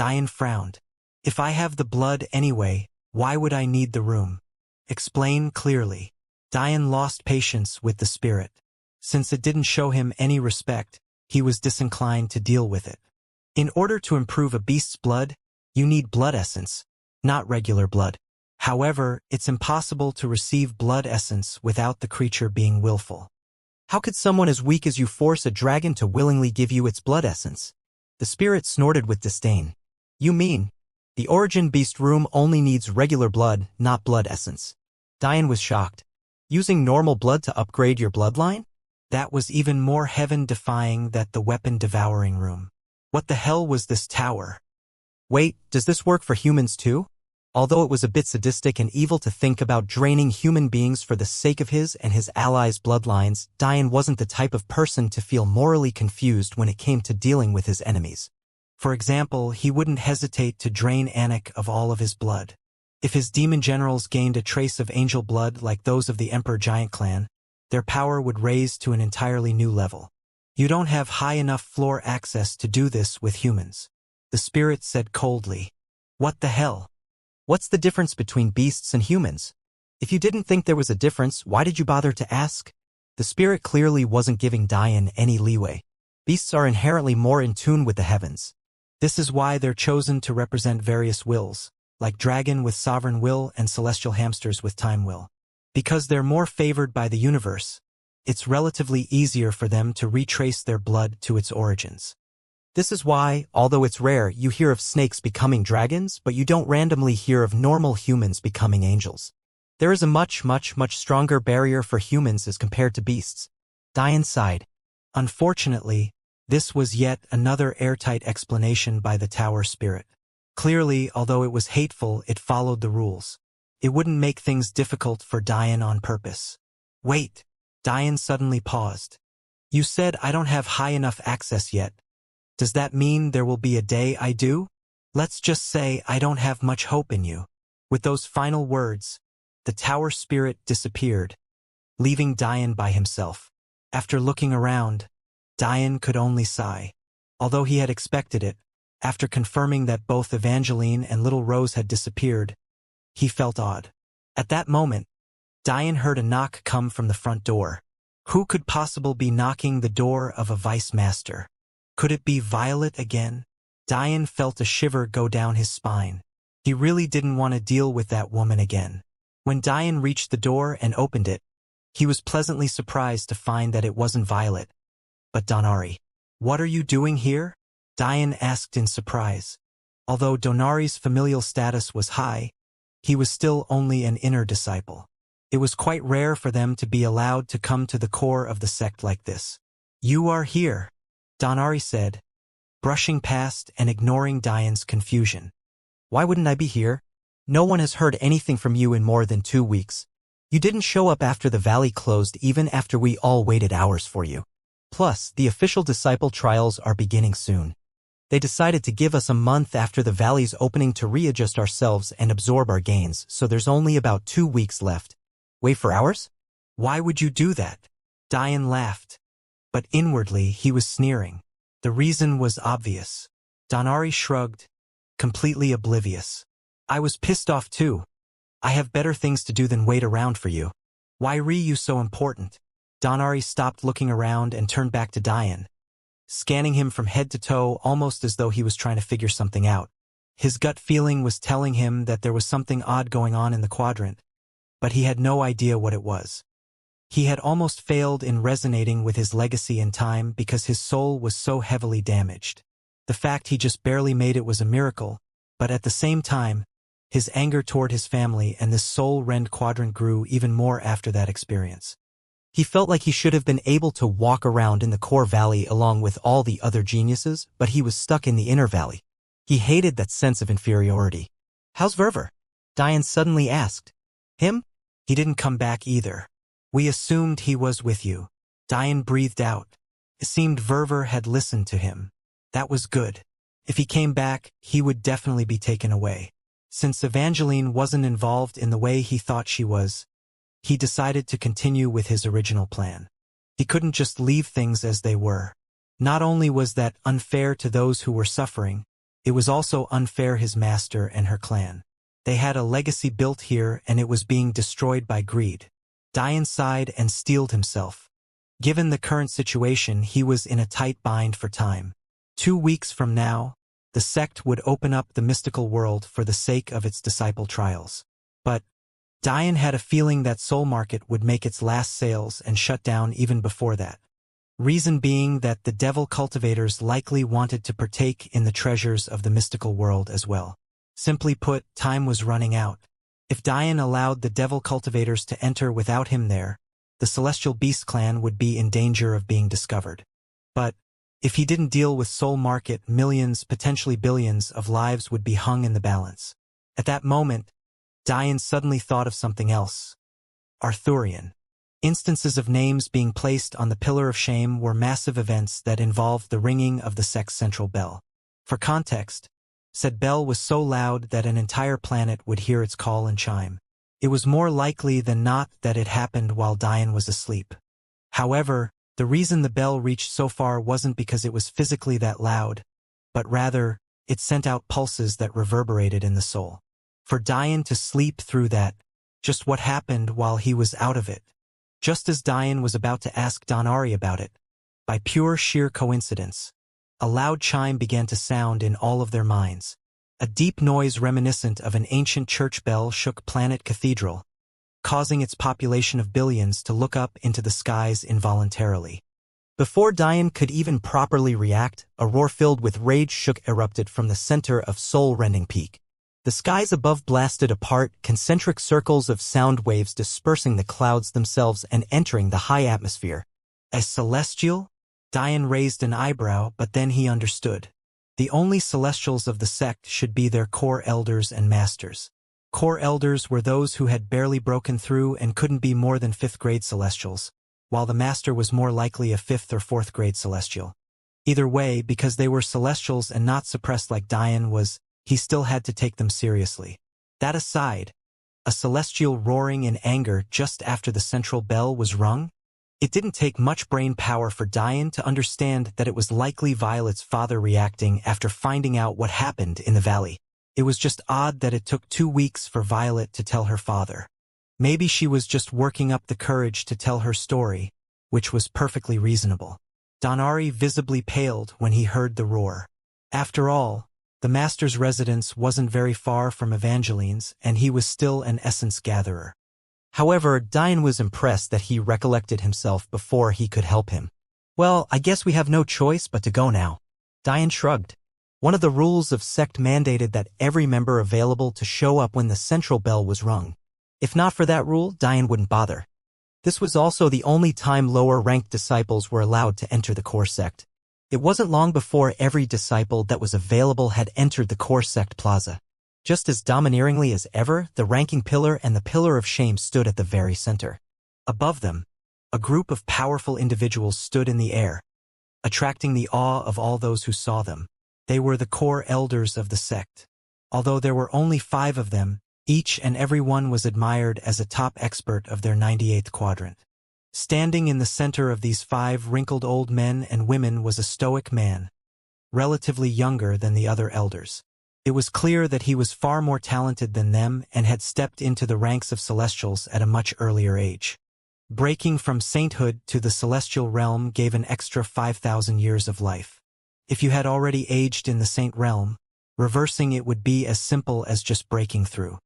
Diane frowned. If I have the blood anyway, why would I need the room? Explain clearly. Diane lost patience with the spirit. Since it didn't show him any respect, he was disinclined to deal with it. In order to improve a beast's blood, you need blood essence, not regular blood. However, it's impossible to receive blood essence without the creature being willful. How could someone as weak as you force a dragon to willingly give you its blood essence? The spirit snorted with disdain. You mean, the origin beast room only needs regular blood, not blood essence. Diane was shocked. Using normal blood to upgrade your bloodline? That was even more heaven-defying than the weapon-devouring room. What the hell was this tower? Wait, does this work for humans too? Although it was a bit sadistic and evil to think about draining human beings for the sake of his and his allies' bloodlines, Diane wasn't the type of person to feel morally confused when it came to dealing with his enemies. For example, he wouldn't hesitate to drain Anik of all of his blood. If his demon generals gained a trace of angel blood like those of the Emperor Giant clan, their power would raise to an entirely new level. You don't have high enough floor access to do this with humans. The spirit said coldly. What the hell? What's the difference between beasts and humans? If you didn't think there was a difference, why did you bother to ask? The spirit clearly wasn't giving Diane any leeway. Beasts are inherently more in tune with the heavens. This is why they're chosen to represent various wills, like dragon with sovereign will and celestial hamsters with time will. Because they're more favored by the universe, it's relatively easier for them to retrace their blood to its origins. This is why, although it's rare, you hear of snakes becoming dragons, but you don't randomly hear of normal humans becoming angels. There is a much stronger barrier for humans as compared to beasts. Diane sighed. Unfortunately, this was yet another airtight explanation by the tower spirit. Clearly, although it was hateful, it followed the rules. It wouldn't make things difficult for Diane on purpose. Wait. Diane suddenly paused. You said I don't have high enough access yet. Does that mean there will be a day I do? Let's just say I don't have much hope in you. With those final words, the tower spirit disappeared, leaving Diane by himself. After looking around, Diane could only sigh. Although he had expected it, after confirming that both Evangeline and Little Rose had disappeared, he felt odd. At that moment, Diane heard a knock come from the front door. Who could possibly be knocking the door of a vice master? Could it be Violet again? Diane felt a shiver go down his spine. He really didn't want to deal with that woman again. When Diane reached the door and opened it, he was pleasantly surprised to find that it wasn't Violet, but Donari. What are you doing here? Diane asked in surprise. Although Donari's familial status was high, he was still only an inner disciple. It was quite rare for them to be allowed to come to the core of the sect like this. You are here, Donari said, brushing past and ignoring Diane's confusion. Why wouldn't I be here? No one has heard anything from you in more than 2 weeks. You didn't show up after the valley closed even after we all waited hours for you. Plus, the official disciple trials are beginning soon. They decided to give us a month after the valley's opening to readjust ourselves and absorb our gains, so there's only about 2 weeks left. Wait for hours? Why would you do that? Diane laughed. But inwardly he was sneering. The reason was obvious. Donari shrugged, completely oblivious. I was pissed off too. I have better things to do than wait around for you. Why are you so important? Donari stopped looking around and turned back to Diane, scanning him from head to toe almost as though he was trying to figure something out. His gut feeling was telling him that there was something odd going on in the quadrant, but he had no idea what it was. He had almost failed in resonating with his legacy in time because his soul was so heavily damaged. The fact he just barely made it was a miracle, but at the same time, his anger toward his family and this soul-rend quadrant grew even more after that experience. He felt like he should have been able to walk around in the core valley along with all the other geniuses, but he was stuck in the inner valley. He hated that sense of inferiority. How's Verver? Diane suddenly asked. Him? He didn't come back either. We assumed he was with you. Diane breathed out. It seemed Verver had listened to him. That was good. If he came back, he would definitely be taken away. Since Evangeline wasn't involved in the way he thought she was, he decided to continue with his original plan. He couldn't just leave things as they were. Not only was that unfair to those who were suffering, It was also unfair his master and her clan. They had a legacy built here and it was being destroyed by greed. Dian sighed and steeled himself. Given the current situation, he was in a tight bind for time. 2 weeks from now, the sect would open up the mystical world for the sake of its disciple trials. But Dian had a feeling that Soul Market would make its last sales and shut down even before that. Reason being that the devil cultivators likely wanted to partake in the treasures of the mystical world as well. Simply put, time was running out. If Dian allowed the devil cultivators to enter without him there, the Celestial Beast clan would be in danger of being discovered. But if he didn't deal with Soul Market, millions, potentially billions, of lives would be hung in the balance. At that moment, Dian suddenly thought of something else. Arthurian. Instances of names being placed on the Pillar of Shame were massive events that involved the ringing of the sect's central bell. For context, said bell was so loud that an entire planet would hear its call and chime. It was more likely than not that it happened while Dian was asleep. However, the reason the bell reached so far wasn't because it was physically that loud, but rather, it sent out pulses that reverberated in the soul. For Dian to sleep through that, just what happened while he was out of it? Just as Dian was about to ask Donari about it, by pure sheer coincidence, a loud chime began to sound in all of their minds. A deep noise reminiscent of an ancient church bell shook Planet Cathedral, causing its population of billions to look up into the skies involuntarily. Before Dian could even properly react, a roar filled with rage erupted from the center of soul-rending peak. The skies above blasted apart, concentric circles of sound waves dispersing the clouds themselves and entering the high atmosphere. As celestial? Dian raised an eyebrow, but then he understood. The only celestials of the sect should be their core elders and masters. Core elders were those who had barely broken through and couldn't be more than 5th grade celestials, while the master was more likely a 5th or 4th grade celestial. Either way, because they were celestials and not suppressed like Dian was, he still had to take them seriously. That aside, a celestial roaring in anger just after the central bell was rung? It didn't take much brain power for Dian to understand that it was likely Violet's father reacting after finding out what happened in the valley. It was just odd that it took 2 weeks for Violet to tell her father. Maybe she was just working up the courage to tell her story, which was perfectly reasonable. Donari visibly paled when he heard the roar. After all, the master's residence wasn't very far from Evangeline's, and he was still an essence gatherer. However, Dian was impressed that he recollected himself before he could help him. Well, I guess we have no choice but to go now. Dian shrugged. One of the rules of sect mandated that every member available to show up when the central bell was rung. If not for that rule, Dian wouldn't bother. This was also the only time lower-ranked disciples were allowed to enter the core sect. It wasn't long before every disciple that was available had entered the core sect plaza. Just as domineeringly as ever, the ranking pillar and the pillar of shame stood at the very center. Above them, a group of powerful individuals stood in the air, attracting the awe of all those who saw them. They were the core elders of the sect. Although there were only 5 of them, each and every one was admired as a top expert of their 98th quadrant. Standing in the center of these 5 wrinkled old men and women was a stoic man, relatively younger than the other elders. It was clear that he was far more talented than them and had stepped into the ranks of celestials at a much earlier age. Breaking from sainthood to the celestial realm gave an extra 5,000 years of life. If you had already aged in the saint realm, reversing it would be as simple as just breaking through.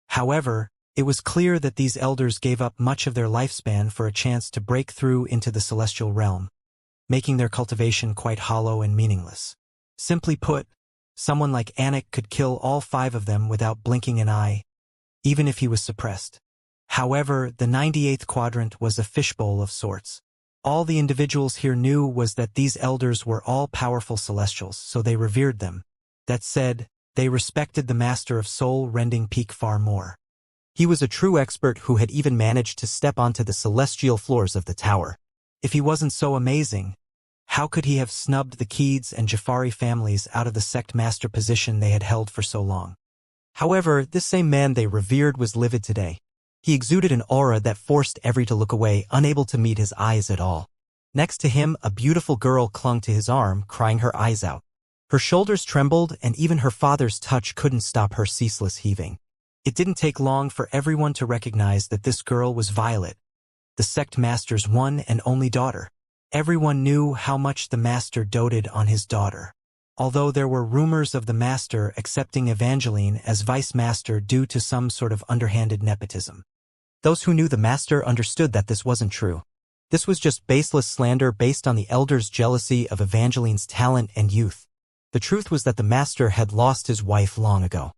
However, it was clear that these elders gave up much of their lifespan for a chance to break through into the celestial realm, making their cultivation quite hollow and meaningless. Simply put, someone like Anik could kill all 5 of them without blinking an eye, even if he was suppressed. However, the 98th quadrant was a fishbowl of sorts. All the individuals here knew was that these elders were all powerful celestials, so they revered them. That said, they respected the master of soul-rending peak far more. He was a true expert who had even managed to step onto the celestial floors of the tower. If he wasn't so amazing, how could he have snubbed the Keeds and Jafari families out of the sect master position they had held for so long? However, this same man they revered was livid today. He exuded an aura that forced every to look away, unable to meet his eyes at all. Next to him, a beautiful girl clung to his arm, crying her eyes out. Her shoulders trembled, and even her father's touch couldn't stop her ceaseless heaving. It didn't take long for everyone to recognize that this girl was Violet, the sect master's one and only daughter. Everyone knew how much the master doted on his daughter. Although there were rumors of the master accepting Evangeline as vice master due to some sort of underhanded nepotism. Those who knew the master understood that this wasn't true. This was just baseless slander based on the elders' jealousy of Evangeline's talent and youth. The truth was that the master had lost his wife long ago.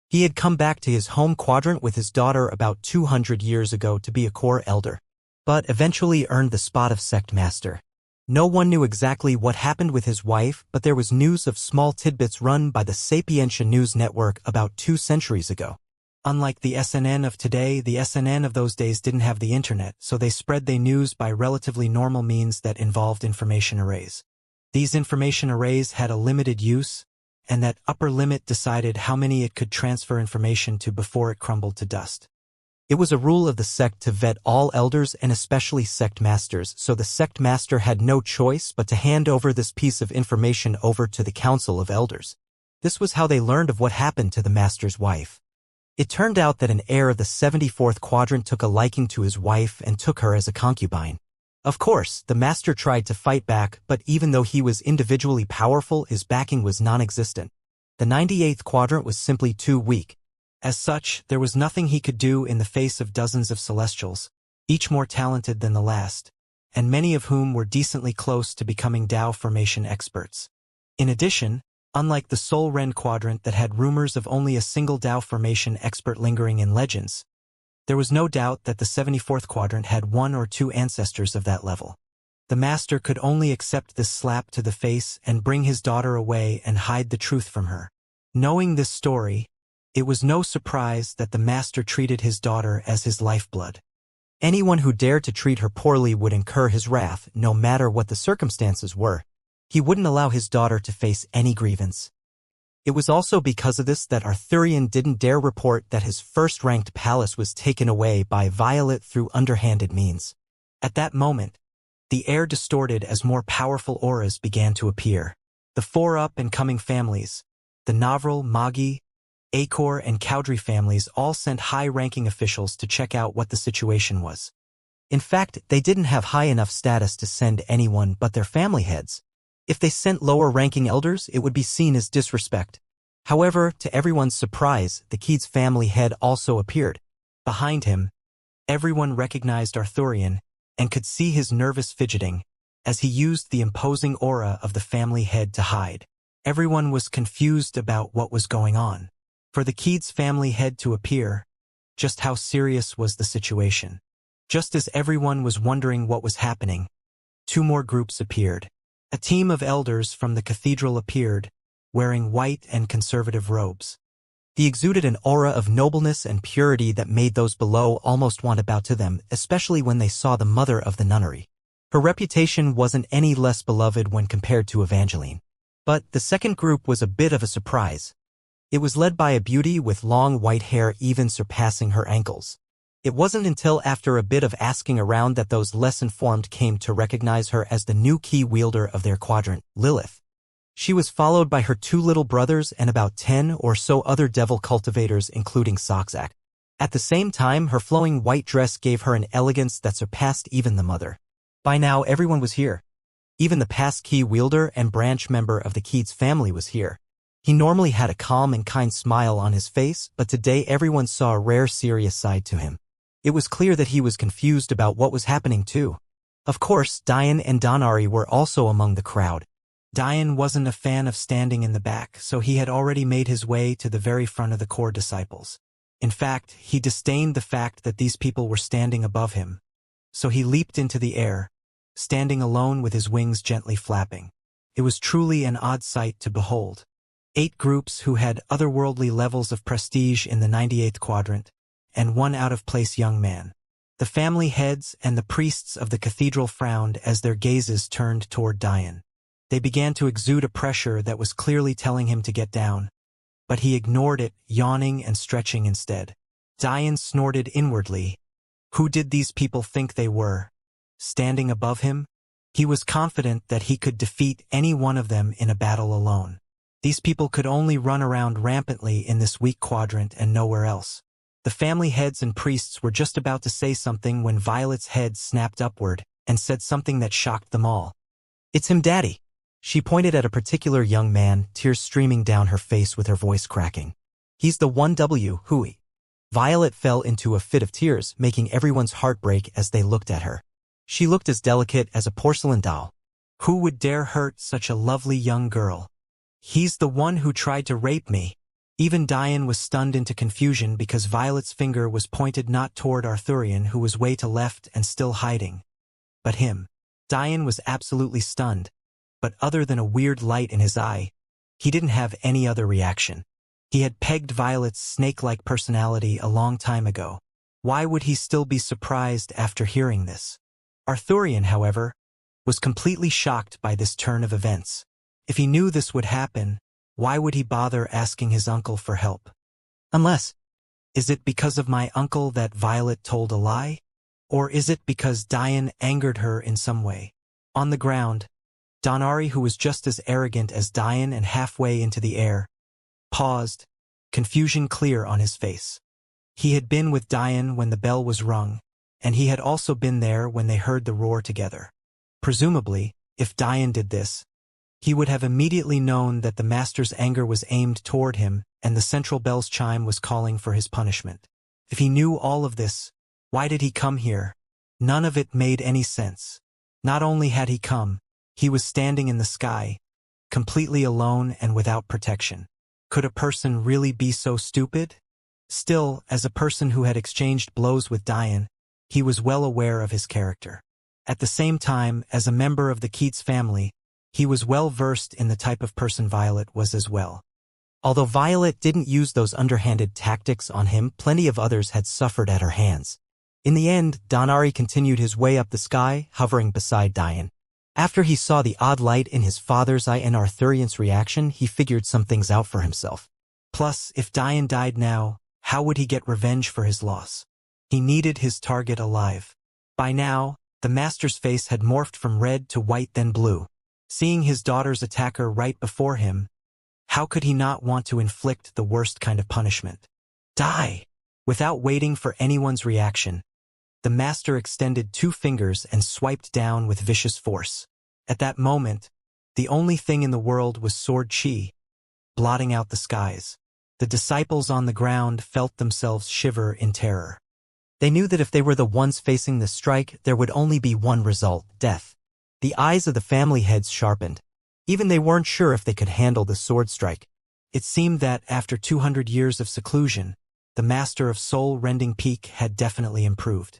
He had come back to his home quadrant with his daughter about 200 years ago to be a core elder, but eventually earned the spot of sect master. No one knew exactly what happened with his wife, but there was news of small tidbits run by the Xianxia news network about 2 centuries ago. Unlike the SNN of today, the SNN of those days didn't have the internet, so they spread their news by relatively normal means that involved information arrays. These information arrays had a limited use, and that upper limit decided how many it could transfer information to before it crumbled to dust. It was a rule of the sect to vet all elders and especially sect masters, so the sect master had no choice but to hand over this piece of information over to the council of elders. This was how they learned of what happened to the master's wife. It turned out that an heir of the 74th quadrant took a liking to his wife and took her as a concubine. Of course, the master tried to fight back, but even though he was individually powerful, his backing was non-existent. The 98th quadrant was simply too weak. As such, there was nothing he could do in the face of dozens of celestials, each more talented than the last, and many of whom were decently close to becoming Dao formation experts. In addition, unlike the Sol Ren quadrant that had rumors of only a single Dao formation expert lingering in legends, there was no doubt that the 74th quadrant had 1 or 2 ancestors of that level. The master could only accept this slap to the face and bring his daughter away and hide the truth from her. Knowing this story, it was no surprise that the master treated his daughter as his lifeblood. Anyone who dared to treat her poorly would incur his wrath, no matter what the circumstances were. He wouldn't allow his daughter to face any grievance. It was also because of this that Arthurian didn't dare report that his first-ranked palace was taken away by Violet through underhanded means. At that moment, the air distorted as more powerful auras began to appear. The 4 up-and-coming families, the Navril, Magi, Acor, and Cowdrey families all sent high-ranking officials to check out what the situation was. In fact, they didn't have high enough status to send anyone but their family heads. If they sent lower-ranking elders, it would be seen as disrespect. However, to everyone's surprise, the Keats family head also appeared. Behind him, everyone recognized Arthurian and could see his nervous fidgeting as he used the imposing aura of the family head to hide. Everyone was confused about what was going on. For the Keats family head to appear, just how serious was the situation? Just as everyone was wondering what was happening, 2 more groups appeared. A team of elders from the cathedral appeared, wearing white and conservative robes. They exuded an aura of nobleness and purity that made those below almost want to bow to them, especially when they saw the mother of the nunnery. Her reputation wasn't any less beloved when compared to Evangeline. But the second group was a bit of a surprise. It was led by a beauty with long white hair even surpassing her ankles. It wasn't until after a bit of asking around that those less informed came to recognize her as the new key wielder of their quadrant, Lilith. She was followed by her 2 little brothers and about 10 or so other devil cultivators, including Soxak. At the same time, her flowing white dress gave her an elegance that surpassed even the mother. By now, everyone was here. Even the past key wielder and branch member of the Keats family was here. He normally had a calm and kind smile on his face, but today everyone saw a rare serious side to him. It was clear that he was confused about what was happening too. Of course, Diane and Donari were also among the crowd. Diane wasn't a fan of standing in the back, so he had already made his way to the very front of the core disciples. In fact, he disdained the fact that these people were standing above him. So he leaped into the air, standing alone with his wings gently flapping. It was truly an odd sight to behold. 8 groups who had otherworldly levels of prestige in the 98th quadrant, and 1 out-of-place young man. The family heads and the priests of the cathedral frowned as their gazes turned toward Diane. They began to exude a pressure that was clearly telling him to get down, but he ignored it, yawning and stretching instead. Diane snorted inwardly. Who did these people think they were? Standing above him? He was confident that he could defeat any one of them in a battle alone. These people could only run around rampantly in this weak quadrant and nowhere else. The family heads and priests were just about to say something when Violet's head snapped upward and said something that shocked them all. "It's him, Daddy." She pointed at a particular young man, tears streaming down her face with her voice cracking. "He's the 1W, Hui." Violet fell into a fit of tears, making everyone's heart break as they looked at her. She looked as delicate as a porcelain doll. Who would dare hurt such a lovely young girl? "He's the one who tried to rape me." Even Diane was stunned into confusion because Violet's finger was pointed not toward Arthurian, who was way to left and still hiding, but him. Diane was absolutely stunned, but other than a weird light in his eye, he didn't have any other reaction. He had pegged Violet's snake-like personality a long time ago. Why would he still be surprised after hearing this? Arthurian, however, was completely shocked by this turn of events. If he knew this would happen, why would he bother asking his uncle for help? Unless, is it because of my uncle that Violet told a lie? Or is it because Diane angered her in some way? On the ground, Donari, who was just as arrogant as Diane and halfway into the air, paused, confusion clear on his face. He had been with Diane when the bell was rung, and he had also been there when they heard the roar together. Presumably, if Diane did this, he would have immediately known that the master's anger was aimed toward him and the central bell's chime was calling for his punishment. If he knew all of this, why did he come here? None of it made any sense. Not only had he come, he was standing in the sky, completely alone and without protection. Could a person really be so stupid? Still, as a person who had exchanged blows with Diane, he was well aware of his character. At the same time, as a member of the Keats family, he was well versed in the type of person Violet was as well. Although Violet didn't use those underhanded tactics on him, plenty of others had suffered at her hands. In the end, Donari continued his way up the sky, hovering beside Diane. After he saw the odd light in his father's eye and Arthurian's reaction, he figured some things out for himself. Plus, if Diane died now, how would he get revenge for his loss? He needed his target alive. By now, the master's face had morphed from red to white then blue. Seeing his daughter's attacker right before him, how could he not want to inflict the worst kind of punishment? Die! Without waiting for anyone's reaction, the master extended 2 fingers and swiped down with vicious force. At that moment, the only thing in the world was sword chi, blotting out the skies. The disciples on the ground felt themselves shiver in terror. They knew that if they were the ones facing the strike, there would only be one result: death. The eyes of the family heads sharpened. Even they weren't sure if they could handle the sword strike. It seemed that after 200 years of seclusion, the master of soul-rending peak had definitely improved.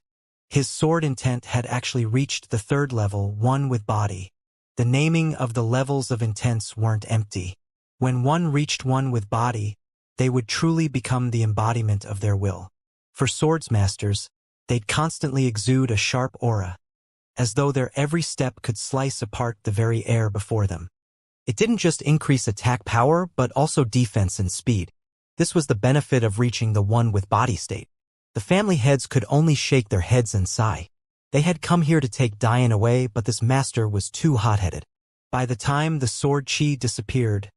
His sword intent had actually reached the 3rd level, one with body. The naming of the levels of intents weren't empty. When one reached one with body, they would truly become the embodiment of their will. For swords masters, they'd constantly exude a sharp aura, as though their every step could slice apart the very air before them. It didn't just increase attack power, but also defense and speed. This was the benefit of reaching the one with body state. The family heads could only shake their heads and sigh. They had come here to take Diane away, but this master was too hot-headed. By the time the sword chi disappeared,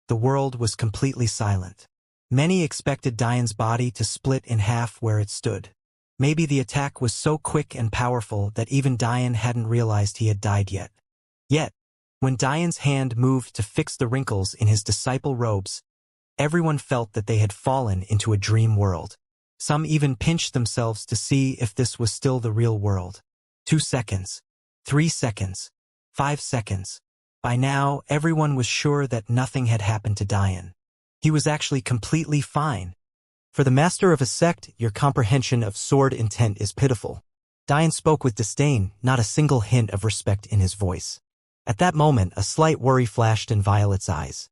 the world was completely silent. Many expected Diane's body to split in half where it stood. Maybe the attack was so quick and powerful that even Diane hadn't realized he had died yet. Yet, when Diane's hand moved to fix the wrinkles in his disciple robes, everyone felt that they had fallen into a dream world. Some even pinched themselves to see if this was still the real world. 2 seconds, 3 seconds, 5 seconds. By now, everyone was sure that nothing had happened to Diane. He was actually completely fine. For the master of a sect, your comprehension of sword intent is pitiful. Diane spoke with disdain, not a single hint of respect in his voice. At that moment, a slight worry flashed in Violet's eyes.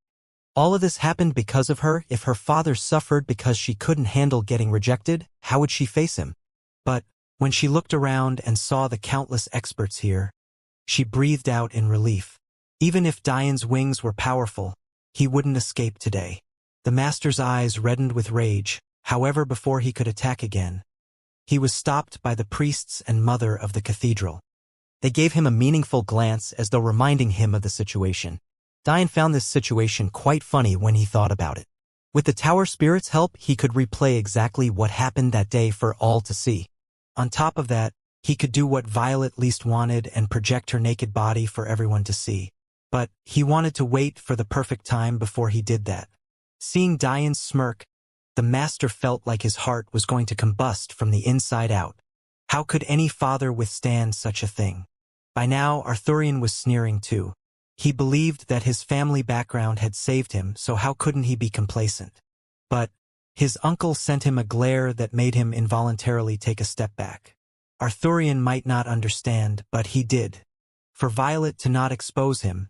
All of this happened because of her. If her father suffered because she couldn't handle getting rejected, how would she face him? But when she looked around and saw the countless experts here, she breathed out in relief. Even if Diane's wings were powerful, he wouldn't escape today. The master's eyes reddened with rage. However, before he could attack again, he was stopped by the priests and mother of the cathedral. They gave him a meaningful glance as though reminding him of the situation. Diane found this situation quite funny when he thought about it. With the Tower Spirit's help, he could replay exactly what happened that day for all to see. On top of that, he could do what Violet least wanted and project her naked body for everyone to see. But he wanted to wait for the perfect time before he did that. Seeing Diane's smirk, the master felt like his heart was going to combust from the inside out. How could any father withstand such a thing? By now, Arthurian was sneering too. He believed that his family background had saved him, so how couldn't he be complacent? But his uncle sent him a glare that made him involuntarily take a step back. Arthurian might not understand, but he did. For Violet to not expose him,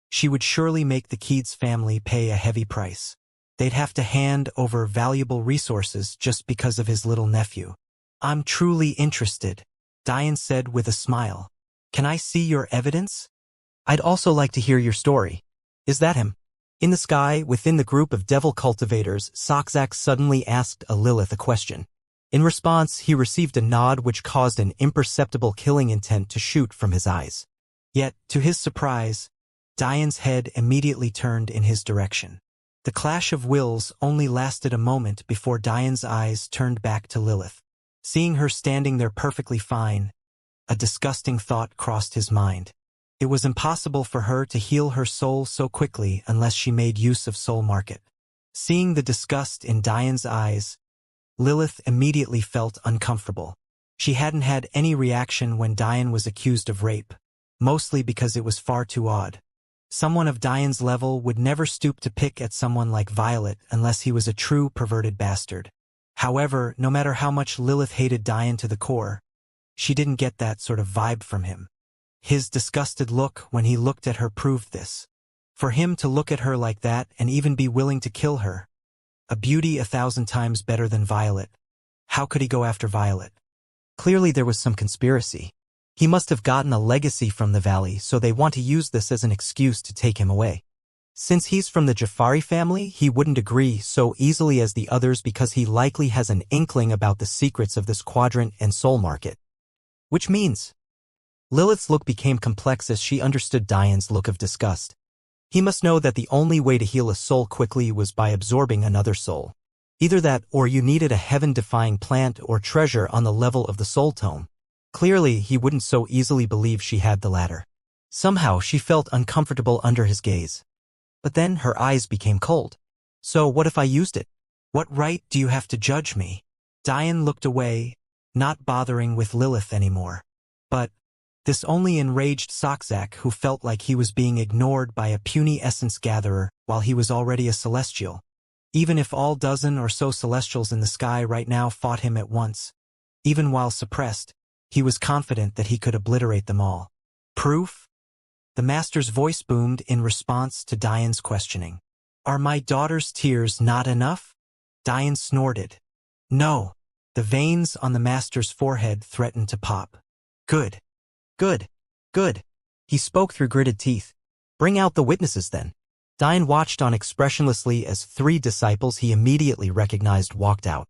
she would surely make the Keeds family pay a heavy price. They'd have to hand over valuable resources just because of his little nephew. "I'm truly interested," Diane said with a smile. "Can I see your evidence?" "I'd also like to hear your story." "Is that him?" In the sky, within the group of devil cultivators, Soxak suddenly asked Lilith a question. In response, he received a nod which caused an imperceptible killing intent to shoot from his eyes. Yet, to his surprise, Diane's head immediately turned in his direction. The clash of wills only lasted a moment before Diane's eyes turned back to Lilith. Seeing her standing there perfectly fine, a disgusting thought crossed his mind. It was impossible for her to heal her soul so quickly unless she made use of Soul Market. Seeing the disgust in Diane's eyes, Lilith immediately felt uncomfortable. She hadn't had any reaction when Diane was accused of rape, mostly because it was far too odd. Someone of Diane's level would never stoop to pick at someone like Violet unless he was a true perverted bastard. However, no matter how much Lilith hated Diane to the core, she didn't get that sort of vibe from him. His disgusted look when he looked at her proved this. For him to look at her like that and even be willing to kill her, a beauty 1,000 times better than Violet, how could he go after Violet? Clearly there was some conspiracy. He must have gotten a legacy from the valley, so they want to use this as an excuse to take him away. Since he's from the Jafari family, he wouldn't agree so easily as the others because he likely has an inkling about the secrets of this quadrant and soul market. Which means... Lilith's look became complex as she understood Diane's look of disgust. He must know that the only way to heal a soul quickly was by absorbing another soul. Either that or you needed a heaven-defying plant or treasure on the level of the soul tome. Clearly, he wouldn't so easily believe she had the latter. Somehow, she felt uncomfortable under his gaze. But then her eyes became cold. "So what if I used it? What right do you have to judge me?" Diane looked away, not bothering with Lilith anymore. But this only enraged Soxak, who felt like he was being ignored by a puny essence gatherer while he was already a celestial. Even if all dozen or so celestials in the sky right now fought him at once, even while suppressed, he was confident that he could obliterate them all. "Proof?" The master's voice boomed in response to Diane's questioning. "Are my daughter's tears not enough?" Diane snorted. "No." The veins on the master's forehead threatened to pop. "Good. Good. Good." He spoke through gritted teeth. "Bring out the witnesses then." Diane watched on expressionlessly as 3 disciples he immediately recognized walked out.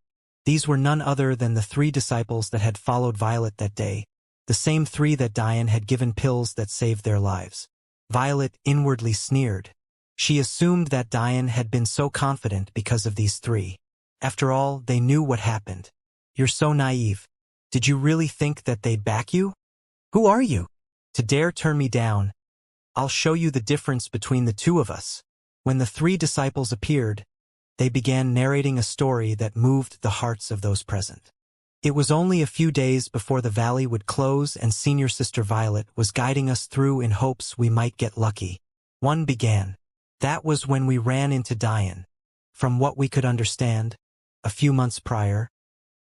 These were none other than the 3 disciples that had followed Violet that day, the same 3 that Diane had given pills that saved their lives. Violet inwardly sneered. She assumed that Diane had been so confident because of these 3. After all, they knew what happened. "You're so naive. Did you really think that they'd back you? Who are you to dare turn me down? I'll show you the difference between the 2 of us." When the 3 disciples appeared, they began narrating a story that moved the hearts of those present. It was only a few days before the valley would close and senior sister Violet was guiding us through in hopes we might get lucky. One began. "That was when we ran into Diane. From what we could understand, a few months prior,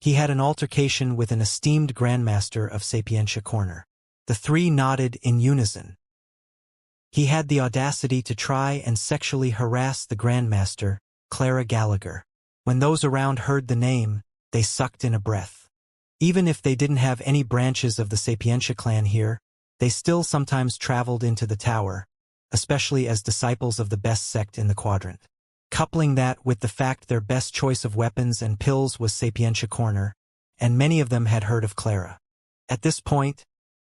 he had an altercation with an esteemed grandmaster of Sapientia Corner." The 3 nodded in unison. "He had the audacity to try and sexually harass the grandmaster, Clara Gallagher. When those around heard the name, they sucked in a breath. Even if they didn't have any branches of the Sapientia clan here, they still sometimes traveled into the tower, especially as disciples of the best sect in the quadrant. Coupling that with the fact their best choice of weapons and pills was Sapientia Corner, and many of them had heard of Clara. At this point,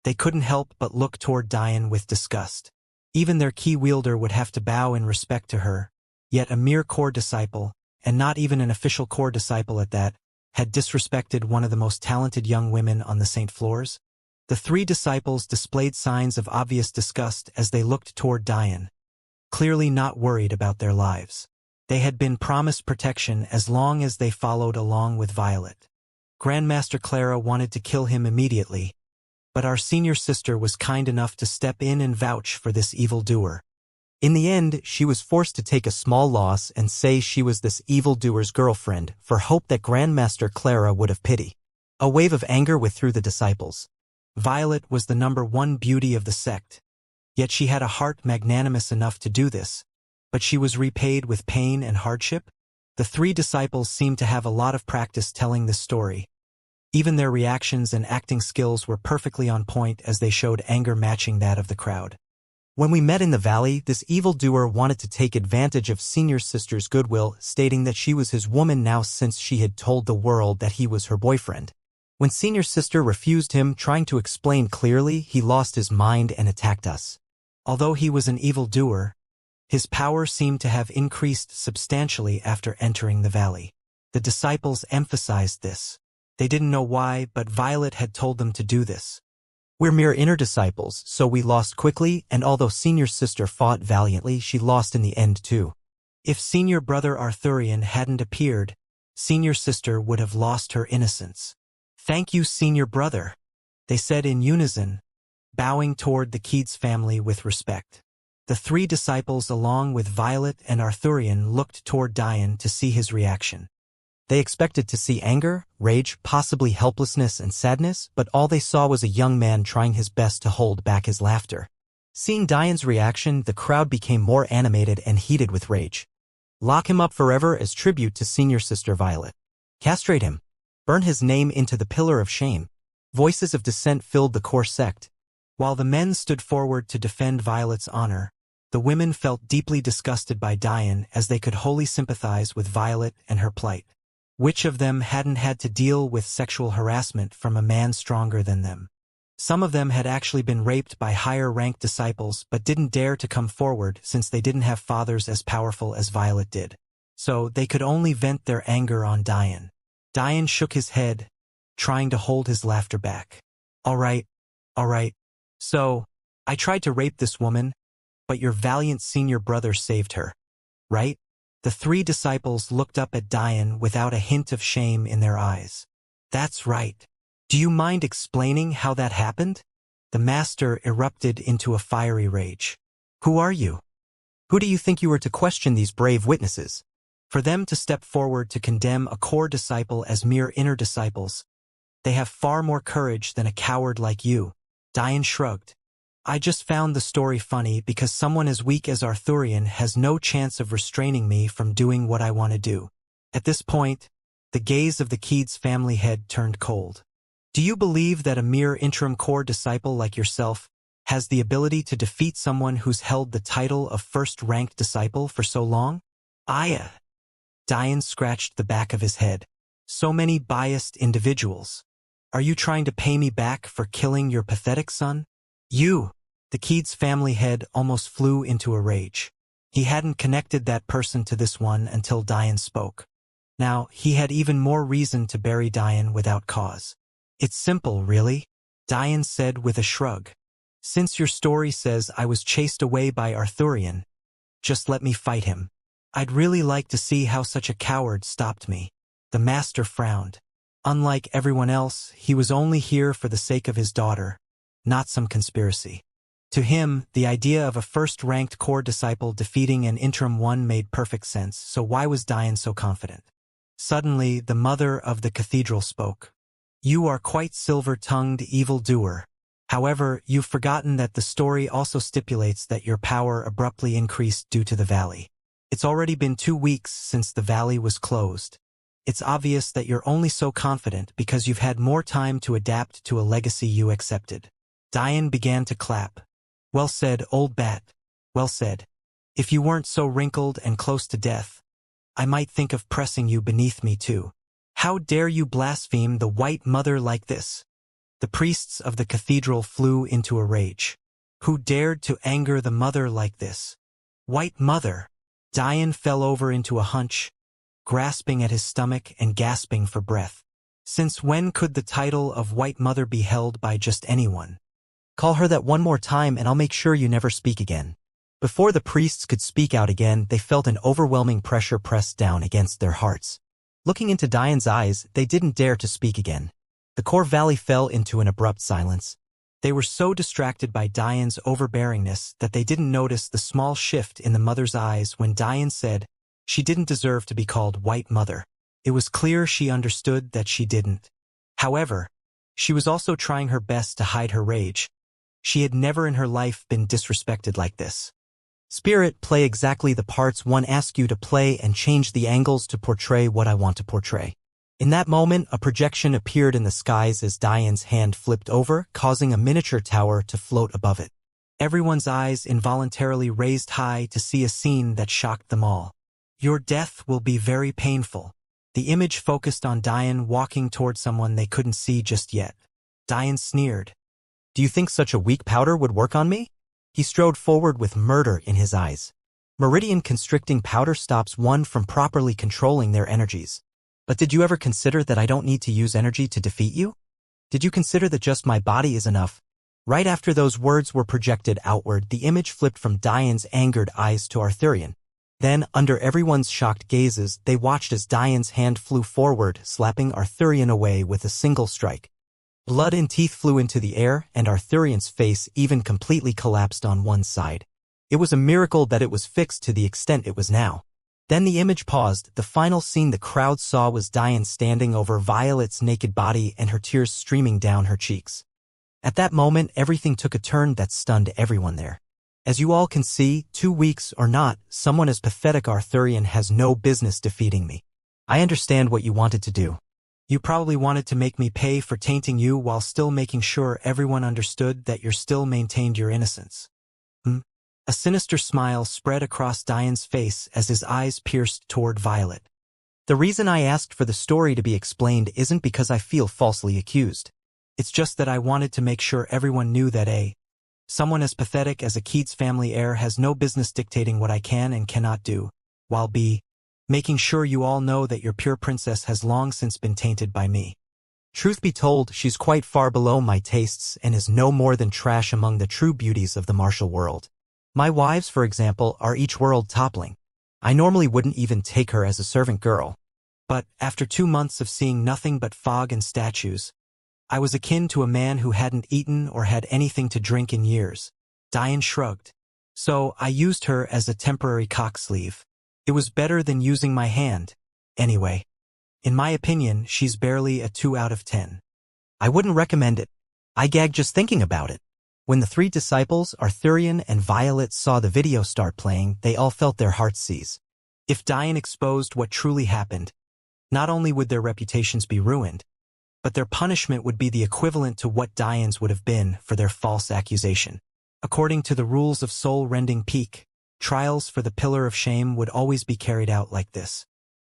they couldn't help but look toward Diane with disgust. Even their key wielder would have to bow in respect to her, yet a mere core disciple, and not even an official core disciple at that, had disrespected one of the most talented young women on the St. Floors? The three disciples displayed signs of obvious disgust as they looked toward Diane, clearly not worried about their lives. They had been promised protection as long as they followed along with Violet. Grandmaster Clara wanted to kill him immediately, but our senior sister was kind enough to step in and vouch for this evildoer. In the end, she was forced to take a small loss and say she was this evildoer's girlfriend for hope that Grandmaster Clara would have pity. A wave of anger went through the disciples. Violet was the #1 beauty of the sect, yet she had a heart magnanimous enough to do this, but she was repaid with pain and hardship? The three disciples seemed to have a lot of practice telling this story. Even their reactions and acting skills were perfectly on point as they showed anger matching that of the crowd. When we met in the valley, this evildoer wanted to take advantage of senior sister's goodwill, stating that she was his woman now since she had told the world that he was her boyfriend. When senior sister refused him, trying to explain clearly, he lost his mind and attacked us. Although he was an evildoer, his power seemed to have increased substantially after entering the valley. The disciples emphasized this. They didn't know why, but Violet had told them to do this. We're mere inner disciples, so we lost quickly, and although senior sister fought valiantly, she lost in the end too. If senior brother Arthurian hadn't appeared, senior sister would have lost her innocence. Thank you, senior brother, they said in unison, bowing toward the Keats family with respect. The three disciples along with Violet and Arthurian looked toward Diane to see his reaction. They expected to see anger, rage, possibly helplessness and sadness, but all they saw was a young man trying his best to hold back his laughter. Seeing Diane's reaction, the crowd became more animated and heated with rage. Lock him up forever as tribute to senior sister Violet. Castrate him. Burn his name into the pillar of shame. Voices of dissent filled the core sect. While the men stood forward to defend Violet's honor, the women felt deeply disgusted by Diane as they could wholly sympathize with Violet and her plight. Which of them hadn't had to deal with sexual harassment from a man stronger than them? Some of them had actually been raped by higher-ranked disciples but didn't dare to come forward since they didn't have fathers as powerful as Violet did. So they could only vent their anger on Diane. Diane shook his head, trying to hold his laughter back. All right. So, I tried to rape this woman, but your valiant senior brother saved her. Right? The three disciples looked up at Diane without a hint of shame in their eyes. That's right. Do you mind explaining how that happened? The master erupted into a fiery rage. Who are you? Who do you think you are to question these brave witnesses? For them to step forward to condemn a core disciple as mere inner disciples, they have far more courage than a coward like you. Diane shrugged. I just found the story funny because someone as weak as Arthurian has no chance of restraining me from doing what I want to do. At this point, the gaze of the Keats family head turned cold. Do you believe that a mere interim core disciple like yourself has the ability to defeat someone who's held the title of first-ranked disciple for so long? Diane scratched the back of his head. So many biased individuals. Are you trying to pay me back for killing your pathetic son? You! The Keats family head almost flew into a rage. He hadn't connected that person to this one until Diane spoke. Now, he had even more reason to bury Diane without cause. It's simple, really, Diane said with a shrug. Since your story says I was chased away by Arthurian, just let me fight him. I'd really like to see how such a coward stopped me. The master frowned. Unlike everyone else, he was only here for the sake of his daughter, not some conspiracy. To him, the idea of a first-ranked core disciple defeating an interim one made perfect sense, so why was Diane so confident? Suddenly, the mother of the cathedral spoke. You are quite silver-tongued evildoer. However, you've forgotten that the story also stipulates that your power abruptly increased due to the valley. It's already been 2 weeks since the valley was closed. It's obvious that you're only so confident because you've had more time to adapt to a legacy you accepted. Diane began to clap. Well said, old bat. Well said. If you weren't so wrinkled and close to death, I might think of pressing you beneath me too. How dare you blaspheme the White Mother like this? The priests of the cathedral flew into a rage. Who dared to anger the mother like this? White Mother! Diane fell over into a hunch, grasping at his stomach and gasping for breath. Since when could the title of White Mother be held by just anyone? Call her that one more time and I'll make sure you never speak again. Before the priests could speak out again, they felt an overwhelming pressure press down against their hearts. Looking into Diane's eyes, they didn't dare to speak again. The core valley fell into an abrupt silence. They were so distracted by Diane's overbearingness that they didn't notice the small shift in the mother's eyes when Diane said she didn't deserve to be called White Mother. It was clear she understood that she didn't. However, she was also trying her best to hide her rage. She had never in her life been disrespected like this. Spirit, play exactly the parts one asks you to play and change the angles to portray what I want to portray. In that moment, a projection appeared in the skies as Diane's hand flipped over, causing a miniature tower to float above it. Everyone's eyes involuntarily raised high to see a scene that shocked them all. Your death will be very painful. The image focused on Diane walking toward someone they couldn't see just yet. Diane sneered. Do you think such a weak powder would work on me? He strode forward with murder in his eyes. Meridian constricting powder stops one from properly controlling their energies. But did you ever consider that I don't need to use energy to defeat you? Did you consider that just my body is enough? Right after those words were projected outward, the image flipped from Diane's angered eyes to Arthurian. Then, under everyone's shocked gazes, they watched as Diane's hand flew forward, slapping Arthurian away with a single strike. Blood and teeth flew into the air, and Arthurian's face even completely collapsed on one side. It was a miracle that it was fixed to the extent it was now. Then the image paused. The final scene the crowd saw was Diane standing over Violet's naked body and her tears streaming down her cheeks. At that moment, everything took a turn that stunned everyone there. As you all can see, 2 weeks or not, someone as pathetic Arthurian has no business defeating me. I understand what you wanted to do. You probably wanted to make me pay for tainting you while still making sure everyone understood that you still maintained your innocence. A sinister smile spread across Diane's face as his eyes pierced toward Violet. The reason I asked for the story to be explained isn't because I feel falsely accused. It's just that I wanted to make sure everyone knew that someone as pathetic as a Keats family heir has no business dictating what I can and cannot do, while making sure you all know that your pure princess has long since been tainted by me. Truth be told, she's quite far below my tastes and is no more than trash among the true beauties of the martial world. My wives, for example, are each world toppling. I normally wouldn't even take her as a servant girl. But after 2 months of seeing nothing but fog and statues, I was akin to a man who hadn't eaten or had anything to drink in years. Diane shrugged. So I used her as a temporary cock sleeve. It was better than using my hand. Anyway, in my opinion, she's barely a 2 out of 10. I wouldn't recommend it. I gagged just thinking about it. When the 3 disciples, Arthurian and Violet, saw the video start playing, they all felt their hearts seize. If Diane exposed what truly happened, not only would their reputations be ruined, but their punishment would be the equivalent to what Diane's would have been for their false accusation. According to the rules of soul-rending peak, trials for the pillar of shame would always be carried out like this.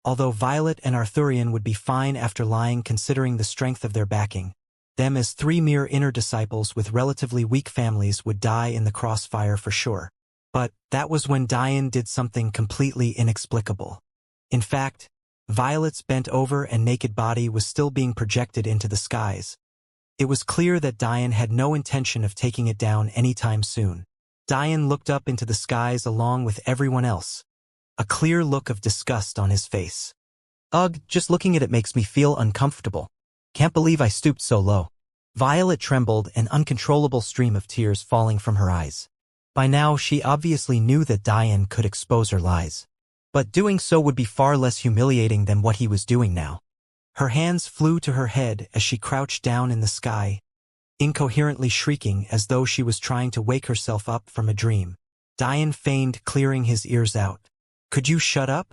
Although Violet and Arthurian would be fine after lying considering the strength of their backing, them as 3 mere inner disciples with relatively weak families would die in the crossfire for sure. But that was when Diane did something completely inexplicable. In fact, Violet's bent over and naked body was still being projected into the skies. It was clear that Diane had no intention of taking it down anytime soon. Diane looked up into the skies along with everyone else, a clear look of disgust on his face. Ugh, just looking at it makes me feel uncomfortable. Can't believe I stooped so low. Violet trembled, an uncontrollable stream of tears falling from her eyes. By now, she obviously knew that Diane could expose her lies. But doing so would be far less humiliating than what he was doing now. Her hands flew to her head as she crouched down in the sky, incoherently shrieking as though she was trying to wake herself up from a dream. Diane feigned clearing his ears out. Could you shut up?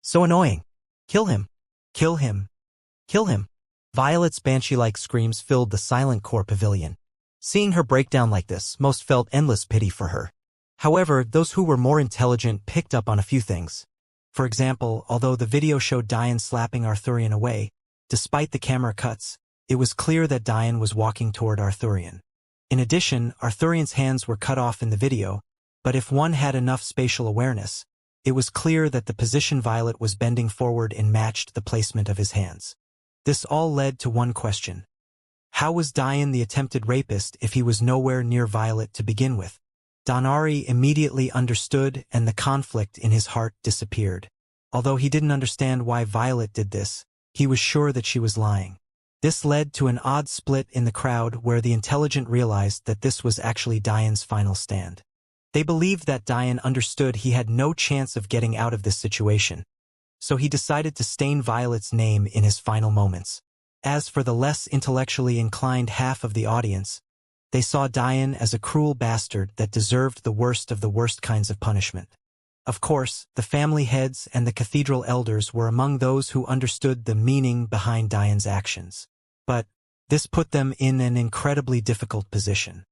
So annoying. Kill him. Kill him. Kill him. Violet's banshee-like screams filled the silent core pavilion. Seeing her break down like this, most felt endless pity for her. However, those who were more intelligent picked up on a few things. For example, although the video showed Diane slapping Arthurian away, despite the camera cuts, it was clear that Diane was walking toward Arthurian. In addition, Arthurian's hands were cut off in the video, but if one had enough spatial awareness, it was clear that the position Violet was bending forward in matched the placement of his hands. This all led to one question. How was Diane the attempted rapist if he was nowhere near Violet to begin with? Donari immediately understood, and the conflict in his heart disappeared. Although he didn't understand why Violet did this, he was sure that she was lying. This led to an odd split in the crowd where the intelligent realized that this was actually Diane's final stand. They believed that Diane understood he had no chance of getting out of this situation, so he decided to stain Violet's name in his final moments. As for the less intellectually inclined half of the audience, they saw Diane as a cruel bastard that deserved the worst of the worst kinds of punishment. Of course, the family heads and the cathedral elders were among those who understood the meaning behind Diane's actions. But this put them in an incredibly difficult position.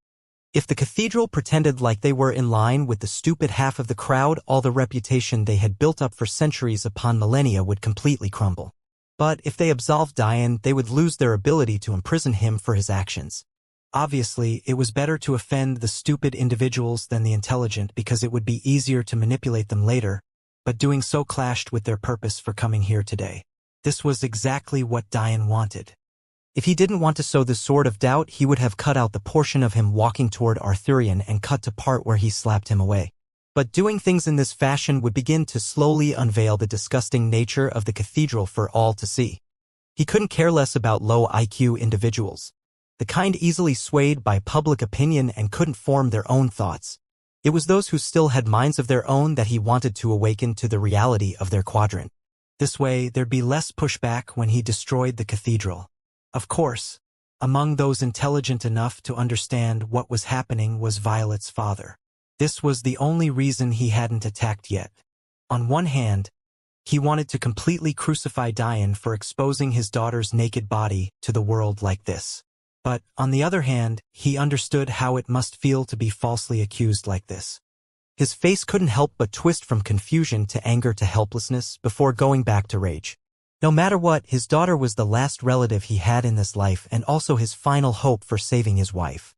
If the cathedral pretended like they were in line with the stupid half of the crowd, all the reputation they had built up for centuries upon millennia would completely crumble. But if they absolved Diane, they would lose their ability to imprison him for his actions. Obviously, it was better to offend the stupid individuals than the intelligent because it would be easier to manipulate them later, but doing so clashed with their purpose for coming here today. This was exactly what Diane wanted. If he didn't want to sow the sword of doubt, he would have cut out the portion of him walking toward Arthurian and cut to part where he slapped him away. But doing things in this fashion would begin to slowly unveil the disgusting nature of the cathedral for all to see. He couldn't care less about low IQ individuals, the kind easily swayed by public opinion and couldn't form their own thoughts. It was those who still had minds of their own that he wanted to awaken to the reality of their quadrant. This way, there'd be less pushback when he destroyed the cathedral. Of course, among those intelligent enough to understand what was happening was Violet's father. This was the only reason he hadn't attacked yet. On one hand, he wanted to completely crucify Diane for exposing his daughter's naked body to the world like this. But, on the other hand, he understood how it must feel to be falsely accused like this. His face couldn't help but twist from confusion to anger to helplessness before going back to rage. No matter what, his daughter was the last relative he had in this life and also his final hope for saving his wife.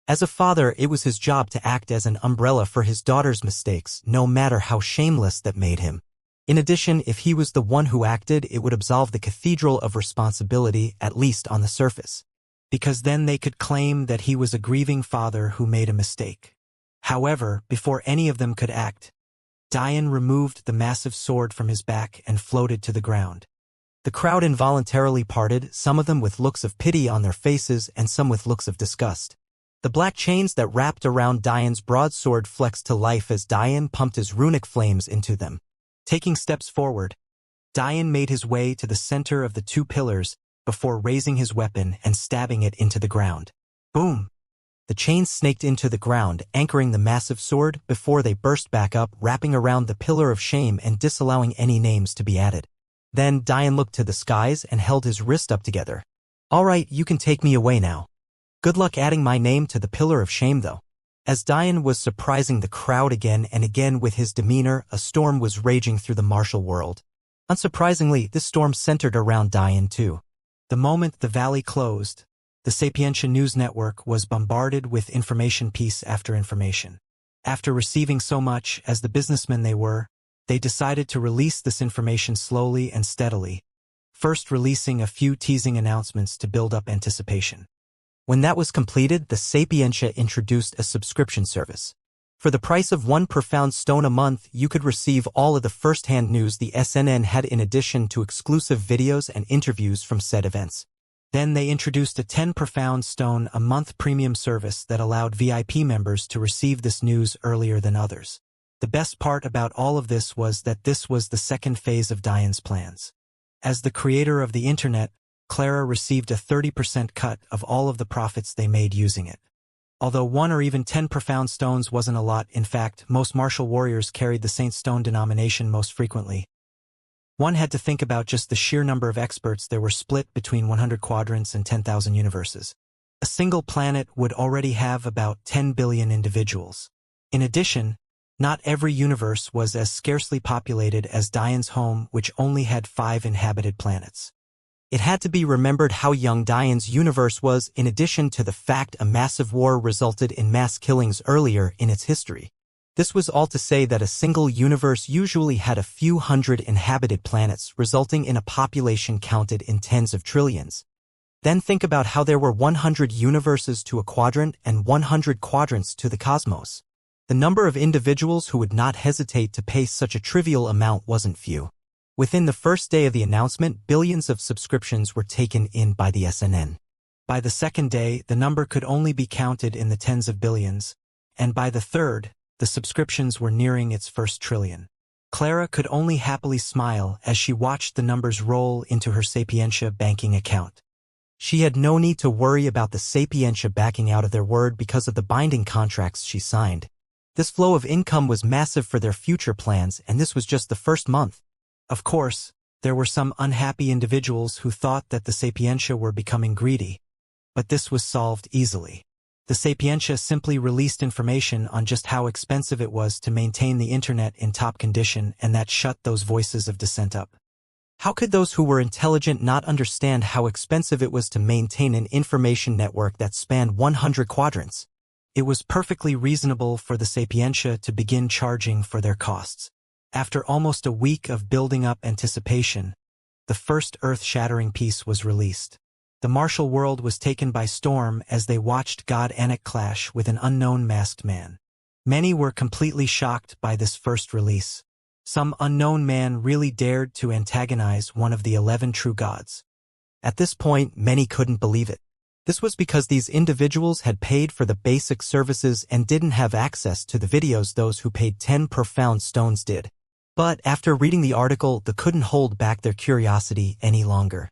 As a father, it was his job to act as an umbrella for his daughter's mistakes, no matter how shameless that made him. In addition, if he was the one who acted, it would absolve the cathedral of responsibility, at least on the surface, because then they could claim that he was a grieving father who made a mistake. However, before any of them could act, Diane removed the massive sword from his back and floated to the ground. The crowd involuntarily parted, some of them with looks of pity on their faces and some with looks of disgust. The black chains that wrapped around Diane's broadsword flexed to life as Diane pumped his runic flames into them. Taking steps forward, Diane made his way to the center of the two pillars before raising his weapon and stabbing it into the ground. Boom! The chains snaked into the ground, anchoring the massive sword before they burst back up, wrapping around the pillar of shame and disallowing any names to be added. Then Diane looked to the skies and held his wrist up together. All right, you can take me away now. Good luck adding my name to the pillar of shame, though. As Diane was surprising the crowd again and again with his demeanor, a storm was raging through the martial world. Unsurprisingly, this storm centered around Diane, too. The moment the valley closed, the Sapientia News Network was bombarded with information piece after information. After receiving so much, as the businessmen they were, they decided to release this information slowly and steadily, first releasing a few teasing announcements to build up anticipation. When that was completed, the Sapientia introduced a subscription service. For the price of 1 profound stone a month, you could receive all of the first-hand news the SNN had in addition to exclusive videos and interviews from said events. Then they introduced a 10 profound stone a month premium service that allowed VIP members to receive this news earlier than others. The best part about all of this was that this was the second phase of Diane's plans. As the creator of the internet, Clara received a 30% cut of all of the profits they made using it. Although 1 or even 10 profound stones wasn't a lot, in fact, most martial warriors carried the Saint Stone denomination most frequently. One had to think about just the sheer number of experts there were split between 100 quadrants and 10,000 universes. A single planet would already have about 10 billion individuals. In addition, not every universe was as scarcely populated as Diane's home, which only had 5 inhabited planets. It had to be remembered how young Diane's universe was, in addition to the fact a massive war resulted in mass killings earlier in its history. This was all to say that a single universe usually had a few hundred inhabited planets, resulting in a population counted in tens of trillions. Then think about how there were 100 universes to a quadrant and 100 quadrants to the cosmos. The number of individuals who would not hesitate to pay such a trivial amount wasn't few. Within the first day of the announcement, billions of subscriptions were taken in by the SNN. By the second day, the number could only be counted in the tens of billions, and by the third, the subscriptions were nearing its first trillion. Clara could only happily smile as she watched the numbers roll into her Sapientia banking account. She had no need to worry about the Sapientia backing out of their word because of the binding contracts she signed. This flow of income was massive for their future plans, and this was just the first month. Of course, there were some unhappy individuals who thought that the Sapientia were becoming greedy, but this was solved easily. The Sapientia simply released information on just how expensive it was to maintain the internet in top condition, and that shut those voices of dissent up. How could those who were intelligent not understand how expensive it was to maintain an information network that spanned 100 quadrants? It was perfectly reasonable for the Sapientia to begin charging for their costs. After almost a week of building up anticipation, the first earth-shattering piece was released. The martial world was taken by storm as they watched God Anak clash with an unknown masked man. Many were completely shocked by this first release. Some unknown man really dared to antagonize one of the 11 true gods. At this point, many couldn't believe it. This was because these individuals had paid for the basic services and didn't have access to the videos those who paid 10 profound stones did. But after reading the article, they couldn't hold back their curiosity any longer.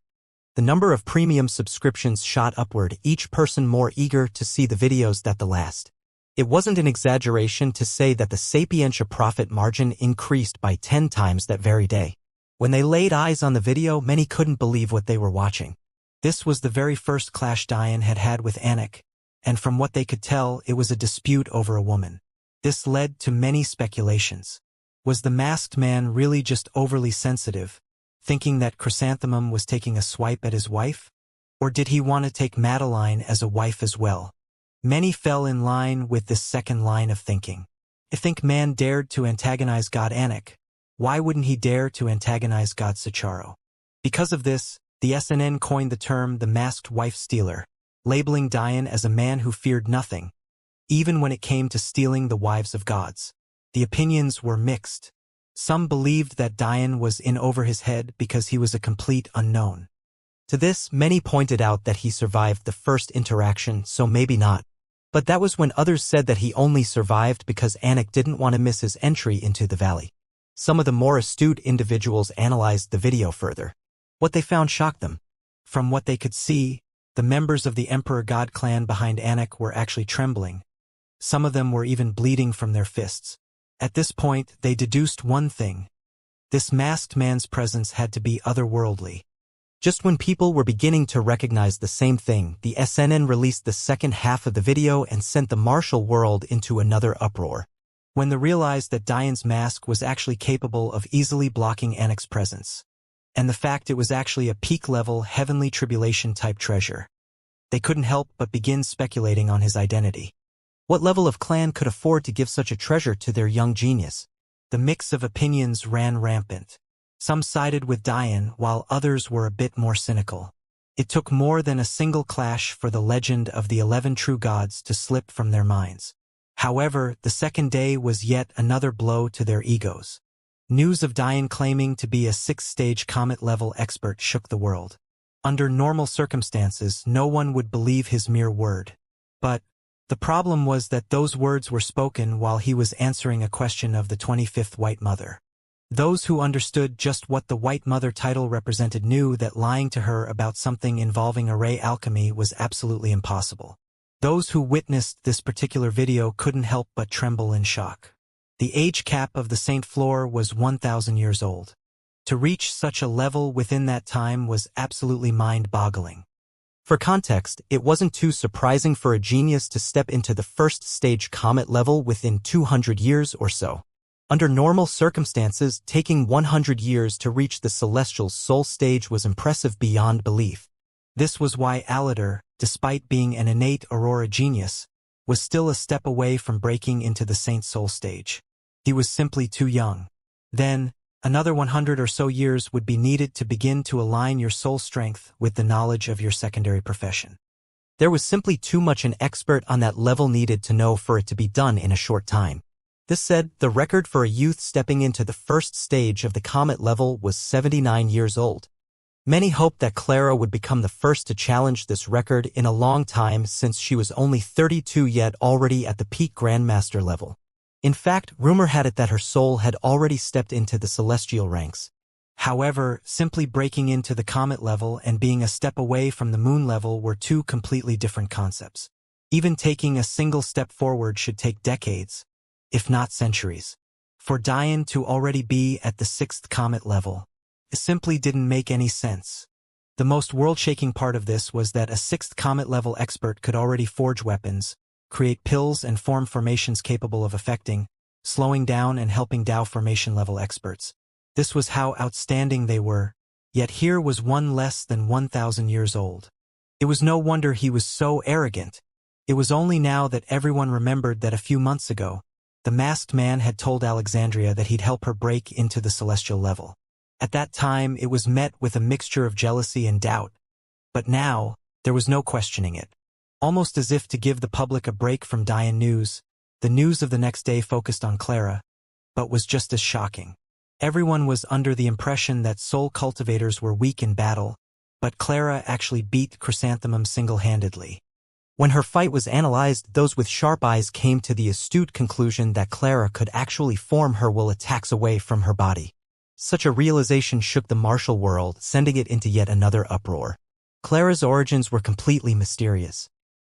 The number of premium subscriptions shot upward, each person more eager to see the videos that the last. It wasn't an exaggeration to say that the Sapientia profit margin increased by 10 times that very day. When they laid eyes on the video, many couldn't believe what they were watching. This was the very first clash Diane had had with Anak, and from what they could tell, it was a dispute over a woman. This led to many speculations. Was the masked man really just overly sensitive, thinking that Chrysanthemum was taking a swipe at his wife? Or did he want to take Madeline as a wife as well? Many fell in line with this second line of thinking. If man dared to antagonize God Anak, why wouldn't he dare to antagonize God Sicharo? Because of this, the SNN coined the term the masked wife stealer, labeling Diane as a man who feared nothing, even when it came to stealing the wives of gods. The opinions were mixed. Some believed that Diane was in over his head because he was a complete unknown. To this, many pointed out that he survived the first interaction, so maybe not. But that was when others said that he only survived because Anak didn't want to miss his entry into the valley. Some of the more astute individuals analyzed the video further. What they found shocked them. From what they could see, the members of the Emperor God clan behind Anak were actually trembling. Some of them were even bleeding from their fists. At this point, they deduced one thing. This masked man's presence had to be otherworldly. Just when people were beginning to recognize the same thing, the SNN released the second half of the video and sent the martial world into another uproar. When they realized that Diane's mask was actually capable of easily blocking Anak's presence, and the fact it was actually a peak-level heavenly tribulation-type treasure, they couldn't help but begin speculating on his identity. What level of clan could afford to give such a treasure to their young genius? The mix of opinions ran rampant. Some sided with Diane, while others were a bit more cynical. It took more than a single clash for the legend of the 11 true gods to slip from their minds. However, the second day was yet another blow to their egos. News of Diane claiming to be a 6th-stage comet-level expert shook the world. Under normal circumstances, no one would believe his mere word. But the problem was that those words were spoken while he was answering a question of the 25th White Mother. Those who understood just what the White Mother title represented knew that lying to her about something involving array alchemy was absolutely impossible. Those who witnessed this particular video couldn't help but tremble in shock. The age cap of the Saint Floor was 1,000 years old. To reach such a level within that time was absolutely mind-boggling. For context, it wasn't too surprising for a genius to step into the first stage comet level within 200 years or so. Under normal circumstances, taking 100 years to reach the celestial soul stage was impressive beyond belief. This was why Aladar, despite being an innate Aurora genius, was still a step away from breaking into the Saint Soul stage. He was simply too young. Then, another 100 or so years would be needed to begin to align your soul strength with the knowledge of your secondary profession. There was simply too much an expert on that level needed to know for it to be done in a short time. This said, the record for a youth stepping into the first stage of the comet level was 79 years old. Many hoped that Clara would become the first to challenge this record in a long time since she was only 32 yet already at the peak Grandmaster level. In fact, rumor had it that her soul had already stepped into the celestial ranks. However, simply breaking into the comet level and being a step away from the moon level were two completely different concepts. Even taking a single step forward should take decades, if not centuries. For Diane to already be at the 6th comet level, it simply didn't make any sense. The most world-shaking part of this was that a 6th comet level expert could already forge weapons, create pills and form formations capable of affecting, slowing down and helping Tao formation level experts. This was how outstanding they were, yet here was one less than 1,000 years old. It was no wonder he was so arrogant. It was only now that everyone remembered that a few months ago, the masked man had told Alexandria that he'd help her break into the celestial level. At that time, it was met with a mixture of jealousy and doubt. But now, there was no questioning it. Almost as if to give the public a break from Diane news, the news of the next day focused on Clara, but was just as shocking. Everyone was under the impression that soul cultivators were weak in battle, but Clara actually beat Chrysanthemum single-handedly. When her fight was analyzed, those with sharp eyes came to the astute conclusion that Clara could actually form her will attacks away from her body. Such a realization shook the martial world, sending it into yet another uproar. Clara's origins were completely mysterious.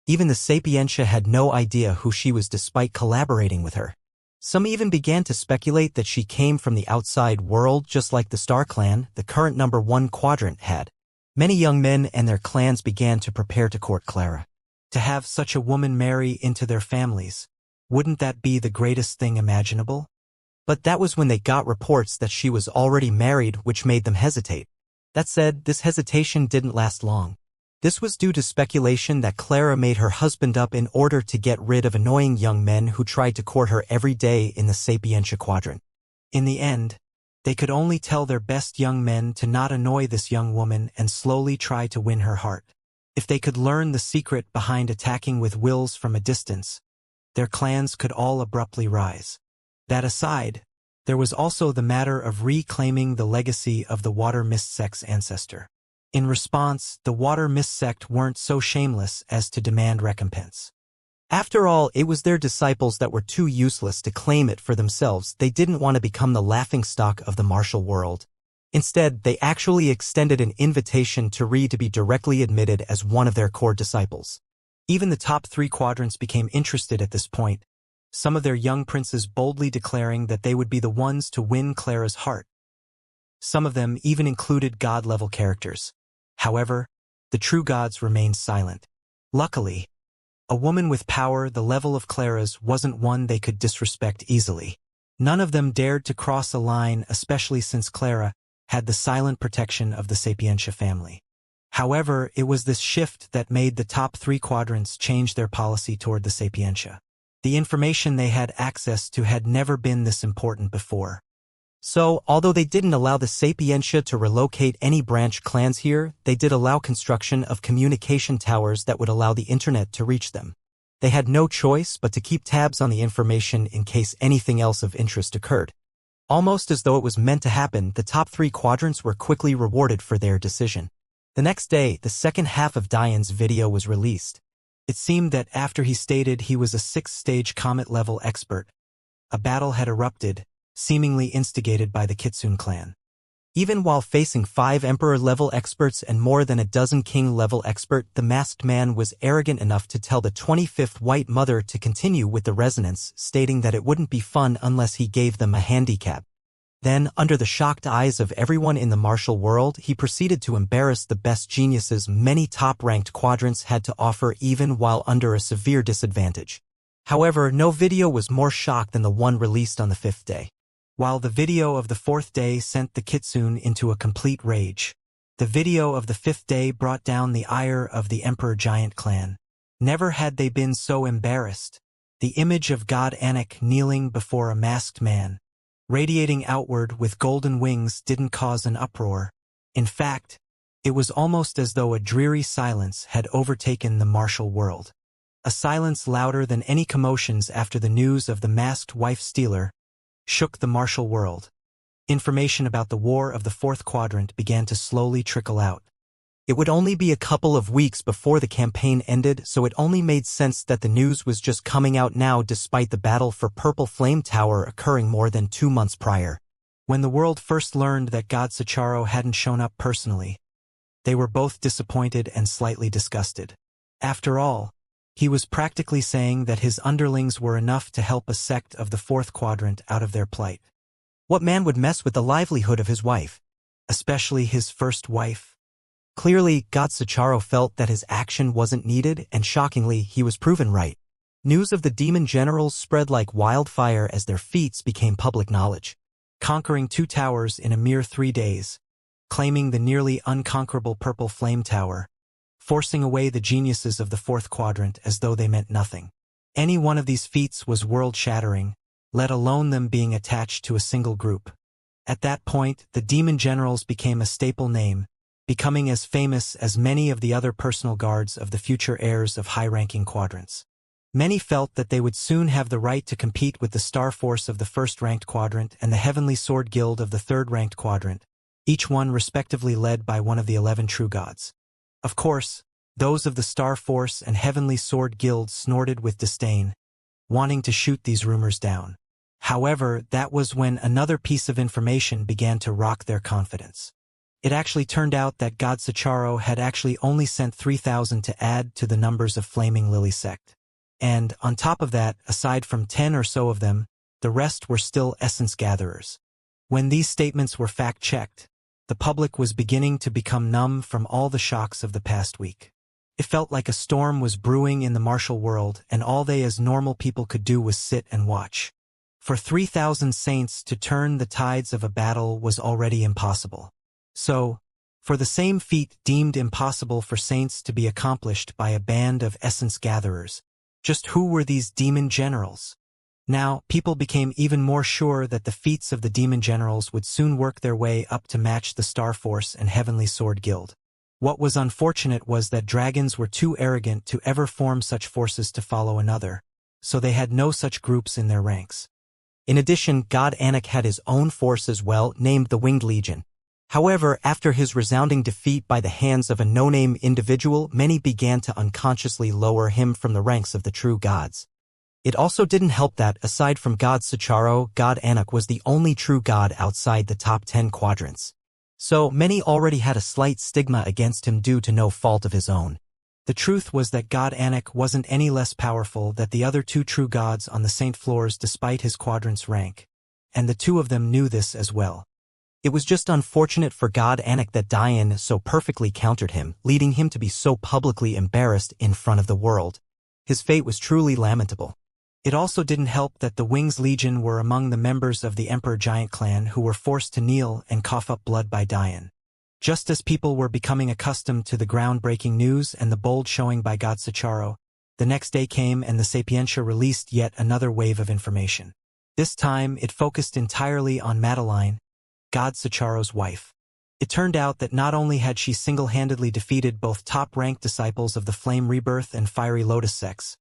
Even the Sapientia had no idea who she was despite collaborating with her. Some even began to speculate that she came from the outside world just like the Star Clan, the current #1 quadrant, had. Many young men and their clans began to prepare to court Clara. To have such a woman marry into their families, wouldn't that be the greatest thing imaginable? But that was when they got reports that she was already married, which made them hesitate. That said, this hesitation didn't last long. This was due to speculation that Clara made her husband up in order to get rid of annoying young men who tried to court her every day in the Sapientia quadrant. In the end, they could only tell their best young men to not annoy this young woman and slowly try to win her heart. If they could learn the secret behind attacking with wills from a distance, their clans could all abruptly rise. That aside, there was also the matter of reclaiming the legacy of the Water Mist sect's ancestor. In response, the Water Mist sect weren't so shameless as to demand recompense. After all, it was their disciples that were too useless to claim it for themselves. They didn't want to become the laughingstock of the martial world. Instead, they actually extended an invitation to Re to be directly admitted as one of their core disciples. Even the top 3 quadrants became interested at this point, some of their young princes boldly declaring that they would be the ones to win Clara's heart. Some of them even included god-level characters. However, the true gods remained silent. Luckily, a woman with power the level of Clara's wasn't one they could disrespect easily. None of them dared to cross a line, especially since Clara had the silent protection of the Sapientia family. However, it was this shift that made the top 3 quadrants change their policy toward the Sapientia. The information they had access to had never been this important before. So, although they didn't allow the Sapientia to relocate any branch clans here, they did allow construction of communication towers that would allow the internet to reach them. They had no choice but to keep tabs on the information in case anything else of interest occurred. Almost as though it was meant to happen, the top 3 quadrants were quickly rewarded for their decision. The next day, the second half of Diane's video was released. It seemed that after he stated he was a 6th-stage comet-level expert, a battle had erupted, seemingly instigated by the Kitsune clan. Even while facing 5 Emperor-level experts and more than a dozen King-level experts, the masked man was arrogant enough to tell the 25th White Mother to continue with the resonance, stating that it wouldn't be fun unless he gave them a handicap. Then, under the shocked eyes of everyone in the martial world, he proceeded to embarrass the best geniuses many top-ranked quadrants had to offer even while under a severe disadvantage. However, no video was more shocked than the one released on the 5th day. while the video of the fourth day sent the kitsune into a complete rage. The video of the fifth day brought down the ire of the Emperor Giant clan. Never had they been so embarrassed. The image of God Anak kneeling before a masked man, radiating outward with golden wings, didn't cause an uproar. In fact, it was almost as though a dreary silence had overtaken the martial world. A silence louder than any commotions after the news of the masked wife-stealer shook the martial world. Information about the War of the Fourth Quadrant began to slowly trickle out. It would only be a couple of weeks before the campaign ended, so it only made sense that the news was just coming out now despite the battle for Purple Flame Tower occurring more than 2 months prior. When the world first learned that God Sacharo hadn't shown up personally, they were both disappointed and slightly disgusted. After all, he was practically saying that his underlings were enough to help a sect of the Fourth Quadrant out of their plight. What man would mess with the livelihood of his wife? Especially his first wife. Clearly, God Sacharo felt that his action wasn't needed, and shockingly, he was proven right. News of the demon generals spread like wildfire as their feats became public knowledge. Conquering 2 towers in a mere 3 days, claiming the nearly unconquerable Purple Flame Tower, forcing away the geniuses of the Fourth Quadrant as though they meant nothing. Any one of these feats was world-shattering, let alone them being attached to a single group. At that point, the demon generals became a staple name, becoming as famous as many of the other personal guards of the future heirs of high-ranking quadrants. Many felt that they would soon have the right to compete with the Star Force of the first-ranked quadrant and the Heavenly Sword Guild of the third-ranked quadrant, each one respectively led by one of the 11 true gods. Of course, those of the Star Force and Heavenly Sword Guild snorted with disdain, wanting to shoot these rumors down. However, that was when another piece of information began to rock their confidence. It actually turned out that God Sacharo had actually only sent 3,000 to add to the numbers of Flaming Lily sect. And, on top of that, aside from 10 or so of them, the rest were still essence gatherers. When these statements were fact-checked, the public was beginning to become numb from all the shocks of the past week. It felt like a storm was brewing in the martial world, and all they as normal people could do was sit and watch. For 3,000 saints to turn the tides of a battle was already impossible. So, for the same feat deemed impossible for saints to be accomplished by a band of essence gatherers, just who were these demon generals? Now, people became even more sure that the feats of the demon generals would soon work their way up to match the Star Force and Heavenly Sword Guild. What was unfortunate was that dragons were too arrogant to ever form such forces to follow another, so they had no such groups in their ranks. In addition, God Anak had his own force as well, named the Winged Legion. However, after his resounding defeat by the hands of a no-name individual, many began to unconsciously lower him from the ranks of the true gods. It also didn't help that, aside from God Sacharo, God Anak was the only true god outside the top 10 quadrants. So, many already had a slight stigma against him due to no fault of his own. The truth was that God Anak wasn't any less powerful than the other 2 true gods on the Saint floors despite his quadrant's rank, and the 2 of them knew this as well. It was just unfortunate for God Anak that Diane so perfectly countered him, leading him to be so publicly embarrassed in front of the world. His fate was truly lamentable. It also didn't help that the Wings Legion were among the members of the Emperor Giant clan who were forced to kneel and cough up blood by Diane. Just as people were becoming accustomed to the groundbreaking news and the bold showing by God Sacharo, the next day came and the Sapientia released yet another wave of information. This time, it focused entirely on Madeline, God Sacharo's wife. It turned out that not only had she single-handedly defeated both top-ranked disciples of the Flame Rebirth and Fiery Lotus sects,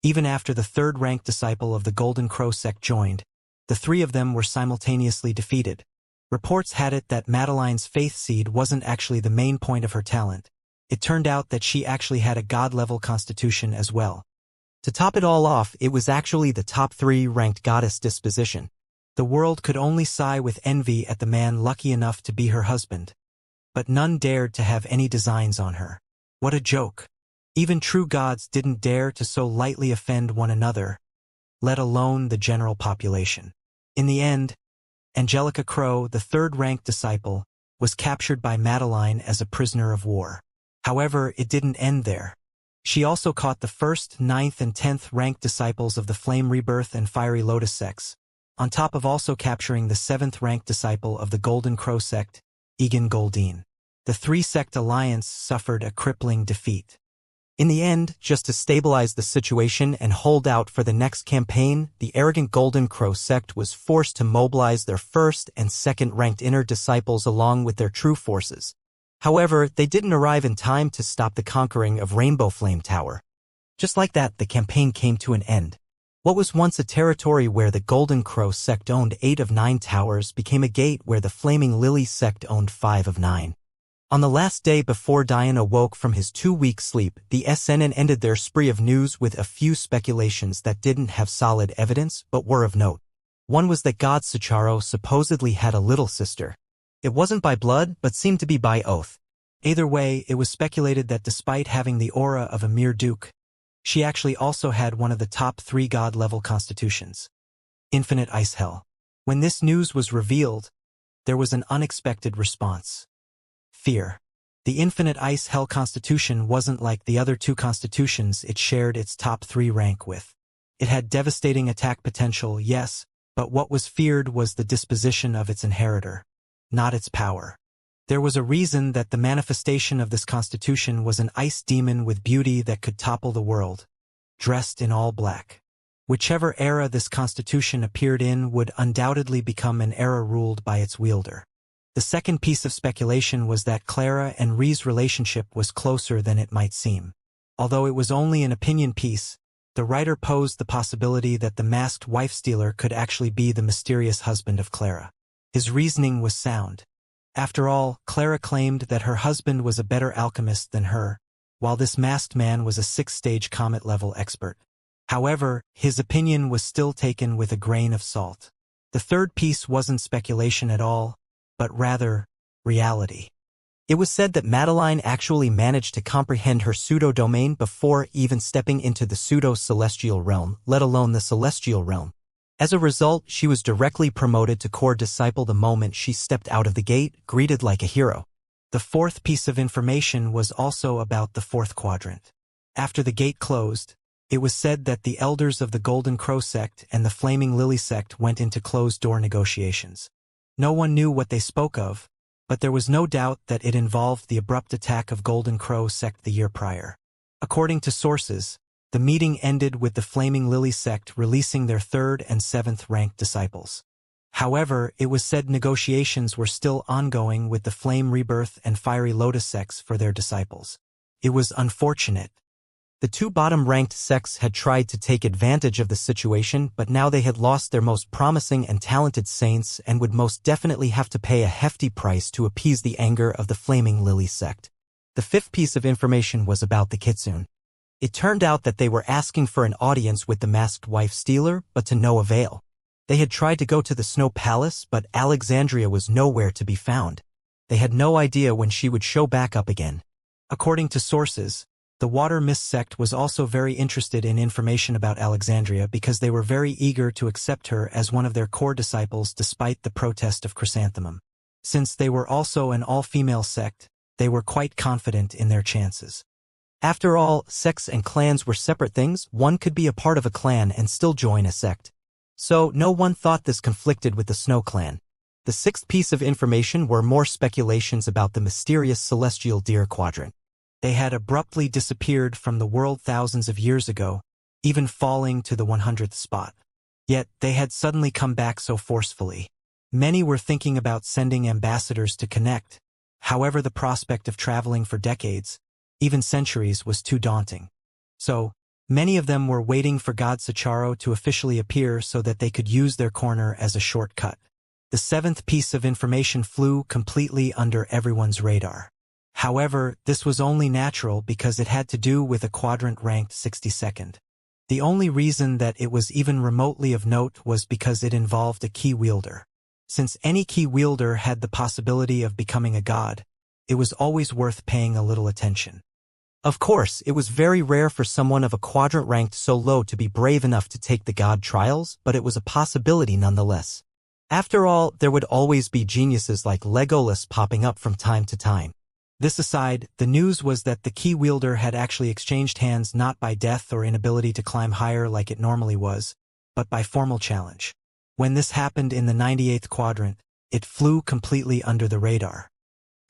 even after the third-ranked disciple of the Golden Crow sect joined, the 3 of them were simultaneously defeated. Reports had it that Madeline's faith seed wasn't actually the main point of her talent. It turned out that she actually had a god-level constitution as well. To top it all off, it was actually the top 3 ranked goddess disposition. The world could only sigh with envy at the man lucky enough to be her husband. But none dared to have any designs on her. What a joke. Even true gods didn't dare to so lightly offend one another, let alone the general population. In the end, Angelica Crow, the third-ranked disciple, was captured by Madeline as a prisoner of war. However, it didn't end there. She also caught the 1st, 9th, and 10th ranked disciples of the Flame Rebirth and Fiery Lotus sects, on top of also capturing the 7th-ranked disciple of the Golden Crow sect, Egan Goldine. The three-sect alliance suffered a crippling defeat. In the end, just to stabilize the situation and hold out for the next campaign, the arrogant Golden Crow sect was forced to mobilize their 1st and 2nd-ranked inner disciples along with their true forces. However, they didn't arrive in time to stop the conquering of Rainbow Flame Tower. Just like that, the campaign came to an end. What was once a territory where the Golden Crow sect owned 8 of 9 towers became a gate where the Flaming Lily sect owned 5 of 9. On the last day before Dian awoke from his 2-week sleep, the SNN ended their spree of news with a few speculations that didn't have solid evidence but were of note. One was that God Sicharo supposedly had a little sister. It wasn't by blood, but seemed to be by oath. Either way, it was speculated that despite having the aura of a mere duke, she actually also had one of the top 3 god-level constitutions. Infinite Ice Hell. When this news was revealed, there was an unexpected response. Fear. The Infinite Ice Hell constitution wasn't like the other 2 constitutions it shared its top 3 rank with. It had devastating attack potential, yes, but what was feared was the disposition of its inheritor, not its power. There was a reason that the manifestation of this constitution was an ice demon with beauty that could topple the world, dressed in all black. Whichever era this constitution appeared in would undoubtedly become an era ruled by its wielder. The second piece of speculation was that Clara and Rhee's relationship was closer than it might seem. Although it was only an opinion piece, the writer posed the possibility that the masked wife-stealer could actually be the mysterious husband of Clara. His reasoning was sound. After all, Clara claimed that her husband was a better alchemist than her, while this masked man was a 6th-stage comet-level expert. However, his opinion was still taken with a grain of salt. The third piece wasn't speculation at all, but rather, reality. It was said that Madeline actually managed to comprehend her pseudo-domain before even stepping into the pseudo-celestial realm, let alone the celestial realm. As a result, she was directly promoted to core disciple the moment she stepped out of the gate, greeted like a hero. The fourth piece of information was also about the 4th quadrant. After the gate closed, it was said that the elders of the Golden Crow sect and the Flaming Lily sect went into closed-door negotiations. No one knew what they spoke of, but there was no doubt that it involved the abrupt attack of Golden Crow sect the year prior. According to sources, the meeting ended with the Flaming Lily sect releasing their 3rd and 7th-ranked disciples. However, it was said negotiations were still ongoing with the Flame Rebirth and Fiery Lotus sects for their disciples. It was unfortunate. The 2 bottom-ranked sects had tried to take advantage of the situation, but now they had lost their most promising and talented saints and would most definitely have to pay a hefty price to appease the anger of the Flaming Lily sect. The 5th piece of information was about the Kitsune. It turned out that they were asking for an audience with the masked wife-stealer, but to no avail. They had tried to go to the Snow Palace, but Alexandria was nowhere to be found. They had no idea when she would show back up again. According to sources, the Water Mist sect was also very interested in information about Alexandria because they were very eager to accept her as one of their core disciples despite the protest of Chrysanthemum. Since they were also an all-female sect, they were quite confident in their chances. After all, sects and clans were separate things. One could be a part of a clan and still join a sect. So no one thought this conflicted with the Snow Clan. The 6th piece of information were more speculations about the mysterious celestial deer quadrant. They had abruptly disappeared from the world thousands of years ago, even falling to the 100th spot. Yet they had suddenly come back so forcefully. Many were thinking about sending ambassadors to connect. However, the prospect of traveling for decades, even centuries, was too daunting. So, many of them were waiting for God Sicharo to officially appear so that they could use their corner as a shortcut. The 7th piece of information flew completely under everyone's radar. However, this was only natural because it had to do with a quadrant ranked 62nd. The only reason that it was even remotely of note was because it involved a key wielder. Since any key wielder had the possibility of becoming a god, it was always worth paying a little attention. Of course, it was very rare for someone of a quadrant ranked so low to be brave enough to take the god trials, but it was a possibility nonetheless. After all, there would always be geniuses like Legolas popping up from time to time. This aside, the news was that the key wielder had actually exchanged hands not by death or inability to climb higher like it normally was, but by formal challenge. When this happened in the 98th quadrant, it flew completely under the radar.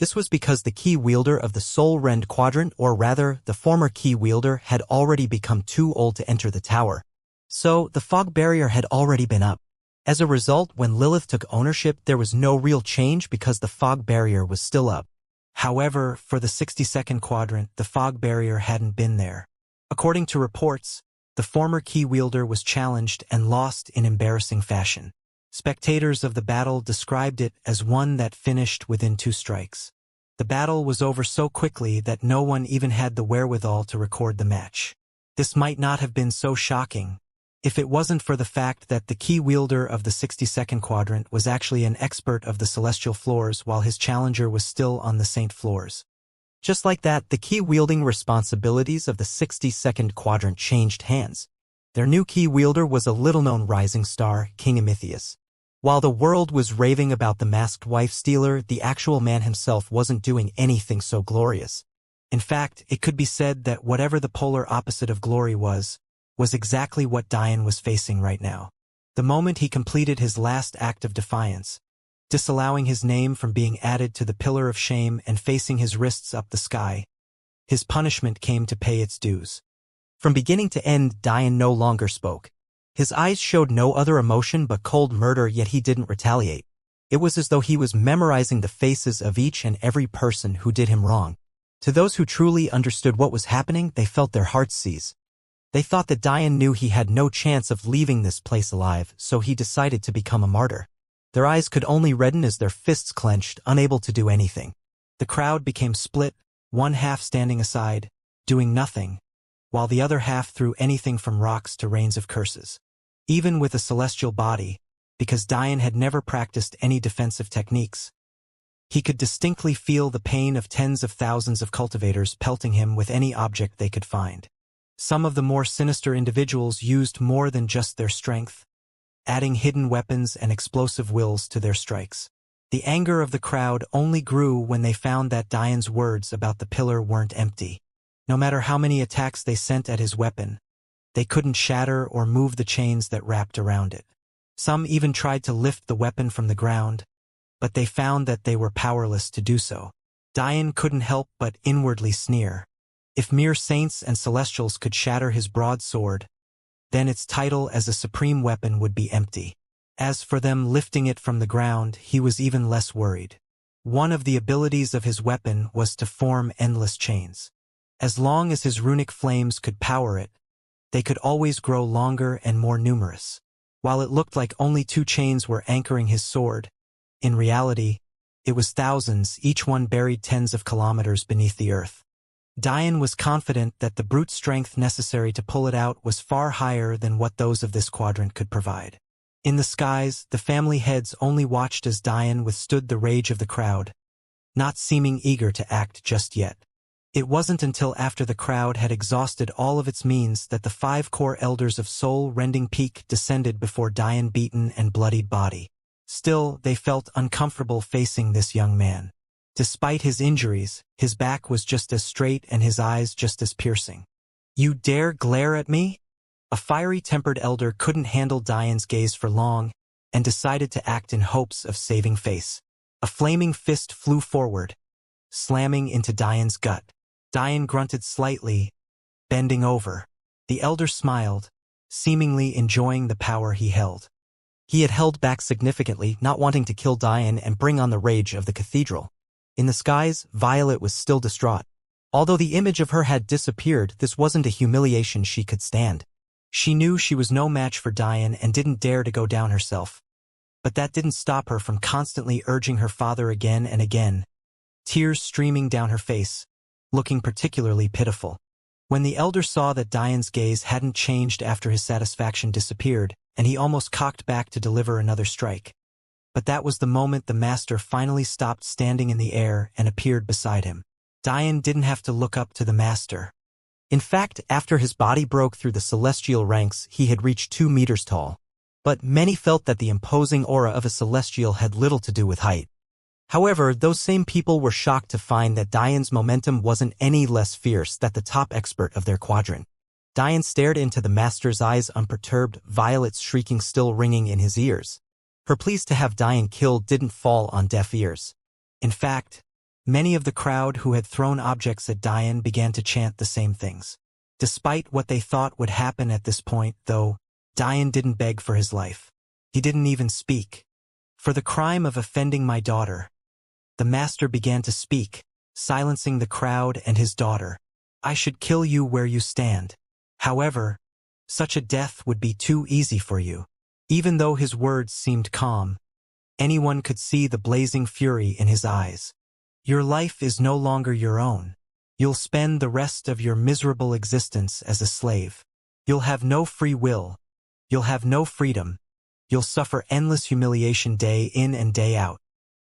This was because the key wielder of the Soul Rend quadrant, or rather, the former key wielder, had already become too old to enter the tower. So, the fog barrier had already been up. As a result, when Lilith took ownership, there was no real change because the fog barrier was still up. However, for the 62nd quadrant, the fog barrier hadn't been there. According to reports, the former key wielder was challenged and lost in embarrassing fashion. Spectators of the battle described it as one that finished within 2 strikes. The battle was over so quickly that no one even had the wherewithal to record the match. This might not have been so shocking if it wasn't for the fact that the key wielder of the 62nd quadrant was actually an expert of the celestial floors while his challenger was still on the saint floors. Just like that, the key-wielding responsibilities of the 62nd quadrant changed hands. Their new key wielder was a little-known rising star, King Amithius. While the world was raving about the masked wife-stealer, the actual man himself wasn't doing anything so glorious. In fact, it could be said that whatever the polar opposite of glory was exactly what Dian was facing right now. The moment he completed his last act of defiance, disallowing his name from being added to the pillar of shame and facing his wrists up the sky, his punishment came to pay its dues. From beginning to end, Dian no longer spoke. His eyes showed no other emotion but cold murder, yet he didn't retaliate. It was as though he was memorizing the faces of each and every person who did him wrong. To those who truly understood what was happening, they felt their hearts seize. They thought that Dian knew he had no chance of leaving this place alive, so he decided to become a martyr. Their eyes could only redden as their fists clenched, unable to do anything. The crowd became split, one half standing aside, doing nothing, while the other half threw anything from rocks to rains of curses. Even with a celestial body, because Dian had never practiced any defensive techniques, he could distinctly feel the pain of tens of thousands of cultivators pelting him with any object they could find. Some of the more sinister individuals used more than just their strength, adding hidden weapons and explosive wills to their strikes. The anger of the crowd only grew when they found that Dian's words about the pillar weren't empty. No matter how many attacks they sent at his weapon, they couldn't shatter or move the chains that wrapped around it. Some even tried to lift the weapon from the ground, but they found that they were powerless to do so. Dian couldn't help but inwardly sneer. If mere saints and celestials could shatter his broadsword, then its title as a supreme weapon would be empty. As for them lifting it from the ground, he was even less worried. One of the abilities of his weapon was to form endless chains. As long as his runic flames could power it, they could always grow longer and more numerous. While it looked like only 2 chains were anchoring his sword, in reality, it was thousands, each one buried tens of kilometers beneath the earth. Dian was confident that the brute strength necessary to pull it out was far higher than what those of this quadrant could provide. In the skies, the family heads only watched as Dian withstood the rage of the crowd, not seeming eager to act just yet. It wasn't until after the crowd had exhausted all of its means that the 5 core elders of soul-rending peak descended before Dian's beaten and bloodied body. Still, they felt uncomfortable facing this young man. Despite his injuries, his back was just as straight and his eyes just as piercing. "You dare glare at me?" A fiery-tempered elder couldn't handle Dian's gaze for long and decided to act in hopes of saving face. A flaming fist flew forward, slamming into Dian's gut. Dian grunted slightly, bending over. The elder smiled, seemingly enjoying the power he held. He had held back significantly, not wanting to kill Dian and bring on the rage of the cathedral. In the skies, Violet was still distraught. Although the image of her had disappeared, this wasn't a humiliation she could stand. She knew she was no match for Dian and didn't dare to go down herself. But that didn't stop her from constantly urging her father again and again, tears streaming down her face, looking particularly pitiful. When the elder saw that Dian's gaze hadn't changed after his satisfaction disappeared, and he almost cocked back to deliver another strike. But that was the moment the master finally stopped standing in the air and appeared beside him. Dian didn't have to look up to the master. In fact, after his body broke through the celestial ranks, he had reached 2 meters tall. But many felt that the imposing aura of a celestial had little to do with height. However, those same people were shocked to find that Dian's momentum wasn't any less fierce than the top expert of their quadrant. Diane stared into the master's eyes unperturbed, Violet's shrieking still ringing in his ears. Her pleas to have Diane killed didn't fall on deaf ears. In fact, many of the crowd who had thrown objects at Diane began to chant the same things. Despite what they thought would happen at this point, though, Diane didn't beg for his life. He didn't even speak. For the crime of offending my daughter, the master began to speak, silencing the crowd and his daughter. I should kill you where you stand. However, such a death would be too easy for you. Even though his words seemed calm, anyone could see the blazing fury in his eyes. Your life is no longer your own. You'll spend the rest of your miserable existence as a slave. You'll have no free will. You'll have no freedom. You'll suffer endless humiliation day in and day out.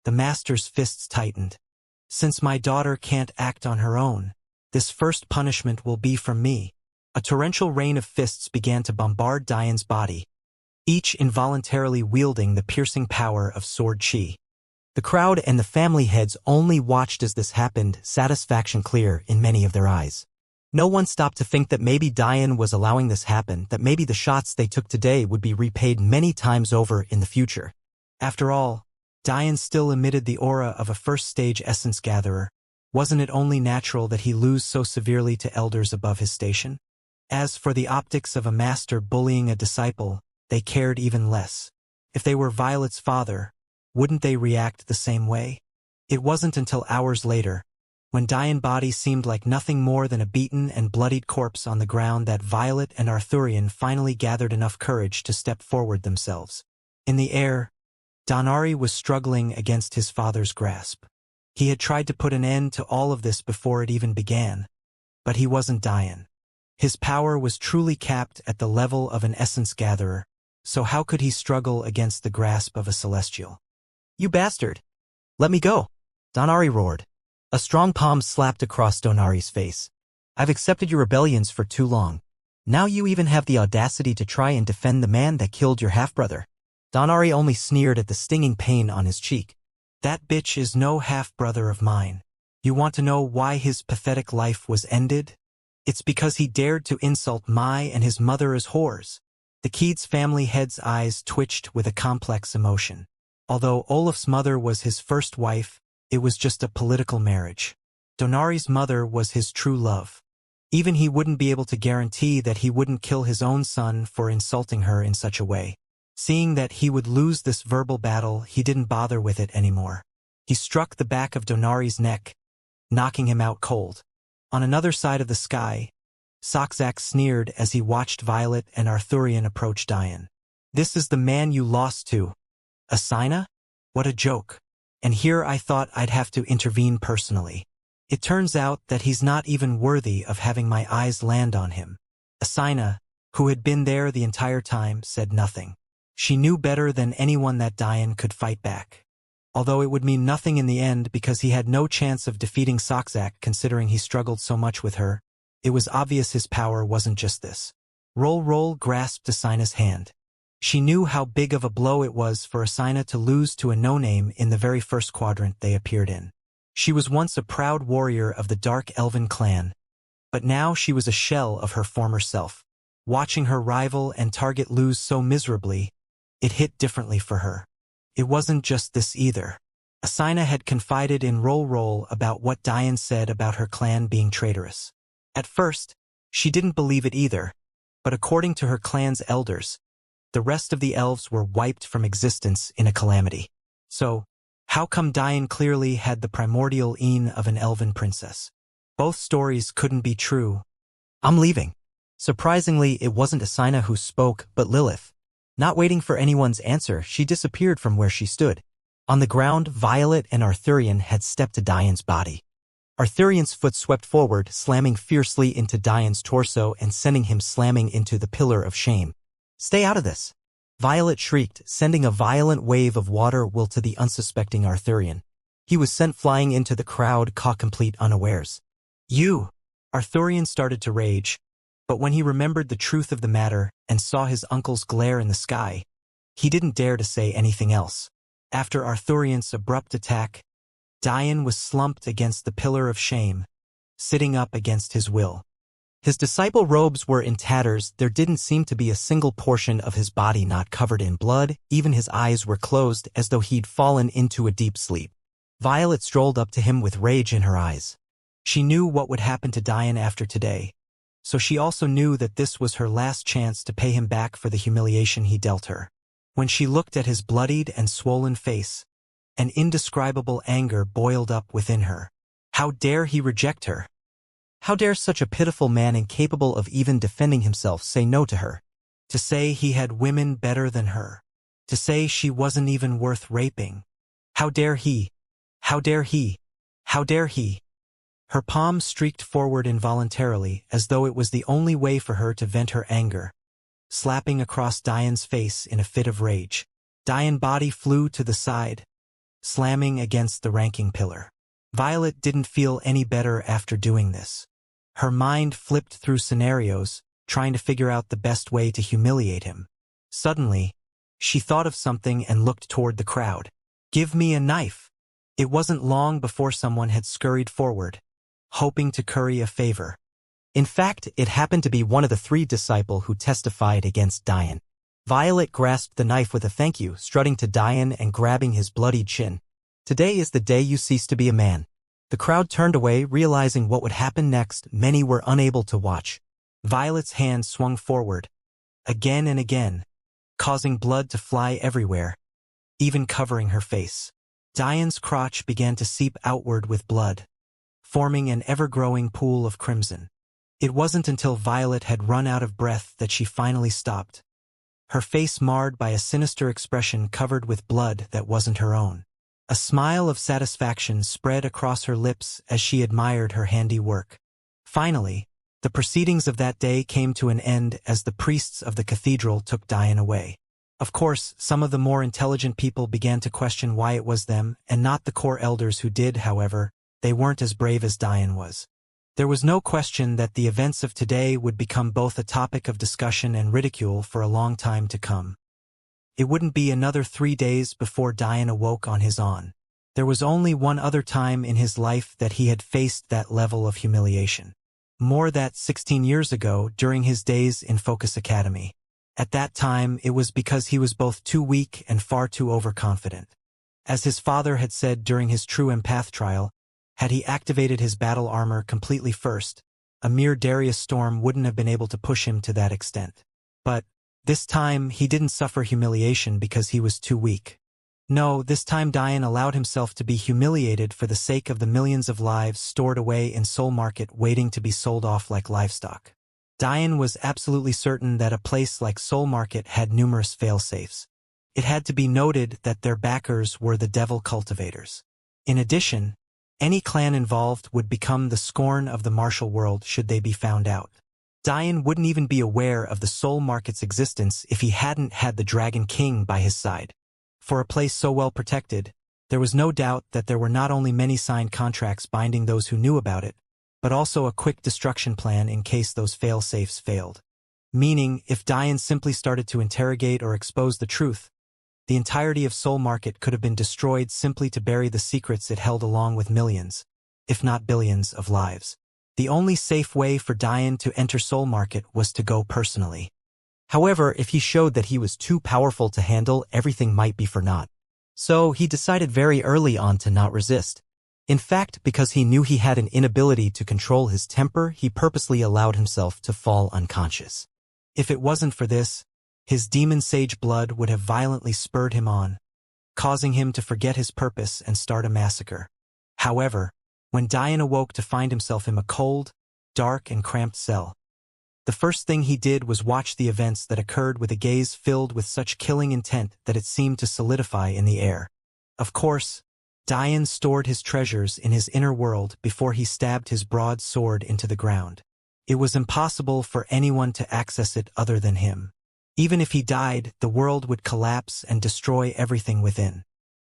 The master's fists tightened. Since my daughter can't act on her own, this first punishment will be from me. A torrential rain of fists began to bombard Diane's body, each involuntarily wielding the piercing power of sword chi. The crowd and the family heads only watched as this happened, satisfaction clear in many of their eyes. No one stopped to think that maybe Diane was allowing this happen, that maybe the shots they took today would be repaid many times over in the future. After all, Diane still emitted the aura of a first-stage essence gatherer. Wasn't it only natural that he lose so severely to elders above his station? As for the optics of a master bullying a disciple, they cared even less. If they were Violet's father, wouldn't they react the same way? It wasn't until hours later, when Diane's body seemed like nothing more than a beaten and bloodied corpse on the ground, that Violet and Arthurian finally gathered enough courage to step forward themselves. In the air, Donari was struggling against his father's grasp. He had tried to put an end to all of this before it even began, but he wasn't Diane. His power was truly capped at the level of an essence gatherer, so how could he struggle against the grasp of a celestial? You bastard! Let me go! Donari roared. A strong palm slapped across Donari's face. I've accepted your rebellions for too long. Now you even have the audacity to try and defend the man that killed your half-brother. Donari only sneered at the stinging pain on his cheek. That bitch is no half-brother of mine. You want to know why his pathetic life was ended? It's because he dared to insult my and his mother as whores. The Keats family head's eyes twitched with a complex emotion. Although Olaf's mother was his first wife, it was just a political marriage. Donari's mother was his true love. Even he wouldn't be able to guarantee that he wouldn't kill his own son for insulting her in such a way. Seeing that he would lose this verbal battle, he didn't bother with it anymore. He struck the back of Donari's neck, knocking him out cold. On another side of the sky, Soxak sneered as he watched Violet and Arthurian approach Diane. This is the man you lost to. Asina? What a joke. And here I thought I'd have to intervene personally. It turns out that he's not even worthy of having my eyes land on him. Asina, who had been there the entire time, said nothing. She knew better than anyone that Diane could fight back. Although it would mean nothing in the end because he had no chance of defeating Soxak considering he struggled so much with her, it was obvious his power wasn't just this. Roll grasped Asina's hand. She knew how big of a blow it was for Asina to lose to a no-name in the very first quadrant they appeared in. She was once a proud warrior of the Dark Elven clan, but now she was a shell of her former self. Watching her rival and target lose so miserably, it hit differently for her. It wasn't just this either. Asina had confided in Roll about what Diane said about her clan being traitorous. At first, she didn't believe it either, but according to her clan's elders, the rest of the elves were wiped from existence in a calamity. So, how come Diane clearly had the primordial een of an elven princess? Both stories couldn't be true. I'm leaving. Surprisingly, it wasn't Asina who spoke, but Lilith. Not waiting for anyone's answer, she disappeared from where she stood. On the ground, Violet and Arthurian had stepped to Diane's body. Arthurian's foot swept forward, slamming fiercely into Diane's torso and sending him slamming into the pillar of shame. Stay out of this! Violet shrieked, sending a violent wave of water will to the unsuspecting Arthurian. He was sent flying into the crowd, caught complete unawares. You! Arthurian started to rage, but when he remembered the truth of the matter and saw his uncle's glare in the sky, he didn't dare to say anything else. After Arthurian's abrupt attack, Diane was slumped against the pillar of shame, sitting up against his will. His disciple robes were in tatters, there didn't seem to be a single portion of his body not covered in blood, even his eyes were closed as though he'd fallen into a deep sleep. Violet strolled up to him with rage in her eyes. She knew what would happen to Diane after today, so she also knew that this was her last chance to pay him back for the humiliation he dealt her. When she looked at his bloodied and swollen face, an indescribable anger boiled up within her. How dare he reject her? How dare such a pitiful man incapable of even defending himself say no to her? To say he had women better than her. To say she wasn't even worth raping. How dare he? How dare he? How dare he? Her palm streaked forward involuntarily as though it was the only way for her to vent her anger, slapping across Diane's face in a fit of rage. Diane's body flew to the side, slamming against the ranking pillar. Violet didn't feel any better after doing this. Her mind flipped through scenarios, trying to figure out the best way to humiliate him. Suddenly, she thought of something and looked toward the crowd. "Give me a knife." It wasn't long before someone had scurried forward, hoping to curry a favor. In fact, it happened to be one of the 3 disciples who testified against Diane. Violet grasped the knife with a thank you, strutting to Diane and grabbing his bloodied chin. "Today is the day you cease to be a man." The crowd turned away, realizing what would happen next. Many were unable to watch. Violet's hand swung forward, again and again, causing blood to fly everywhere, even covering her face. Diane's crotch began to seep outward with blood, forming an ever-growing pool of crimson. It wasn't until Violet had run out of breath that she finally stopped, her face marred by a sinister expression covered with blood that wasn't her own. A smile of satisfaction spread across her lips as she admired her handiwork. Finally, the proceedings of that day came to an end as the priests of the cathedral took Diane away. Of course, some of the more intelligent people began to question why it was them and not the core elders who did. However, they weren't as brave as Diane was. There was no question that the events of today would become both a topic of discussion and ridicule for a long time to come. It wouldn't be another 3 days before Diane awoke on his own. There was only one other time in his life that he had faced that level of humiliation. More than 16 years ago, during his days in Focus Academy. At that time, it was because he was both too weak and far too overconfident. As his father had said during his true empath trial, had he activated his battle armor completely first, a mere Darius storm wouldn't have been able to push him to that extent. But this time, he didn't suffer humiliation because he was too weak. No, this time Diane allowed himself to be humiliated for the sake of the millions of lives stored away in Soul Market waiting to be sold off like livestock. Diane was absolutely certain that a place like Soul Market had numerous fail-safes. It had to be noted that their backers were the devil cultivators. In addition, any clan involved would become the scorn of the martial world should they be found out. Diane wouldn't even be aware of the Soul Market's existence if he hadn't had the Dragon King by his side. For a place so well protected, there was no doubt that there were not only many signed contracts binding those who knew about it, but also a quick destruction plan in case those fail-safes failed. Meaning, if Diane simply started to interrogate or expose the truth, the entirety of Soul Market could have been destroyed simply to bury the secrets it held along with millions, if not billions, of lives. The only safe way for Diane to enter Soul Market was to go personally. However, if he showed that he was too powerful to handle, everything might be for naught. So he decided very early on to not resist. In fact, because he knew he had an inability to control his temper, he purposely allowed himself to fall unconscious. If it wasn't for this, his demon sage blood would have violently spurred him on, causing him to forget his purpose and start a massacre. However, when Diane awoke to find himself in a cold, dark and cramped cell, the first thing he did was watch the events that occurred with a gaze filled with such killing intent that it seemed to solidify in the air. Of course, Diane stored his treasures in his inner world before he stabbed his broad sword into the ground. It was impossible for anyone to access it other than him. Even if he died, the world would collapse and destroy everything within.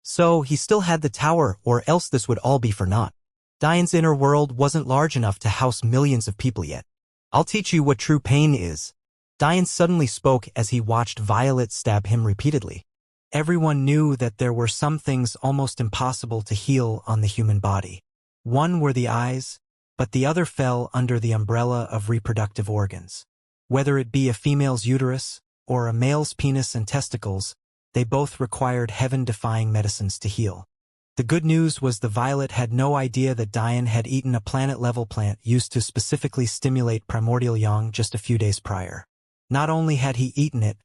So he still had the tower, or else this would all be for naught. Diane's inner world wasn't large enough to house millions of people yet. "I'll teach you what true pain is." Diane suddenly spoke as he watched Violet stab him repeatedly. Everyone knew that there were some things almost impossible to heal on the human body. One were the eyes, but the other fell under the umbrella of reproductive organs. Whether it be a female's uterus or a male's penis and testicles, they both required heaven-defying medicines to heal. The good news was the violet had no idea that Dian had eaten a planet-level plant used to specifically stimulate primordial yang just a few days prior. Not only had he eaten it,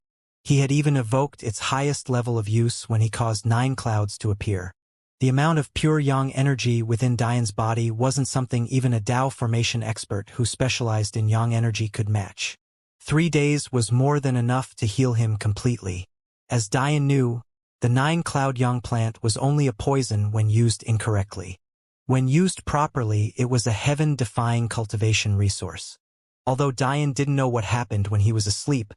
he had even evoked its highest level of use when he caused 9 clouds to appear. The amount of pure yang energy within Dian's body wasn't something even a Tao formation expert who specialized in yang energy could match. 3 days was more than enough to heal him completely. As Dian knew, the 9-cloud yang plant was only a poison when used incorrectly. When used properly, it was a heaven-defying cultivation resource. Although Dian didn't know what happened when he was asleep,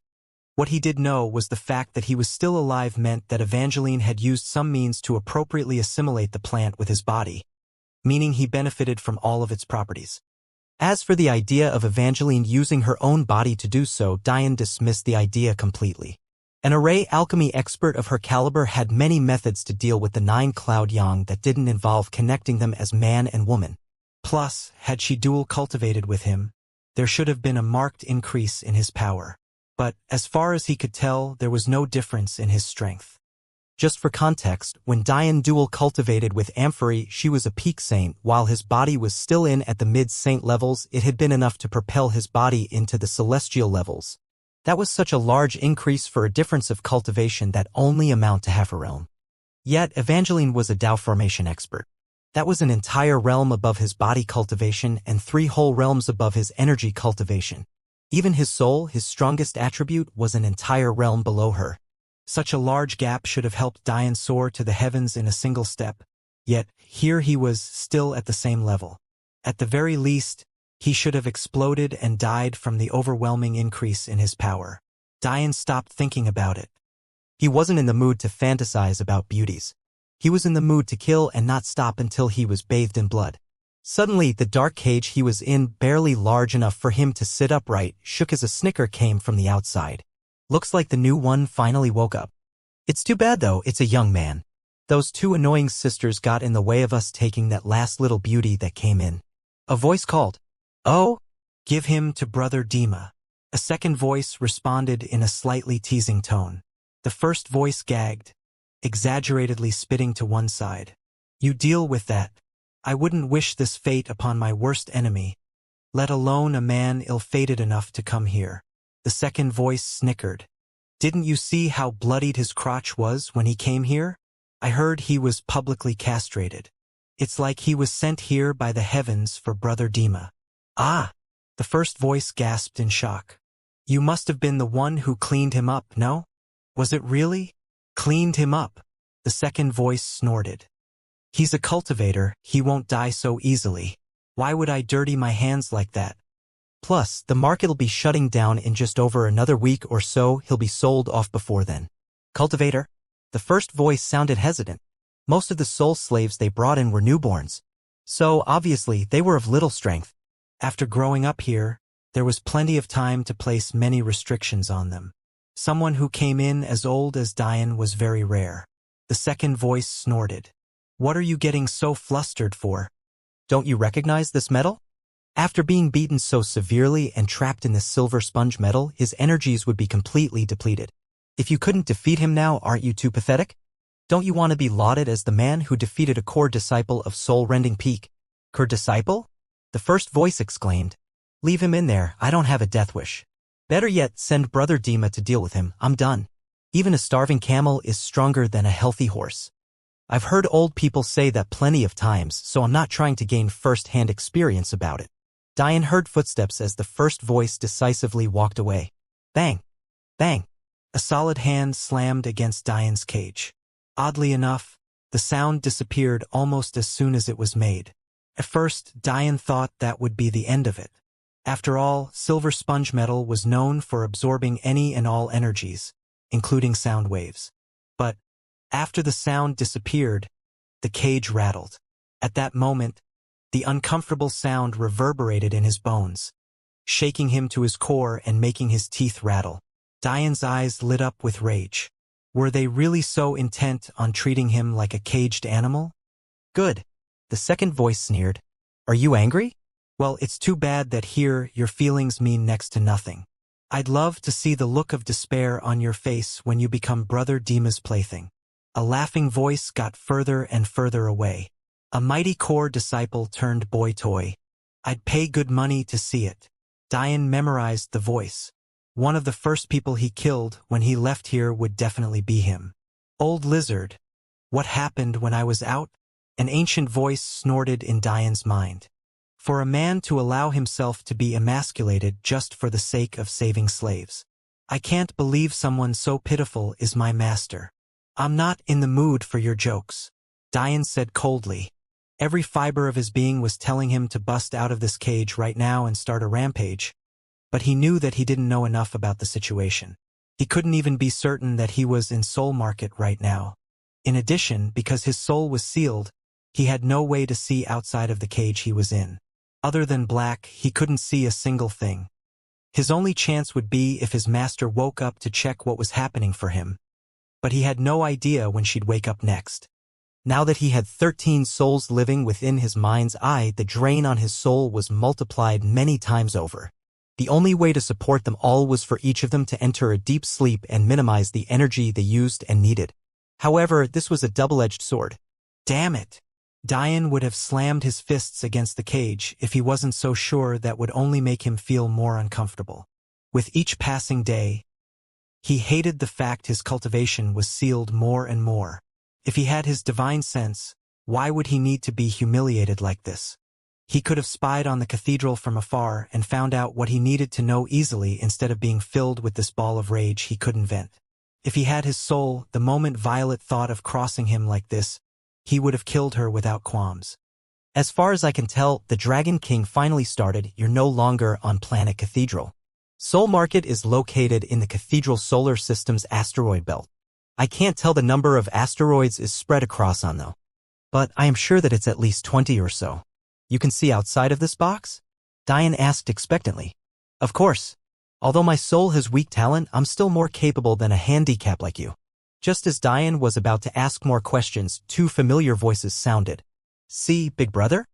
what he did know was the fact that he was still alive meant that Evangeline had used some means to appropriately assimilate the plant with his body, meaning he benefited from all of its properties. As for the idea of Evangeline using her own body to do so, Dian dismissed the idea completely. An array alchemy expert of her caliber had many methods to deal with the 9-cloud yang that didn't involve connecting them as man and woman. Plus, had she dual cultivated with him, there should have been a marked increase in his power. But, as far as he could tell, there was no difference in his strength. Just for context, when Dian dual cultivated with Amphory, she was a peak saint. While his body was still in at the mid-saint levels, it had been enough to propel his body into the celestial levels. That was such a large increase for a difference of cultivation that only amount to half a realm. Yet, Evangeline was a Tao formation expert. That was an entire realm above his body cultivation and 3 whole realms above his energy cultivation. Even his soul, his strongest attribute, was an entire realm below her. Such a large gap should have helped Dian soar to the heavens in a single step. Yet, here he was still at the same level. At the very least, he should have exploded and died from the overwhelming increase in his power. Dian stopped thinking about it. He wasn't in the mood to fantasize about beauties. He was in the mood to kill and not stop until he was bathed in blood. Suddenly, the dark cage he was in, barely large enough for him to sit upright, shook as a snicker came from the outside. Looks like the new one finally woke up. It's too bad though, it's a young man. Those 2 annoying sisters got in the way of us taking that last little beauty that came in. A voice called, "Oh, give him to Brother Dima." A second voice responded in a slightly teasing tone. The first voice gagged, exaggeratedly spitting to one side. "You deal with that. I wouldn't wish this fate upon my worst enemy, let alone a man ill-fated enough to come here." The second voice snickered. "Didn't you see how bloodied his crotch was when he came here? I heard he was publicly castrated. It's like he was sent here by the heavens for Brother Dima." "Ah!" The first voice gasped in shock. "You must have been the one who cleaned him up, no? Was it really? Cleaned him up?" The second voice snorted. "He's a cultivator, he won't die so easily. Why would I dirty my hands like that? Plus, the market'll be shutting down in just over another week or so, he'll be sold off before then." "Cultivator?" The first voice sounded hesitant. Most of the soul slaves they brought in were newborns. So, obviously, they were of little strength. After growing up here, there was plenty of time to place many restrictions on them. Someone who came in as old as Dian was very rare. The second voice snorted. "What are you getting so flustered for? Don't you recognize this metal?" After being beaten so severely and trapped in this silver sponge metal, his energies would be completely depleted. If you couldn't defeat him now, aren't you too pathetic? Don't you want to be lauded as the man who defeated a core disciple of soul-rending peak? "Core disciple?" The first voice exclaimed. "Leave him in there, I don't have a death wish. Better yet, send Brother Dima to deal with him, I'm done. Even a starving camel is stronger than a healthy horse. I've heard old people say that plenty of times, so I'm not trying to gain first-hand experience about it." Dian heard footsteps as the first voice decisively walked away. Bang! Bang! A solid hand slammed against Dian's cage. Oddly enough, the sound disappeared almost as soon as it was made. At first, Dian thought that would be the end of it. After all, silver sponge metal was known for absorbing any and all energies, including sound waves. But, after the sound disappeared, the cage rattled. At that moment, the uncomfortable sound reverberated in his bones, shaking him to his core and making his teeth rattle. Dian's eyes lit up with rage. Were they really so intent on treating him like a caged animal? "Good." The second voice sneered. "Are you angry? Well, it's too bad that here your feelings mean next to nothing. I'd love to see the look of despair on your face when you become Brother Dima's plaything. A laughing voice got further and further away. A mighty core disciple turned boy toy. I'd pay good money to see it. Diane memorized the voice. One of the first people he killed when he left here would definitely be him. Old lizard. What happened when I was out? An ancient voice snorted in Diane's mind. For a man to allow himself to be emasculated just for the sake of saving slaves. I can't believe someone so pitiful is my master. I'm not in the mood for your jokes, Diane said coldly. Every fiber of his being was telling him to bust out of this cage right now and start a rampage, but he knew that he didn't know enough about the situation. He couldn't even be certain that he was in soul market right now. In addition, because his soul was sealed, he had no way to see outside of the cage he was in. Other than black, he couldn't see a single thing. His only chance would be if his master woke up to check what was happening for him. But he had no idea when she'd wake up next. Now that he had 13 souls living within his mind's eye, the drain on his soul was multiplied many times over. The only way to support them all was for each of them to enter a deep sleep and minimize the energy they used and needed. However, this was a double-edged sword. Damn it! Diane would have slammed his fists against the cage if he wasn't so sure that would only make him feel more uncomfortable. With each passing day, he hated the fact his cultivation was sealed more and more. If he had his divine sense, why would he need to be humiliated like this? He could have spied on the cathedral from afar and found out what he needed to know easily instead of being filled with this ball of rage he couldn't vent. If he had his soul, the moment Violet thought of crossing him like this, he would have killed her without qualms. As far as I can tell, the Dragon King finally started. You're no longer on planet Cathedral. Soul Market is located in the Cathedral Solar System's asteroid belt. I can't tell the number of asteroids is spread across on though, but I am sure that it's at least 20 or so. You can see outside of this box? Diane asked expectantly. Of course. Although my soul has weak talent, I'm still more capable than a handicap like you. Just as Diane was about to ask more questions, two familiar voices sounded. See, big brother?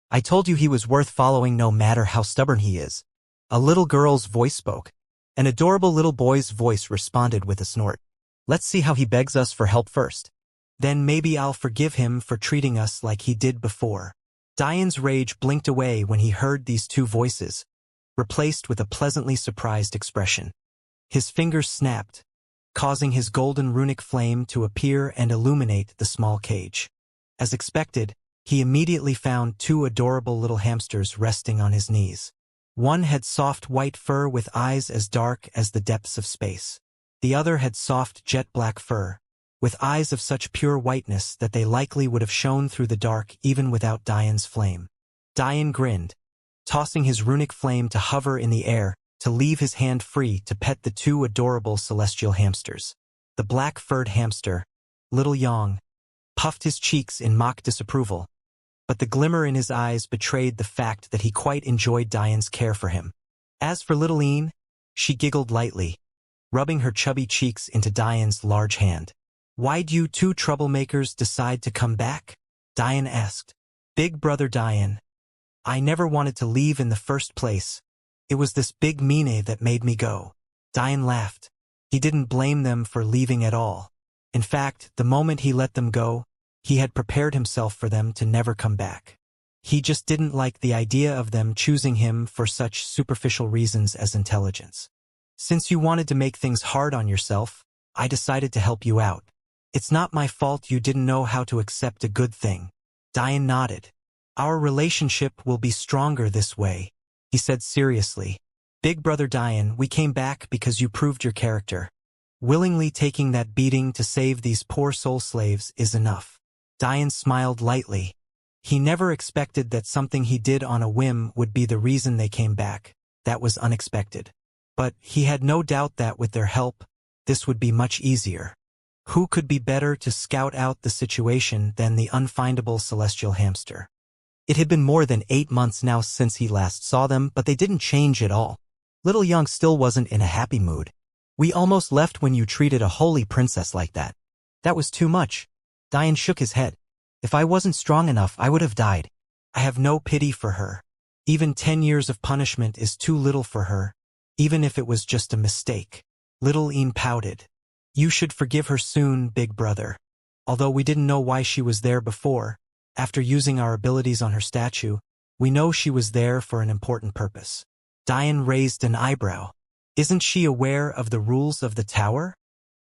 I told you he was worth following no matter how stubborn he is. A little girl's voice spoke. An adorable little boy's voice responded with a snort. Let's see how he begs us for help first. Then maybe I'll forgive him for treating us like he did before. Diane's rage blinked away when he heard these two voices, replaced with a pleasantly surprised expression. His fingers snapped, causing his golden runic flame to appear and illuminate the small cage. As expected, he immediately found two adorable little hamsters resting on his knees. One had soft white fur with eyes as dark as the depths of space. The other had soft jet-black fur, with eyes of such pure whiteness that they likely would have shone through the dark even without Diane's flame. Diane grinned, tossing his runic flame to hover in the air, to leave his hand free to pet the two adorable celestial hamsters. The black-furred hamster, Little Yong, puffed his cheeks in mock disapproval, but the glimmer in his eyes betrayed the fact that he quite enjoyed Diane's care for him. As for Little Een, she giggled lightly, rubbing her chubby cheeks into Diane's large hand. Why'd you two troublemakers decide to come back? Diane asked. Big brother Diane, I never wanted to leave in the first place. It was this big Mine that made me go. Diane laughed. He didn't blame them for leaving at all. In fact, the moment he let them go, he had prepared himself for them to never come back. He just didn't like the idea of them choosing him for such superficial reasons as intelligence. Since you wanted to make things hard on yourself, I decided to help you out. It's not my fault you didn't know how to accept a good thing. Diane nodded. Our relationship will be stronger this way, he said seriously. Big brother Diane, we came back because you proved your character. Willingly taking that beating to save these poor soul slaves is enough. Diane smiled lightly. He never expected that something he did on a whim would be the reason they came back. That was unexpected. But he had no doubt that with their help, this would be much easier. Who could be better to scout out the situation than the unfindable celestial hamster? It had been more than 8 months now since he last saw them, but they didn't change at all. Little Young still wasn't in a happy mood. We almost left when you treated a holy princess like that. That was too much. Diane shook his head. If I wasn't strong enough, I would have died. I have no pity for her. Even 10 years of punishment is too little for her, even if it was just a mistake. Little Een pouted. You should forgive her soon, big brother. Although we didn't know why she was there before, after using our abilities on her statue, we know she was there for an important purpose. Diane raised an eyebrow. Isn't she aware of the rules of the tower?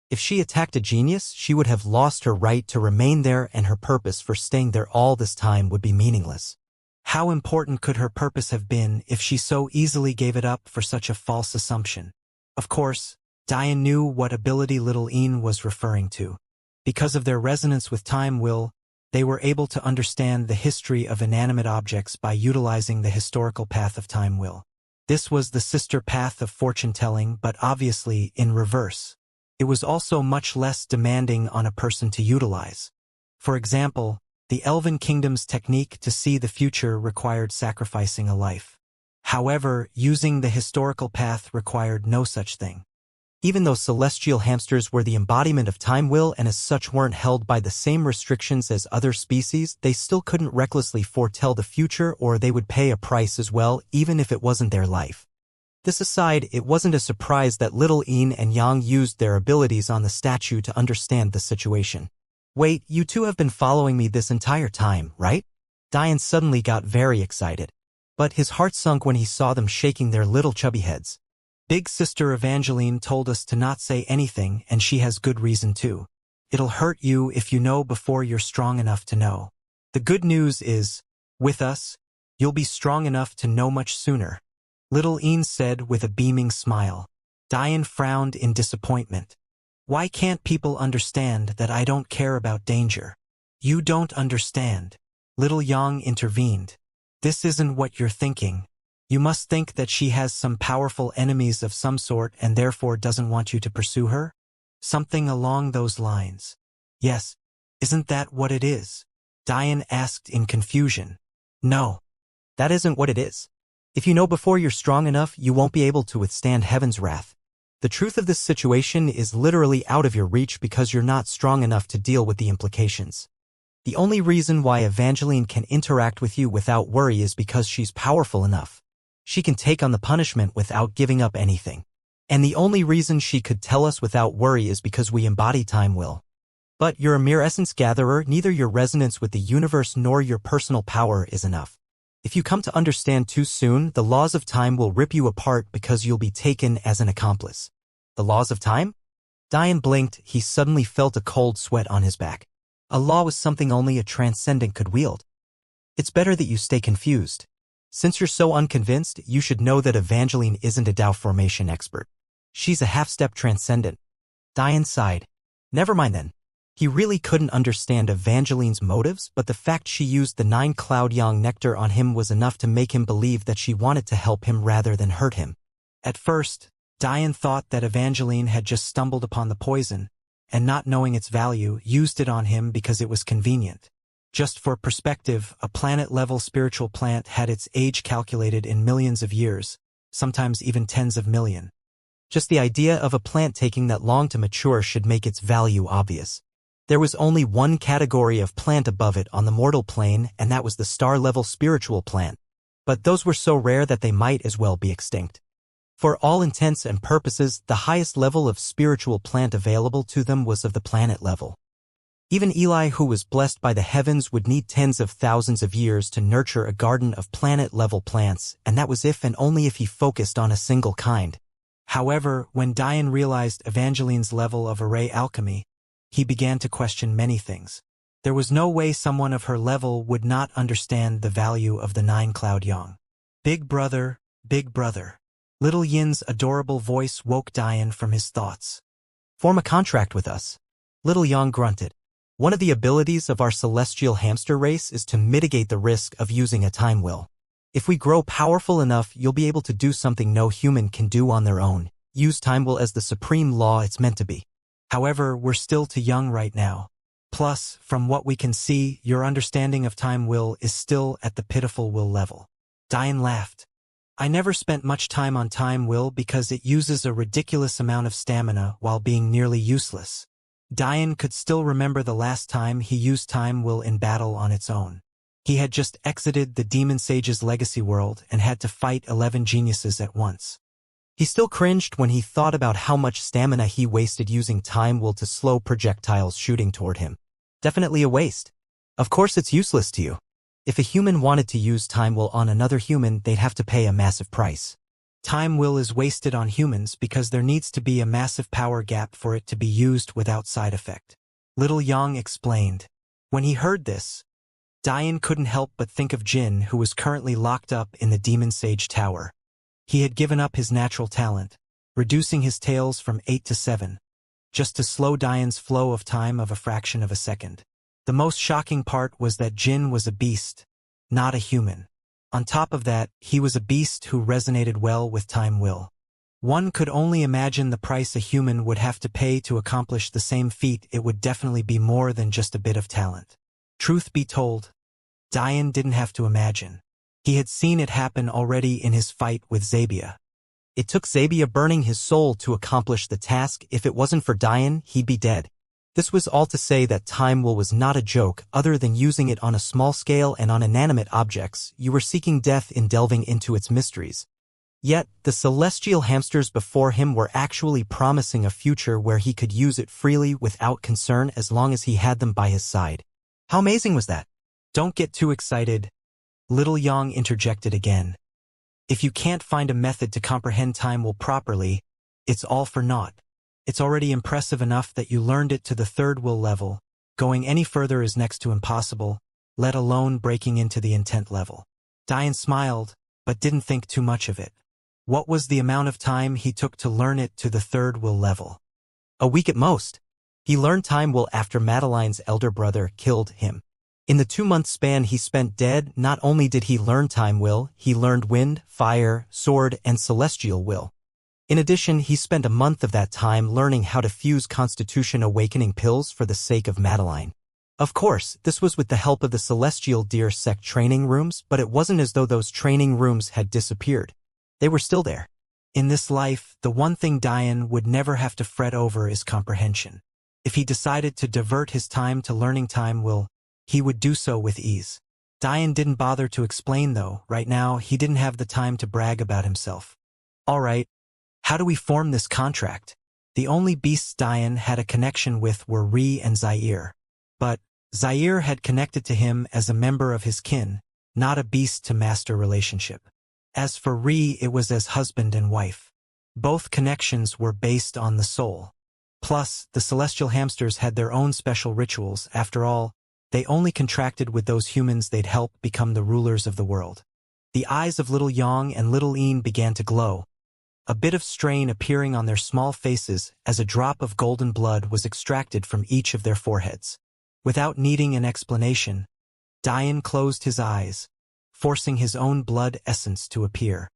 If she attacked a genius, she would have lost her right to remain there, and her purpose for staying there all this time would be meaningless. How important could her purpose have been if she so easily gave it up for such a false assumption? Of course, Diane knew what ability Little Een was referring to. Because of their resonance with time will, they were able to understand the history of inanimate objects by utilizing the historical path of time will. This was the sister path of fortune-telling, but obviously in reverse. It was also much less demanding on a person to utilize. For example, the Elven Kingdom's technique to see the future required sacrificing a life. However, using the historical path required no such thing. Even though celestial hamsters were the embodiment of time will and as such weren't held by the same restrictions as other species, they still couldn't recklessly foretell the future, or they would pay a price as well, even if it wasn't their life. This aside, it wasn't a surprise that Little Een and Yang used their abilities on the statue to understand the situation. Wait, you two have been following me this entire time, right? Diane suddenly got very excited. But his heart sunk when he saw them shaking their little chubby heads. Big Sister Evangeline told us to not say anything, and she has good reason too. It'll hurt you if you know before you're strong enough to know. The good news is, with us, you'll be strong enough to know much sooner. Little Een said with a beaming smile. Diane frowned in disappointment. Why can't people understand that I don't care about danger? You don't understand. Little Yang intervened. This isn't what you're thinking. You must think that she has some powerful enemies of some sort and therefore doesn't want you to pursue her? Something along those lines. Yes, isn't that what it is? Diane asked in confusion. No. That isn't what it is. If you know before you're strong enough, you won't be able to withstand heaven's wrath. The truth of this situation is literally out of your reach because you're not strong enough to deal with the implications. The only reason why Evangeline can interact with you without worry is because she's powerful enough. She can take on the punishment without giving up anything. And the only reason she could tell us without worry is because we embody time will. But you're a mere essence gatherer, neither your resonance with the universe nor your personal power is enough. If you come to understand too soon, the laws of time will rip you apart because you'll be taken as an accomplice. The laws of time? Diane blinked. He suddenly felt a cold sweat on his back. A law was something only a transcendent could wield. It's better that you stay confused. Since you're so unconvinced, you should know that Evangeline isn't a Tao formation expert. She's a half-step transcendent. Diane sighed. Never mind then. He really couldn't understand Evangeline's motives, but the fact she used the 9-cloud yang nectar on him was enough to make him believe that she wanted to help him rather than hurt him. At first, Diane thought that Evangeline had just stumbled upon the poison, and not knowing its value, used it on him because it was convenient. Just for perspective, a planet-level spiritual plant had its age calculated in millions of years, sometimes even tens of million. Just the idea of a plant taking that long to mature should make its value obvious. There was only one category of plant above it on the mortal plane, and that was the star-level spiritual plant. But those were so rare that they might as well be extinct. For all intents and purposes, the highest level of spiritual plant available to them was of the planet level. Even Eli, who was blessed by the heavens, would need tens of thousands of years to nurture a garden of planet-level plants, and that was if and only if he focused on a single kind. However, when Diane realized Evangeline's level of array alchemy, he began to question many things. There was no way someone of her level would not understand the value of the 9-cloud yang. Big brother, big brother. Little Yin's adorable voice woke Diane from his thoughts. Form a contract with us. Little Yang grunted. One of the abilities of our celestial hamster race is to mitigate the risk of using a time will. If we grow powerful enough, you'll be able to do something no human can do on their own. Use time will as the supreme law it's meant to be. However, we're still too young right now. Plus, from what we can see, your understanding of time will is still at the pitiful will level. Diane laughed. I never spent much time on time will because it uses a ridiculous amount of stamina while being nearly useless. Diane could still remember the last time he used time will in battle on its own. He had just exited the Demon Sage's legacy world and had to fight 11 geniuses at once. He still cringed when he thought about how much stamina he wasted using time will to slow projectiles shooting toward him. Definitely a waste. Of course it's useless to you. If a human wanted to use time will on another human, they'd have to pay a massive price. Time will is wasted on humans because there needs to be a massive power gap for it to be used without side effect. Little Yang explained. When he heard this, Dian couldn't help but think of Jin, who was currently locked up in the Demon Sage Tower. He had given up his natural talent, reducing his tails from 8 to 7, just to slow Dian's flow of time of a fraction of a second. The most shocking part was that Jin was a beast, not a human. On top of that, he was a beast who resonated well with time will. One could only imagine the price a human would have to pay to accomplish the same feat. It would definitely be more than just a bit of talent. Truth be told, Dian didn't have to imagine. He had seen it happen already in his fight with Zabia. It took Zabia burning his soul to accomplish the task. If it wasn't for Dian, he'd be dead. This was all to say that time will was not a joke. Other than using it on a small scale and on inanimate objects, you were seeking death in delving into its mysteries. Yet, the celestial hamsters before him were actually promising a future where he could use it freely without concern as long as he had them by his side. How amazing was that? Don't get too excited, Little Yang interjected again. If you can't find a method to comprehend time will properly, it's all for naught. It's already impressive enough that you learned it to the 3rd will level. Going any further is next to impossible, let alone breaking into the intent level. Dian smiled, but didn't think too much of it. What was the amount of time he took to learn it to the 3rd will level? A week at most. He learned time will after Madeline's elder brother killed him. In the 2-month span he spent dead, not only did he learn time will, he learned wind, fire, sword, and celestial will. In addition, he spent a month of that time learning how to fuse Constitution Awakening pills for the sake of Madeline. Of course, this was with the help of the Celestial Deer Sect training rooms, but it wasn't as though those training rooms had disappeared. They were still there. In this life, the one thing Dian would never have to fret over is comprehension. If he decided to divert his time to learning time will, he would do so with ease. Dian didn't bother to explain though. Right now, he didn't have the time to brag about himself. All right. How do we form this contract? The only beasts Dian had a connection with were Ri and Zaire. But Zaire had connected to him as a member of his kin, not a beast-to-master relationship. As for Ri, it was as husband and wife. Both connections were based on the soul. Plus, the celestial hamsters had their own special rituals. After all, they only contracted with those humans they'd help become the rulers of the world. The eyes of Little Yang and Little Een began to glow, a bit of strain appearing on their small faces as a drop of golden blood was extracted from each of their foreheads. Without needing an explanation, Dian closed his eyes, forcing his own blood essence to appear.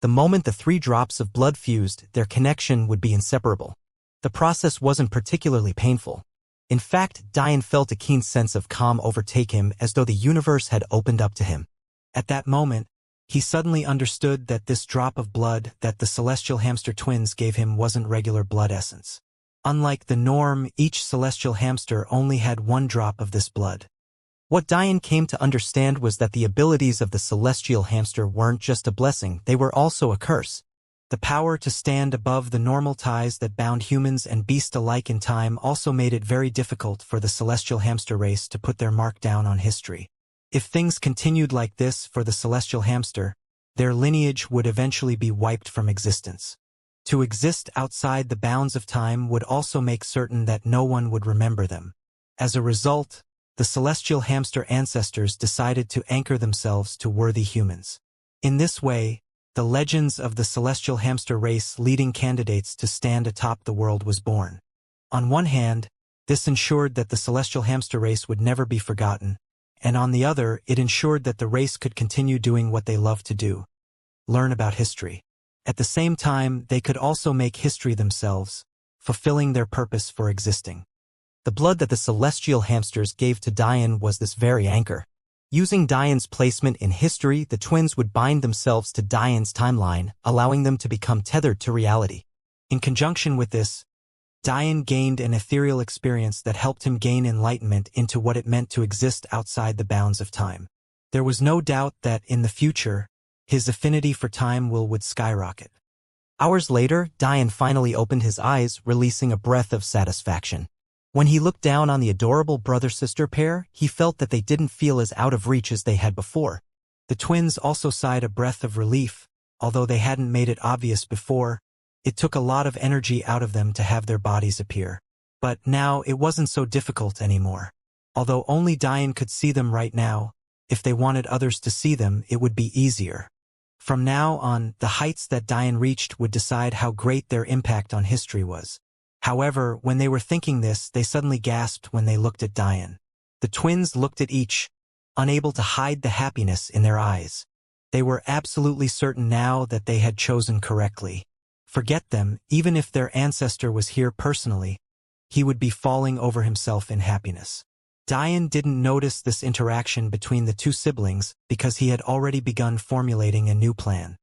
The moment the 3 drops of blood fused, their connection would be inseparable. The process wasn't particularly painful. In fact, Dian felt a keen sense of calm overtake him as though the universe had opened up to him. At that moment, he suddenly understood that this drop of blood that the celestial hamster twins gave him wasn't regular blood essence. Unlike the norm, each celestial hamster only had 1 drop of this blood. What Dian came to understand was that the abilities of the celestial hamster weren't just a blessing, they were also a curse. The power to stand above the normal ties that bound humans and beasts alike in time also made it very difficult for the celestial hamster race to put their mark down on history. If things continued like this for the celestial hamster, their lineage would eventually be wiped from existence. To exist outside the bounds of time would also make certain that no one would remember them. As a result, the celestial hamster ancestors decided to anchor themselves to worthy humans. In this way, the legends of the celestial hamster race leading candidates to stand atop the world was born. On one hand, this ensured that the celestial hamster race would never be forgotten, and on the other, it ensured that the race could continue doing what they loved to do: learn about history. At the same time, they could also make history themselves, fulfilling their purpose for existing. The blood that the celestial hamsters gave to Dian was this very anchor. Using Dian's placement in history, the twins would bind themselves to Dian's timeline, allowing them to become tethered to reality. In conjunction with this, Dian gained an ethereal experience that helped him gain enlightenment into what it meant to exist outside the bounds of time. There was no doubt that, in the future, his affinity for time would skyrocket. Hours later, Diane finally opened his eyes, releasing a breath of satisfaction. When he looked down on the adorable brother-sister pair, he felt that they didn't feel as out of reach as they had before. The twins also sighed a breath of relief, although they hadn't made it obvious before. It took a lot of energy out of them to have their bodies appear. But now it wasn't so difficult anymore. Although only Diane could see them right now, if they wanted others to see them, it would be easier. From now on, the heights that Diane reached would decide how great their impact on history was. However, when they were thinking this, they suddenly gasped when they looked at Diane. The twins looked at each, unable to hide the happiness in their eyes. They were absolutely certain now that they had chosen correctly. Forget them, even if their ancestor was here personally, he would be falling over himself in happiness. Diane didn't notice this interaction between the two siblings because he had already begun formulating a new plan.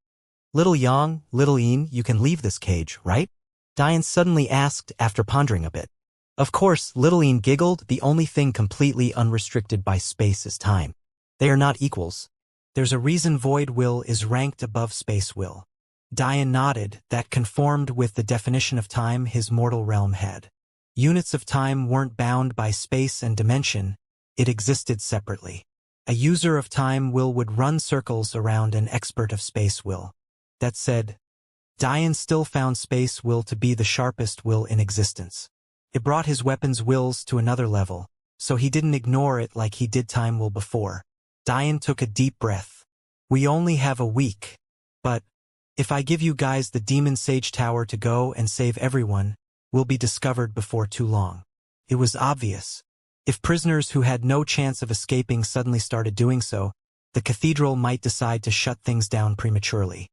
Little Yang, Little Yin, you can leave this cage, right? Diane suddenly asked after pondering a bit. Of course, Little Yin giggled, the only thing completely unrestricted by space is time. They are not equals. There's a reason void will is ranked above space will. Diane nodded, that conformed with the definition of time his mortal realm had. Units of time weren't bound by space and dimension, it existed separately. A user of time will would run circles around an expert of space will. That said, Diane still found space will to be the sharpest will in existence. It brought his weapons wills to another level, so he didn't ignore it like he did time will before. Diane took a deep breath. We only have a week. But if I give you guys the Demon Sage Tower to go and save everyone, we'll be discovered before too long. It was obvious. If prisoners who had no chance of escaping suddenly started doing so, the cathedral might decide to shut things down prematurely.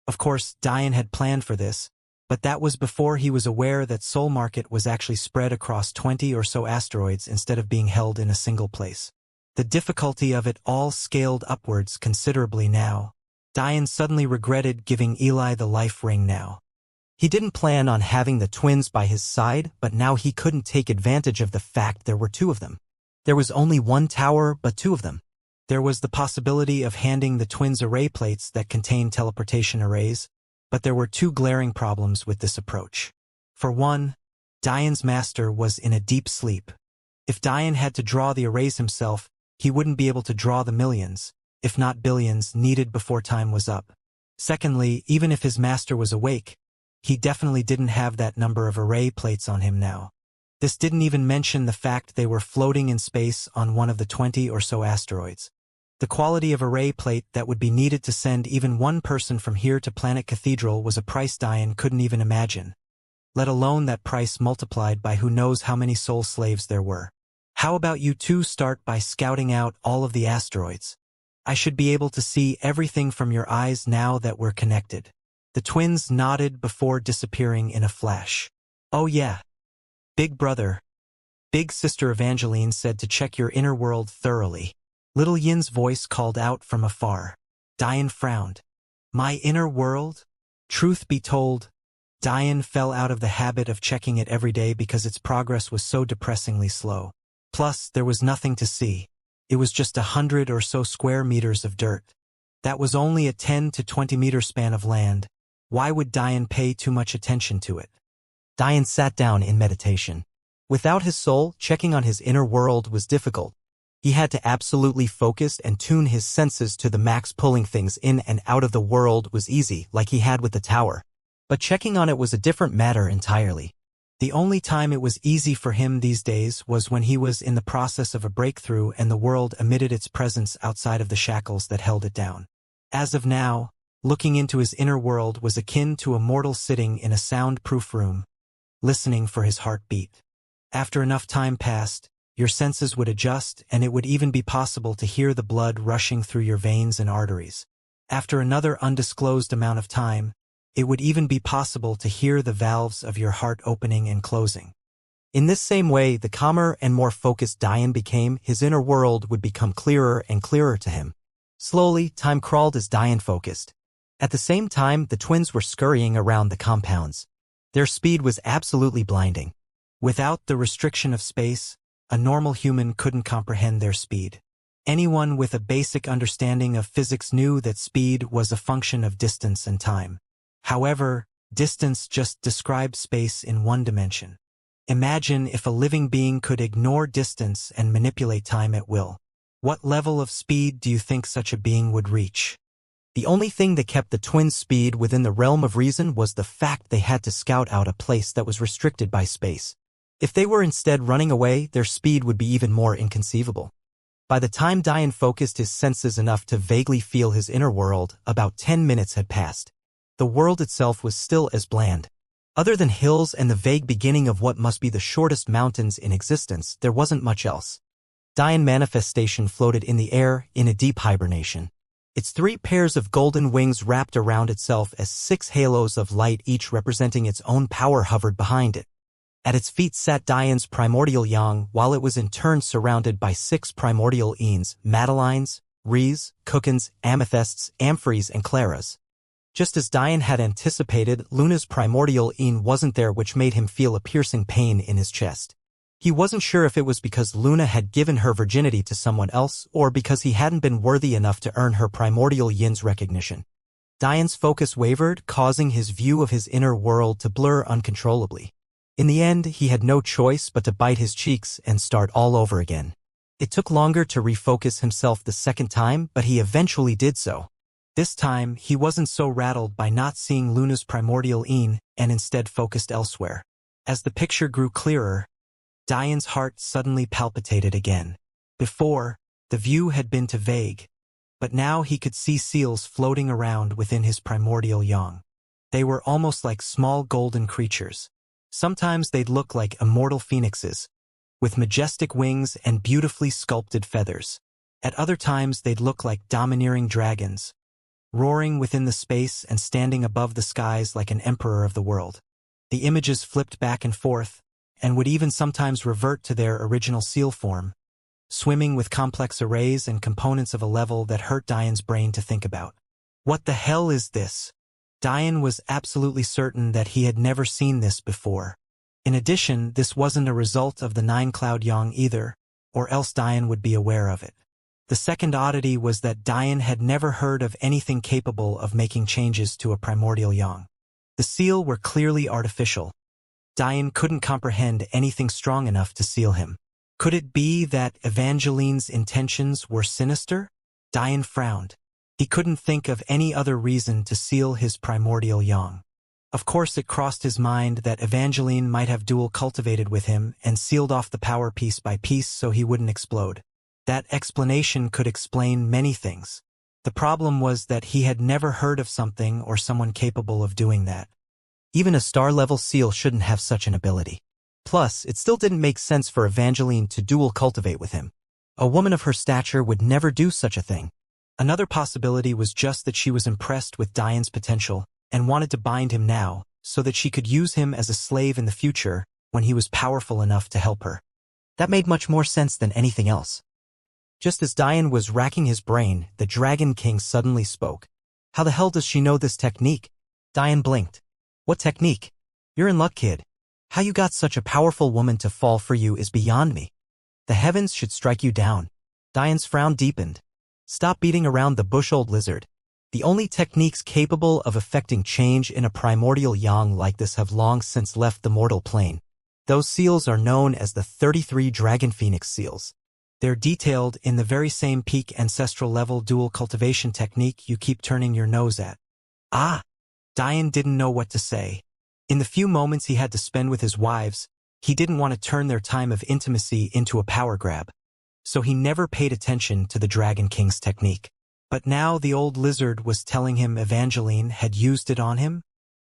Of course, Diane had planned for this, but that was before he was aware that Soul Market was actually spread across 20 or so asteroids instead of being held in a single place. The difficulty of it all scaled upwards considerably now. Diane suddenly regretted giving Eli the life ring now. He didn't plan on having the twins by his side, but now he couldn't take advantage of the fact there were two of them. There was only one tower, but two of them. There was the possibility of handing the twins array plates that contained teleportation arrays, but there were two glaring problems with this approach. For one, Diane's master was in a deep sleep. If Diane had to draw the arrays himself, he wouldn't be able to draw the millions, if not billions, needed before time was up. Secondly, even if his master was awake, he definitely didn't have that number of array plates on him now. This didn't even mention the fact they were floating in space on one of the 20 or so asteroids. The quality of array plate that would be needed to send even one person from here to Planet Cathedral was a price Diane couldn't even imagine, let alone that price multiplied by who knows how many soul slaves there were. How about you two start by scouting out all of the asteroids? I should be able to see everything from your eyes now that we're connected. The twins nodded before disappearing in a flash. Oh yeah. Big brother. Big sister Evangeline said to check your inner world thoroughly. Little Yin's voice called out from afar. Diane frowned. My inner world? Truth be told, Diane fell out of the habit of checking it every day because its progress was so depressingly slow. Plus, there was nothing to see. It was just 100 or so square meters of dirt. That was only a 10 to 20 meter span of land. Why would Diane pay too much attention to it? Diane sat down in meditation. Without his soul, checking on his inner world was difficult. He had to absolutely focus and tune his senses to the max. Pulling things in and out of the world was easy, like he had with the tower. But checking on it was a different matter entirely. The only time it was easy for him these days was when he was in the process of a breakthrough and the world emitted its presence outside of the shackles that held it down. As of now, looking into his inner world was akin to a mortal sitting in a soundproof room, listening for his heartbeat. After enough time passed, your senses would adjust and it would even be possible to hear the blood rushing through your veins and arteries. After another undisclosed amount of time, it would even be possible to hear the valves of your heart opening and closing. In this same way, the calmer and more focused Diane became, his inner world would become clearer and clearer to him. Slowly, time crawled as Diane focused. At the same time, the twins were scurrying around the compounds. Their speed was absolutely blinding. Without the restriction of space, a normal human couldn't comprehend their speed. Anyone with a basic understanding of physics knew that speed was a function of distance and time. However, distance just described space in one dimension. Imagine if a living being could ignore distance and manipulate time at will. What level of speed do you think such a being would reach? The only thing that kept the twins' speed within the realm of reason was the fact they had to scout out a place that was restricted by space. If they were instead running away, their speed would be even more inconceivable. By the time Diane focused his senses enough to vaguely feel his inner world, about 10 minutes had passed. The world itself was still as bland. Other than hills and the vague beginning of what must be the shortest mountains in existence, there wasn't much else. Diane Manifestation floated in the air in a deep hibernation. Its 3 pairs of golden wings wrapped around itself as 6 halos of light, each representing its own power, hovered behind it. At its feet sat Diane's primordial yang, while it was in turn surrounded by 6 primordial eens, Madelines, Rees, Cookins, Amethysts, Amphories, and Claras. Just as Diane had anticipated, Luna's primordial een wasn't there, which made him feel a piercing pain in his chest. He wasn't sure if it was because Luna had given her virginity to someone else, or because he hadn't been worthy enough to earn her primordial yin's recognition. Diane's focus wavered, causing his view of his inner world to blur uncontrollably. In the end, he had no choice but to bite his cheeks and start all over again. It took longer to refocus himself the second time, but he eventually did so. This time, he wasn't so rattled by not seeing Luna's primordial een and instead focused elsewhere. As the picture grew clearer, Diane's heart suddenly palpitated again. Before, the view had been too vague, but now he could see seals floating around within his primordial yang. They were almost like small golden creatures. Sometimes they'd look like immortal phoenixes, with majestic wings and beautifully sculpted feathers. At other times they'd look like domineering dragons, roaring within the space and standing above the skies like an emperor of the world. The images flipped back and forth, and would even sometimes revert to their original seal form, swimming with complex arrays and components of a level that hurt Diane's brain to think about. What the hell is this? Diane was absolutely certain that he had never seen this before. In addition, this wasn't a result of the 9-cloud yang either, or else Diane would be aware of it. The second oddity was that Diane had never heard of anything capable of making changes to a primordial yang. The seal were clearly artificial. Diane couldn't comprehend anything strong enough to seal him. Could it be that Evangeline's intentions were sinister? Diane frowned. He couldn't think of any other reason to seal his primordial yang. Of course, it crossed his mind that Evangeline might have dual cultivated with him and sealed off the power piece by piece so he wouldn't explode. That explanation could explain many things. The problem was that he had never heard of something or someone capable of doing that. Even a star-level seal shouldn't have such an ability. Plus, it still didn't make sense for Evangeline to dual cultivate with him. A woman of her stature would never do such a thing. Another possibility was just that she was impressed with Diane's potential and wanted to bind him now so that she could use him as a slave in the future when he was powerful enough to help her. That made much more sense than anything else. Just as Diane was racking his brain, the Dragon King suddenly spoke. How the hell does she know this technique? Diane blinked. What technique? You're in luck, kid. How you got such a powerful woman to fall for you is beyond me. The heavens should strike you down. Diane's frown deepened. Stop beating around the bush, old lizard. The only techniques capable of effecting change in a primordial yang like this have long since left the mortal plane. Those seals are known as the 33 Dragon Phoenix seals. They're detailed in the very same peak ancestral level dual cultivation technique you keep turning your nose at. Ah! Diane didn't know what to say. In the few moments he had to spend with his wives, he didn't want to turn their time of intimacy into a power grab. So he never paid attention to the Dragon King's technique. But now the old lizard was telling him Evangeline had used it on him?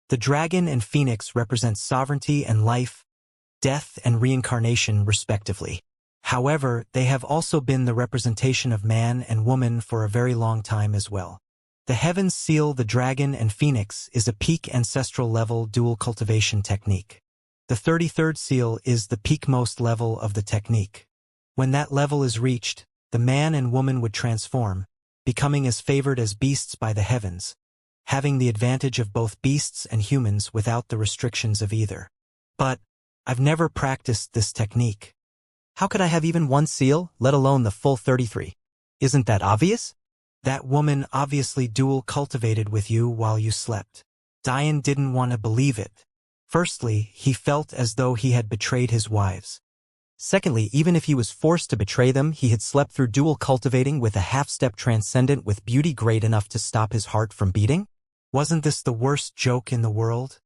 The dragon and phoenix represent sovereignty and life, death and reincarnation respectively. However, they have also been the representation of man and woman for a very long time as well. The heavens seal the dragon and phoenix is a peak ancestral level dual cultivation technique. The 33rd seal is the peakmost level of the technique. When that level is reached, the man and woman would transform, becoming as favored as beasts by the heavens, having the advantage of both beasts and humans without the restrictions of either. But I've never practiced this technique. How could I have even one seal, let alone the full 33? Isn't that obvious? That woman obviously dual cultivated with you while you slept. Diane didn't want to believe it. Firstly, he felt as though he had betrayed his wives. Secondly, even if he was forced to betray them, he had slept through dual cultivating with a half-step transcendent with beauty great enough to stop his heart from beating? Wasn't this the worst joke in the world?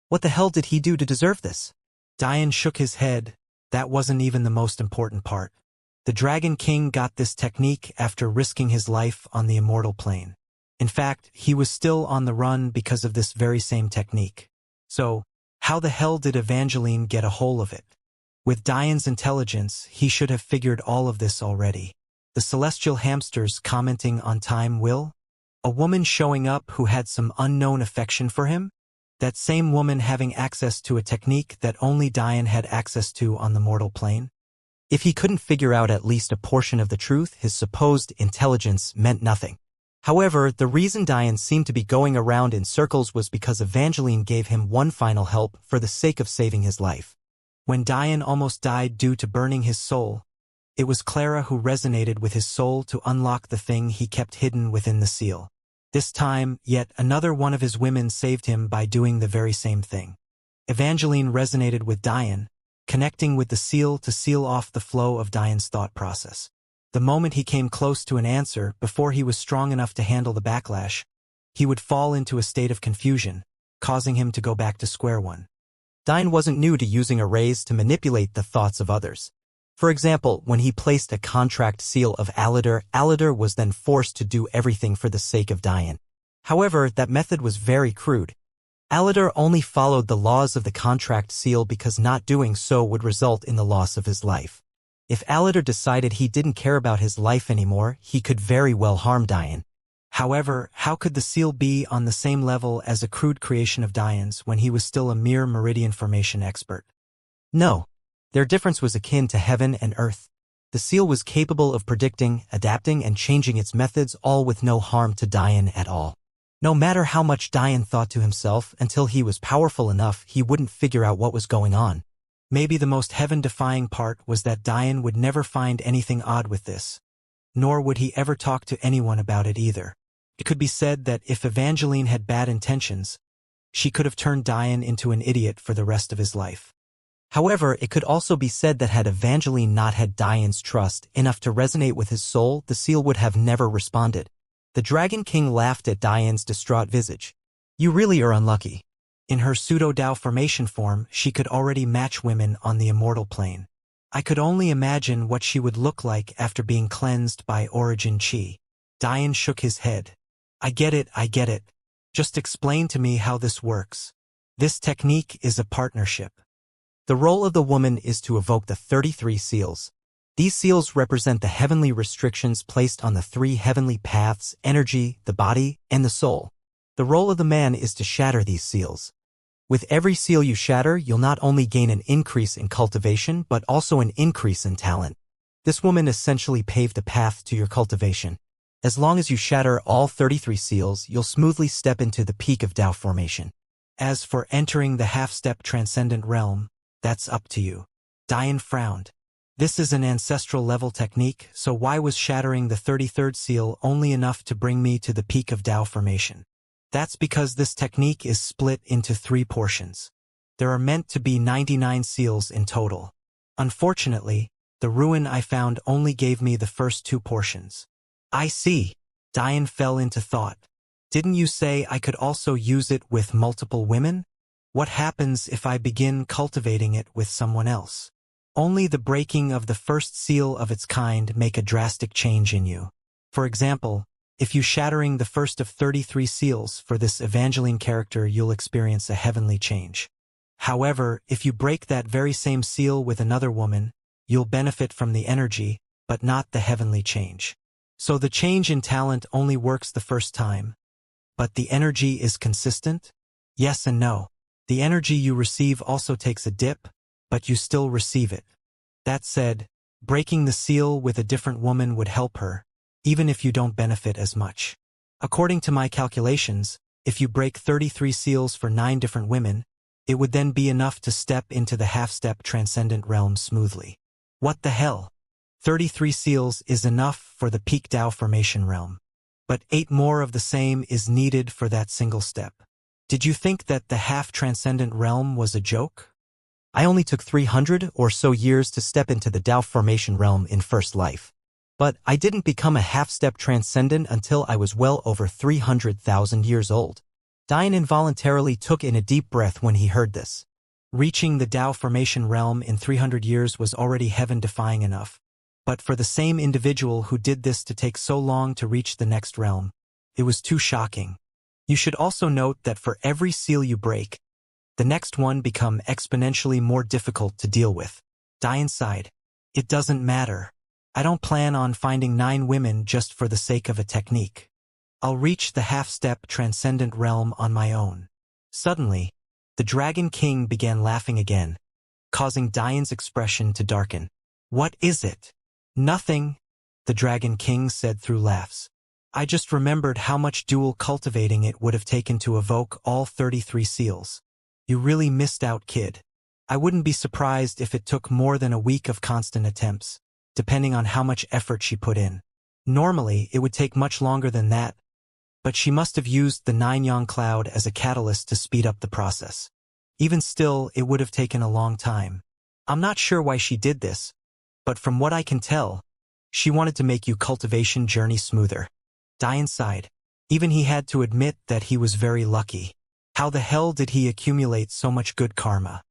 What the hell did he do to deserve this? Diane shook his head. That wasn't even the most important part. The Dragon King got this technique after risking his life on the Immortal plane. In fact, he was still on the run because of this very same technique. So, how the hell did Evangeline get a hold of it? With Diane's intelligence, he should have figured all of this already. The celestial hamsters commenting on time will? A woman showing up who had some unknown affection for him? That same woman having access to a technique that only Diane had access to on the mortal plane? If he couldn't figure out at least a portion of the truth, his supposed intelligence meant nothing. However, the reason Diane seemed to be going around in circles was because Evangeline gave him one final help for the sake of saving his life. When Diane almost died due to burning his soul, it was Clara who resonated with his soul to unlock the thing he kept hidden within the seal. This time, yet another one of his women saved him by doing the very same thing. Evangeline resonated with Diane, connecting with the seal to seal off the flow of Diane's thought process. The moment he came close to an answer, before he was strong enough to handle the backlash, he would fall into a state of confusion, causing him to go back to square one. Diane wasn't new to using arrays to manipulate the thoughts of others. For example, when he placed a contract seal of Aladar, Aladar was then forced to do everything for the sake of Diane. However, that method was very crude. Aladar only followed the laws of the contract seal because not doing so would result in the loss of his life. If Aladar decided he didn't care about his life anymore, he could very well harm Diane. However, how could the seal be on the same level as a crude creation of Diane's when he was still a mere meridian formation expert? No. Their difference was akin to heaven and earth. The seal was capable of predicting, adapting, and changing its methods, all with no harm to Diane at all. No matter how much Diane thought to himself, until he was powerful enough, he wouldn't figure out what was going on. Maybe the most heaven-defying part was that Diane would never find anything odd with this. Nor would he ever talk to anyone about it either. It could be said that if Evangeline had bad intentions, she could have turned Diane into an idiot for the rest of his life. However, it could also be said that had Evangeline not had Diane's trust enough to resonate with his soul, the seal would have never responded. The Dragon King laughed at Diane's distraught visage. You really are unlucky. In her pseudo-Dao formation form, she could already match women on the Immortal plane. I could only imagine what she would look like after being cleansed by Origin Chi. Diane shook his head. I get it. Just explain to me how this works. This technique is a partnership. The role of the woman is to evoke the 33 seals. These seals represent the heavenly restrictions placed on the 3 heavenly paths: energy, the body, and the soul. The role of the man is to shatter these seals. With every seal you shatter, you'll not only gain an increase in cultivation, but also an increase in talent. This woman essentially paved the path to your cultivation. As long as you shatter all 33 seals, you'll smoothly step into the peak of Dao formation. As for entering the half-step transcendent realm, that's up to you. Diane frowned. This is an ancestral level technique, so why was shattering the 33rd seal only enough to bring me to the peak of Dao formation? That's because this technique is split into 3 portions. There are meant to be 99 seals in total. Unfortunately, the ruin I found only gave me the first 2 portions. I see. Diane fell into thought. Didn't you say I could also use it with multiple women? What happens if I begin cultivating it with someone else? Only the breaking of the first seal of its kind make a drastic change in you. For example, if you shattering the first of 33 seals for this Evangeline character, you'll experience a heavenly change. However, if you break that very same seal with another woman, you'll benefit from the energy, but not the heavenly change. So the change in talent only works the first time. But the energy is consistent? Yes and no. The energy you receive also takes a dip, but you still receive it. That said, breaking the seal with a different woman would help her, even if you don't benefit as much. According to my calculations, if you break 33 seals for 9 different women, it would then be enough to step into the half-step transcendent realm smoothly. What the hell? 33 seals is enough for the peak Tao formation realm. But 8 more of the same is needed for that single step. Did you think that the half-transcendent realm was a joke? I only took 300 or so years to step into the Tao formation realm in first life. But I didn't become a half-step transcendent until I was well over 300,000 years old. Dian involuntarily took in a deep breath when he heard this. Reaching the Tao formation realm in 300 years was already heaven-defying enough. But for the same individual who did this to take so long to reach the next realm, it was too shocking. You should also note that for every seal you break, the next one become exponentially more difficult to deal with. Dian sighed. It doesn't matter. I don't plan on finding 9 women just for the sake of a technique. I'll reach the half-step transcendent realm on my own. Suddenly, the Dragon King began laughing again, causing Dian's expression to darken. What is it? Nothing, the Dragon King said through laughs. I just remembered how much dual cultivating it would have taken to evoke all 33 seals. You really missed out, kid. I wouldn't be surprised if it took more than a week of constant attempts, depending on how much effort she put in. Normally, it would take much longer than that, but she must have used the 9-yang cloud as a catalyst to speed up the process. Even still, it would have taken a long time. I'm not sure why she did this, but from what I can tell, she wanted to make your cultivation journey smoother. Dian sighed. Even he had to admit that he was very lucky. How the hell did he accumulate so much good karma?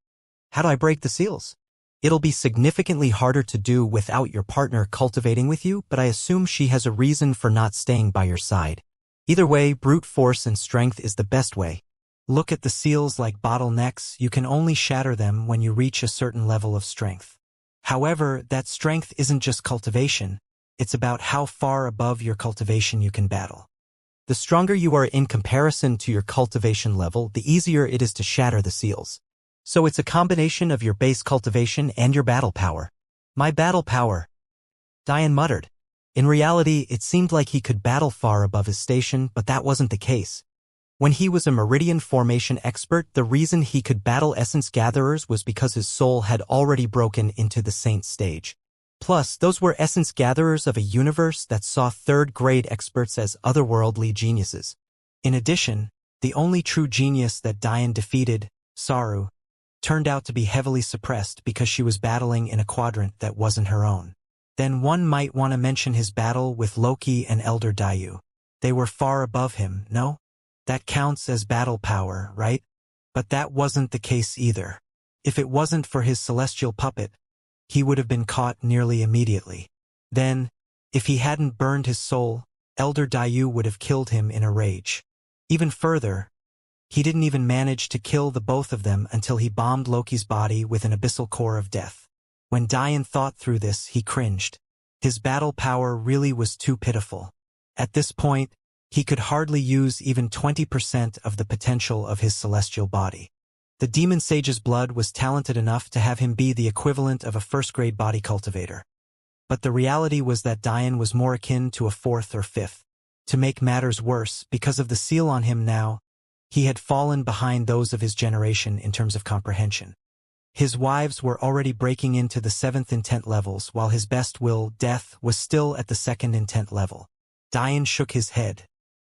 How do I break the seals? It'll be significantly harder to do without your partner cultivating with you, but I assume she has a reason for not staying by your side. Either way, brute force and strength is the best way. Look at the seals like bottlenecks. You can only shatter them when you reach a certain level of strength. However, that strength isn't just cultivation. It's about how far above your cultivation you can battle. The stronger you are in comparison to your cultivation level, the easier it is to shatter the seals. So it's a combination of your base cultivation and your battle power. My battle power, Dian muttered. In reality, it seemed like he could battle far above his station, but that wasn't the case. When he was a meridian formation expert, the reason he could battle essence gatherers was because his soul had already broken into the saint stage. Plus, those were essence gatherers of a universe that saw third-grade experts as otherworldly geniuses. In addition, the only true genius that Dian defeated, Saru, turned out to be heavily suppressed because she was battling in a quadrant that wasn't her own. Then one might want to mention his battle with Loki and Elder Daiyu. They were far above him, no? That counts as battle power, right? But that wasn't the case either. If it wasn't for his celestial puppet, he would have been caught nearly immediately. Then, if he hadn't burned his soul, Elder Daiyu would have killed him in a rage. Even further, he didn't even manage to kill the both of them until he bombed Loki's body with an abyssal core of death. When Dian thought through this, he cringed. His battle power really was too pitiful. At this point, he could hardly use even 20% of the potential of his celestial body. The demon sage's blood was talented enough to have him be the equivalent of a first-grade body cultivator. But the reality was that Dian was more akin to a 4th or 5th. To make matters worse, because of the seal on him now, he had fallen behind those of his generation in terms of comprehension. His wives were already breaking into the 7th intent levels, while his best will, death, was still at the 2nd intent level. Dian shook his head.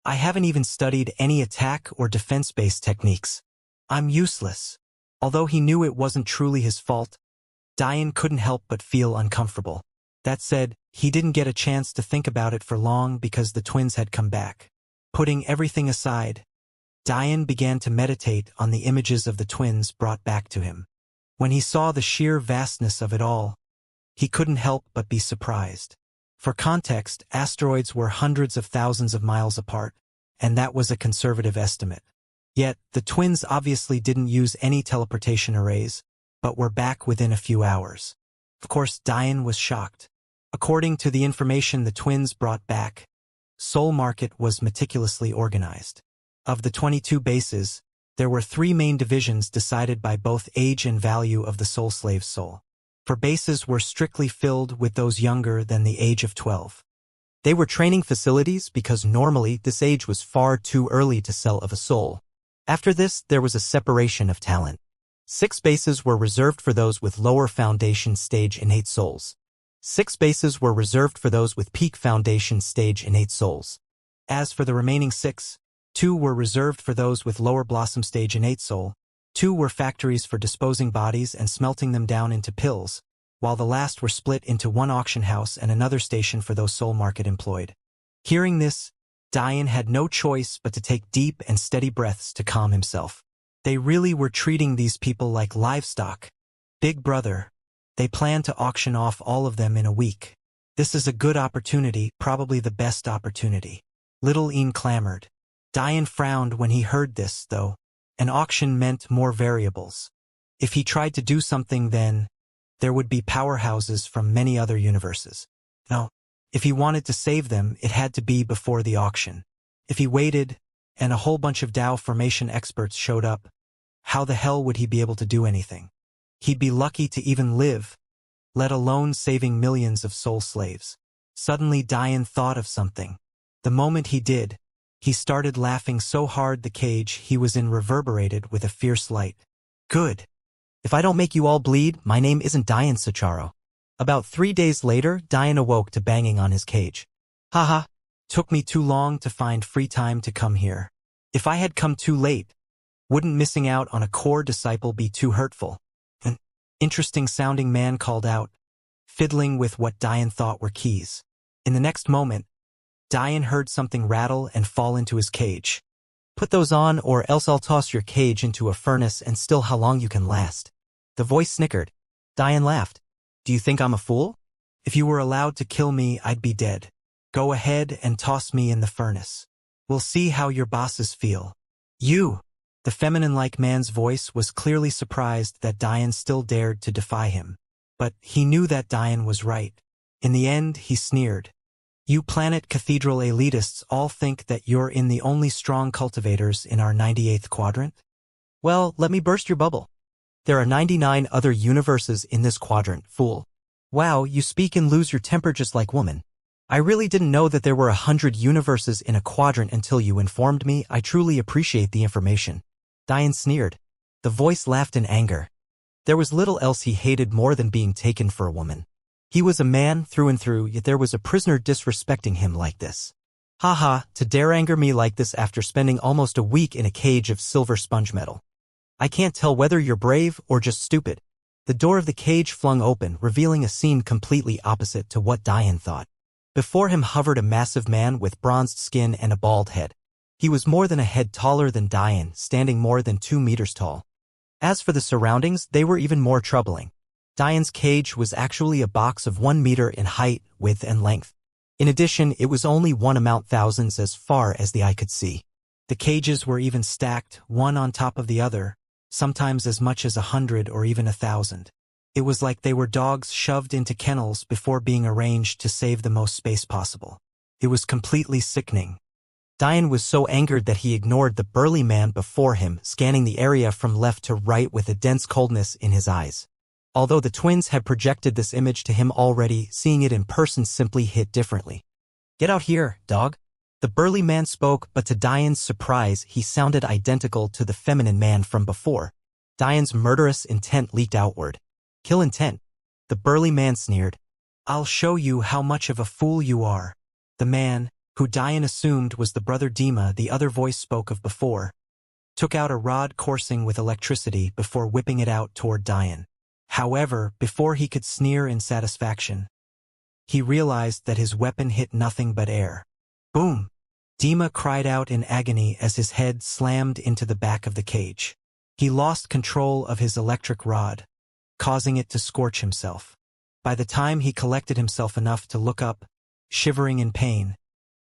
I haven't even studied any attack or defense-based techniques. I'm useless. Although he knew it wasn't truly his fault, Dian couldn't help but feel uncomfortable. That said, he didn't get a chance to think about it for long because the twins had come back. Putting everything aside, Dian began to meditate on the images of the twins brought back to him. When he saw the sheer vastness of it all, he couldn't help but be surprised. For context, asteroids were hundreds of thousands of miles apart, and that was a conservative estimate. Yet, the twins obviously didn't use any teleportation arrays, but were back within a few hours. Of course, Dian was shocked. According to the information the twins brought back, Soul Market was meticulously organized. Of the 22 bases, there were 3 main divisions decided by both age and value of the soul slave's soul. For bases were strictly filled with those younger than the age of 12. They were training facilities because normally this age was far too early to sell of a soul. After this, there was a separation of talent. 6 bases were reserved for those with lower foundation stage innate souls. 6 spaces were reserved for those with peak foundation stage innate souls. As for the remaining 6, 2 were reserved for those with lower blossom stage innate soul, 2 were factories for disposing bodies and smelting them down into pills, while the last were split into one auction house and another station for those soul market employed. Hearing this, Dian had no choice but to take deep and steady breaths to calm himself. They really were treating these people like livestock. Big brother. They planned to auction off all of them in a week. This is a good opportunity, probably the best opportunity. Little Ian clamored. Dian frowned when he heard this, though. An auction meant more variables. If he tried to do something, then there would be powerhouses from many other universes. No. If he wanted to save them, it had to be before the auction. If he waited, and a whole bunch of Tao formation experts showed up, how the hell would he be able to do anything? He'd be lucky to even live, let alone saving millions of soul slaves. Suddenly Dian thought of something. The moment he did, he started laughing so hard the cage he was in reverberated with a fierce light. Good. If I don't make you all bleed, my name isn't Dian Sacharo. About 3 days later, Dian awoke to banging on his cage. Haha. Took me too long to find free time to come here. If I had come too late, wouldn't missing out on a core disciple be too hurtful? An interesting-sounding man called out, fiddling with what Dian thought were keys. In the next moment, Dian heard something rattle and fall into his cage. Put those on or else I'll toss your cage into a furnace and still how long you can last. The voice snickered. Dian laughed. Do you think I'm a fool? If you were allowed to kill me, I'd be dead. Go ahead and toss me in the furnace. We'll see how your bosses feel. You! The feminine-like man's voice was clearly surprised that Dian still dared to defy him. But he knew that Dian was right. In the end, he sneered. You Planet Cathedral elitists all think that you're in the only strong cultivators in our 98th quadrant? Well, let me burst your bubble. There are 99 other universes in this quadrant, fool. Wow, you speak and lose your temper just like woman. I really didn't know that there were 100 universes in a quadrant until you informed me. I truly appreciate the information. Dian sneered. The voice laughed in anger. There was little else he hated more than being taken for a woman. He was a man through and through, yet there was a prisoner disrespecting him like this. Haha, to dare anger me like this after spending almost a week in a cage of silver sponge metal. I can't tell whether you're brave or just stupid. The door of the cage flung open, revealing a scene completely opposite to what Dian thought. Before him hovered a massive man with bronzed skin and a bald head. He was more than a head taller than Dian, standing more than 2 meters tall. As for the surroundings, they were even more troubling. Dian's cage was actually a box of 1 meter in height, width, and length. In addition, it was only one amount thousands as far as the eye could see. The cages were even stacked, one on top of the other, sometimes as much as 100 or even 1,000. It was like they were dogs shoved into kennels before being arranged to save the most space possible. It was completely sickening. Dian was so angered that he ignored the burly man before him, scanning the area from left to right with a dense coldness in his eyes. Although the twins had projected this image to him already, seeing it in person simply hit differently. Get out here, dog. The burly man spoke, but to Dian's surprise, he sounded identical to the feminine man from before. Dian's murderous intent leaked outward. Kill intent. The burly man sneered. I'll show you how much of a fool you are. The man, who Dian assumed was the brother Dima the other voice spoke of before, took out a rod coursing with electricity before whipping it out toward Dian. However, before he could sneer in satisfaction, he realized that his weapon hit nothing but air. Boom! Dima cried out in agony as his head slammed into the back of the cage. He lost control of his electric rod, causing it to scorch himself. By the time he collected himself enough to look up, shivering in pain,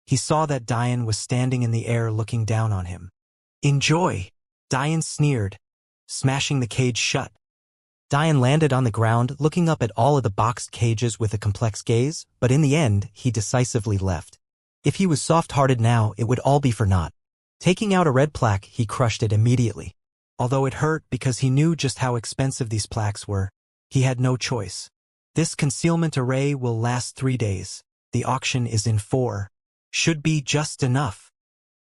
he saw that Dian was standing in the air looking down on him. Enjoy! Dian sneered, smashing the cage shut. Dian landed on the ground, looking up at all of the boxed cages with a complex gaze, but in the end, he decisively left. If he was soft-hearted now, it would all be for naught. Taking out a red plaque, he crushed it immediately. Although it hurt because he knew just how expensive these plaques were, he had no choice. This concealment array will last 3 days. The auction is in 4. Should be just enough.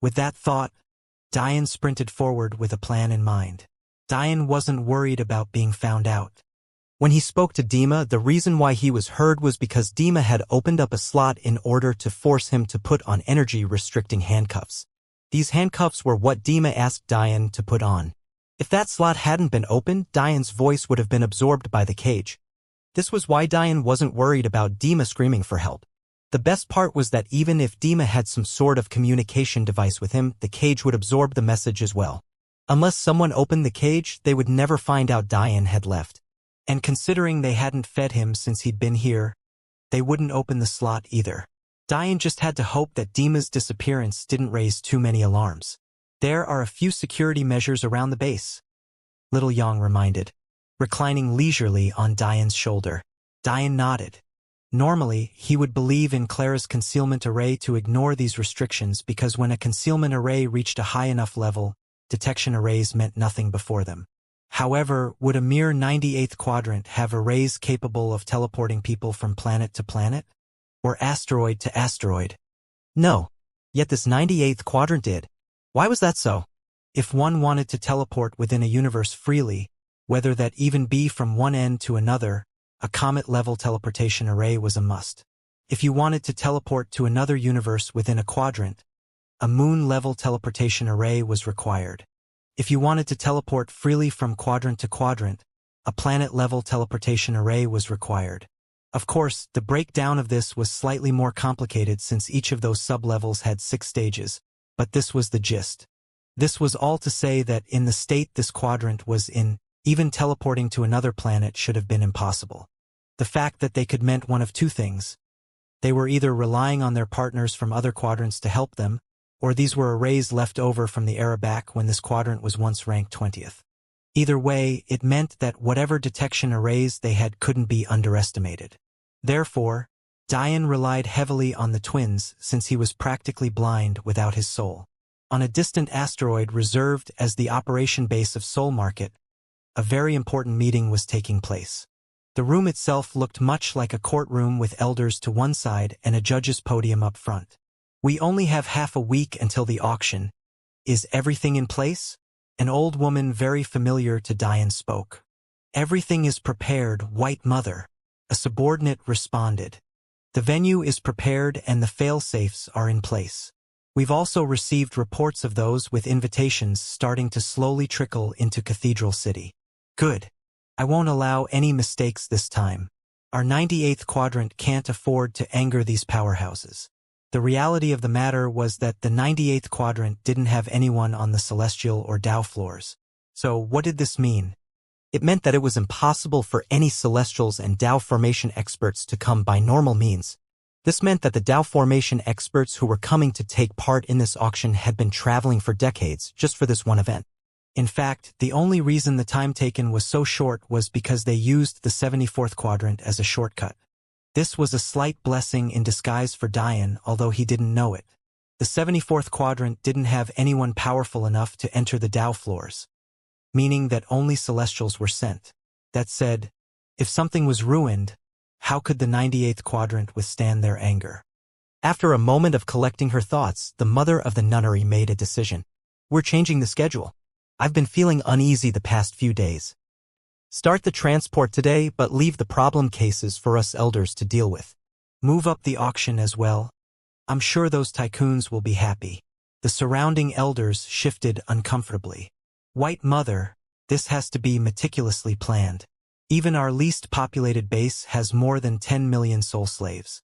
With that thought, Dian sprinted forward with a plan in mind. Dian wasn't worried about being found out. When he spoke to Dima, the reason why he was heard was because Dima had opened up a slot in order to force him to put on energy-restricting handcuffs. These handcuffs were what Dima asked Diane to put on. If that slot hadn't been opened, Diane's voice would have been absorbed by the cage. This was why Diane wasn't worried about Dima screaming for help. The best part was that even if Dima had some sort of communication device with him, the cage would absorb the message as well. Unless someone opened the cage, they would never find out Diane had left. And considering they hadn't fed him since he'd been here, they wouldn't open the slot either. Diane just had to hope that Dima's disappearance didn't raise too many alarms. There are a few security measures around the base, Little Yang reminded, reclining leisurely on Diane's shoulder. Diane nodded. Normally, he would believe in Clara's concealment array to ignore these restrictions because when a concealment array reached a high enough level, detection arrays meant nothing before them. However, would a mere 98th quadrant have arrays capable of teleporting people from planet to planet? Or asteroid to asteroid? No. Yet this 98th quadrant did. Why was that so? If one wanted to teleport within a universe freely, whether that even be from one end to another, a comet-level teleportation array was a must. If you wanted to teleport to another universe within a quadrant, a moon-level teleportation array was required. If you wanted to teleport freely from quadrant to quadrant, a planet-level teleportation array was required. Of course, the breakdown of this was slightly more complicated since each of those sub-levels had 6 stages, but this was the gist. This was all to say that in the state this quadrant was in, even teleporting to another planet should have been impossible. The fact that they could meant one of two things. They were either relying on their partners from other quadrants to help them, or these were arrays left over from the era back when this quadrant was once ranked 20th. Either way, it meant that whatever detection arrays they had couldn't be underestimated. Therefore, Diane relied heavily on the twins since he was practically blind without his soul. On a distant asteroid reserved as the operation base of Soul Market, a very important meeting was taking place. The room itself looked much like a courtroom with elders to one side and a judge's podium up front. We only have half a week until the auction. Is everything in place? An old woman very familiar to Diane spoke. Everything is prepared, White Mother. A subordinate responded. The venue is prepared and the fail-safes are in place. We've also received reports of those with invitations starting to slowly trickle into Cathedral City. Good. I won't allow any mistakes this time. Our 98th quadrant can't afford to anger these powerhouses. The reality of the matter was that the 98th quadrant didn't have anyone on the celestial or Tao floors. So what did this mean? It meant that it was impossible for any celestials and Tao formation experts to come by normal means. This meant that the Tao formation experts who were coming to take part in this auction had been traveling for decades just for this one event. In fact, the only reason the time taken was so short was because they used the 74th quadrant as a shortcut. This was a slight blessing in disguise for Diane, although he didn't know it. The 74th quadrant didn't have anyone powerful enough to enter the Tao floors, meaning that only celestials were sent. That said, if something was ruined, how could the 98th quadrant withstand their anger? After a moment of collecting her thoughts, the mother of the nunnery made a decision. We're changing the schedule. I've been feeling uneasy the past few days. Start the transport today, but leave the problem cases for us elders to deal with. Move up the auction as well. I'm sure those tycoons will be happy. The surrounding elders shifted uncomfortably. White Mother, this has to be meticulously planned. Even our least populated base has more than 10 million soul slaves.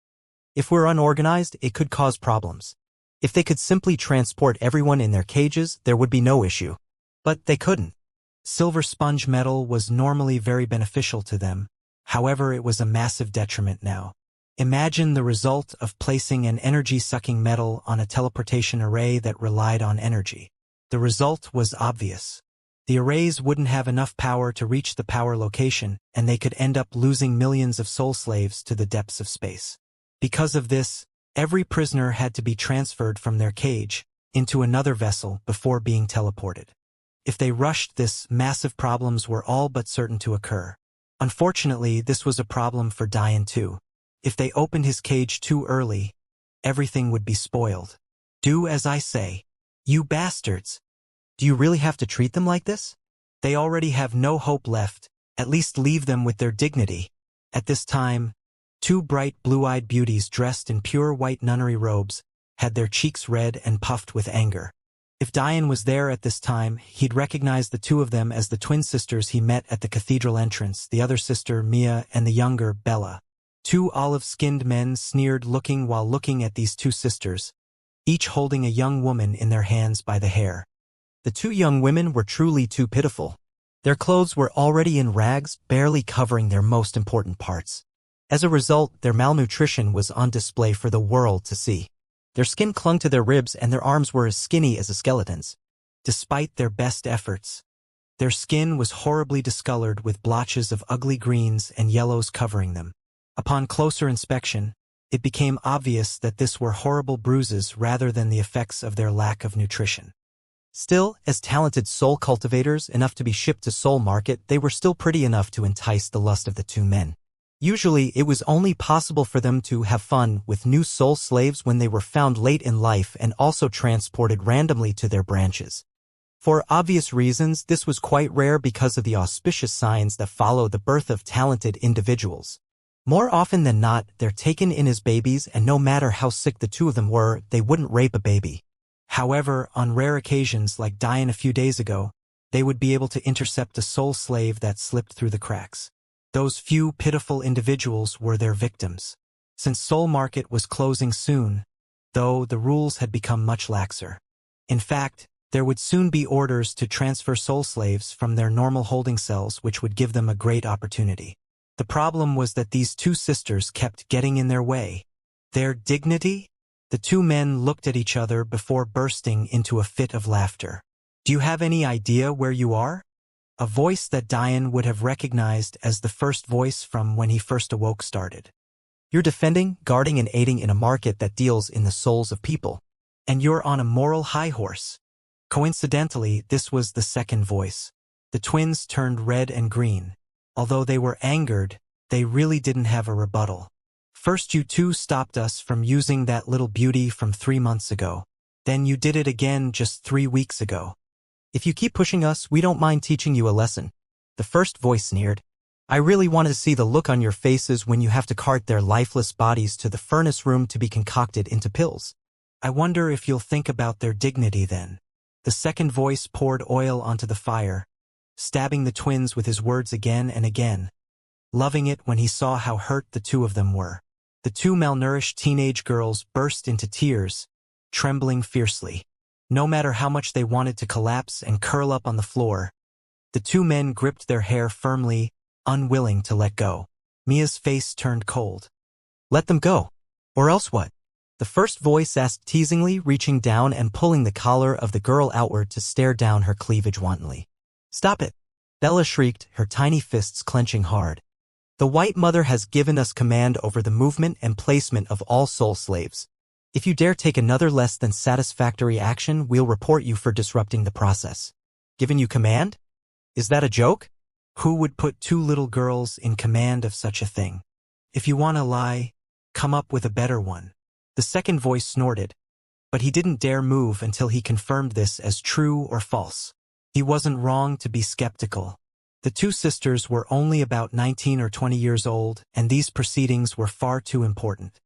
If we're unorganized, it could cause problems. If they could simply transport everyone in their cages, there would be no issue. But they couldn't. Silver sponge metal was normally very beneficial to them, however it was a massive detriment now. Imagine the result of placing an energy-sucking metal on a teleportation array that relied on energy. The result was obvious. The arrays wouldn't have enough power to reach the power location, and they could end up losing millions of soul slaves to the depths of space. Because of this, every prisoner had to be transferred from their cage into another vessel before being teleported. If they rushed this, massive problems were all but certain to occur. Unfortunately, this was a problem for Diane too. If they opened his cage too early, everything would be spoiled. Do as I say. You bastards! Do you really have to treat them like this? They already have no hope left, At least leave them with their dignity. At this time, two bright blue-eyed beauties dressed in pure white nunnery robes had their cheeks red and puffed with anger. If Diane was there at this time, he'd recognize the two of them as the twin sisters he met at the cathedral entrance, the other sister, Mia, and the younger, Bella. Two olive-skinned men sneered while looking at these two sisters, each holding a young woman in their hands by the hair. The two young women were truly too pitiful. Their clothes were already in rags, barely covering their most important parts. As a result, their malnutrition was on display for the world to see. Their skin clung to their ribs and their arms were as skinny as a skeleton's. Despite their best efforts, their skin was horribly discolored with blotches of ugly greens and yellows covering them. Upon closer inspection, it became obvious that this were horrible bruises rather than the effects of their lack of nutrition. Still, as talented soul cultivators enough to be shipped to Soul Market, they were still pretty enough to entice the lust of the two men. Usually, it was only possible for them to have fun with new soul slaves when they were found late in life and also transported randomly to their branches. For obvious reasons, this was quite rare because of the auspicious signs that follow the birth of talented individuals. More often than not, they're taken in as babies, and no matter how sick the two of them were, they wouldn't rape a baby. However, on rare occasions like Diane a few days ago, they would be able to intercept a soul slave that slipped through the cracks. Those few pitiful individuals were their victims. Since Soul Market was closing soon, though, the rules had become much laxer. In fact, there would soon be orders to transfer soul slaves from their normal holding cells, which would give them a great opportunity. The problem was that these two sisters kept getting in their way. Their dignity? The two men looked at each other before bursting into a fit of laughter. "Do you have any idea where you are?" A voice that Diane would have recognized as the first voice from when he first awoke started. "You're defending, guarding, and aiding in a market that deals in the souls of people. And you're on a moral high horse." Coincidentally, this was the second voice. The twins turned red and green. Although they were angered, they really didn't have a rebuttal. "First you two stopped us from using that little beauty from 3 months ago. Then you did it again just 3 weeks ago. If you keep pushing us, we don't mind teaching you a lesson." The first voice sneered. "I really wanted to see the look on your faces when you have to cart their lifeless bodies to the furnace room to be concocted into pills." "I wonder if you'll think about their dignity then." The second voice poured oil onto the fire, stabbing the twins with his words again and again, loving it when he saw how hurt the two of them were. The two malnourished teenage girls burst into tears, trembling fiercely. No matter how much they wanted to collapse and curl up on the floor, the two men gripped their hair firmly, unwilling to let go. Mia's face turned cold. "Let them go. Or else what?" The first voice asked teasingly, reaching down and pulling the collar of the girl outward to stare down her cleavage wantonly. "Stop it!" Bella shrieked, her tiny fists clenching hard. "The White Mother has given us command over the movement and placement of all soul slaves. If you dare take another less than satisfactory action, we'll report you for disrupting the process." "Given you command? Is that a joke?" Who would put two little girls in command of such a thing? "If you want to lie, come up with a better one." The second voice snorted, but he didn't dare move until he confirmed this as true or false. He wasn't wrong to be skeptical. The two sisters were only about 19 or 20 years old, and these proceedings were far too important.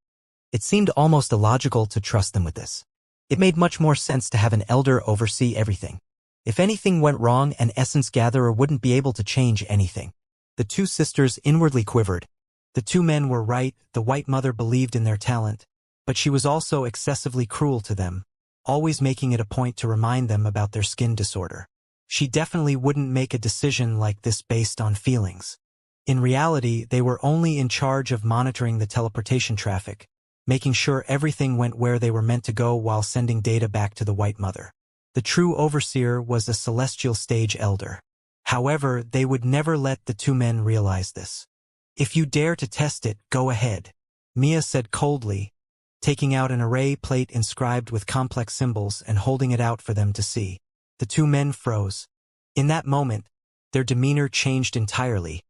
It seemed almost illogical to trust them with this. It made much more sense to have an elder oversee everything. If anything went wrong, an essence gatherer wouldn't be able to change anything. The two sisters inwardly quivered. The two men were right. The White Mother believed in their talent, but she was also excessively cruel to them, always making it a point to remind them about their skin disorder. She definitely wouldn't make a decision like this based on feelings. In reality, they were only in charge of monitoring the teleportation traffic, making sure everything went where they were meant to go while sending data back to the White Mother. The true overseer was a celestial stage elder. However, they would never let the two men realize this. "If you dare to test it, go ahead," Mia said coldly, taking out an array plate inscribed with complex symbols and holding it out for them to see. The two men froze. In that moment, their demeanor changed entirely,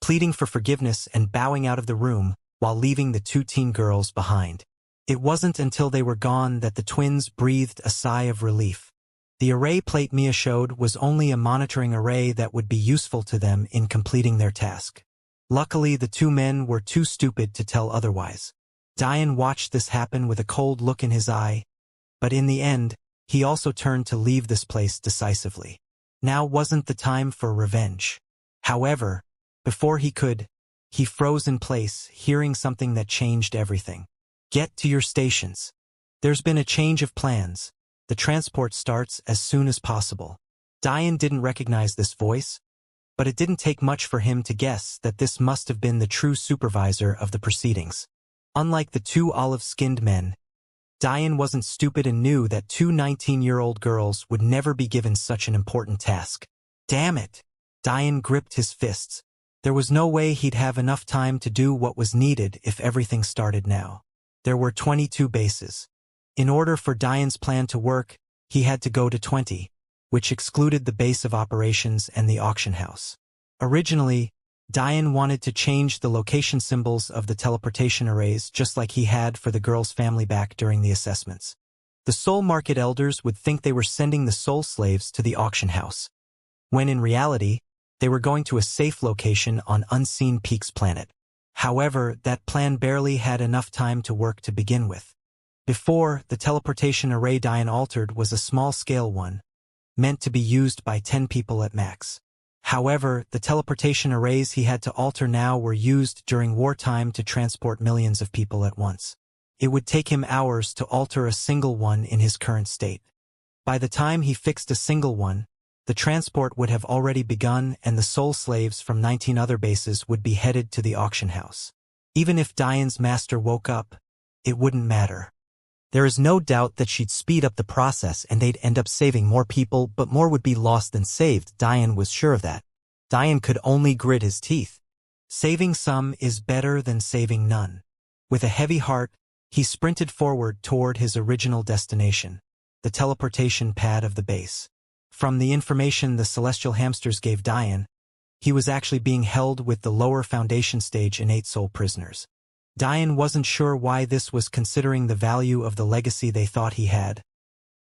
pleading for forgiveness and bowing out of the room while leaving the two teen girls behind. It wasn't until they were gone that the twins breathed a sigh of relief. The array plate Mia showed was only a monitoring array that would be useful to them in completing their task. Luckily, the two men were too stupid to tell otherwise. Diane watched this happen with a cold look in his eye, but in the end, he also turned to leave this place decisively. Now wasn't the time for revenge. However, before he could, he froze in place, hearing something that changed everything. Get to your stations. There's been a change of plans. The transport starts as soon as possible. Diane didn't recognize this voice, but it didn't take much for him to guess that this must have been the true supervisor of the proceedings. Unlike the two olive-skinned men, Diane wasn't stupid and knew that two 19-year-old girls would never be given such an important task. Damn it! Diane gripped his fists. There was no way he'd have enough time to do what was needed if everything started now. There were 22 bases. In order for Diane's plan to work, he had to go to 20, which excluded the base of operations and the auction house. Originally, Diane wanted to change the location symbols of the teleportation arrays just like he had for the girl's family back during the assessments. The soul market elders would think they were sending the soul slaves to the auction house, when in reality, they were going to a safe location on Unseen Peaks planet. However, that plan barely had enough time to work to begin with. Before, the teleportation array Diane altered was a small-scale one, meant to be used by 10 people at max. However, the teleportation arrays he had to alter now were used during wartime to transport millions of people at once. It would take him hours to alter a single one in his current state. By the time he fixed a single one, the transport would have already begun and the soul slaves from 19 other bases would be headed to the auction house. Even if Diane's master woke up, it wouldn't matter. There is no doubt that she'd speed up the process and they'd end up saving more people, but more would be lost than saved. Diane was sure of that. Diane could only grit his teeth. Saving some is better than saving none. With a heavy heart, he sprinted forward toward his original destination, the teleportation pad of the base. From the information the celestial hamsters gave Diane, he was actually being held with the lower foundation stage innate soul prisoners. Diane wasn't sure why this was considering the value of the legacy they thought he had,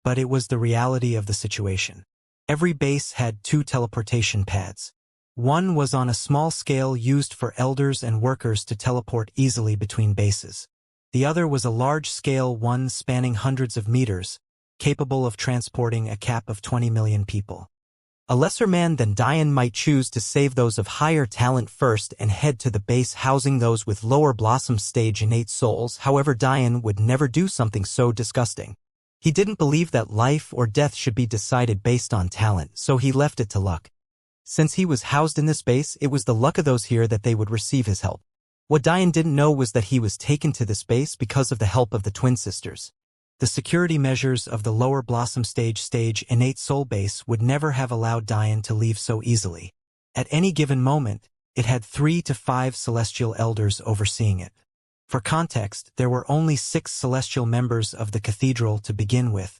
but it was the reality of the situation. Every base had 2 teleportation pads. One was on a small scale used for elders and workers to teleport easily between bases. The other was a large-scale one spanning hundreds of meters, capable of transporting a cap of 20 million people. A lesser man than Diane might choose to save those of higher talent first and head to the base housing those with lower blossom stage innate souls. However, Diane would never do something so disgusting. He didn't believe that life or death should be decided based on talent, so he left it to luck. Since he was housed in this base, it was the luck of those here that they would receive his help. What Diane didn't know was that he was taken to this base because of the help of the twin sisters. The security measures of the lower blossom stage innate soul base would never have allowed Diane to leave so easily. At any given moment, it had 3 to 5 celestial elders overseeing it. For context, there were only 6 celestial members of the cathedral to begin with.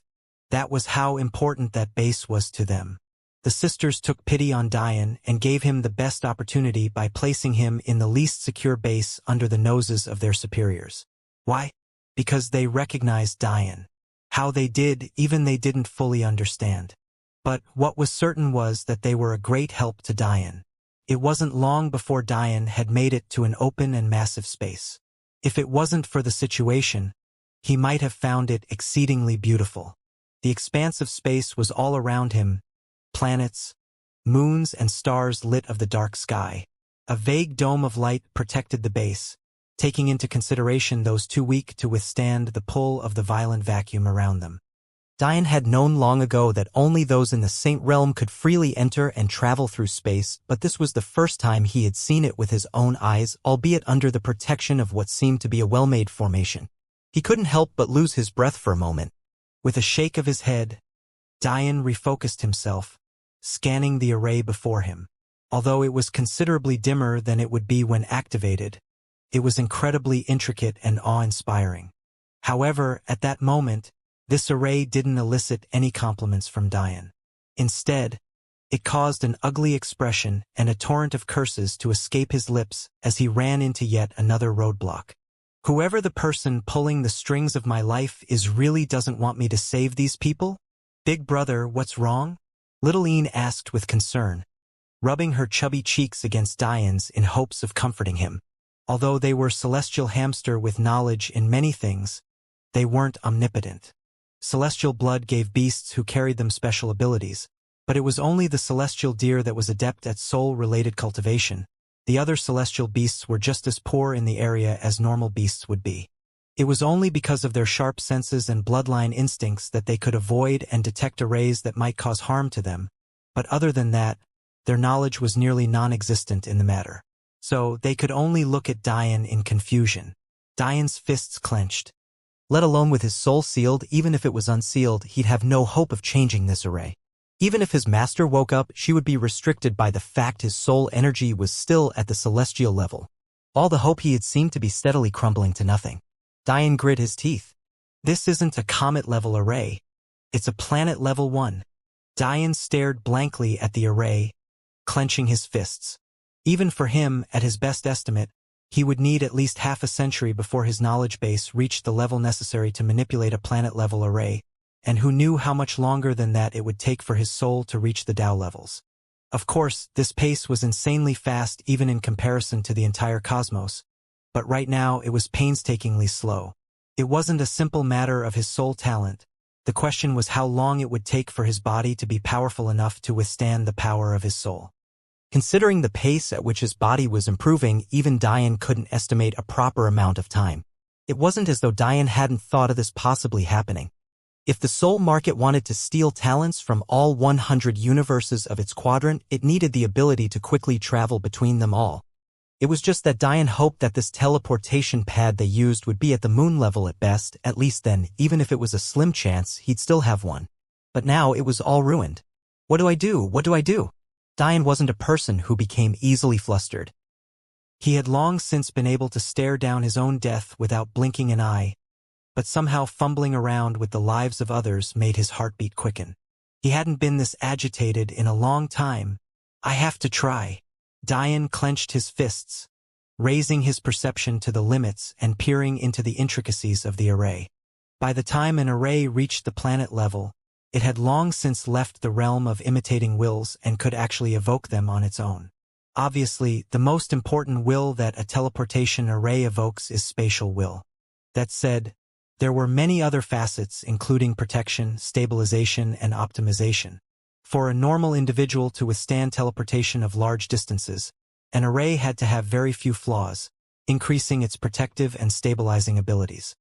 That was how important that base was to them. The sisters took pity on Diane and gave him the best opportunity by placing him in the least secure base under the noses of their superiors. Why? Because they recognized Diane. How they did, even they didn't fully understand. But what was certain was that they were a great help to Diane. It wasn't long before Diane had made it to an open and massive space. If it wasn't for the situation, he might have found it exceedingly beautiful. The expanse of space was all around him, planets, moons and stars lit of the dark sky. A vague dome of light protected the base, taking into consideration those too weak to withstand the pull of the violent vacuum around them. Diane had known long ago that only those in the Saint Realm could freely enter and travel through space, but this was the first time he had seen it with his own eyes, albeit under the protection of what seemed to be a well-made formation. He couldn't help but lose his breath for a moment. With a shake of his head, Diane refocused himself, scanning the array before him. Although it was considerably dimmer than it would be when activated, it was incredibly intricate and awe-inspiring. However, at that moment, this array didn't elicit any compliments from Diane. Instead, it caused an ugly expression and a torrent of curses to escape his lips as he ran into yet another roadblock. Whoever the person pulling the strings of my life is really doesn't want me to save these people? Big brother, what's wrong? Little Een asked with concern, rubbing her chubby cheeks against Diane's in hopes of comforting him. Although they were celestial hamster with knowledge in many things, they weren't omnipotent. Celestial blood gave beasts who carried them special abilities, but it was only the celestial deer that was adept at soul-related cultivation. The other celestial beasts were just as poor in the area as normal beasts would be. It was only because of their sharp senses and bloodline instincts that they could avoid and detect arrays that might cause harm to them, but other than that, their knowledge was nearly non-existent in the matter. So they could only look at Diane in confusion. Diane's fists clenched. Let alone with his soul sealed, even if it was unsealed, he'd have no hope of changing this array. Even if his master woke up, she would be restricted by the fact his soul energy was still at the celestial level. All the hope he had seemed to be steadily crumbling to nothing. Diane grit his teeth. This isn't a comet-level array. It's a planet-level one. Diane stared blankly at the array, clenching his fists. Even for him, at his best estimate, he would need at least half a century before his knowledge base reached the level necessary to manipulate a planet-level array, and who knew how much longer than that it would take for his soul to reach the Tao levels. Of course, this pace was insanely fast even in comparison to the entire cosmos, but right now it was painstakingly slow. It wasn't a simple matter of his soul talent. The question was how long it would take for his body to be powerful enough to withstand the power of his soul. Considering the pace at which his body was improving, even Diane couldn't estimate a proper amount of time. It wasn't as though Diane hadn't thought of this possibly happening. If the soul market wanted to steal talents from all 100 universes of its quadrant, it needed the ability to quickly travel between them all. It was just that Diane hoped that this teleportation pad they used would be at the moon level at best, at least then, even if it was a slim chance, he'd still have one. But now it was all ruined. What do I do? What do I do? Diane wasn't a person who became easily flustered. He had long since been able to stare down his own death without blinking an eye, but somehow fumbling around with the lives of others made his heartbeat quicken. He hadn't been this agitated in a long time. I have to try. Diane clenched his fists, raising his perception to the limits and peering into the intricacies of the array. By the time an array reached the planet level, it had long since left the realm of imitating wills and could actually evoke them on its own. Obviously, the most important will that a teleportation array evokes is spatial will. That said, there were many other facets including protection, stabilization, and optimization. For a normal individual to withstand teleportation of large distances, an array had to have very few flaws, increasing its protective and stabilizing abilities.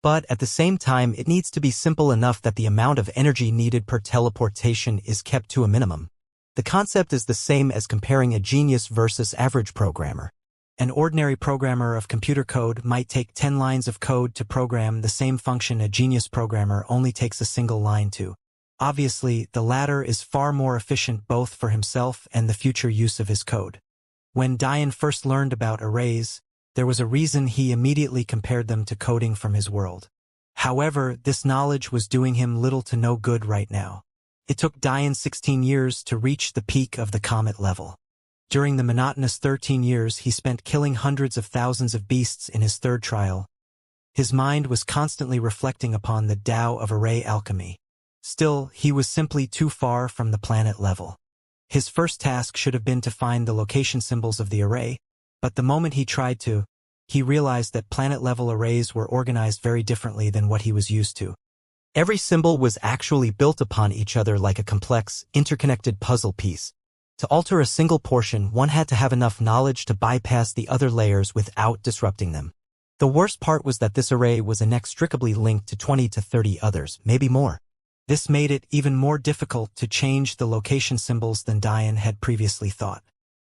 But at the same time, it needs to be simple enough that the amount of energy needed per teleportation is kept to a minimum. The concept is the same as comparing a genius versus average programmer. An ordinary programmer of computer code might take 10 lines of code to program the same function a genius programmer only takes a single line to. Obviously, the latter is far more efficient both for himself and the future use of his code. When Diane first learned about arrays, there was a reason he immediately compared them to coding from his world. However, this knowledge was doing him little to no good right now. It took Diane 16 years to reach the peak of the comet level. During the monotonous 13 years he spent killing hundreds of thousands of beasts in his third trial, his mind was constantly reflecting upon the Tao of array alchemy. Still, he was simply too far from the planet level. His first task should have been to find the location symbols of the array, but the moment he tried to, he realized that planet-level arrays were organized very differently than what he was used to. Every symbol was actually built upon each other like a complex, interconnected puzzle piece. To alter a single portion, one had to have enough knowledge to bypass the other layers without disrupting them. The worst part was that this array was inextricably linked to 20 to 30 others, maybe more. This made it even more difficult to change the location symbols than Diane had previously thought.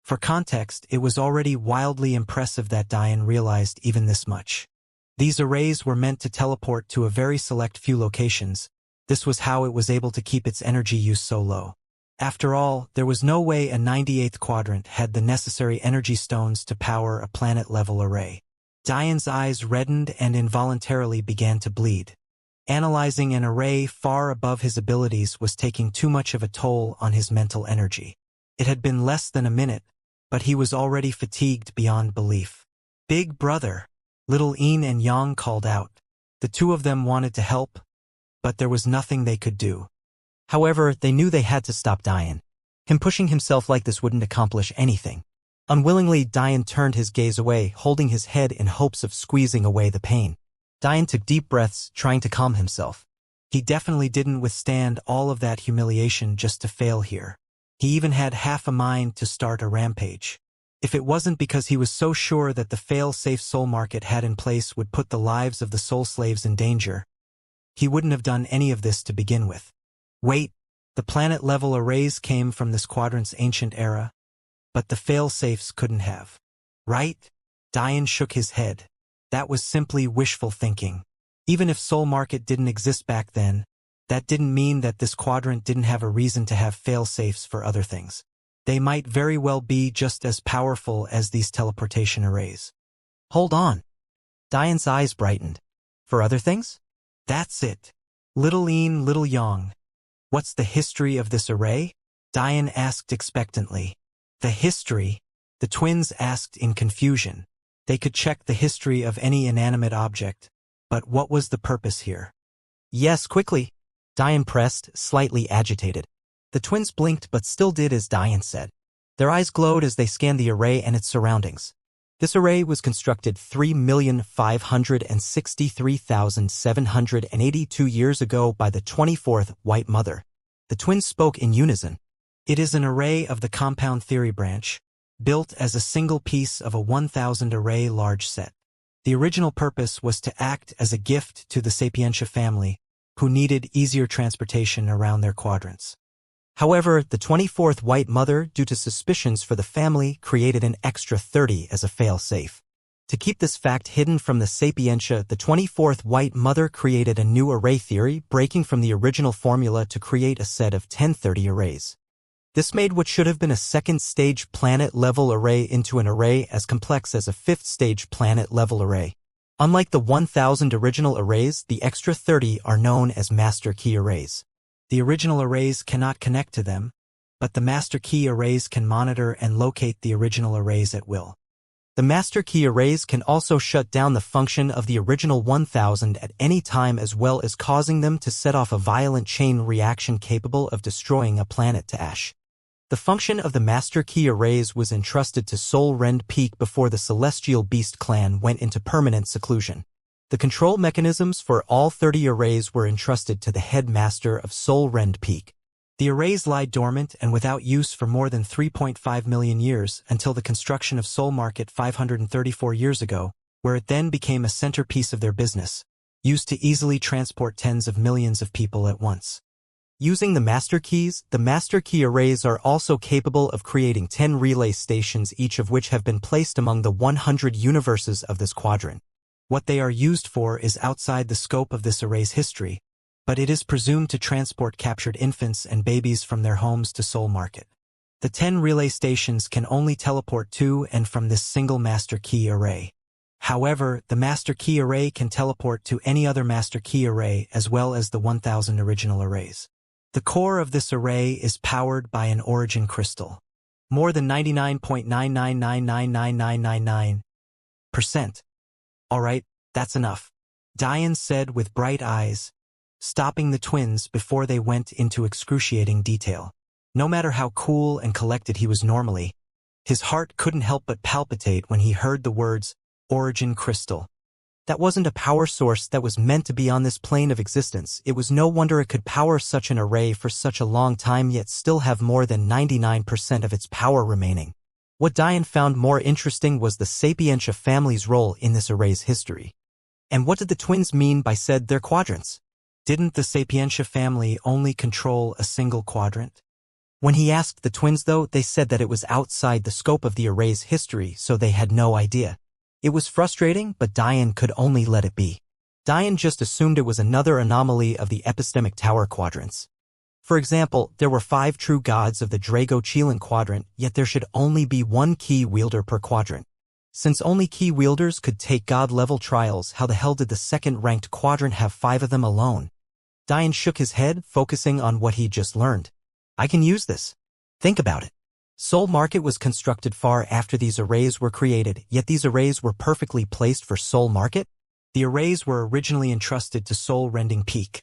For context, it was already wildly impressive that Diane realized even this much. These arrays were meant to teleport to a very select few locations. This was how it was able to keep its energy use so low. After all, there was no way a 98th quadrant had the necessary energy stones to power a planet-level array. Diane's eyes reddened and involuntarily began to bleed. Analyzing an array far above his abilities was taking too much of a toll on his mental energy. It had been less than a minute, but he was already fatigued beyond belief. "Big brother!" Little Een and Yang called out. The two of them wanted to help, but there was nothing they could do. However, they knew they had to stop Dian. Him pushing himself like this wouldn't accomplish anything. Unwillingly, Dian turned his gaze away, holding his head in hopes of squeezing away the pain. Dian took deep breaths, trying to calm himself. He definitely didn't withstand all of that humiliation just to fail here. He even had half a mind to start a rampage. If it wasn't because he was so sure that the fail-safe soul market had in place would put the lives of the soul slaves in danger, he wouldn't have done any of this to begin with. Wait, the planet-level arrays came from this quadrant's ancient era, but the fail-safes couldn't have. Right? Dian shook his head. That was simply wishful thinking. Even if soul market didn't exist back then, that didn't mean that this quadrant didn't have a reason to have fail-safes for other things. They might very well be just as powerful as these teleportation arrays. Hold on. Dian's eyes brightened. For other things? That's it. Little Yin, Little Yang. What's the history of this array? Dian asked expectantly. The history? The twins asked in confusion. They could check the history of any inanimate object, but what was the purpose here? Yes, quickly. Dian pressed, slightly agitated. The twins blinked but still did as Dian said. Their eyes glowed as they scanned the array and its surroundings. This array was constructed 3,563,782 years ago by the 24th White Mother. The twins spoke in unison. It is an array of the compound theory branch, built as a single piece of a 1,000 array large set. The original purpose was to act as a gift to the Xianxia family, who needed easier transportation around their quadrants. However, the 24th White Mother, due to suspicions for the family, created an extra 30 as a fail-safe. To keep this fact hidden from the Xianxia, the 24th White Mother created a new array theory, breaking from the original formula to create a set of 1030 arrays. This made what should have been a second-stage planet-level array into an array as complex as a fifth-stage planet-level array. Unlike the 1,000 original arrays, the extra 30 are known as master key arrays. The original arrays cannot connect to them, but the master key arrays can monitor and locate the original arrays at will. The master key arrays can also shut down the function of the original 1,000 at any time, as well as causing them to set off a violent chain reaction capable of destroying a planet to ash. The function of the master key arrays was entrusted to Soul Rend Peak before the Celestial Beast clan went into permanent seclusion. The control mechanisms for all 30 arrays were entrusted to the headmaster of Soul Rend Peak. The arrays lie dormant and without use for more than 3.5 million years until the construction of Soul Market 534 years ago, where it then became a centerpiece of their business, used to easily transport tens of millions of people at once. Using the master keys, the master key arrays are also capable of creating 10 relay stations, each of which have been placed among the 100 universes of this quadrant. What they are used for is outside the scope of this array's history, but it is presumed to transport captured infants and babies from their homes to Soul Market. The 10 relay stations can only teleport to and from this single master key array. However, the master key array can teleport to any other master key array as well as the 1,000 original arrays. The core of this array is powered by an origin crystal. More than 99.9999999%. Alright, that's enough, Dian said with bright eyes, stopping the twins before they went into excruciating detail. No matter how cool and collected he was normally, his heart couldn't help but palpitate when he heard the words, origin crystal. That wasn't a power source that was meant to be on this plane of existence. It was no wonder it could power such an array for such a long time yet still have more than 99% of its power remaining. What Dian found more interesting was the Xianxia family's role in this array's history. And what did the twins mean by said their quadrants? Didn't the Xianxia family only control a single quadrant? When he asked the twins, though, they said that it was outside the scope of the array's history, so they had no idea. It was frustrating, but Dian could only let it be. Dian just assumed it was another anomaly of the epistemic tower quadrants. For example, there were 5 true gods of the Drago-Chilan quadrant, yet there should only be 1 key wielder per quadrant. Since only key wielders could take god-level trials, how the hell did the second-ranked quadrant have 5 of them alone? Dian shook his head, focusing on what he'd just learned. I can use this. Think about it. Soul Market was constructed far after these arrays were created, yet these arrays were perfectly placed for Soul Market? The arrays were originally entrusted to Soul Rending Peak.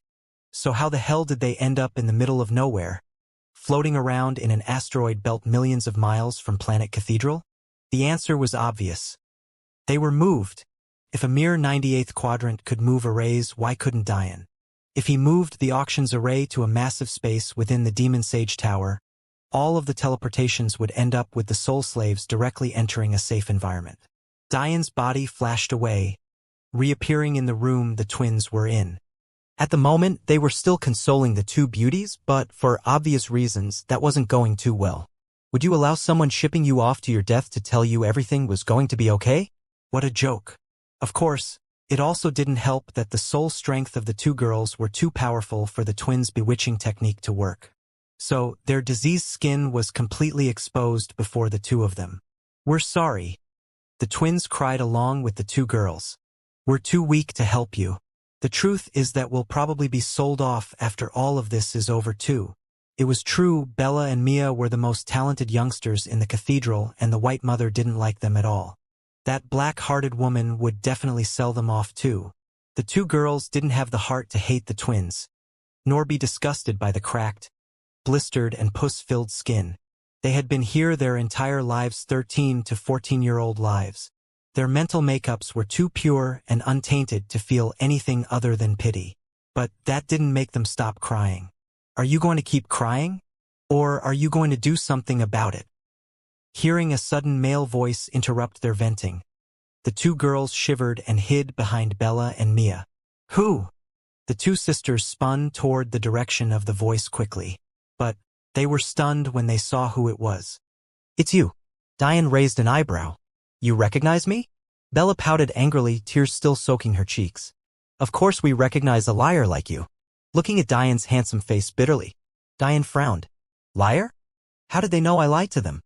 So how the hell did they end up in the middle of nowhere, floating around in an asteroid belt millions of miles from planet Cathedral? The answer was obvious. They were moved. If a mere 98th quadrant could move arrays, why couldn't Diane? If he moved the auctions array to a massive space within the Demon Sage Tower, all of the teleportations would end up with the soul slaves directly entering a safe environment. Diane's body flashed away, reappearing in the room the twins were in. At the moment, they were still consoling the two beauties, but for obvious reasons, that wasn't going too well. Would you allow someone shipping you off to your death to tell you everything was going to be okay? What a joke. Of course, it also didn't help that the soul strength of the two girls were too powerful for the twins' bewitching technique to work. So, their diseased skin was completely exposed before the two of them. We're sorry. The twins cried along with the two girls. We're too weak to help you. The truth is that we'll probably be sold off after all of this is over too. It was true, Bella and Mia were the most talented youngsters in the cathedral and the White Mother didn't like them at all. That black-hearted woman would definitely sell them off too. The two girls didn't have the heart to hate the twins, nor be disgusted by the cracked, blistered and pus-filled skin. They had been here their entire lives, 13 to 14-year-old lives. Their mental makeups were too pure and untainted to feel anything other than pity. But that didn't make them stop crying. Are you going to keep crying? Or are you going to do something about it? Hearing a sudden male voice interrupt their venting, the two girls shivered and hid behind Bella and Mia. Who? The two sisters spun toward the direction of the voice quickly. But they were stunned when they saw who it was. It's you. Diane raised an eyebrow. You recognize me? Bella pouted angrily, tears still soaking her cheeks. Of course we recognize a liar like you. Looking at Diane's handsome face bitterly, Diane frowned. Liar? How did they know I lied to them?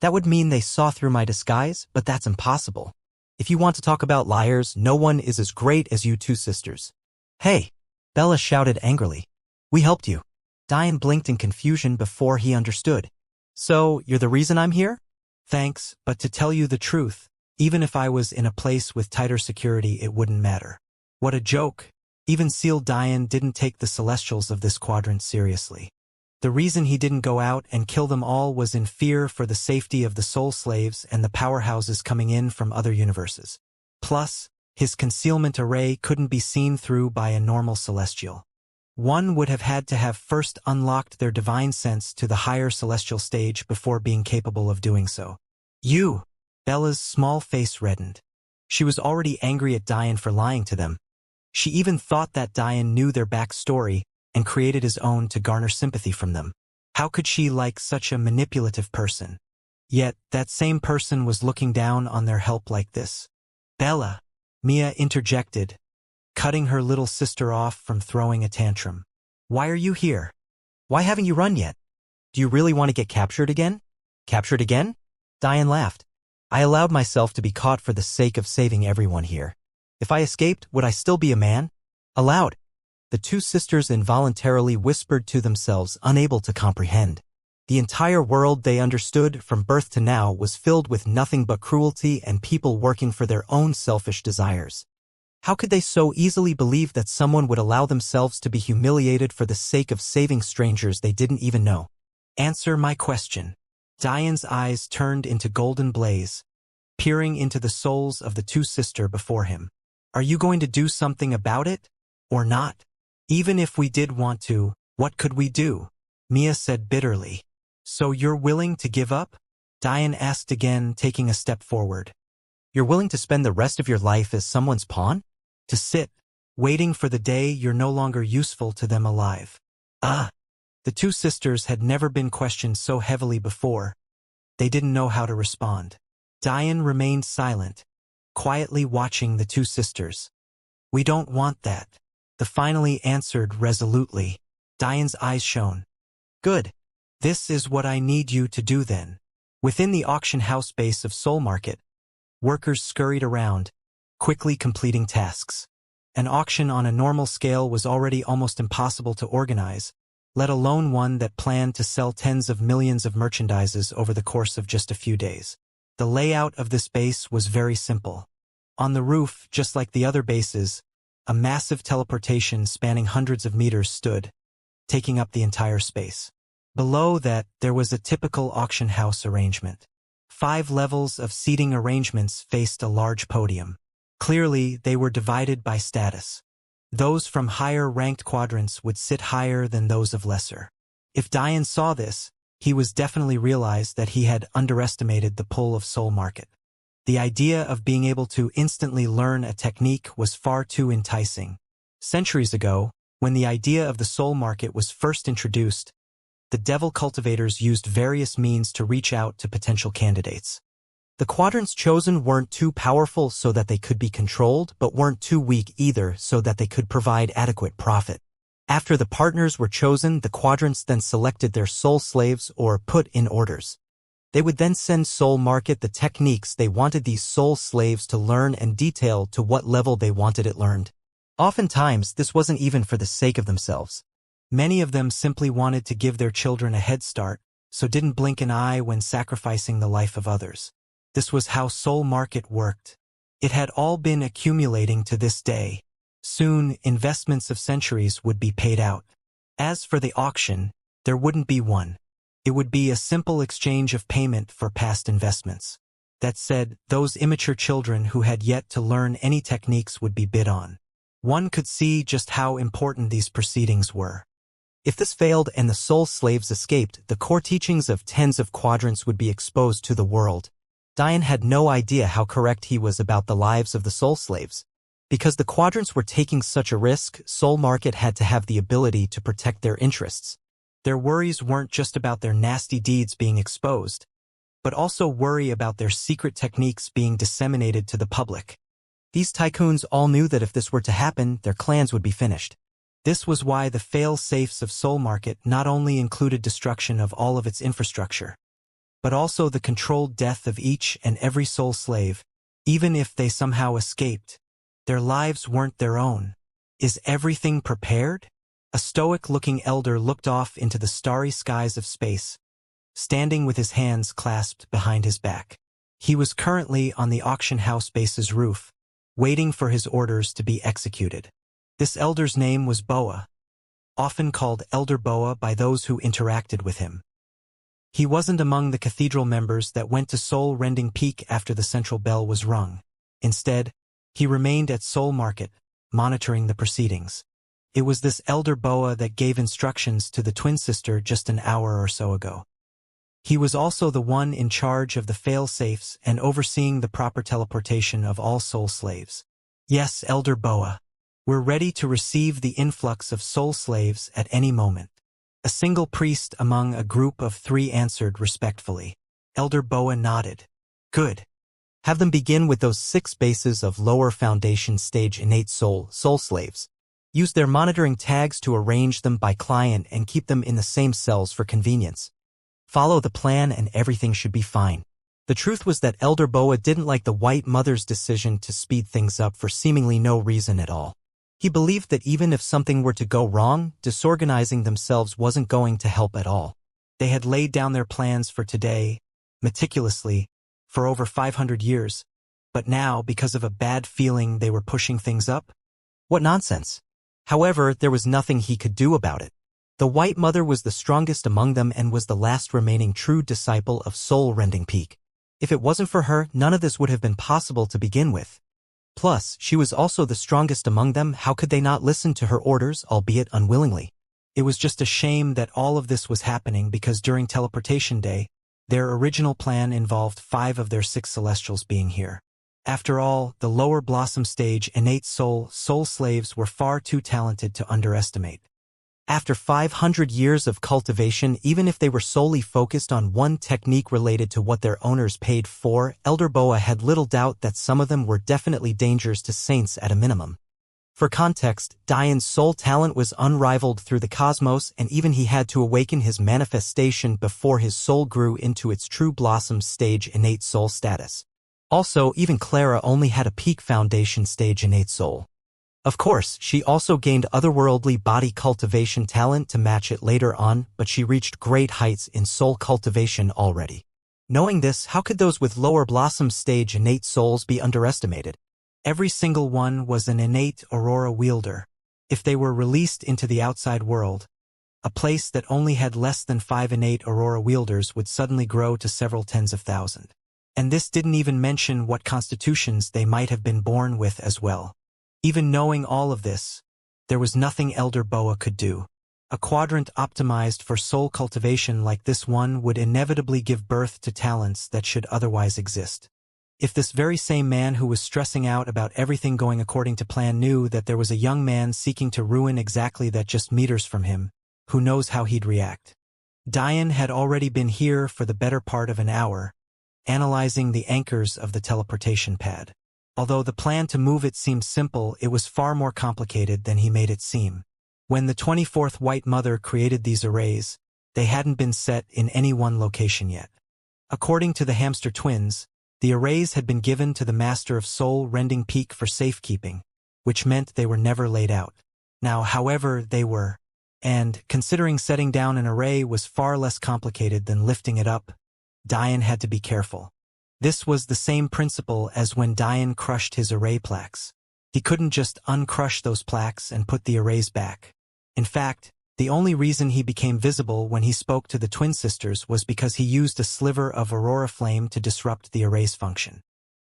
That would mean they saw through my disguise, but that's impossible. If you want to talk about liars, no one is as great as you two sisters. Hey! Bella shouted angrily. We helped you. Diane blinked in confusion before he understood. So, you're the reason I'm here? Thanks, but to tell you the truth, even if I was in a place with tighter security, it wouldn't matter. What a joke. Even Sealed Diane didn't take the Celestials of this quadrant seriously. The reason he didn't go out and kill them all was in fear for the safety of the soul slaves and the powerhouses coming in from other universes. Plus, his concealment array couldn't be seen through by a normal Celestial. One would have had to have first unlocked their divine sense to the higher celestial stage before being capable of doing so. You! Bella's small face reddened. She was already angry at Diane for lying to them. She even thought that Diane knew their backstory and created his own to garner sympathy from them. How could she like such a manipulative person? Yet, that same person was looking down on their help like this. Bella! Mia interjected, cutting her little sister off from throwing a tantrum. Why are you here? Why haven't you run yet? Do you really want to get captured again? Captured again? Diane laughed. I allowed myself to be caught for the sake of saving everyone here. If I escaped, would I still be a man? Allowed. The two sisters involuntarily whispered to themselves, unable to comprehend. The entire world they understood from birth to now was filled with nothing but cruelty and people working for their own selfish desires. How could they so easily believe that someone would allow themselves to be humiliated for the sake of saving strangers they didn't even know? Answer my question. Diane's eyes turned into golden blaze, peering into the souls of the two sisters before him. Are you going to do something about it, or not? Even if we did want to, what could we do? Mia said bitterly. So you're willing to give up? Diane asked again, taking a step forward. You're willing to spend the rest of your life as someone's pawn? To sit, waiting for the day you're no longer useful to them alive. The two sisters had never been questioned so heavily before. They didn't know how to respond. Diane remained silent, quietly watching the two sisters. We don't want that. The finally answered resolutely. Diane's eyes shone. Good. This is what I need you to do then. Within the auction house base of Soul Market, workers scurried around, quickly completing tasks. An auction on a normal scale was already almost impossible to organize, let alone one that planned to sell tens of millions of merchandises over the course of just a few days. The layout of this base was very simple. On the roof, just like the other bases, A massive teleportation spanning hundreds of meters stood, taking up the entire space. Below that, there was a typical auction house arrangement. 5 levels of seating arrangements faced a large podium. Clearly, they were divided by status. Those from higher-ranked quadrants would sit higher than those of lesser. If Dian saw this, he was definitely realized that he had underestimated the pull of soul market. The idea of being able to instantly learn a technique was far too enticing. Centuries ago, when the idea of the soul market was first introduced, the devil cultivators used various means to reach out to potential candidates. The quadrants chosen weren't too powerful so that they could be controlled, but weren't too weak either so that they could provide adequate profit. After the partners were chosen, the quadrants then selected their soul slaves or put in orders. They would then send soul market the techniques they wanted these soul slaves to learn and detail to what level they wanted it learned. Oftentimes, this wasn't even for the sake of themselves. Many of them simply wanted to give their children a head start, so didn't blink an eye when sacrificing the life of others. This was how soul market worked. It had all been accumulating to this day. Soon, investments of centuries would be paid out. As for the auction, there wouldn't be one. It would be a simple exchange of payment for past investments. That said, those immature children who had yet to learn any techniques would be bid on. One could see just how important these proceedings were. If this failed and the soul slaves escaped, the core teachings of tens of quadrants would be exposed to the world. Dian had no idea how correct he was about the lives of the soul slaves. Because the quadrants were taking such a risk, soul market had to have the ability to protect their interests. Their worries weren't just about their nasty deeds being exposed, but also worry about their secret techniques being disseminated to the public. These tycoons all knew that if this were to happen, their clans would be finished. This was why the fail-safes of soul market not only included destruction of all of its infrastructure, but also the controlled death of each and every soul slave, even if they somehow escaped. Their lives weren't their own. Is everything prepared? A stoic-looking elder looked off into the starry skies of space, standing with his hands clasped behind his back. He was currently on the auction house base's roof, waiting for his orders to be executed. This elder's name was Boa, often called Elder Boa by those who interacted with him. He wasn't among the cathedral members that went to soul-rending peak after the central bell was rung. Instead, he remained at Soul Market, monitoring the proceedings. It was this Elder Boa that gave instructions to the twin sister just an hour or so ago. He was also the one in charge of the fail-safes and overseeing the proper teleportation of all soul slaves. Yes, Elder Boa. We're ready to receive the influx of soul slaves at any moment. A single priest among a group of 3 answered respectfully. Elder Boa nodded. Good. Have them begin with those 6 bases of lower foundation stage innate soul slaves. Use their monitoring tags to arrange them by client and keep them in the same cells for convenience. Follow the plan and everything should be fine. The truth was that Elder Boa didn't like the White Mother's decision to speed things up for seemingly no reason at all. He believed that even if something were to go wrong, disorganizing themselves wasn't going to help at all. They had laid down their plans for today, meticulously, for over 500 years, but now, because of a bad feeling, they were pushing things up? What nonsense! However, there was nothing he could do about it. The White Mother was the strongest among them and was the last remaining true disciple of soul-rending peak. If it wasn't for her, none of this would have been possible to begin with. Plus, she was also the strongest among them. How could they not listen to her orders, albeit unwillingly? It was just a shame that all of this was happening because during teleportation day, their original plan involved 5 of their 6 celestials being here. After all, the lower blossom stage innate soul slaves were far too talented to underestimate. After 500 years of cultivation, even if they were solely focused on one technique related to what their owners paid for, Elder Boa had little doubt that some of them were definitely dangers to saints at a minimum. For context, Dian's soul talent was unrivaled through the cosmos, and even he had to awaken his manifestation before his soul grew into its true blossom stage innate soul status. Also, even Clara only had a peak foundation stage innate soul. Of course, she also gained otherworldly body cultivation talent to match it later on, but she reached great heights in soul cultivation already. Knowing this, how could those with lower blossom stage innate souls be underestimated? Every single one was an innate aurora wielder. If they were released into the outside world, a place that only had less than 5 innate aurora wielders would suddenly grow to several tens of thousands. And this didn't even mention what constitutions they might have been born with as well. Even knowing all of this, there was nothing Elder Boa could do. A quadrant optimized for soul cultivation like this one would inevitably give birth to talents that should otherwise exist. If this very same man who was stressing out about everything going according to plan knew that there was a young man seeking to ruin exactly that just meters from him, who knows how he'd react? Diane had already been here for the better part of an hour, analyzing the anchors of the teleportation pad. Although the plan to move it seemed simple, it was far more complicated than he made it seem. When the 24th White Mother created these arrays, they hadn't been set in any one location yet. According to the hamster twins, the arrays had been given to the Master of Soul Rending Peak for safekeeping, which meant they were never laid out. Now, however, they were. And, considering setting down an array was far less complicated than lifting it up, Diane had to be careful. This was the same principle as when Diane crushed his array plaques. He couldn't just uncrush those plaques and put the arrays back. In fact, the only reason he became visible when he spoke to the twin sisters was because he used a sliver of aurora flame to disrupt the array's function.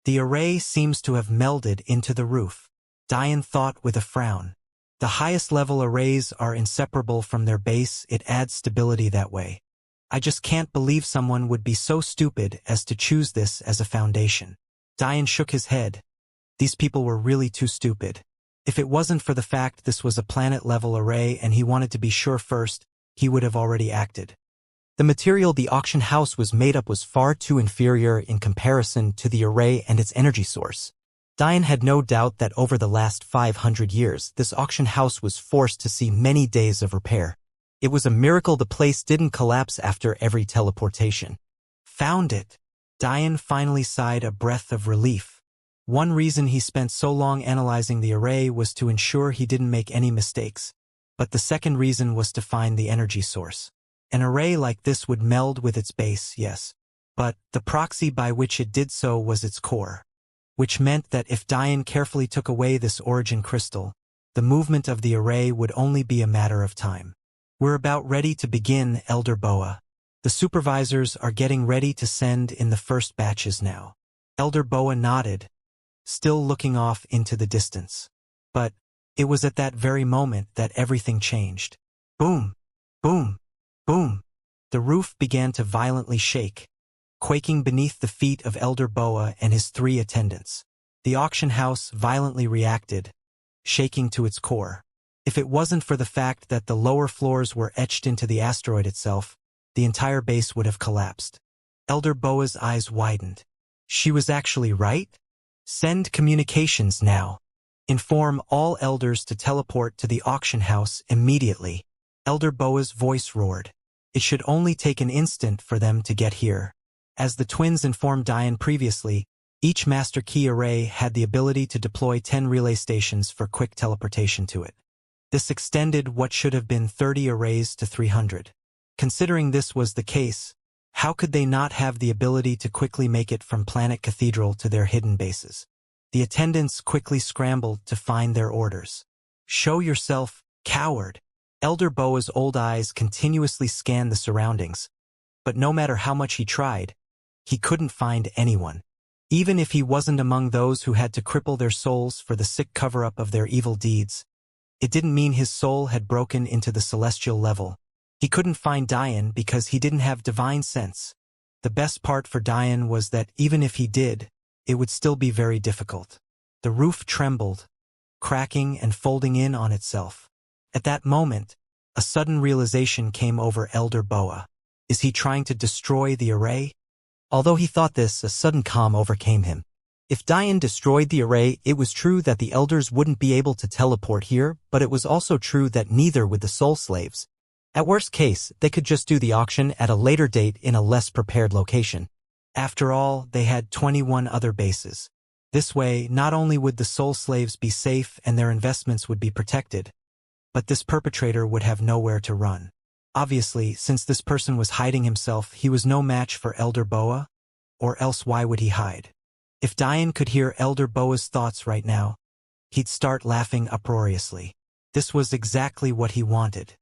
The array seems to have melded into the roof, Diane thought with a frown. The highest level arrays are inseparable from their base, it adds stability that way. I just can't believe someone would be so stupid as to choose this as a foundation. Diane shook his head. These people were really too stupid. If it wasn't for the fact this was a planet-level array and he wanted to be sure first, he would have already acted. The material the auction house was made up was far too inferior in comparison to the array and its energy source. Diane had no doubt that over the last 500 years, this auction house was forced to see many days of repair. It was a miracle the place didn't collapse after every teleportation. Found it. Diane finally sighed a breath of relief. One reason he spent so long analyzing the array was to ensure he didn't make any mistakes. But the second reason was to find the energy source. An array like this would meld with its base, yes. But the proxy by which it did so was its core. Which meant that if Diane carefully took away this origin crystal, the movement of the array would only be a matter of time. We're about ready to begin, Elder Boa. The supervisors are getting ready to send in the first batches now. Elder Boa nodded, still looking off into the distance. But it was at that very moment that everything changed. Boom! Boom! Boom! The roof began to violently shake, quaking beneath the feet of Elder Boa and his 3 attendants. The auction house violently reacted, shaking to its core. If it wasn't for the fact that the lower floors were etched into the asteroid itself, the entire base would have collapsed. Elder Boa's eyes widened. She was actually right? Send communications now. Inform all elders to teleport to the auction house immediately. Elder Boa's voice roared. It should only take an instant for them to get here. As the twins informed Diane previously, each Master Key array had the ability to deploy 10 relay stations for quick teleportation to it. This extended what should have been 30 arrays to 300. Considering this was the case, how could they not have the ability to quickly make it from Planet Cathedral to their hidden bases? The attendants quickly scrambled to find their orders. Show yourself, coward! Elder Boa's old eyes continuously scanned the surroundings, but no matter how much he tried, he couldn't find anyone. Even if he wasn't among those who had to cripple their souls for the sick cover-up of their evil deeds, it didn't mean his soul had broken into the celestial level. He couldn't find Diane because he didn't have divine sense. The best part for Diane was that even if he did, it would still be very difficult. The roof trembled, cracking and folding in on itself. At that moment, a sudden realization came over Elder Boa. Is he trying to destroy the array? Although he thought this, a sudden calm overcame him. If Diane destroyed the array, it was true that the elders wouldn't be able to teleport here, but it was also true that neither would the soul slaves. At worst case, they could just do the auction at a later date in a less prepared location. After all, they had 21 other bases. This way, not only would the soul slaves be safe and their investments would be protected, but this perpetrator would have nowhere to run. Obviously, since this person was hiding himself, he was no match for Elder Boa, or else why would he hide? If Diane could hear Elder Boa's thoughts right now, he'd start laughing uproariously. This was exactly what he wanted.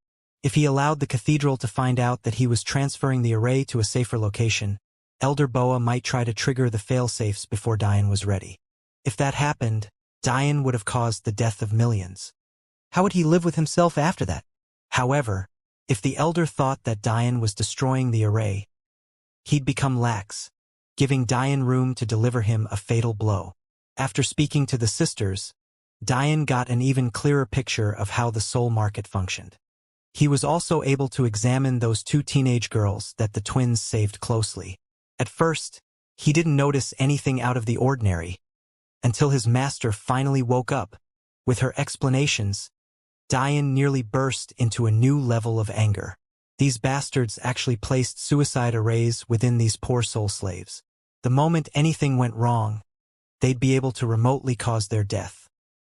If he allowed the cathedral to find out that he was transferring the array to a safer location, Elder Boa might try to trigger the failsafes before Diane was ready. If that happened, Diane would have caused the death of millions. How would he live with himself after that? However, if the Elder thought that Diane was destroying the array, he'd become lax, giving Diane room to deliver him a fatal blow. After speaking to the sisters, Diane got an even clearer picture of how the soul market functioned. He was also able to examine those two teenage girls that the twins saved closely. At first, he didn't notice anything out of the ordinary, until his master finally woke up. With her explanations, Diane nearly burst into a new level of anger. These bastards actually placed suicide arrays within these poor soul slaves. The moment anything went wrong, they'd be able to remotely cause their death.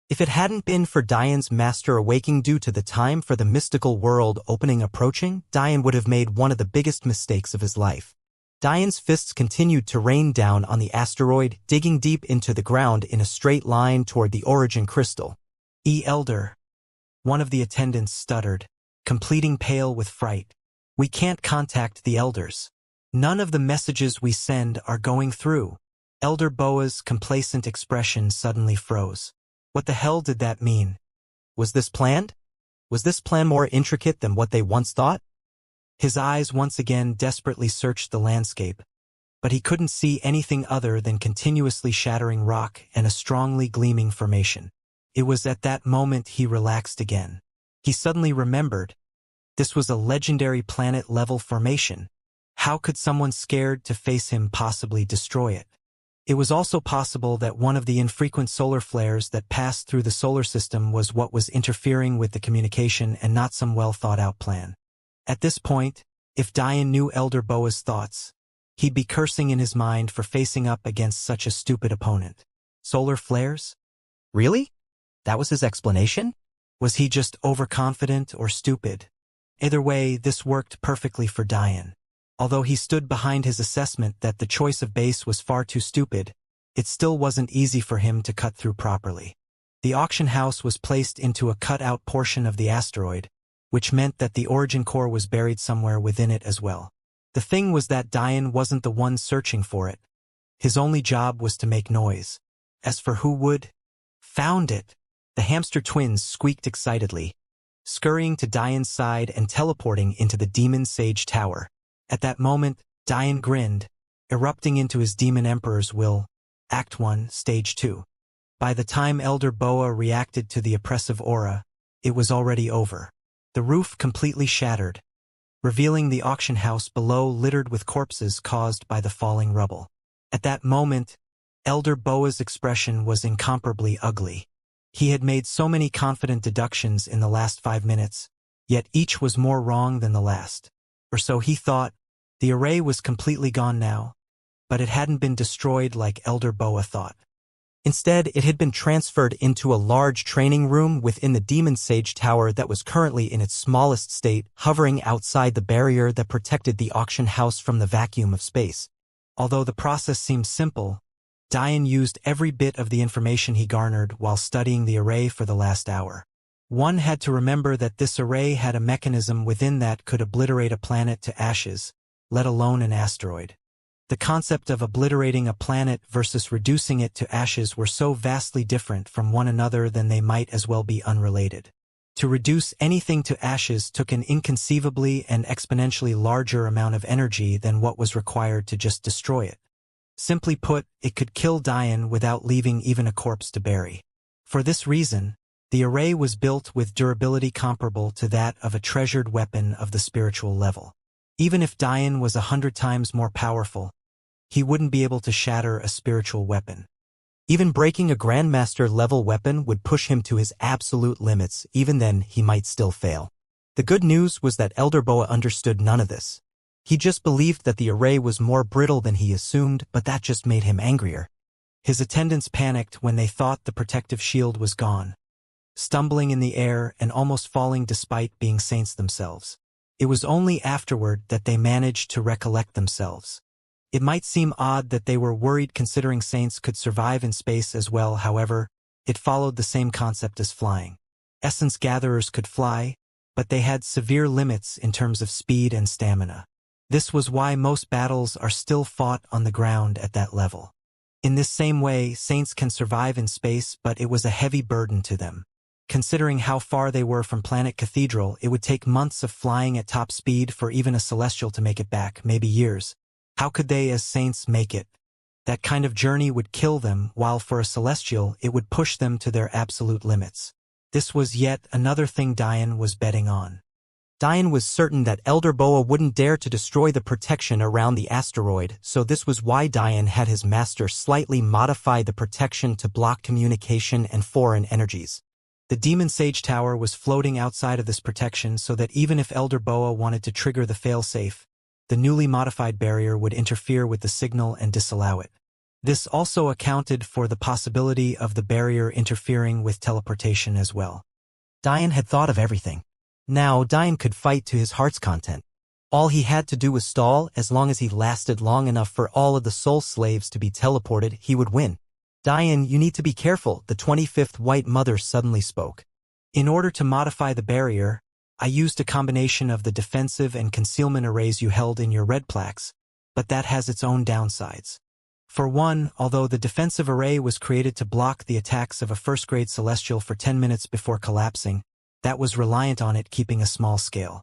If it hadn't been for Diane's master awaking due to the time for the mystical world opening approaching, Diane would have made one of the biggest mistakes of his life. Diane's fists continued to rain down on the asteroid, digging deep into the ground in a straight line toward the origin crystal. Elder, one of the attendants stuttered, completing pale with fright. We can't contact the elders. None of the messages we send are going through. Elder Boa's complacent expression suddenly froze. What the hell did that mean? Was this planned? Was this plan more intricate than what they once thought? His eyes once again desperately searched the landscape, but he couldn't see anything other than continuously shattering rock and a strongly gleaming formation. It was at that moment he relaxed again. He suddenly remembered. This was a legendary planet-level formation. How could someone scared to face him possibly destroy it? It was also possible that one of the infrequent solar flares that passed through the solar system was what was interfering with the communication and not some well-thought-out plan. At this point, if Diane knew Elder Boa's thoughts, he'd be cursing in his mind for facing up against such a stupid opponent. Solar flares? Really? That was his explanation? Was he just overconfident or stupid? Either way, this worked perfectly for Diane. Although he stood behind his assessment that the choice of base was far too stupid, it still wasn't easy for him to cut through properly. The auction house was placed into a cut-out portion of the asteroid, which meant that the origin core was buried somewhere within it as well. The thing was that Diane wasn't the one searching for it. His only job was to make noise. As for who would? Found it! The hamster twins squeaked excitedly, scurrying to Diane's side and teleporting into the Demon Sage Tower. At that moment, Diane grinned, erupting into his Demon Emperor's will. Act 1, Stage 2. By the time Elder Boa reacted to the oppressive aura, it was already over. The roof completely shattered, revealing the auction house below littered with corpses caused by the falling rubble. At that moment, Elder Boa's expression was incomparably ugly. He had made so many confident deductions in the last 5 minutes, yet each was more wrong than the last. Or so he thought. The array was completely gone now, but it hadn't been destroyed like Elder Boa thought. Instead, it had been transferred into a large training room within the Demon Sage Tower that was currently in its smallest state, hovering outside the barrier that protected the auction house from the vacuum of space. Although the process seemed simple, Diane used every bit of the information he garnered while studying the array for the last hour. One had to remember that this array had a mechanism within that could obliterate a planet to ashes, let alone an asteroid. The concept of obliterating a planet versus reducing it to ashes were so vastly different from one another that they might as well be unrelated. To reduce anything to ashes took an inconceivably and exponentially larger amount of energy than what was required to just destroy it. Simply put, it could kill Diane without leaving even a corpse to bury. For this reason, the array was built with durability comparable to that of a treasured weapon of the spiritual level. Even if Diane was 100 times more powerful, he wouldn't be able to shatter a spiritual weapon. Even breaking a Grandmaster-level weapon would push him to his absolute limits. Even then, he might still fail. The good news was that Elder Boa understood none of this. He just believed that the array was more brittle than he assumed, but that just made him angrier. His attendants panicked when they thought the protective shield was gone, stumbling in the air and almost falling despite being saints themselves. It was only afterward that they managed to recollect themselves. It might seem odd that they were worried considering saints could survive in space as well. However, it followed the same concept as flying. Essence gatherers could fly, but they had severe limits in terms of speed and stamina. This was why most battles are still fought on the ground at that level. In this same way, saints can survive in space, but it was a heavy burden to them. Considering how far they were from Planet Cathedral, it would take months of flying at top speed for even a celestial to make it back, maybe years. How could they as saints make it? That kind of journey would kill them, while for a celestial, it would push them to their absolute limits. This was yet another thing Diane was betting on. Diane was certain that Elder Boa wouldn't dare to destroy the protection around the asteroid, so this was why Diane had his master slightly modify the protection to block communication and foreign energies. The Demon Sage Tower was floating outside of this protection so that even if Elder Boa wanted to trigger the failsafe, the newly modified barrier would interfere with the signal and disallow it. This also accounted for the possibility of the barrier interfering with teleportation as well. Diane had thought of everything. Now Diane could fight to his heart's content. All he had to do was stall. As long as he lasted long enough for all of the soul slaves to be teleported, he would win. Diane, you need to be careful, the 25th White Mother suddenly spoke. In order to modify the barrier, I used a combination of the defensive and concealment arrays you held in your red plaques, but that has its own downsides. For one, although the defensive array was created to block the attacks of a first-grade celestial for 10 minutes before collapsing, that was reliant on it keeping a small scale.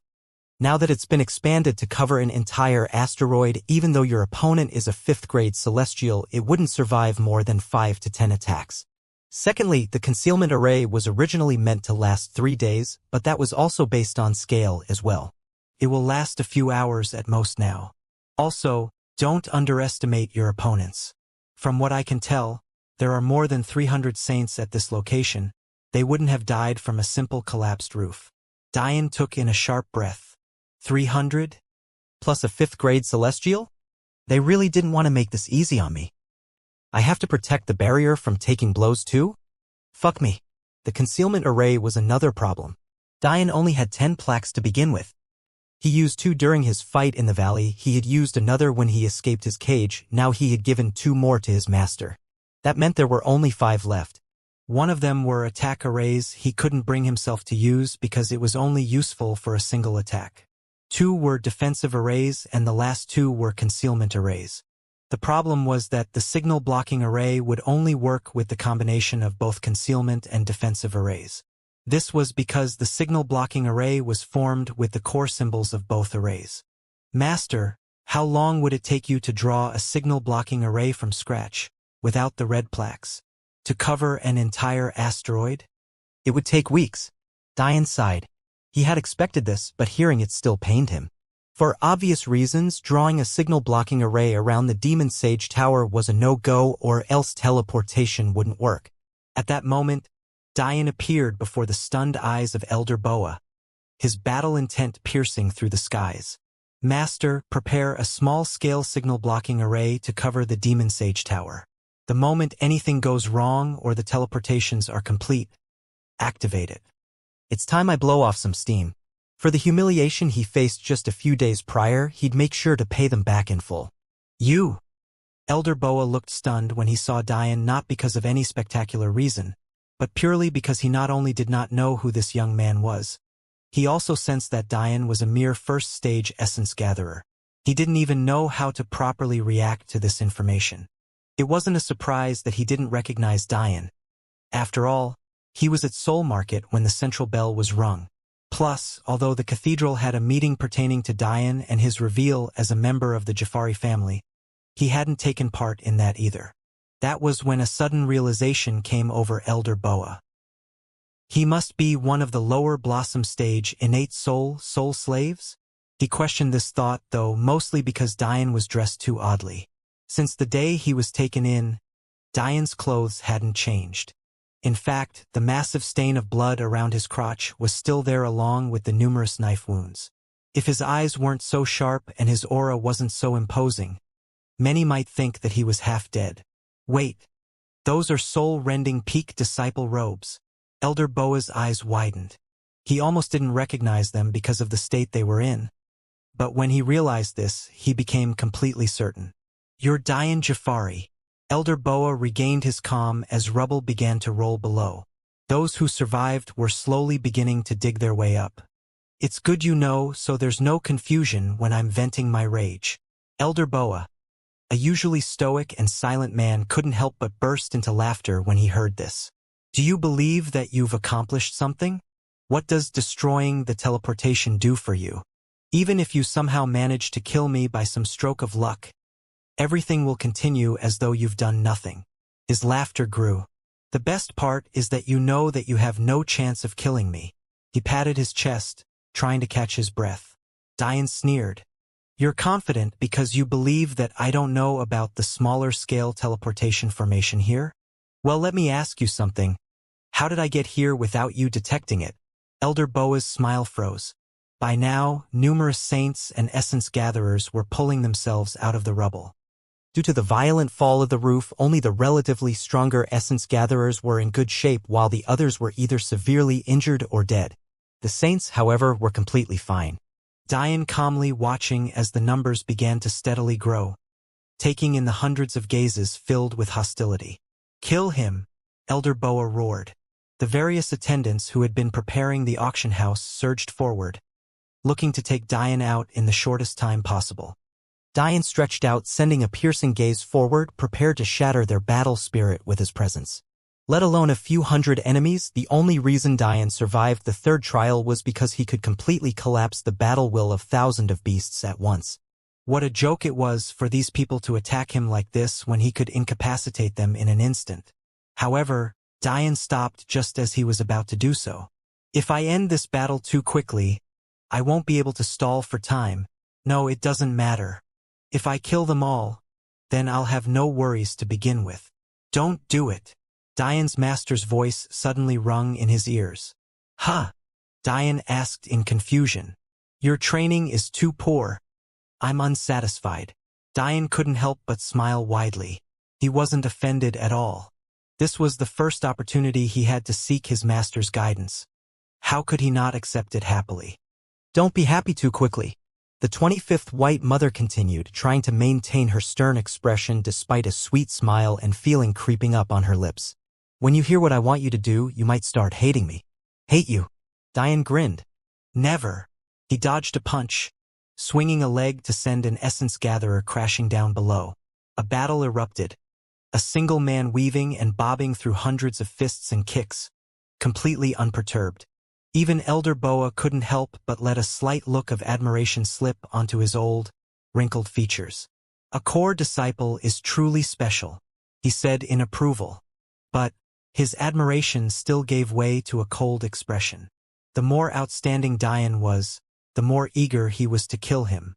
Now that it's been expanded to cover an entire asteroid, even though your opponent is a 5th-grade celestial, it wouldn't survive more than 5 to 10 attacks. Secondly, the concealment array was originally meant to last 3 days, but that was also based on scale as well. It will last a few hours at most now. Also, don't underestimate your opponents. From what I can tell, there are more than 300 saints at this location. They wouldn't have died from a simple collapsed roof. Diane took in a sharp breath. 300? Plus a 5th-grade celestial? They really didn't want to make this easy on me. I have to protect the barrier from taking blows too? Fuck me. The concealment array was another problem. Diane only had 10 plaques to begin with. He used 2 during his fight in the valley, he had used another when he escaped his cage, now he had given 2 more to his master. That meant there were only 5 left. One of them were attack arrays he couldn't bring himself to use because it was only useful for a single attack. 2 were defensive arrays and the last 2 were concealment arrays. The problem was that the signal blocking array would only work with the combination of both concealment and defensive arrays. This was because the signal blocking array was formed with the core symbols of both arrays. Master, how long would it take you to draw a signal blocking array from scratch, without the red plaques? To cover an entire asteroid? It would take weeks. Diane sighed. He had expected this, but hearing it still pained him. For obvious reasons, drawing a signal blocking array around the Demon Sage Tower was a no-go, or else teleportation wouldn't work. At that moment, Diane appeared before the stunned eyes of Elder Boa, his battle intent piercing through the skies. Master, prepare a small-scale signal blocking array to cover the Demon Sage Tower. The moment anything goes wrong or the teleportations are complete, activate it. It's time I blow off some steam. For the humiliation he faced just a few days prior, he'd make sure to pay them back in full. You! Elder Boa looked stunned when he saw Diane, not because of any spectacular reason, but purely because he not only did not know who this young man was, he also sensed that Diane was a mere first-stage essence gatherer. He didn't even know how to properly react to this information. It wasn't a surprise that he didn't recognize Diane. After all, he was at Soul Market when the central bell was rung. Plus, although the cathedral had a meeting pertaining to Diane and his reveal as a member of the Jafari family, he hadn't taken part in that either. That was when a sudden realization came over Elder Boa. He must be one of the lower blossom stage innate soul slaves? He questioned this thought, though, mostly because Diane was dressed too oddly. Since the day he was taken in, Diane's clothes hadn't changed. In fact, the massive stain of blood around his crotch was still there along with the numerous knife wounds. If his eyes weren't so sharp and his aura wasn't so imposing, many might think that he was half dead. Wait, those are soul-rending peak disciple robes. Elder Boa's eyes widened. He almost didn't recognize them because of the state they were in. But when he realized this, he became completely certain. You're Dian Jafari. Elder Boa regained his calm as rubble began to roll below. Those who survived were slowly beginning to dig their way up. It's good you know, so there's no confusion when I'm venting my rage. Elder Boa, a usually stoic and silent man, couldn't help but burst into laughter when he heard this. Do you believe that you've accomplished something? What does destroying the teleportation do for you? Even if you somehow manage to kill me by some stroke of luck, everything will continue as though you've done nothing. His laughter grew. The best part is that you know that you have no chance of killing me. He patted his chest, trying to catch his breath. Dian sneered. You're confident because you believe that I don't know about the smaller-scale teleportation formation here? Well, let me ask you something. How did I get here without you detecting it? Elder Boa's smile froze. By now, numerous saints and essence gatherers were pulling themselves out of the rubble. Due to the violent fall of the roof, only the relatively stronger essence gatherers were in good shape while the others were either severely injured or dead. The saints, however, were completely fine. Dian calmly watching as the numbers began to steadily grow, taking in the hundreds of gazes filled with hostility. Kill him, Elder Boa roared. The various attendants who had been preparing the auction house surged forward, looking to take Dian out in the shortest time possible. Dian stretched out, sending a piercing gaze forward, prepared to shatter their battle spirit with his presence. Let alone a few hundred enemies, the only reason Dian survived the third trial was because he could completely collapse the battle will of thousands of beasts at once. What a joke it was for these people to attack him like this when he could incapacitate them in an instant. However, Dian stopped just as he was about to do so. If I end this battle too quickly, I won't be able to stall for time. No, it doesn't matter. If I kill them all, then I'll have no worries to begin with. Don't do it. Dian's master's voice suddenly rung in his ears. Huh? Dian asked in confusion. Your training is too poor. I'm unsatisfied. Dian couldn't help but smile widely. He wasn't offended at all. This was the first opportunity he had to seek his master's guidance. How could he not accept it happily? Don't be happy too quickly. The 25th White Mother continued, trying to maintain her stern expression despite a sweet smile and feeling creeping up on her lips. When you hear what I want you to do, you might start hating me. Hate you. Dian grinned. Never. He dodged a punch, swinging a leg to send an essence gatherer crashing down below. A battle erupted. A single man weaving and bobbing through hundreds of fists and kicks, completely unperturbed. Even Elder Boa couldn't help but let a slight look of admiration slip onto his old, wrinkled features. A core disciple is truly special, he said in approval. But his admiration still gave way to a cold expression. The more outstanding Dian was, the more eager he was to kill him.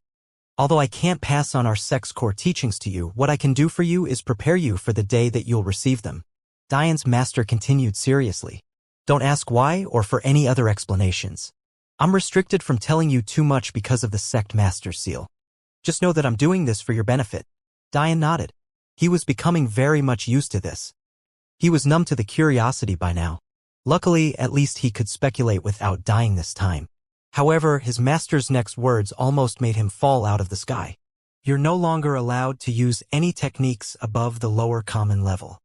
Although I can't pass on our sex core teachings to you, what I can do for you is prepare you for the day that you'll receive them. Dian's master continued seriously. Don't ask why or for any other explanations. I'm restricted from telling you too much because of the sect master's seal. Just know that I'm doing this for your benefit. Dian nodded. He was becoming very much used to this. He was numb to the curiosity by now. Luckily, at least he could speculate without dying this time. However, his master's next words almost made him fall out of the sky. You're no longer allowed to use any techniques above the lower common level.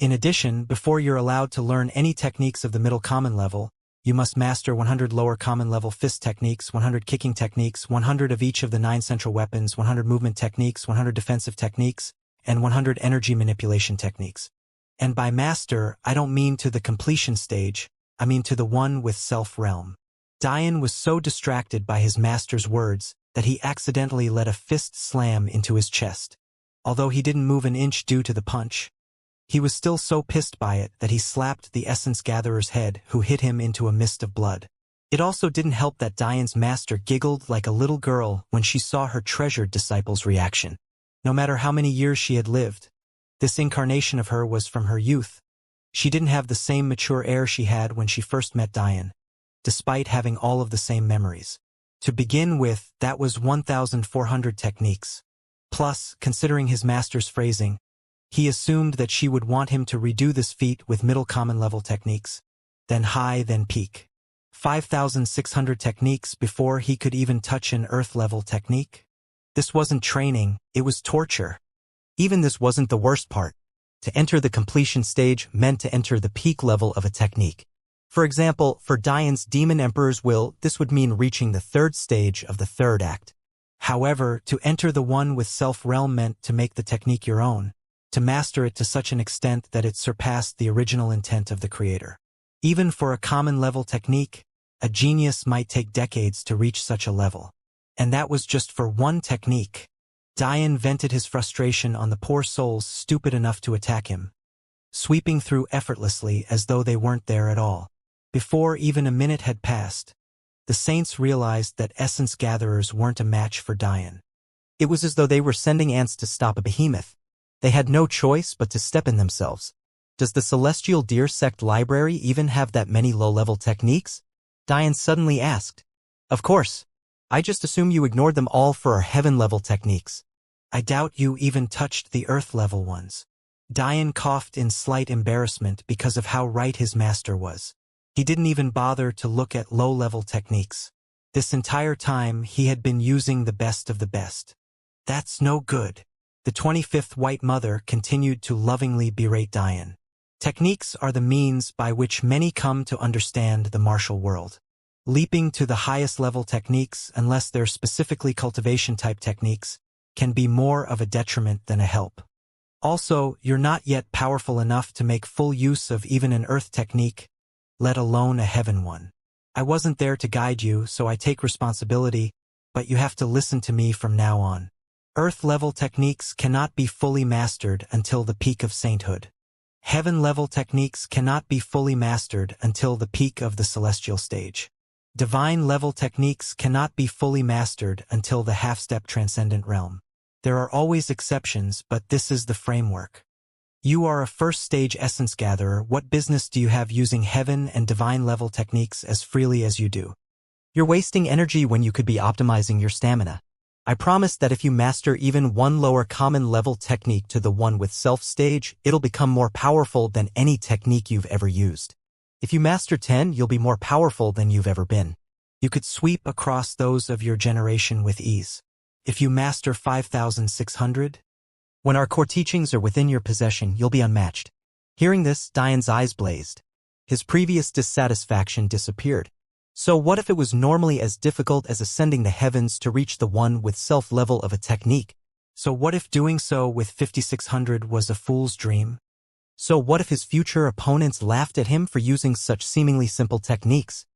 In addition, before you're allowed to learn any techniques of the middle common level, you must master 100 lower common level fist techniques, 100 kicking techniques, 100 of each of the 9 central weapons, 100 movement techniques, 100 defensive techniques, and 100 energy manipulation techniques. And by master, I don't mean to the completion stage, I mean to the one with self-realm. Dian was so distracted by his master's words that he accidentally let a fist slam into his chest. Although he didn't move an inch due to the punch, he was still so pissed by it that he slapped the essence gatherer's head, who hit him into a mist of blood. It also didn't help that Dian's master giggled like a little girl when she saw her treasured disciple's reaction. No matter how many years she had lived, this incarnation of her was from her youth. She didn't have the same mature air she had when she first met Dian, despite having all of the same memories. To begin with, that was 1,400 techniques. Plus, considering his master's phrasing, he assumed that she would want him to redo this feat with middle common level techniques, then high, then peak. 5,600 techniques before he could even touch an earth level technique. This wasn't training, it was torture. Even this wasn't the worst part. To enter the completion stage meant to enter the peak level of a technique. For example, for Diane's Demon Emperor's Will, this would mean reaching the third stage of the third act. However, to enter the one with self-realm meant to make the technique your own, to master it to such an extent that it surpassed the original intent of the creator. Even for a common level technique, a genius might take decades to reach such a level. And that was just for one technique. Diane vented his frustration on the poor souls stupid enough to attack him, sweeping through effortlessly as though they weren't there at all. Before even a minute had passed, the saints realized that essence gatherers weren't a match for Diane. It was as though they were sending ants to stop a behemoth. They had no choice but to step in themselves. Does the Celestial Deer Sect library even have that many low-level techniques? Diane suddenly asked. Of course. I just assume you ignored them all for our heaven-level techniques. I doubt you even touched the earth-level ones. Diane coughed in slight embarrassment because of how right his master was. He didn't even bother to look at low-level techniques. This entire time he had been using the best of the best. That's no good. The 25th White Mother continued to lovingly berate Diane. Techniques are the means by which many come to understand the martial world. Leaping to the highest level techniques, unless they're specifically cultivation-type techniques, can be more of a detriment than a help. Also, you're not yet powerful enough to make full use of even an earth technique, let alone a heaven one. I wasn't there to guide you, so I take responsibility, but you have to listen to me from now on. Earth-level techniques cannot be fully mastered until the peak of sainthood. Heaven-level techniques cannot be fully mastered until the peak of the celestial stage. Divine-level techniques cannot be fully mastered until the half-step transcendent realm. There are always exceptions, but this is the framework. You are a first-stage essence gatherer. What business do you have using heaven and divine-level techniques as freely as you do? You're wasting energy when you could be optimizing your stamina. I promise that if you master even one lower common level technique to the one with self stage, it'll become more powerful than any technique you've ever used. If you master 10, you'll be more powerful than you've ever been. You could sweep across those of your generation with ease. If you master 5,600, when our core teachings are within your possession, you'll be unmatched. Hearing this, Diane's eyes blazed. His previous dissatisfaction disappeared. So what if it was normally as difficult as ascending the heavens to reach the one with self-level of a technique? So what if doing so with 5,600 was a fool's dream? So what if his future opponents laughed at him for using such seemingly simple techniques?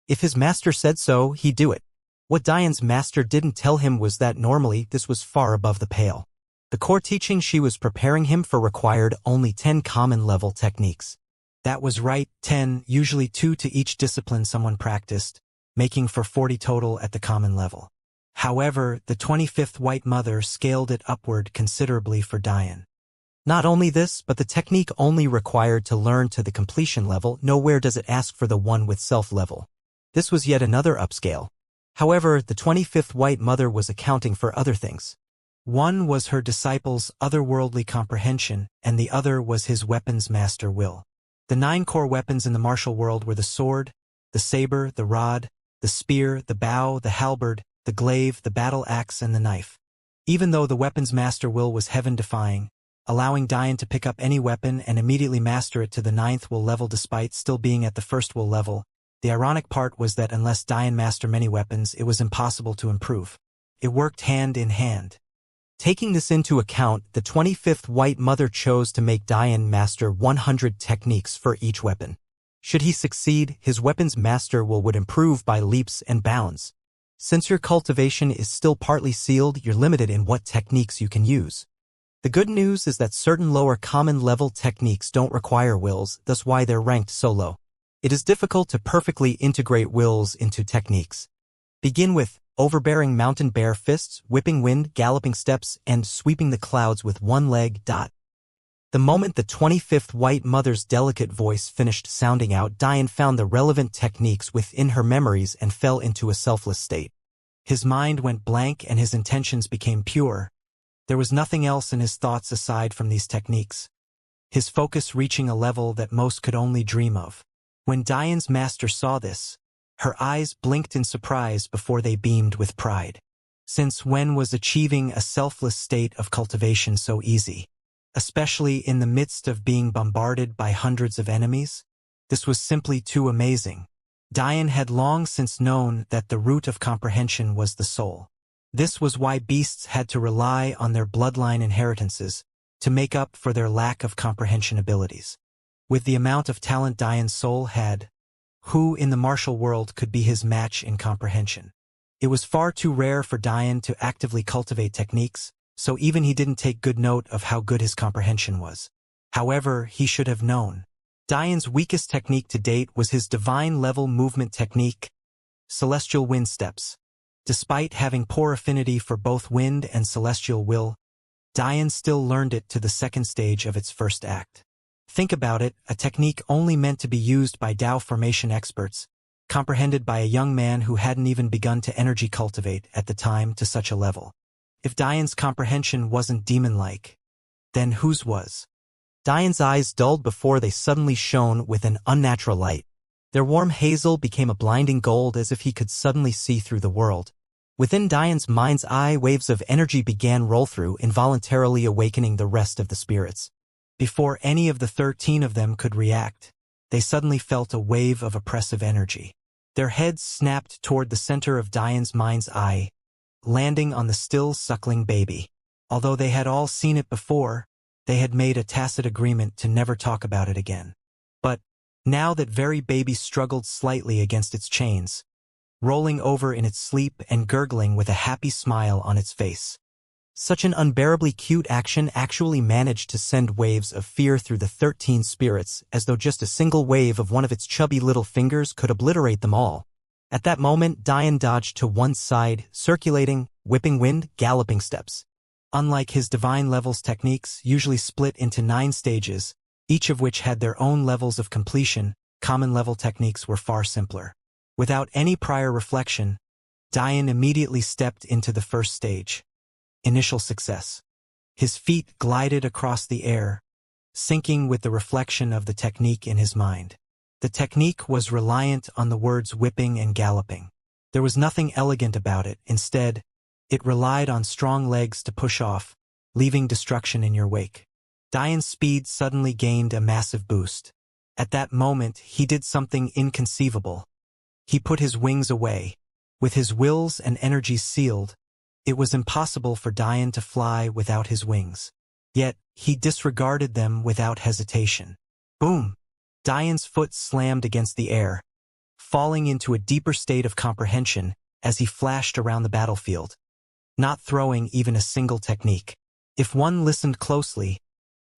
If his master said so, he'd do it. What Diane's master didn't tell him was that normally this was far above the pale. The core teaching she was preparing him for required only 10 common-level techniques. That was right, 10, usually 2 to each discipline someone practiced, making for 40 total at the common level. However, the 25th White Mother scaled it upward considerably for Diane. Not only this, but the technique only required to learn to the completion level, nowhere does it ask for the one with self-level. This was yet another upscale. However, the 25th White Mother was accounting for other things. One was her disciple's otherworldly comprehension, and the other was his weapons master will. The 9 core weapons in the martial world were the sword, the saber, the rod, the spear, the bow, the halberd, the glaive, the battle axe, and the knife. Even though the weapons master will was heaven-defying, allowing Diane to pick up any weapon and immediately master it to the 9th will level despite still being at the 1st will level, the ironic part was that unless Diane mastered many weapons, it was impossible to improve. It worked hand in hand. Taking this into account, the 25th White Mother chose to make Diane master 100 techniques for each weapon. Should he succeed, his weapons master will would improve by leaps and bounds. Since your cultivation is still partly sealed, you're limited in what techniques you can use. The good news is that certain lower common level techniques don't require wills, thus why they're ranked so low. It is difficult to perfectly integrate wills into techniques. Begin with overbearing mountain bear fists, whipping wind, galloping steps, and sweeping the clouds with one leg. The moment the 25th White Mother's delicate voice finished sounding out, Diane found the relevant techniques within her memories and fell into a selfless state. His mind went blank and his intentions became pure. There was nothing else in his thoughts aside from these techniques. His focus reaching a level that most could only dream of. When Diane's master saw this, her eyes blinked in surprise before they beamed with pride. Since when was achieving a selfless state of cultivation so easy? Especially in the midst of being bombarded by hundreds of enemies? This was simply too amazing. Dian had long since known that the root of comprehension was the soul. This was why beasts had to rely on their bloodline inheritances to make up for their lack of comprehension abilities. With the amount of talent Dian's soul had, who in the martial world could be his match in comprehension? It was far too rare for Dian to actively cultivate techniques, so even he didn't take good note of how good his comprehension was. However, he should have known. Dian's weakest technique to date was his divine-level movement technique, celestial wind steps. Despite having poor affinity for both wind and celestial will, Dian still learned it to the second stage of its first act. Think about it, a technique only meant to be used by Dao formation experts, comprehended by a young man who hadn't even begun to energy cultivate at the time to such a level. If Dian's comprehension wasn't demon-like, then whose was? Dian's eyes dulled before they suddenly shone with an unnatural light. Their warm hazel became a blinding gold as if he could suddenly see through the world. Within Dian's mind's eye, waves of energy began roll through, involuntarily awakening the rest of the spirits. Before any of the 13 of them could react, they suddenly felt a wave of oppressive energy. Their heads snapped toward the center of Dian's mind's eye, landing on the still suckling baby. Although they had all seen it before, they had made a tacit agreement to never talk about it again. But now that very baby struggled slightly against its chains, rolling over in its sleep and gurgling with a happy smile on its face. Such an unbearably cute action actually managed to send waves of fear through the 13 spirits, as though just a single wave of one of its chubby little fingers could obliterate them all. At that moment, Dian dodged to one side, circulating, whipping wind, galloping steps. Unlike his divine levels techniques, usually split into 9 stages, each of which had their own levels of completion, common level techniques were far simpler. Without any prior reflection, Dian immediately stepped into the first stage. Initial success. His feet glided across the air, syncing with the reflection of the technique in his mind. The technique was reliant on the words whipping and galloping. There was nothing elegant about it. Instead, it relied on strong legs to push off, leaving destruction in your wake. Dian's speed suddenly gained a massive boost. At that moment, he did something inconceivable. He put his wings away. With his wills and energies sealed, it was impossible for Dian to fly without his wings. Yet, he disregarded them without hesitation. Boom! Dian's foot slammed against the air, falling into a deeper state of comprehension as he flashed around the battlefield, not throwing even a single technique. If one listened closely,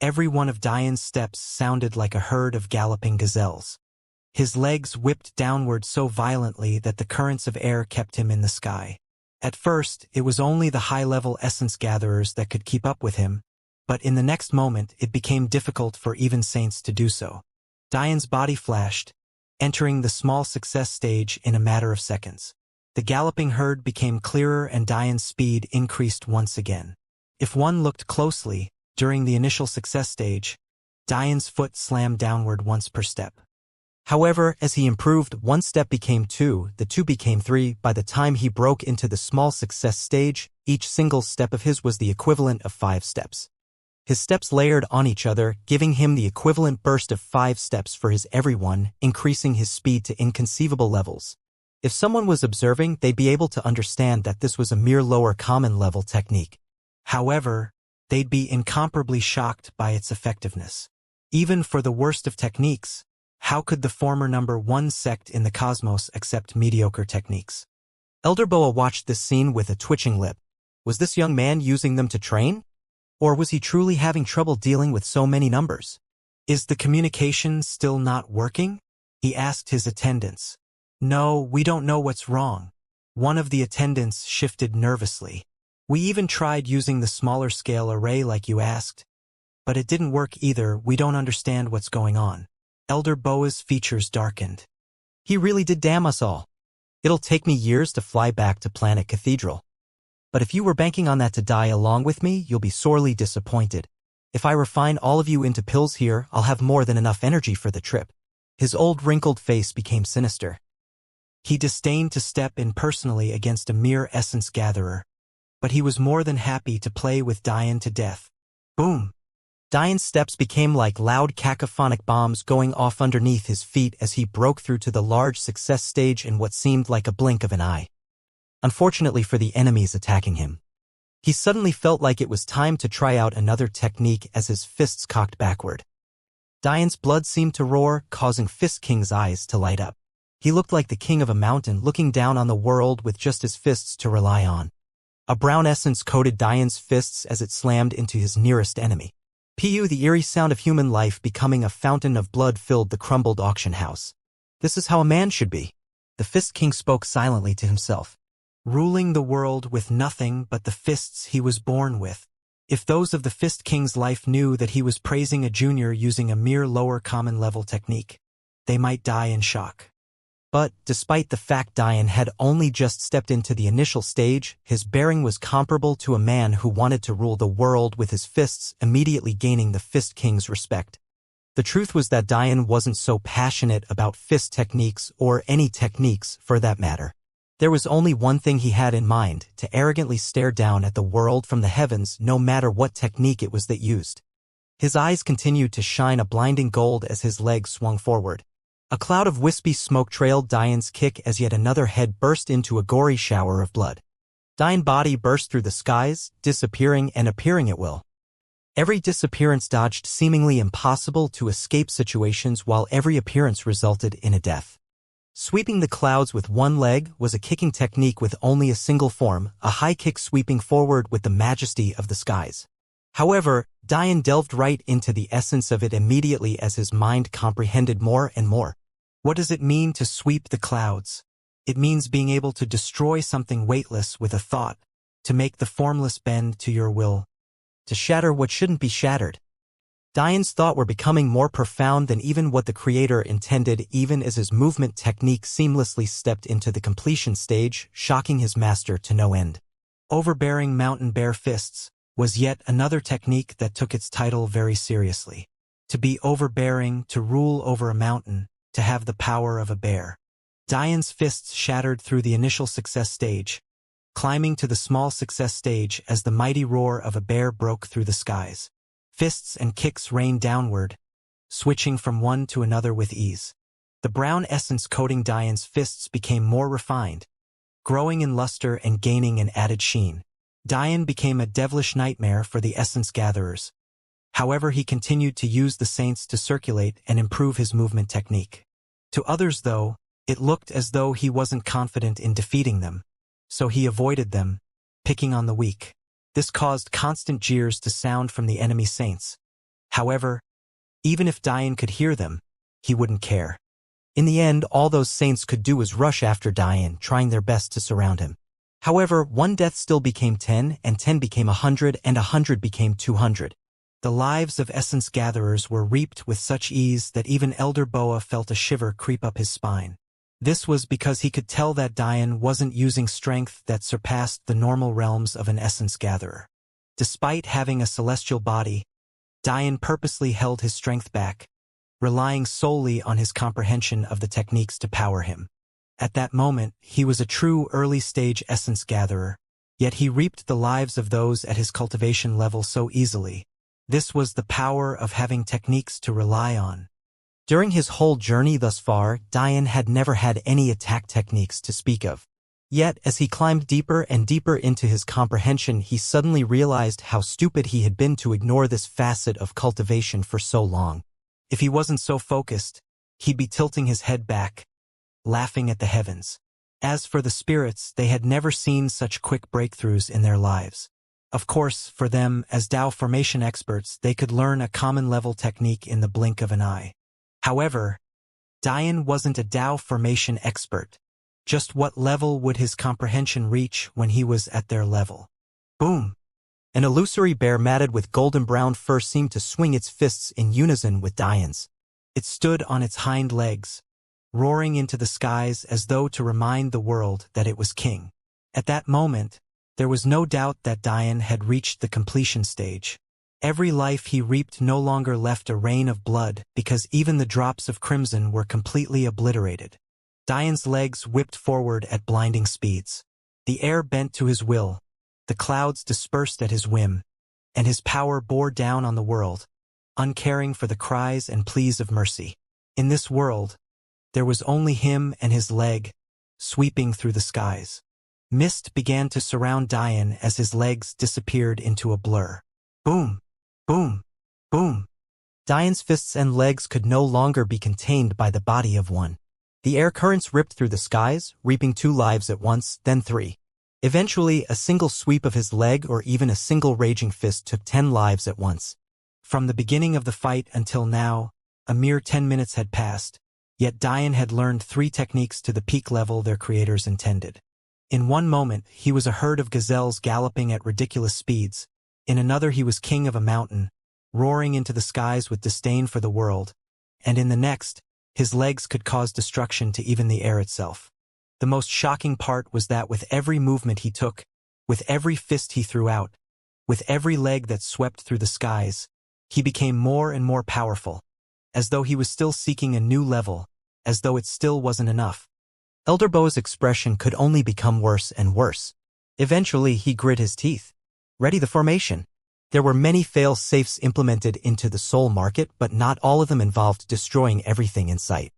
every one of Dian's steps sounded like a herd of galloping gazelles. His legs whipped downward so violently that the currents of air kept him in the sky. At first, it was only the high-level essence gatherers that could keep up with him, but in the next moment it became difficult for even saints to do so. Dian's body flashed, entering the small success stage in a matter of seconds. The galloping herd became clearer and Dian's speed increased once again. If one looked closely, during the initial success stage, Dian's foot slammed downward once per step. However, as he improved, 1 step became 2, the 2 became 3. By the time he broke into the small success stage, each single step of his was the equivalent of 5 steps. His steps layered on each other, giving him the equivalent burst of 5 steps for his every one, increasing his speed to inconceivable levels. If someone was observing, they'd be able to understand that this was a mere lower common level technique. However, they'd be incomparably shocked by its effectiveness. Even for the worst of techniques, how could the former number 1 sect in the cosmos accept mediocre techniques? Elder Boa watched this scene with a twitching lip. Was this young man using them to train? Or was he truly having trouble dealing with so many numbers? Is the communication still not working? He asked his attendants. No, we don't know what's wrong. One of the attendants shifted nervously. We even tried using the smaller scale array like you asked, but it didn't work either. We don't understand what's going on. Elder Boa's features darkened. He really did damn us all. It'll take me years to fly back to Planet Cathedral. But if you were banking on that to die along with me, you'll be sorely disappointed. If I refine all of you into pills here, I'll have more than enough energy for the trip. His old wrinkled face became sinister. He disdained to step in personally against a mere essence gatherer, but he was more than happy to play with Diane to death. Boom! Diane's steps became like loud cacophonic bombs going off underneath his feet as he broke through to the large success stage in what seemed like a blink of an eye. Unfortunately for the enemies attacking him, he suddenly felt like it was time to try out another technique as his fists cocked backward. Diane's blood seemed to roar, causing Fist King's eyes to light up. He looked like the king of a mountain looking down on the world with just his fists to rely on. A brown essence coated Diane's fists as it slammed into his nearest enemy. The eerie sound of human life becoming a fountain of blood filled the crumbled auction house. This is how a man should be. The Fist King spoke silently to himself, ruling the world with nothing but the fists he was born with. If those of the Fist King's life knew that he was praising a junior using a mere lower common level technique, they might die in shock. But, despite the fact Diane had only just stepped into the initial stage, his bearing was comparable to a man who wanted to rule the world with his fists, immediately gaining the Fist King's respect. The truth was that Diane wasn't so passionate about fist techniques, or any techniques for that matter. There was only one thing he had in mind, to arrogantly stare down at the world from the heavens no matter what technique it was that used. His eyes continued to shine a blinding gold as his legs swung forward. A cloud of wispy smoke trailed Diane's kick as yet another head burst into a gory shower of blood. Diane's body burst through the skies, disappearing and appearing at will. Every disappearance dodged seemingly impossible to escape situations, while every appearance resulted in a death. Sweeping the clouds with one leg was a kicking technique with only a single form, a high kick sweeping forward with the majesty of the skies. However, Diane delved right into the essence of it immediately as his mind comprehended more and more. What does it mean to sweep the clouds? It means being able to destroy something weightless with a thought, to make the formless bend to your will, to shatter what shouldn't be shattered. Diane's thoughts were becoming more profound than even what the creator intended, even as his movement technique seamlessly stepped into the completion stage, shocking his master to no end. Overbearing mountain bear fists was yet another technique that took its title very seriously. To be overbearing, to rule over a mountain, to have the power of a bear. Diane's fists shattered through the initial success stage, climbing to the small success stage as the mighty roar of a bear broke through the skies. Fists and kicks rained downward, switching from one to another with ease. The brown essence coating Diane's fists became more refined, growing in luster and gaining an added sheen. Diane became a devilish nightmare for the essence gatherers. However, he continued to use the saints to circulate and improve his movement technique. To others, though, it looked as though he wasn't confident in defeating them, so he avoided them, picking on the weak. This caused constant jeers to sound from the enemy saints. However, even if Diane could hear them, he wouldn't care. In the end, all those saints could do was rush after Diane, trying their best to surround him. However, one death still became 10, and 10 became 100, and 100 became 200. The lives of essence gatherers were reaped with such ease that even Elder Boa felt a shiver creep up his spine. This was because he could tell that Diane wasn't using strength that surpassed the normal realms of an essence gatherer. Despite having a celestial body, Diane purposely held his strength back, relying solely on his comprehension of the techniques to power him. At that moment, he was a true early-stage essence gatherer, yet he reaped the lives of those at his cultivation level so easily. This was the power of having techniques to rely on. During his whole journey thus far, Diane had never had any attack techniques to speak of. Yet, as he climbed deeper and deeper into his comprehension, he suddenly realized how stupid he had been to ignore this facet of cultivation for so long. If he wasn't so focused, he'd be tilting his head back, laughing at the heavens. As for the spirits, they had never seen such quick breakthroughs in their lives. Of course, for them, as Tao formation experts, they could learn a common-level technique in the blink of an eye. However, Diane wasn't a Tao formation expert. Just what level would his comprehension reach when he was at their level? Boom! An illusory bear matted with golden-brown fur seemed to swing its fists in unison with Diane's. It stood on its hind legs, roaring into the skies as though to remind the world that it was king. At that moment, there was no doubt that Diane had reached the completion stage. Every life he reaped no longer left a rain of blood because even the drops of crimson were completely obliterated. Diane's legs whipped forward at blinding speeds. The air bent to his will, The clouds dispersed at his whim, and his power bore down on the world, uncaring for the cries and pleas of mercy. In this world, there was only him and his leg, sweeping through the skies. Mist began to surround Dian as his legs disappeared into a blur. Boom! Boom! Boom! Dian's fists and legs could no longer be contained by the body of one. The air currents ripped through the skies, reaping 2 lives at once, then 3. Eventually, a single sweep of his leg or even a single raging fist took 10 lives at once. From the beginning of the fight until now, a mere 10 minutes had passed, yet Dian had learned 3 techniques to the peak level their creators intended. In one moment, he was a herd of gazelles galloping at ridiculous speeds. In another, he was king of a mountain, roaring into the skies with disdain for the world. And in the next, his legs could cause destruction to even the air itself. The most shocking part was that with every movement he took, with every fist he threw out, with every leg that swept through the skies, he became more and more powerful, as though he was still seeking a new level, as though it still wasn't enough. Elder Boa's expression could only become worse and worse. Eventually, he grit his teeth. Ready the formation. There were many fail-safes implemented into the soul market, but not all of them involved destroying everything in sight.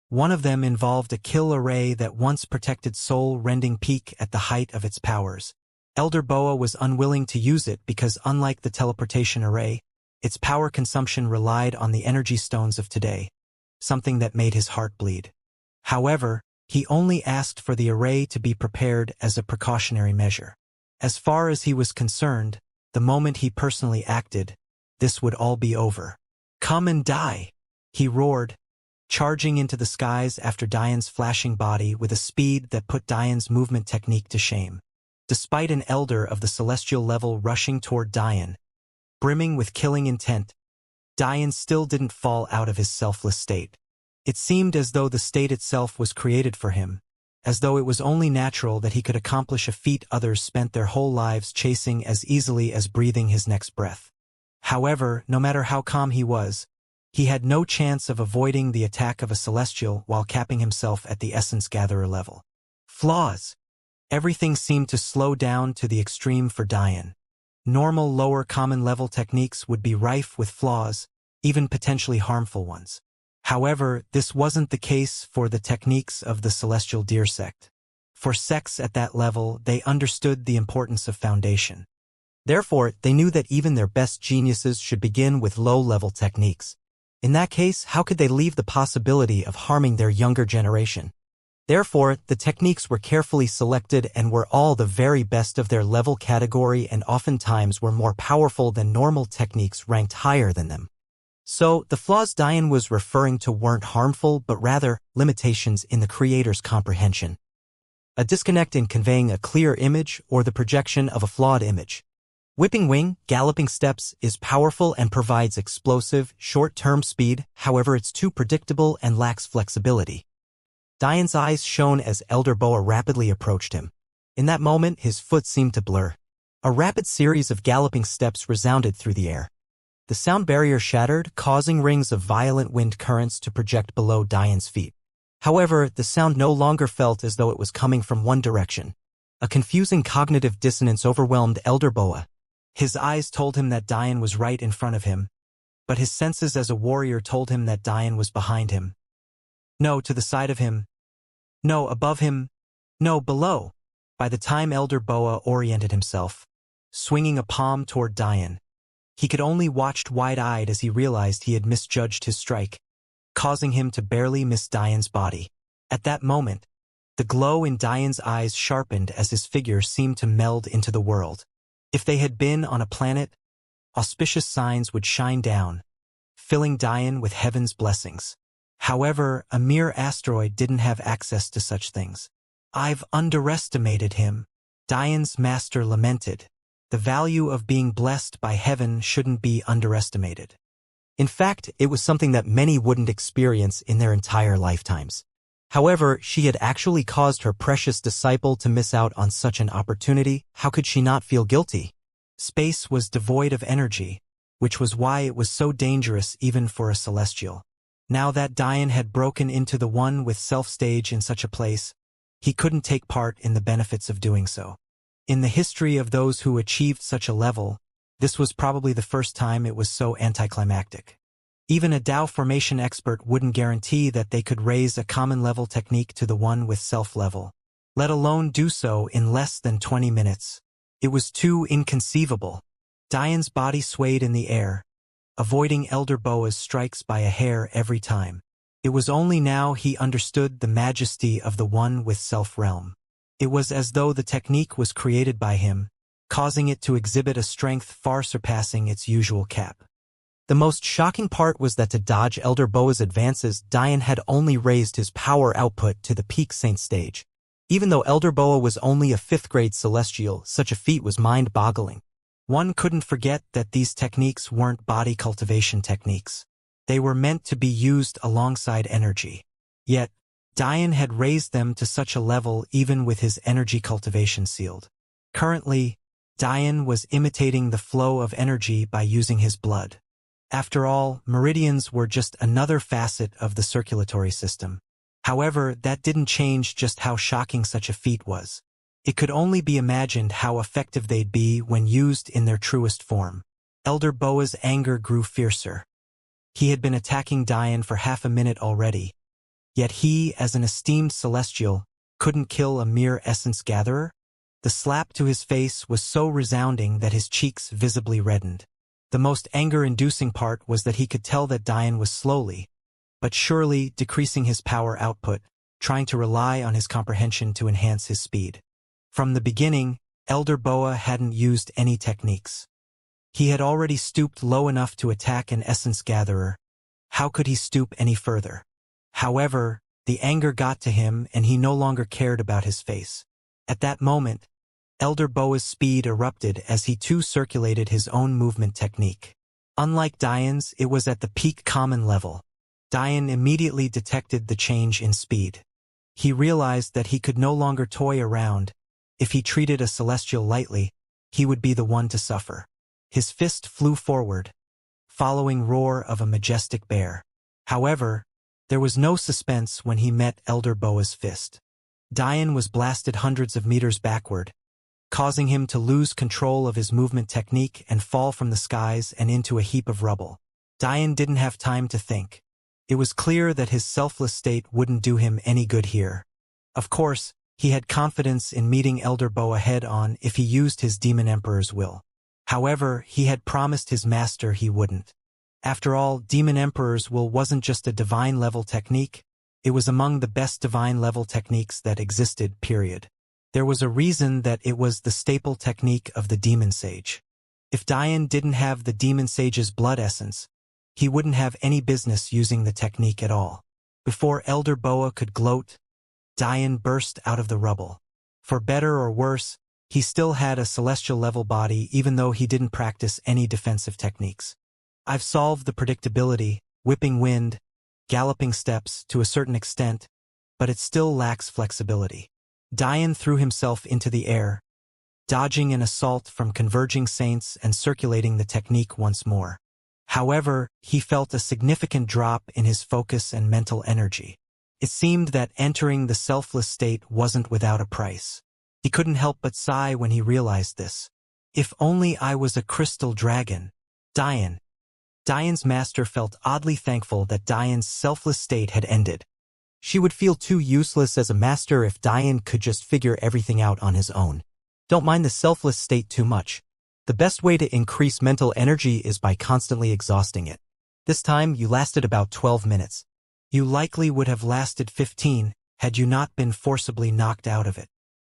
One of them involved a kill array that once protected soul-rending peak at the height of its powers. Elder Boa was unwilling to use it because, unlike the teleportation array, its power consumption relied on the energy stones of today, something that made his heart bleed. However, he only asked for the array to be prepared as a precautionary measure. As far as he was concerned, the moment he personally acted, this would all be over. "Come and die!" he roared, charging into the skies after Dian's flashing body with a speed that put Dian's movement technique to shame. Despite an elder of the celestial level rushing toward Dian, brimming with killing intent, Dian still didn't fall out of his selfless state. It seemed as though the state itself was created for him, as though it was only natural that he could accomplish a feat others spent their whole lives chasing as easily as breathing his next breath. However, no matter how calm he was, he had no chance of avoiding the attack of a celestial while capping himself at the essence gatherer level. Flaws. Everything seemed to slow down to the extreme for Dian. Normal lower common level techniques would be rife with flaws, even potentially harmful ones. However, this wasn't the case for the techniques of the Celestial Deer sect. For sects at that level, they understood the importance of foundation. Therefore, they knew that even their best geniuses should begin with low-level techniques. In that case, how could they leave the possibility of harming their younger generation? Therefore, the techniques were carefully selected and were all the very best of their level category and oftentimes were more powerful than normal techniques ranked higher than them. So, the flaws Dian was referring to weren't harmful but rather limitations in the creator's comprehension. A disconnect in conveying a clear image or the projection of a flawed image. Whipping wing, galloping steps is powerful and provides explosive, short-term speed, however it's too predictable and lacks flexibility. Dian's eyes shone as Elder Boa rapidly approached him. In that moment, his foot seemed to blur. A rapid series of galloping steps resounded through the air. The sound barrier shattered, causing rings of violent wind currents to project below Dian's feet. However, the sound no longer felt as though it was coming from one direction. A confusing cognitive dissonance overwhelmed Elder Boa. His eyes told him that Dian was right in front of him, but his senses as a warrior told him that Dian was behind him. No, to the side of him. No, above him. No, below. By the time Elder Boa oriented himself, swinging a palm toward Dian, he could only watch wide-eyed as he realized he had misjudged his strike, causing him to barely miss Dian's body. At that moment, the glow in Dian's eyes sharpened as his figure seemed to meld into the world. If they had been on a planet, auspicious signs would shine down, filling Dian with heaven's blessings. However, a mere asteroid didn't have access to such things. "I've underestimated him," Dian's master lamented. The value of being blessed by heaven shouldn't be underestimated. In fact, it was something that many wouldn't experience in their entire lifetimes. However, she had actually caused her precious disciple to miss out on such an opportunity. How could she not feel guilty? Space was devoid of energy, which was why it was so dangerous even for a celestial. Now that Dian had broken into the one with self-stage in such a place, he couldn't take part in the benefits of doing so. In the history of those who achieved such a level, this was probably the first time it was so anticlimactic. Even a Tao formation expert wouldn't guarantee that they could raise a common level technique to the one with self-level, let alone do so in less than 20 minutes. It was too inconceivable. Diane's body swayed in the air, avoiding Elder Boa's strikes by a hair every time. It was only now he understood the majesty of the one with self-realm. It was as though the technique was created by him, causing it to exhibit a strength far surpassing its usual cap. The most shocking part was that to dodge Elder Boa's advances, Diane had only raised his power output to the peak saint stage. Even though Elder Boa was only a 5th-grade celestial, such a feat was mind-boggling. One couldn't forget that these techniques weren't body cultivation techniques. They were meant to be used alongside energy. Yet, Diane had raised them to such a level even with his energy cultivation sealed. Currently, Diane was imitating the flow of energy by using his blood. After all, meridians were just another facet of the circulatory system. However, that didn't change just how shocking such a feat was. It could only be imagined how effective they'd be when used in their truest form. Elder Boa's anger grew fiercer. He had been attacking Diane for half a minute already. Yet he, as an esteemed celestial, couldn't kill a mere essence gatherer? The slap to his face was so resounding that his cheeks visibly reddened. The most anger-inducing part was that he could tell that Diane was slowly, but surely decreasing his power output, trying to rely on his comprehension to enhance his speed. From the beginning, Elder Boa hadn't used any techniques. He had already stooped low enough to attack an essence gatherer. How could he stoop any further? However, the anger got to him and he no longer cared about his face. At that moment, Elder Boa's speed erupted as he too circulated his own movement technique. Unlike Diane's, it was at the peak common level. Diane immediately detected the change in speed. He realized that he could no longer toy around. If he treated a celestial lightly, he would be the one to suffer. His fist flew forward, following roar of a majestic bear. However, there was no suspense when he met Elder Boa's fist. Diane was blasted hundreds of meters backward, causing him to lose control of his movement technique and fall from the skies and into a heap of rubble. Diane didn't have time to think. It was clear that his selfless state wouldn't do him any good here. Of course, he had confidence in meeting Elder Boa head-on if he used his Demon Emperor's will. However, he had promised his master he wouldn't. After all, Demon Emperor's will wasn't just a divine-level technique, it was among the best divine-level techniques that existed, period. There was a reason that it was the staple technique of the Demon Sage. If Diane didn't have the Demon Sage's blood essence, he wouldn't have any business using the technique at all. Before Elder Boa could gloat, Diane burst out of the rubble. For better or worse, he still had a celestial-level body even though he didn't practice any defensive techniques. I've solved the predictability, whipping wind, galloping steps to a certain extent, but it still lacks flexibility. Diane threw himself into the air, dodging an assault from converging saints and circulating the technique once more. However, he felt a significant drop in his focus and mental energy. It seemed that entering the selfless state wasn't without a price. He couldn't help but sigh when he realized this. If only I was a crystal dragon. Diane's master felt oddly thankful that Diane's selfless state had ended. She would feel too useless as a master if Diane could just figure everything out on his own. Don't mind the selfless state too much. The best way to increase mental energy is by constantly exhausting it. This time, you lasted about 12 minutes. You likely would have lasted 15 had you not been forcibly knocked out of it.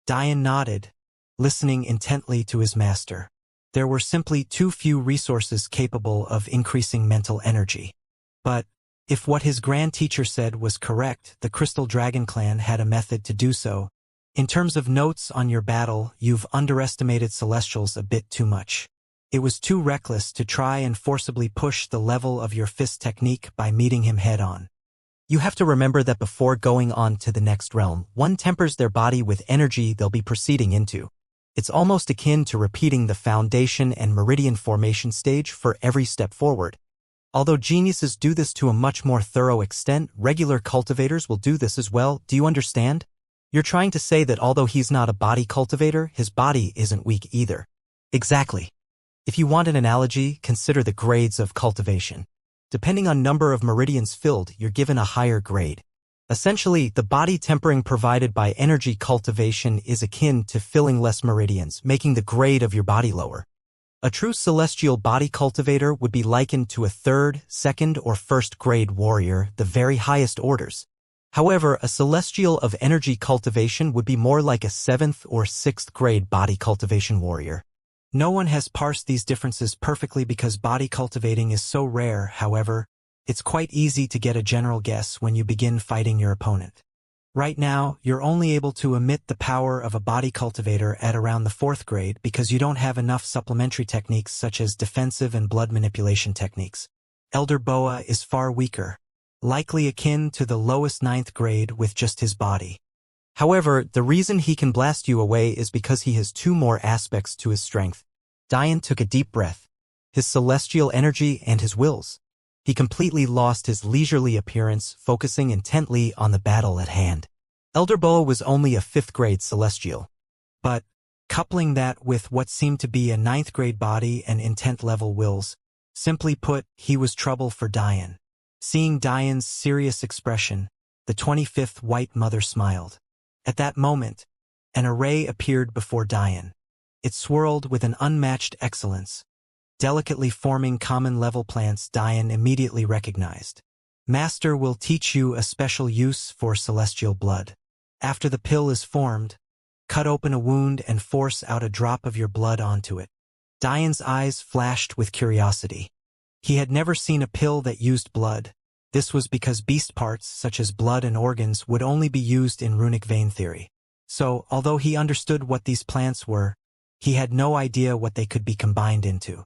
Diane nodded, listening intently to his master. There were simply too few resources capable of increasing mental energy. But, if what his grand teacher said was correct, the Crystal Dragon Clan had a method to do so. In terms of notes on your battle, you've underestimated Celestials a bit too much. It was too reckless to try and forcibly push the level of your fist technique by meeting him head-on. You have to remember that before going on to the next realm, one tempers their body with energy they'll be proceeding into. It's almost akin to repeating the foundation and meridian formation stage for every step forward. Although geniuses do this to a much more thorough extent, regular cultivators will do this as well. Do you understand? You're trying to say that although he's not a body cultivator, his body isn't weak either. Exactly. If you want an analogy, consider the grades of cultivation. Depending on number of meridians filled, you're given a higher grade. Essentially, the body tempering provided by energy cultivation is akin to filling less meridians, making the grade of your body lower. A true celestial body cultivator would be likened to a third, second, or first grade warrior, the very highest orders. However, a celestial of energy cultivation would be more like a 7th or 6th grade body cultivation warrior. No one has parsed these differences perfectly because body cultivating is so rare. However, it's quite easy to get a general guess when you begin fighting your opponent. Right now, you're only able to emit the power of a body cultivator at around the 4th grade because you don't have enough supplementary techniques such as defensive and blood manipulation techniques. Elder Boa is far weaker, likely akin to the lowest 9th grade with just his body. However, the reason he can blast you away is because he has 2 more aspects to his strength. Dian took a deep breath. His celestial energy and his wills. He completely lost his leisurely appearance, focusing intently on the battle at hand. Elder Boa was only a 5th grade celestial. But, coupling that with what seemed to be a 9th grade body and intent level wills, simply put, he was trouble for Dian. Seeing Dian's serious expression, the 25th White Mother smiled. At that moment, an array appeared before Dian. It swirled with an unmatched excellence. Delicately forming common-level plants Dian immediately recognized. Master will teach you a special use for celestial blood. After the pill is formed, cut open a wound and force out a drop of your blood onto it. Dian's eyes flashed with curiosity. He had never seen a pill that used blood. This was because beast parts, such as blood and organs, would only be used in runic vein theory. So, although he understood what these plants were, he had no idea what they could be combined into.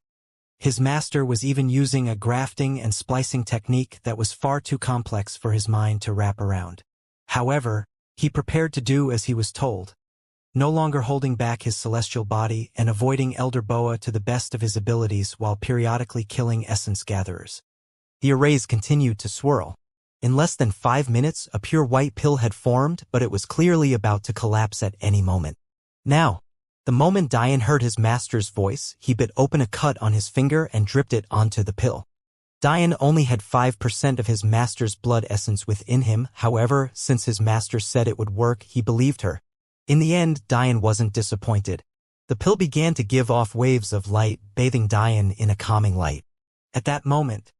His master was even using a grafting and splicing technique that was far too complex for his mind to wrap around. However, he prepared to do as he was told, no longer holding back his celestial body and avoiding Elder Boa to the best of his abilities while periodically killing essence gatherers. The arrays continued to swirl. In less than 5 minutes, a pure white pill had formed, but it was clearly about to collapse at any moment. Now, the moment Dian heard his master's voice, he bit open a cut on his finger and dripped it onto the pill. Dian only had 5% of his master's blood essence within him. However, since his master said it would work, he believed her. In the end, Dian wasn't disappointed. The pill began to give off waves of light, bathing Dian in a calming light. At that moment,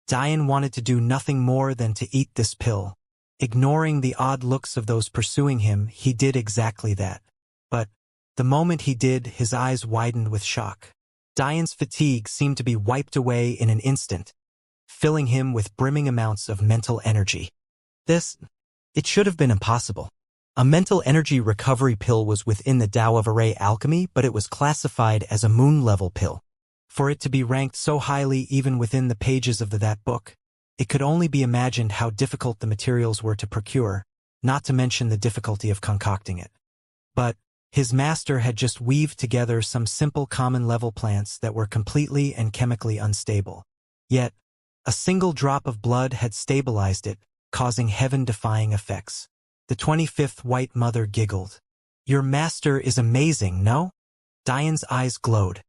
Dian wanted to do nothing more than to eat this pill. Ignoring the odd looks of those pursuing him, he did exactly that. But the moment he did, his eyes widened with shock. Dian's fatigue seemed to be wiped away in an instant, filling him with brimming amounts of mental energy. It should have been impossible. A mental energy recovery pill was within the Tao of Array Alchemy, but it was classified as a moon-level pill. For it to be ranked so highly even within the pages of that book, it could only be imagined how difficult the materials were to procure, not to mention the difficulty of concocting it. But his master had just weaved together some simple common-level plants that were completely and chemically unstable. Yet, a single drop of blood had stabilized it, causing heaven-defying effects. The 25th White Mother giggled. "Your master is amazing, no?" Dian's eyes glowed.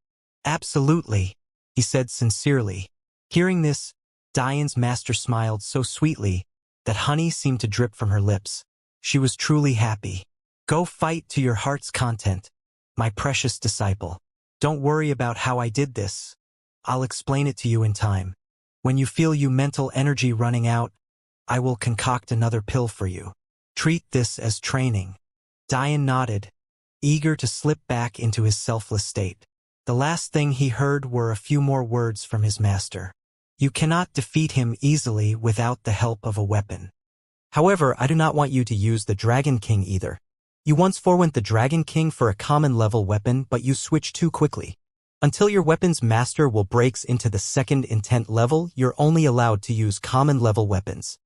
"Absolutely," he said sincerely. Hearing this, Dian's master smiled so sweetly that honey seemed to drip from her lips. She was truly happy. "Go fight to your heart's content, my precious disciple. Don't worry about how I did this. I'll explain it to you in time. When you feel your mental energy running out, I will concoct another pill for you. Treat this as training." Dian nodded, eager to slip back into his selfless state. The last thing he heard were a few more words from his master. "You cannot defeat him easily without the help of a weapon." However, I do not want you to use the Dragon King either. You once forewent the Dragon King for a common-level weapon, but you switched too quickly. Until your weapon's master will breaks into the 2nd intent level, you're only allowed to use common-level weapons.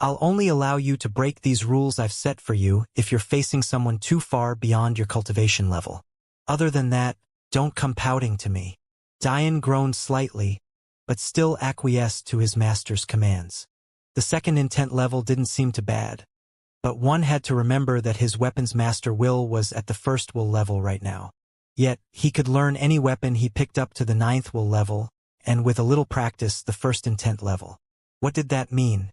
I'll only allow you to break these rules I've set for you if you're facing someone too far beyond your cultivation level. Other than that, don't come pouting to me. Dian groaned slightly, but still acquiesced to his master's commands. The 2nd intent level didn't seem too bad. But one had to remember that his weapons master will was at the first will level right now. Yet, he could learn any weapon he picked up to the 9th will level, and with a little practice the first intent level. What did that mean?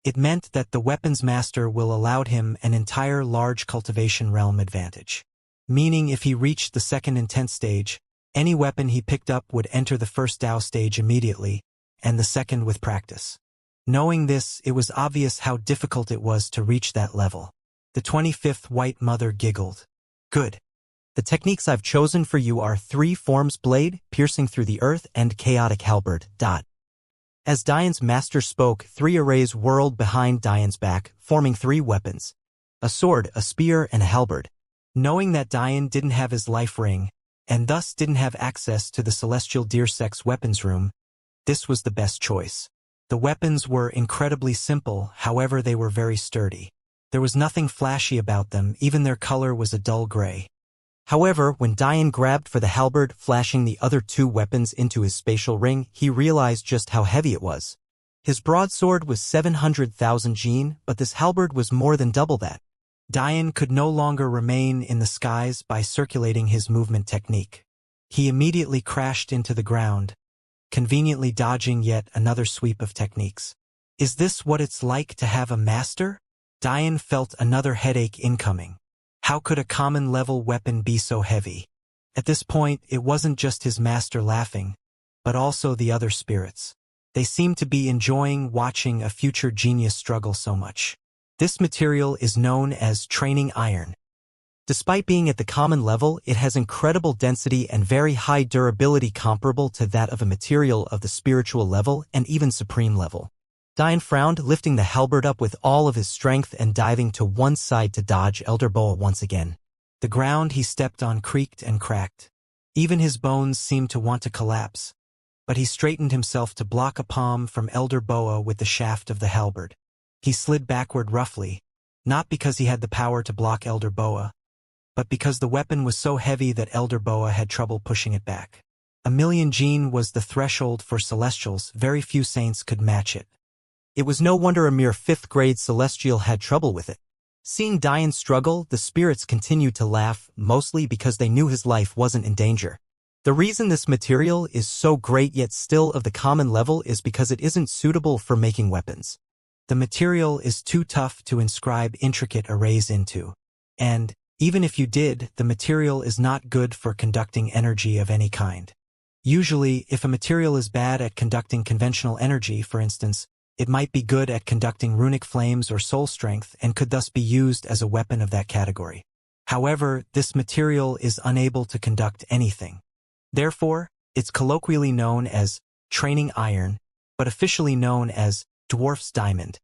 It meant that the weapons master will allowed him an entire large cultivation realm advantage. Meaning if he reached the second intent stage, any weapon he picked up would enter the first Dao stage immediately, and the second with practice. Knowing this, it was obvious how difficult it was to reach that level. The 25th White Mother giggled. Good. The techniques I've chosen for you are 3 forms blade, piercing through the earth, and chaotic halberd. As Diane's master spoke, 3 arrays whirled behind Diane's back, forming 3 weapons. A sword, a spear, and a halberd. Knowing that Diane didn't have his life ring, and thus didn't have access to the celestial Deersex weapons room, this was the best choice. The weapons were incredibly simple, however they were very sturdy. There was nothing flashy about them, even their color was a dull gray. However, when Diane grabbed for the halberd, flashing the other 2 weapons into his spatial ring, he realized just how heavy it was. His broadsword was 700,000 Gene, but this halberd was more than double that. Diane could no longer remain in the skies by circulating his movement technique. He immediately crashed into the ground, conveniently dodging yet another sweep of techniques. Is this what it's like to have a master? Diane felt another headache incoming. How could a common level weapon be so heavy? At this point, it wasn't just his master laughing, but also the other spirits. They seemed to be enjoying watching a future genius struggle so much. This material is known as training iron. Despite being at the common level, it has incredible density and very high durability comparable to that of a material of the spiritual level and even supreme level. Diane frowned, lifting the halberd up with all of his strength and diving to one side to dodge Elder Boa once again. The ground he stepped on creaked and cracked. Even his bones seemed to want to collapse. But he straightened himself to block a palm from Elder Boa with the shaft of the halberd. He slid backward roughly, not because he had the power to block Elder Boa, but because the weapon was so heavy that Elder Boa had trouble pushing it back. 1,000,000 Gene was the threshold for Celestials, very few saints could match it. It was no wonder a mere 5th-grade Celestial had trouble with it. Seeing Diane struggle, the spirits continued to laugh, mostly because they knew his life wasn't in danger. The reason this material is so great yet still of the common level is because it isn't suitable for making weapons. The material is too tough to inscribe intricate arrays into. And, even if you did, the material is not good for conducting energy of any kind. Usually, if a material is bad at conducting conventional energy, for instance, it might be good at conducting runic flames or soul strength and could thus be used as a weapon of that category. However, this material is unable to conduct anything. Therefore, it's colloquially known as training iron, but officially known as dwarf's diamond.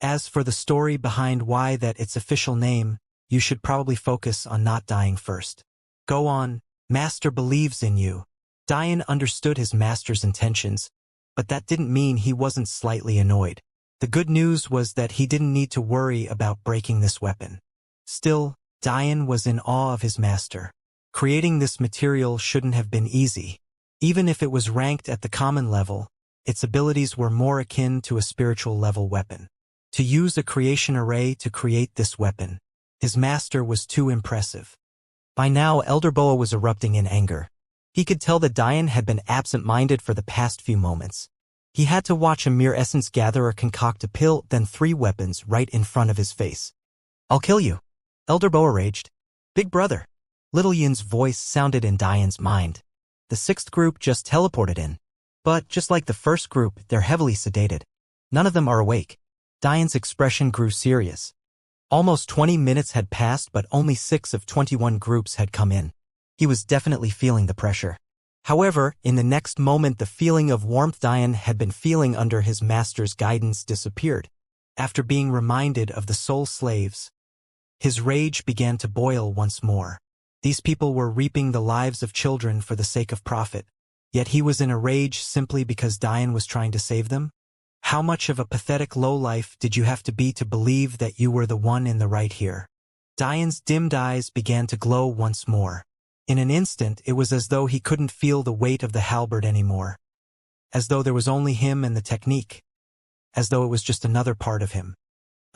As for the story behind why that its official name, you should probably focus on not dying first. Go on, Master believes in you. Diane understood his master's intentions, but that didn't mean he wasn't slightly annoyed. The good news was that he didn't need to worry about breaking this weapon. Still, Diane was in awe of his master. Creating this material shouldn't have been easy. Even if it was ranked at the common level, its abilities were more akin to a spiritual level weapon. To use a creation array to create this weapon, his master was too impressive. By now, Elder Boa was erupting in anger. He could tell that Diane had been absent-minded for the past few moments. He had to watch a mere essence gatherer concoct a pill, then 3 weapons right in front of his face. "I'll kill you," Elder Boa raged. "Big brother." Little Yin's voice sounded in Diane's mind. The 6th group just teleported in. But just like the first group, they're heavily sedated. None of them are awake. Diane's expression grew serious. Almost 20 minutes had passed, but only 6 of 21 groups had come in. He was definitely feeling the pressure. However, in the next moment the feeling of warmth Diane had been feeling under his master's guidance disappeared. After being reminded of the soul slaves, his rage began to boil once more. These people were reaping the lives of children for the sake of profit, yet he was in a rage simply because Diane was trying to save them? How much of a pathetic lowlife did you have to be to believe that you were the one in the right here? Diane's dimmed eyes began to glow once more. In an instant, it was as though he couldn't feel the weight of the halberd anymore. As though there was only him and the technique. As though it was just another part of him.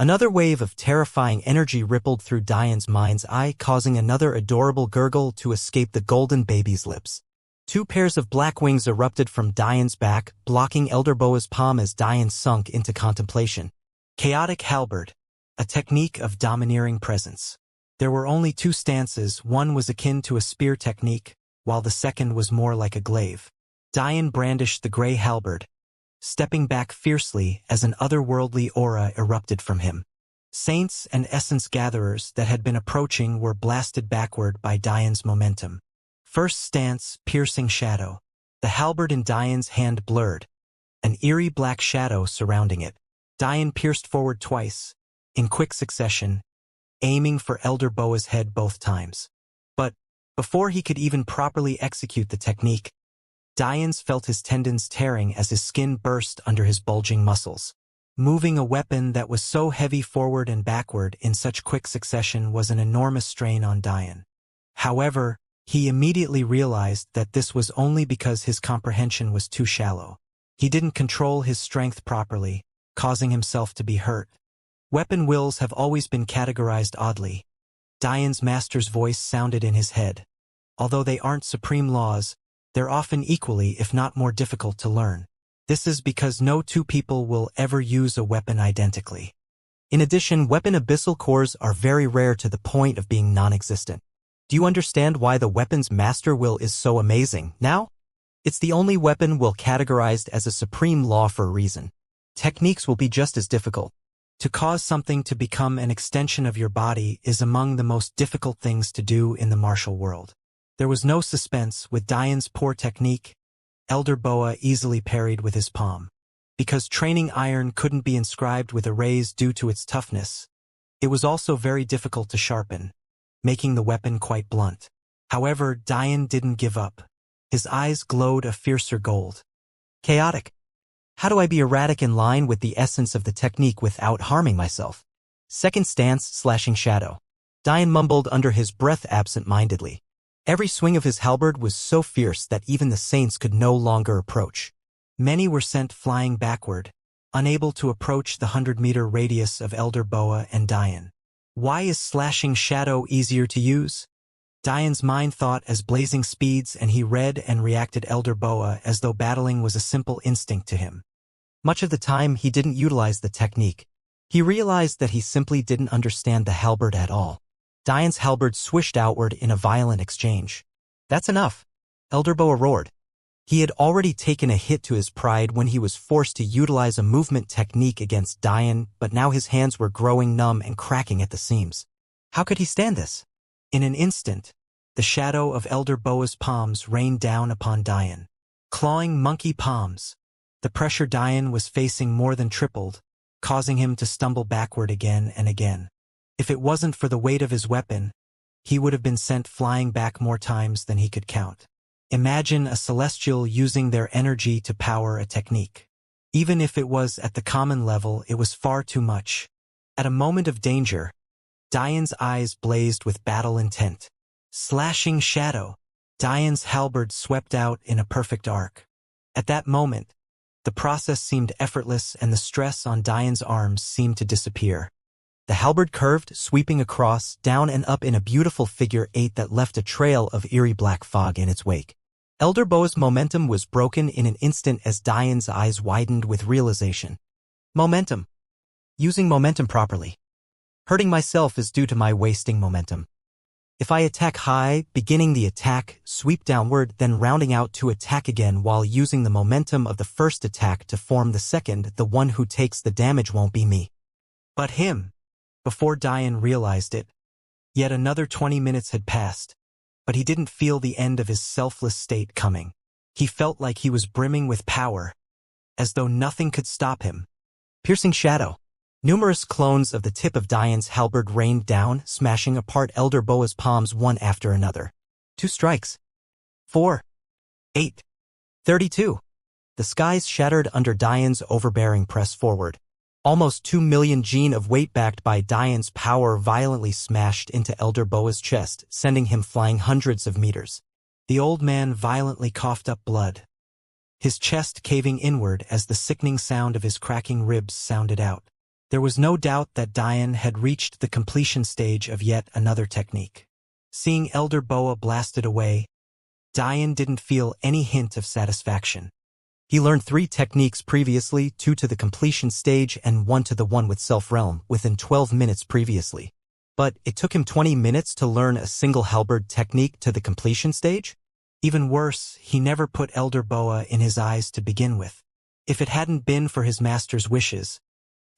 Another wave of terrifying energy rippled through Diane's mind's eye, causing another adorable gurgle to escape the golden baby's lips. Two pairs of black wings erupted from Diane's back, blocking Elder Boa's palm as Diane sunk into contemplation. Chaotic Halberd, a technique of domineering presence. There were only two stances, one was akin to a spear technique, while the second was more like a glaive. Diane brandished the gray halberd, stepping back fiercely as an otherworldly aura erupted from him. Saints and essence gatherers that had been approaching were blasted backward by Diane's momentum. First stance, piercing shadow. The halberd in Diane's hand blurred, an eerie black shadow surrounding it. Diane pierced forward twice, in quick succession, aiming for Elder Boa's head both times. But, before he could even properly execute the technique, Diane felt his tendons tearing as his skin burst under his bulging muscles. Moving a weapon that was so heavy forward and backward in such quick succession was an enormous strain on Diane. However, he immediately realized that this was only because his comprehension was too shallow. He didn't control his strength properly, causing himself to be hurt. Weapon wills have always been categorized oddly. Diane's master's voice sounded in his head. Although they aren't supreme laws, they're often equally, if not more difficult to learn. This is because no two people will ever use a weapon identically. In addition, weapon abyssal cores are very rare to the point of being non-existent. Do you understand why the weapon's master will is so amazing now? It's the only weapon will categorized as a supreme law for a reason. Techniques will be just as difficult. To cause something to become an extension of your body is among the most difficult things to do in the martial world. There was no suspense with Diane's poor technique. Elder Boa easily parried with his palm. Because training iron couldn't be inscribed with a raise due to its toughness, it was also very difficult to sharpen, making the weapon quite blunt. However, Diane didn't give up. His eyes glowed a fiercer gold. Chaotic. How do I be erratic in line with the essence of the technique without harming myself? Second stance, slashing shadow. Diane mumbled under his breath absent-mindedly. Every swing of his halberd was so fierce that even the saints could no longer approach. Many were sent flying backward, unable to approach the 100-meter radius of Elder Boa and Diane. Why is slashing shadow easier to use? Diane's mind thought as blazing speeds, and he read and reacted Elder Boa as though battling was a simple instinct to him. Much of the time he didn't utilize the technique. He realized that he simply didn't understand the halberd at all. Diane's halberd swished outward in a violent exchange. That's enough, Elder Boa roared. He had already taken a hit to his pride when he was forced to utilize a movement technique against Diane, but now his hands were growing numb and cracking at the seams. How could he stand this? In an instant, the shadow of Elder Boa's palms rained down upon Diane. Clawing monkey palms. The pressure Diane was facing more than tripled, causing him to stumble backward again and again. If it wasn't for the weight of his weapon, he would have been sent flying back more times than he could count. Imagine a celestial using their energy to power a technique. Even if it was at the common level, it was far too much. At a moment of danger, Diane's eyes blazed with battle intent. Slashing shadow. Diane's halberd swept out in a perfect arc. At that moment, the process seemed effortless and the stress on Diane's arms seemed to disappear. The halberd curved, sweeping across, down and up in a beautiful figure 8 that left a trail of eerie black fog in its wake. Elder Boa's momentum was broken in an instant as Diane's eyes widened with realization. Momentum. Using momentum properly. Hurting myself is due to my wasting momentum. If I attack high, beginning the attack, sweep downward, then rounding out to attack again while using the momentum of the first attack to form the second, the one who takes the damage won't be me, but him. Before Diane realized it, yet another 20 minutes had passed, but he didn't feel the end of his selfless state coming. He felt like he was brimming with power, as though nothing could stop him. Piercing shadow. Numerous clones of the tip of Diane's halberd rained down, smashing apart Elder Boa's palms one after another. 2 strikes. 4. 8. 32. The skies shattered under Diane's overbearing press forward. Almost 2 million gene of weight backed by Diane's power violently smashed into Elder Boa's chest, sending him flying hundreds of meters. The old man violently coughed up blood, his chest caving inward as the sickening sound of his cracking ribs sounded out. There was no doubt that Dian had reached the completion stage of yet another technique. Seeing Elder Boa blasted away, Dian didn't feel any hint of satisfaction. He learned 3 techniques previously, 2 to the completion stage and 1 to the one with self-realm, within 12 minutes previously. But it took him 20 minutes to learn a single halberd technique to the completion stage? Even worse, he never put Elder Boa in his eyes to begin with. If it hadn't been for his master's wishes,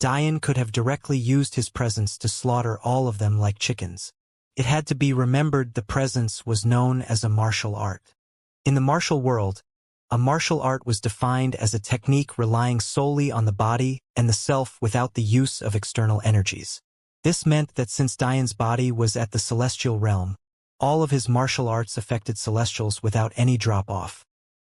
Dian could have directly used his presence to slaughter all of them like chickens. It had to be remembered the presence was known as a martial art. In the martial world, a martial art was defined as a technique relying solely on the body and the self without the use of external energies. This meant that since Dian's body was at the celestial realm, all of his martial arts affected celestials without any drop-off.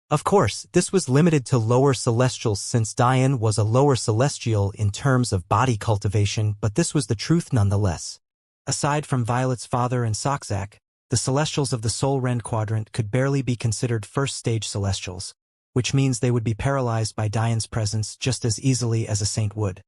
Of course, this was limited to lower celestials since Dian was a lower celestial in terms of body cultivation, but this was the truth nonetheless. Aside from Violet's father and Soxak, the celestials of the Soul Rend quadrant could barely be considered first-stage celestials, which means they would be paralyzed by Dian's presence just as easily as a saint would.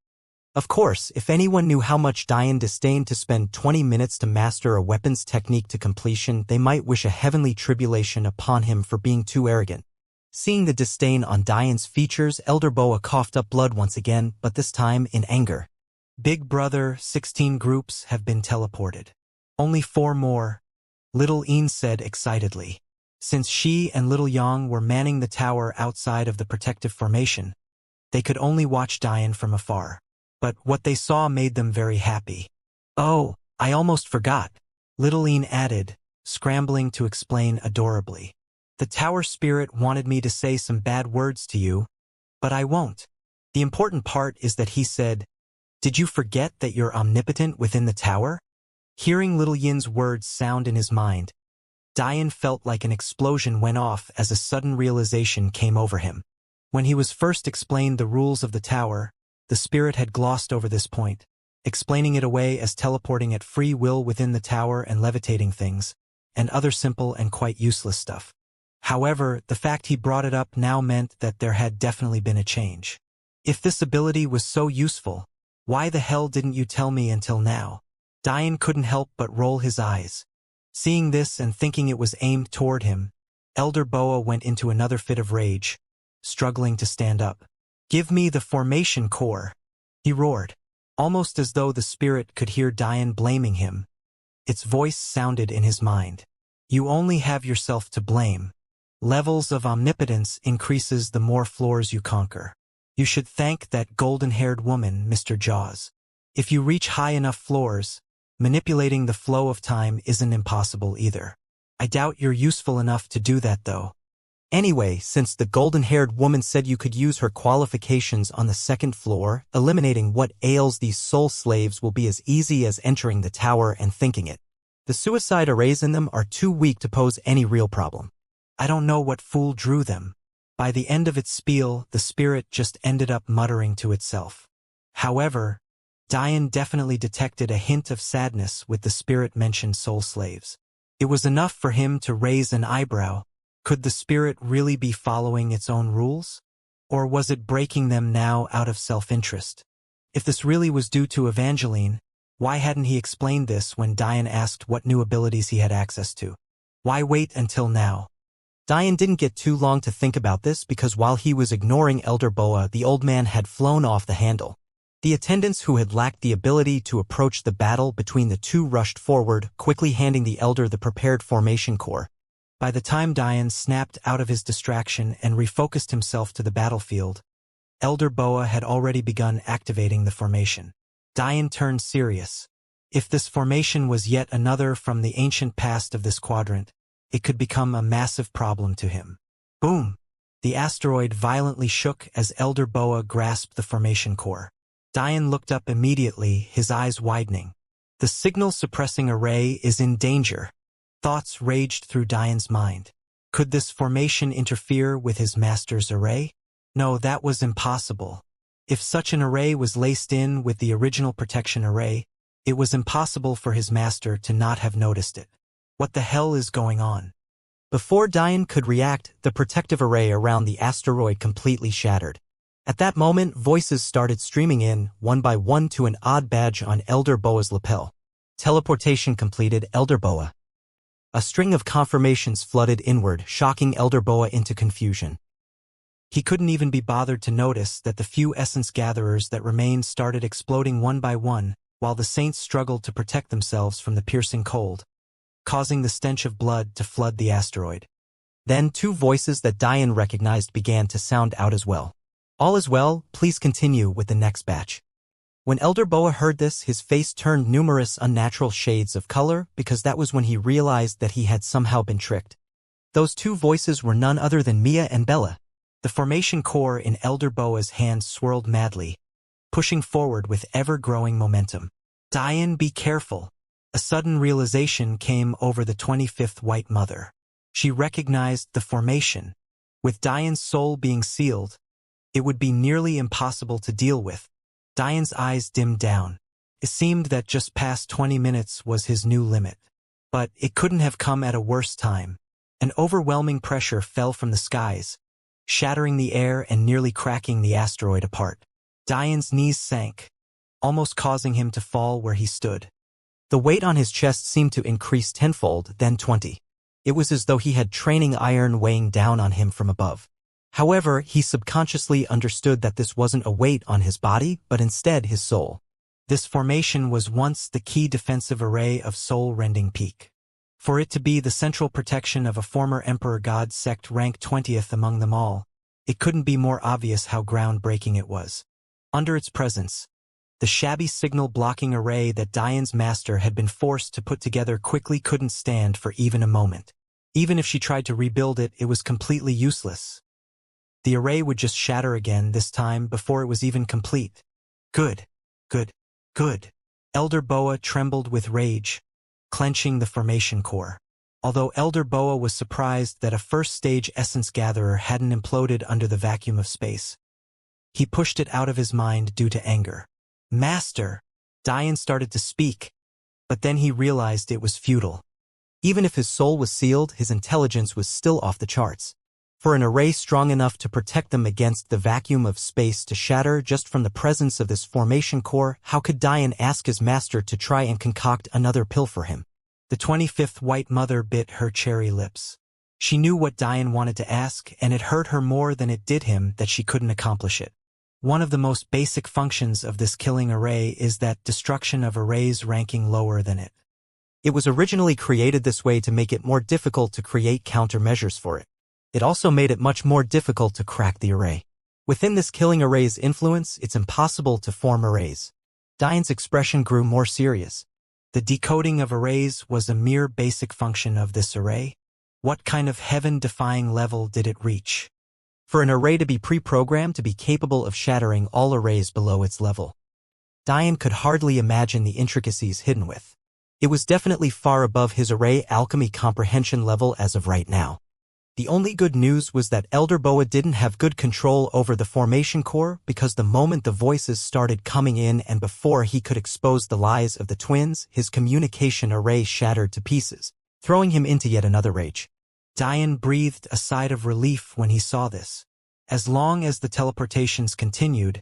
Of course, if anyone knew how much Dian disdained to spend 20 minutes to master a weapons technique to completion, they might wish a heavenly tribulation upon him for being too arrogant. Seeing the disdain on Dian's features, Elder Boa coughed up blood once again, but this time in anger. Big Brother, 16 groups have been teleported. Only 4 more, Little Een said excitedly. Since she and Little Yang were manning the tower outside of the protective formation, they could only watch Dian from afar. But what they saw made them very happy. Oh, I almost forgot, Little Een added, scrambling to explain adorably. The tower spirit wanted me to say some bad words to you, but I won't. The important part is that he said, "Did you forget that you're omnipotent within the tower?" Hearing Little Yin's words sound in his mind, Dian felt like an explosion went off as a sudden realization came over him. When he was first explained the rules of the tower, the spirit had glossed over this point, explaining it away as teleporting at free will within the tower and levitating things, and other simple and quite useless stuff. However, the fact he brought it up now meant that there had definitely been a change. If this ability was so useful, why the hell didn't you tell me until now? Dian couldn't help but roll his eyes. Seeing this and thinking it was aimed toward him, Elder Boa went into another fit of rage, struggling to stand up. "Give me the formation core," he roared, almost as though the spirit could hear Dian blaming him. Its voice sounded in his mind. "You only have yourself to blame. Levels of omnipotence increases the more floors you conquer. You should thank that golden-haired woman, Mr. Jaws. If you reach high enough floors, manipulating the flow of time isn't impossible either. I doubt you're useful enough to do that though." Anyway, since the golden-haired woman said you could use her qualifications on the 2nd floor, eliminating what ails these soul slaves will be as easy as entering the tower and thinking it. The suicide arrays in them are too weak to pose any real problem. I don't know what fool drew them. By the end of its spiel, the spirit just ended up muttering to itself. However, Dian definitely detected a hint of sadness with the spirit-mentioned soul slaves. It was enough for him to raise an eyebrow. Could the spirit really be following its own rules? Or was it breaking them now out of self-interest? If this really was due to Evangeline, why hadn't he explained this when Dian asked what new abilities he had access to? Why wait until now? Dian didn't get too long to think about this because while he was ignoring Elder Boa, the old man had flown off the handle. The attendants who had lacked the ability to approach the battle between the two rushed forward, quickly handing the elder the prepared formation core. By the time Dian snapped out of his distraction and refocused himself to the battlefield, Elder Boa had already begun activating the formation. Dian turned serious. If this formation was yet another from the ancient past of this quadrant, it could become a massive problem to him. Boom! The asteroid violently shook as Elder Boa grasped the formation core. Dian looked up immediately, his eyes widening. The signal-suppressing array is in danger. Thoughts raged through Dian's mind. Could this formation interfere with his master's array? No, that was impossible. If such an array was laced in with the original protection array, it was impossible for his master to not have noticed it. What the hell is going on? Before Dian could react, the protective array around the asteroid completely shattered. At that moment, voices started streaming in, one by one, to an odd badge on Elder Boa's lapel. Teleportation completed, Elder Boa. A string of confirmations flooded inward, shocking Elder Boa into confusion. He couldn't even be bothered to notice that the few essence gatherers that remained started exploding one by one, while the saints struggled to protect themselves from the piercing cold, causing the stench of blood to flood the asteroid. Then 2 voices that Diane recognized began to sound out as well. All is well, please continue with the next batch. When Elder Boa heard this, his face turned numerous unnatural shades of color, because that was when he realized that he had somehow been tricked. Those 2 voices were none other than Mia and Bella. The formation core in Elder Boa's hand swirled madly, pushing forward with ever-growing momentum. Diane, be careful. A sudden realization came over the 25th White Mother. She recognized the formation. With Diane's soul being sealed, it would be nearly impossible to deal with. Diane's eyes dimmed down. It seemed that just past 20 minutes was his new limit. But it couldn't have come at a worse time. An overwhelming pressure fell from the skies, shattering the air and nearly cracking the asteroid apart. Diane's knees sank, almost causing him to fall where he stood. The weight on his chest seemed to increase tenfold, then 20. It was as though he had training iron weighing down on him from above. However, he subconsciously understood that this wasn't a weight on his body, but instead his soul. This formation was once the key defensive array of soul-rending peak. For it to be the central protection of a former Emperor God sect ranked 20th among them all, it couldn't be more obvious how groundbreaking it was. Under its presence, the shabby signal-blocking array that Diane's master had been forced to put together quickly couldn't stand for even a moment. Even if she tried to rebuild it, it was completely useless. The array would just shatter again, this time before it was even complete. Good. Good. Good. Elder Boa trembled with rage, clenching the formation core. Although Elder Boa was surprised that a first-stage essence gatherer hadn't imploded under the vacuum of space, he pushed it out of his mind due to anger. Master! Diane started to speak, but then he realized it was futile. Even if his soul was sealed, his intelligence was still off the charts. For an array strong enough to protect them against the vacuum of space to shatter just from the presence of this formation core, how could Diane ask his master to try and concoct another pill for him? The 25th White Mother bit her cherry lips. She knew what Diane wanted to ask, and it hurt her more than it did him that she couldn't accomplish it. One of the most basic functions of this killing array is that destruction of arrays ranking lower than it. It was originally created this way to make it more difficult to create countermeasures for it. It also made it much more difficult to crack the array. Within this killing array's influence, it's impossible to form arrays. Diane's expression grew more serious. The decoding of arrays was a mere basic function of this array. What kind of heaven-defying level did it reach? For an array to be pre-programmed to be capable of shattering all arrays below its level. Diane could hardly imagine the intricacies hidden with. It was definitely far above his array alchemy comprehension level as of right now. The only good news was that Elder Boa didn't have good control over the formation core, because the moment the voices started coming in and before he could expose the lies of the twins, his communication array shattered to pieces, throwing him into yet another rage. Diane breathed a sigh of relief when he saw this. As long as the teleportations continued,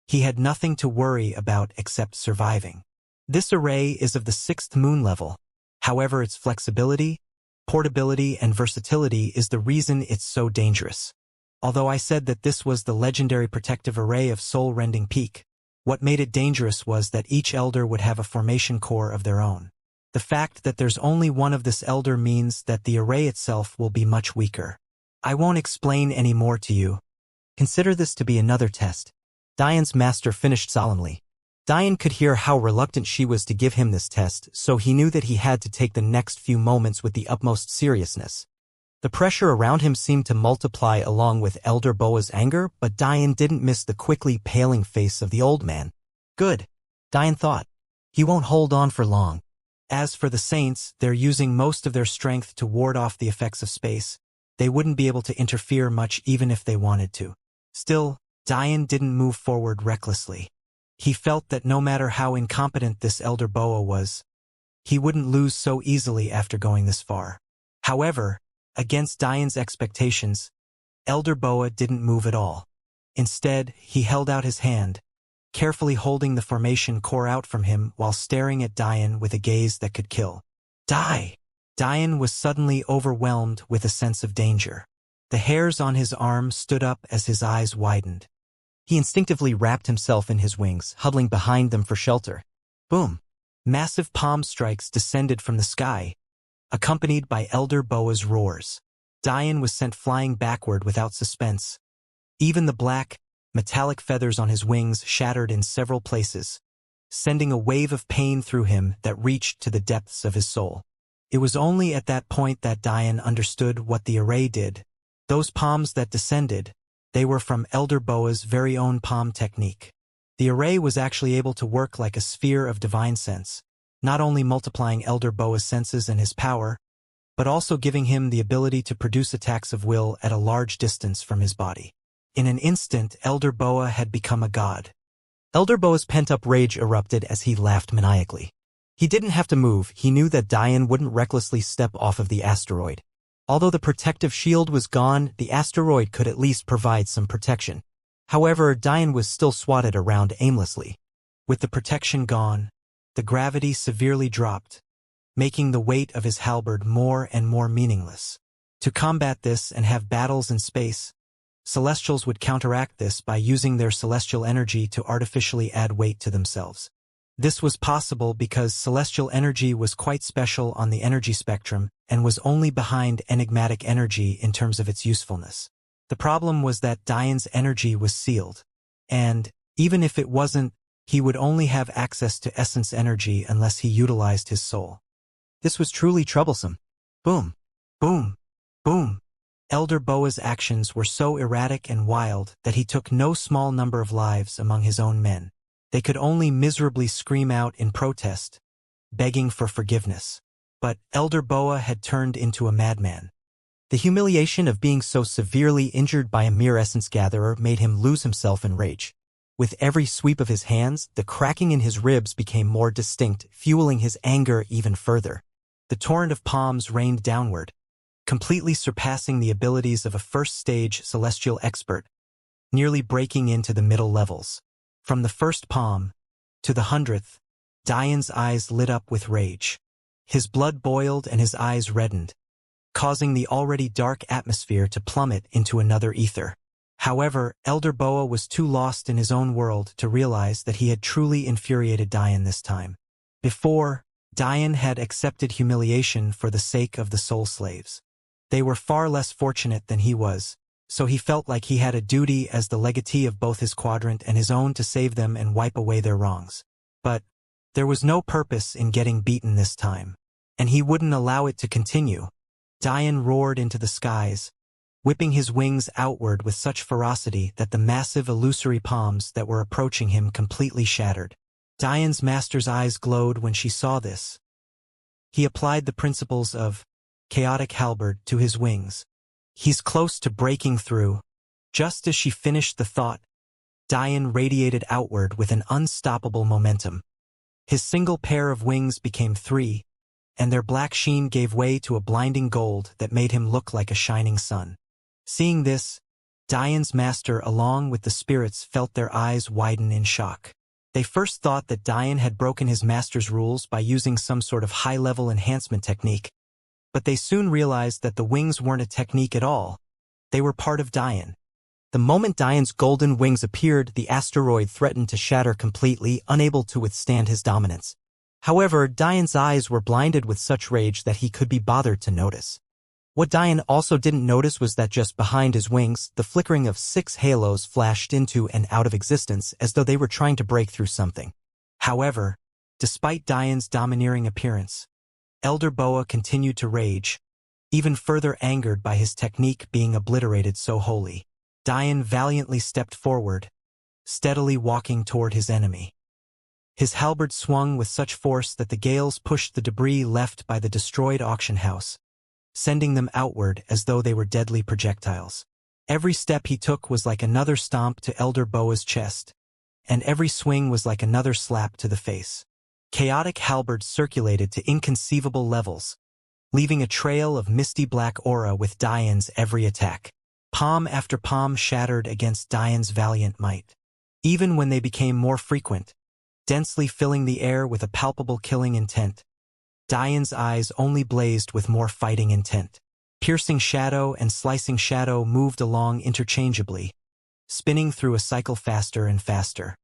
he had nothing to worry about except surviving. This array is of the 6th moon level. However, its flexibility, portability, and versatility is the reason it's so dangerous. Although I said that this was the legendary protective array of soul-rending peak, what made it dangerous was that each elder would have a formation core of their own. The fact that there's only one of this elder means that the array itself will be much weaker. I won't explain any more to you. Consider this to be another test. Diane's master finished solemnly. Diane could hear how reluctant she was to give him this test, so he knew that he had to take the next few moments with the utmost seriousness. The pressure around him seemed to multiply along with Elder Boa's anger, but Diane didn't miss the quickly paling face of the old man. Good, Diane thought. He won't hold on for long. As for the saints, they're using most of their strength to ward off the effects of space. They wouldn't be able to interfere much even if they wanted to. Still, Diane didn't move forward recklessly. He felt that no matter how incompetent this Elder Boa was, he wouldn't lose so easily after going this far. However, against Diane's expectations, Elder Boa didn't move at all. Instead, he held out his hand, carefully holding the formation core out from him while staring at Diane with a gaze that could kill. Die! Diane was suddenly overwhelmed with a sense of danger. The hairs on his arm stood up as his eyes widened. He instinctively wrapped himself in his wings, huddling behind them for shelter. Boom! Massive palm strikes descended from the sky, accompanied by Elder Boa's roars. Diane was sent flying backward without suspense. Even the black, metallic feathers on his wings shattered in several places, sending a wave of pain through him that reached to the depths of his soul. It was only at that point that Diane understood what the array did. Those palms that descended, they were from Elder Boa's very own palm technique. The array was actually able to work like a sphere of divine sense, not only multiplying Elder Boa's senses and his power, but also giving him the ability to produce attacks of will at a large distance from his body. In an instant, Elder Boa had become a god. Elder Boa's pent-up rage erupted as he laughed maniacally. He didn't have to move. He knew that Diane wouldn't recklessly step off of the asteroid. Although the protective shield was gone, the asteroid could at least provide some protection. However, Diane was still swatted around aimlessly. With the protection gone, the gravity severely dropped, making the weight of his halberd more and more meaningless. To combat this and have battles in space, Celestials would counteract this by using their celestial energy to artificially add weight to themselves. This was possible because celestial energy was quite special on the energy spectrum and was only behind enigmatic energy in terms of its usefulness. The problem was that Diane's energy was sealed, and, even if it wasn't, he would only have access to essence energy unless he utilized his soul. This was truly troublesome. Boom, boom, boom. Elder Boa's actions were so erratic and wild that he took no small number of lives among his own men. They could only miserably scream out in protest, begging for forgiveness. But Elder Boa had turned into a madman. The humiliation of being so severely injured by a mere essence gatherer made him lose himself in rage. With every sweep of his hands, the cracking in his ribs became more distinct, fueling his anger even further. The torrent of palms rained downward, completely surpassing the abilities of a first-stage celestial expert, nearly breaking into the middle levels. From the first palm to the 100th, Diane's eyes lit up with rage. His blood boiled and his eyes reddened, causing the already dark atmosphere to plummet into another ether. However, Elder Boa was too lost in his own world to realize that he had truly infuriated Diane this time. Before, Diane had accepted humiliation for the sake of the soul slaves. They were far less fortunate than he was, so he felt like he had a duty as the legatee of both his quadrant and his own to save them and wipe away their wrongs. But there was no purpose in getting beaten this time, and he wouldn't allow it to continue. Diane roared into the skies, whipping his wings outward with such ferocity that the massive illusory palms that were approaching him completely shattered. Diane's master's eyes glowed when she saw this. He applied the principles of chaotic halberd to his wings. He's close to breaking through. Just as she finished the thought, Diane radiated outward with an unstoppable momentum. His single pair of wings became 3, and their black sheen gave way to a blinding gold that made him look like a shining sun. Seeing this, Diane's master along with the spirits felt their eyes widen in shock. They first thought that Diane had broken his master's rules by using some sort of high-level enhancement technique, but they soon realized that the wings weren't a technique at all. They were part of Diane. The moment Diane's golden wings appeared, the asteroid threatened to shatter completely, unable to withstand his dominance. However, Diane's eyes were blinded with such rage that he could be bothered to notice. What Diane also didn't notice was that just behind his wings, the flickering of 6 halos flashed into and out of existence as though they were trying to break through something. However, despite Diane's domineering appearance, Elder Boa continued to rage, even further angered by his technique being obliterated so wholly. Diane valiantly stepped forward, steadily walking toward his enemy. His halberd swung with such force that the gales pushed the debris left by the destroyed auction house, sending them outward as though they were deadly projectiles. Every step he took was like another stomp to Elder Boa's chest, and every swing was like another slap to the face. Chaotic halberds circulated to inconceivable levels, leaving a trail of misty black aura with Diane's every attack. Palm after palm shattered against Dian's valiant might. Even when they became more frequent, densely filling the air with a palpable killing intent, Dian's eyes only blazed with more fighting intent. Piercing shadow and slicing shadow moved along interchangeably, spinning through a cycle faster and faster.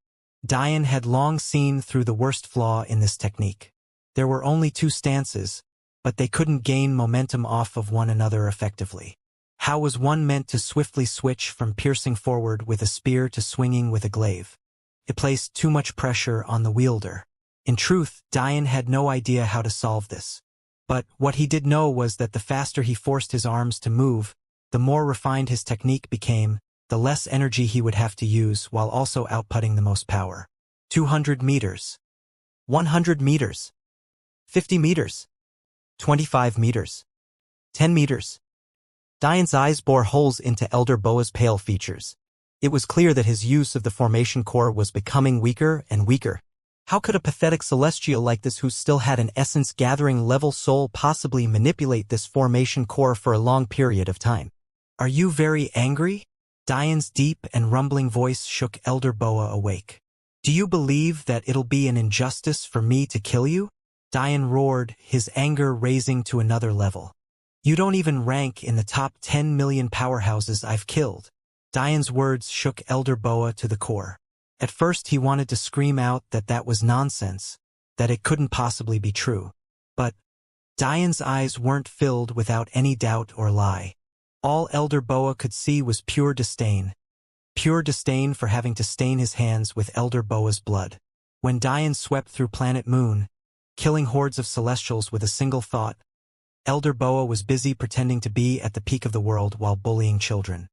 Dian had long seen through the worst flaw in this technique. There were only two stances, but they couldn't gain momentum off of one another effectively. How was one meant to swiftly switch from piercing forward with a spear to swinging with a glaive? It placed too much pressure on the wielder. In truth, Dian had no idea how to solve this. But what he did know was that the faster he forced his arms to move, the more refined his technique became, the less energy he would have to use while also outputting the most power. 200 meters. 100 meters. 50 meters. 25 meters. 10 meters. Dian's eyes bore holes into Elder Boa's pale features. It was clear that his use of the formation core was becoming weaker and weaker. How could a pathetic celestial like this who still had an essence-gathering level soul possibly manipulate this formation core for a long period of time? Are you very angry? Dian's deep and rumbling voice shook Elder Boa awake. Do you believe that it'll be an injustice for me to kill you? Dian roared, his anger raising to another level. You don't even rank in the top 10 million powerhouses I've killed. Dian's words shook Elder Boa to the core. At first he wanted to scream out that that was nonsense, that it couldn't possibly be true. But Dian's eyes weren't filled without any doubt or lie. All Elder Boa could see was pure disdain for having to stain his hands with Elder Boa's blood. When Dian swept through Planet Moon, killing hordes of celestials with a single thought, Elder Boa was busy pretending to be at the peak of the world while bullying children.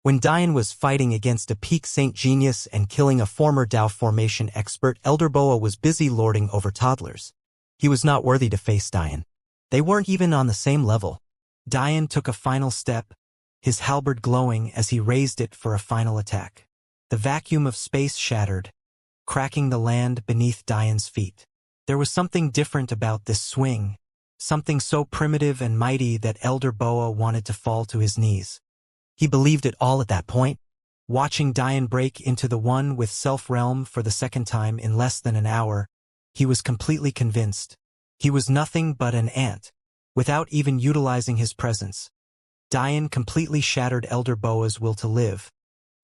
When Dian was fighting against a peak saint genius and killing a former Tao formation expert, Elder Boa was busy lording over toddlers. He was not worthy to face Dian. They weren't even on the same level. Dian took a final step, his halberd glowing as he raised it for a final attack. The vacuum of space shattered, cracking the land beneath Dian's feet. There was something different about this swing, something so primitive and mighty that Elder Boa wanted to fall to his knees. He believed it all at that point. Watching Dian break into the one with self-realm for the second time in less than an hour, he was completely convinced. He was nothing but an ant. Without even utilizing his presence, Dian completely shattered Elder Boa's will to live,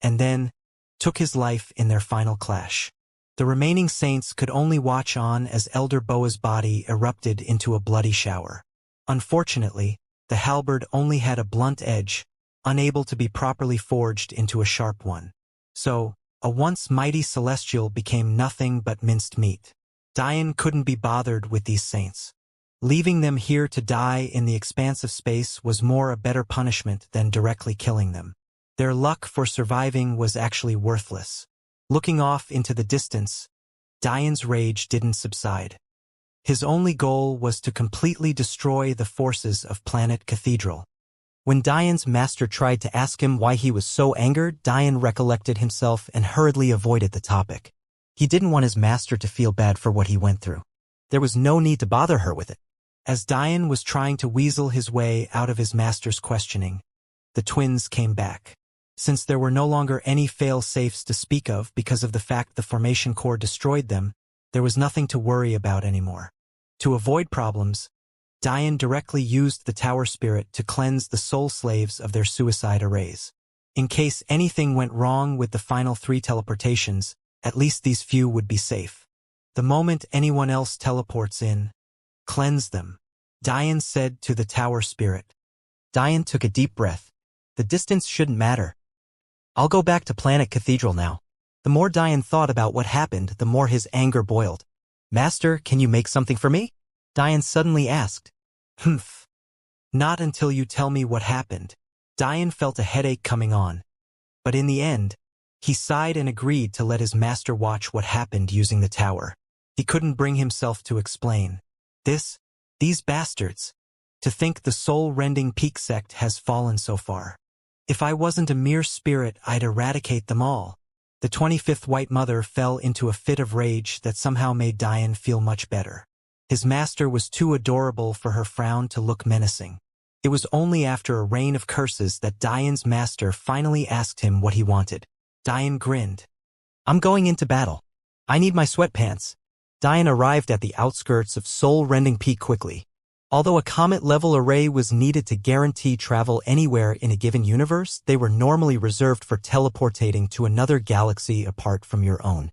and then took his life in their final clash. The remaining saints could only watch on as Elder Boa's body erupted into a bloody shower. Unfortunately, the halberd only had a blunt edge, unable to be properly forged into a sharp one. So, a once mighty celestial became nothing but minced meat. Dian couldn't be bothered with these saints. Leaving them here to die in the expanse of space was more a better punishment than directly killing them. Their luck for surviving was actually worthless. Looking off into the distance, Dian's rage didn't subside. His only goal was to completely destroy the forces of Planet Cathedral. When Dian's master tried to ask him why he was so angered, Dian recollected himself and hurriedly avoided the topic. He didn't want his master to feel bad for what he went through. There was no need to bother her with it. As Dian was trying to weasel his way out of his master's questioning, the twins came back. Since there were no longer any fail-safes to speak of because of the fact the formation core destroyed them, there was nothing to worry about anymore. To avoid problems, Dian directly used the tower spirit to cleanse the soul slaves of their suicide arrays. In case anything went wrong with the final 3 teleportations, at least these few would be safe. The moment anyone else teleports in, cleanse them, Dian said to the tower spirit. Dian took a deep breath. The distance shouldn't matter. I'll go back to Planet Cathedral now. The more Dian thought about what happened, the more his anger boiled. Master, can you make something for me? Dian suddenly asked. Humph. Not until you tell me what happened. Dian felt a headache coming on. But in the end, he sighed and agreed to let his master watch what happened using the tower. He couldn't bring himself to explain. These bastards. To think the soul-rending peak sect has fallen so far. If I wasn't a mere spirit, I'd eradicate them all. The 25th White Mother fell into a fit of rage that somehow made Dian feel much better. His master was too adorable for her frown to look menacing. It was only after a rain of curses that Diane's master finally asked him what he wanted. Diane grinned. I'm going into battle. I need my sweatpants. Diane arrived at the outskirts of soul-rending peak quickly. Although a comet-level array was needed to guarantee travel anywhere in a given universe, they were normally reserved for teleportating to another galaxy apart from your own.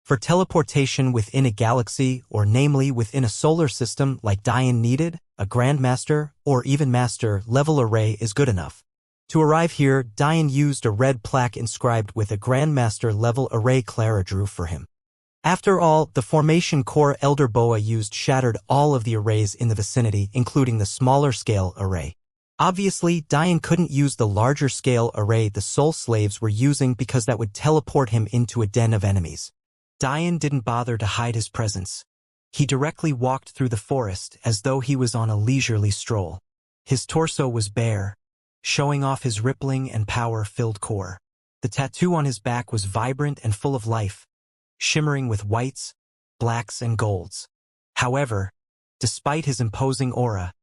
For teleportation within a galaxy, or namely within a solar system like Diane needed, a Grandmaster or even Master level array is good enough. To arrive here, Diane used a red plaque inscribed with a Grandmaster level array Clara drew for him. After all, the formation core Elder Boa used shattered all of the arrays in the vicinity, including the smaller scale array. Obviously, Diane couldn't use the larger scale array the soul slaves were using because that would teleport him into a den of enemies. Diane didn't bother to hide his presence. He directly walked through the forest as though he was on a leisurely stroll. His torso was bare, showing off his rippling and power-filled core. The tattoo on his back was vibrant and full of life, shimmering with whites, blacks, and golds. However, despite his imposing aura,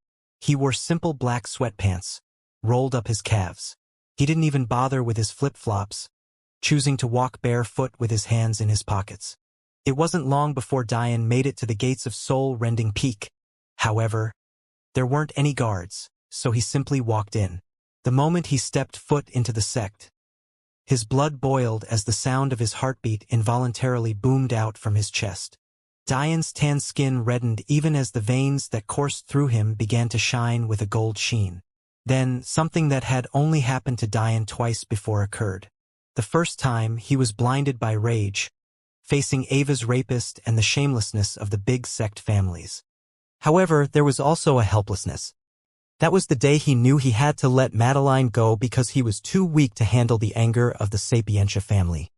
he wore simple black sweatpants, rolled up his calves. He didn't even bother with his flip-flops, choosing to walk barefoot with his hands in his pockets. It wasn't long before Diane made it to the gates of soul-rending peak. However, there weren't any guards, so he simply walked in. The moment he stepped foot into the sect, his blood boiled as the sound of his heartbeat involuntarily boomed out from his chest. Diane's tan skin reddened even as the veins that coursed through him began to shine with a gold sheen. Then, something that had only happened to Diane twice before occurred. The first time, he was blinded by rage, facing Ava's rapist and the shamelessness of the big sect families. However, there was also a helplessness. That was the day he knew he had to let Madeline go because he was too weak to handle the anger of the Xianxia family.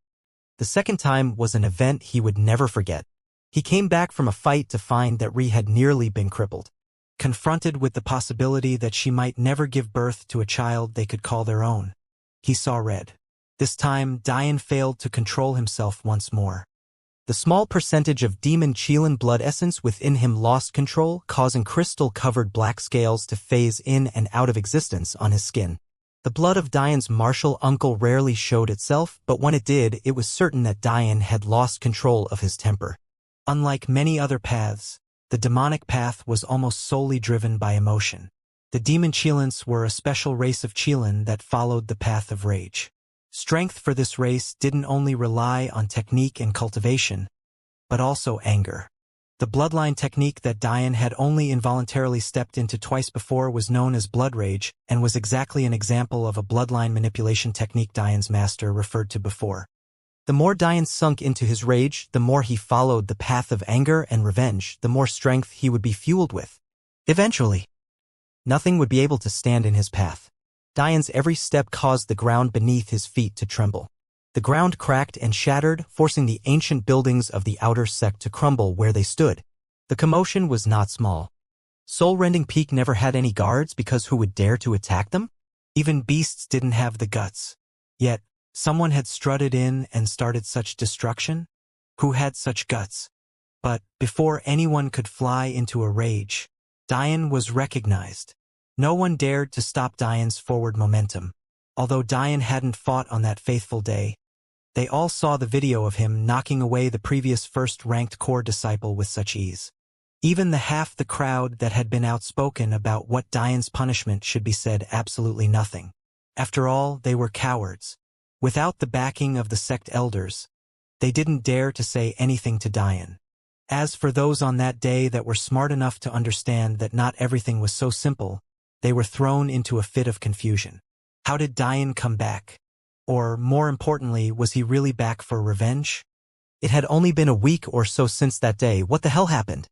The second time was an event he would never forget. He came back from a fight to find that Ri had nearly been crippled. Confronted with the possibility that she might never give birth to a child they could call their own, he saw red. This time, Diane failed to control himself once more. The small percentage of demon Qilin blood essence within him lost control, causing crystal-covered black scales to phase in and out of existence on his skin. The blood of Diane's martial uncle rarely showed itself, but when it did, it was certain that Diane had lost control of his temper. Unlike many other paths, the demonic path was almost solely driven by emotion. The demon Qilins were a special race of Qilin that followed the path of rage. Strength for this race didn't only rely on technique and cultivation, but also anger. The bloodline technique that Diane had only involuntarily stepped into twice before was known as blood rage and was exactly an example of a bloodline manipulation technique Diane's master referred to before. The more Diane sunk into his rage, the more he followed the path of anger and revenge, the more strength he would be fueled with. Eventually, nothing would be able to stand in his path. Diane's every step caused the ground beneath his feet to tremble. The ground cracked and shattered, forcing the ancient buildings of the outer sect to crumble where they stood. The commotion was not small. Soul-rending peak never had any guards because who would dare to attack them? Even beasts didn't have the guts. Yet, someone had strutted in and started such destruction? Who had such guts? But, before anyone could fly into a rage, Diane was recognized. No one dared to stop Diane's forward momentum. Although Diane hadn't fought on that faithful day, they all saw the video of him knocking away the previous first-ranked core disciple with such ease. Even the half the crowd that had been outspoken about what Diane's punishment should be said absolutely nothing. After all, they were cowards. Without the backing of the sect elders, they didn't dare to say anything to Diane. As for those on that day that were smart enough to understand that not everything was so simple, they were thrown into a fit of confusion. How did Diane come back? Or, more importantly, was he really back for revenge? It had only been a week or so since that day. What the hell happened?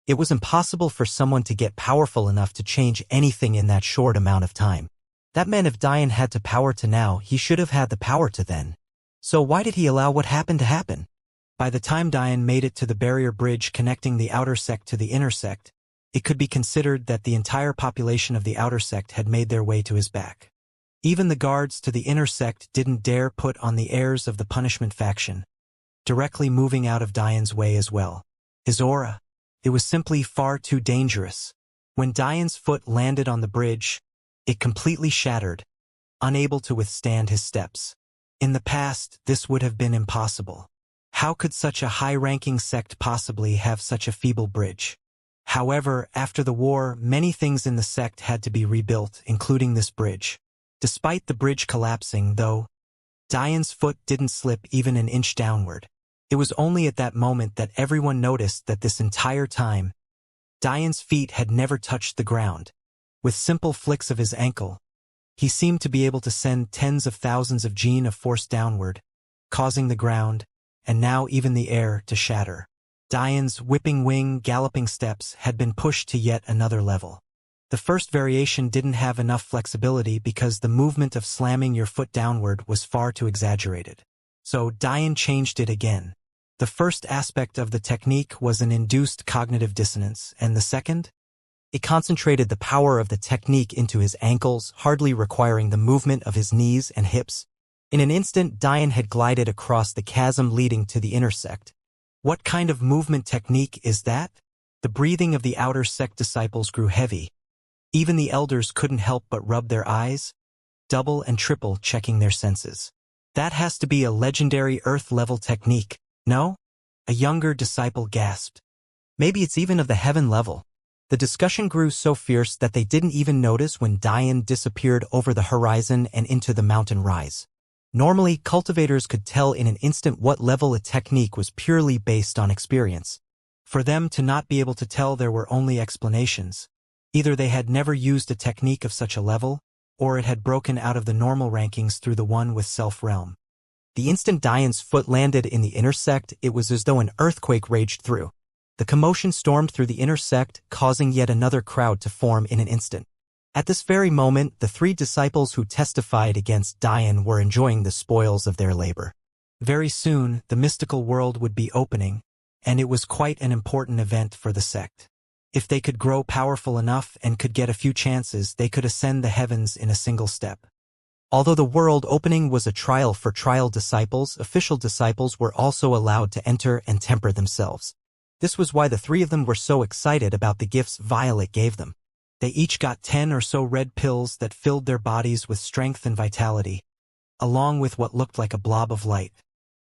It was impossible for someone to get powerful enough to change anything in that short amount of time. That meant if Diane had the power to now, he should have had the power to then. So why did he allow what happened to happen? By the time Diane made it to the barrier bridge connecting the outer sect to the inner sect, it could be considered that the entire population of the outer sect had made their way to his back. Even the guards to the inner sect didn't dare put on the airs of the punishment faction, directly moving out of Diane's way as well. His aura, it was simply far too dangerous. When Diane's foot landed on the bridge, It completely shattered, unable to withstand his steps. In the past, this would have been impossible. How could such a high-ranking sect possibly have such a feeble bridge? However, after the war, many things in the sect had to be rebuilt, including this bridge. Despite the bridge collapsing, though, Diane's foot didn't slip even an inch downward. It was only at that moment that everyone noticed that this entire time, Diane's feet had never touched the ground. With simple flicks of his ankle, he seemed to be able to send tens of thousands of Gene of force downward, causing the ground, and now even the air, to shatter. Diane's whipping wing, galloping steps had been pushed to yet another level. The first variation didn't have enough flexibility because the movement of slamming your foot downward was far too exaggerated. So Diane changed it again. The first aspect of the technique was an induced cognitive dissonance, and the second? It concentrated the power of the technique into his ankles, hardly requiring the movement of his knees and hips. In an instant, Diane had glided across the chasm leading to the inner sect. What kind of movement technique is that? The breathing of the outer sect disciples grew heavy. Even the elders couldn't help but rub their eyes, double and triple checking their senses. That has to be a legendary Earth-level technique, no? A younger disciple gasped. Maybe it's even of the heaven level. The discussion grew so fierce that they didn't even notice when Diane disappeared over the horizon and into the mountain rise. Normally, cultivators could tell in an instant what level a technique was purely based on experience. For them to not be able to tell, there were only explanations. Either they had never used a technique of such a level, or it had broken out of the normal rankings through the one with self-realm. The instant Diane's foot landed in the inner sect, it was as though an earthquake raged through. The commotion stormed through the inner sect, causing yet another crowd to form in an instant. At this very moment, the 3 disciples who testified against Diane were enjoying the spoils of their labor. Very soon, the mystical world would be opening, and it was quite an important event for the sect. If they could grow powerful enough and could get a few chances, they could ascend the heavens in a single step. Although the world opening was a trial for trial disciples, official disciples were also allowed to enter and temper themselves. This was why the 3 of them were so excited about the gifts Violet gave them. They each got 10 or so red pills that filled their bodies with strength and vitality, along with what looked like a blob of light.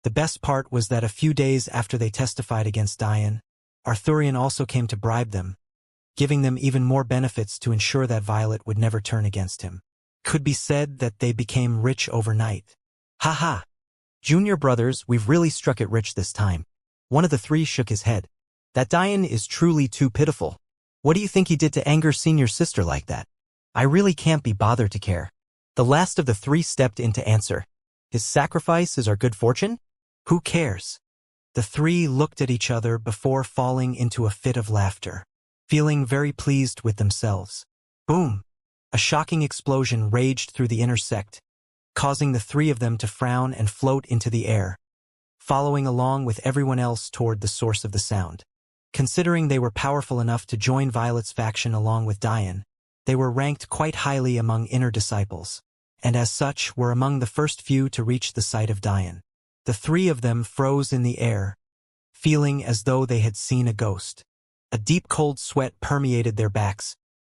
The best part was that a few days after they testified against Diane, Arthurian also came to bribe them, giving them even more benefits to ensure that Violet would never turn against him. Could be said that they became rich overnight. Ha! Junior brothers, we've really struck it rich this time. One of the 3 shook his head. That Diane is truly too pitiful. What do you think he did to anger senior sister like that? I really can't be bothered to care. The last of the 3 stepped in to answer. His sacrifice is our good fortune? Who cares? The 3 looked at each other before falling into a fit of laughter, feeling very pleased with themselves. Boom! A shocking explosion raged through the inner sect, causing the 3 of them to frown and float into the air, following along with everyone else toward the source of the sound. Considering they were powerful enough to join Violet's faction along with Diane, they were ranked quite highly among inner disciples, and as such were among the first few to reach the site of Diane. The 3 of them froze in the air, feeling as though they had seen a ghost. A deep cold sweat permeated their backs,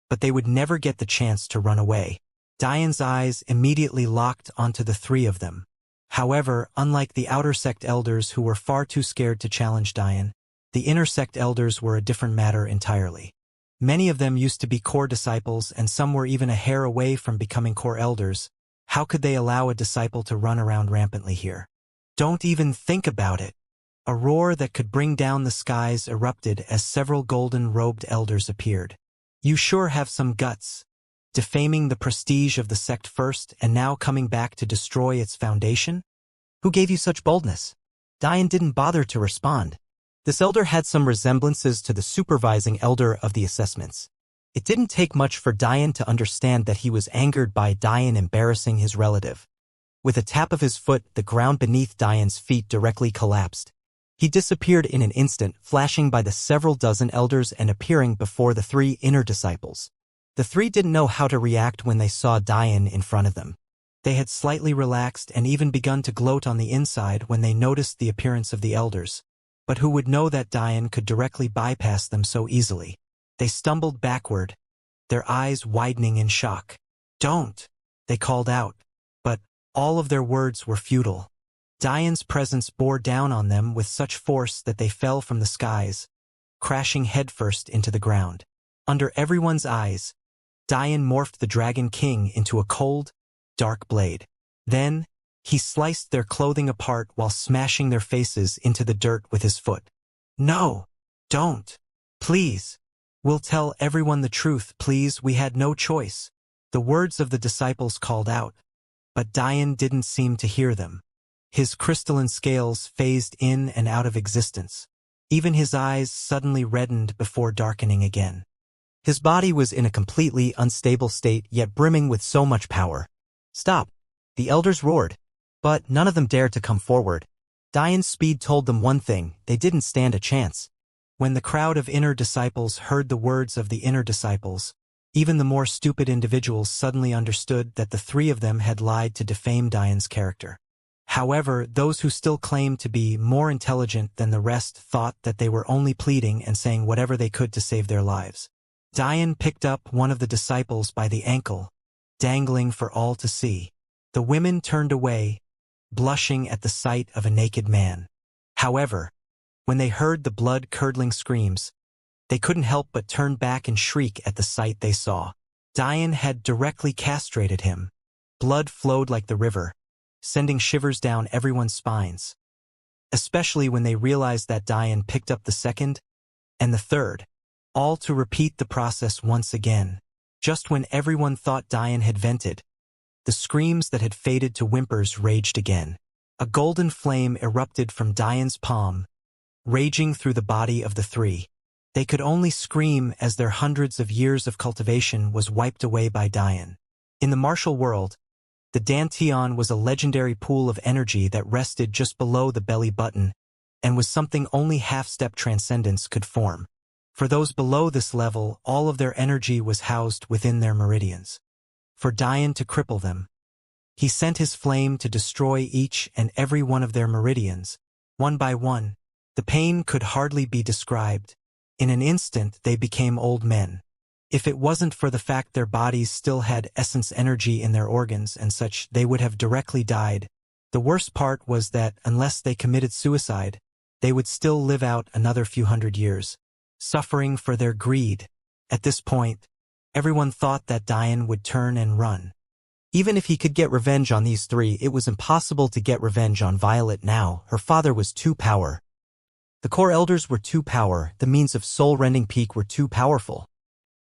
but they would never get the chance to run away. Diane's eyes immediately locked onto the 3 of them. However, unlike the outer sect elders who were far too scared to challenge Diane, the inner sect elders were a different matter entirely. Many of them used to be core disciples, and some were even a hair away from becoming core elders. How could they allow a disciple to run around rampantly here? Don't even think about it. A roar that could bring down the skies erupted as several golden-robed elders appeared. You sure have some guts. Defaming the prestige of the sect first and now coming back to destroy its foundation? Who gave you such boldness? Diane didn't bother to respond. This elder had some resemblances to the supervising elder of the assessments. It didn't take much for Diane to understand that he was angered by Diane embarrassing his relative. With a tap of his foot, the ground beneath Diane's feet directly collapsed. He disappeared in an instant, flashing by the several dozen elders and appearing before the 3 inner disciples. The 3 didn't know how to react when they saw Diane in front of them. They had slightly relaxed and even begun to gloat on the inside when they noticed the appearance of the elders. But who would know that Diane could directly bypass them so easily? They stumbled backward, their eyes widening in shock. Don't, they called out. But all of their words were futile. Diane's presence bore down on them with such force that they fell from the skies, crashing headfirst into the ground. Under everyone's eyes, Diane morphed the Dragon King into a cold, dark blade. Then, he sliced their clothing apart while smashing their faces into the dirt with his foot. No, don't. Please. We'll tell everyone the truth, please, we had no choice. The words of the disciples called out, but Diane didn't seem to hear them. His crystalline scales phased in and out of existence. Even his eyes suddenly reddened before darkening again. His body was in a completely unstable state, yet brimming with so much power. Stop! The elders roared. But none of them dared to come forward. Diane's speed told them one thing: they didn't stand a chance. When the crowd of inner disciples heard the words of the inner disciples, even the more stupid individuals suddenly understood that the three of them had lied to defame Diane's character. However, those who still claimed to be more intelligent than the rest thought that they were only pleading and saying whatever they could to save their lives. Diane picked up one of the disciples by the ankle, dangling for all to see. The women turned away, blushing at the sight of a naked man. However, when they heard the blood-curdling screams, they couldn't help but turn back and shriek at the sight they saw. Diane had directly castrated him. Blood flowed like the river, sending shivers down everyone's spines. Especially when they realized that Diane picked up the second and the third, all to repeat the process once again. Just when everyone thought Diane had vented, the screams that had faded to whimpers raged again. A golden flame erupted from Diane's palm, raging through the body of the three. They could only scream as their hundreds of years of cultivation was wiped away by Diane. In the martial world, the Dantian was a legendary pool of energy that rested just below the belly button and was something only half-step transcendence could form. For those below this level, all of their energy was housed within their meridians. For Diane to cripple them, he sent his flame to destroy each and every one of their meridians, one by one. The pain could hardly be described. In an instant they became old men. If it wasn't for the fact their bodies still had essence energy in their organs and such, they would have directly died. The worst part was that unless they committed suicide, they would still live out another few hundred years, suffering for their greed. At this point, everyone thought that Diane would turn and run. Even if he could get revenge on these three, it was impossible to get revenge on Violet now. Her father was too power. The core elders were too power. The means of soul-rending peak were too powerful.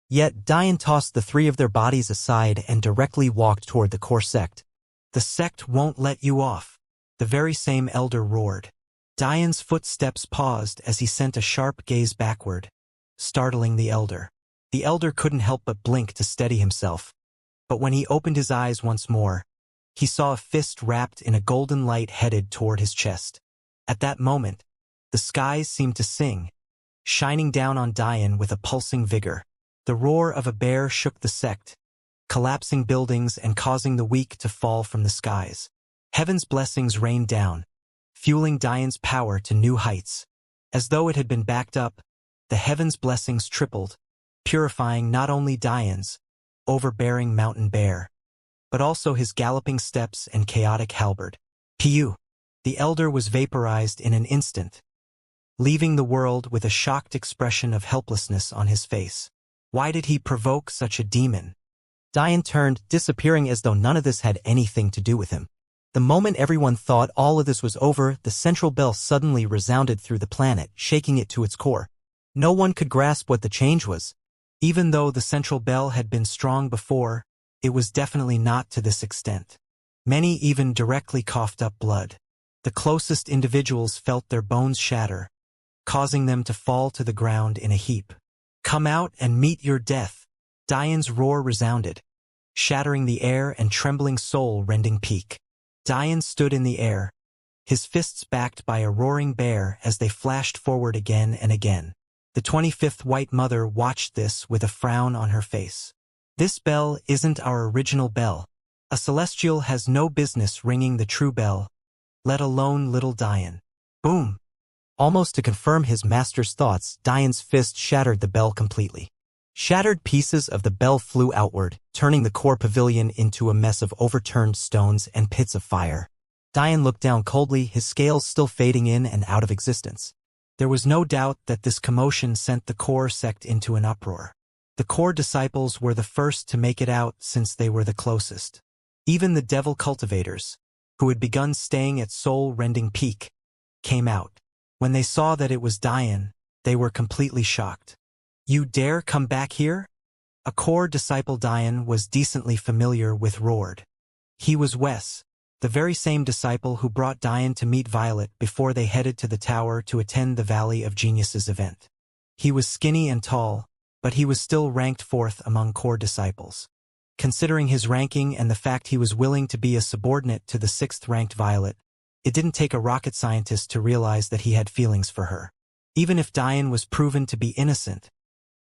Yet Diane tossed the three of their bodies aside and directly walked toward the core sect. The sect won't let you off, the very same elder roared. Diane's footsteps paused as he sent a sharp gaze backward, startling the elder. The elder couldn't help but blink to steady himself. But when he opened his eyes once more, he saw a fist wrapped in a golden light headed toward his chest. At that moment, the skies seemed to sing, shining down on Diane with a pulsing vigor. The roar of a bear shook the sect, collapsing buildings and causing the weak to fall from the skies. Heaven's blessings rained down, fueling Diane's power to new heights. As though it had been backed up, the heaven's blessings tripled, purifying not only Diane's overbearing mountain bear, but also his galloping steps and chaotic halberd. Pu. The elder was vaporized in an instant, leaving the world with a shocked expression of helplessness on his face. Why did he provoke such a demon? Diane turned, disappearing as though none of this had anything to do with him. The moment everyone thought all of this was over, the central bell suddenly resounded through the planet, shaking it to its core. No one could grasp what the change was. Even though the central bell had been strong before, it was definitely not to this extent. Many even directly coughed up blood. The closest individuals felt their bones shatter, causing them to fall to the ground in a heap. Come out and meet your death. Diane's roar resounded, shattering the air and trembling soul-rending peak. Diane stood in the air, his fists backed by a roaring bear as they flashed forward again and again. The 25th White Mother watched this with a frown on her face. This bell isn't our original bell. A celestial has no business ringing the true bell, let alone little Diane. Boom! Almost to confirm his master's thoughts, Diane's fist shattered the bell completely. Shattered pieces of the bell flew outward, turning the core pavilion into a mess of overturned stones and pits of fire. Diane looked down coldly, his scales still fading in and out of existence. There was no doubt that this commotion sent the core sect into an uproar. The core disciples were the first to make it out since they were the closest. Even the devil cultivators, who had begun staying at soul-rending peak, came out. When they saw that it was Diane, they were completely shocked. "You dare come back here?" A core disciple Diane was decently familiar with roared. He was Wes, the very same disciple who brought Diane to meet Violet before they headed to the tower to attend the Valley of Geniuses event. He was skinny and tall, but he was still ranked 4th among core disciples. Considering his ranking and the fact he was willing to be a subordinate to the 6th-ranked Violet, it didn't take a rocket scientist to realize that he had feelings for her. Even if Diane was proven to be innocent,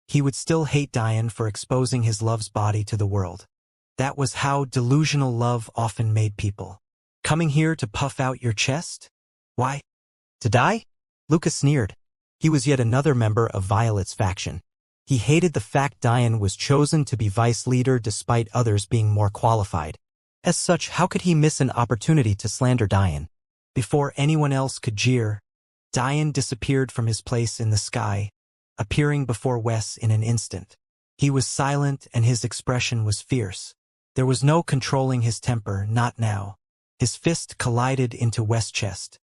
he would still hate Diane for exposing his love's body to the world. That was how delusional love often made people. "Coming here to puff out your chest? Why? To die?" Luca sneered. He was yet another member of Violet's faction. He hated the fact Diane was chosen to be vice leader despite others being more qualified. As such, how could he miss an opportunity to slander Diane? Before anyone else could jeer, Diane disappeared from his place in the sky, appearing before Wes in an instant. He was silent and his expression was fierce. There was no controlling his temper, not now. His fist collided into Wes' chest.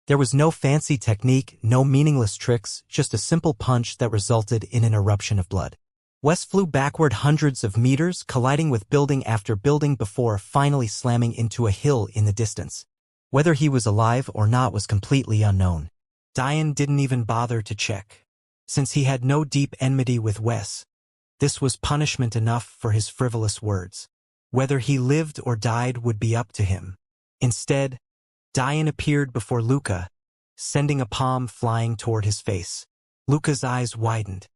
There was no fancy technique, no meaningless tricks, just a simple punch that resulted in an eruption of blood. Wes flew backward hundreds of meters, colliding with building after building before finally slamming into a hill in the distance. Whether he was alive or not was completely unknown. Diane didn't even bother to check. Since he had no deep enmity with Wes, this was punishment enough for his frivolous words. Whether he lived or died would be up to him. Instead, Diane appeared before Luca, sending a palm flying toward his face. Luca's eyes widened.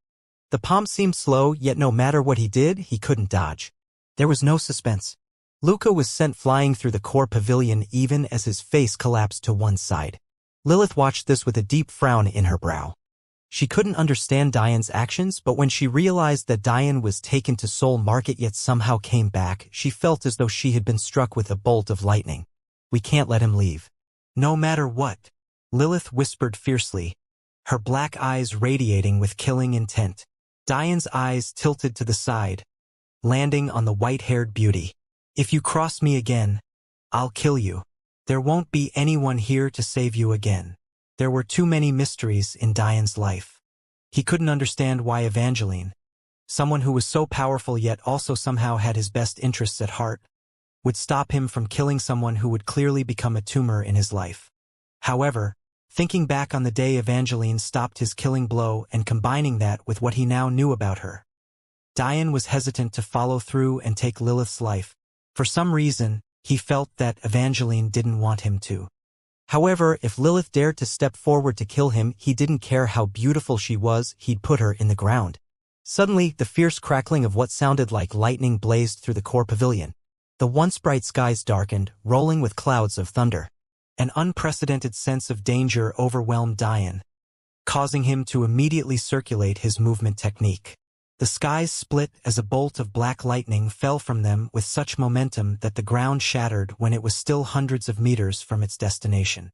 The palm seemed slow, yet no matter what he did, he couldn't dodge. There was no suspense. Luca was sent flying through the core pavilion even as his face collapsed to one side. Lilith watched this with a deep frown in her brow. She couldn't understand Diane's actions, but when she realized that Diane was taken to Soul Market yet somehow came back, she felt as though she had been struck with a bolt of lightning. "We can't let him leave." "No matter what," Lilith whispered fiercely, her black eyes radiating with killing intent. Diane's eyes tilted to the side, landing on the white-haired beauty. "If you cross me again, I'll kill you. There won't be anyone here to save you again." There were too many mysteries in Diane's life. He couldn't understand why Evangeline, someone who was so powerful yet also somehow had his best interests at heart, would stop him from killing someone who would clearly become a tumor in his life. However, thinking back on the day Evangeline stopped his killing blow and combining that with what he now knew about her, Diane was hesitant to follow through and take Lilith's life. For some reason, he felt that Evangeline didn't want him to. However, if Lilith dared to step forward to kill him, he didn't care how beautiful she was, he'd put her in the ground. Suddenly, the fierce crackling of what sounded like lightning blazed through the core pavilion. The once bright skies darkened, rolling with clouds of thunder. An unprecedented sense of danger overwhelmed Diane, causing him to immediately circulate his movement technique. The skies split as a bolt of black lightning fell from them with such momentum that the ground shattered when it was still hundreds of meters from its destination.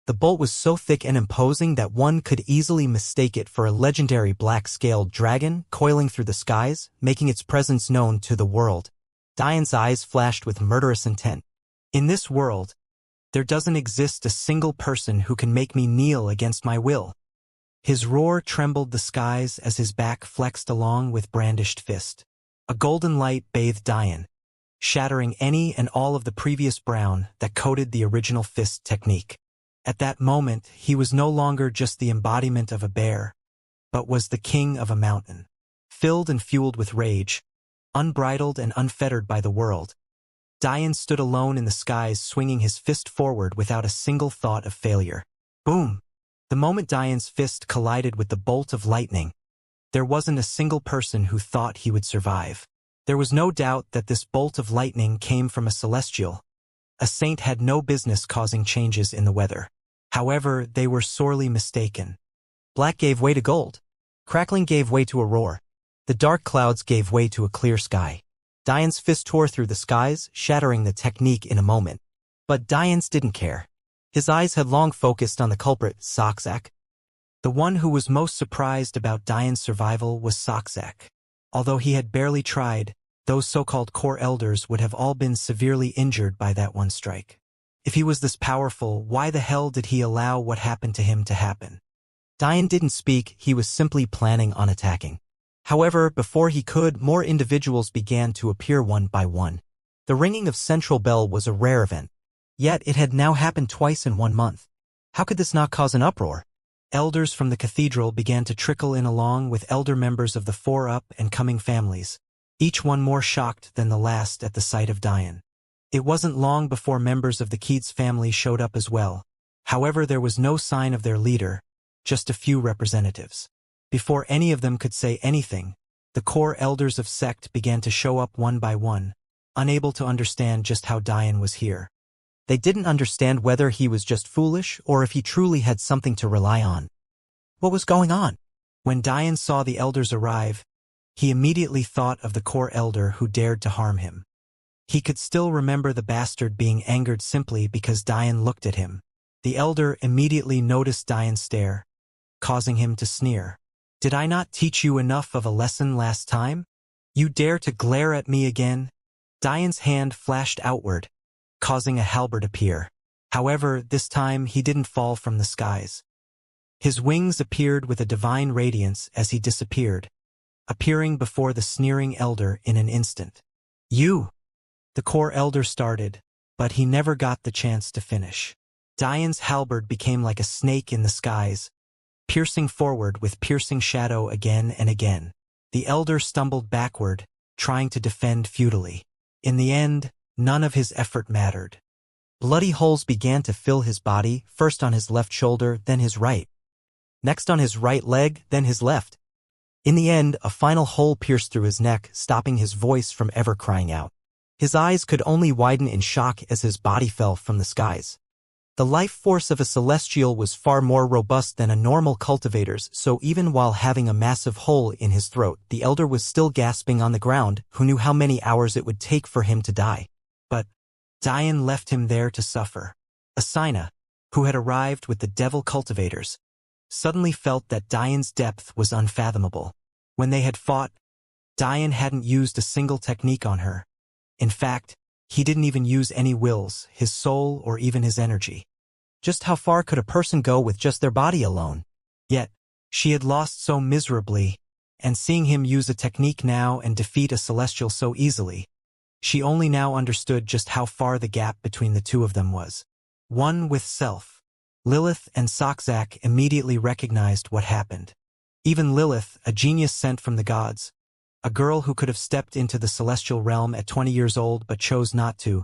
The bolt was so thick and imposing that one could easily mistake it for a legendary black-scaled dragon coiling through the skies, making its presence known to the world. Diane's eyes flashed with murderous intent. "In this world, there doesn't exist a single person who can make me kneel against my will." His roar trembled the skies as his back flexed along with brandished fist. A golden light bathed Diane, shattering any and all of the previous brown that coated the original fist technique. At that moment, he was no longer just the embodiment of a bear, but was the king of a mountain. Filled and fueled with rage, unbridled and unfettered by the world, Diane stood alone in the skies swinging his fist forward without a single thought of failure. Boom! The moment Diane's fist collided with the bolt of lightning, there wasn't a single person who thought he would survive. There was no doubt that this bolt of lightning came from a celestial. A saint had no business causing changes in the weather. However, they were sorely mistaken. Black gave way to gold. Crackling gave way to a roar. The dark clouds gave way to a clear sky. Diane's fist tore through the skies, shattering the technique in a moment. But Diane's didn't care. His eyes had long focused on the culprit, Xianxia. The one who was most surprised about Diane's survival was Xianxia. Although he had barely tried, those so-called core elders would have all been severely injured by that one strike. If he was this powerful, why the hell did he allow what happened to him to happen? Diane didn't speak, he was simply planning on attacking. However, before he could, more individuals began to appear one by one. The ringing of Central Bell was a rare event. Yet it had now happened twice in 1 month. How could this not cause an uproar? Elders from the cathedral began to trickle in along with elder members of the 4 up and coming families, each one more shocked than the last at the sight of Diane. It wasn't long before members of the Keats family showed up as well. However, there was no sign of their leader, just a few representatives. Before any of them could say anything, the core elders of sect began to show up one by one, unable to understand just how Diane was here. They didn't understand whether he was just foolish or if he truly had something to rely on. What was going on? When Diane saw the elders arrive, he immediately thought of the core elder who dared to harm him. He could still remember the bastard being angered simply because Diane looked at him. The elder immediately noticed Diane's stare, causing him to sneer. Did I not teach you enough of a lesson last time? You dare to glare at me again? Diane's hand flashed outward, causing a halberd appear. However, this time he didn't fall from the skies. His wings appeared with a divine radiance as he disappeared, appearing before the sneering elder in an instant. You! The core elder started, but he never got the chance to finish. Diane's halberd became like a snake in the skies, piercing forward with piercing shadow again and again. The elder stumbled backward, trying to defend futilely. In the end, none of his effort mattered. Bloody holes began to fill his body, first on his left shoulder, then his right. Next on his right leg, then his left. In the end, a final hole pierced through his neck, stopping his voice from ever crying out. His eyes could only widen in shock as his body fell from the skies. The life force of a celestial was far more robust than a normal cultivator's, so even while having a massive hole in his throat, the elder was still gasping on the ground, who knew how many hours it would take for him to die. But Diane left him there to suffer. Asina, who had arrived with the devil cultivators, suddenly felt that Diane's depth was unfathomable. When they had fought, Diane hadn't used a single technique on her. In fact, he didn't even use any wills, his soul, or even his energy. Just how far could a person go with just their body alone? Yet, she had lost so miserably, and seeing him use a technique now and defeat a celestial so easily, she only now understood just how far the gap between the two of them was. One with self. Lilith and Xianxia immediately recognized what happened. Even Lilith, a genius sent from the gods, a girl who could have stepped into the celestial realm at 20 years old but chose not to,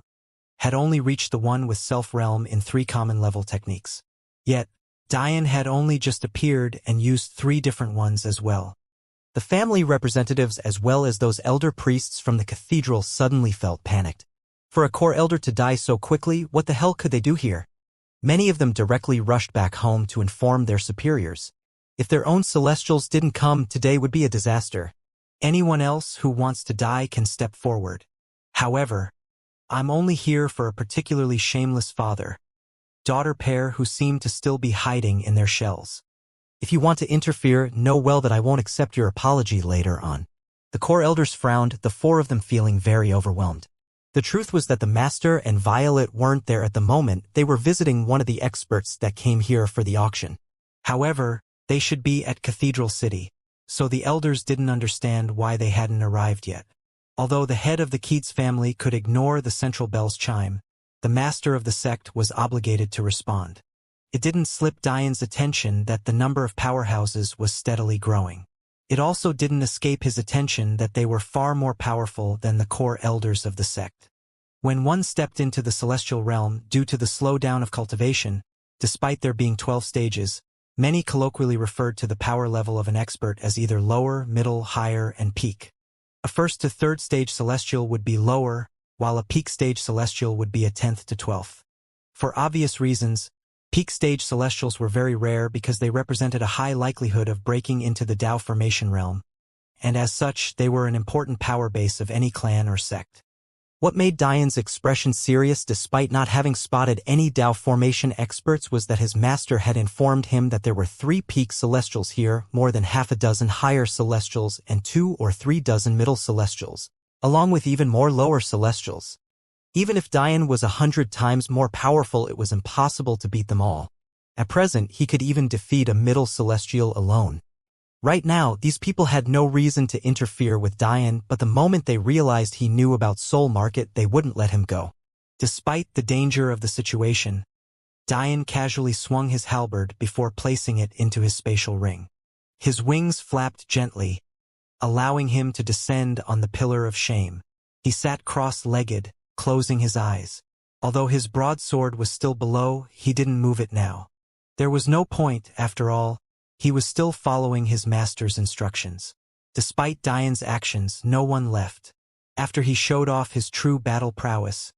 had only reached the one with self realm in 3 common level techniques. Yet, Diane had only just appeared and used 3 different ones as well. The family representatives as well as those elder priests from the cathedral suddenly felt panicked. For a core elder to die so quickly, what the hell could they do here? Many of them directly rushed back home to inform their superiors. If their own celestials didn't come, today would be a disaster. Anyone else who wants to die can step forward. However, I'm only here for a particularly shameless father-daughter pair who seem to still be hiding in their shells. If you want to interfere, know well that I won't accept your apology later on. The core elders frowned, the 4 of them feeling very overwhelmed. The truth was that the Master and Violet weren't there at the moment, they were visiting one of the experts that came here for the auction. However, they should be at Cathedral City, so the elders didn't understand why they hadn't arrived yet. Although the head of the Keats family could ignore the central bell's chime, the master of the sect was obligated to respond. It didn't slip Diane's attention that the number of powerhouses was steadily growing. It also didn't escape his attention that they were far more powerful than the core elders of the sect. When one stepped into the celestial realm due to the slowdown of cultivation, despite there being 12 stages, many colloquially referred to the power level of an expert as either lower, middle, higher, and peak. A 1st to 3rd stage celestial would be lower, while a peak stage celestial would be a 10th to 12th. For obvious reasons, peak stage celestials were very rare because they represented a high likelihood of breaking into the Tao formation realm, and as such they were an important power base of any clan or sect. What made Dian's expression serious despite not having spotted any Dao formation experts was that his master had informed him that there were 3 peak celestials here, more than half a dozen higher celestials, and 2 or 3 dozen middle celestials, along with even more lower celestials. Even if Dian was 100 times more powerful, it was impossible to beat them all. At present, he could even defeat a middle celestial alone. Right now, these people had no reason to interfere with Dian, but the moment they realized he knew about Soul Market, they wouldn't let him go. Despite the danger of the situation, Dian casually swung his halberd before placing it into his spatial ring. His wings flapped gently, allowing him to descend on the pillar of shame. He sat cross-legged, closing his eyes. Although his broadsword was still below, he didn't move it now. There was no point, after all. He was still following his master's instructions. Despite Dian's actions, no one left. After he showed off his true battle prowess,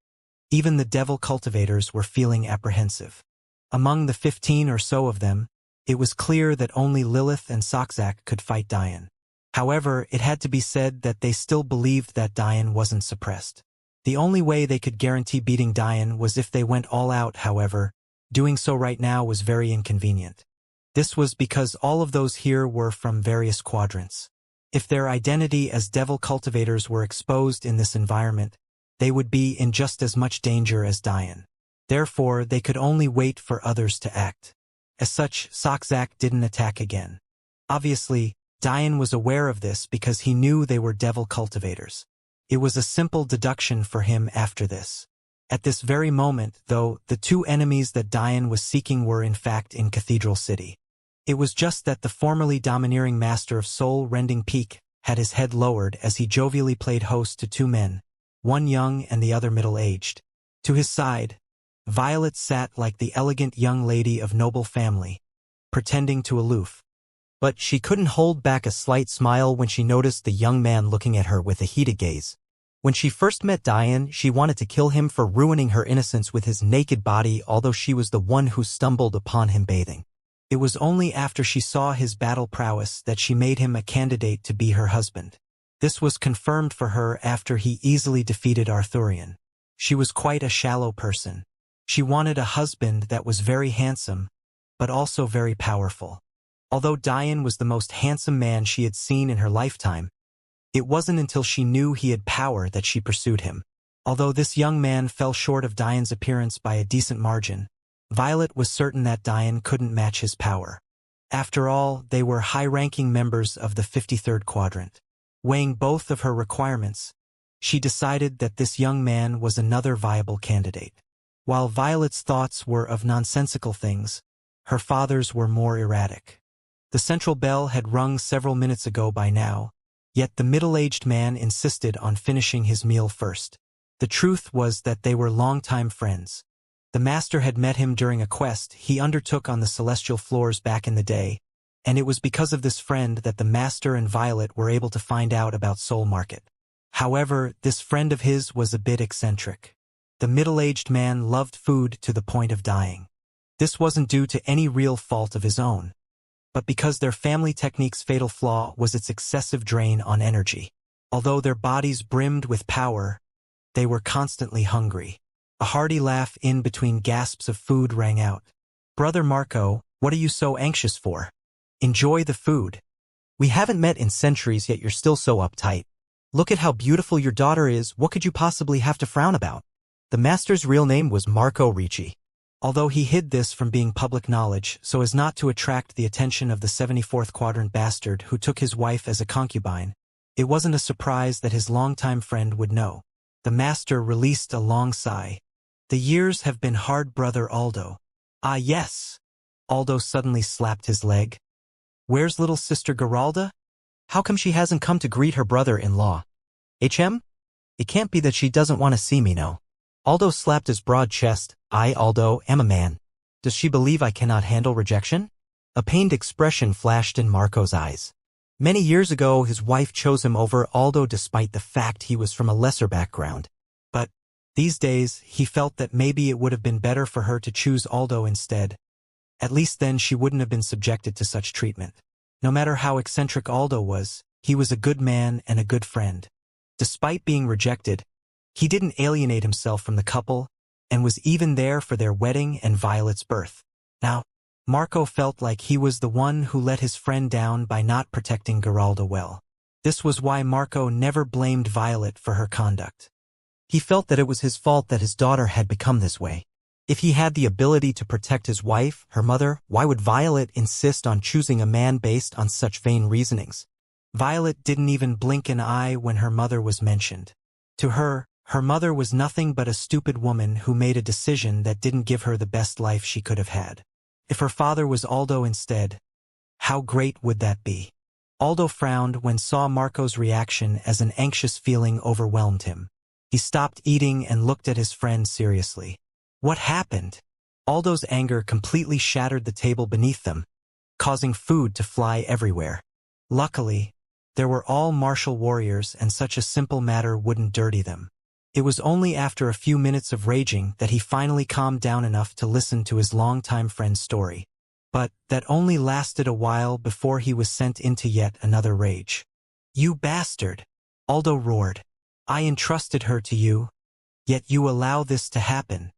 even the devil cultivators were feeling apprehensive. Among the 15 or so of them, it was clear that only Lilith and Soxak could fight Dian. However, it had to be said that they still believed that Dian wasn't suppressed. The only way they could guarantee beating Dian was if they went all out. However, doing so right now was very inconvenient. This was because all of those here were from various quadrants. If their identity as devil cultivators were exposed in this environment, they would be in just as much danger as Dian. Therefore, they could only wait for others to act. As such, Soxak didn't attack again. Obviously, Dian was aware of this because he knew they were devil cultivators. It was a simple deduction for him after this. At this very moment, though, the 2 enemies that Dian was seeking were in fact in Cathedral City. It was just that the formerly domineering master of soul-rending peak had his head lowered as he jovially played host to 2 men, one young and the other middle-aged. To his side, Violet sat like the elegant young lady of noble family, pretending to aloof. But she couldn't hold back a slight smile when she noticed the young man looking at her with a heated gaze. When she first met Dian, she wanted to kill him for ruining her innocence with his naked body, although she was the one who stumbled upon him bathing. It was only after she saw his battle prowess that she made him a candidate to be her husband. This was confirmed for her after he easily defeated Arthurian. She was quite a shallow person. She wanted a husband that was very handsome, but also very powerful. Although Dian was the most handsome man she had seen in her lifetime, it wasn't until she knew he had power that she pursued him. Although this young man fell short of Dian's appearance by a decent margin, Violet was certain that Dian couldn't match his power. After all, they were high-ranking members of the 53rd Quadrant. Weighing both of her requirements, she decided that this young man was another viable candidate. While Violet's thoughts were of nonsensical things, her father's were more erratic. The central bell had rung several minutes ago by now, yet the middle-aged man insisted on finishing his meal first. The truth was that they were longtime friends. The master had met him during a quest he undertook on the celestial floors back in the day, and it was because of this friend that the master and Violet were able to find out about Soul Market. However, this friend of his was a bit eccentric. The middle-aged man loved food to the point of dying. This wasn't due to any real fault of his own, but because their family technique's fatal flaw was its excessive drain on energy. Although their bodies brimmed with power, they were constantly hungry. A hearty laugh in between gasps of food rang out. "Brother Marco, what are you so anxious for? Enjoy the food. We haven't met in centuries, yet you're still so uptight. Look at how beautiful your daughter is. What could you possibly have to frown about?" The master's real name was Marco Ricci. Although he hid this from being public knowledge so as not to attract the attention of the 74th Quadrant bastard who took his wife as a concubine, it wasn't a surprise that his longtime friend would know. The master released a long sigh. "The years have been hard, brother Aldo." "Ah, yes." Aldo suddenly slapped his leg. "Where's little sister Geralda? How come she hasn't come to greet her brother-in-law? HM? It can't be that she doesn't want to see me, no." Aldo slapped his broad chest. "I, Aldo, am a man. Does she believe I cannot handle rejection?" A pained expression flashed in Marco's eyes. Many years ago, his wife chose him over Aldo despite the fact he was from a lesser background. But these days, he felt that maybe it would have been better for her to choose Aldo instead. At least then she wouldn't have been subjected to such treatment. No matter how eccentric Aldo was, He was a good man and a good friend. Despite being rejected, he didn't alienate himself from the couple and was even there for their wedding and Violet's birth. Now, Marco felt like he was the one who let his friend down by not protecting Geralda well. This was why Marco never blamed Violet for her conduct. He felt that it was his fault that his daughter had become this way. If he had the ability to protect his wife, her mother, why would Violet insist on choosing a man based on such vain reasonings? Violet didn't even blink an eye when her mother was mentioned. To her, her mother was nothing but a stupid woman who made a decision that didn't give her the best life she could have had. If her father was Aldo instead, how great would that be? Aldo frowned when saw Marco's reaction as an anxious feeling overwhelmed him. He stopped eating and looked at his friend seriously. What happened? Aldo's anger completely shattered the table beneath them, causing food to fly everywhere. Luckily, there were all martial warriors and such a simple matter wouldn't dirty them. It was only after a few minutes of raging that he finally calmed down enough to listen to his longtime friend's story. But that only lasted a while before he was sent into yet another rage. You bastard! Aldo roared. I entrusted her to you, yet you allow this to happen.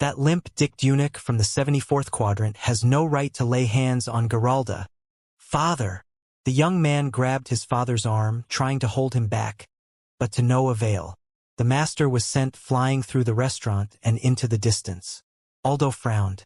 That limp-dicked eunuch from the 74th quadrant has no right to lay hands on Geralda. Father! The young man grabbed his father's arm, trying to hold him back, but to no avail. The master was sent flying through the restaurant and into the distance. Aldo frowned.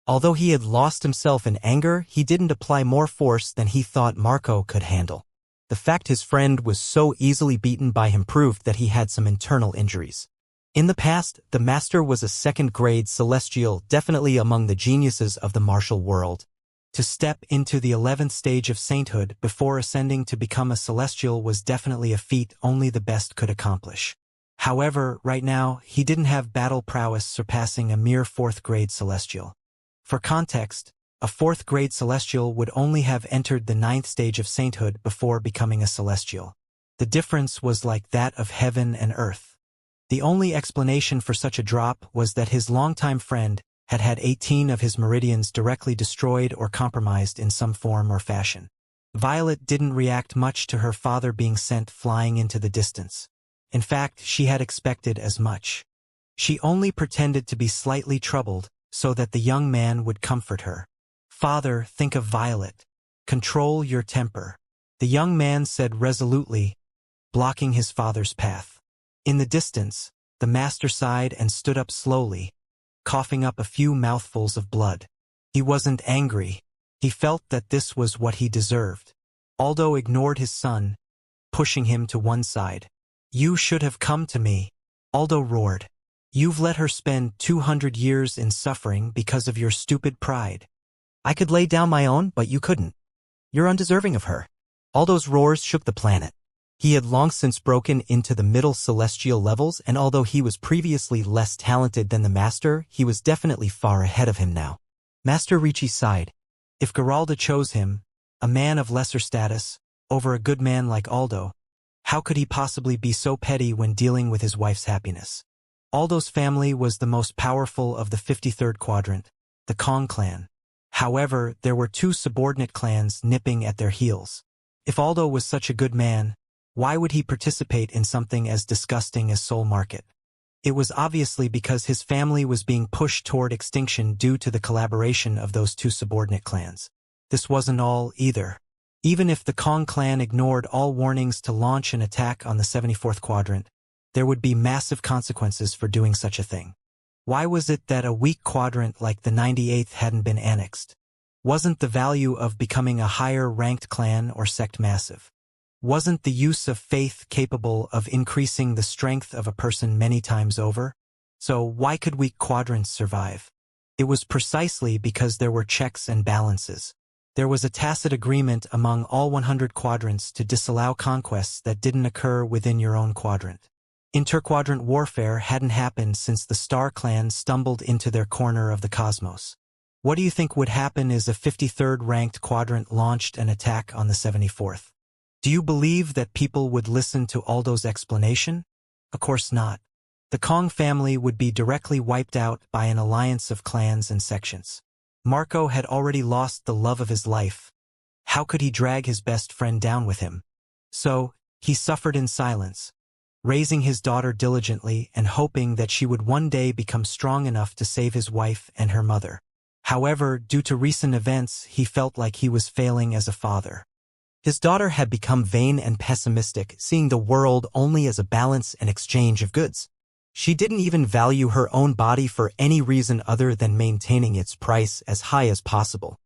Although he had lost himself in anger, he didn't apply more force than he thought Marco could handle. The fact his friend was so easily beaten by him proved that he had some internal injuries. In the past, the master was a second-grade celestial, definitely among the geniuses of the martial world. To step into the 11th stage of sainthood before ascending to become a celestial was definitely a feat only the best could accomplish. However, right now, he didn't have battle prowess surpassing a mere 4th-grade celestial. For context, a 4th-grade celestial would only have entered the 9th stage of sainthood before becoming a celestial. The difference was like that of heaven and earth. The only explanation for such a drop was that his longtime friend had had 18 of his meridians directly destroyed or compromised in some form or fashion. Violet didn't react much to her father being sent flying into the distance. In fact, she had expected as much. She only pretended to be slightly troubled so that the young man would comfort her. Father, think of Violet. Control your temper. The young man said resolutely, blocking his father's path. In the distance, the master sighed and stood up slowly, coughing up a few mouthfuls of blood. He wasn't angry. He felt that this was what he deserved. Aldo ignored his son, pushing him to one side. You should have come to me, Aldo roared. You've let her spend 200 years in suffering because of your stupid pride. I could lay down my own, but you couldn't. You're undeserving of her. Aldo's roars shook the planet. He had long since broken into the middle celestial levels, and although he was previously less talented than the master, he was definitely far ahead of him now. Master Ricci sighed. If Geralda chose him, a man of lesser status, over a good man like Aldo, how could he possibly be so petty when dealing with his wife's happiness? Aldo's family was the most powerful of the 53rd quadrant, the Kong clan. However, there were 2 subordinate clans nipping at their heels. If Aldo was such a good man, why would he participate in something as disgusting as soul market? It was obviously because his family was being pushed toward extinction due to the collaboration of those 2 subordinate clans. This wasn't all, either. Even if the Kong clan ignored all warnings to launch an attack on the 74th quadrant, there would be massive consequences for doing such a thing. Why was it that a weak quadrant like the 98th hadn't been annexed? Wasn't the value of becoming a higher-ranked clan or sect massive? Wasn't the use of faith capable of increasing the strength of a person many times over? So why could weak quadrants survive? It was precisely because there were checks and balances. There was a tacit agreement among all 100 quadrants to disallow conquests that didn't occur within your own quadrant. Interquadrant warfare hadn't happened since the Star Clan stumbled into their corner of the cosmos. What do you think would happen is a 53rd ranked quadrant launched an attack on the 74th? Do you believe that people would listen to Aldo's explanation? Of course not. The Kong family would be directly wiped out by an alliance of clans and sections. Marco had already lost the love of his life. How could he drag his best friend down with him? So, he suffered in silence, raising his daughter diligently and hoping that she would one day become strong enough to save his wife and her mother. However, due to recent events, he felt like he was failing as a father. His daughter had become vain and pessimistic, seeing the world only as a balance and exchange of goods. She didn't even value her own body for any reason other than maintaining its price as high as possible.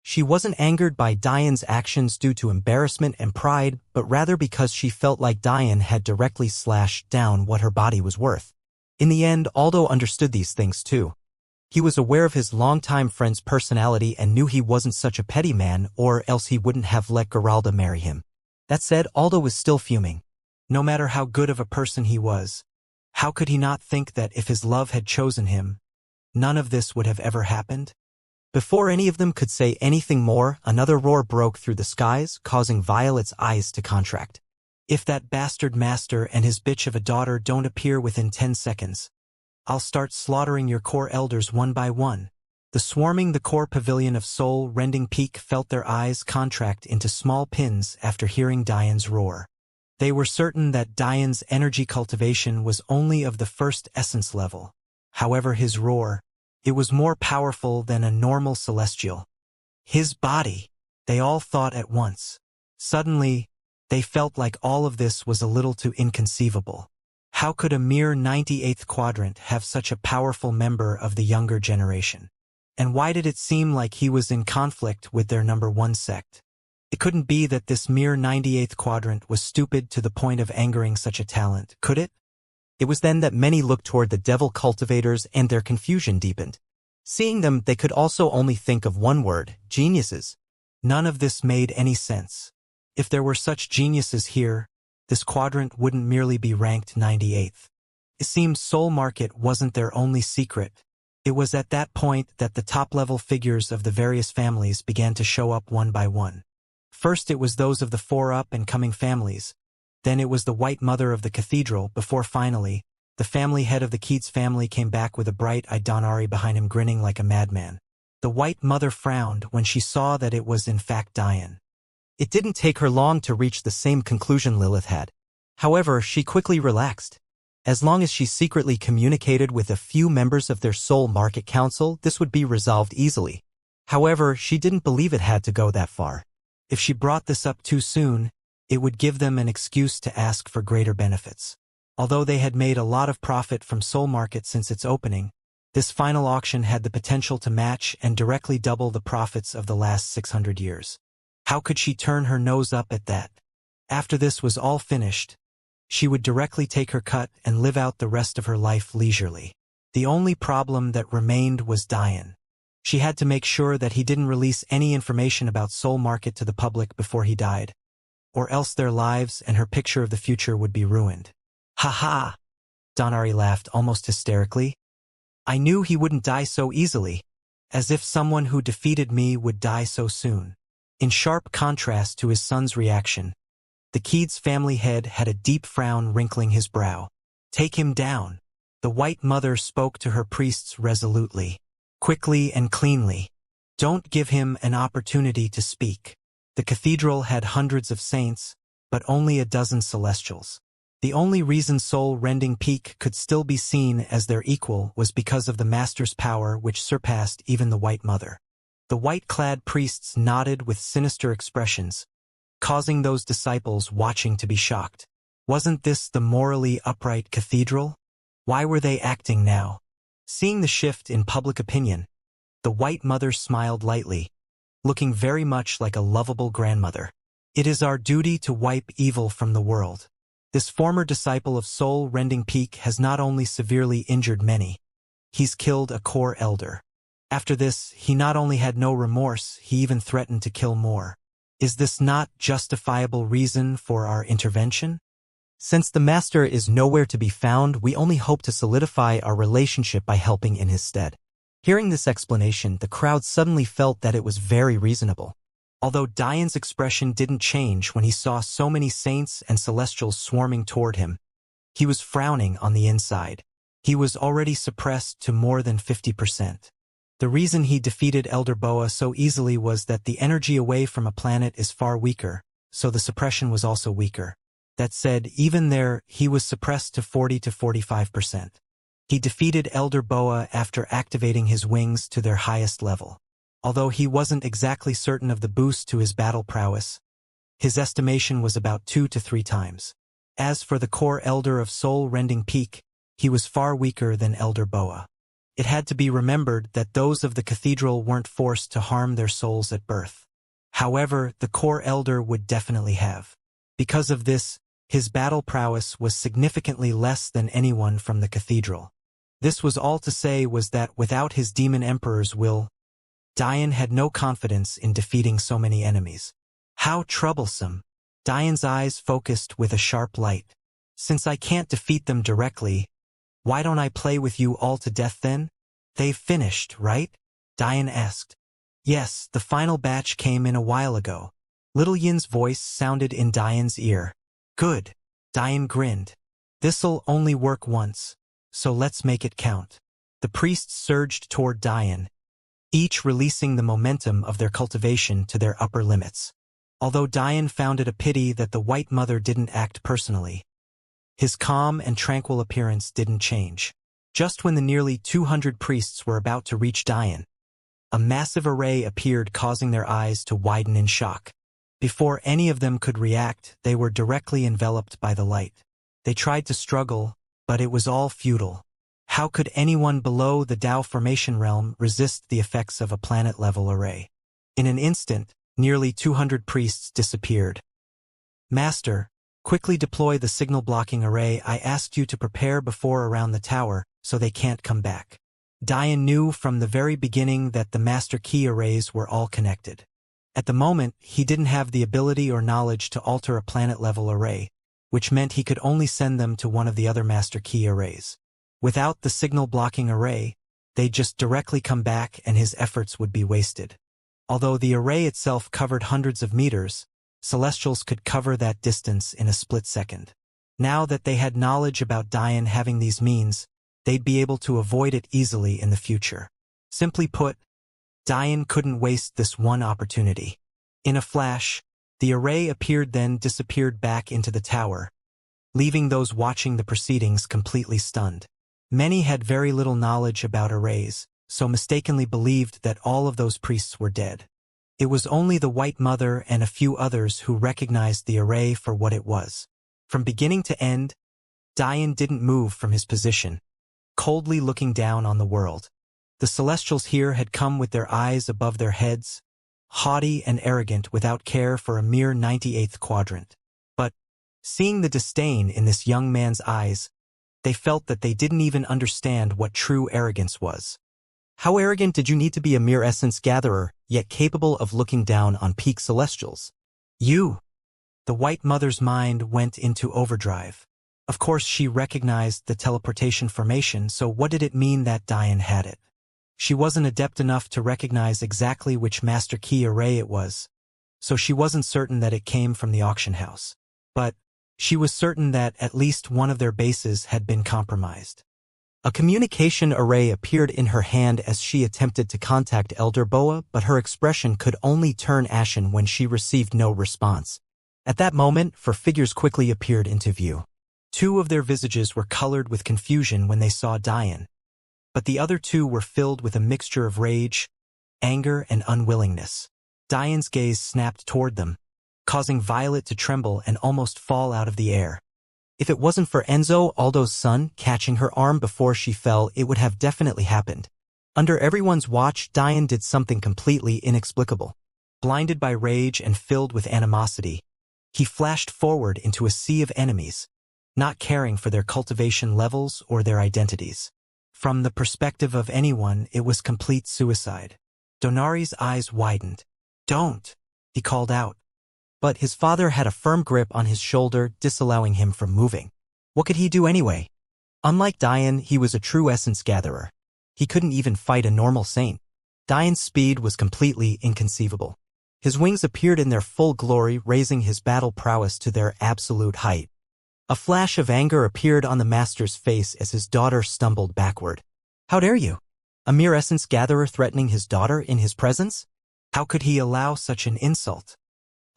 She wasn't angered by Diane's actions due to embarrassment and pride, but rather because she felt like Diane had directly slashed down what her body was worth. In the end, Aldo understood these things too. He was aware of his longtime friend's personality and knew he wasn't such a petty man, or else he wouldn't have let Geralda marry him. That said, Aldo was still fuming. No matter how good of a person he was, how could he not think that if his love had chosen him, none of this would have ever happened? Before any of them could say anything more, another roar broke through the skies, causing Violet's eyes to contract. If that bastard master and his bitch of a daughter don't appear within 10 seconds, I'll start slaughtering your core elders one by one. The core pavilion of soul-rending peak felt their eyes contract into small pins after hearing Diane's roar. They were certain that Diane's energy cultivation was only of the first essence level. However, his roar, it was more powerful than a normal celestial. His body, they all thought at once. Suddenly, they felt like all of this was a little too inconceivable. How could a mere 98th quadrant have such a powerful member of the younger generation? And why did it seem like he was in conflict with their number one sect? It couldn't be that this mere 98th quadrant was stupid to the point of angering such a talent, could it? It was then that many looked toward the devil cultivators and their confusion deepened. Seeing them, they could also only think of one word: geniuses. None of this made any sense. If there were such geniuses here, this quadrant wouldn't merely be ranked 98th. It seemed Soul Market wasn't their only secret. It was at that point that the top-level figures of the various families began to show up one by one. First it was those of the 4 up-and-coming families. Then it was the White Mother of the Cathedral, before finally, the family head of the Keats family came back with a bright-eyed Donari behind him grinning like a madman. The White Mother frowned when she saw that it was in fact Diane. It didn't take her long to reach the same conclusion Lilith had. However, she quickly relaxed. As long as she secretly communicated with a few members of their Soul Market Council, this would be resolved easily. However, she didn't believe it had to go that far. If she brought this up too soon, it would give them an excuse to ask for greater benefits. Although they had made a lot of profit from Soul Market since its opening, this final auction had the potential to match and directly double the profits of the last 600 years. How could she turn her nose up at that? After this was all finished, she would directly take her cut and live out the rest of her life leisurely. The only problem that remained was Diane. She had to make sure that he didn't release any information about Soul Market to the public before he died, or else their lives and her picture of the future would be ruined. Ha ha! Donari laughed almost hysterically. I knew he wouldn't die so easily, as if someone who defeated me would die so soon. In sharp contrast to his son's reaction, the Keats family head had a deep frown wrinkling his brow. Take him down. The White Mother spoke to her priests resolutely, quickly and cleanly. Don't give him an opportunity to speak. The cathedral had hundreds of saints, but only a dozen celestials. The only reason Soul-Rending Peak could still be seen as their equal was because of the Master's power, which surpassed even the White Mother. The white-clad priests nodded with sinister expressions, causing those disciples watching to be shocked. Wasn't this the morally upright cathedral? Why were they acting now? Seeing the shift in public opinion, the White Mother smiled lightly, looking very much like a lovable grandmother. It is our duty to wipe evil from the world. This former disciple of Soul-Rending Peak has not only severely injured many, he's killed a core elder. After this, he not only had no remorse, he even threatened to kill more. Is this not justifiable reason for our intervention? Since the Master is nowhere to be found, we only hope to solidify our relationship by helping in his stead. Hearing this explanation, the crowd suddenly felt that it was very reasonable. Although Diane's expression didn't change when he saw so many saints and celestials swarming toward him, he was frowning on the inside. He was already suppressed to more than 50%. The reason he defeated Elder Boa so easily was that the energy away from a planet is far weaker, so the suppression was also weaker. That said, even there, he was suppressed to 40 to 45%. He defeated Elder Boa after activating his wings to their highest level. Although he wasn't exactly certain of the boost to his battle prowess, his estimation was about 2 to 3 times. As for the core Elder of Soul-Rending Peak, he was far weaker than Elder Boa. It had to be remembered that those of the cathedral weren't forced to harm their souls at birth. However, the core Elder would definitely have. Because of this, his battle prowess was significantly less than anyone from the cathedral. This was all to say was that without his demon emperor's will, Dian had no confidence in defeating so many enemies. How troublesome! Dian's eyes focused with a sharp light. Since I can't defeat them directly, why don't I play with you all to death then? They've finished, right? Dian asked. Yes, the final batch came in a while ago. Little Yin's voice sounded in Dian's ear. Good. Dian grinned. This'll only work once, so let's make it count. The priests surged toward Dian, each releasing the momentum of their cultivation to their upper limits. Although Dian found it a pity that the White Mother didn't act personally, his calm and tranquil appearance didn't change. Just when the nearly 200 priests were about to reach Dian, a massive array appeared, causing their eyes to widen in shock. Before any of them could react, they were directly enveloped by the light. They tried to struggle, but it was all futile. How could anyone below the Tao formation realm resist the effects of a planet-level array? In an instant, nearly 200 priests disappeared. Master, quickly deploy the signal-blocking array I asked you to prepare before around the tower, so they can't come back. Dian knew from the very beginning that the Master Key arrays were all connected. At the moment, he didn't have the ability or knowledge to alter a planet-level array, which meant he could only send them to one of the other Master Key arrays. Without the signal-blocking array, they'd just directly come back and his efforts would be wasted. Although the array itself covered hundreds of meters, Celestials could cover that distance in a split second. Now that they had knowledge about Dian having these means, they'd be able to avoid it easily in the future. Simply put, Dian couldn't waste this one opportunity. In a flash, the array appeared, then disappeared back into the tower, leaving those watching the proceedings completely stunned. Many had very little knowledge about arrays, so mistakenly believed that all of those priests were dead. It was only the White Mother and a few others who recognized the array for what it was. From beginning to end, Dian didn't move from his position, coldly looking down on the world. The Celestials here had come with their eyes above their heads, haughty and arrogant without care for a mere 98th quadrant. But, seeing the disdain in this young man's eyes, they felt that they didn't even understand what true arrogance was. How arrogant did you need to be, a mere essence gatherer, yet capable of looking down on peak Celestials? You! The White Mother's mind went into overdrive. Of course she recognized the teleportation formation, so what did it mean that Dian had it? She wasn't adept enough to recognize exactly which Master Key array it was, so she wasn't certain that it came from the auction house. But she was certain that at least one of their bases had been compromised. A communication array appeared in her hand as she attempted to contact Elder Boa, but her expression could only turn ashen when she received no response. At that moment, 4 figures quickly appeared into view. 2 of their visages were colored with confusion when they saw Dian, but the other 2 were filled with a mixture of rage, anger, and unwillingness. Dian's gaze snapped toward them, causing Violet to tremble and almost fall out of the air. If it wasn't for Enzo, Aldo's son, catching her arm before she fell, it would have definitely happened. Under everyone's watch, Dian did something completely inexplicable. Blinded by rage and filled with animosity, he flashed forward into a sea of enemies, not caring for their cultivation levels or their identities. From the perspective of anyone, it was complete suicide. Donari's eyes widened. "Don't," he called out. But his father had a firm grip on his shoulder, disallowing him from moving. What could he do anyway? Unlike Dian, he was a true essence gatherer. He couldn't even fight a normal saint. Dian's speed was completely inconceivable. His wings appeared in their full glory, raising his battle prowess to their absolute height. A flash of anger appeared on the master's face as his daughter stumbled backward. How dare you? A mere essence gatherer threatening his daughter in his presence? How could he allow such an insult?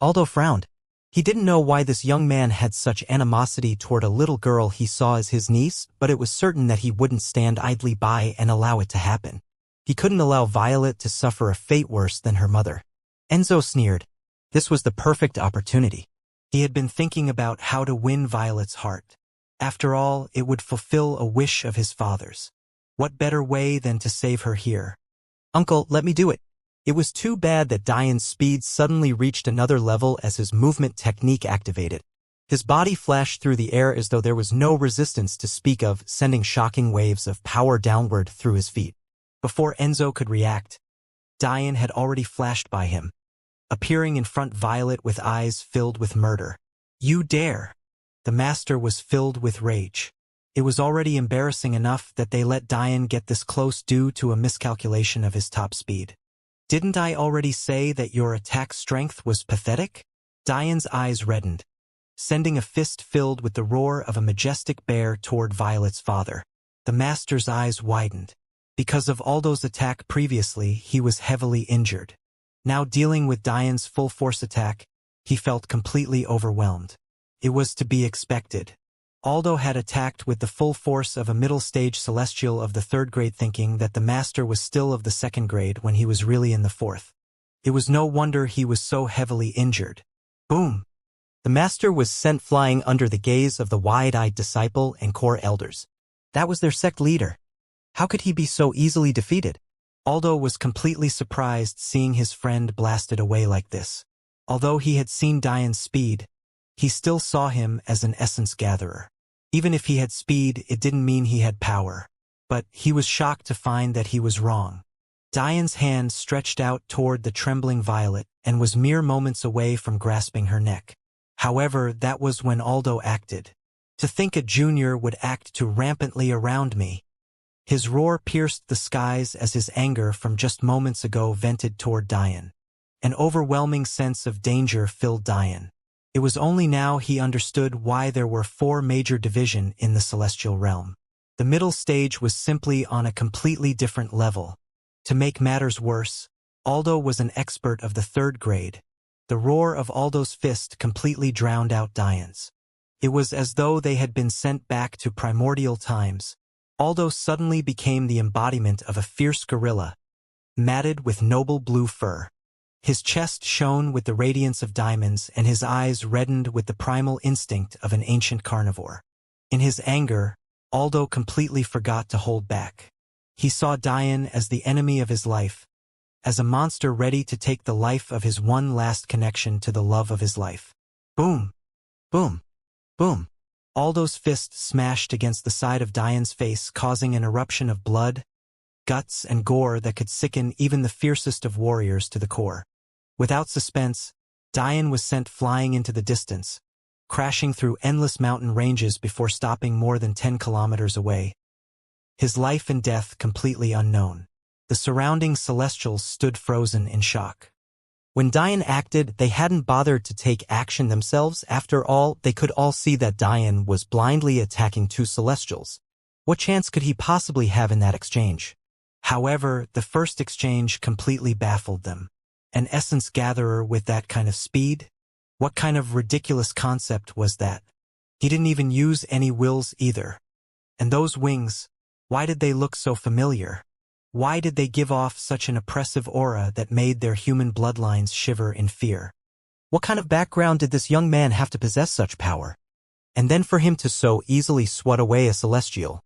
Aldo frowned. He didn't know why this young man had such animosity toward a little girl he saw as his niece, but it was certain that he wouldn't stand idly by and allow it to happen. He couldn't allow Violet to suffer a fate worse than her mother. Enzo sneered. This was the perfect opportunity. He had been thinking about how to win Violet's heart. After all, it would fulfill a wish of his father's. What better way than to save her here? Uncle, let me do it. It was too bad that Diane's speed suddenly reached another level as his movement technique activated. His body flashed through the air as though there was no resistance to speak of, sending shocking waves of power downward through his feet. Before Enzo could react, Diane had already flashed by him, appearing in front Violet with eyes filled with murder. You dare! The master was filled with rage. It was already embarrassing enough that they let Diane get this close due to a miscalculation of his top speed. Didn't I already say that your attack strength was pathetic? Diane's eyes reddened, sending a fist filled with the roar of a majestic bear toward Violet's father. The master's eyes widened. Because of Aldo's attack previously, he was heavily injured. Now dealing with Diane's full force attack, he felt completely overwhelmed. It was to be expected. Aldo had attacked with the full force of a middle-stage celestial of the third grade, thinking that the master was still of the second grade when he was really in the fourth. It was no wonder he was so heavily injured. Boom! The master was sent flying under the gaze of the wide-eyed disciple and core elders. That was their sect leader. How could he be so easily defeated? Aldo was completely surprised seeing his friend blasted away like this. Although he had seen Diane's speed, he still saw him as an essence gatherer. Even if he had speed, it didn't mean he had power. But he was shocked to find that he was wrong. Diane's hand stretched out toward the trembling Violet and was mere moments away from grasping her neck. However, that was when Aldo acted. To think a junior would act too rampantly around me. His roar pierced the skies as his anger from just moments ago vented toward Diane. An overwhelming sense of danger filled Diane. It was only now he understood why there were 4 major divisions in the celestial realm. The middle stage was simply on a completely different level. To make matters worse, Aldo was an expert of the third grade. The roar of Aldo's fist completely drowned out Diane's. It was as though they had been sent back to primordial times. Aldo suddenly became the embodiment of a fierce gorilla, matted with noble blue fur. His chest shone with the radiance of diamonds and his eyes reddened with the primal instinct of an ancient carnivore. In his anger, Aldo completely forgot to hold back. He saw Diane as the enemy of his life, as a monster ready to take the life of his one last connection to the love of his life. Boom! Boom! Boom! Aldo's fist smashed against the side of Diane's face, causing an eruption of blood, guts, and gore that could sicken even the fiercest of warriors to the core. Without suspense, Diane was sent flying into the distance, crashing through endless mountain ranges before stopping more than 10 kilometers away. His life and death completely unknown. The surrounding celestials stood frozen in shock. When Diane acted, they hadn't bothered to take action themselves. After all, they could all see that Diane was blindly attacking 2 celestials. What chance could he possibly have in that exchange? However, the first exchange completely baffled them. An essence gatherer with that kind of speed? What kind of ridiculous concept was that? He didn't even use any wills either. And those wings, why did they look so familiar? Why did they give off such an oppressive aura that made their human bloodlines shiver in fear? What kind of background did this young man have to possess such power? And then for him to so easily swat away a celestial.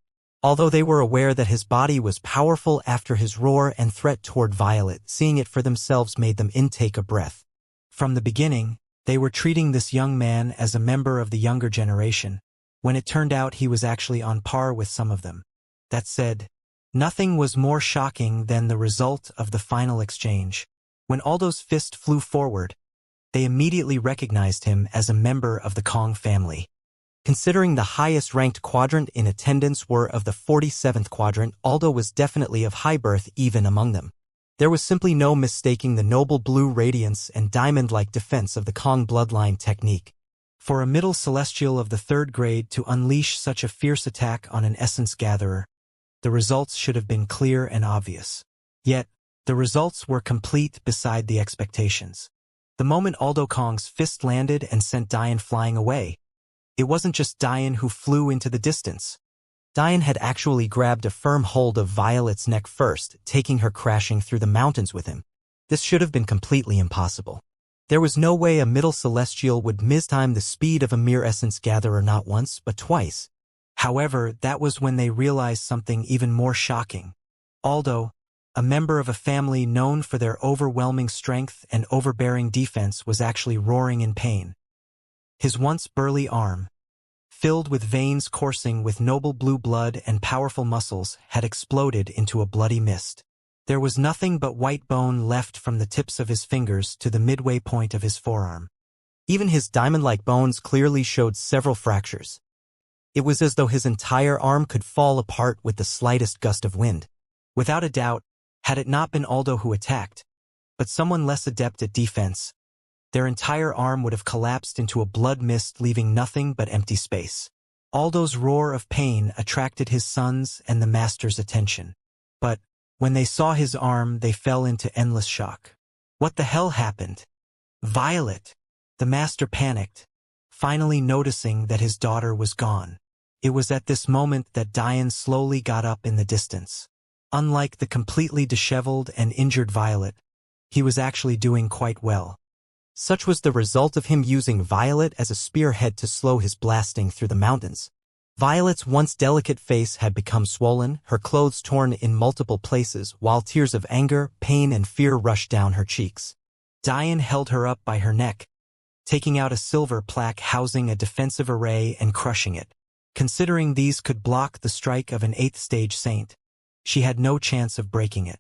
Although they were aware that his body was powerful after his roar and threat toward Violet, seeing it for themselves made them intake a breath. From the beginning, they were treating this young man as a member of the younger generation, when it turned out he was actually on par with some of them. That said, nothing was more shocking than the result of the final exchange. When Aldo's fist flew forward, they immediately recognized him as a member of the Kong family. Considering the highest-ranked quadrant in attendance were of the 47th quadrant, Aldo was definitely of high birth even among them. There was simply no mistaking the noble blue radiance and diamond-like defense of the Kong bloodline technique. For a middle celestial of the third grade to unleash such a fierce attack on an essence gatherer, the results should have been clear and obvious. Yet, the results were complete beside the expectations. The moment Aldo Kong's fist landed and sent Diane flying away, it wasn't just Diane who flew into the distance. Diane had actually grabbed a firm hold of Violet's neck first, taking her crashing through the mountains with him. This should have been completely impossible. There was no way a middle celestial would mistime the speed of a mere essence gatherer not once, but twice. However, that was when they realized something even more shocking. Aldo, a member of a family known for their overwhelming strength and overbearing defense, was actually roaring in pain. His once burly arm, filled with veins coursing with noble blue blood and powerful muscles, had exploded into a bloody mist. There was nothing but white bone left from the tips of his fingers to the midway point of his forearm. Even his diamond-like bones clearly showed several fractures. It was as though his entire arm could fall apart with the slightest gust of wind. Without a doubt, had it not been Aldo who attacked, but someone less adept at defense, their entire arm would have collapsed into a blood mist, leaving nothing but empty space. Aldo's roar of pain attracted his son's and the master's attention. But when they saw his arm, they fell into endless shock. What the hell happened? Violet! The master panicked, finally noticing that his daughter was gone. It was at this moment that Diane slowly got up in the distance. Unlike the completely disheveled and injured Violet, he was actually doing quite well. Such was the result of him using Violet as a spearhead to slow his blasting through the mountains. Violet's once delicate face had become swollen, her clothes torn in multiple places, while tears of anger, pain, and fear rushed down her cheeks. Diane held her up by her neck, taking out a silver plaque housing a defensive array and crushing it. Considering these could block the strike of an 8th stage saint, she had no chance of breaking it.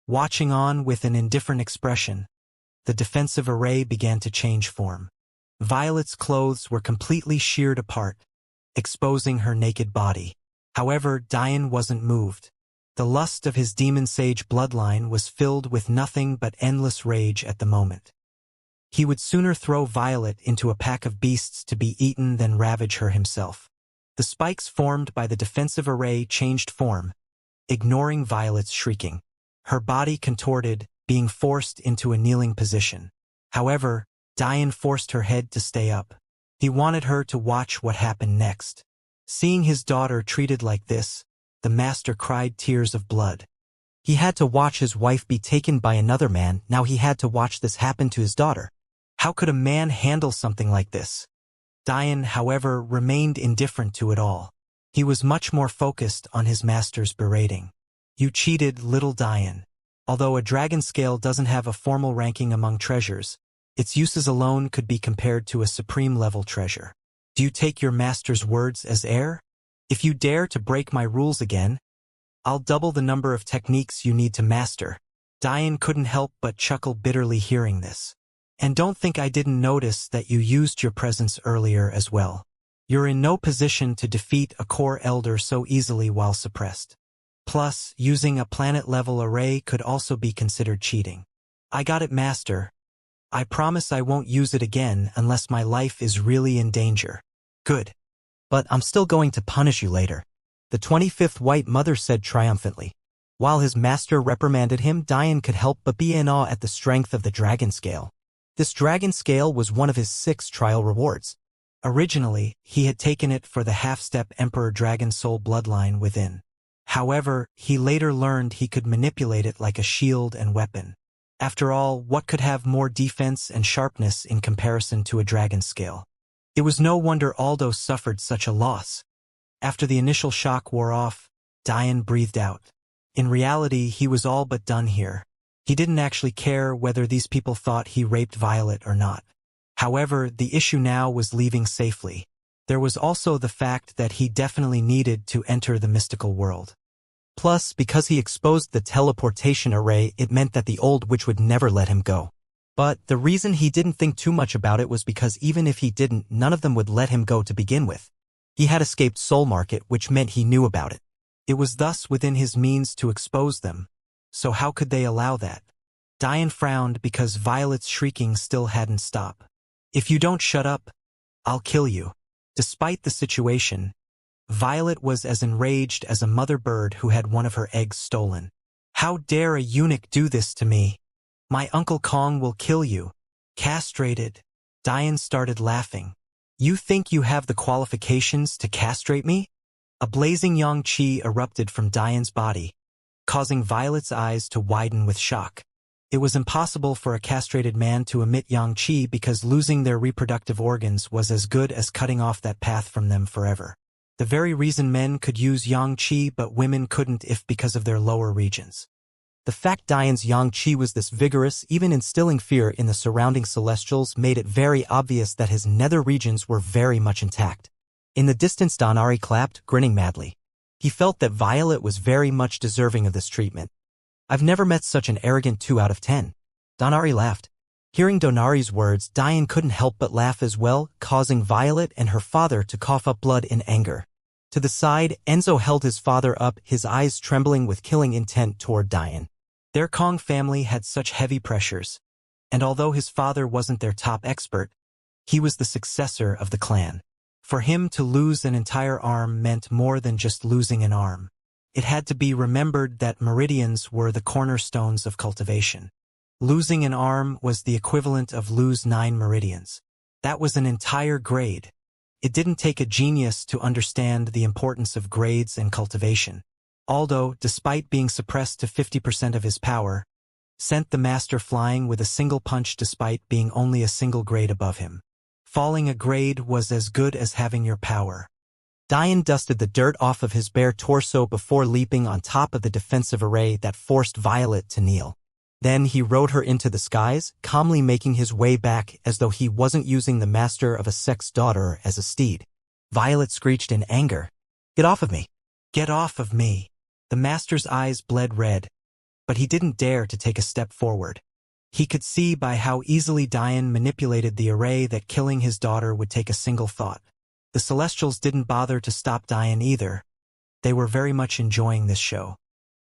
Watching on with an indifferent expression, the defensive array began to change form. Violet's clothes were completely sheared apart, exposing her naked body. However, Diane wasn't moved. The lust of his demon sage bloodline was filled with nothing but endless rage at the moment. He would sooner throw Violet into a pack of beasts to be eaten than ravage her himself. The spikes formed by the defensive array changed form, ignoring Violet's shrieking. Her body contorted, being forced into a kneeling position. However, Diane forced her head to stay up. He wanted her to watch what happened next. Seeing his daughter treated like this, the master cried tears of blood. He had to watch his wife be taken by another man, now he had to watch this happen to his daughter. How could a man handle something like this? Diane, however, remained indifferent to it all. He was much more focused on his master's berating. You cheated, little Diane. Although a dragon scale doesn't have a formal ranking among treasures, its uses alone could be compared to a supreme-level treasure. Do you take your master's words as air? If you dare to break my rules again, I'll double the number of techniques you need to master. Diane couldn't help but chuckle bitterly hearing this. And don't think I didn't notice that you used your presence earlier as well. You're in no position to defeat a core elder so easily while suppressed. Plus, using a planet-level array could also be considered cheating. I got it, master. I promise I won't use it again unless my life is really in danger. Good. But I'm still going to punish you later, the 25th White Mother said triumphantly. While his master reprimanded him, Diane could help but be in awe at the strength of the dragon scale. This dragon scale was one of his 6 trial rewards. Originally, he had taken it for the half-step Emperor Dragon Soul bloodline within. However, he later learned he could manipulate it like a shield and weapon. After all, what could have more defense and sharpness in comparison to a dragon scale? It was no wonder Aldo suffered such a loss. After the initial shock wore off, Diane breathed out. In reality, he was all but done here. He didn't actually care whether these people thought he raped Violet or not. However, the issue now was leaving safely. There was also the fact that he definitely needed to enter the mystical world. Plus, because he exposed the teleportation array, it meant that the old witch would never let him go. But the reason he didn't think too much about it was because even if he didn't, none of them would let him go to begin with. He had escaped Soul Market, which meant he knew about it. It was thus within his means to expose them. So how could they allow that? Diane frowned because Violet's shrieking still hadn't stopped. If you don't shut up, I'll kill you. Despite the situation, Violet was as enraged as a mother bird who had one of her eggs stolen. How dare a eunuch do this to me? My Uncle Kong will kill you. Castrated. Diane started laughing. You think you have the qualifications to castrate me? A blazing yang qi erupted from Diane's body, causing Violet's eyes to widen with shock. It was impossible for a castrated man to emit yang qi because losing their reproductive organs was as good as cutting off that path from them forever. The very reason men could use yang qi but women couldn't if because of their lower regions. The fact Diane's yang qi was this vigorous, even instilling fear in the surrounding celestials, made it very obvious that his nether regions were very much intact. In the distance, Donari clapped, grinning madly. He felt that Violet was very much deserving of this treatment. I've never met such an arrogant 2 out of 10. Donari laughed. Hearing Donari's words, Diane couldn't help but laugh as well, causing Violet and her father to cough up blood in anger. To the side, Enzo held his father up, his eyes trembling with killing intent toward Diane. Their Kong family had such heavy pressures, and although his father wasn't their top expert, he was the successor of the clan. For him to lose an entire arm meant more than just losing an arm. It had to be remembered that meridians were the cornerstones of cultivation. Losing an arm was the equivalent of lose 9 meridians. That was an entire grade. It didn't take a genius to understand the importance of grades and cultivation. Aldo, despite being suppressed to 50% of his power, sent the master flying with a single punch despite being only a single grade above him. Falling a grade was as good as having your power. Diane dusted the dirt off of his bare torso before leaping on top of the defensive array that forced Violet to kneel. Then he rode her into the skies, calmly making his way back as though he wasn't using the master of a sex's daughter as a steed. Violet screeched in anger. Get off of me! Get off of me! The master's eyes bled red, but he didn't dare to take a step forward. He could see by how easily Diane manipulated the array that killing his daughter would take a single thought. The Celestials didn't bother to stop Diane either. They were very much enjoying this show.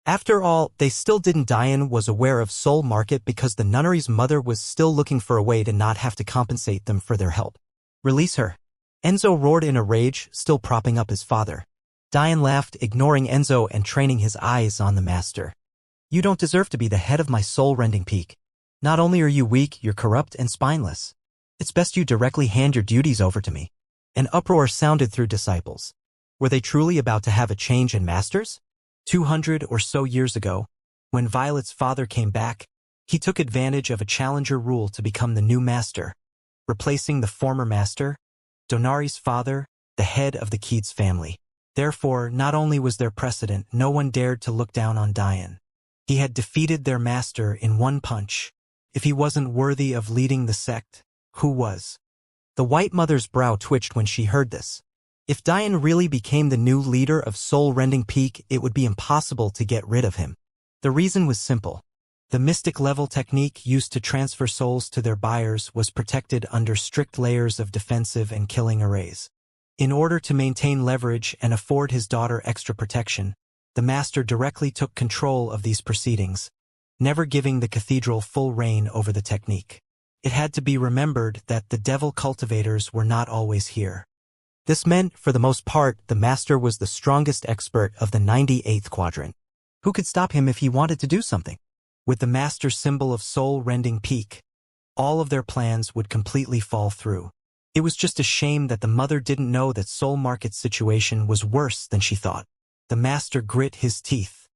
After all, they still didn't. Diane was aware of Soul Market because the nunnery's mother was still looking for a way to not have to compensate them for their help. Release her! Enzo roared in a rage, still propping up his father. Diane laughed, ignoring Enzo and training his eyes on the master. You don't deserve to be the head of my soul-rending peak. Not only are you weak, you're corrupt and spineless. It's best you directly hand your duties over to me. An uproar sounded through disciples. Were they truly about to have a change in masters? 200 or so years ago, when Violet's father came back, he took advantage of a challenger rule to become the new master, replacing the former master, Donari's father, the head of the Keats family. Therefore, not only was there precedent, no one dared to look down on Diane. He had defeated their master in one punch. If he wasn't worthy of leading the sect, who was? The White Mother's brow twitched when she heard this. If Diane really became the new leader of Soul-Rending Peak, it would be impossible to get rid of him. The reason was simple. The mystic level technique used to transfer souls to their buyers was protected under strict layers of defensive and killing arrays. In order to maintain leverage and afford his daughter extra protection, the master directly took control of these proceedings, never giving the cathedral full reign over the technique. It had to be remembered that the devil cultivators were not always here. This meant, for the most part, the master was the strongest expert of the 98th quadrant. Who could stop him if he wanted to do something? With the master symbol of soul-rending peak, all of their plans would completely fall through. It was just a shame that the mother didn't know that Soul Market's situation was worse than she thought. The master grit his teeth.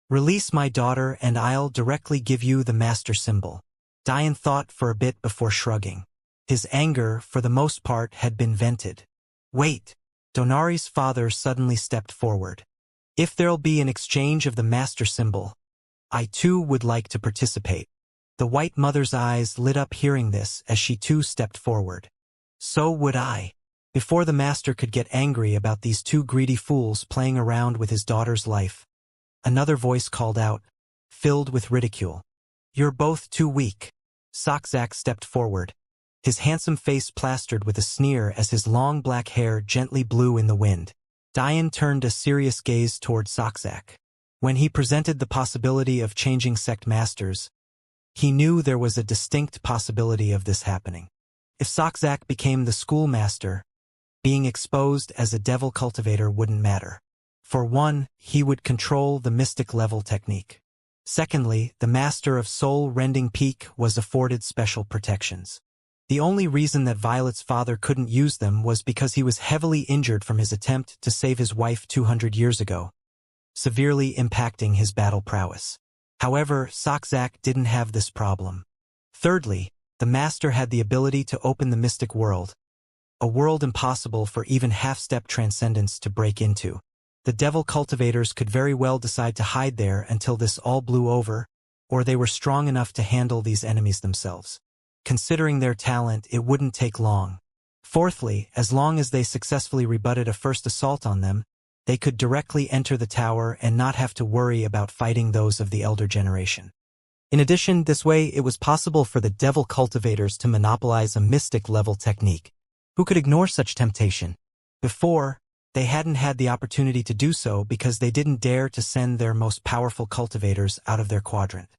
Release my daughter and I'll directly give you the master symbol. Diane thought for a bit before shrugging. His anger, for the most part, had been vented. Wait! Donari's father suddenly stepped forward. If there'll be an exchange of the master symbol, I too would like to participate. The White Mother's eyes lit up hearing this as she too stepped forward. So would I. Before the master could get angry about these two greedy fools playing around with his daughter's life, another voice called out, filled with ridicule. You're both too weak. Soczak stepped forward, his handsome face plastered with a sneer as his long black hair gently blew in the wind. Diane turned a serious gaze toward Soczak. When he presented the possibility of changing sect masters, he knew there was a distinct possibility of this happening. If Soczak became the schoolmaster, being exposed as a devil cultivator wouldn't matter. For one, he would control the mystic level technique. Secondly, the master of soul-rending peak was afforded special protections. The only reason that Violet's father couldn't use them was because he was heavily injured from his attempt to save his wife 200 years ago, severely impacting his battle prowess. However, Xianxia didn't have this problem. Thirdly, the master had the ability to open the mystic world, a world impossible for even half-step transcendence to break into. The devil cultivators could very well decide to hide there until this all blew over, or they were strong enough to handle these enemies themselves. Considering their talent, it wouldn't take long. Fourthly, as long as they successfully rebutted a first assault on them, they could directly enter the tower and not have to worry about fighting those of the elder generation. In addition, this way it was possible for the devil cultivators to monopolize a mystic-level technique. Who could ignore such temptation? Before, they hadn't had the opportunity to do so because they didn't dare to send their most powerful cultivators out of their quadrant.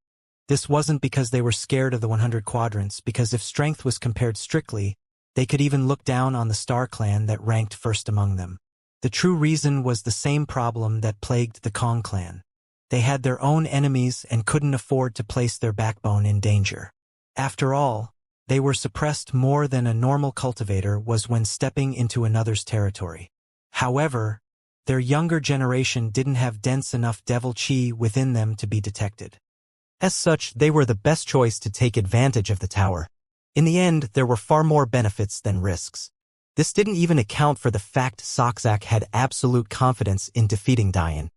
This wasn't because they were scared of the 100 quadrants, because if strength was compared strictly, they could even look down on the Star Clan that ranked first among them. The true reason was the same problem that plagued the Kong clan. They had their own enemies and couldn't afford to place their backbone in danger. After all, they were suppressed more than a normal cultivator was when stepping into another's territory. However, their younger generation didn't have dense enough devil chi within them to be detected. As such, they were the best choice to take advantage of the tower. In the end, there were far more benefits than risks. This didn't even account for the fact Xianxia had absolute confidence in defeating Diane.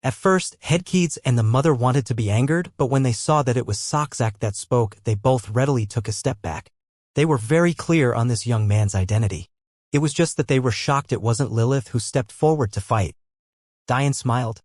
At first, Headkeys and the mother wanted to be angered, but when they saw that it was Xianxia that spoke, they both readily took a step back. They were very clear on this young man's identity. It was just that they were shocked it wasn't Lilith who stepped forward to fight. Diane smiled.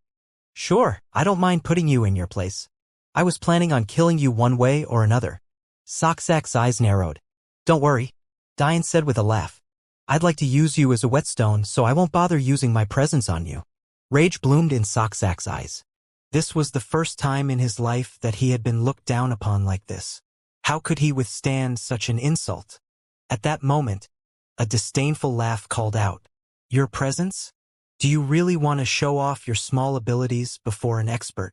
Sure, I don't mind putting you in your place. I was planning on killing you one way or another. Xianxia's eyes narrowed. Don't worry, Diane said with a laugh. I'd like to use you as a whetstone, so I won't bother using my presence on you. Rage bloomed in Xianxia's eyes. This was the first time in his life that he had been looked down upon like this. How could he withstand such an insult? At that moment, a disdainful laugh called out, "Your presence? Do you really want to show off your small abilities before an expert?"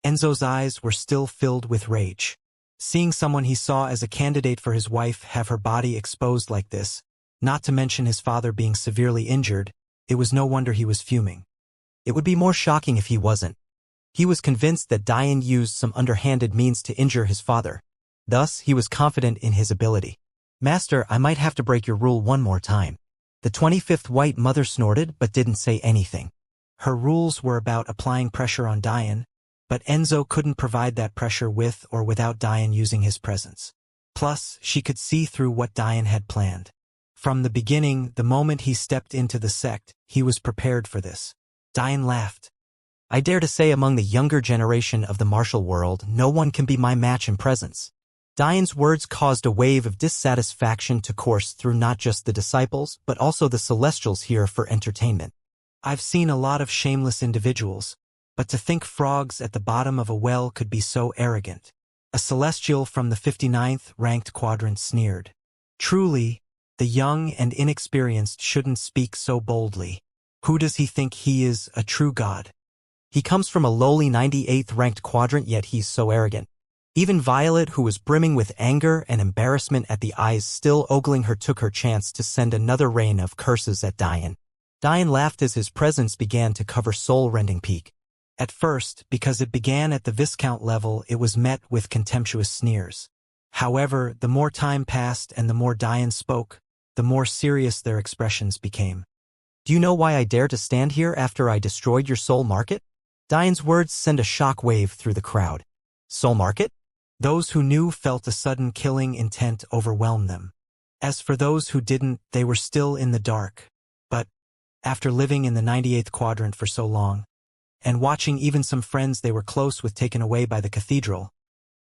Enzo's eyes were still filled with rage. Seeing someone he saw as a candidate for his wife have her body exposed like this, not to mention his father being severely injured, it was no wonder he was fuming. It would be more shocking if he wasn't. He was convinced that Diane used some underhanded means to injure his father. Thus, he was confident in his ability. Master, I might have to break your rule one more time. The 25th White Mother snorted but didn't say anything. Her rules were about applying pressure on Diane, but Enzo couldn't provide that pressure with or without Diane using his presence. Plus, she could see through what Diane had planned. From the beginning, the moment he stepped into the sect, he was prepared for this. Diane laughed. I dare to say among the younger generation of the martial world, no one can be my match in presence. Diane's words caused a wave of dissatisfaction to course through not just the disciples, but also the Celestials here for entertainment. I've seen a lot of shameless individuals, but to think frogs at the bottom of a well could be so arrogant. A Celestial from the 59th ranked quadrant sneered. Truly, the young and inexperienced shouldn't speak so boldly. Who does he think he is, a true god? He comes from a lowly 98th ranked quadrant, yet he's so arrogant. Even Violet, who was brimming with anger and embarrassment at the eyes still ogling her, took her chance to send another rain of curses at Diane. Diane laughed as his presence began to cover soul-rending peak. At first, because it began at the Viscount level, it was met with contemptuous sneers. However, the more time passed and the more Diane spoke, the more serious their expressions became. Do you know why I dare to stand here after I destroyed your soul market? Diane's words sent a shock wave through the crowd. Soul market? Those who knew felt a sudden killing intent overwhelm them. As for those who didn't, they were still in the dark. But, after living in the 98th quadrant for so long, and watching even some friends they were close with taken away by the cathedral,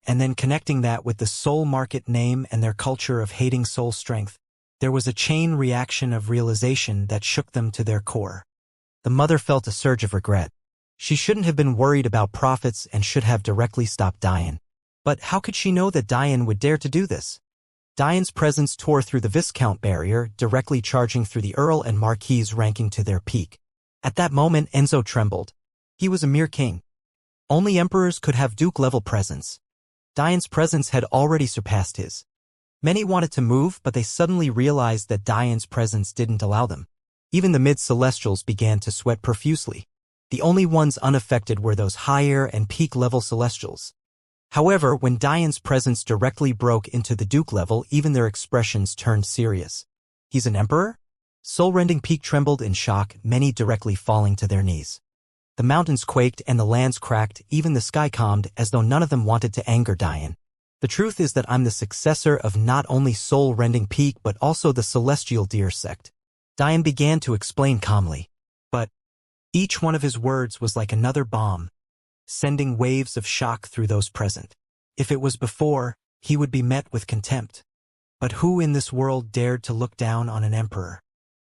and then connecting that with the soul market name and their culture of hating soul strength, there was a chain reaction of realization that shook them to their core. The mother felt a surge of regret. She shouldn't have been worried about profits and should have directly stopped Diane. But how could she know that Diane would dare to do this? Diane's presence tore through the Viscount barrier, directly charging through the Earl and Marquis ranking to their peak. At that moment, Enzo trembled. He was a mere king. Only emperors could have Duke-level presence. Diane's presence had already surpassed his. Many wanted to move, but they suddenly realized that Diane's presence didn't allow them. Even the mid-celestials began to sweat profusely. The only ones unaffected were those higher and peak-level celestials. However, when Diane's presence directly broke into the Duke level, even their expressions turned serious. He's an emperor? Soul-rending Peak trembled in shock, many directly falling to their knees. The mountains quaked and the lands cracked, even the sky calmed, as though none of them wanted to anger Diane. The truth is that I'm the successor of not only soul-rending Peak but also the celestial deer sect. Diane began to explain calmly. But each one of his words was like another bomb, sending waves of shock through those present. If it was before, he would be met with contempt. But who in this world dared to look down on an emperor?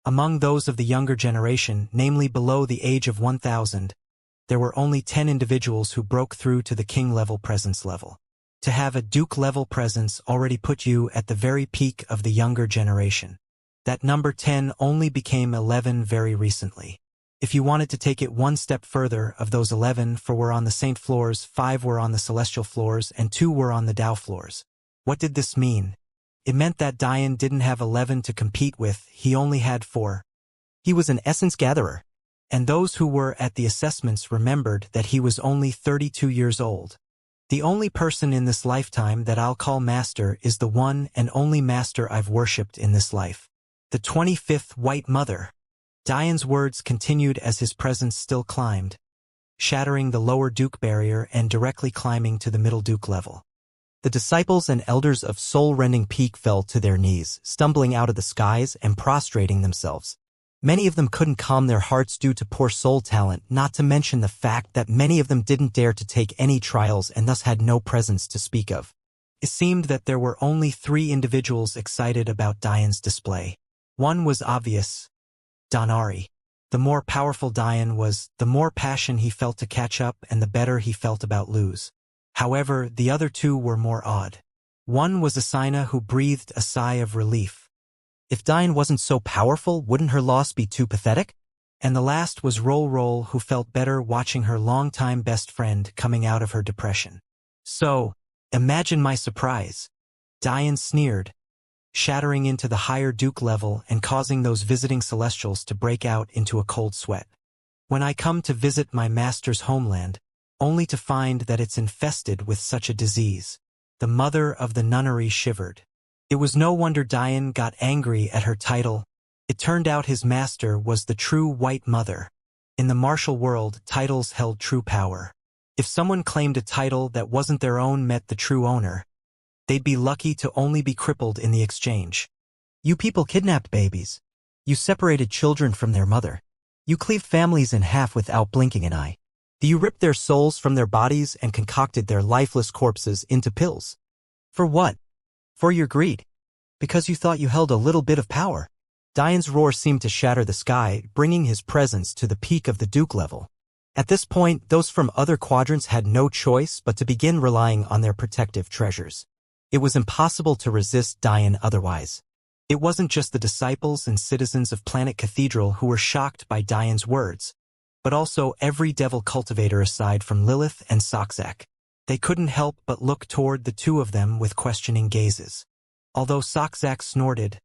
Among those of the younger generation, namely below the age of 1000, there were only 10 individuals who broke through to the king-level presence level. To have a duke-level presence already put you at the very peak of the younger generation. That number 10 only became 11 very recently. If you wanted to take it one step further, of those 11 were on the saint floors, 5 were on the celestial floors, and 2 were on the Tao floors. What did this mean? It meant that Diane didn't have 11 to compete with, he only had 4. He was an essence gatherer. And those who were at the assessments remembered that he was only 32 years old. The only person in this lifetime that I'll call master is the one and only master I've worshipped in this life. The 25th White Mother. Diane's words continued as his presence still climbed, shattering the lower Duke barrier and directly climbing to the middle Duke level. The disciples and elders of soul-rending Peak fell to their knees, stumbling out of the skies and prostrating themselves. Many of them couldn't calm their hearts due to poor soul talent, not to mention the fact that many of them didn't dare to take any trials and thus had no presence to speak of. It seemed that there were only 3 individuals excited about Diane's display. One was obvious. Donari. The more powerful Diane was, the more passion he felt to catch up and the better he felt about lose. However, the other 2 were more odd. One was Asina, who breathed a sigh of relief. If Diane wasn't so powerful, wouldn't her loss be too pathetic? And the last was Roll, who felt better watching her longtime best friend coming out of her depression. So, imagine my surprise. Diane sneered, shattering into the higher Duke level and causing those visiting celestials to break out into a cold sweat. When I come to visit my master's homeland, only to find that it's infested with such a disease. The mother of the nunnery shivered. It was no wonder Diane got angry at her title. It turned out his master was the true White Mother. In the martial world, titles held true power. If someone claimed a title that wasn't their own met the true owner, they'd be lucky to only be crippled in the exchange. You people kidnapped babies. You separated children from their mother. You cleaved families in half without blinking an eye. You ripped their souls from their bodies and concocted their lifeless corpses into pills. For what? For your greed. Because you thought you held a little bit of power. Diane's roar seemed to shatter the sky, bringing his presence to the peak of the Duke level. At this point, those from other quadrants had no choice but to begin relying on their protective treasures. It was impossible to resist Diane otherwise. It wasn't just the disciples and citizens of Planet Cathedral who were shocked by Diane's words, but also every devil cultivator aside from Lilith and Soxak. They couldn't help but look toward the 2 of them with questioning gazes. Although Soxak snorted,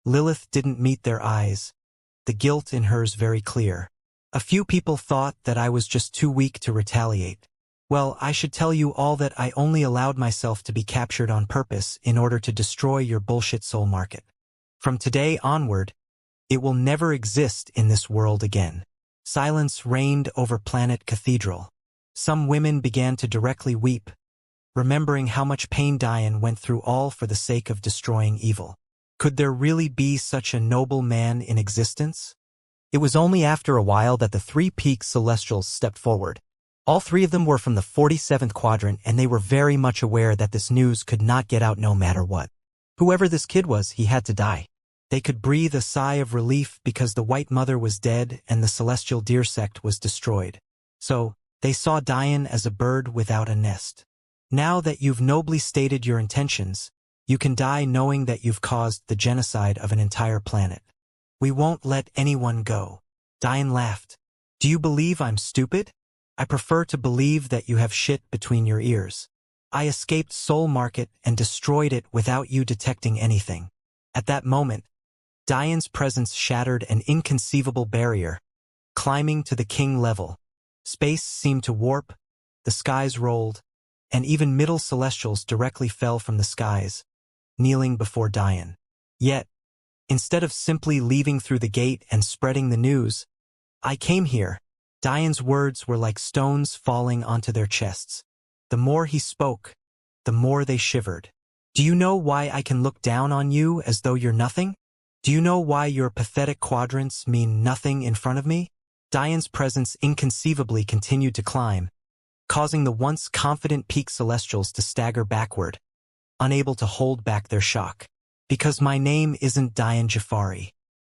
Lilith didn't meet their eyes, the guilt in hers very clear. A few people thought that I was just too weak to retaliate. Well, I should tell you all that I only allowed myself to be captured on purpose in order to destroy your bullshit soul market. From today onward, it will never exist in this world again. Silence reigned over Planet Cathedral. Some women began to directly weep, remembering how much pain Diane went through all for the sake of destroying evil. Could there really be such a noble man in existence? It was only after a while that the 3 peak celestials stepped forward. All 3 of them were from the 47th quadrant, and they were very much aware that this news could not get out no matter what. Whoever this kid was, he had to die. They could breathe a sigh of relief because the White Mother was dead and the celestial deer sect was destroyed. So, they saw Diane as a bird without a nest. Now that you've nobly stated your intentions, you can die knowing that you've caused the genocide of an entire planet. We won't let anyone go. Diane laughed. Do you believe I'm stupid? I prefer to believe that you have shit between your ears. I escaped Soul Market and destroyed it without you detecting anything. At that moment, Diane's presence shattered an inconceivable barrier, climbing to the king level. Space seemed to warp, the skies rolled, and even middle celestials directly fell from the skies, kneeling before Diane. Yet, instead of simply leaving through the gate and spreading the news, I came here. Diane's words were like stones falling onto their chests. The more he spoke, the more they shivered. Do you know why I can look down on you as though you're nothing? Do you know why your pathetic quadrants mean nothing in front of me? Diane's presence inconceivably continued to climb, causing the once confident peak celestials to stagger backward, unable to hold back their shock. Because my name isn't Diane Jafari.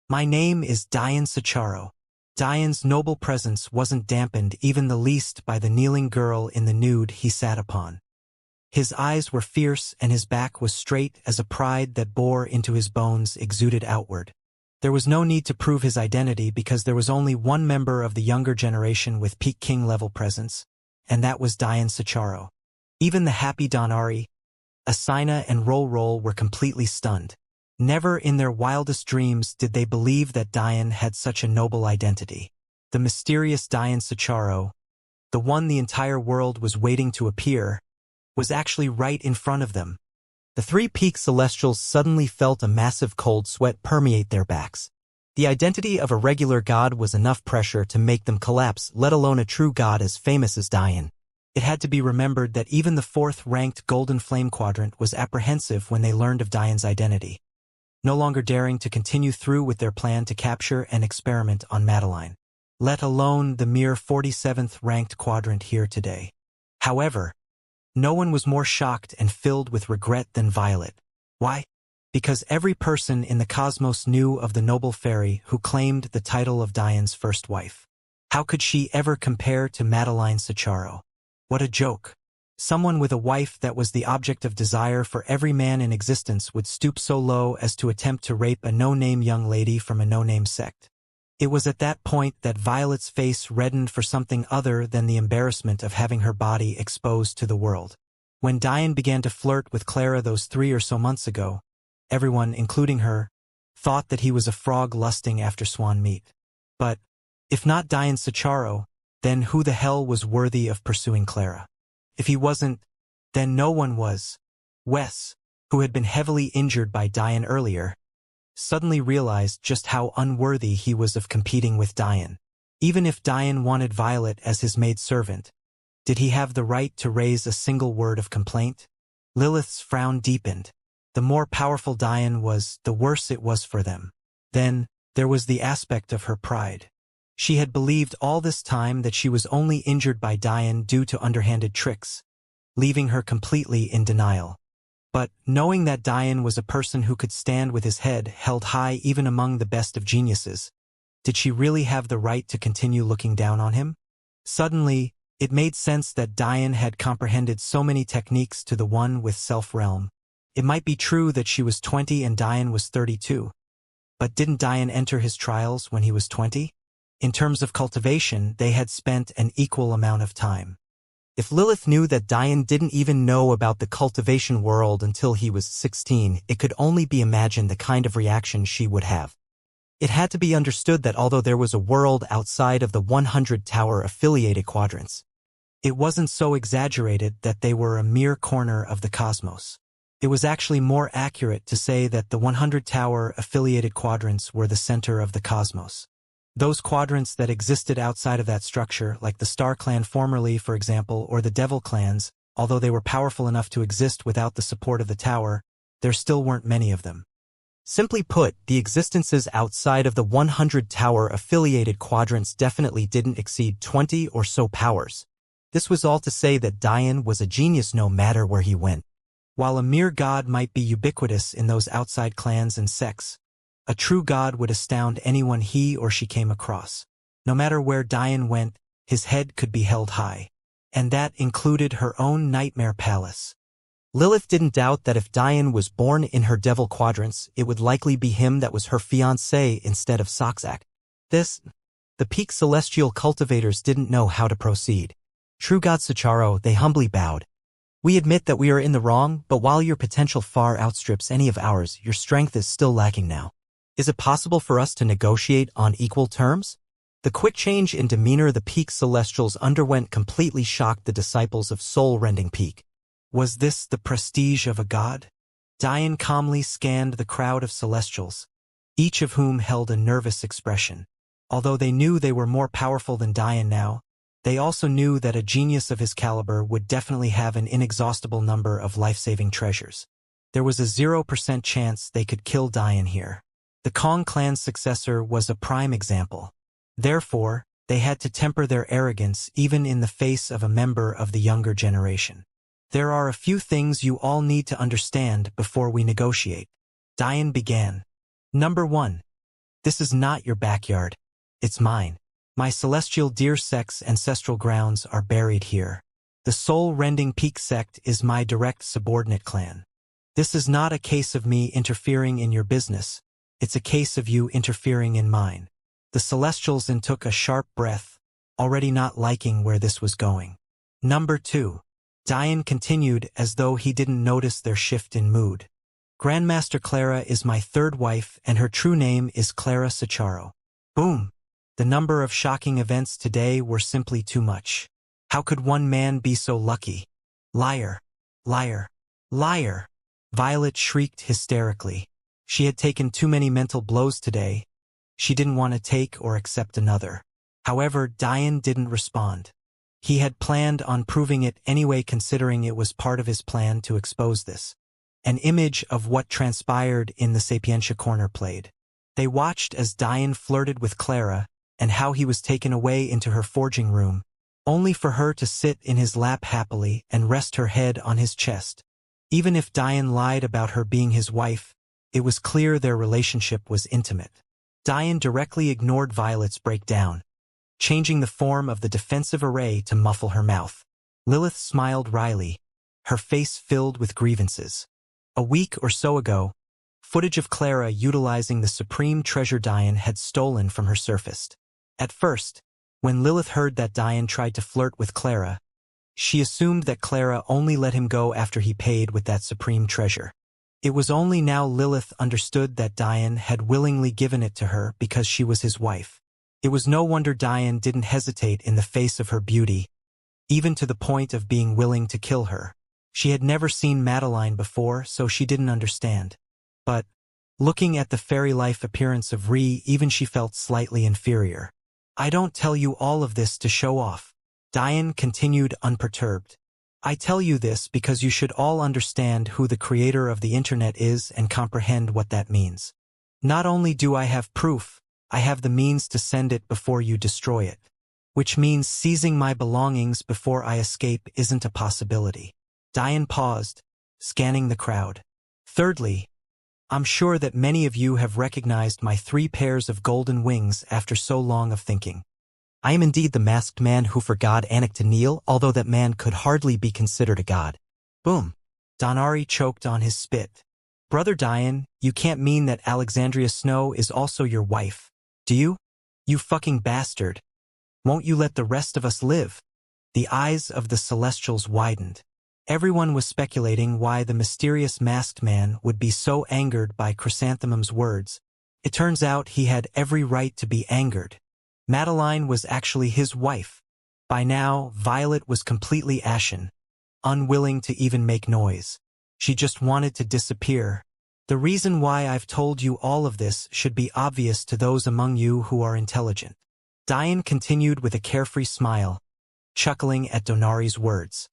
My name is Diane Sicharo. Diane's noble presence wasn't dampened even the least by the kneeling girl in the nude he sat upon. His eyes were fierce and his back was straight as a pride that bore into his bones exuded outward. There was no need to prove his identity because there was only one member of the younger generation with peak king-level presence, and that was Diane Sicharo. Even the happy Donari, Asina and Roll were completely stunned. Never in their wildest dreams did they believe that Diane had such a noble identity. The mysterious Diane Sicharo, the one the entire world was waiting to appear, was actually right in front of them. The three peak celestials suddenly felt a massive cold sweat permeate their backs. The identity of a regular god was enough pressure to make them collapse, let alone a true god as famous as Diane. It had to be remembered that even the fourth-ranked Golden Flame Quadrant was apprehensive when they learned of Diane's identity, no longer daring to continue through with their plan to capture and experiment on Madeline, let alone the mere 47th-ranked quadrant here today. However, no one was more shocked and filled with regret than Violet. Why? Because every person in the cosmos knew of the noble fairy who claimed the title of Diane's first wife. How could she ever compare to Madeline Sicharo? What a joke. Someone with a wife that was the object of desire for every man in existence would stoop so low as to attempt to rape a no-name young lady from a no-name sect. It was at that point that Violet's face reddened for something other than the embarrassment of having her body exposed to the world. When Diane began to flirt with Clara those 3 or so months ago, everyone, including her, thought that he was a frog lusting after swan meat. But, if not Diane Sicharo, then who the hell was worthy of pursuing Clara? If he wasn't, then no one was. Wes, who had been heavily injured by Diane earlier, suddenly realized just how unworthy he was of competing with Diane. Even if Diane wanted Violet as his maidservant, did he have the right to raise a single word of complaint? Lilith's frown deepened. The more powerful Diane was, the worse it was for them. Then, there was the aspect of her pride. She had believed all this time that she was only injured by Diane due to underhanded tricks, leaving her completely in denial. But, knowing that Diane was a person who could stand with his head held high even among the best of geniuses, did she really have the right to continue looking down on him? Suddenly, it made sense that Diane had comprehended so many techniques to the one with self-realm. It might be true that she was 20 and Diane was 32. But didn't Diane enter his trials when he was 20? In terms of cultivation, they had spent an equal amount of time. If Lilith knew that Diane didn't even know about the cultivation world until he was 16, it could only be imagined the kind of reaction she would have. It had to be understood that although there was a world outside of the 100 Tower affiliated quadrants, it wasn't so exaggerated that they were a mere corner of the cosmos. It was actually more accurate to say that the 100 Tower affiliated quadrants were the center of the cosmos. Those quadrants that existed outside of that structure, like the Star Clan formerly, for example, or the Devil Clans, although they were powerful enough to exist without the support of the Tower, there still weren't many of them. Simply put, the existences outside of the 100 Tower affiliated quadrants definitely didn't exceed 20 or so powers. This was all to say that Diane was a genius no matter where he went. While a mere god might be ubiquitous in those outside clans and sects, a true god would astound anyone he or she came across. No matter where Diane went, his head could be held high. And that included her own nightmare palace. Lilith didn't doubt that if Diane was born in her devil quadrants, it would likely be him that was her fiancé instead of Soxak. The peak celestial cultivators didn't know how to proceed. True God Sicharo, they humbly bowed. We admit that we are in the wrong, but while your potential far outstrips any of ours, your strength is still lacking now. Is it possible for us to negotiate on equal terms? The quick change in demeanor the Peak Celestials underwent completely shocked the disciples of soul-rending Peak. Was this the prestige of a god? Diane calmly scanned the crowd of Celestials, each of whom held a nervous expression. Although they knew they were more powerful than Diane now, they also knew that a genius of his caliber would definitely have an inexhaustible number of life-saving treasures. There was a 0% chance they could kill Diane here. The Kong clan's successor was a prime example. Therefore, they had to temper their arrogance even in the face of a member of the younger generation. There are a few things you all need to understand before we negotiate. Diane began. Number 1. This is not your backyard. It's mine. My celestial deer sect's ancestral grounds are buried here. The soul-rending Peak sect is my direct subordinate clan. This is not a case of me interfering in your business. It's a case of you interfering in mine. The Celestials took a sharp breath, already not liking where this was going. Number 2. Diane continued as though he didn't notice their shift in mood. Grandmaster Clara is my third wife and her true name is Clara Cicharo. Boom. The number of shocking events today were simply too much. How could one man be so lucky? Liar. Liar. Liar. Violet shrieked hysterically. She had taken too many mental blows today. She didn't want to take or accept another. However, Diane didn't respond. He had planned on proving it anyway, considering it was part of his plan to expose this. An image of what transpired in the Xianxia corner played. They watched as Diane flirted with Clara and how he was taken away into her forging room, only for her to sit in his lap happily and rest her head on his chest. Even if Diane lied about her being his wife, it was clear their relationship was intimate. Diane directly ignored Violet's breakdown, changing the form of the defensive array to muffle her mouth. Lilith smiled wryly, her face filled with grievances. A week or so ago, footage of Clara utilizing the supreme treasure Diane had stolen from her surfaced. At first, when Lilith heard that Diane tried to flirt with Clara, she assumed that Clara only let him go after he paid with that supreme treasure. It was only now Lilith understood that Diane had willingly given it to her because she was his wife. It was no wonder Diane didn't hesitate in the face of her beauty, even to the point of being willing to kill her. She had never seen Madeline before, so she didn't understand. But, looking at the fairy-like appearance of Ree, even she felt slightly inferior. I don't tell you all of this to show off. Diane continued unperturbed. I tell you this because you should all understand who the creator of the internet is and comprehend what that means. Not only do I have proof, I have the means to send it before you destroy it. Which means seizing my belongings before I escape isn't a possibility. Diane paused, scanning the crowd. Thirdly, I'm sure that many of you have recognized my 3 pairs of golden wings after so long of thinking. I am indeed the masked man who forgot Anik to kneel, although that man could hardly be considered a god. Boom. Donari choked on his spit. Brother Diane, you can't mean that Alexandria Snow is also your wife, do you? You fucking bastard. Won't you let the rest of us live? The eyes of the Celestials widened. Everyone was speculating why the mysterious masked man would be so angered by Chrysanthemum's words. It turns out he had every right to be angered. Madeline was actually his wife. By now, Violet was completely ashen, unwilling to even make noise. She just wanted to disappear. The reason why I've told you all of this should be obvious to those among you who are intelligent. Diane continued with a carefree smile, chuckling at Donari's words.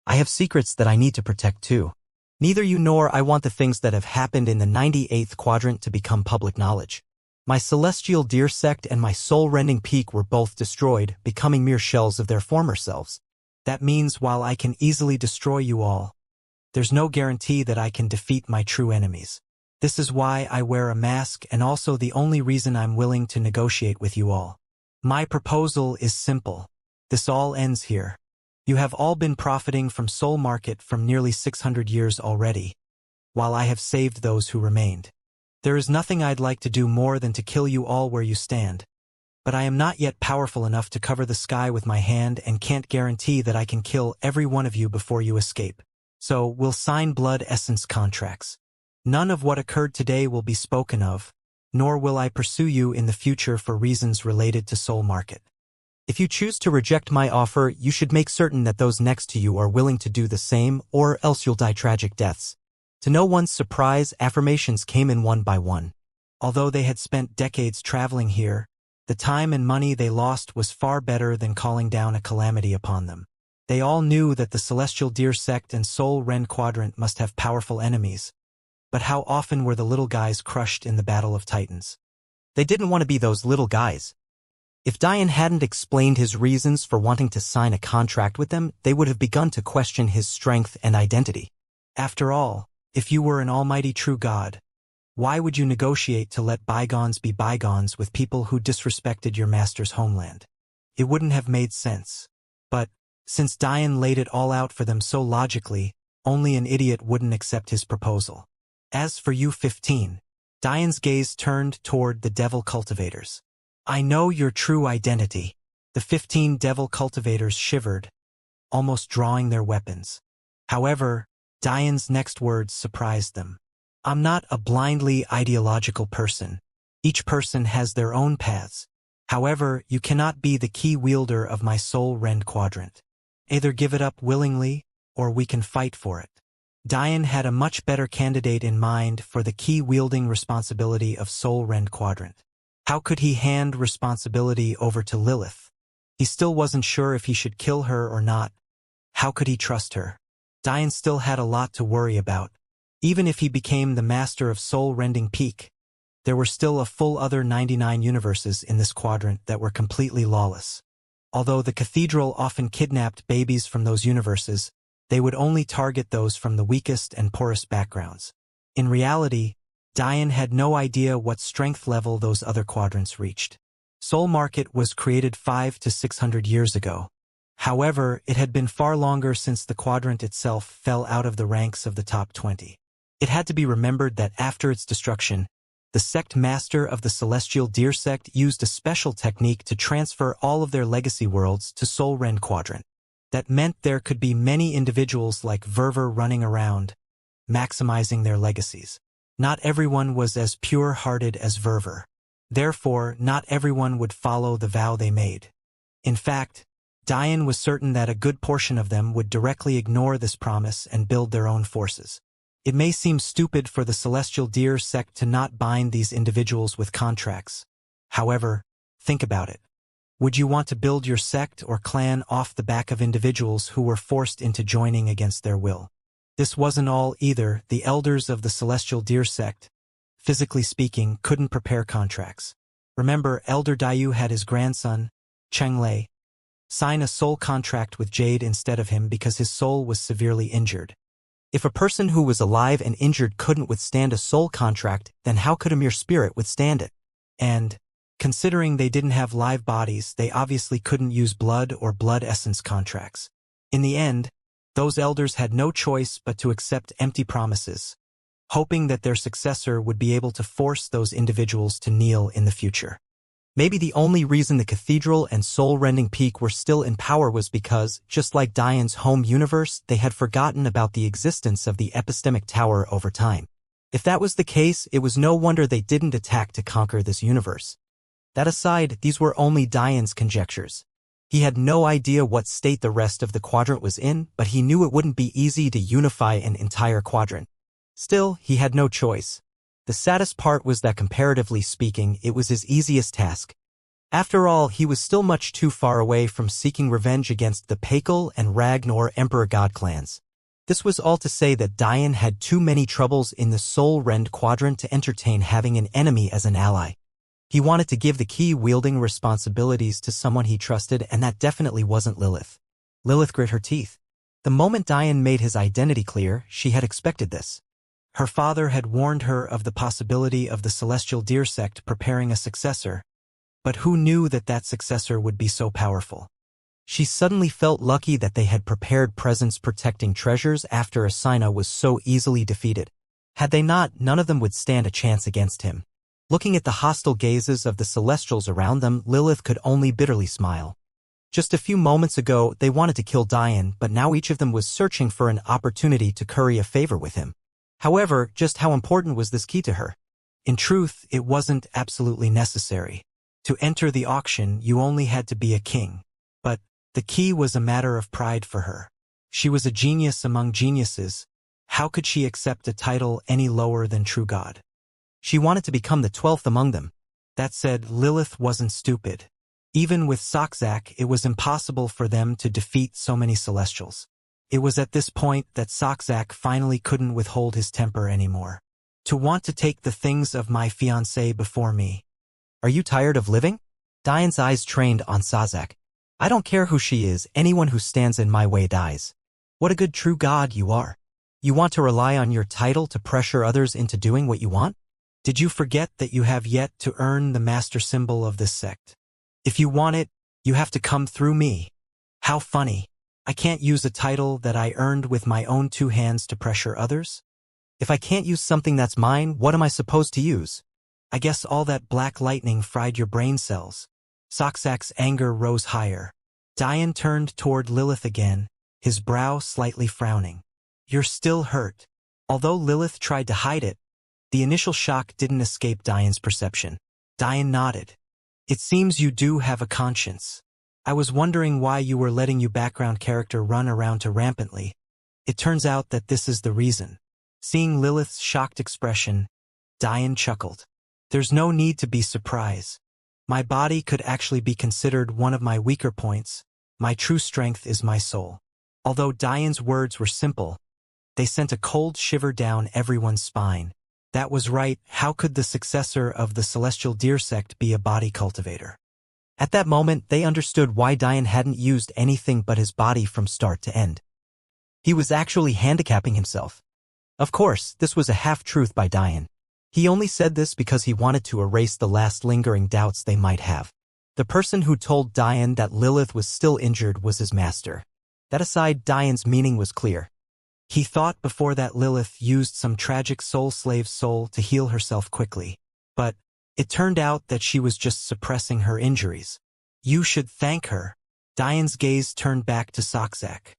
I have secrets that I need to protect too. Neither you nor I want the things that have happened in the 98th quadrant to become public knowledge. My celestial deer sect and my soul-rending peak were both destroyed, becoming mere shells of their former selves. That means while I can easily destroy you all, there's no guarantee that I can defeat my true enemies. This is why I wear a mask and also the only reason I'm willing to negotiate with you all. My proposal is simple. This all ends here. You have all been profiting from Soul Market from nearly 600 years already, while I have saved those who remained. There is nothing I'd like to do more than to kill you all where you stand. But I am not yet powerful enough to cover the sky with my hand and can't guarantee that I can kill every one of you before you escape. So we'll sign blood essence contracts. None of what occurred today will be spoken of, nor will I pursue you in the future for reasons related to soul market. If you choose to reject my offer, you should make certain that those next to you are willing to do the same, or else you'll die tragic deaths. To no one's surprise, affirmations came in one by one. Although they had spent decades traveling here, the time and money they lost was far better than calling down a calamity upon them. They all knew that the Celestial Deer Sect and Soul Rend Quadrant must have powerful enemies, but how often were the little guys crushed in the Battle of Titans? They didn't want to be those little guys. If Dian hadn't explained his reasons for wanting to sign a contract with them, they would have begun to question his strength and identity. After all, if you were an almighty true God, why would you negotiate to let bygones be bygones with people who disrespected your master's homeland? It wouldn't have made sense. But, since Dian laid it all out for them so logically, only an idiot wouldn't accept his proposal. As for you 15, Dian's gaze turned toward the devil cultivators. I know your true identity. The 15 devil cultivators shivered, almost drawing their weapons. However, Dian's next words surprised them. I'm not a blindly ideological person. Each person has their own paths. However, you cannot be the key wielder of my soul rend quadrant. Either give it up willingly, or we can fight for it. Dian had a much better candidate in mind for the key-wielding responsibility of Soul Rend Quadrant. How could he hand responsibility over to Lilith? He still wasn't sure if he should kill her or not. How could he trust her? Dian still had a lot to worry about. Even if he became the master of soul-rending peak, there were still a full other 99 universes in this quadrant that were completely lawless. Although the cathedral often kidnapped babies from those universes, they would only target those from the weakest and poorest backgrounds. In reality, Dian had no idea what strength level those other quadrants reached. Soul Market was created 500 to 600 years ago. However, it had been far longer since the quadrant itself fell out of the ranks of the top 20. It had to be remembered that after its destruction, the sect master of the Celestial Deer Sect used a special technique to transfer all of their legacy worlds to Soul Rend Quadrant. That meant there could be many individuals like Verver running around, maximizing their legacies. Not everyone was as pure-hearted as Verver. Therefore, not everyone would follow the vow they made. In fact, Dian was certain that a good portion of them would directly ignore this promise and build their own forces. It may seem stupid for the Celestial Deer Sect to not bind these individuals with contracts. However, think about it. Would you want to build your sect or clan off the back of individuals who were forced into joining against their will? This wasn't all either. The elders of the Celestial Deer Sect, physically speaking, couldn't prepare contracts. Remember, Elder Dayu had his grandson, Chenglei, sign a soul contract with Jade instead of him because his soul was severely injured. If a person who was alive and injured couldn't withstand a soul contract, then how could a mere spirit withstand it? And, considering they didn't have live bodies, they obviously couldn't use blood or blood essence contracts. In the end, those elders had no choice but to accept empty promises, hoping that their successor would be able to force those individuals to kneel in the future. Maybe the only reason the cathedral and soul-rending peak were still in power was because, just like Dian's home universe, they had forgotten about the existence of the epistemic tower over time. If that was the case, it was no wonder they didn't attack to conquer this universe. That aside, these were only Dian's conjectures. He had no idea what state the rest of the quadrant was in, but he knew it wouldn't be easy to unify an entire quadrant. Still, he had no choice. The saddest part was that comparatively speaking, it was his easiest task. After all, he was still much too far away from seeking revenge against the Pakal and Ragnar Emperor God clans. This was all to say that Dian had too many troubles in the Soul Rend Quadrant to entertain having an enemy as an ally. He wanted to give the key-wielding responsibilities to someone he trusted, and that definitely wasn't Lilith. Lilith grit her teeth. The moment Dian made his identity clear, she had expected this. Her father had warned her of the possibility of the Celestial Deer Sect preparing a successor, but who knew that that successor would be so powerful? She suddenly felt lucky that they had prepared presents protecting treasures after Asina was so easily defeated. Had they not, none of them would stand a chance against him. Looking at the hostile gazes of the Celestials around them, Lilith could only bitterly smile. Just a few moments ago, they wanted to kill Diane, but now each of them was searching for an opportunity to curry a favor with him. However, just how important was this key to her? In truth, it wasn't absolutely necessary. To enter the auction, you only had to be a king. But the key was a matter of pride for her. She was a genius among geniuses. How could she accept a title any lower than true god? She wanted to become the 12th among them. That said, Lilith wasn't stupid. Even with Soxak, it was impossible for them to defeat so many Celestials. It was at this point that Soxak finally couldn't withhold his temper anymore. To want to take the things of my fiancée before me. Are you tired of living? Diane's eyes trained on Sazak. I don't care who she is, anyone who stands in my way dies. What a good true god you are. You want to rely on your title to pressure others into doing what you want? Did you forget that you have yet to earn the master symbol of this sect? If you want it, you have to come through me. How funny. I can't use a title that I earned with my own 2 hands to pressure others? If I can't use something that's mine, what am I supposed to use? I guess all that black lightning fried your brain cells. Soxak's anger rose higher. Diane turned toward Lilith again, his brow slightly frowning. You're still hurt. Although Lilith tried to hide it, the initial shock didn't escape Diane's perception. Diane nodded. It seems you do have a conscience. I was wondering why you were letting your background character run around too rampantly. It turns out that this is the reason. Seeing Lilith's shocked expression, Diane chuckled. There's no need to be surprised. My body could actually be considered one of my weaker points. My true strength is my soul. Although Diane's words were simple, they sent a cold shiver down everyone's spine. That was right, how could the successor of the Celestial Deer sect be a body cultivator? At that moment, they understood why Diane hadn't used anything but his body from start to end. He was actually handicapping himself. Of course, this was a half-truth by Diane. He only said this because he wanted to erase the last lingering doubts they might have. The person who told Diane that Lilith was still injured was his master. That aside, Diane's meaning was clear. He thought before that Lilith used some tragic soul slave's soul to heal herself quickly. But it turned out that she was just suppressing her injuries. You should thank her. Diane's gaze turned back to Soxak.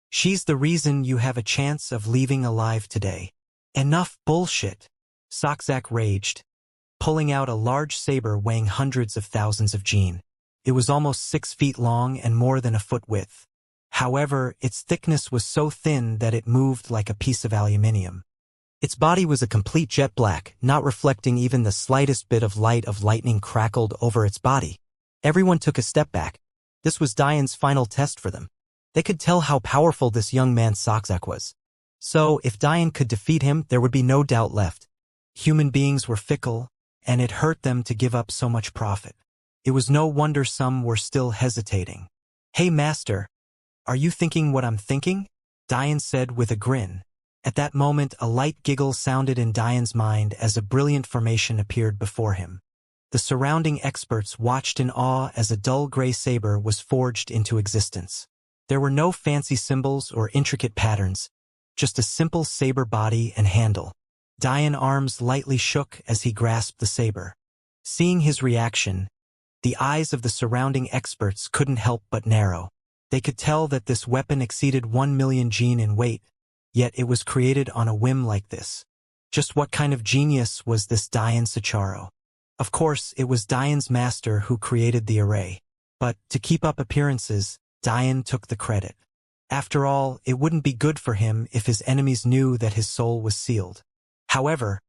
She's the reason you have a chance of leaving alive today. Enough bullshit. Soxak raged, pulling out a large saber weighing hundreds of thousands of gene. It was almost 6 feet long and more than a foot width. However, its thickness was so thin that it moved like a piece of aluminium. Its body was a complete jet black, not reflecting even the slightest bit of light of lightning crackled over its body. Everyone took a step back. This was Diane's final test for them. They could tell how powerful this young man Soxak was. So, if Diane could defeat him, there would be no doubt left. Human beings were fickle, and it hurt them to give up so much profit. It was no wonder some were still hesitating. Hey master, are you thinking what I'm thinking? Diane said with a grin. At that moment, a light giggle sounded in Diane's mind as a brilliant formation appeared before him. The surrounding experts watched in awe as a dull gray saber was forged into existence. There were no fancy symbols or intricate patterns, just a simple saber body and handle. Diane's arms lightly shook as he grasped the saber. Seeing his reaction, the eyes of the surrounding experts couldn't help but narrow. They could tell that this weapon exceeded 1 million gene in weight, yet it was created on a whim like this. Just what kind of genius was this Diane Sicharo? Of course, it was Diane's master who created the array. But, to keep up appearances, Diane took the credit. After all, it wouldn't be good for him if his enemies knew that his soul was sealed. However,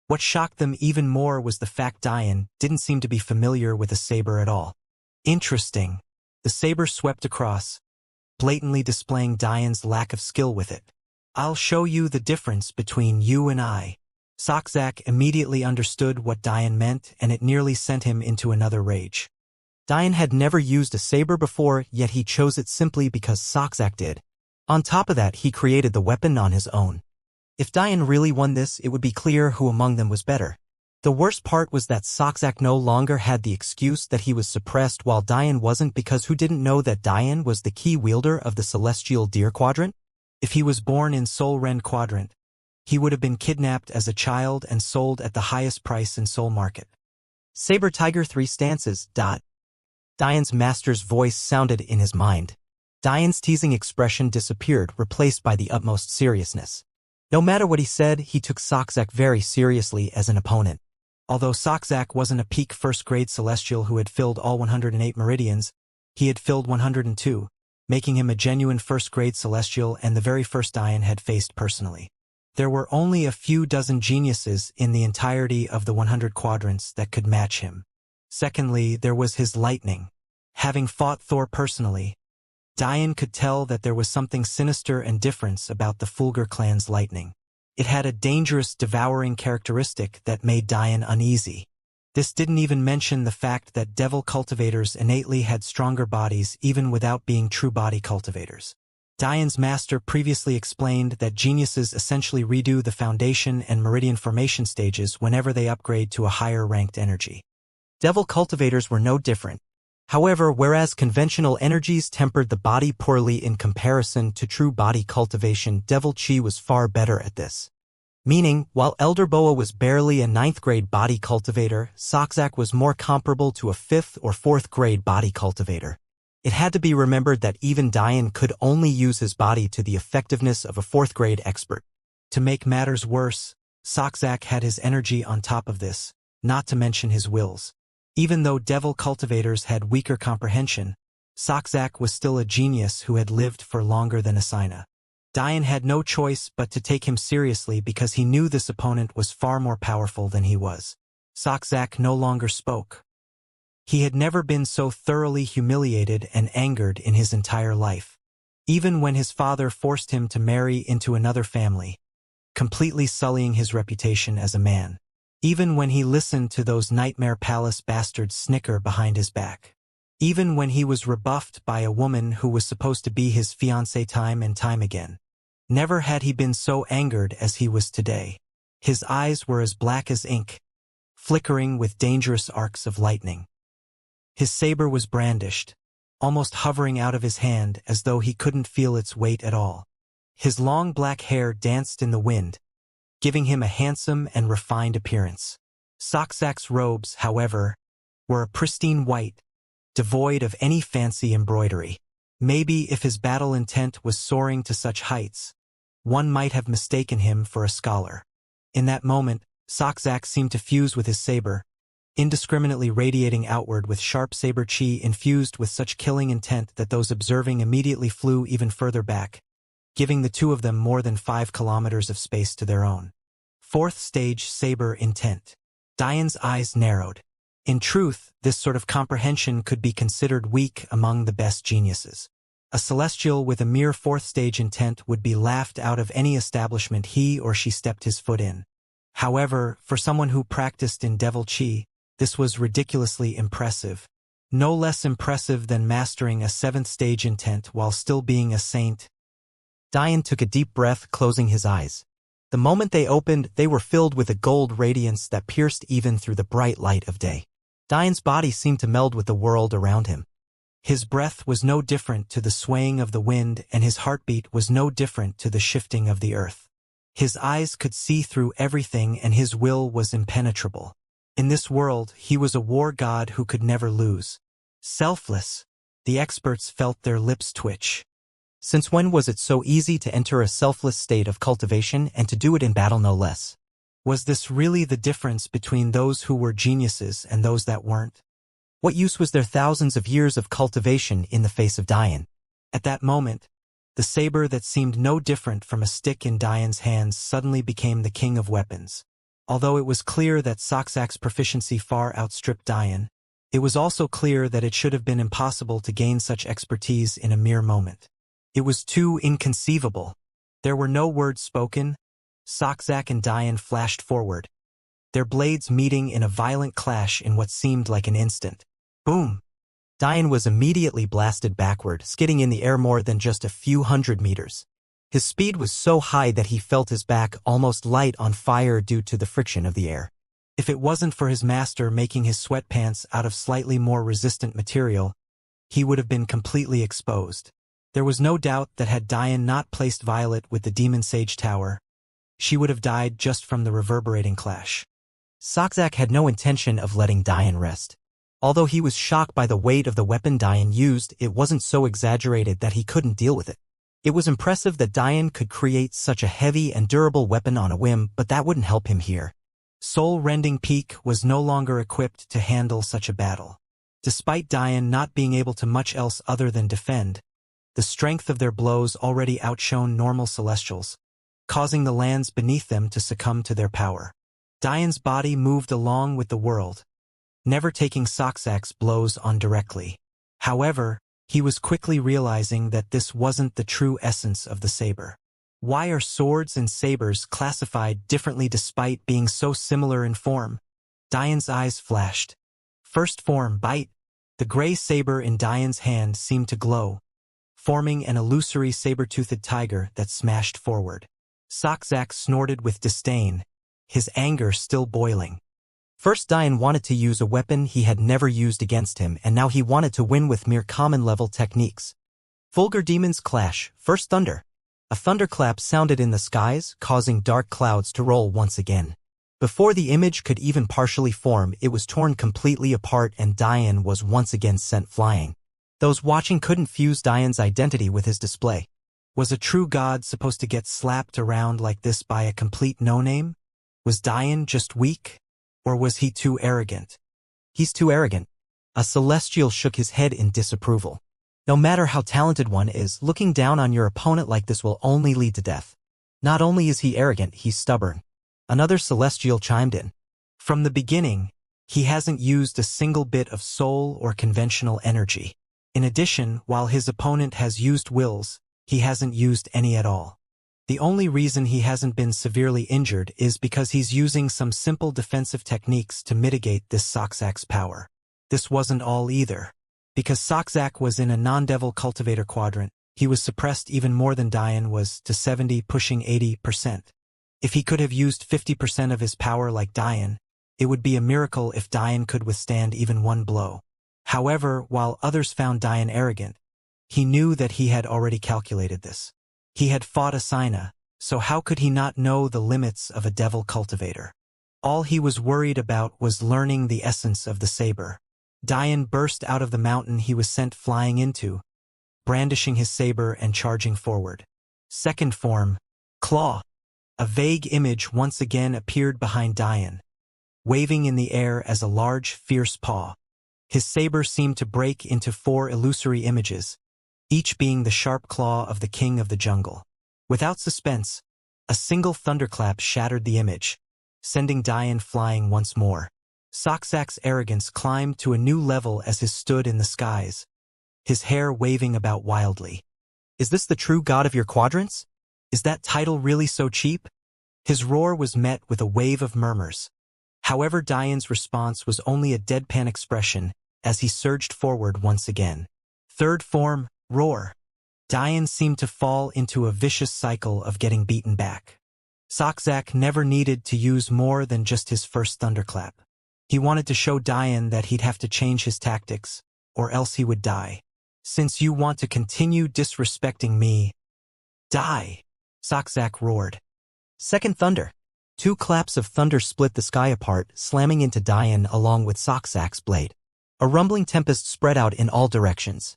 what shocked them even more was the fact Diane didn't seem to be familiar with a saber at all. Interesting. The saber swept across, blatantly displaying Diane's lack of skill with it. I'll show you the difference between you and I. Soxak immediately understood what Diane meant, and it nearly sent him into another rage. Diane had never used a saber before, yet he chose it simply because Soxak did. On top of that, he created the weapon on his own. If Diane really won this, it would be clear who among them was better. The worst part was that Soxak no longer had the excuse that he was suppressed while Diane wasn't, because who didn't know that Diane was the key wielder of the Celestial Deer Quadrant? If he was born in Soul Ren Quadrant, he would have been kidnapped as a child and sold at the highest price in Soul Market. Saber Tiger 3 stances. Diane's master's voice sounded in his mind. Diane's teasing expression disappeared, replaced by the utmost seriousness. No matter what he said, he took Xianxia very seriously as an opponent. Although Xianxia wasn't a peak first-grade celestial who had filled all 108 meridians, he had filled 102, making him a genuine first-grade celestial and the very first Diane had faced personally. There were only a few dozen geniuses in the entirety of the 100 quadrants that could match him. Secondly, there was his lightning. Having fought Thor personally, Diane could tell that there was something sinister and different about the Fulgur clan's lightning. It had a dangerous, devouring characteristic that made Diane uneasy. This didn't even mention the fact that devil cultivators innately had stronger bodies even without being true body cultivators. Diane's master previously explained that geniuses essentially redo the foundation and meridian formation stages whenever they upgrade to a higher-ranked energy. Devil cultivators were no different. However, whereas conventional energies tempered the body poorly in comparison to true body cultivation, Devil Chi was far better at this. Meaning, while Elder Boa was barely a 9th-grade body cultivator, Xianxia was more comparable to a 5th or 4th-grade body cultivator. It had to be remembered that even Diane could only use his body to the effectiveness of a 4th-grade expert. To make matters worse, Xianxia had his energy on top of this, not to mention his wills. Even though devil cultivators had weaker comprehension, Xianxia was still a genius who had lived for longer than Asina. Diane had no choice but to take him seriously because he knew this opponent was far more powerful than he was. Xianxia no longer spoke. He had never been so thoroughly humiliated and angered in his entire life. Even when his father forced him to marry into another family, completely sullying his reputation as a man. Even when he listened to those Nightmare Palace bastards snicker behind his back. Even when he was rebuffed by a woman who was supposed to be his fiancée time and time again. Never had he been so angered as he was today. His eyes were as black as ink, flickering with dangerous arcs of lightning. His saber was brandished, almost hovering out of his hand as though he couldn't feel its weight at all. His long black hair danced in the wind, giving him a handsome and refined appearance. Xianxia's robes, however, were a pristine white, devoid of any fancy embroidery. Maybe if his battle intent was soaring to such heights, one might have mistaken him for a scholar. In that moment, Xianxia seemed to fuse with his saber, indiscriminately radiating outward with sharp saber chi infused with such killing intent that those observing immediately flew even further back, giving the two of them more than 5 kilometers of space to their own. 4th stage saber intent. Diane's eyes narrowed. In truth, this sort of comprehension could be considered weak among the best geniuses. A celestial with a mere 4th stage intent would be laughed out of any establishment he or she stepped his foot in. However, for someone who practiced in Devil Chi, this was ridiculously impressive. No less impressive than mastering a 7th stage intent while still being a saint. Diane took a deep breath, closing his eyes. The moment they opened, they were filled with a gold radiance that pierced even through the bright light of day. Diane's body seemed to meld with the world around him. His breath was no different to the swaying of the wind, and his heartbeat was no different to the shifting of the earth. His eyes could see through everything, and his will was impenetrable. In this world, he was a war god who could never lose. Selfless. The experts felt their lips twitch. Since when was it so easy to enter a selfless state of cultivation and to do it in battle no less? Was this really the difference between those who were geniuses and those that weren't? What use was their thousands of years of cultivation in the face of Diane? At that moment, the saber that seemed no different from a stick in Diane's hands suddenly became the king of weapons. Although it was clear that Xianxia's proficiency far outstripped Diane, it was also clear that it should have been impossible to gain such expertise in a mere moment. It was too inconceivable. There were no words spoken. Xianxia and Diane flashed forward, their blades meeting in a violent clash in what seemed like an instant. Boom! Diane was immediately blasted backward, skidding in the air more than just a few hundred meters. His speed was so high that he felt his back almost light on fire due to the friction of the air. If it wasn't for his master making his sweatpants out of slightly more resistant material, he would have been completely exposed. There was no doubt that had Diane not placed Violet with the Demon Sage Tower, she would have died just from the reverberating clash. Xianxia had no intention of letting Diane rest. Although he was shocked by the weight of the weapon Dian used, it wasn't so exaggerated that he couldn't deal with it. It was impressive that Dian could create such a heavy and durable weapon on a whim, but that wouldn't help him here. Soul-rending Peak was no longer equipped to handle such a battle. Despite Dian not being able to much else other than defend, the strength of their blows already outshone normal Celestials, causing the lands beneath them to succumb to their power. Dian's body moved along with the world, never taking Soxak's blows on directly. However, he was quickly realizing that this wasn't the true essence of the saber. Why are swords and sabers classified differently despite being so similar in form? Dian's eyes flashed. First form, Bite. The gray saber in Dian's hand seemed to glow, forming an illusory saber-toothed tiger that smashed forward. Soxak snorted with disdain, his anger still boiling. First, Dian wanted to use a weapon he had never used against him, and now he wanted to win with mere common-level techniques. Vulgar demons clash. First thunder. A thunderclap sounded in the skies, causing dark clouds to roll once again. Before the image could even partially form, it was torn completely apart and Dian was once again sent flying. Those watching couldn't fuse Dian's identity with his display. Was a true god supposed to get slapped around like this by a complete no-name? Was Dian just weak? Or was he too arrogant? He's too arrogant. A celestial shook his head in disapproval. No matter how talented one is, looking down on your opponent like this will only lead to death. Not only is he arrogant, he's stubborn. Another celestial chimed in. From the beginning, he hasn't used a single bit of soul or conventional energy. In addition, while his opponent has used wills, he hasn't used any at all. The only reason he hasn't been severely injured is because he's using some simple defensive techniques to mitigate this Soxak's power. This wasn't all either. Because Soxak was in a non-devil cultivator quadrant, he was suppressed even more than Dian was, to 70 pushing 80%. If he could have used 50% of his power like Dian, it would be a miracle if Dian could withstand even one blow. However, while others found Dian arrogant, he knew that he had already calculated this. He had fought Asina, so how could he not know the limits of a devil cultivator? All he was worried about was learning the essence of the saber. Dian burst out of the mountain he was sent flying into, brandishing his saber and charging forward. Second form, Claw. A vague image once again appeared behind Dian, waving in the air as a large, fierce paw. His saber seemed to break into 4 illusory images, each being the sharp claw of the king of the jungle. Without suspense, a single thunderclap shattered the image, sending Dian flying once more. Soxak's arrogance climbed to a new level as he stood in the skies, his hair waving about wildly. Is this the true god of your quadrants? Is that title really so cheap? His roar was met with a wave of murmurs. However, Dian's response was only a deadpan expression as he surged forward once again. Third form, Roar. Dian seemed to fall into a vicious cycle of getting beaten back. Soxak never needed to use more than just his first thunderclap. He wanted to show Dian that he'd have to change his tactics, or else he would die. Since you want to continue disrespecting me, die, Soxak roared. Second thunder. 2 claps of thunder split the sky apart, slamming into Dian along with Soxak's blade. A rumbling tempest spread out in all directions.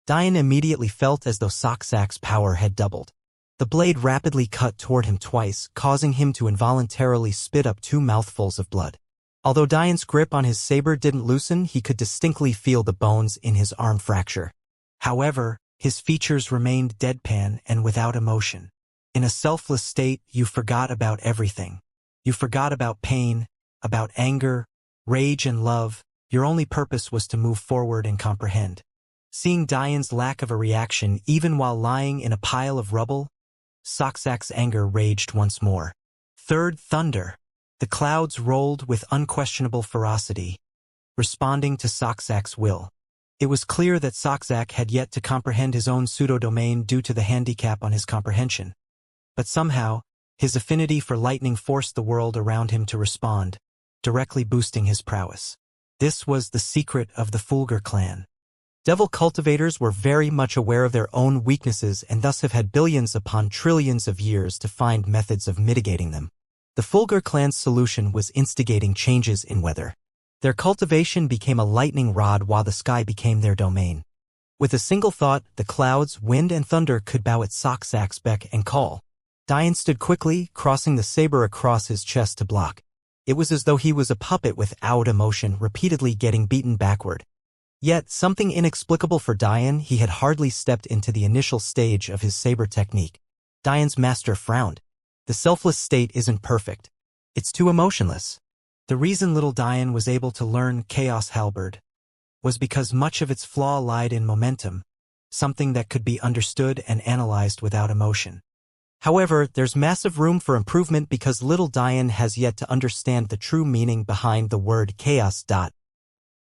Dian immediately felt as though Soxak's power had doubled. The blade rapidly cut toward him twice, causing him to involuntarily spit up 2 mouthfuls of blood. Although Dian's grip on his saber didn't loosen, he could distinctly feel the bones in his arm fracture. However, his features remained deadpan and without emotion. In a selfless state, you forgot about everything. You forgot about pain, about anger, rage and love. Your only purpose was to move forward and comprehend. Seeing Dian's lack of a reaction even while lying in a pile of rubble, Soxak's anger raged once more. Third thunder. The clouds rolled with unquestionable ferocity, responding to Soxak's will. It was clear that Soxak had yet to comprehend his own pseudo-domain due to the handicap on his comprehension. But somehow, his affinity for lightning forced the world around him to respond, directly boosting his prowess. This was the secret of the Fulgur clan. Devil cultivators were very much aware of their own weaknesses and thus have had billions upon trillions of years to find methods of mitigating them. The Fulgur clan's solution was instigating changes in weather. Their cultivation became a lightning rod while the sky became their domain. With a single thought, the clouds, wind, and thunder could bow at Xianxia's beck and call. Dian stood quickly, crossing the saber across his chest to block. It was as though he was a puppet without emotion, repeatedly getting beaten backward. Yet, something inexplicable for Dian, he had hardly stepped into the initial stage of his saber technique. Dian's master frowned. The selfless state isn't perfect. It's too emotionless. The reason little Dian was able to learn Chaos Halberd was because much of its flaw lied in momentum, something that could be understood and analyzed without emotion. However, there's massive room for improvement because little Dian has yet to understand the true meaning behind the word chaos.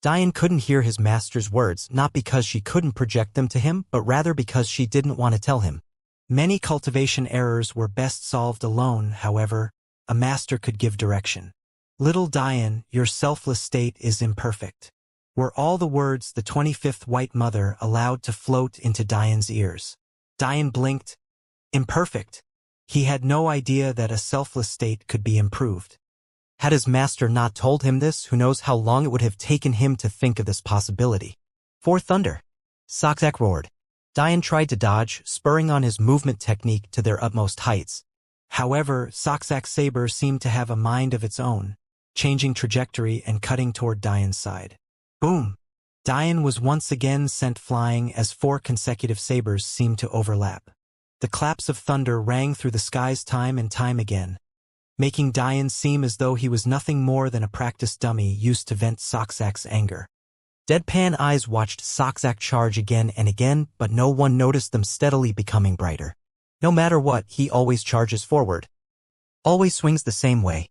Dian couldn't hear his master's words, not because she couldn't project them to him, but rather because she didn't want to tell him. Many cultivation errors were best solved alone, however, a master could give direction. Little Dian, your selfless state is imperfect, were all the words the 25th White Mother allowed to float into Dian's ears. Dian blinked. Imperfect. He had no idea that a selfless state could be improved. Had his master not told him this, who knows how long it would have taken him to think of this possibility. For thunder. Xianxia roared. Dian tried to dodge, spurring on his movement technique to their utmost heights. However, Xianxia's saber seemed to have a mind of its own, changing trajectory and cutting toward Dian's side. Boom! Dian was once again sent flying as 4 consecutive sabers seemed to overlap. The claps of thunder rang through the skies time and time again, making Dian seem as though he was nothing more than a practiced dummy used to vent Xianxia's anger. Deadpan eyes watched Xianxia charge again and again, but no one noticed them steadily becoming brighter. No matter what, he always charges forward. Always swings the same way.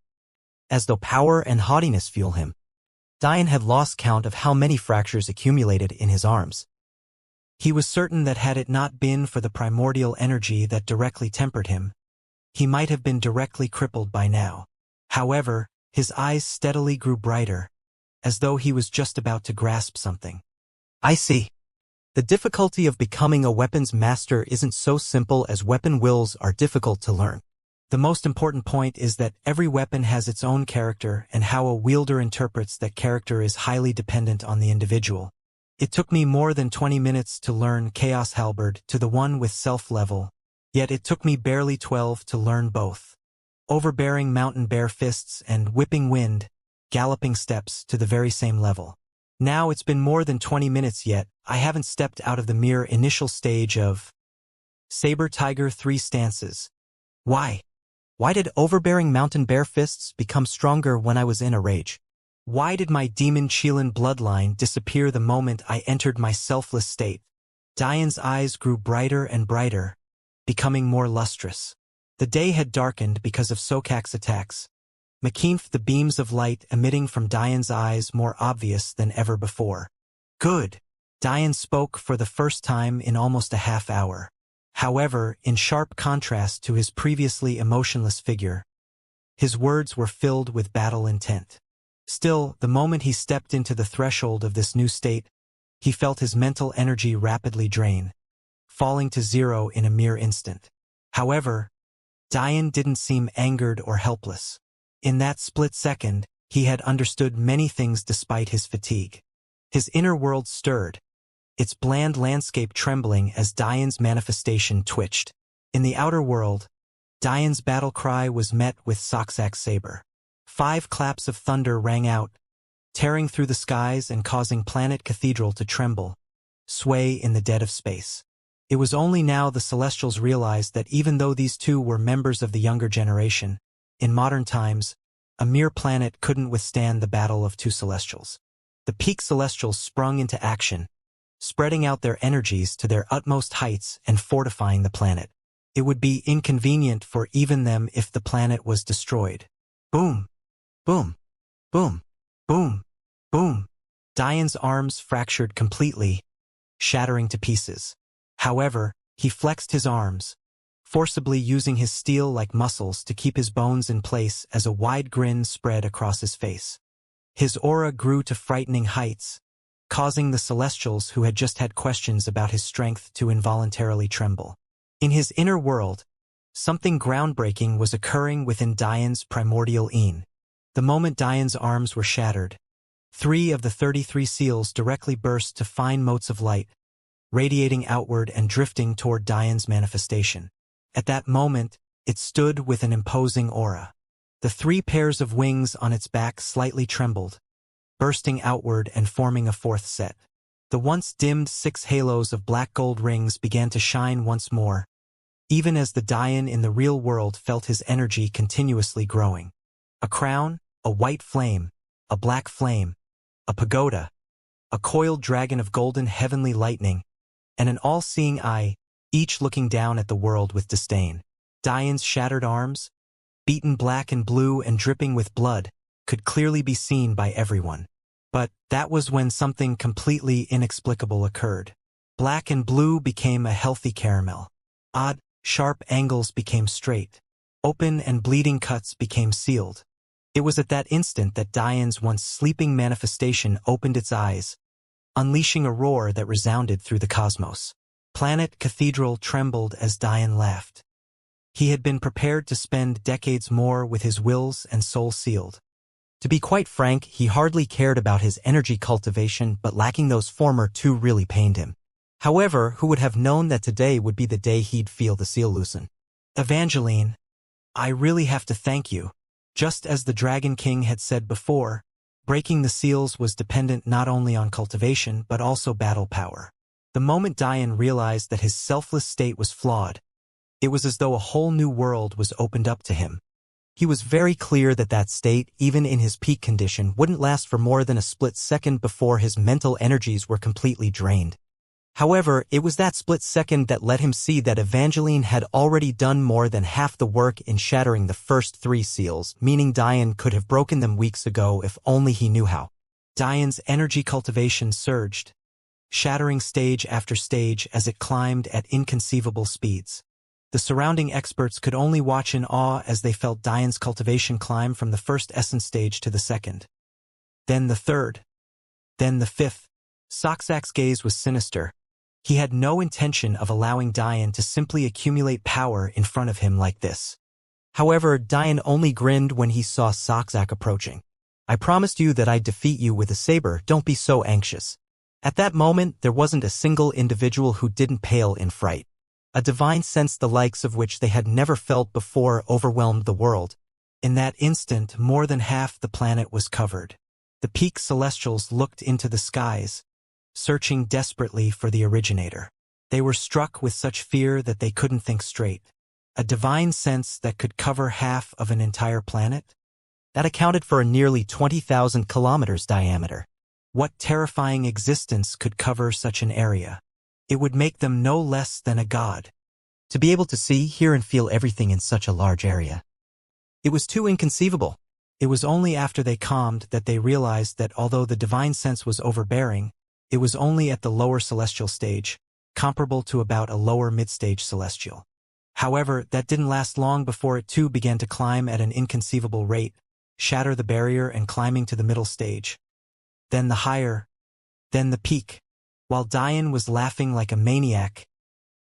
As though power and haughtiness fuel him. Dian had lost count of how many fractures accumulated in his arms. He was certain that had it not been for the primordial energy that directly tempered him, he might have been directly crippled by now. However, his eyes steadily grew brighter, as though he was just about to grasp something. I see. The difficulty of becoming a weapons master isn't so simple as weapon wills are difficult to learn. The most important point is that every weapon has its own character, and how a wielder interprets that character is highly dependent on the individual. It took me more than 20 minutes to learn Chaos Halberd to the one with self-level, yet it took me barely 12 to learn both. Overbearing mountain bear fists and whipping wind, galloping steps to the very same level. Now it's been more than 20 minutes yet, I haven't stepped out of the mere initial stage of Saber Tiger 3 stances. Why? Why did overbearing mountain bear fists become stronger when I was in a rage? Why did my demon Qilin bloodline disappear the moment I entered my selfless state? Dian's eyes grew brighter and brighter, becoming more lustrous. The day had darkened because of Sokak's attacks, making the beams of light emitting from Dian's eyes more obvious than ever before. Good. Dian spoke for the first time in almost a half hour. However, in sharp contrast to his previously emotionless figure, his words were filled with battle intent. Still, the moment he stepped into the threshold of this new state, he felt his mental energy rapidly drain, falling to 0 in a mere instant. However, Dian didn't seem angered or helpless. In that split second, he had understood many things despite his fatigue. His inner world stirred, its bland landscape trembling as Dian's manifestation twitched. In the outer world, Dian's battle cry was met with Xianxia's saber. 5 claps of thunder rang out, tearing through the skies and causing Planet Cathedral to tremble, sway in the dead of space. It was only now the Celestials realized that even though these two were members of the younger generation, in modern times, a mere planet couldn't withstand the battle of 2 Celestials. The peak Celestials sprung into action, spreading out their energies to their utmost heights and fortifying the planet. It would be inconvenient for even them if the planet was destroyed. Boom! Boom! Boom! Boom! Boom! Dian's arms fractured completely, shattering to pieces. However, he flexed his arms, forcibly using his steel-like muscles to keep his bones in place as a wide grin spread across his face. His aura grew to frightening heights, causing the Celestials who had just had questions about his strength to involuntarily tremble. In his inner world, something groundbreaking was occurring within Dian's primordial Een. The moment Dian's arms were shattered, 3 of the 33 seals directly burst to fine motes of light, radiating outward and drifting toward Diane's manifestation. At that moment, it stood with an imposing aura. The 3 pairs of wings on its back slightly trembled, bursting outward and forming a 4th set. The once dimmed 6 halos of black gold rings began to shine once more, even as the Dian in the real world felt his energy continuously growing. A crown, a white flame, a black flame, a pagoda, a coiled dragon of golden heavenly lightning, and an all-seeing eye, each looking down at the world with disdain. Dian's shattered arms, beaten black and blue and dripping with blood, could clearly be seen by everyone. But that was when something completely inexplicable occurred. Black and blue became a healthy caramel. Odd, sharp angles became straight. Open and bleeding cuts became sealed. It was at that instant that Dian's once sleeping manifestation opened its eyes, unleashing a roar that resounded through the cosmos. Planet Cathedral trembled as Dian laughed. He had been prepared to spend decades more with his wills and soul sealed. To be quite frank, he hardly cared about his energy cultivation, but lacking those former 2 really pained him. However, who would have known that today would be the day he'd feel the seal loosen? Evangeline, I really have to thank you. Just as the Dragon King had said before, breaking the seals was dependent not only on cultivation but also battle power. The moment Dian realized that his selfless state was flawed, it was as though a whole new world was opened up to him. He was very clear that that state, even in his peak condition, wouldn't last for more than a split second before his mental energies were completely drained. However, it was that split second that let him see that Evangeline had already done more than half the work in shattering the first 3 seals, meaning Dian could have broken them weeks ago if only he knew how. Dian's energy cultivation surged, shattering stage after stage as it climbed at inconceivable speeds. The surrounding experts could only watch in awe as they felt Dian's cultivation climb from the first essence stage to the 2nd. Then the 3rd. Then the 5th. Soxak's gaze was sinister. He had no intention of allowing Dian to simply accumulate power in front of him like this. However, Dian only grinned when he saw Soxak approaching. I promised you that I'd defeat you with a saber, don't be so anxious. At that moment, there wasn't a single individual who didn't pale in fright. A divine sense the likes of which they had never felt before overwhelmed the world. In that instant, more than half the planet was covered. The peak celestials looked into the skies, searching desperately for the originator. They were struck with such fear that they couldn't think straight. A divine sense that could cover half of an entire planet? That accounted for a nearly 20,000 kilometers diameter. What terrifying existence could cover such an area? It would make them no less than a god. To be able to see, hear, and feel everything in such a large area. It was too inconceivable. It was only after they calmed that they realized that although the divine sense was overbearing, it was only at the lower celestial stage, comparable to about a lower mid-stage celestial. However, that didn't last long before it too began to climb at an inconceivable rate, shatter the barrier and climbing to the middle stage. Then the higher, then the peak. While Dian was laughing like a maniac,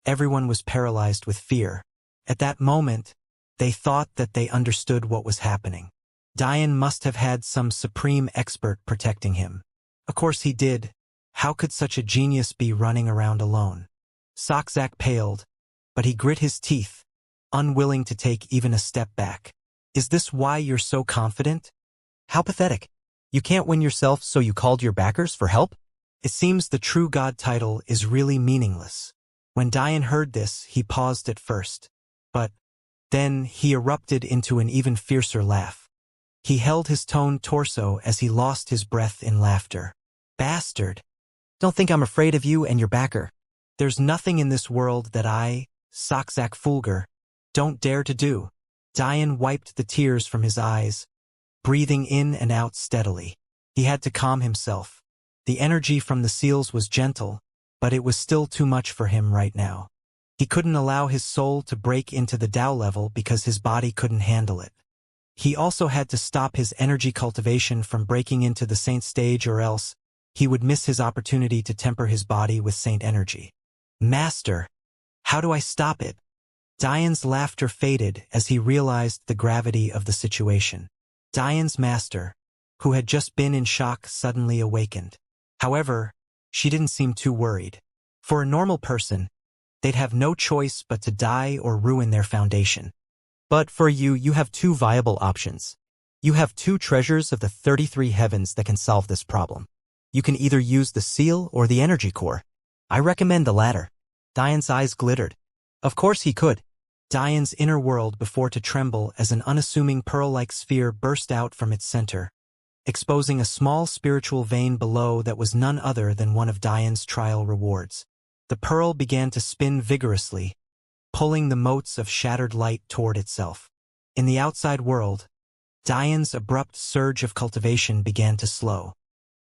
everyone was paralyzed with fear. At that moment, they thought that they understood what was happening. Dian must have had some supreme expert protecting him. Of course he did. How could such a genius be running around alone? Soxak paled, but he grit his teeth, unwilling to take even a step back. Is this why you're so confident? How pathetic. You can't win yourself, so you called your backers for help? It seems the true god title is really meaningless. When Dian heard this, he paused at first. But then he erupted into an even fiercer laugh. He held his toned torso as he lost his breath in laughter. Bastard! Don't think I'm afraid of you and your backer. There's nothing in this world that I, Soxak Fulgur, don't dare to do. Dian wiped the tears from his eyes, breathing in and out steadily. He had to calm himself. The energy from the seals was gentle, but it was still too much for him right now. He couldn't allow his soul to break into the Tao level because his body couldn't handle it. He also had to stop his energy cultivation from breaking into the Saint stage, or else he would miss his opportunity to temper his body with Saint energy. Master, how do I stop it? Dian's laughter faded as he realized the gravity of the situation. Dian's master, who had just been in shock, suddenly awakened. However, she didn't seem too worried. For a normal person, they'd have no choice but to die or ruin their foundation. But for you, you have two viable options. You have two treasures of the 33 heavens that can solve this problem. You can either use the seal or the energy core. I recommend the latter. Diane's eyes glittered. Of course he could. Diane's inner world before to tremble as an unassuming pearl-like sphere burst out from its center, exposing a small spiritual vein below that was none other than one of Diane's trial rewards. The pearl began to spin vigorously, pulling the motes of shattered light toward itself. In the outside world, Diane's abrupt surge of cultivation began to slow.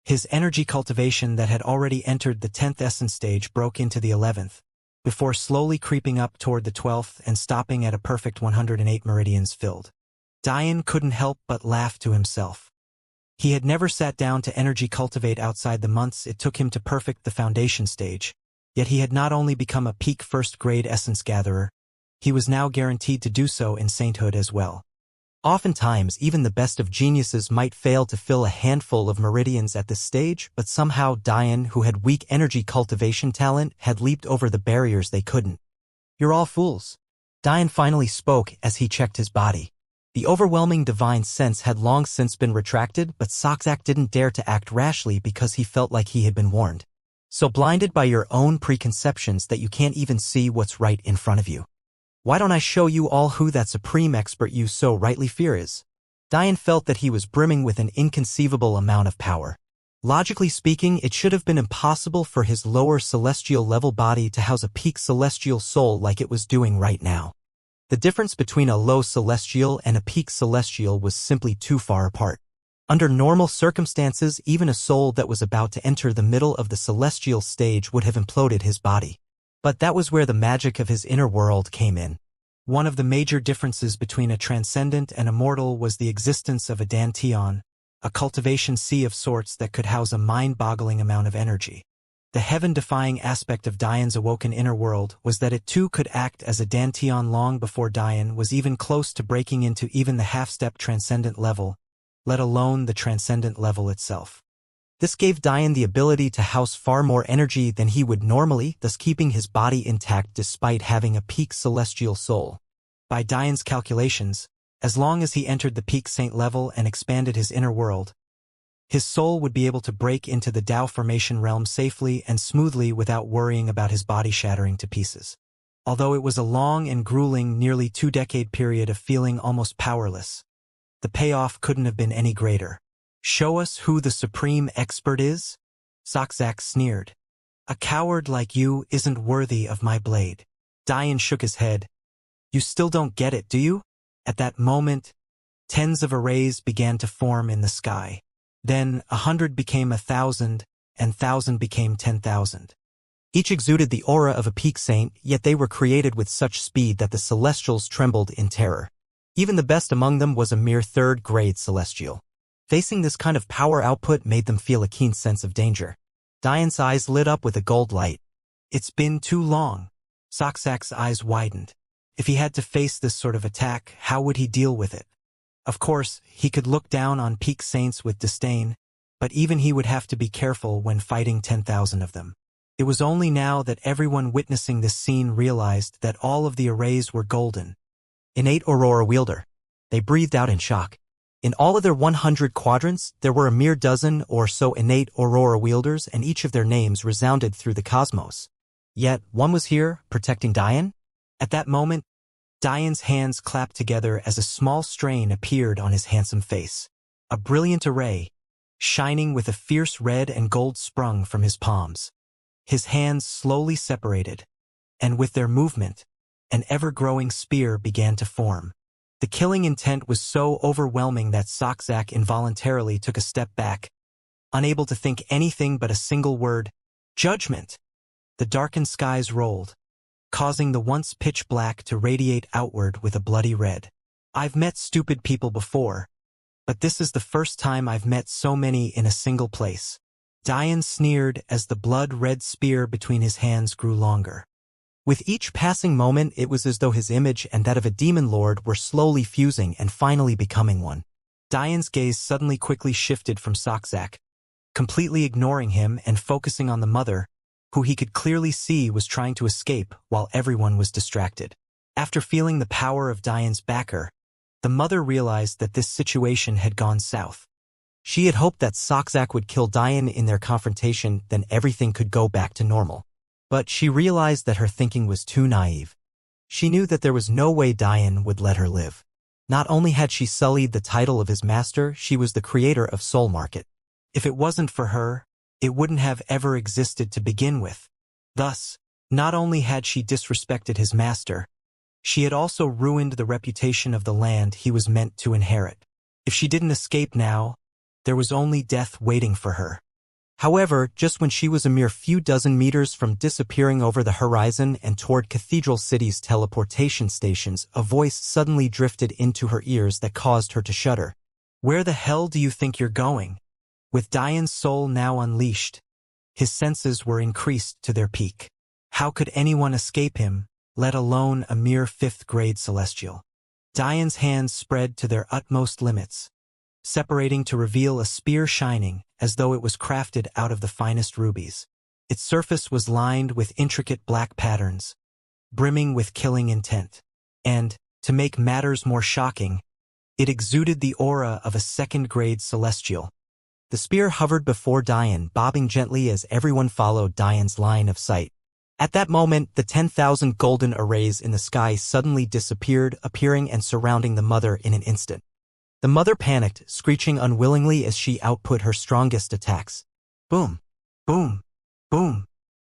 His energy cultivation that had already entered the 10th essence stage broke into the 11th, before slowly creeping up toward the 12th and stopping at a perfect 108 meridians filled. Diane couldn't help but laugh to himself. He had never sat down to energy cultivate outside the months it took him to perfect the foundation stage, yet he had not only become a peak first-grade essence gatherer, he was now guaranteed to do so in sainthood as well. Oftentimes, even the best of geniuses might fail to fill a handful of meridians at this stage, but somehow Diane, who had weak energy cultivation talent, had leaped over the barriers they couldn't. "You're all fools." Diane finally spoke as he checked his body. The overwhelming divine sense had long since been retracted, but Xianxia didn't dare to act rashly because he felt like he had been warned. "So blinded by your own preconceptions that you can't even see what's right in front of you. Why don't I show you all who that supreme expert you so rightly fear is?" Diane felt that he was brimming with an inconceivable amount of power. Logically speaking, it should have been impossible for his lower celestial level body to house a peak celestial soul like it was doing right now. The difference between a low celestial and a peak celestial was simply too far apart. Under normal circumstances, even a soul that was about to enter the middle of the celestial stage would have imploded his body. But that was where the magic of his inner world came in. One of the major differences between a transcendent and immortal was the existence of a dantian, a cultivation sea of sorts that could house a mind-boggling amount of energy. The heaven-defying aspect of Diane's awoken inner world was that it too could act as a dantian long before Diane was even close to breaking into even the half-step transcendent level, let alone the transcendent level itself. This gave Diane the ability to house far more energy than he would normally, thus keeping his body intact despite having a peak celestial soul. By Diane's calculations, as long as he entered the peak saint level and expanded his inner world, his soul would be able to break into the Tao formation realm safely and smoothly without worrying about his body shattering to pieces. Although it was a long and grueling, nearly 2-decade period of feeling almost powerless, the payoff couldn't have been any greater. "Show us who the supreme expert is?" Xianxia sneered. "A coward like you isn't worthy of my blade." Diane shook his head. "You still don't get it, do you?" At that moment, tens of arrays began to form in the sky. Then 100 became 1,000, and 1,000 became 10,000. Each exuded the aura of a peak saint, yet they were created with such speed that the celestials trembled in terror. Even the best among them was a mere third-grade celestial. Facing this kind of power output made them feel a keen sense of danger. Diane's eyes lit up with a gold light. "It's been too long." Xianxia's eyes widened. If he had to face this sort of attack, how would he deal with it? Of course, he could look down on peak saints with disdain, but even he would have to be careful when fighting 10,000 of them. It was only now that everyone witnessing this scene realized that all of the arrays were golden. Innate Aurora Wielder. They breathed out in shock. In all of their 100 quadrants, there were a mere dozen or so innate Aurora Wielders, and each of their names resounded through the cosmos. Yet, one was here, protecting Diane? At that moment, Diane's hands clapped together as a small strain appeared on his handsome face. A brilliant array, shining with a fierce red and gold, sprung from his palms. His hands slowly separated, and with their movement, an ever-growing spear began to form. The killing intent was so overwhelming that Xianxia involuntarily took a step back, unable to think anything but a single word: judgment. The darkened skies rolled, causing the once pitch black to radiate outward with a bloody red. "I've met stupid people before, but this is the first time I've met so many in a single place." Diane sneered as the blood-red spear between his hands grew longer. With each passing moment, it was as though his image and that of a demon lord were slowly fusing and finally becoming one. Diane's gaze suddenly quickly shifted from Soczak, completely ignoring him and focusing on the mother, who he could clearly see was trying to escape while everyone was distracted. After feeling the power of Diane's backer, the mother realized that this situation had gone south. She had hoped that Soczak would kill Diane in their confrontation, then everything could go back to normal. But she realized that her thinking was too naive. She knew that there was no way Diane would let her live. Not only had she sullied the title of his master, she was the creator of Soul Market. If it wasn't for her, it wouldn't have ever existed to begin with. Thus, not only had she disrespected his master, she had also ruined the reputation of the land he was meant to inherit. If she didn't escape now, there was only death waiting for her. However, just when she was a mere few dozen meters from disappearing over the horizon and toward Cathedral City's teleportation stations, a voice suddenly drifted into her ears that caused her to shudder. "Where the hell do you think you're going?" With Diane's soul now unleashed, his senses were increased to their peak. How could anyone escape him, let alone a mere fifth-grade celestial? Diane's hands spread to their utmost limits, separating to reveal a spear shining as though it was crafted out of the finest rubies. Its surface was lined with intricate black patterns, brimming with killing intent. And, to make matters more shocking, it exuded the aura of a second-grade celestial. The spear hovered before Diane, bobbing gently as everyone followed Diane's line of sight. At that moment, the 10,000 golden arrays in the sky suddenly disappeared, appearing and surrounding the mother in an instant. The mother panicked, screeching unwillingly as she output her strongest attacks. Boom! Boom! Boom!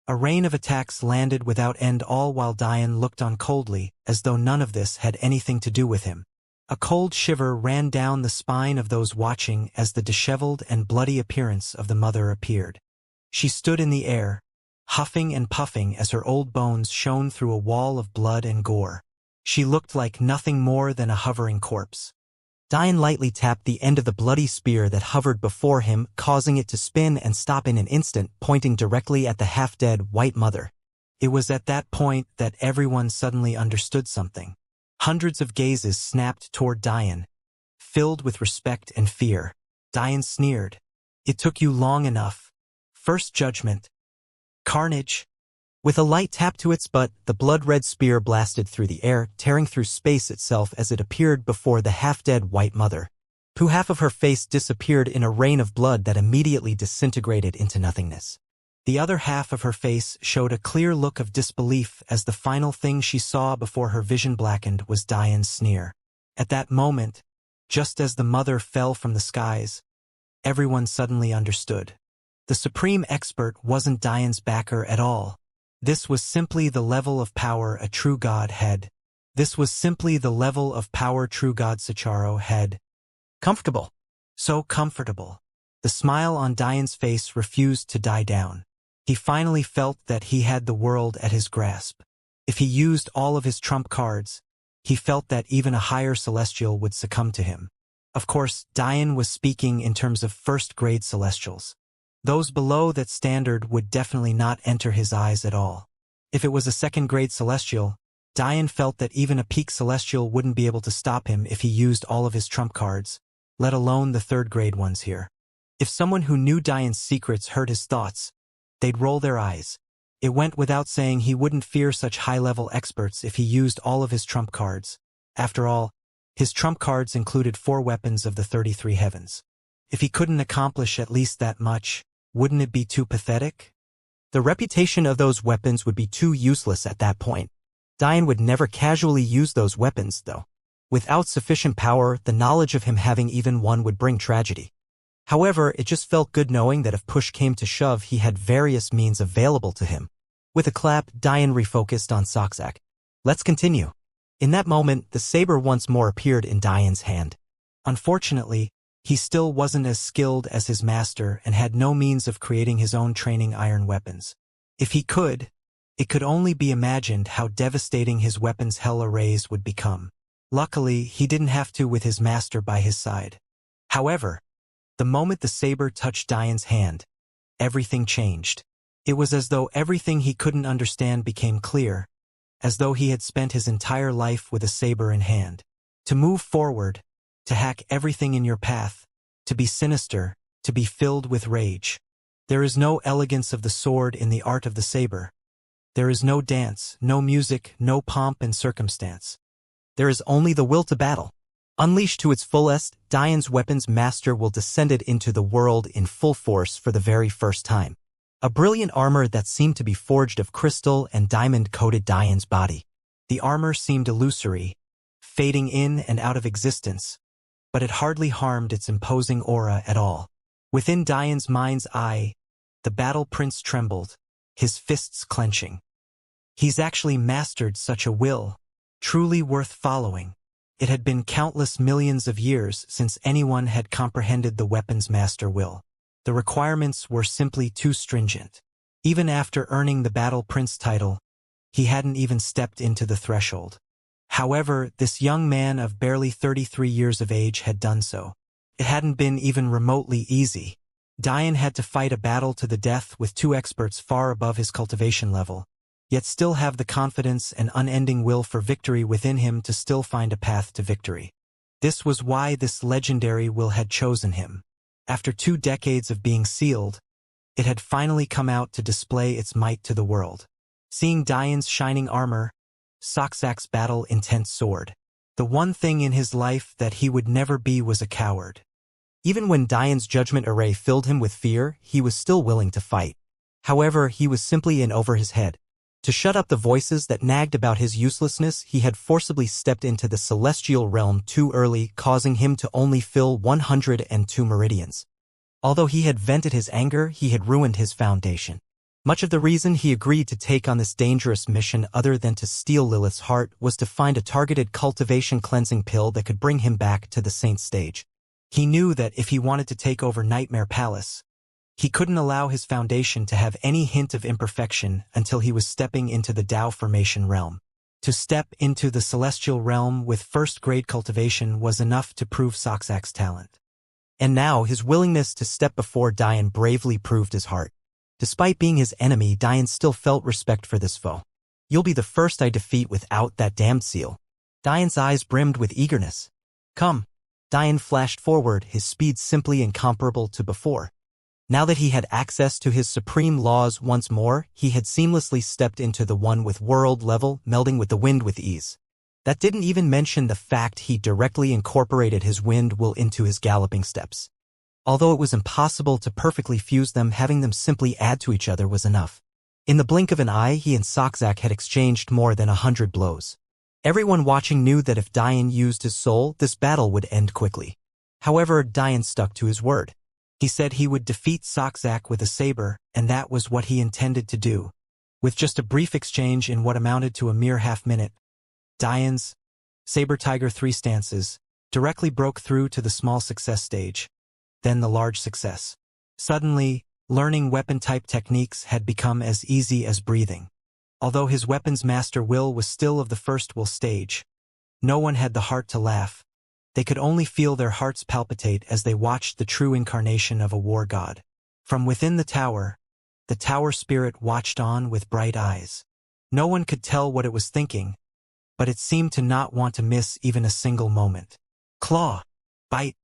A rain of attacks landed without end, all while Diane looked on coldly, as though none of this had anything to do with him. A cold shiver ran down the spine of those watching as the disheveled and bloody appearance of the mother appeared. She stood in the air, huffing and puffing as her old bones shone through a wall of blood and gore. She looked like nothing more than a hovering corpse. Diane lightly tapped the end of the bloody spear that hovered before him, causing it to spin and stop in an instant, pointing directly at the half-dead white mother. It was at that point that everyone suddenly understood something. Hundreds of gazes snapped toward Diane, filled with respect and fear. Diane sneered. "It took you long enough. First judgment. Carnage." With a light tap to its butt, the blood-red spear blasted through the air, tearing through space itself as it appeared before the half-dead white mother. Half of her face disappeared in a rain of blood that immediately disintegrated into nothingness. The other half of her face showed a clear look of disbelief as the final thing she saw before her vision blackened was Diane's sneer. At that moment, just as the mother fell from the skies, everyone suddenly understood. The supreme expert wasn't Diane's backer at all. This was simply the level of power a true god had. This was simply the level of power true god Sicharo had. Comfortable. So comfortable. The smile on Diane's face refused to die down. He finally felt that he had the world at his grasp. If he used all of his trump cards, he felt that even a higher celestial would succumb to him. Of course, Diane was speaking in terms of first-grade celestials. Those below that standard would definitely not enter his eyes at all. If it was a second-grade celestial, Diane felt that even a peak celestial wouldn't be able to stop him if he used all of his trump cards, let alone the third-grade ones here. If someone who knew Diane's secrets heard his thoughts, they'd roll their eyes. It went without saying he wouldn't fear such high-level experts if he used all of his trump cards. After all, his trump cards included 4 weapons of the 33 heavens. If he couldn't accomplish at least that much, wouldn't it be too pathetic? The reputation of those weapons would be too useless at that point. Diane would never casually use those weapons, though. Without sufficient power, the knowledge of him having even one would bring tragedy. However, it just felt good knowing that if push came to shove, he had various means available to him. With a clap, Diane refocused on Soczak. "Let's continue." In that moment, the saber once more appeared in Diane's hand. Unfortunately, he still wasn't as skilled as his master and had no means of creating his own training iron weapons. If he could, it could only be imagined how devastating his weapons' hell arrays would become. Luckily, he didn't have to with his master by his side. However, the moment the saber touched Diane's hand, everything changed. It was as though everything he couldn't understand became clear, as though he had spent his entire life with a saber in hand. To move forward, to hack everything in your path, to be sinister, to be filled with rage. There is no elegance of the sword in the art of the saber. There is no dance, no music, no pomp and circumstance. There is only the will to battle. Unleashed to its fullest, Dian's weapons master will descend it into the world in full force for the very first time. A brilliant armor that seemed to be forged of crystal and diamond coated Dian's body. The armor seemed illusory, fading in and out of existence, but it hardly harmed its imposing aura at all. Within Dian's mind's eye, the battle prince trembled, his fists clenching. He's actually mastered such a will, truly worth following. It had been countless millions of years since anyone had comprehended the weapons master will. The requirements were simply too stringent. Even after earning the battle prince title, he hadn't even stepped into the threshold. However, this young man of barely 33 years of age had done so. It hadn't been even remotely easy. Dian had to fight a battle to the death with two experts far above his cultivation level, yet still have the confidence and unending will for victory within him to still find a path to victory. This was why this legendary will had chosen him. After 2 decades of being sealed, it had finally come out to display its might to the world. Seeing Dian's shining armor, Xianxia's battle-intent sword. The one thing in his life that he would never be was a coward. Even when Dian's judgment array filled him with fear, he was still willing to fight. However, he was simply in over his head. To shut up the voices that nagged about his uselessness, he had forcibly stepped into the celestial realm too early, causing him to only fill 102 meridians. Although he had vented his anger, he had ruined his foundation. Much of the reason he agreed to take on this dangerous mission other than to steal Lilith's heart was to find a targeted cultivation cleansing pill that could bring him back to the saint stage. He knew that if he wanted to take over Nightmare Palace, he couldn't allow his foundation to have any hint of imperfection until he was stepping into the Tao formation realm. To step into the celestial realm with first-grade cultivation was enough to prove Xianxia's talent. And now his willingness to step before Dian bravely proved his heart. Despite being his enemy, Dian still felt respect for this foe. You'll be the first I defeat without that damned seal. Dian's eyes brimmed with eagerness. Come. Dian flashed forward, his speed simply incomparable to before. Now that he had access to his supreme laws once more, he had seamlessly stepped into the one with world level, melding with the wind with ease. That didn't even mention the fact he directly incorporated his wind will into his galloping steps. Although it was impossible to perfectly fuse them, having them simply add to each other was enough. In the blink of an eye, he and Xianxia had exchanged more than 100 blows. Everyone watching knew that if Dian used his soul, this battle would end quickly. However, Dian stuck to his word. He said he would defeat Xianxia with a saber, and that was what he intended to do. With just a brief exchange in what amounted to a mere half-minute, Dian's Saber Tiger 3 stances directly broke through to the small success stage, then the large success. Suddenly, learning weapon-type techniques had become as easy as breathing. Although his weapons master will was still of the first will stage, no one had the heart to laugh. They could only feel their hearts palpitate as they watched the true incarnation of a war god. From within the tower spirit watched on with bright eyes. No one could tell what it was thinking, but it seemed to not want to miss even a single moment. Claw, bite,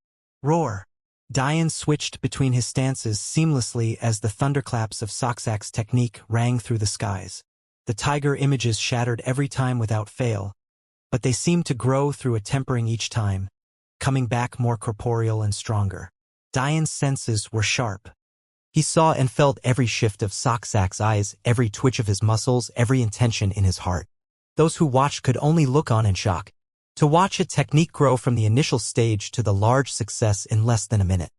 roar. Dian switched between his stances seamlessly as the thunderclaps of Xianxia's technique rang through the skies. The tiger images shattered every time without fail, but they seemed to grow through a tempering each time, coming back more corporeal and stronger. Dian's senses were sharp. He saw and felt every shift of Xianxia's eyes, every twitch of his muscles, every intention in his heart. Those who watched could only look on in shock. To watch a technique grow from the initial stage to the large success in less than a minute.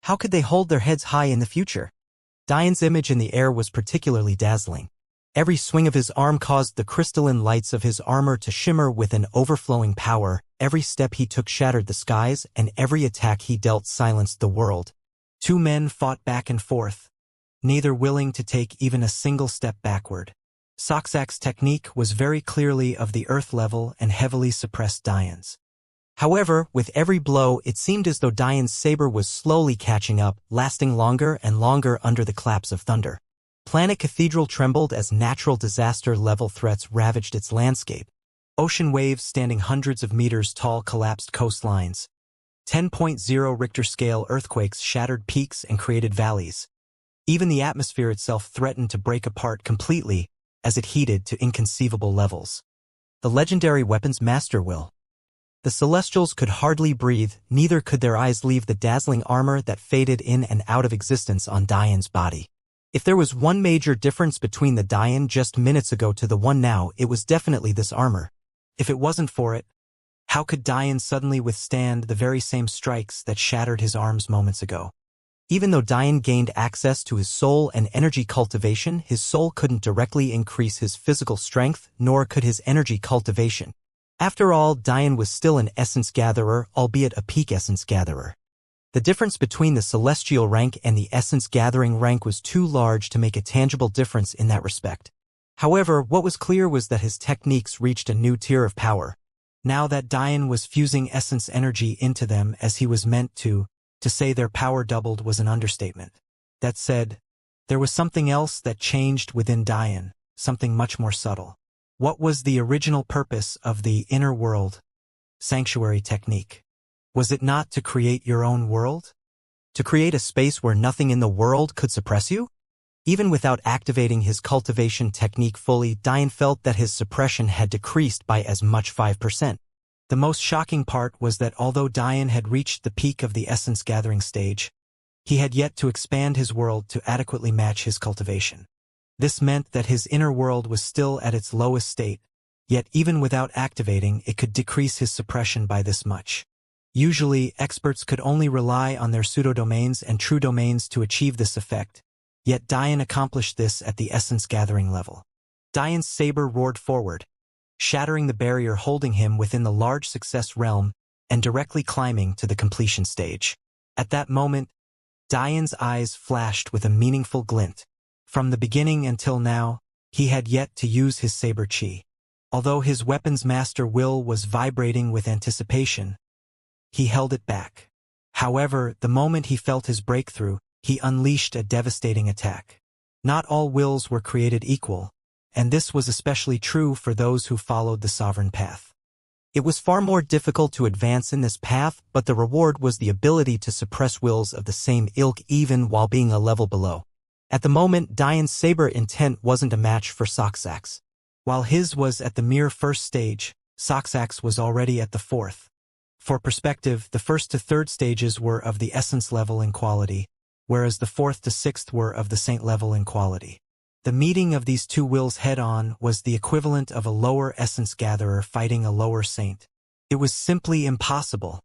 How could they hold their heads high in the future? Dian's image in the air was particularly dazzling. Every swing of his arm caused the crystalline lights of his armor to shimmer with an overflowing power, every step he took shattered the skies, and every attack he dealt silenced the world. 2 men fought back and forth, neither willing to take even a single step backward. Xianxia's technique was very clearly of the earth level and heavily suppressed Dian's. However, with every blow, it seemed as though Dian's saber was slowly catching up, lasting longer and longer under the claps of thunder. Planet Cathedral trembled as natural disaster-level threats ravaged its landscape. Ocean waves standing hundreds of meters tall collapsed coastlines, 10.0 Richter scale earthquakes shattered peaks and created valleys. Even the atmosphere itself threatened to break apart completely as it heated to inconceivable levels. The legendary weapon's master will. The Celestials could hardly breathe, neither could their eyes leave the dazzling armor that faded in and out of existence on Diane's body. If there was one major difference between the Diane just minutes ago to the one now, it was definitely this armor. If it wasn't for it, how could Diane suddenly withstand the very same strikes that shattered his arms moments ago? Even though Diane gained access to his soul and energy cultivation, his soul couldn't directly increase his physical strength, nor could his energy cultivation. After all, Diane was still an essence gatherer, albeit a peak essence gatherer. The difference between the celestial rank and the essence gathering rank was too large to make a tangible difference in that respect. However, what was clear was that his techniques reached a new tier of power. Now that Diane was fusing essence energy into them as he was meant to say their power doubled was an understatement. That said, there was something else that changed within Diane, something much more subtle. What was the original purpose of the inner world sanctuary technique? Was it not to create your own world? To create a space where nothing in the world could suppress you? Even without activating his cultivation technique fully, Diane felt that his suppression had decreased by as much 5%. The most shocking part was that although Diane had reached the peak of the essence gathering stage, he had yet to expand his world to adequately match his cultivation. This meant that his inner world was still at its lowest state, yet even without activating, it could decrease his suppression by this much. Usually, experts could only rely on their pseudo-domains and true domains to achieve this effect, yet Diane accomplished this at the essence gathering level. Diane's saber roared forward, shattering the barrier holding him within the large success realm and directly climbing to the completion stage. At that moment, Diane's eyes flashed with a meaningful glint. From the beginning until now, he had yet to use his saber chi. Although his weapon's master will was vibrating with anticipation, he held it back. However, the moment he felt his breakthrough, he unleashed a devastating attack. Not all wills were created equal, and this was especially true for those who followed the sovereign path. It was far more difficult to advance in this path, but the reward was the ability to suppress wills of the same ilk even while being a level below. At the moment, Diane's saber intent wasn't a match for Soxax. While his was at the mere first stage, Soxax was already at the fourth. For perspective, the first to third stages were of the essence level in quality, whereas the fourth to sixth were of the saint level in quality. The meeting of these two wills head-on was the equivalent of a lower essence gatherer fighting a lower saint. It was simply impossible.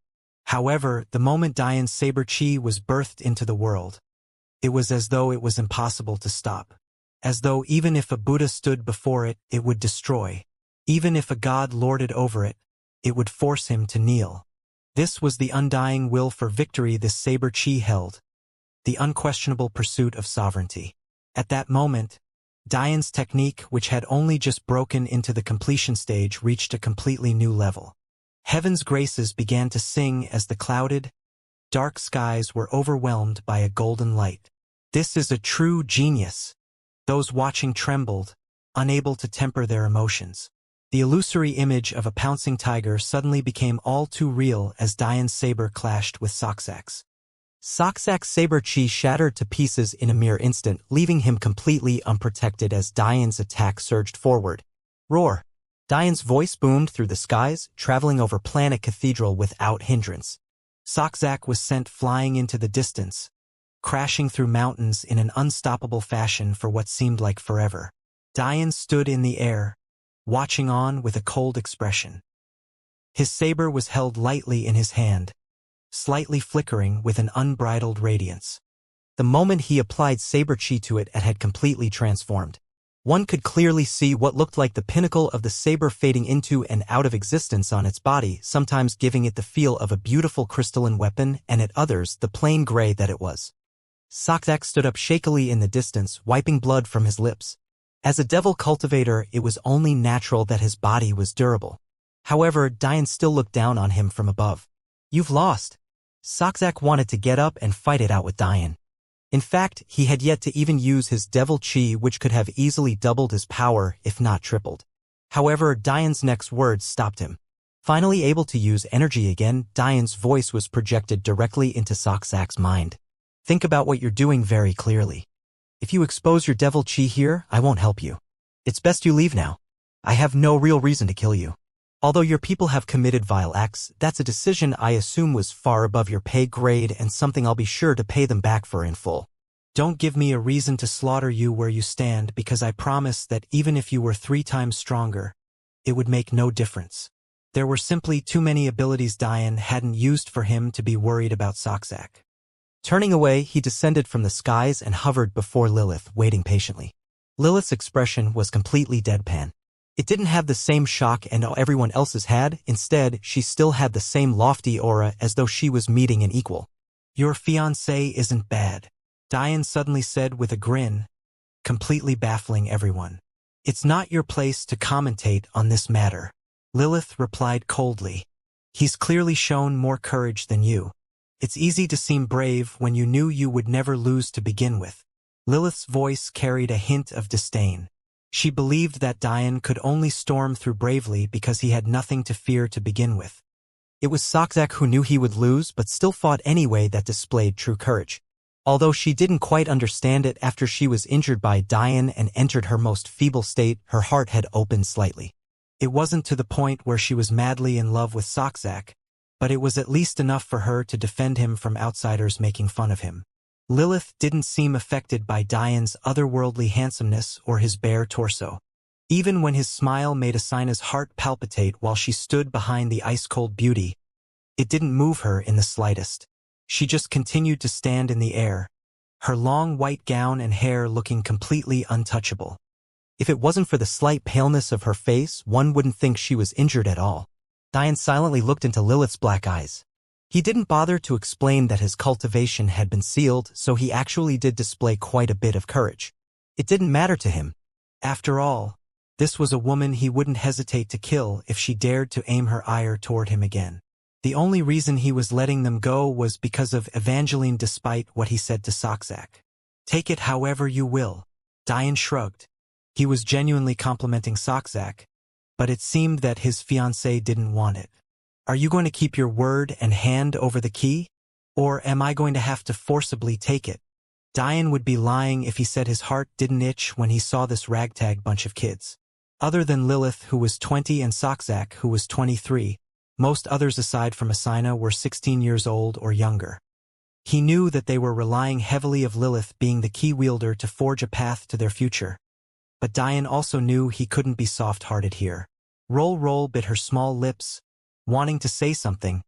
However, the moment Diane's saber chi was birthed into the world, it was as though it was impossible to stop. As though even if a Buddha stood before it, it would destroy. Even if a god lorded over it, it would force him to kneel. This was the undying will for victory this saber chi held, the unquestionable pursuit of sovereignty. At that moment, Diane's technique, which had only just broken into the completion stage, reached a completely new level. Heaven's graces began to sing as the clouded, dark skies were overwhelmed by a golden light. This is a true genius. Those watching trembled, unable to temper their emotions. The illusory image of a pouncing tiger suddenly became all too real as Diane's saber clashed with Soxax. Soxax's saber chi shattered to pieces in a mere instant, leaving him completely unprotected as Diane's attack surged forward. Roar! Diane's voice boomed through the skies, traveling over Planet Cathedral without hindrance. Soxax was sent flying into the distance, crashing through mountains in an unstoppable fashion for what seemed like forever. Diane stood in the air, watching on with a cold expression. His saber was held lightly in his hand, slightly flickering with an unbridled radiance. The moment he applied saber chi to it, it had completely transformed. One could clearly see what looked like the pinnacle of the saber fading into and out of existence on its body, sometimes giving it the feel of a beautiful crystalline weapon, and at others the plain gray that it was. Soxax stood up shakily in the distance, wiping blood from his lips. As a devil cultivator, it was only natural that his body was durable. However, Diane still looked down on him from above. "You've lost." Soxax wanted to get up and fight it out with Diane. In fact, he had yet to even use his devil chi, which could have easily doubled his power, if not tripled. However, Diane's next words stopped him. Finally able to use energy again, Diane's voice was projected directly into Soxak's mind. Think about what you're doing very clearly. If you expose your devil chi here, I won't help you. It's best you leave now. I have no real reason to kill you. Although your people have committed vile acts, that's a decision I assume was far above your pay grade and something I'll be sure to pay them back for in full. Don't give me a reason to slaughter you where you stand, because I promise that even if you were 3 times stronger, it would make no difference. There were simply too many abilities Diane hadn't used for him to be worried about Soxak. Turning away, he descended from the skies and hovered before Lilith, waiting patiently. Lilith's expression was completely deadpan. It didn't have the same shock and everyone else's had. Instead, she still had the same lofty aura, as though she was meeting an equal. Your fiancé isn't bad, Diane suddenly said with a grin, completely baffling everyone. It's not your place to commentate on this matter, Lilith replied coldly. He's clearly shown more courage than you. It's easy to seem brave when you knew you would never lose to begin with. Lilith's voice carried a hint of disdain. She believed that Diane could only storm through bravely because he had nothing to fear to begin with. It was Soxak who knew he would lose but still fought anyway that displayed true courage. Although she didn't quite understand it after she was injured by Diane and entered her most feeble state, her heart had opened slightly. It wasn't to the point where she was madly in love with Soxak, but it was at least enough for her to defend him from outsiders making fun of him. Lilith didn't seem affected by Diane's otherworldly handsomeness or his bare torso. Even when his smile made Asina's heart palpitate while she stood behind the ice-cold beauty, it didn't move her in the slightest. She just continued to stand in the air, her long white gown and hair looking completely untouchable. If it wasn't for the slight paleness of her face, one wouldn't think she was injured at all. Diane silently looked into Lilith's black eyes. He didn't bother to explain that his cultivation had been sealed, so he actually did display quite a bit of courage. It didn't matter to him. After all, this was a woman he wouldn't hesitate to kill if she dared to aim her ire toward him again. The only reason he was letting them go was because of Evangeline, despite what he said to Soxak. Take it however you will. Diane shrugged. He was genuinely complimenting Soxak, but it seemed that his fiancée didn't want it. Are you going to keep your word and hand over the key? Or am I going to have to forcibly take it? Diane would be lying if he said his heart didn't itch when he saw this ragtag bunch of kids. Other than Lilith, who was 20, and Soxak, who was 23, most others aside from Asina were 16 years old or younger. He knew that they were relying heavily of Lilith being the key wielder to forge a path to their future. But Diane also knew he couldn't be soft-hearted here. Roll bit her small lips, wanting to say something,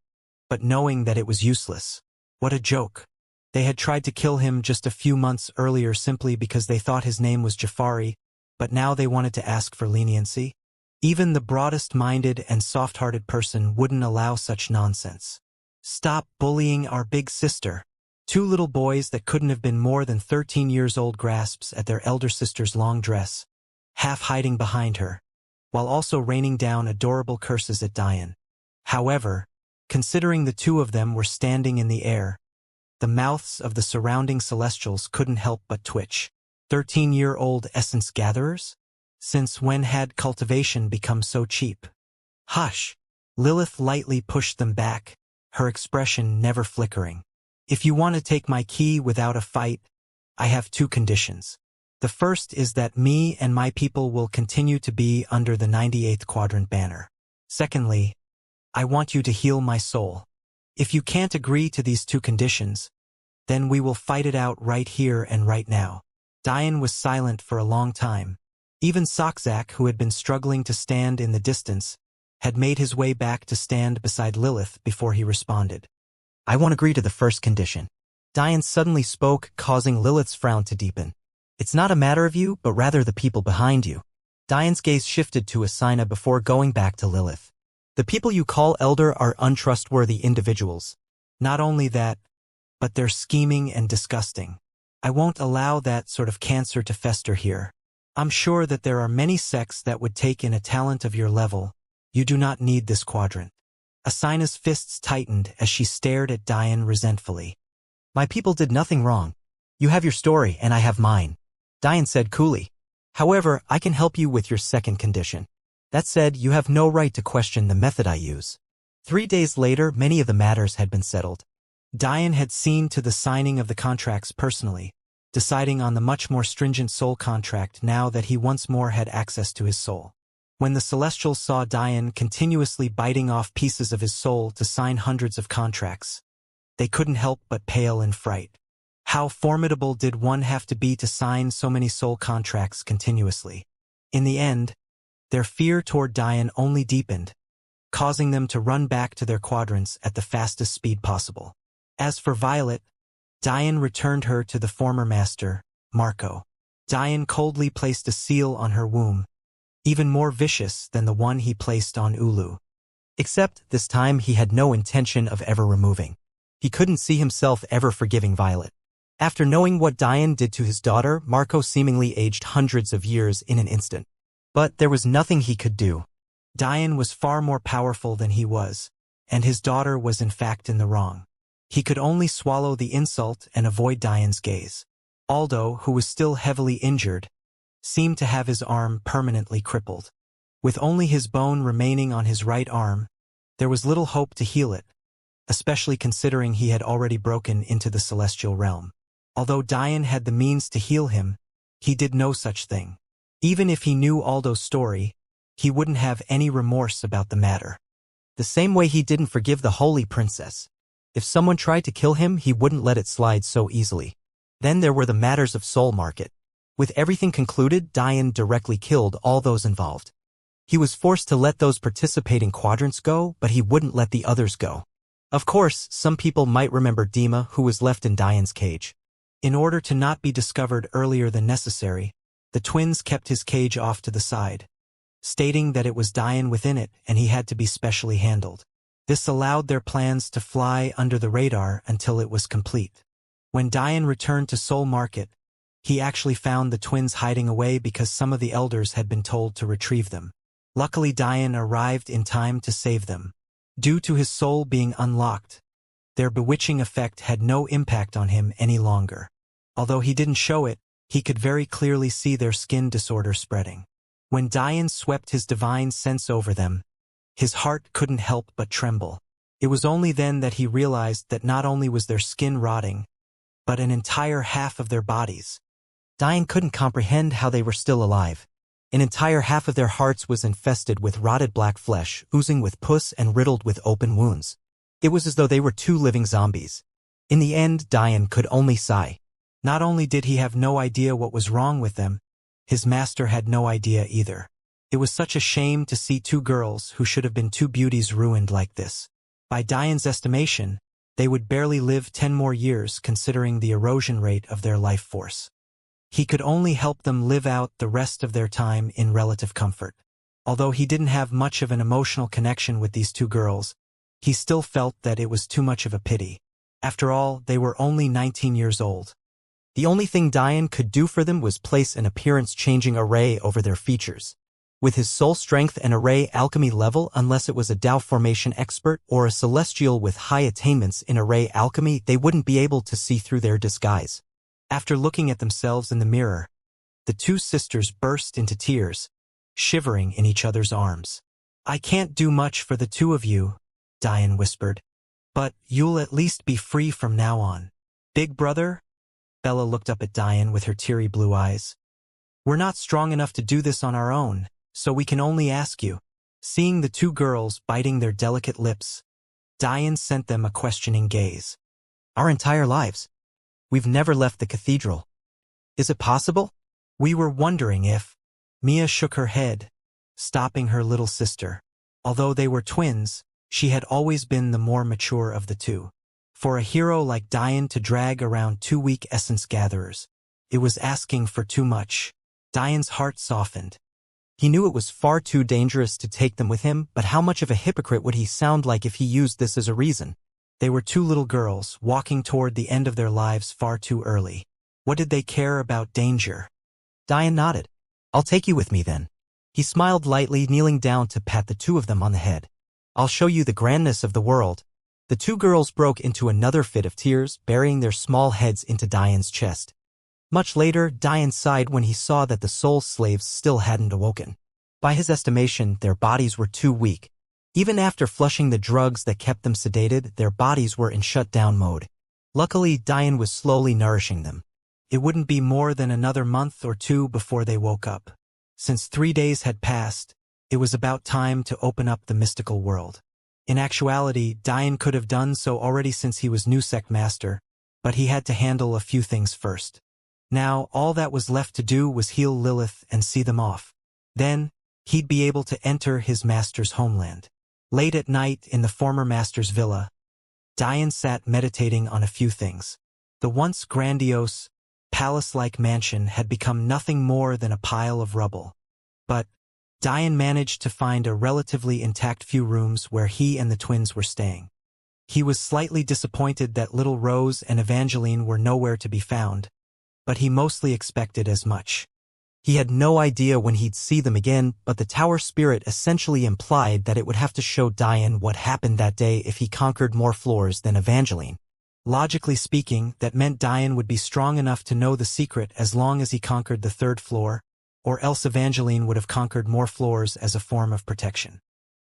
but knowing that it was useless. What a joke. They had tried to kill him just a few months earlier simply because they thought his name was Jafari, but now they wanted to ask for leniency? Even the broadest-minded and soft-hearted person wouldn't allow such nonsense. Stop bullying our big sister. 2 little boys that couldn't have been more than 13 years old grasps at their elder sister's long dress, half hiding behind her, while also raining down adorable curses at Diane. However, considering the 2 of them were standing in the air, the mouths of the surrounding celestials couldn't help but twitch. 13-year-old essence gatherers? Since when had cultivation become so cheap? Hush! Lilith lightly pushed them back, her expression never flickering. If you want to take my key without a fight, I have 2 conditions. The first is that me and my people will continue to be under the 98th Quadrant banner. Secondly, I want you to heal my soul. If you can't agree to these 2 conditions, then we will fight it out right here and right now. Diane was silent for a long time. Even Soxak, who had been struggling to stand in the distance, had made his way back to stand beside Lilith before he responded. I won't agree to the first condition. Diane suddenly spoke, causing Lilith's frown to deepen. It's not a matter of you, but rather the people behind you. Diane's gaze shifted to Asina before going back to Lilith. The people you call elder are untrustworthy individuals. Not only that, but they're scheming and disgusting. I won't allow that sort of cancer to fester here. I'm sure that there are many sects that would take in a talent of your level. You do not need this quadrant. Asina's fists tightened as she stared at Diane resentfully. My people did nothing wrong. You have your story and I have mine, Diane said coolly. However, I can help you with your second condition. That said, you have no right to question the method I use. 3 days later, many of the matters had been settled. Diane had seen to the signing of the contracts personally, deciding on the much more stringent soul contract now that he once more had access to his soul. When the Celestials saw Diane continuously biting off pieces of his soul to sign hundreds of contracts, they couldn't help but pale in fright. How formidable did one have to be to sign so many soul contracts continuously? In the end, their fear toward Diane only deepened, causing them to run back to their quadrants at the fastest speed possible. As for Violet, Diane returned her to the former master, Marco. Diane coldly placed a seal on her womb, even more vicious than the one he placed on Ulu. Except, this time he had no intention of ever removing. He couldn't see himself ever forgiving Violet. After knowing what Diane did to his daughter, Marco seemingly aged hundreds of years in an instant. But there was nothing he could do. Diane was far more powerful than he was, and his daughter was in fact in the wrong. He could only swallow the insult and avoid Diane's gaze. Aldo, who was still heavily injured, seemed to have his arm permanently crippled. With only his bone remaining on his right arm, there was little hope to heal it, especially considering he had already broken into the celestial realm. Although Diane had the means to heal him, he did no such thing. Even if he knew Aldo's story, he wouldn't have any remorse about the matter. The same way he didn't forgive the Holy Princess. If someone tried to kill him, he wouldn't let it slide so easily. Then there were the matters of soul market. With everything concluded, Diane directly killed all those involved. He was forced to let those participating quadrants go, but he wouldn't let the others go. Of course, some people might remember Dima, who was left in Diane's cage. In order to not be discovered earlier than necessary, the twins kept his cage off to the side, stating that it was Diane within it and he had to be specially handled. This allowed their plans to fly under the radar until it was complete. When Diane returned to Soul Market, he actually found the twins hiding away because some of the elders had been told to retrieve them. Luckily, Diane arrived in time to save them. Due to his soul being unlocked, their bewitching effect had no impact on him any longer. Although he didn't show it, he could very clearly see their skin disorder spreading. When Diane swept his divine sense over them, his heart couldn't help but tremble. It was only then that he realized that not only was their skin rotting, but an entire half of their bodies. Diane couldn't comprehend how they were still alive. An entire half of their hearts was infested with rotted black flesh, oozing with pus and riddled with open wounds. It was as though they were two living zombies. In the end, Diane could only sigh. Not only did he have no idea what was wrong with them, his master had no idea either. It was such a shame to see two girls who should have been two beauties ruined like this. By Diane's estimation, they would barely live 10 more years considering the erosion rate of their life force. He could only help them live out the rest of their time in relative comfort. Although he didn't have much of an emotional connection with these two girls, he still felt that it was too much of a pity. After all, they were only 19 years old. The only thing Diane could do for them was place an appearance-changing array over their features. With his soul strength and array alchemy level, unless it was a Tao formation expert or a celestial with high attainments in array alchemy, they wouldn't be able to see through their disguise. After looking at themselves in the mirror, the two sisters burst into tears, shivering in each other's arms. "I can't do much for the two of you," Diane whispered, "but you'll at least be free from now on. Big brother?" Bella looked up at Diane with her teary blue eyes. "We're not strong enough to do this on our own, so we can only ask you." Seeing the two girls biting their delicate lips, Diane sent them a questioning gaze. "Our entire lives. We've never left the cathedral. Is it possible?" "We were wondering if—" Mia shook her head, stopping her little sister. Although they were twins, she had always been the more mature of the two. For a hero like Diane to drag around two weak essence gatherers, it was asking for too much. Diane's heart softened. He knew it was far too dangerous to take them with him, but how much of a hypocrite would he sound like if he used this as a reason? They were two little girls, walking toward the end of their lives far too early. What did they care about danger? Diane nodded. "I'll take you with me then." He smiled lightly, kneeling down to pat the two of them on the head. "I'll show you the grandness of the world." The two girls broke into another fit of tears, burying their small heads into Diane's chest. Much later, Diane sighed when he saw that the soul slaves still hadn't awoken. By his estimation, their bodies were too weak. Even after flushing the drugs that kept them sedated, their bodies were in shutdown mode. Luckily, Diane was slowly nourishing them. It wouldn't be more than another month or two before they woke up. Since 3 days had passed, it was about time to open up the mystical world. In actuality, Diane could have done so already since he was new sect master, but he had to handle a few things first. Now, all that was left to do was heal Lilith and see them off. Then, he'd be able to enter his master's homeland. Late at night in the former master's villa, Diane sat meditating on a few things. The once grandiose, palace-like mansion had become nothing more than a pile of rubble. But Diane managed to find a relatively intact few rooms where he and the twins were staying. He was slightly disappointed that little Rose and Evangeline were nowhere to be found, but he mostly expected as much. He had no idea when he'd see them again, but the tower spirit essentially implied that it would have to show Diane what happened that day if he conquered more floors than Evangeline. Logically speaking, that meant Diane would be strong enough to know the secret as long as he conquered the 3rd floor, or else Evangeline would have conquered more floors as a form of protection.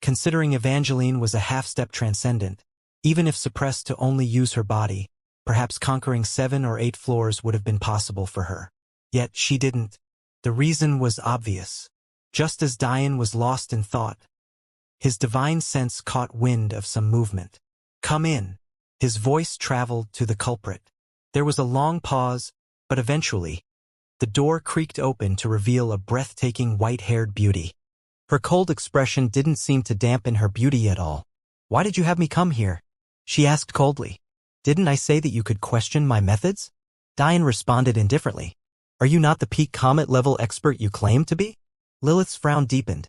Considering Evangeline was a half-step transcendent, even if suppressed to only use her body, perhaps conquering 7 or 8 floors would have been possible for her. Yet she didn't. The reason was obvious. Just as Diane was lost in thought, his divine sense caught wind of some movement. "Come in." His voice traveled to the culprit. There was a long pause, but eventually, the door creaked open to reveal a breathtaking white-haired beauty. Her cold expression didn't seem to dampen her beauty at all. "Why did you have me come here?" she asked coldly. "Didn't I say that you could question my methods?" Diane responded indifferently. "Are you not the peak comet-level expert you claim to be?" Lilith's frown deepened.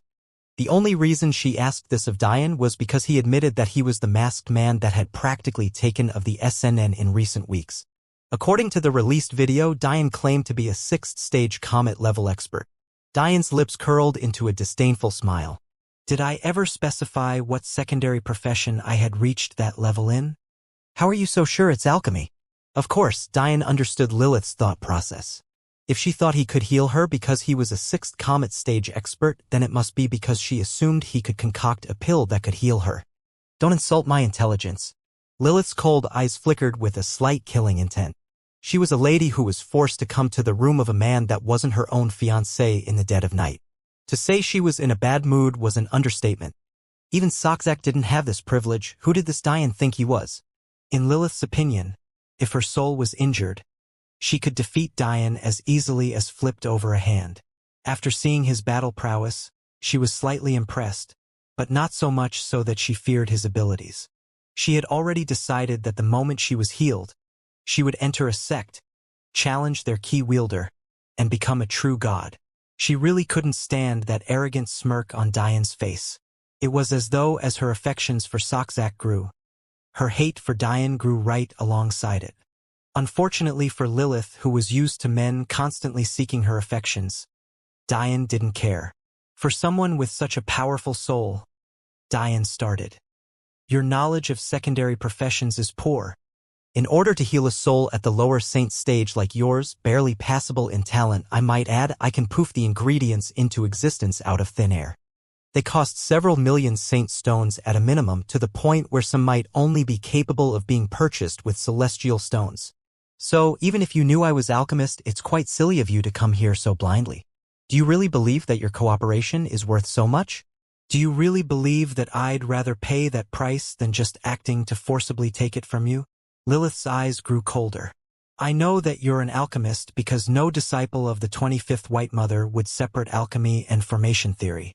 The only reason she asked this of Diane was because he admitted that he was the masked man that had practically taken of the SNN in recent weeks. According to the released video, Diane claimed to be a 6th-stage comet-level expert. Diane's lips curled into a disdainful smile. "Did I ever specify what secondary profession I had reached that level in?" "How are you so sure it's alchemy?" Of course, Diane understood Lilith's thought process. If she thought he could heal her because he was a 6th comet stage expert, then it must be because she assumed he could concoct a pill that could heal her. "Don't insult my intelligence." Lilith's cold eyes flickered with a slight killing intent. She was a lady who was forced to come to the room of a man that wasn't her own fiancé in the dead of night. To say she was in a bad mood was an understatement. Even Soxak didn't have this privilege. Who did this Diane think he was? In Lilith's opinion, if her soul was injured, she could defeat Diane as easily as flipped over a hand. After seeing his battle prowess, she was slightly impressed, but not so much so that she feared his abilities. She had already decided that the moment she was healed, she would enter a sect, challenge their key wielder, and become a true god. She really couldn't stand that arrogant smirk on Diane's face. It was as though as her affections for Soxak grew, her hate for Diane grew right alongside it. Unfortunately for Lilith, who was used to men constantly seeking her affections, Diane didn't care. For someone with such a powerful soul, Diane started. "Your knowledge of secondary professions is poor. In order to heal a soul at the lower saint stage like yours, barely passable in talent, I might add, I can poof the ingredients into existence out of thin air. They cost several million saint stones at a minimum, to the point where some might only be capable of being purchased with celestial stones. So, even if you knew I was alchemist, it's quite silly of you to come here so blindly. Do you really believe that your cooperation is worth so much? Do you really believe that I'd rather pay that price than just acting to forcibly take it from you?" Lilith's eyes grew colder. "I know that you're an alchemist because no disciple of the 25th White Mother would separate alchemy and formation theory.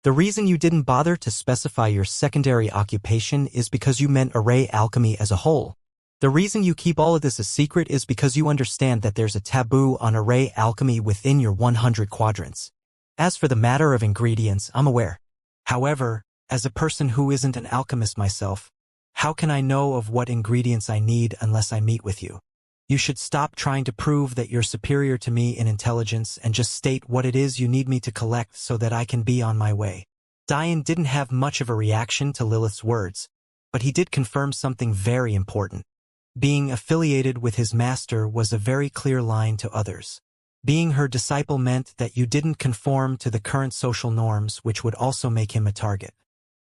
The reason you didn't bother to specify your secondary occupation is because you meant array alchemy as a whole. The reason you keep all of this a secret is because you understand that there's a taboo on array alchemy within your 100 quadrants. As for the matter of ingredients, I'm aware. However, as a person who isn't an alchemist myself, how can I know of what ingredients I need unless I meet with you? You should stop trying to prove that you're superior to me in intelligence and just state what it is you need me to collect so that I can be on my way." Diane didn't have much of a reaction to Lilith's words, but he did confirm something very important. Being affiliated with his master was a very clear line to others. Being her disciple meant that you didn't conform to the current social norms, which would also make him a target.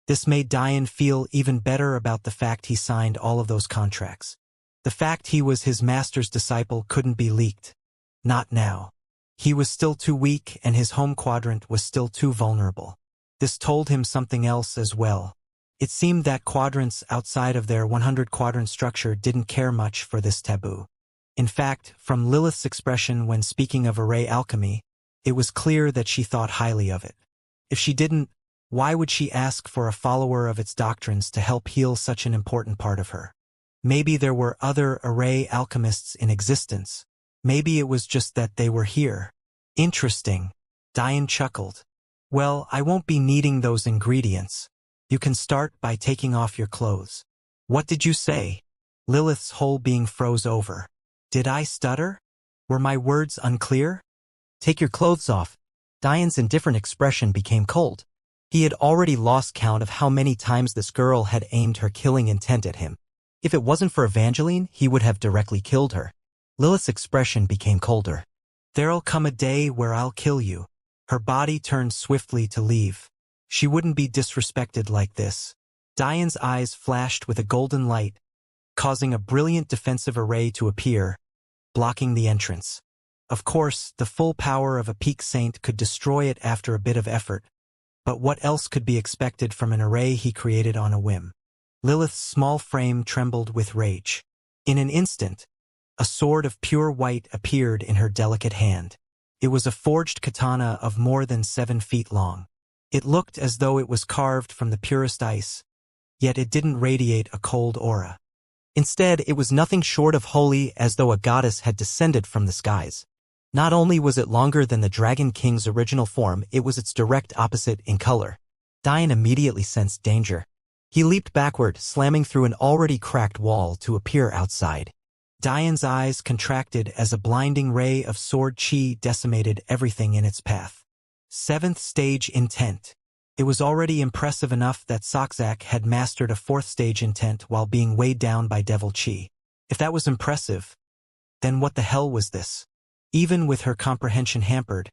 This made Diane feel even better about the fact he signed all of those contracts. The fact he was his master's disciple couldn't be leaked. Not now. He was still too weak and his home quadrant was still too vulnerable. This told him something else as well. It seemed that quadrants outside of their 100-quadrant structure didn't care much for this taboo. In fact, from Lilith's expression when speaking of array alchemy, it was clear that she thought highly of it. If she didn't, why would she ask for a follower of its doctrines to help heal such an important part of her? Maybe there were other array alchemists in existence. Maybe it was just that they were here. Interesting. Diane chuckled. Well, I won't be needing those ingredients. You can start by taking off your clothes. What did you say? Lilith's whole being froze over. Did I stutter? Were my words unclear? Take your clothes off. Diane's indifferent expression became cold. He had already lost count of how many times this girl had aimed her killing intent at him. If it wasn't for Evangeline, he would have directly killed her. Lilith's expression became colder. There'll come a day where I'll kill you. Her body turned swiftly to leave. She wouldn't be disrespected like this. Diane's eyes flashed with a golden light, causing a brilliant defensive array to appear, blocking the entrance. Of course, the full power of a peak saint could destroy it after a bit of effort, but what else could be expected from an array he created on a whim? Lilith's small frame trembled with rage. In an instant, a sword of pure white appeared in her delicate hand. It was a forged katana of more than 7 feet long. It looked as though it was carved from the purest ice, yet it didn't radiate a cold aura. Instead, it was nothing short of holy, as though a goddess had descended from the skies. Not only was it longer than the Dragon King's original form, it was its direct opposite in color. Diane immediately sensed danger. He leaped backward, slamming through an already cracked wall to appear outside. Diane's eyes contracted as a blinding ray of sword chi decimated everything in its path. 7th stage intent. It was already impressive enough that Soxak had mastered a 4th stage intent while being weighed down by devil chi. If that was impressive, then what the hell was this? Even with her comprehension hampered,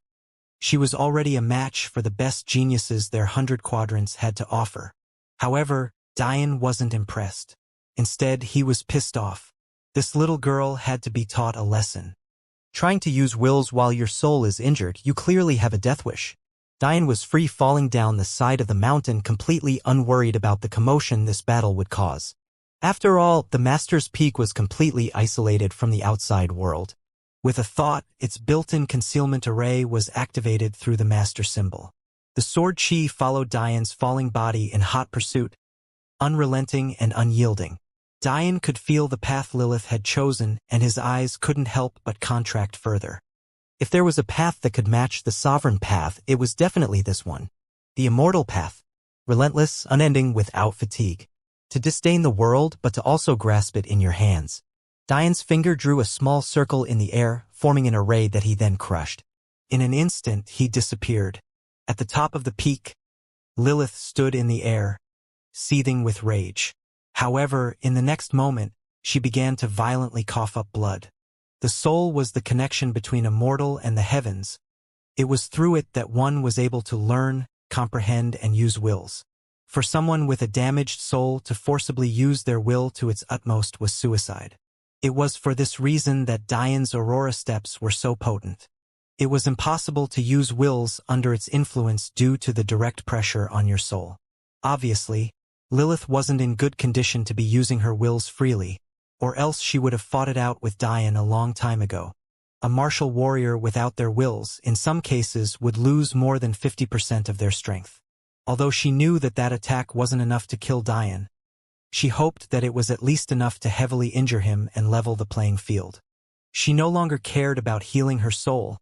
she was already a match for the best geniuses their 100 quadrants had to offer. However, Diane wasn't impressed. Instead, he was pissed off. This little girl had to be taught a lesson. Trying to use wills while your soul is injured, you clearly have a death wish. Diane was free falling down the side of the mountain, completely unworried about the commotion this battle would cause. After all, the Master's Peak was completely isolated from the outside world. With a thought, its built-in concealment array was activated through the Master symbol. The sword chi followed Diane's falling body in hot pursuit, unrelenting and unyielding. Diane could feel the path Lilith had chosen, and his eyes couldn't help but contract further. If there was a path that could match the sovereign path, it was definitely this one. The immortal path. Relentless, unending, without fatigue. To disdain the world, but to also grasp it in your hands. Diane's finger drew a small circle in the air, forming an array that he then crushed. In an instant, he disappeared. At the top of the peak, Lilith stood in the air, seething with rage. However, in the next moment, she began to violently cough up blood. The soul was the connection between immortal and the heavens. It was through it that one was able to learn, comprehend, and use wills. For someone with a damaged soul to forcibly use their will to its utmost was suicide. It was for this reason that Diane's Aurora steps were so potent. It was impossible to use wills under its influence due to the direct pressure on your soul. Obviously, Lilith wasn't in good condition to be using her wills freely, or else she would have fought it out with Diane a long time ago. A martial warrior without their wills, in some cases, would lose more than 50% of their strength. Although she knew that that attack wasn't enough to kill Diane, she hoped that it was at least enough to heavily injure him and level the playing field. She no longer cared about healing her soul.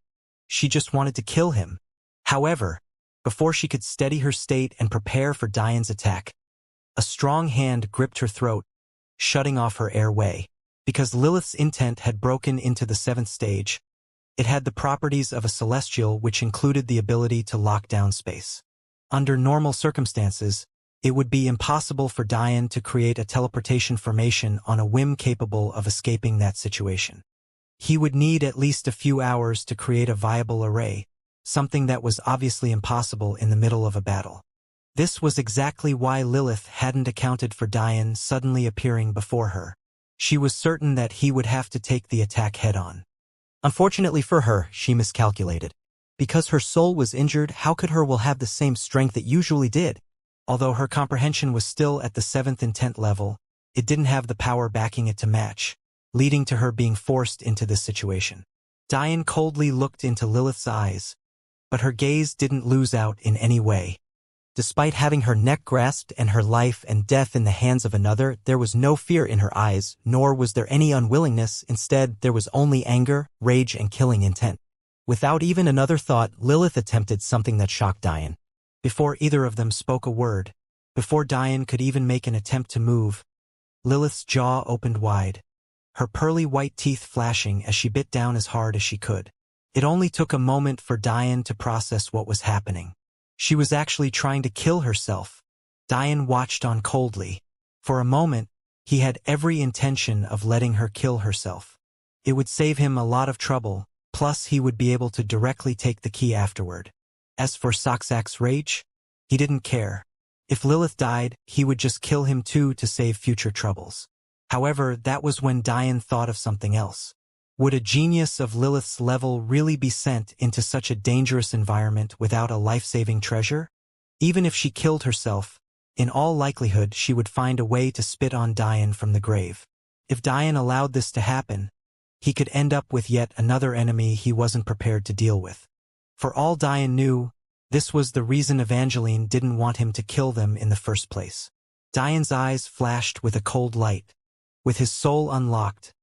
She just wanted to kill him. However, before she could steady her state and prepare for Diane's attack, a strong hand gripped her throat, shutting off her airway. Because Lilith's intent had broken into the 7th stage, it had the properties of a celestial, which included the ability to lock down space. Under normal circumstances, it would be impossible for Diane to create a teleportation formation on a whim capable of escaping that situation. He would need at least a few hours to create a viable array, something that was obviously impossible in the middle of a battle. This was exactly why Lilith hadn't accounted for Diane suddenly appearing before her. She was certain that he would have to take the attack head-on. Unfortunately for her, she miscalculated. Because her soul was injured, how could her will have the same strength it usually did? Although her comprehension was still at the 7th intent level, it didn't have the power backing it to match, leading to her being forced into this situation. Diane coldly looked into Lilith's eyes, but her gaze didn't lose out in any way. Despite having her neck grasped and her life and death in the hands of another, there was no fear in her eyes, nor was there any unwillingness. Instead, there was only anger, rage, and killing intent. Without even another thought, Lilith attempted something that shocked Diane. Before either of them spoke a word, before Diane could even make an attempt to move, Lilith's jaw opened wide, her pearly white teeth flashing as she bit down as hard as she could. It only took a moment for Diane to process what was happening. She was actually trying to kill herself. Diane watched on coldly. For a moment, he had every intention of letting her kill herself. It would save him a lot of trouble, plus he would be able to directly take the key afterward. As for Soxak's rage, he didn't care. If Lilith died, he would just kill him too to save future troubles. However, that was when Diane thought of something else. Would a genius of Lilith's level really be sent into such a dangerous environment without a life-saving treasure? Even if she killed herself, in all likelihood she would find a way to spit on Diane from the grave. If Diane allowed this to happen, he could end up with yet another enemy he wasn't prepared to deal with. For all Diane knew, this was the reason Evangeline didn't want him to kill them in the first place. Diane's eyes flashed with a cold light. With his soul unlocked,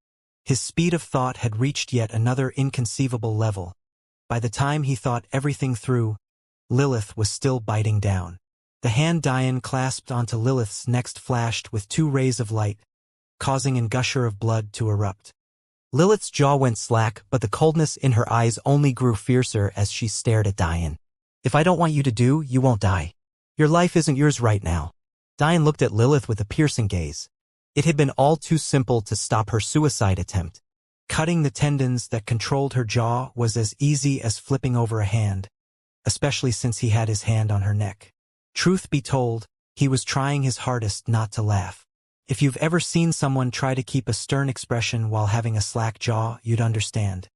his speed of thought had reached yet another inconceivable level. By the time he thought everything through, Lilith was still biting down. The hand Diane clasped onto Lilith's next flashed with 2 rays of light, causing a gusher of blood to erupt. Lilith's jaw went slack, but the coldness in her eyes only grew fiercer as she stared at Diane. If I don't want you to do, you won't die. Your life isn't yours right now. Diane looked at Lilith with a piercing gaze. It had been all too simple to stop her suicide attempt. Cutting the tendons that controlled her jaw was as easy as flipping over a hand, especially since he had his hand on her neck. Truth be told, he was trying his hardest not to laugh. If you've ever seen someone try to keep a stern expression while having a slack jaw, you'd understand.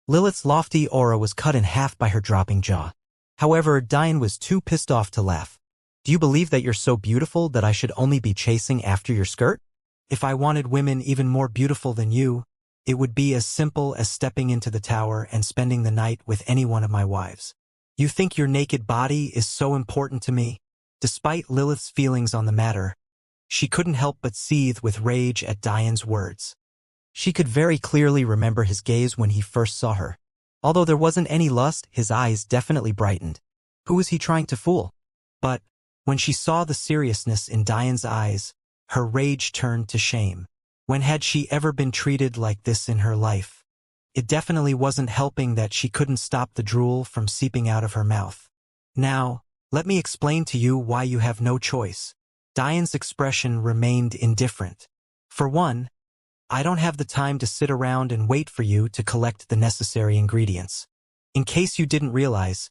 Lilith's lofty aura was cut in half by her dropping jaw. However, Diane was too pissed off to laugh. Do you believe that you're so beautiful that I should only be chasing after your skirt? If I wanted women even more beautiful than you, it would be as simple as stepping into the tower and spending the night with any one of my wives. You think your naked body is so important to me? Despite Lilith's feelings on the matter, she couldn't help but seethe with rage at Diane's words. She could very clearly remember his gaze when he first saw her. Although there wasn't any lust, his eyes definitely brightened. Who was he trying to fool? But when she saw the seriousness in Diane's eyes, her rage turned to shame. When had she ever been treated like this in her life? It definitely wasn't helping that she couldn't stop the drool from seeping out of her mouth. Now, let me explain to you why you have no choice. Diane's expression remained indifferent. For one, I don't have the time to sit around and wait for you to collect the necessary ingredients. In case you didn't realize,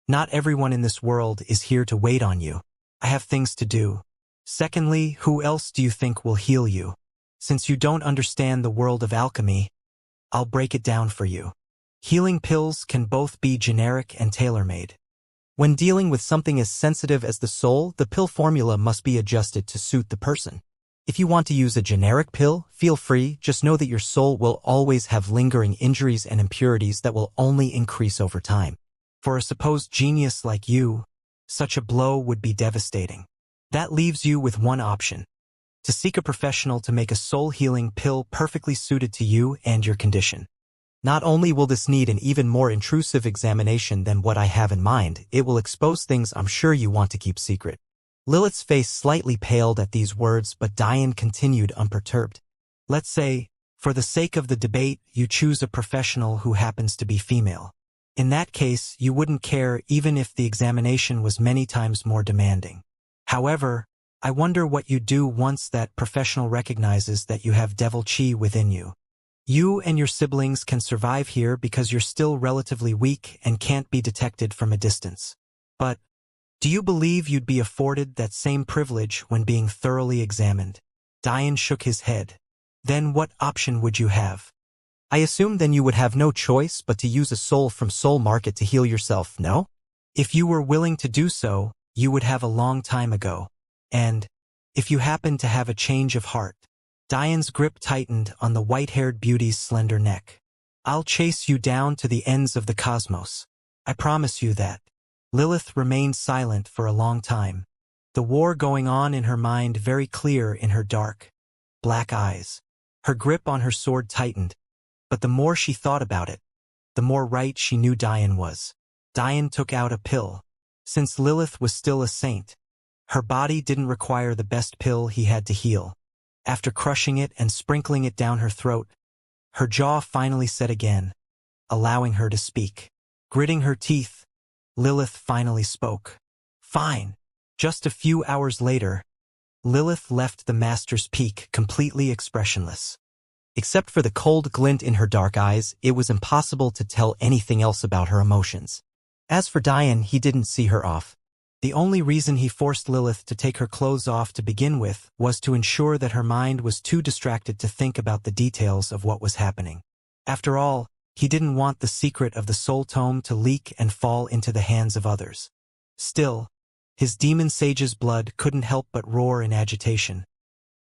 not everyone in this world is here to wait on you. I have things to do. Secondly, who else do you think will heal you? Since you don't understand the world of alchemy, I'll break it down for you. Healing pills can both be generic and tailor-made. When dealing with something as sensitive as the soul, the pill formula must be adjusted to suit the person. If you want to use a generic pill, feel free, just know that your soul will always have lingering injuries and impurities that will only increase over time. For a supposed genius like you, such a blow would be devastating. That leaves you with one option: to seek a professional to make a soul-healing pill perfectly suited to you and your condition. Not only will this need an even more intrusive examination than what I have in mind, it will expose things I'm sure you want to keep secret. Lilith's face slightly paled at these words, but Diane continued unperturbed. Let's say, for the sake of the debate, you choose a professional who happens to be female. In that case, you wouldn't care even if the examination was many times more demanding. However, I wonder what you'd do once that professional recognizes that you have devil chi within you. You and your siblings can survive here because you're still relatively weak and can't be detected from a distance. But do you believe you'd be afforded that same privilege when being thoroughly examined? Dian shook his head. Then what option would you have? I assume then you would have no choice but to use a soul from Soul Market to heal yourself, no? If you were willing to do so, you would have a long time ago. And if you happen to have a change of heart. Dian's grip tightened on the white-haired beauty's slender neck. I'll chase you down to the ends of the cosmos. I promise you that. Lilith remained silent for a long time, the war going on in her mind very clear in her dark, black eyes. Her grip on her sword tightened, but the more she thought about it, the more right she knew Dian was. Dian took out a pill. Since Lilith was still a saint, her body didn't require the best pill he had to heal. After crushing it and sprinkling it down her throat, her jaw finally set again, allowing her to speak. Gritting her teeth, Lilith finally spoke. Fine. Just a few hours later, Lilith left the Master's Peak completely expressionless. Except for the cold glint in her dark eyes, it was impossible to tell anything else about her emotions. As for Dian, he didn't see her off. The only reason he forced Lilith to take her clothes off to begin with was to ensure that her mind was too distracted to think about the details of what was happening. After all, he didn't want the secret of the soul tome to leak and fall into the hands of others. Still, his demon sage's blood couldn't help but roar in agitation,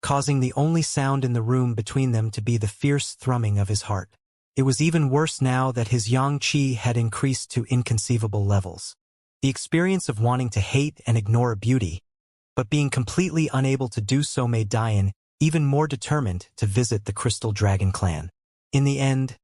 causing the only sound in the room between them to be the fierce thrumming of his heart. It was even worse now that his yang qi had increased to inconceivable levels. The experience of wanting to hate and ignore a beauty, but being completely unable to do so made Dian even more determined to visit the Crystal Dragon clan. In the end,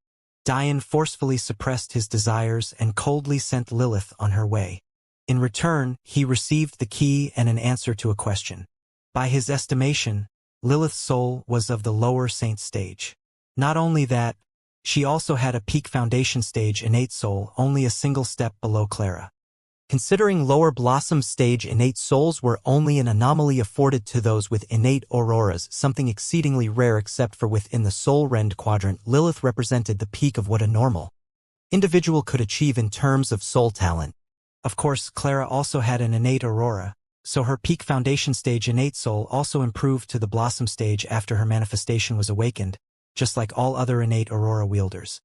Dian forcefully suppressed his desires and coldly sent Lilith on her way. In return, he received the key and an answer to a question. By his estimation, Lilith's soul was of the lower saint stage. Not only that, she also had a peak foundation stage innate soul only a single step below Clara. Considering lower blossom stage innate souls were only an anomaly afforded to those with innate auroras, something exceedingly rare except for within the soul rend quadrant, Lilith represented the peak of what a normal individual could achieve in terms of soul talent. Of course, Clara also had an innate aurora, so her peak foundation stage innate soul also improved to the blossom stage after her manifestation was awakened, just like all other innate aurora wielders.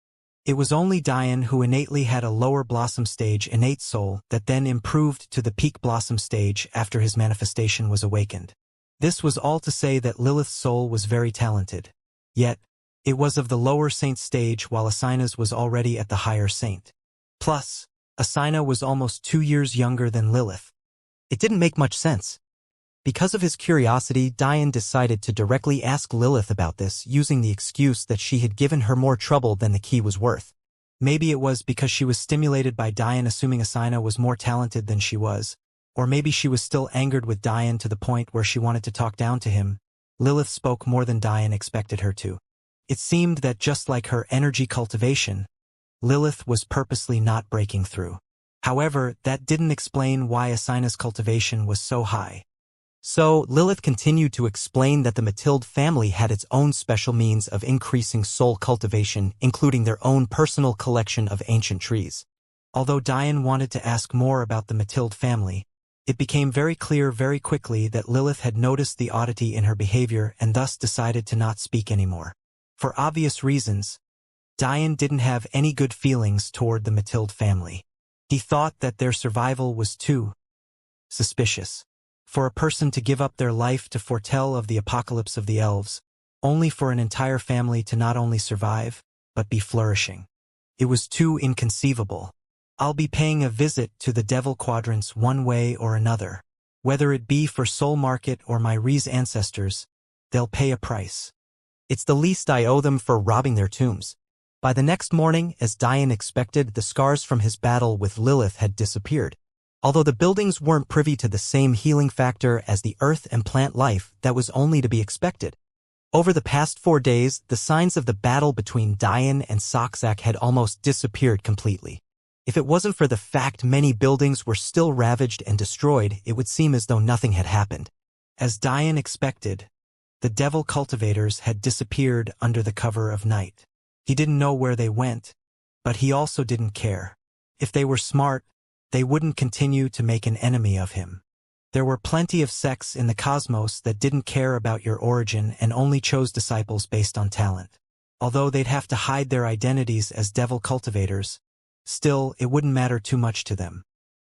It was only Dian who innately had a lower blossom stage innate soul that then improved to the peak blossom stage after his manifestation was awakened. This was all to say that Lilith's soul was very talented. Yet, it was of the lower saint stage while Asina's was already at the higher saint. Plus, Asina was almost 2 years younger than Lilith. It didn't make much sense. Because of his curiosity, Dian decided to directly ask Lilith about this, using the excuse that she had given her more trouble than the key was worth. Maybe it was because she was stimulated by Dian assuming Asina was more talented than she was, or maybe she was still angered with Dian to the point where she wanted to talk down to him. Lilith spoke more than Dian expected her to. It seemed that just like her energy cultivation, Lilith was purposely not breaking through. However, that didn't explain why Asina's cultivation was so high. So, Lilith continued to explain that the Matilde family had its own special means of increasing soul cultivation, including their own personal collection of ancient trees. Although Dian wanted to ask more about the Matilde family, it became very clear very quickly that Lilith had noticed the oddity in her behavior and thus decided to not speak anymore. For obvious reasons, Dian didn't have any good feelings toward the Matilde family. He thought that their survival was too suspicious. For a person to give up their life to foretell of the apocalypse of the elves, only for an entire family to not only survive, but be flourishing. It was too inconceivable. I'll be paying a visit to the Devil Quadrants one way or another. Whether it be for Soul Market or my Rize ancestors, they'll pay a price. It's the least I owe them for robbing their tombs. By the next morning, as Dian expected, the scars from his battle with Lilith had disappeared. Although the buildings weren't privy to the same healing factor as the earth and plant life, that was only to be expected. Over the past 4 days, the signs of the battle between Dian and Soxak had almost disappeared completely. If it wasn't for the fact many buildings were still ravaged and destroyed, it would seem as though nothing had happened. As Dian expected, the devil cultivators had disappeared under the cover of night. He didn't know where they went, but he also didn't care. If they were smart, they wouldn't continue to make an enemy of him. There were plenty of sects in the cosmos that didn't care about your origin and only chose disciples based on talent. Although they'd have to hide their identities as devil cultivators, still, it wouldn't matter too much to them.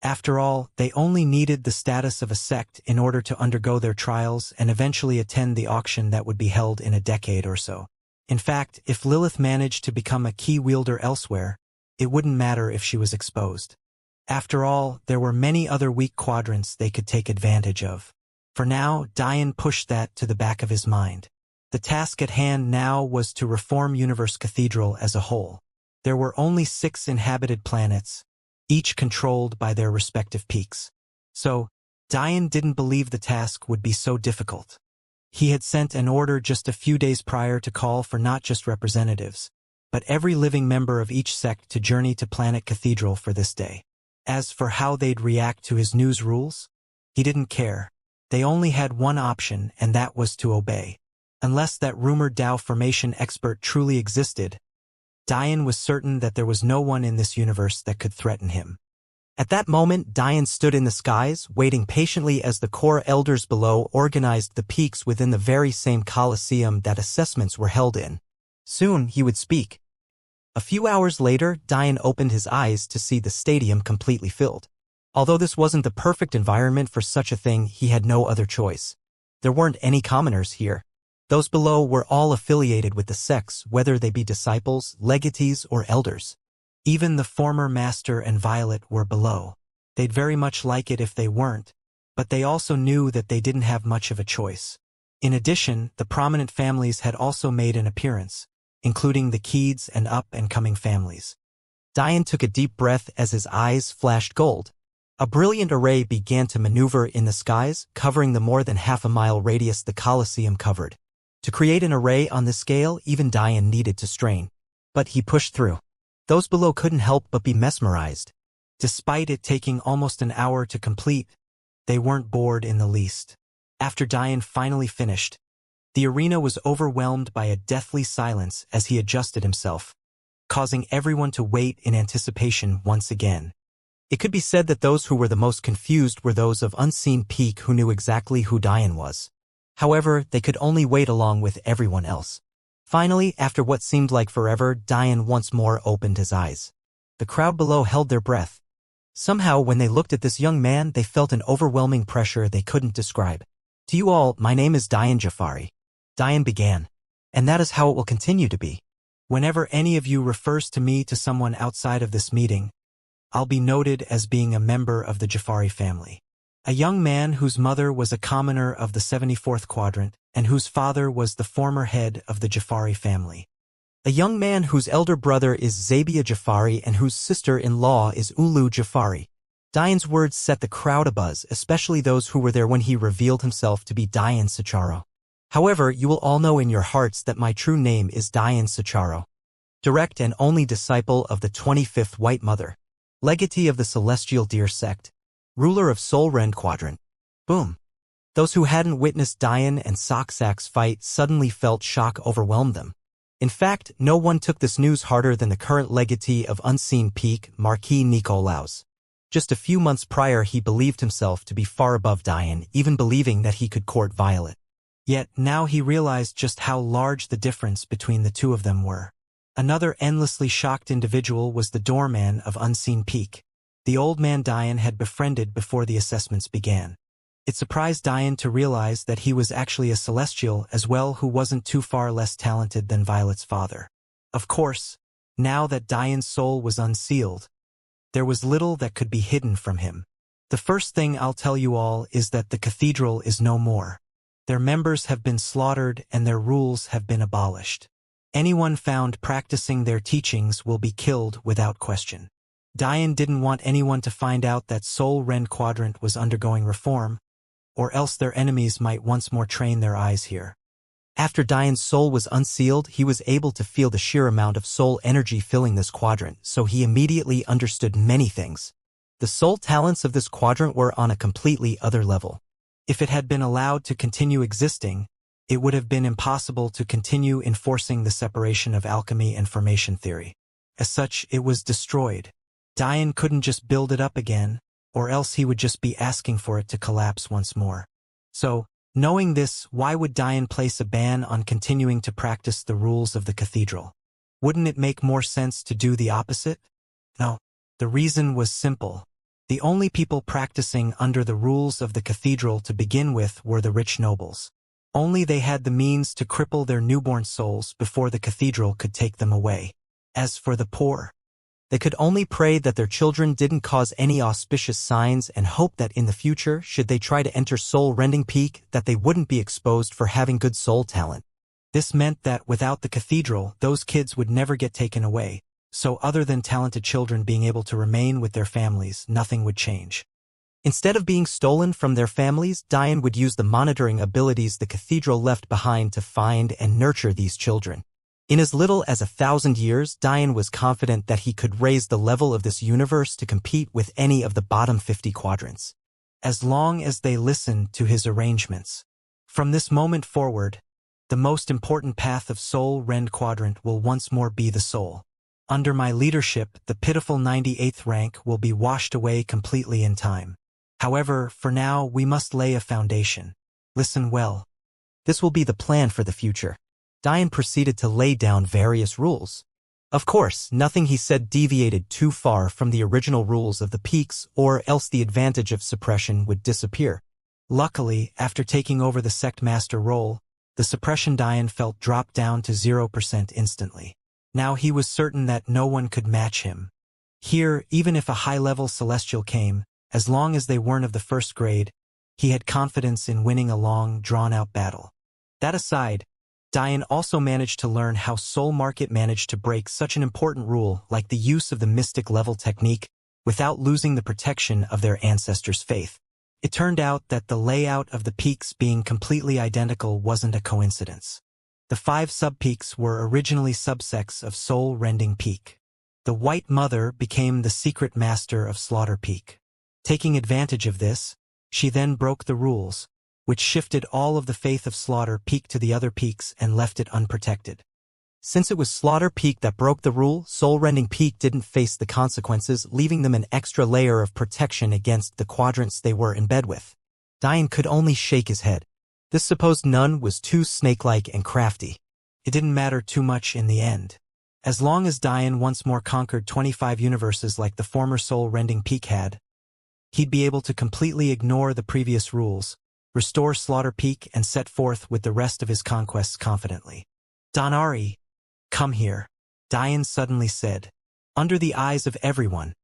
After all, they only needed the status of a sect in order to undergo their trials and eventually attend the auction that would be held in a decade or so. In fact, if Lilith managed to become a key wielder elsewhere, it wouldn't matter if she was exposed. After all, there were many other weak quadrants they could take advantage of. For now, Dian pushed that to the back of his mind. The task at hand now was to reform Universe Cathedral as a whole. There were only 6 inhabited planets, each controlled by their respective peaks. So, Dian didn't believe the task would be so difficult. He had sent an order just a few days prior to call for not just representatives, but every living member of each sect to journey to Planet Cathedral for this day. As for how they'd react to his news rules, he didn't care. They only had one option, and that was to obey. Unless that rumored Tao formation expert truly existed, Dian was certain that there was no one in this universe that could threaten him. At that moment, Dian stood in the skies, waiting patiently as the core elders below organized the peaks within the very same coliseum that assessments were held in. Soon he would speak. A few hours later, Dian opened his eyes to see the stadium completely filled. Although this wasn't the perfect environment for such a thing, he had no other choice. There weren't any commoners here. Those below were all affiliated with the sects, whether they be disciples, legatees, or elders. Even the former Master and Violet were below. They'd very much like it if they weren't, but they also knew that they didn't have much of a choice. In addition, the prominent families had also made an appearance, including the Keeds and up-and-coming families. Dian took a deep breath as his eyes flashed gold. A brilliant array began to maneuver in the skies, covering the more than half-a-mile radius the Colosseum covered. To create an array on this scale, even Dian needed to strain. But he pushed through. Those below couldn't help but be mesmerized. Despite it taking almost an hour to complete, they weren't bored in the least. After Dian finally finished, the arena was overwhelmed by a deathly silence as he adjusted himself, causing everyone to wait in anticipation once again. It could be said that those who were the most confused were those of Unseen Peak who knew exactly who Dian was. However, they could only wait along with everyone else. Finally, after what seemed like forever, Dian once more opened his eyes. The crowd below held their breath. Somehow, when they looked at this young man, they felt an overwhelming pressure they couldn't describe. To you all, my name is Dian Jafari. Dian began. And that is how it will continue to be. Whenever any of you refers to me to someone outside of this meeting, I'll be noted as being a member of the Jafari family. A young man whose mother was a commoner of the 74th quadrant and whose father was the former head of the Jafari family. A young man whose elder brother is Zabia Jafari and whose sister-in-law is Ulu Jafari. Dian's words set the crowd abuzz, especially those who were there when he revealed himself to be Dian Sacharo. However, you will all know in your hearts that my true name is Dian Sacharo, direct and only disciple of the 25th White Mother, legatee of the Celestial Deer Sect, ruler of Sol Ren Quadrant. Boom. Those who hadn't witnessed Dian and Soksak's fight suddenly felt shock overwhelm them. In fact, no one took this news harder than the current legatee of Unseen Peak, Marquis Nicolaus. Just a few months prior, he believed himself to be far above Dian, even believing that he could court Violet. Yet now he realized just how large the difference between the two of them were. Another endlessly shocked individual was the doorman of Unseen Peak, the old man Dian had befriended before the assessments began. It surprised Dian to realize that he was actually a celestial as well who wasn't too far less talented than Violet's father. Of course, now that Dian's soul was unsealed, there was little that could be hidden from him. The first thing I'll tell you all is that the cathedral is no more. Their members have been slaughtered and their rules have been abolished. Anyone found practicing their teachings will be killed without question. Dian didn't want anyone to find out that Sol Ren Quadrant was undergoing reform, or else their enemies might once more train their eyes here. After Dian's soul was unsealed, he was able to feel the sheer amount of soul energy filling this quadrant, so he immediately understood many things. The soul talents of this quadrant were on a completely other level. If it had been allowed to continue existing, it would have been impossible to continue enforcing the separation of alchemy and formation theory. As such, it was destroyed. Dian couldn't just build it up again, or else he would just be asking for it to collapse once more. So, knowing this, why would Dian place a ban on continuing to practice the rules of the cathedral? Wouldn't it make more sense to do the opposite? No. The reason was simple. The only people practicing under the rules of the cathedral to begin with were the rich nobles. Only they had the means to cripple their newborn souls before the cathedral could take them away. As for the poor, they could only pray that their children didn't cause any auspicious signs and hope that in the future, should they try to enter soul-rending peak, that they wouldn't be exposed for having good soul talent. This meant that without the cathedral, those kids would never get taken away, so other than talented children being able to remain with their families, nothing would change. Instead of being stolen from their families, Dian would use the monitoring abilities the cathedral left behind to find and nurture these children. In as little as 1,000 years, Dian was confident that he could raise the level of this universe to compete with any of the bottom 50 quadrants, as long as they listened to his arrangements. From this moment forward, the most important path of Soul Rend Quadrant will once more be the soul. Under my leadership, the pitiful 98th rank will be washed away completely in time. However, for now, we must lay a foundation. Listen well. This will be the plan for the future. Dian proceeded to lay down various rules. Of course, nothing he said deviated too far from the original rules of the peaks, or else the advantage of suppression would disappear. Luckily, after taking over the sect master role, the suppression Dian felt dropped down to 0% instantly. Now he was certain that no one could match him. Here, even if a high-level celestial came, as long as they weren't of the first grade, he had confidence in winning a long, drawn-out battle. That aside, Dian also managed to learn how Soul Market managed to break such an important rule like the use of the mystic level technique without losing the protection of their ancestors' faith. It turned out that the layout of the peaks being completely identical wasn't a coincidence. The 5 sub-peaks were originally subsects of Soul Rending Peak. The White Mother became the secret master of Slaughter Peak. Taking advantage of this, she then broke the rules, which shifted all of the faith of Slaughter Peak to the other peaks and left it unprotected. Since it was Slaughter Peak that broke the rule, Soul Rending Peak didn't face the consequences, leaving them an extra layer of protection against the quadrants they were in bed with. Dian could only shake his head. This supposed nun was too snake-like and crafty. It didn't matter too much in the end. As long as Dian once more conquered 25 universes like the former Soul Rending Peak had, he'd be able to completely ignore the previous rules, restore Slaughter Peak, and set forth with the rest of his conquests confidently. Donari, come here, Dian suddenly said. Under the eyes of everyone,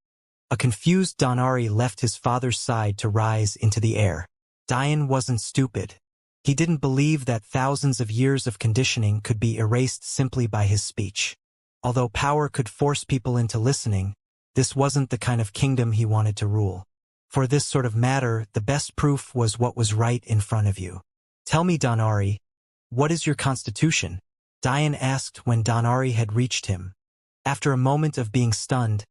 a confused Donari left his father's side to rise into the air. Dian wasn't stupid. He didn't believe that thousands of years of conditioning could be erased simply by his speech. Although power could force people into listening, this wasn't the kind of kingdom he wanted to rule. For this sort of matter, the best proof was what was right in front of you. Tell me, Donari, what is your constitution? Dian asked when Donari had reached him. After a moment of being stunned,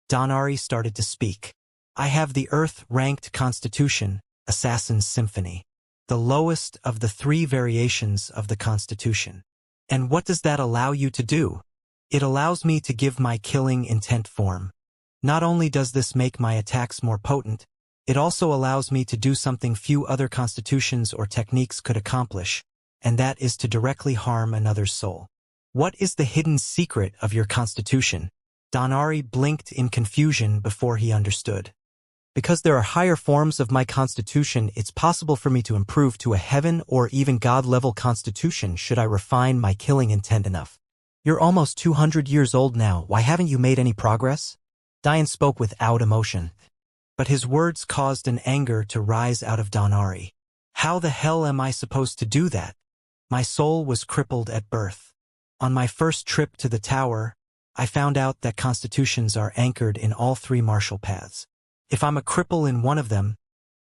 Donari started to speak. I have the Earth-ranked constitution, Assassin's Symphony, the lowest of the 3 variations of the constitution. And what does that allow you to do? It allows me to give my killing intent form. Not only does this make my attacks more potent, it also allows me to do something few other constitutions or techniques could accomplish, and that is to directly harm another's soul. What is the hidden secret of your constitution? Donari blinked in confusion before he understood. Because there are higher forms of my constitution, it's possible for me to improve to a heaven or even God-level constitution should I refine my killing intent enough. You're almost 200 years old now, why haven't you made any progress? Dian spoke without emotion, but his words caused an anger to rise out of Donari. How the hell am I supposed to do that? My soul was crippled at birth. On my first trip to the tower, I found out that constitutions are anchored in all 3 martial paths. If I'm a cripple in one of them,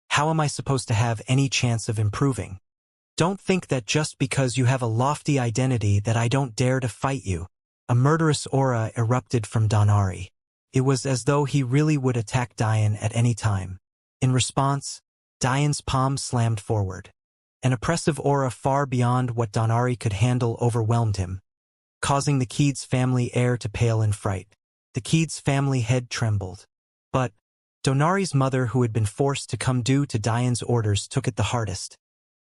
how am I supposed to have any chance of improving? Don't think that just because you have a lofty identity that I don't dare to fight you. A murderous aura erupted from Donari. It was as though he really would attack Dian at any time. In response, Dian's palm slammed forward. An oppressive aura far beyond what Donari could handle overwhelmed him, causing the Keeds family heir to pale in fright. The Keeds family head trembled. But Donari's mother, who had been forced to come due to Diane's orders, took it the hardest,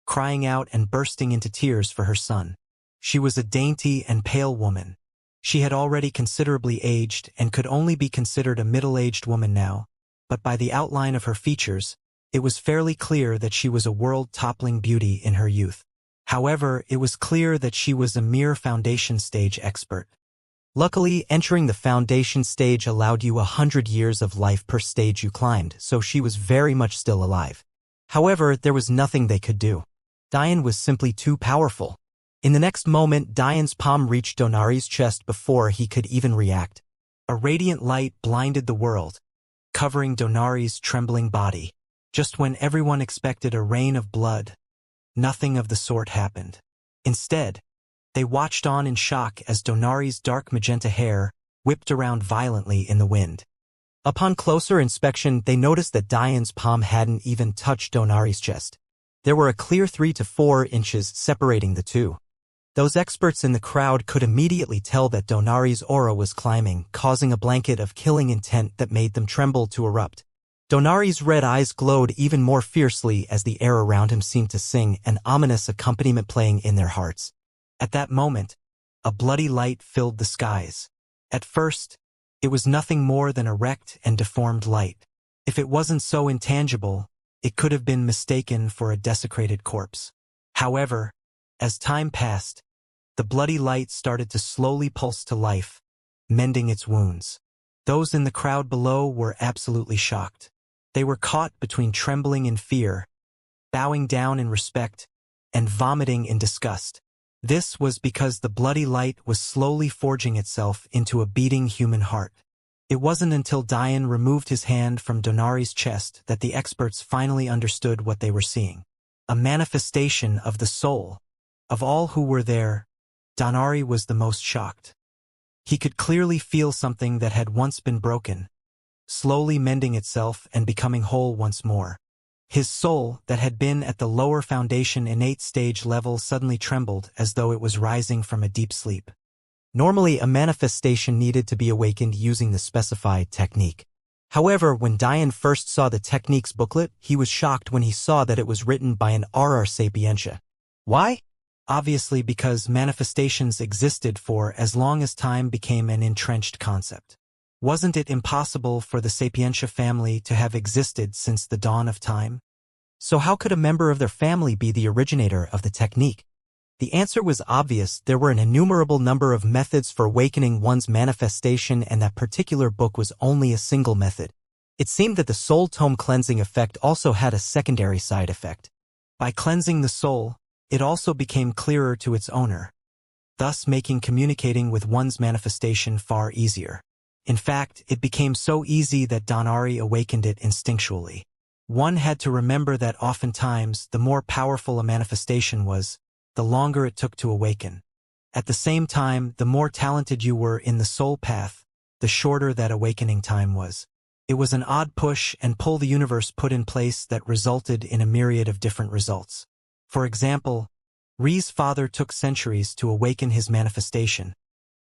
crying out and bursting into tears for her son. She was a dainty and pale woman. She had already considerably aged and could only be considered a middle-aged woman now, but by the outline of her features, it was fairly clear that she was a world-toppling beauty in her youth. However, it was clear that she was a mere foundation stage expert. Luckily, entering the foundation stage allowed you 100 years of life per stage you climbed, so she was very much still alive. However, there was nothing they could do. Diane was simply too powerful. In the next moment, Diane's palm reached Donari's chest before he could even react. A radiant light blinded the world, covering Donari's trembling body. Just when everyone expected a rain of blood, nothing of the sort happened. Instead, they watched on in shock as Donari's dark magenta hair whipped around violently in the wind. Upon closer inspection, they noticed that Diane's palm hadn't even touched Donari's chest. There were a clear 3 to 4 inches separating the two. Those experts in the crowd could immediately tell that Donari's aura was climbing, causing a blanket of killing intent that made them tremble to erupt. Donari's red eyes glowed even more fiercely as the air around him seemed to sing, an ominous accompaniment playing in their hearts. At that moment, a bloody light filled the skies. At first, it was nothing more than a wrecked and deformed light. If it wasn't so intangible, it could have been mistaken for a desecrated corpse. However, as time passed, the bloody light started to slowly pulse to life, mending its wounds. Those in the crowd below were absolutely shocked. They were caught between trembling in fear, bowing down in respect, and vomiting in disgust. This was because the bloody light was slowly forging itself into a beating human heart. It wasn't until Diane removed his hand from Donari's chest that the experts finally understood what they were seeing. A manifestation of the soul. Of all who were there, Donari was the most shocked. He could clearly feel something that had once been broken, slowly mending itself and becoming whole once more. His soul, that had been at the lower foundation innate stage level, suddenly trembled as though it was rising from a deep sleep. Normally, a manifestation needed to be awakened using the specified technique. However, when Diane first saw the technique's booklet, he was shocked when he saw that it was written by an RR Sapientia. Why? Obviously because manifestations existed for as long as time became an entrenched concept. Wasn't it impossible for the Sapientia family to have existed since the dawn of time? So how could a member of their family be the originator of the technique? The answer was obvious. There were an innumerable number of methods for awakening one's manifestation, and that particular book was only a single method. It seemed that the soul tome cleansing effect also had a secondary side effect. By cleansing the soul, it also became clearer to its owner, thus making communicating with one's manifestation far easier. In fact, it became so easy that Donari awakened it instinctually. One had to remember that oftentimes, the more powerful a manifestation was, the longer it took to awaken. At the same time, the more talented you were in the soul path, the shorter that awakening time was. It was an odd push and pull the universe put in place that resulted in a myriad of different results. For example, Ri's father took centuries to awaken his manifestation,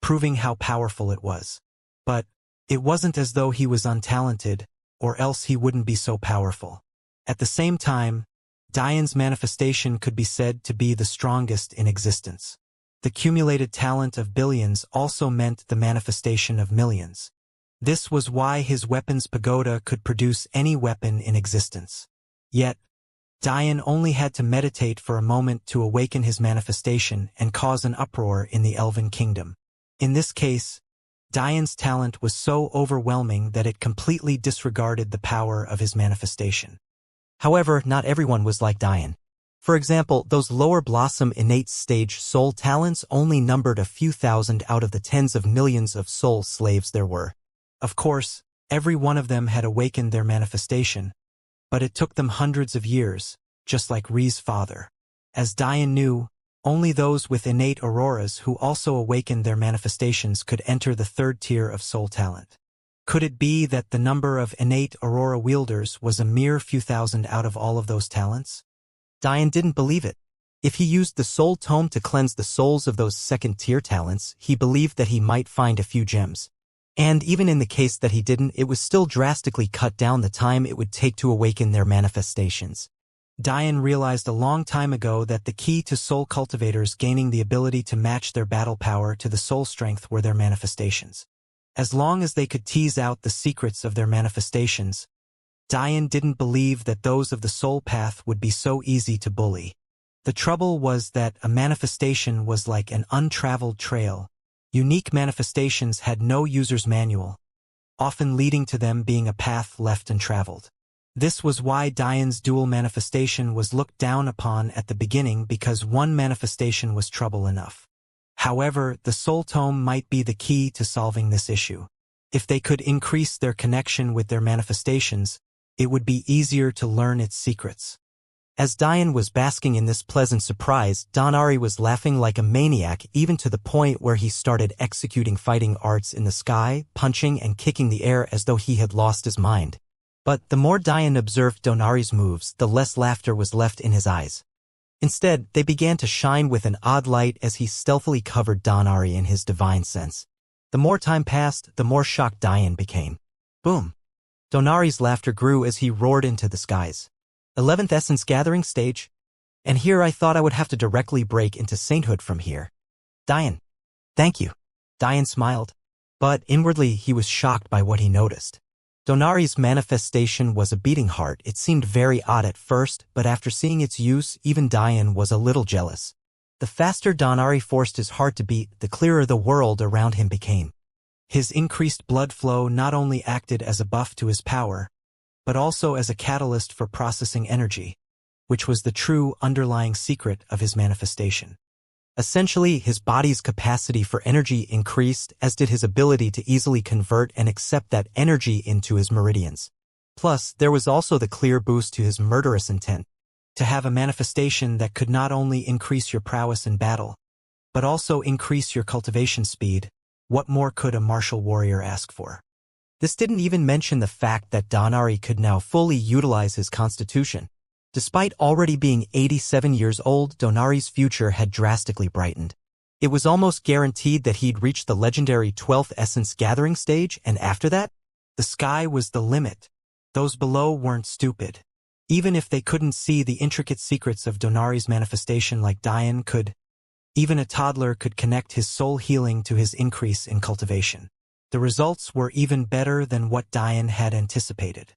proving how powerful it was. But it wasn't as though he was untalented, or else he wouldn't be so powerful. At the same time, Diane's manifestation could be said to be the strongest in existence. The cumulated talent of billions also meant the manifestation of millions. This was why his weapons pagoda could produce any weapon in existence. Yet, Diane only had to meditate for a moment to awaken his manifestation and cause an uproar in the Elven Kingdom. In this case, Diane's talent was so overwhelming that it completely disregarded the power of his manifestation. However, not everyone was like Diane. For example, those lower blossom innate stage soul talents only numbered a few thousand out of the tens of millions of soul slaves there were. Of course, every one of them had awakened their manifestation, but it took them hundreds of years, just like Ri's father. As Diane knew, only those with innate auroras who also awakened their manifestations could enter the third tier of soul talent. Could it be that the number of innate aurora wielders was a mere few thousand out of all of those talents? Dian didn't believe it. If he used the soul tome to cleanse the souls of those second-tier talents, he believed that he might find a few gems. And even in the case that he didn't, it was still drastically cut down the time it would take to awaken their manifestations. Dian realized a long time ago that the key to soul cultivators gaining the ability to match their battle power to the soul strength were their manifestations. As long as they could tease out the secrets of their manifestations, Dian didn't believe that those of the soul path would be so easy to bully. The trouble was that a manifestation was like an untraveled trail. Unique manifestations had no user's manual, often leading to them being a path left untraveled. This was why Dian's dual manifestation was looked down upon at the beginning, because one manifestation was trouble enough. However, the soul tome might be the key to solving this issue. If they could increase their connection with their manifestations, it would be easier to learn its secrets. As Dian was basking in this pleasant surprise, Donari was laughing like a maniac, even to the point where he started executing fighting arts in the sky, punching and kicking the air as though he had lost his mind. But the more Dian observed Donari's moves, the less laughter was left in his eyes. Instead, they began to shine with an odd light as he stealthily covered Donari in his divine sense. The more time passed, the more shocked Dian became. Boom! Donari's laughter grew as he roared into the skies. 11th Essence Gathering Stage. And here I thought I would have to directly break into sainthood from here. Dian. Thank you. Dian smiled. But inwardly he was shocked by what he noticed. Donari's manifestation was a beating heart. It seemed very odd at first, but after seeing its use, even Dian was a little jealous. The faster Donari forced his heart to beat, the clearer the world around him became. His increased blood flow not only acted as a buff to his power, but also as a catalyst for processing energy, which was the true underlying secret of his manifestation. Essentially, his body's capacity for energy increased, as did his ability to easily convert and accept that energy into his meridians. Plus, there was also the clear boost to his murderous intent. To have a manifestation that could not only increase your prowess in battle, but also increase your cultivation speed, what more could a martial warrior ask for? This didn't even mention the fact that Donari could now fully utilize his constitution. Despite already being 87 years old, Donari's future had drastically brightened. It was almost guaranteed that he'd reach the legendary 12th Essence Gathering Stage, and after that, the sky was the limit. Those below weren't stupid. Even if they couldn't see the intricate secrets of Donari's manifestation like Dian could, even a toddler could connect his soul healing to his increase in cultivation. The results were even better than what Dian had anticipated.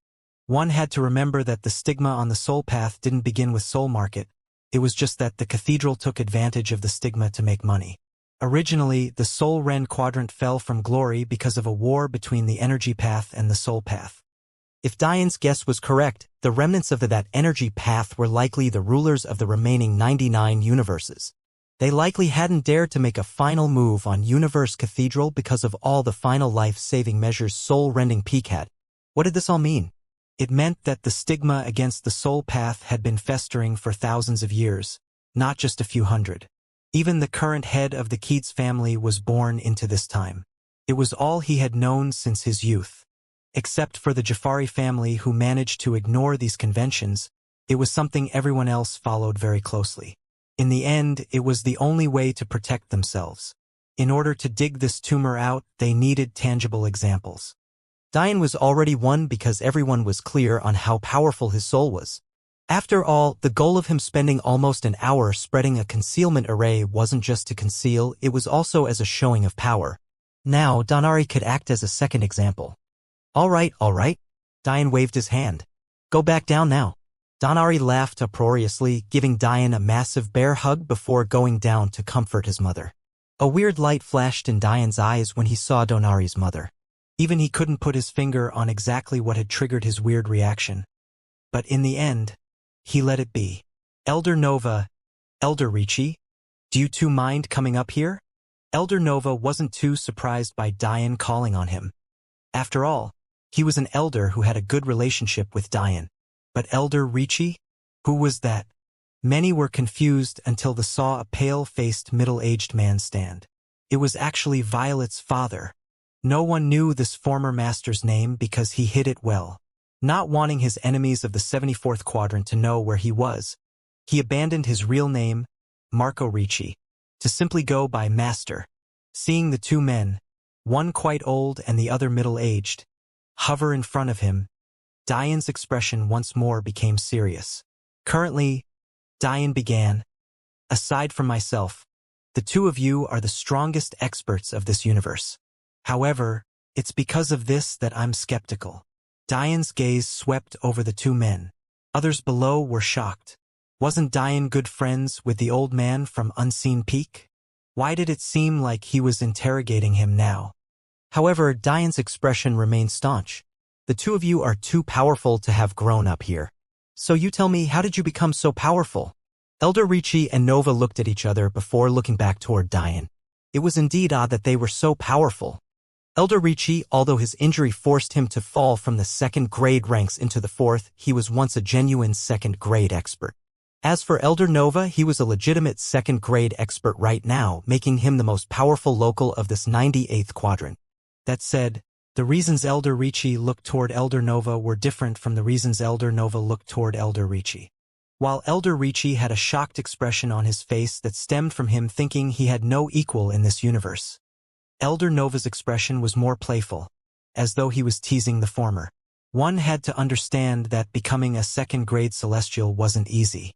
One had to remember that the stigma on the soul path didn't begin with Soul Market. It was just that the cathedral took advantage of the stigma to make money. Originally, the Soul Ren quadrant fell from glory because of a war between the energy path and the soul path. If Dian's guess was correct, the remnants of that energy path were likely the rulers of the remaining 99 universes. They likely hadn't dared to make a final move on Universe Cathedral because of all the final life-saving measures soul-rending peak had. What did this all mean? It meant that the stigma against the soul path had been festering for thousands of years, not just a few hundred. Even the current head of the Keats family was born into this time. It was all he had known since his youth. Except for the Jafari family, who managed to ignore these conventions, it was something everyone else followed very closely. In the end, it was the only way to protect themselves. In order to dig this tumor out, they needed tangible examples. Dian was already one because everyone was clear on how powerful his soul was. After all, the goal of him spending almost an hour spreading a concealment array wasn't just to conceal, it was also as a showing of power. Now, Donari could act as a second example. All right, Dian waved his hand. Go back down now. Donari laughed uproariously, giving Dian a massive bear hug before going down to comfort his mother. A weird light flashed in Dian's eyes when he saw Donari's mother. Even he couldn't put his finger on exactly what had triggered his weird reaction. But in the end, he let it be. Elder Nova, Elder Ricci, do you two mind coming up here? Elder Nova wasn't too surprised by Dian calling on him. After all, he was an elder who had a good relationship with Dian. But Elder Ricci? Who was that? Many were confused until they saw a pale-faced middle-aged man stand. It was actually Violet's father. No one knew this former master's name because he hid it well. Not wanting his enemies of the 74th Quadrant to know where he was, He abandoned his real name, Marco Ricci, to simply go by Master. Seeing the two men, one quite old and the other middle-aged, hover in front of him, Diane's expression once more became serious. Currently, Diane began, aside from myself, the two of you are the strongest experts of this universe. However, it's because of this that I'm skeptical. Diane's gaze swept over the two men. Others below were shocked. Wasn't Diane good friends with the old man from Unseen Peak? Why did it seem like he was interrogating him now? However, Diane's expression remained staunch. The two of you are too powerful to have grown up here. So you tell me, how did you become so powerful? Elder Ricci and Nova looked at each other before looking back toward Diane. It was indeed odd that they were so powerful. Elder Ricci, although his injury forced him to fall from the second-grade ranks into the fourth, he was once a genuine second-grade expert. As for Elder Nova, he was a legitimate second-grade expert right now, making him the most powerful local of this 98th quadrant. That said, the reasons Elder Ricci looked toward Elder Nova were different from the reasons Elder Nova looked toward Elder Ricci. While Elder Ricci had a shocked expression on his face that stemmed from him thinking he had no equal in this universe, Elder Nova's expression was more playful, as though he was teasing the former. One had to understand that becoming a second-grade celestial wasn't easy.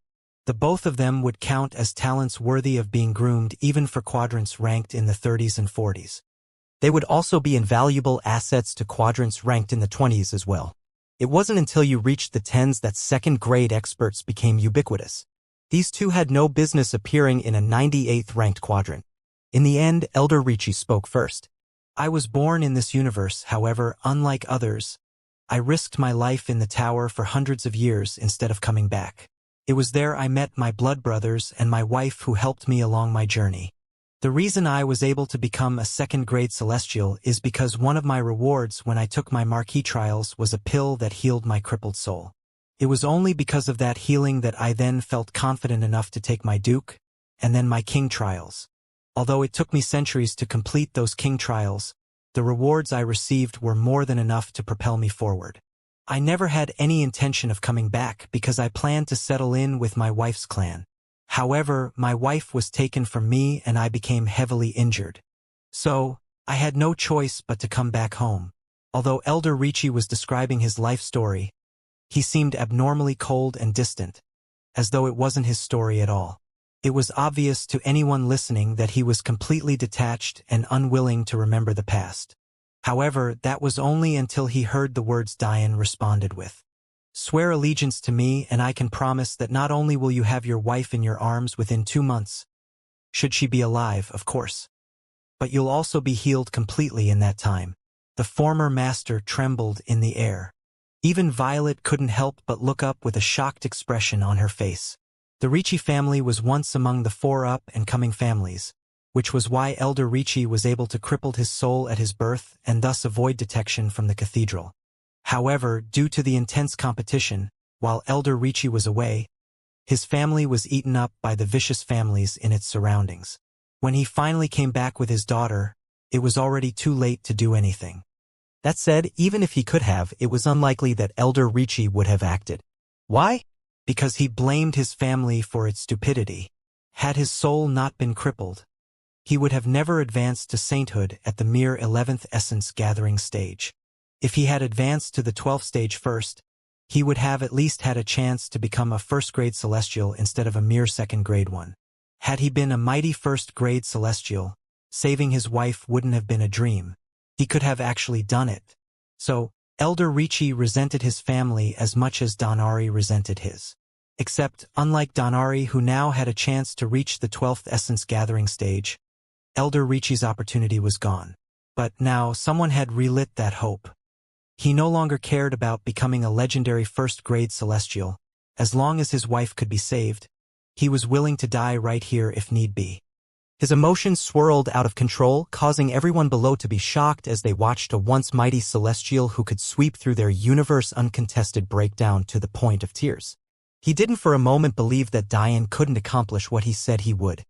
The both of them would count as talents worthy of being groomed even for quadrants ranked in the 30s and 40s. They would also be invaluable assets to quadrants ranked in the 20s as well. It wasn't until you reached the 10s that second-grade experts became ubiquitous. These two had no business appearing in a 98th ranked quadrant. In the end, Elder Ricci spoke first. I was born in this universe, however, unlike others. I risked my life in the tower for hundreds of years instead of coming back. It was there I met my blood brothers and my wife who helped me along my journey. The reason I was able to become a second-grade celestial is because one of my rewards when I took my marquee trials was a pill that healed my crippled soul. It was only because of that healing that I then felt confident enough to take my Duke, and then my King trials. Although it took me centuries to complete those King trials, the rewards I received were more than enough to propel me forward. I never had any intention of coming back because I planned to settle in with my wife's clan. However, my wife was taken from me and I became heavily injured. So, I had no choice but to come back home. Although Elder Ricci was describing his life story, he seemed abnormally cold and distant, as though it wasn't his story at all. It was obvious to anyone listening that he was completely detached and unwilling to remember the past. However, that was only until he heard the words Diane responded with. Swear allegiance to me and I can promise that not only will you have your wife in your arms within 2 months, should she be alive, of course, but you'll also be healed completely in that time. The former master trembled in the air. Even Violet couldn't help but look up with a shocked expression on her face. The Ricci family was once among the 4 up-and-coming families, which was why Elder Ricci was able to cripple his soul at his birth and thus avoid detection from the cathedral. However, due to the intense competition, while Elder Ricci was away, his family was eaten up by the vicious families in its surroundings. When he finally came back with his daughter, it was already too late to do anything. That said, even if he could have, it was unlikely that Elder Ricci would have acted. Why? Because he blamed his family for its stupidity. Had his soul not been crippled, he would have never advanced to sainthood at the mere 11th essence gathering stage. If he had advanced to the 12th stage first, he would have at least had a chance to become a first-grade celestial instead of a mere second-grade one. Had he been a mighty first-grade celestial, saving his wife wouldn't have been a dream. He could have actually done it. So, Elder Ricci resented his family as much as Donari resented his. Except, unlike Donari who now had a chance to reach the 12th essence gathering stage, Elder Ricci's opportunity was gone. But now someone had relit that hope. He no longer cared about becoming a legendary first-grade celestial. As long as his wife could be saved, he was willing to die right here if need be. His emotions swirled out of control, causing everyone below to be shocked as they watched a once mighty celestial who could sweep through their universe uncontested breakdown to the point of tears. He didn't for a moment believe that Diane couldn't accomplish what he said he would.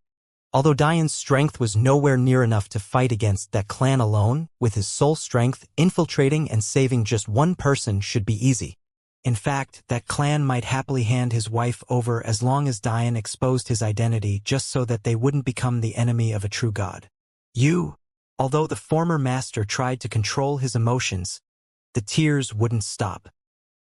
Although Diane's strength was nowhere near enough to fight against that clan alone, with his soul strength, infiltrating and saving just one person should be easy. In fact, that clan might happily hand his wife over as long as Dian exposed his identity just so that they wouldn't become the enemy of a true god. Although the former master tried to control his emotions, the tears wouldn't stop.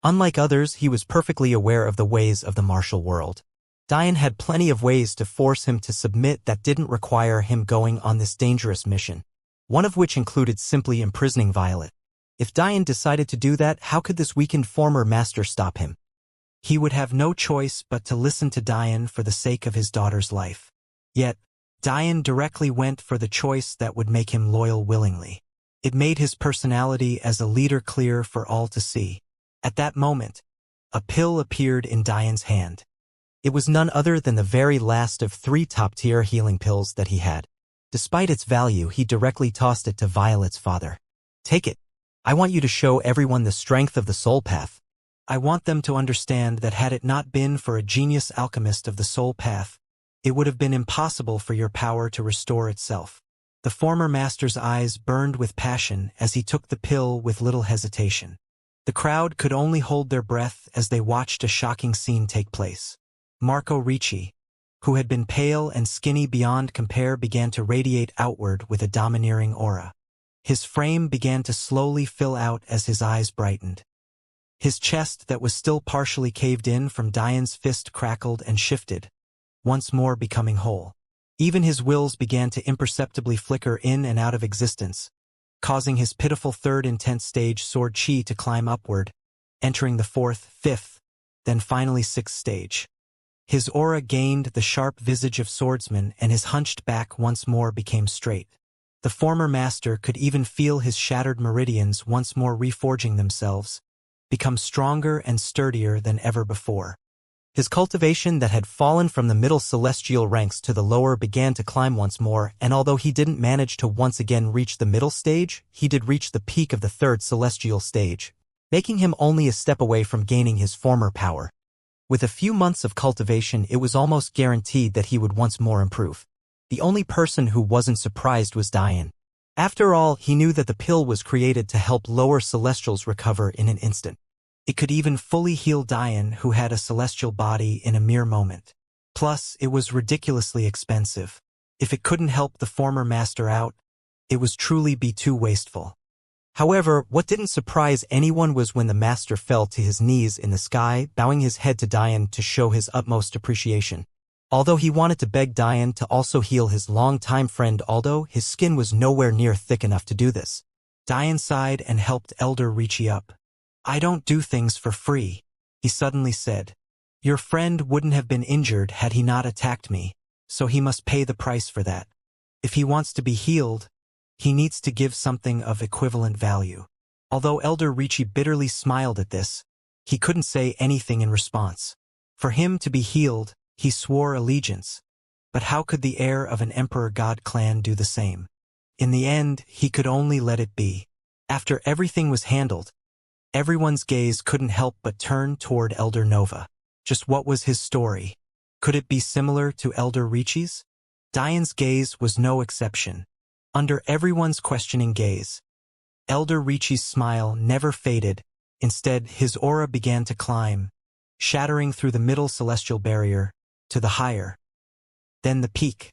Unlike others, he was perfectly aware of the ways of the martial world. Dian had plenty of ways to force him to submit that didn't require him going on this dangerous mission, one of which included simply imprisoning Violet. If Dian decided to do that, how could this weakened former master stop him? He would have no choice but to listen to Dian for the sake of his daughter's life. Yet, Dian directly went for the choice that would make him loyal willingly. It made his personality as a leader clear for all to see. At that moment, a pill appeared in Dian's hand. It was none other than the very last of 3 top-tier healing pills that he had. Despite its value, he directly tossed it to Violet's father. "Take it. I want you to show everyone the strength of the soul path. I want them to understand that had it not been for a genius alchemist of the soul path, it would have been impossible for your power to restore itself." The former master's eyes burned with passion as he took the pill with little hesitation. The crowd could only hold their breath as they watched a shocking scene take place. Marco Ricci, who had been pale and skinny beyond compare, began to radiate outward with a domineering aura. His frame began to slowly fill out as his eyes brightened. His chest that was still partially caved in from Dian's fist crackled and shifted, once more becoming whole. Even his wills began to imperceptibly flicker in and out of existence, causing his pitiful third intense stage sword chi to climb upward, entering the 4th, 5th, then finally 6th stage. His aura gained the sharp visage of swordsman and his hunched back once more became straight. The former master could even feel his shattered meridians once more reforging themselves, become stronger and sturdier than ever before. His cultivation that had fallen from the middle celestial ranks to the lower began to climb once more, and although he didn't manage to once again reach the middle stage, he did reach the peak of the 3rd celestial stage, making him only a step away from gaining his former power. With a few months of cultivation, it was almost guaranteed that he would once more improve. The only person who wasn't surprised was Dian. After all, he knew that the pill was created to help lower celestials recover in an instant. It could even fully heal Dian, who had a celestial body, in a mere moment. Plus, it was ridiculously expensive. If it couldn't help the former master out, it was truly be too wasteful. However, what didn't surprise anyone was when the master fell to his knees in the sky, bowing his head to Dian to show his utmost appreciation. Although he wanted to beg Dian to also heal his longtime friend Aldo, his skin was nowhere near thick enough to do this. Dian sighed and helped Elder Ricci up. "I don't do things for free," he suddenly said. "Your friend wouldn't have been injured had he not attacked me, so he must pay the price for that. If he wants to be healed, he needs to give something of equivalent value." Although Elder Ricci bitterly smiled at this, he couldn't say anything in response. For him to be healed, he swore allegiance. But how could the heir of an Emperor God clan do the same? In the end, he could only let it be. After everything was handled, everyone's gaze couldn't help but turn toward Elder Nova. Just what was his story? Could it be similar to Elder Ricci's? Dian's gaze was no exception. Under everyone's questioning gaze, Elder Ricci's smile never faded. Instead, his aura began to climb, shattering through the middle celestial barrier, to the higher, then the peak.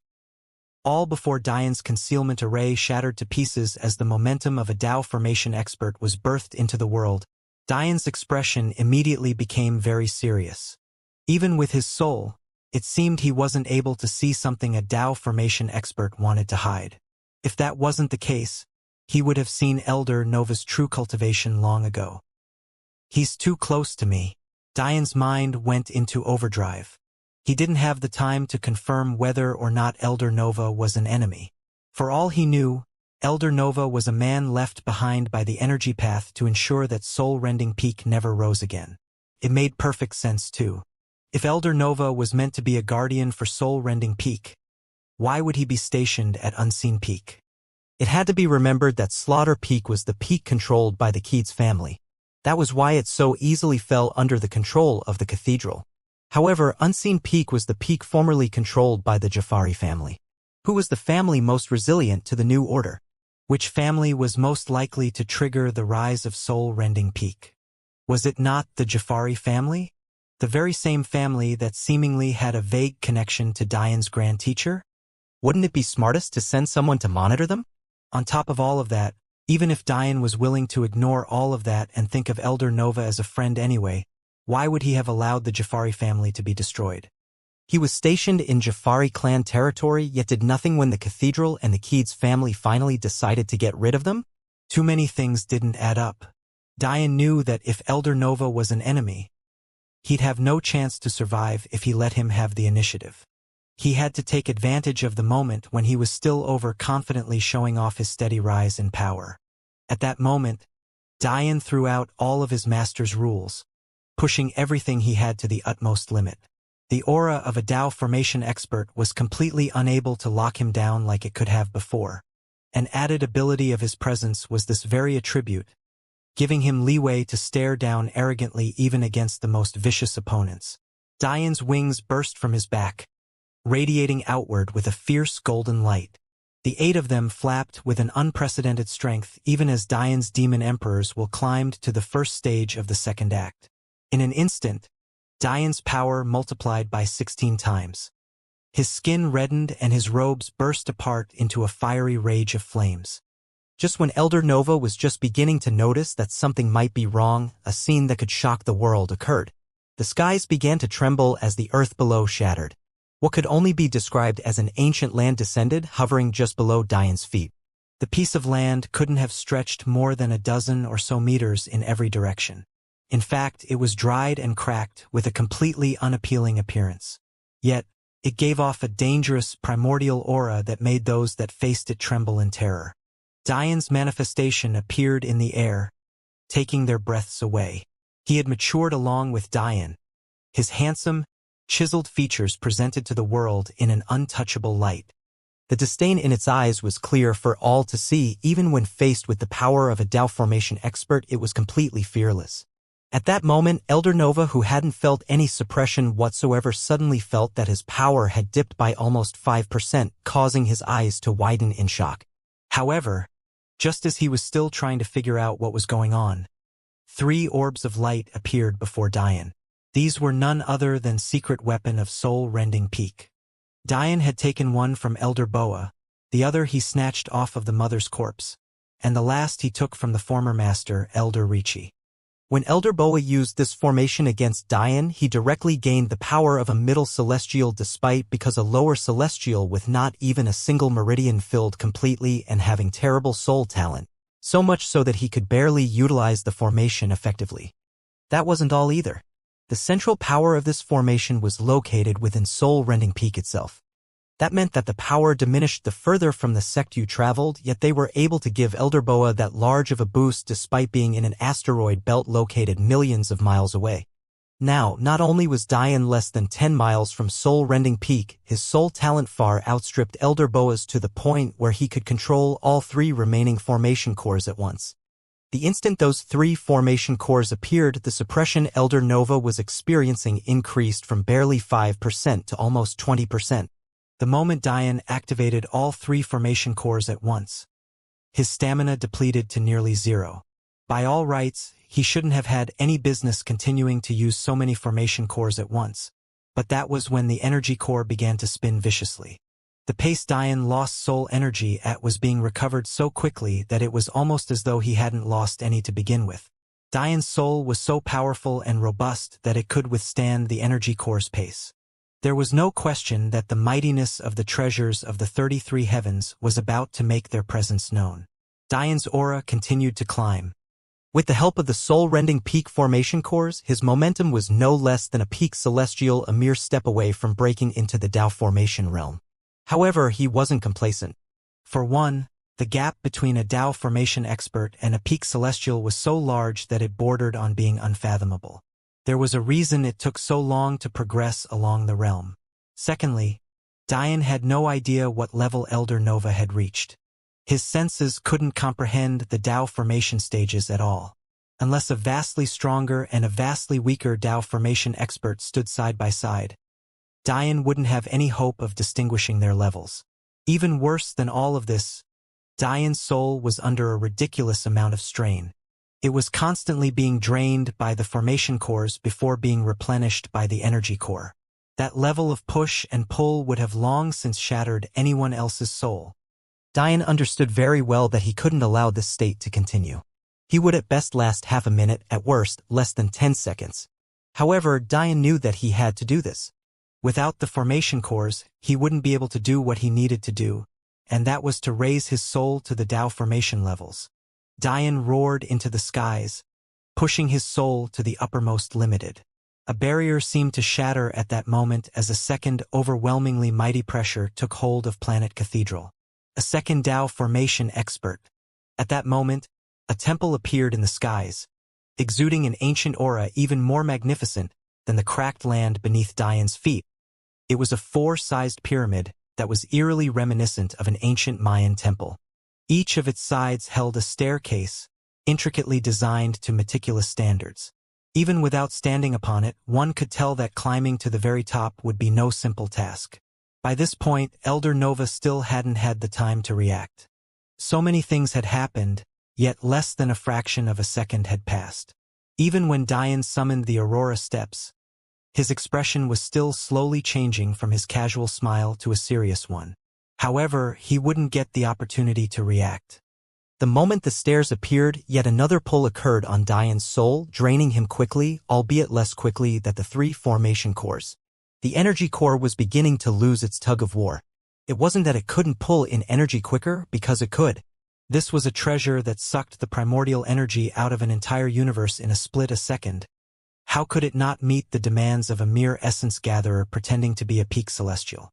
All before Dian's concealment array shattered to pieces as the momentum of a Tao formation expert was birthed into the world. Dian's expression immediately became very serious. Even with his soul, it seemed he wasn't able to see something a Tao formation expert wanted to hide. If that wasn't the case, he would have seen Elder Nova's true cultivation long ago. "He's too close to me." Dian's mind went into overdrive. He didn't have the time to confirm whether or not Elder Nova was an enemy. For all he knew, Elder Nova was a man left behind by the energy path to ensure that soul-rending peak never rose again. It made perfect sense too. If Elder Nova was meant to be a guardian for soul-rending peak, why would he be stationed at Unseen Peak? It had to be remembered that Slaughter Peak was the peak controlled by the Keats family. That was why it so easily fell under the control of the cathedral. However, Unseen Peak was the peak formerly controlled by the Jafari family. Who was the family most resilient to the new order? Which family was most likely to trigger the rise of soul-rending peak? Was it not the Jafari family? The very same family that seemingly had a vague connection to Diane's grand teacher? Wouldn't it be smartest to send someone to monitor them? On top of all of that, even if Diane was willing to ignore all of that and think of Elder Nova as a friend anyway, why would he have allowed the Jafari family to be destroyed? He was stationed in Jafari clan territory, yet did nothing when the cathedral and the Keeds family finally decided to get rid of them? Too many things didn't add up. Diane knew that if Elder Nova was an enemy, he'd have no chance to survive if he let him have the initiative. He had to take advantage of the moment when he was still overconfidently showing off his steady rise in power. At that moment, Diane threw out all of his master's rules, pushing everything he had to the utmost limit. The aura of a Dao formation expert was completely unable to lock him down like it could have before. An added ability of his presence was this very attribute, giving him leeway to stare down arrogantly even against the most vicious opponents. Diane's wings burst from his back, radiating outward with a fierce golden light. The 8 of them flapped with an unprecedented strength even as Diane's demon emperors will climbed to the first stage of the second act. In an instant, Diane's power multiplied by 16 times. His skin reddened and his robes burst apart into a fiery rage of flames. Just when Elder Nova was just beginning to notice that something might be wrong, a scene that could shock the world occurred. The skies began to tremble as the earth below shattered. What could only be described as an ancient land descended, hovering just below Diane's feet. The piece of land couldn't have stretched more than a dozen or so meters in every direction. In fact, it was dried and cracked with a completely unappealing appearance. Yet, it gave off a dangerous, primordial aura that made those that faced it tremble in terror. Diane's manifestation appeared in the air, taking their breaths away. He had matured along with Diane. His handsome, chiseled features presented to the world in an untouchable light. The disdain in its eyes was clear for all to see. Even when faced with the power of a Dao formation expert, it was completely fearless. At that moment, Elder Nova, who hadn't felt any suppression whatsoever, suddenly felt that his power had dipped by almost 5%, causing his eyes to widen in shock. However, just as he was still trying to figure out what was going on, 3 orbs of light appeared before Diane. These were none other than secret weapon of soul-rending peak. Diane had taken one from Elder Boa, the other he snatched off of the mother's corpse, and the last he took from the former master, Elder Ricci. When Elder Boa used this formation against Diane, he directly gained the power of a middle celestial despite because a lower celestial with not even a single meridian filled completely and having terrible soul talent, so much so that he could barely utilize the formation effectively. That wasn't all either. The central power of this formation was located within soul-rending peak itself. That meant that the power diminished the further from the sect you traveled, yet they were able to give Elder Boa that large of a boost despite being in an asteroid belt located millions of miles away. Now, not only was Diane less than 10 miles from soul-rending peak, his soul talent far outstripped Elder Boa's to the point where he could control all 3 remaining formation cores at once. The instant those 3 formation cores appeared, the suppression Elder Nova was experiencing increased from barely 5% to almost 20%. The moment Diane activated all 3 formation cores at once, his stamina depleted to nearly 0. By all rights, he shouldn't have had any business continuing to use so many formation cores at once, but that was when the energy core began to spin viciously. The pace Diane lost soul energy at was being recovered so quickly that it was almost as though he hadn't lost any to begin with. Diane's soul was so powerful and robust that it could withstand the energy core's pace. There was no question that the mightiness of the treasures of the 33 heavens was about to make their presence known. Diane's aura continued to climb. With the help of the soul-rending peak formation cores, his momentum was no less than a peak celestial, a mere step away from breaking into the Dao formation realm. However, he wasn't complacent. For one, the gap between a Dao formation expert and a peak celestial was so large that it bordered on being unfathomable. There was a reason it took so long to progress along the realm. Secondly, Diane had no idea what level Elder Nova had reached. His senses couldn't comprehend the Dao formation stages at all. Unless a vastly stronger and a vastly weaker Dao formation expert stood side by side, Diane wouldn't have any hope of distinguishing their levels. Even worse than all of this, Diane's soul was under a ridiculous amount of strain. It was constantly being drained by the formation cores before being replenished by the energy core. That level of push and pull would have long since shattered anyone else's soul. Dian understood very well that he couldn't allow this state to continue. He would at best last half a minute, at worst, less than 10 seconds. However, Dian knew that he had to do this. Without the formation cores, he wouldn't be able to do what he needed to do, and that was to raise his soul to the Tao formation levels. Dian roared into the skies, pushing his soul to the uppermost limited. A barrier seemed to shatter at that moment as a second overwhelmingly mighty pressure took hold of Planet Cathedral. A second Tao formation expert. At that moment, a temple appeared in the skies, exuding an ancient aura even more magnificent than the cracked land beneath Dian's feet. It was a 4-sized pyramid that was eerily reminiscent of an ancient Mayan temple. Each of its sides held a staircase, intricately designed to meticulous standards. Even without standing upon it, one could tell that climbing to the very top would be no simple task. By this point, Elder Nova still hadn't had the time to react. So many things had happened, yet less than a fraction of a second had passed. Even when Dian summoned the Aurora Steps, his expression was still slowly changing from his casual smile to a serious one. However, he wouldn't get the opportunity to react. The moment the stairs appeared, yet another pull occurred on Dian's soul, draining him quickly, albeit less quickly than the 3 formation cores. The energy core was beginning to lose its tug-of-war. It wasn't that it couldn't pull in energy quicker, because it could. This was a treasure that sucked the primordial energy out of an entire universe in a split a second. How could it not meet the demands of a mere essence gatherer pretending to be a peak celestial?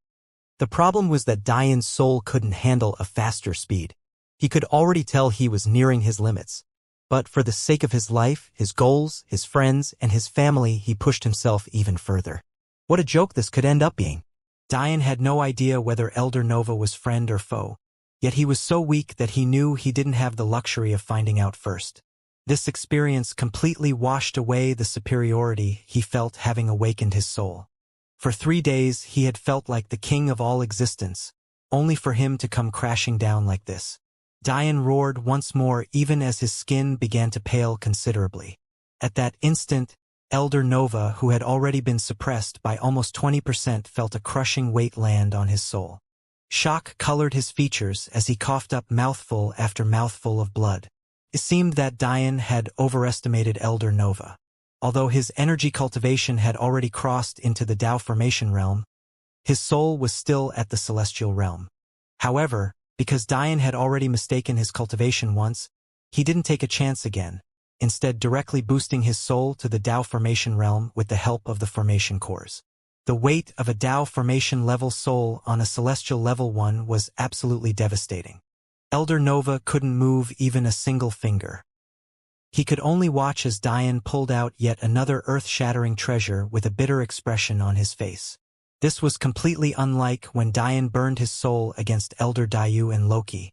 The problem was that Dian's soul couldn't handle a faster speed. He could already tell he was nearing his limits. But for the sake of his life, his goals, his friends, and his family, he pushed himself even further. What a joke this could end up being. Dian had no idea whether Elder Nova was friend or foe, yet he was so weak that he knew he didn't have the luxury of finding out first. This experience completely washed away the superiority he felt having awakened his soul. For 3 days he had felt like the king of all existence, only for him to come crashing down like this. Dian roared once more even as his skin began to pale considerably. At that instant, Elder Nova, who had already been suppressed by almost 20%, felt a crushing weight land on his soul. Shock colored his features as he coughed up mouthful after mouthful of blood. It seemed that Dian had overestimated Elder Nova. Although his energy cultivation had already crossed into the Tao formation realm, his soul was still at the celestial realm. However, because Dian had already mistaken his cultivation once, he didn't take a chance again, instead directly boosting his soul to the Tao formation realm with the help of the formation cores. The weight of a Tao formation level soul on a celestial level 1 was absolutely devastating. Elder Nova couldn't move even a single finger. He could only watch as Dian pulled out yet another earth-shattering treasure with a bitter expression on his face. This was completely unlike when Dian burned his soul against Elder Dayu and Loki.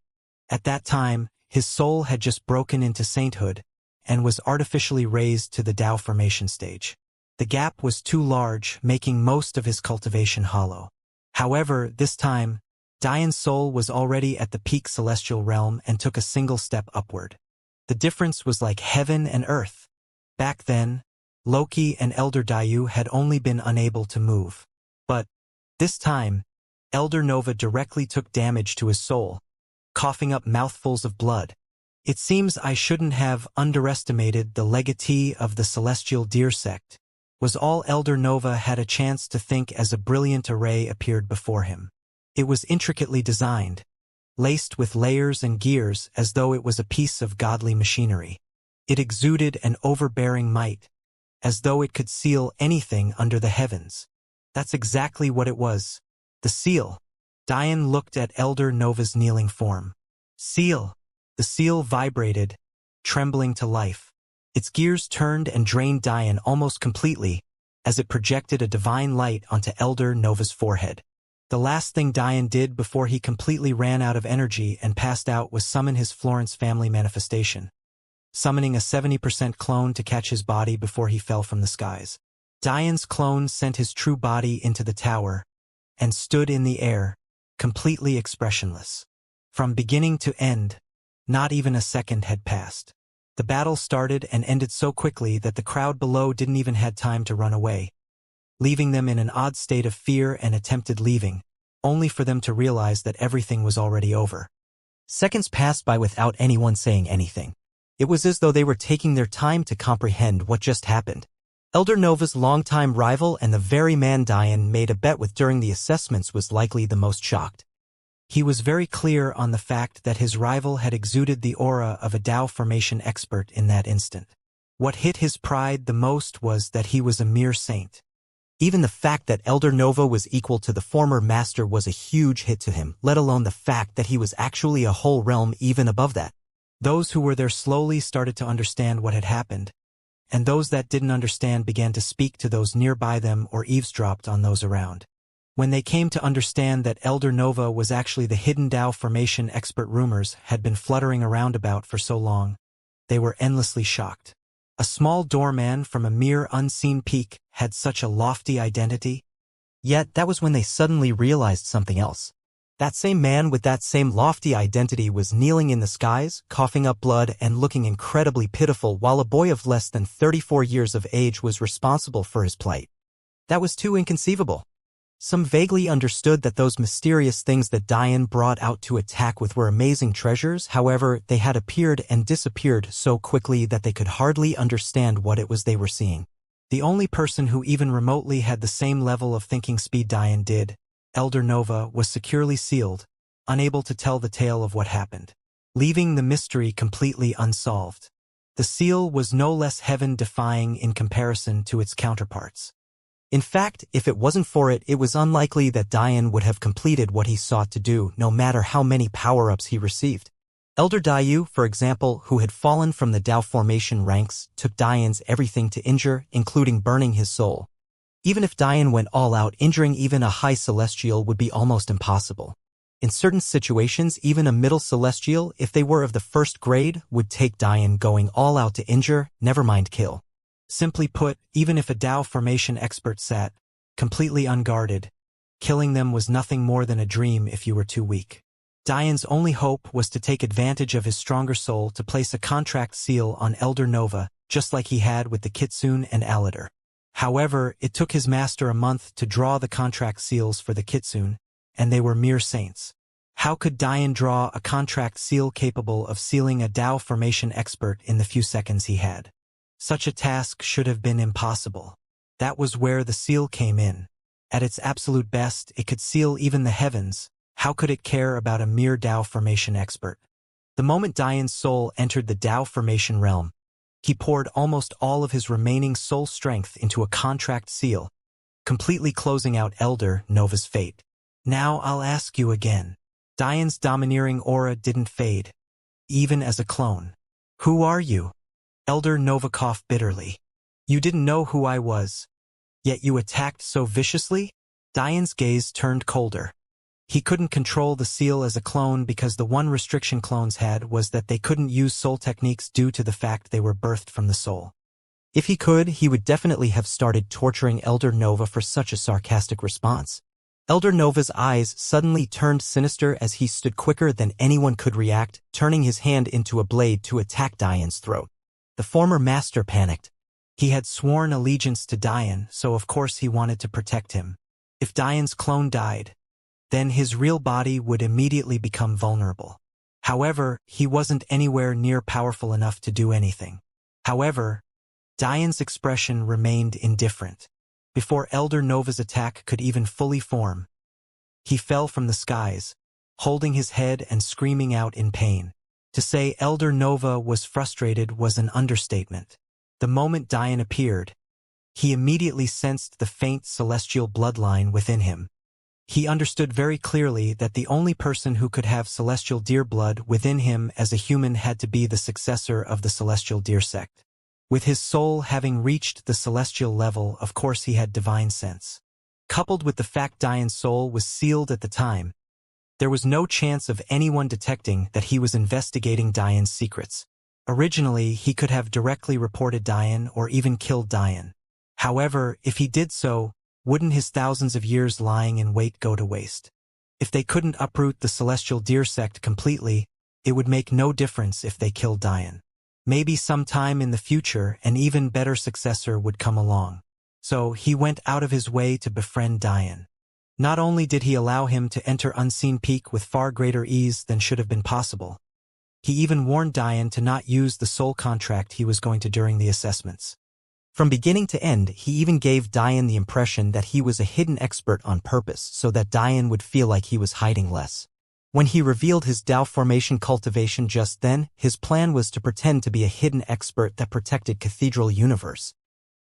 At that time, his soul had just broken into sainthood and was artificially raised to the Tao formation stage. The gap was too large, making most of his cultivation hollow. However, this time, Dian's soul was already at the peak celestial realm and took a single step upward. The difference was like heaven and earth. Back then, Loki and Elder Dayu had only been unable to move. But this time, Elder Nova directly took damage to his soul, coughing up mouthfuls of blood. It seems I shouldn't have underestimated the legatee of the celestial deer sect, was all Elder Nova had a chance to think as a brilliant array appeared before him. It was intricately designed, laced with layers and gears as though it was a piece of godly machinery. It exuded an overbearing might, as though it could seal anything under the heavens. That's exactly what it was. The seal. Dian looked at Elder Nova's kneeling form. Seal. The seal vibrated, trembling to life. Its gears turned and drained Dian almost completely as it projected a divine light onto Elder Nova's forehead. The last thing Dian did before he completely ran out of energy and passed out was summon his Florence family manifestation, summoning a 70% clone to catch his body before he fell from the skies. Dian's clone sent his true body into the tower and stood in the air, completely expressionless. From beginning to end, not even a second had passed. The battle started and ended so quickly that the crowd below didn't even have time to run away, leaving them in an odd state of fear and attempted leaving, only for them to realize that everything was already over. Seconds passed by without anyone saying anything. It was as though they were taking their time to comprehend what just happened. Elder Nova's longtime rival and the very man Diane made a bet with during the assessments was likely the most shocked. He was very clear on the fact that his rival had exuded the aura of a Tao formation expert in that instant. What hit his pride the most was that he was a mere saint. Even the fact that Elder Nova was equal to the former master was a huge hit to him, let alone the fact that he was actually a whole realm even above that. Those who were there slowly started to understand what had happened, and those that didn't understand began to speak to those nearby them or eavesdropped on those around. When they came to understand that Elder Nova was actually the hidden Tao formation expert rumors had been fluttering around about for so long, they were endlessly shocked. A small doorman from a mere unseen peak had such a lofty identity. Yet that was when they suddenly realized something else. That same man with that same lofty identity was kneeling in the skies, coughing up blood and looking incredibly pitiful while a boy of less than 34 years of age was responsible for his plight. That was too inconceivable. Some vaguely understood that those mysterious things that Diane brought out to attack with were amazing treasures, however, they had appeared and disappeared so quickly that they could hardly understand what it was they were seeing. The only person who even remotely had the same level of thinking speed Diane did, Elder Nova, was securely sealed, unable to tell the tale of what happened, leaving the mystery completely unsolved. The seal was no less heaven-defying in comparison to its counterparts. In fact, if it wasn't for it, it was unlikely that Diane would have completed what he sought to do, no matter how many power-ups he received. Elder Dayu, for example, who had fallen from the Tao formation ranks, took Diane's everything to injure, including burning his soul. Even if Diane went all out, injuring even a high celestial would be almost impossible. In certain situations, even a middle celestial, if they were of the first grade, would take Diane going all out to injure, never mind kill. Simply put, even if a Tao formation expert sat, completely unguarded, killing them was nothing more than a dream if you were too weak. Diane's only hope was to take advantage of his stronger soul to place a contract seal on Elder Nova, just like he had with the Kitsune and Alatar. However, it took his master a month to draw the contract seals for the Kitsune, and they were mere saints. How could Diane draw a contract seal capable of sealing a Tao formation expert in the few seconds he had? Such a task should have been impossible. That was where the seal came in. At its absolute best, it could seal even the heavens. How could it care about a mere Tao formation expert? The moment Diane's soul entered the Tao formation realm, he poured almost all of his remaining soul strength into a contract seal, completely closing out Elder Nova's fate. Now I'll ask you again. Diane's domineering aura didn't fade, even as a clone. Who are you? Elder Nova coughed bitterly. You didn't know who I was, yet you attacked so viciously? Diane's gaze turned colder. He couldn't control the seal as a clone because the one restriction clones had was that they couldn't use soul techniques due to the fact they were birthed from the soul. If he could, he would definitely have started torturing Elder Nova for such a sarcastic response. Elder Nova's eyes suddenly turned sinister as he stood quicker than anyone could react, turning his hand into a blade to attack Diane's throat. The former master panicked. He had sworn allegiance to Diane, so of course he wanted to protect him. If Diane's clone died, then his real body would immediately become vulnerable. However, he wasn't anywhere near powerful enough to do anything. However, Diane's expression remained indifferent. Before Elder Nova's attack could even fully form, he fell from the skies, holding his head and screaming out in pain. To say Elder Nova was frustrated was an understatement. The moment Diane appeared, he immediately sensed the faint celestial bloodline within him. He understood very clearly that the only person who could have celestial deer blood within him as a human had to be the successor of the celestial deer sect. With his soul having reached the celestial level, of course he had divine sense. Coupled with the fact Diane's soul was sealed at the time, there was no chance of anyone detecting that he was investigating Diane's secrets. Originally, he could have directly reported Diane or even killed Diane. However, if he did so, wouldn't his thousands of years lying in wait go to waste? If they couldn't uproot the celestial deer sect completely, it would make no difference if they killed Diane. Maybe sometime in the future an even better successor would come along. So he went out of his way to befriend Diane. Not only did he allow him to enter Unseen Peak with far greater ease than should have been possible, he even warned Diane to not use the soul contract he was going to during the assessments. From beginning to end, he even gave Diane the impression that he was a hidden expert on purpose so that Diane would feel like he was hiding less. When he revealed his Dao formation cultivation just then, his plan was to pretend to be a hidden expert that protected Cathedral Universe.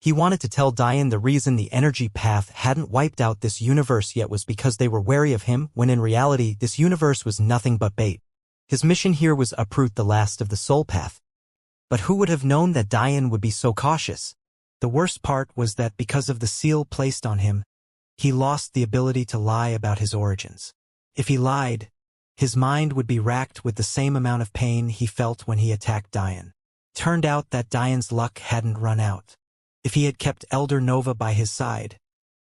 He wanted to tell Diane the reason the energy path hadn't wiped out this universe yet was because they were wary of him, when in reality this universe was nothing but bait. His mission here was uproot the last of the soul path. But who would have known that Diane would be so cautious? The worst part was that because of the seal placed on him, he lost the ability to lie about his origins. If he lied, his mind would be racked with the same amount of pain he felt when he attacked Diane. Turned out that Diane's luck hadn't run out. If he had kept Elder Nova by his side,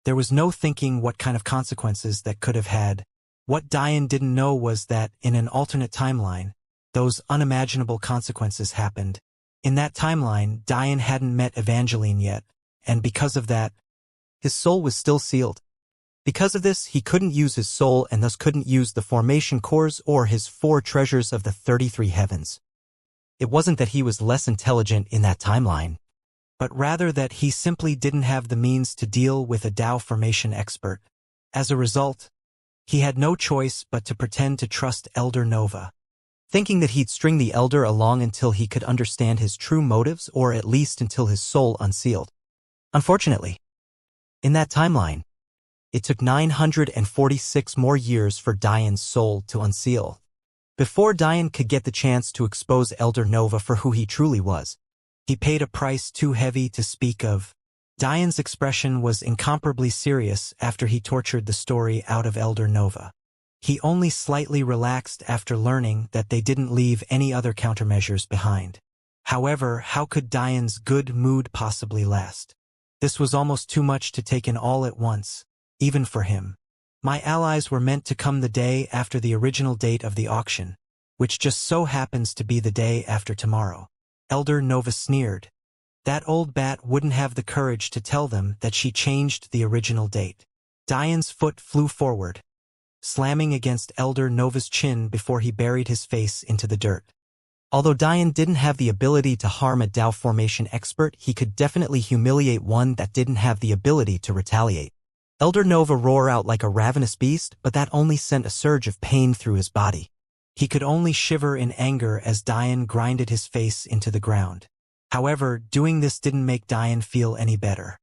there was no thinking what kind of consequences that could have had. What Diane didn't know was that, in an alternate timeline, those unimaginable consequences happened. In that timeline, Diane hadn't met Evangeline yet, and because of that, his soul was still sealed. Because of this, he couldn't use his soul and thus couldn't use the formation cores or his 4 treasures of the 33 heavens. It wasn't that he was less intelligent in that timeline, but rather that he simply didn't have the means to deal with a Dao formation expert. As a result, he had no choice but to pretend to trust Elder Nova, thinking that he'd string the Elder along until he could understand his true motives or at least until his soul unsealed. Unfortunately, in that timeline, it took 946 more years for Diane's soul to unseal. Before Diane could get the chance to expose Elder Nova for who he truly was, he paid a price too heavy to speak of. Diane's expression was incomparably serious after he tortured the story out of Elder Nova. He only slightly relaxed after learning that they didn't leave any other countermeasures behind. However, how could Diane's good mood possibly last? This was almost too much to take in all at once, even for him. My allies were meant to come the day after the original date of the auction, which just so happens to be the day after tomorrow. Elder Nova sneered. That old bat wouldn't have the courage to tell them that she changed the original date. Diane's foot flew forward, slamming against Elder Nova's chin before he buried his face into the dirt. Although Diane didn't have the ability to harm a Dao formation expert, he could definitely humiliate one that didn't have the ability to retaliate. Elder Nova roared out like a ravenous beast, but that only sent a surge of pain through his body. He could only shiver in anger as Diane grinded his face into the ground. However, doing this didn't make Diane feel any better.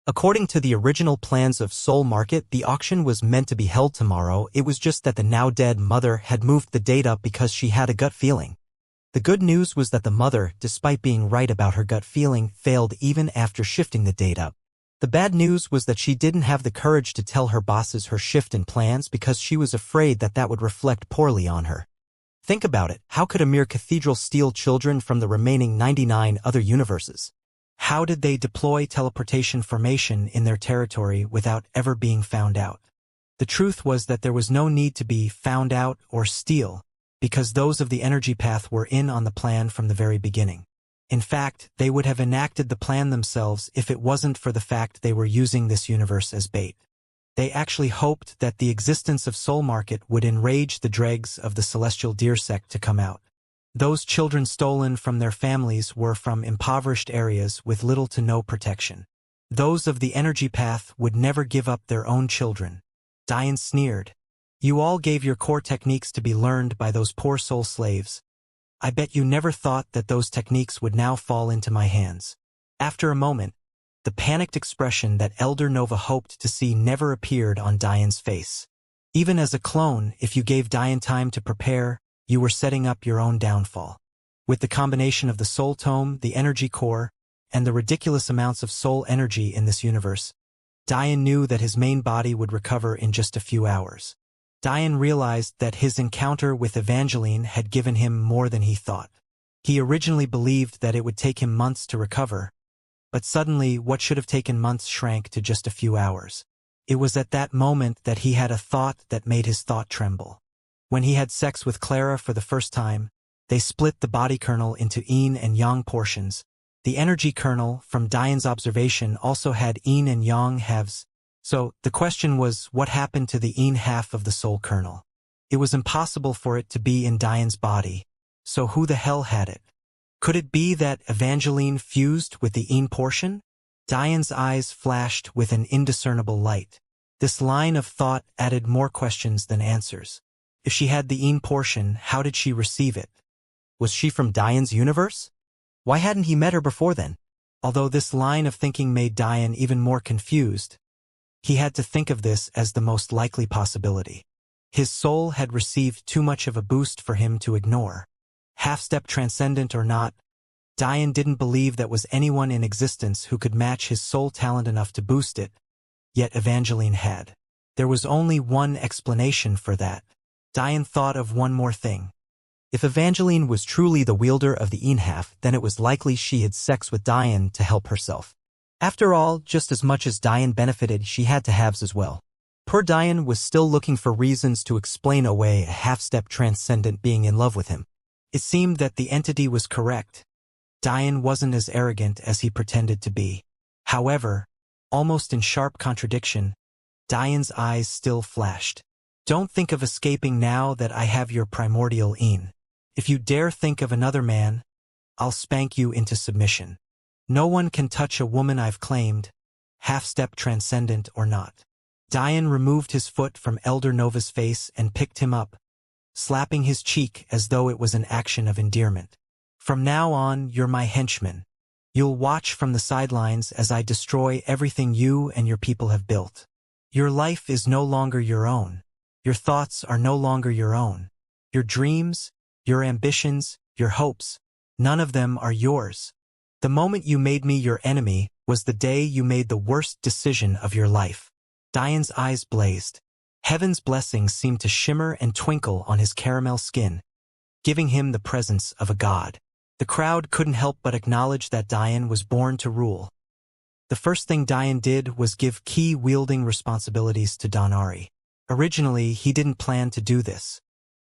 According to the original plans of Soul Market, the auction was meant to be held tomorrow. It was just that the now-dead mother had moved the date up because she had a gut feeling. The good news was that the mother, despite being right about her gut feeling, failed even after shifting the date up. The bad news was that she didn't have the courage to tell her bosses her shift in plans because she was afraid that that would reflect poorly on her. Think about it, how could a mere cathedral steal children from the remaining 99 other universes? How did they deploy teleportation formation in their territory without ever being found out? The truth was that there was no need to be found out or steal, because those of the energy path were in on the plan from the very beginning. In fact, they would have enacted the plan themselves if it wasn't for the fact they were using this universe as bait. They actually hoped that the existence of Soul Market would enrage the dregs of the celestial deer sect to come out. Those children stolen from their families were from impoverished areas with little to no protection. Those of the energy path would never give up their own children. Diane sneered. You all gave your core techniques to be learned by those poor soul slaves. I bet you never thought that those techniques would now fall into my hands. After a moment, the panicked expression that Elder Nova hoped to see never appeared on Diane's face. Even as a clone, if you gave Diane time to prepare, you were setting up your own downfall. With the combination of the soul tome, the energy core, and the ridiculous amounts of soul energy in this universe, Diane knew that his main body would recover in just a few hours. Diane realized that his encounter with Evangeline had given him more than he thought. He originally believed that it would take him months to recover, but suddenly what should have taken months shrank to just a few hours. It was at that moment that he had a thought that made his thought tremble. When he had sex with Clara for the first time, They split the body kernel into yin and yang portions. The energy kernel, from Diane's observation, also had yin and yang halves. So, the question was, what happened to the yin half of the soul kernel? It was impossible for it to be in Diane's body. So who the hell had it? Could it be that Evangeline fused with the yin portion? Diane's eyes flashed with an indiscernible light. This line of thought added more questions than answers. If she had the yin portion, how did she receive it? Was she from Diane's universe? Why hadn't he met her before then? Although this line of thinking made Diane even more confused, he had to think of this as the most likely possibility. His soul had received too much of a boost for him to ignore. Half-step transcendent or not, Diane didn't believe there was anyone in existence who could match his soul talent enough to boost it, yet Evangeline had. There was only one explanation for that. Diane thought of one more thing. If Evangeline was truly the wielder of the yin half, then it was likely she had sex with Diane to help herself. After all, just as much as Diane benefited, she had to halves as well. Poor Diane was still looking for reasons to explain away a half-step transcendent being in love with him. It seemed that the entity was correct. Diane wasn't as arrogant as he pretended to be. However, almost in sharp contradiction, Diane's eyes still flashed. Don't think of escaping now that I have your primordial yin. If you dare think of another man, I'll spank you into submission. No one can touch a woman I've claimed, half-step transcendent or not. Diane removed his foot from Elder Nova's face and picked him up, slapping his cheek as though it was an action of endearment. From now on, you're my henchman. You'll watch from the sidelines as I destroy everything you and your people have built. Your life is no longer your own. Your thoughts are no longer your own. Your dreams, your ambitions, your hopes, none of them are yours. The moment you made me your enemy was the day you made the worst decision of your life. Diane's eyes blazed. Heaven's blessings seemed to shimmer and twinkle on his caramel skin, giving him the presence of a god. The crowd couldn't help but acknowledge that Diane was born to rule. The first thing Diane did was give key-wielding responsibilities to Donari. Originally, he didn't plan to do this.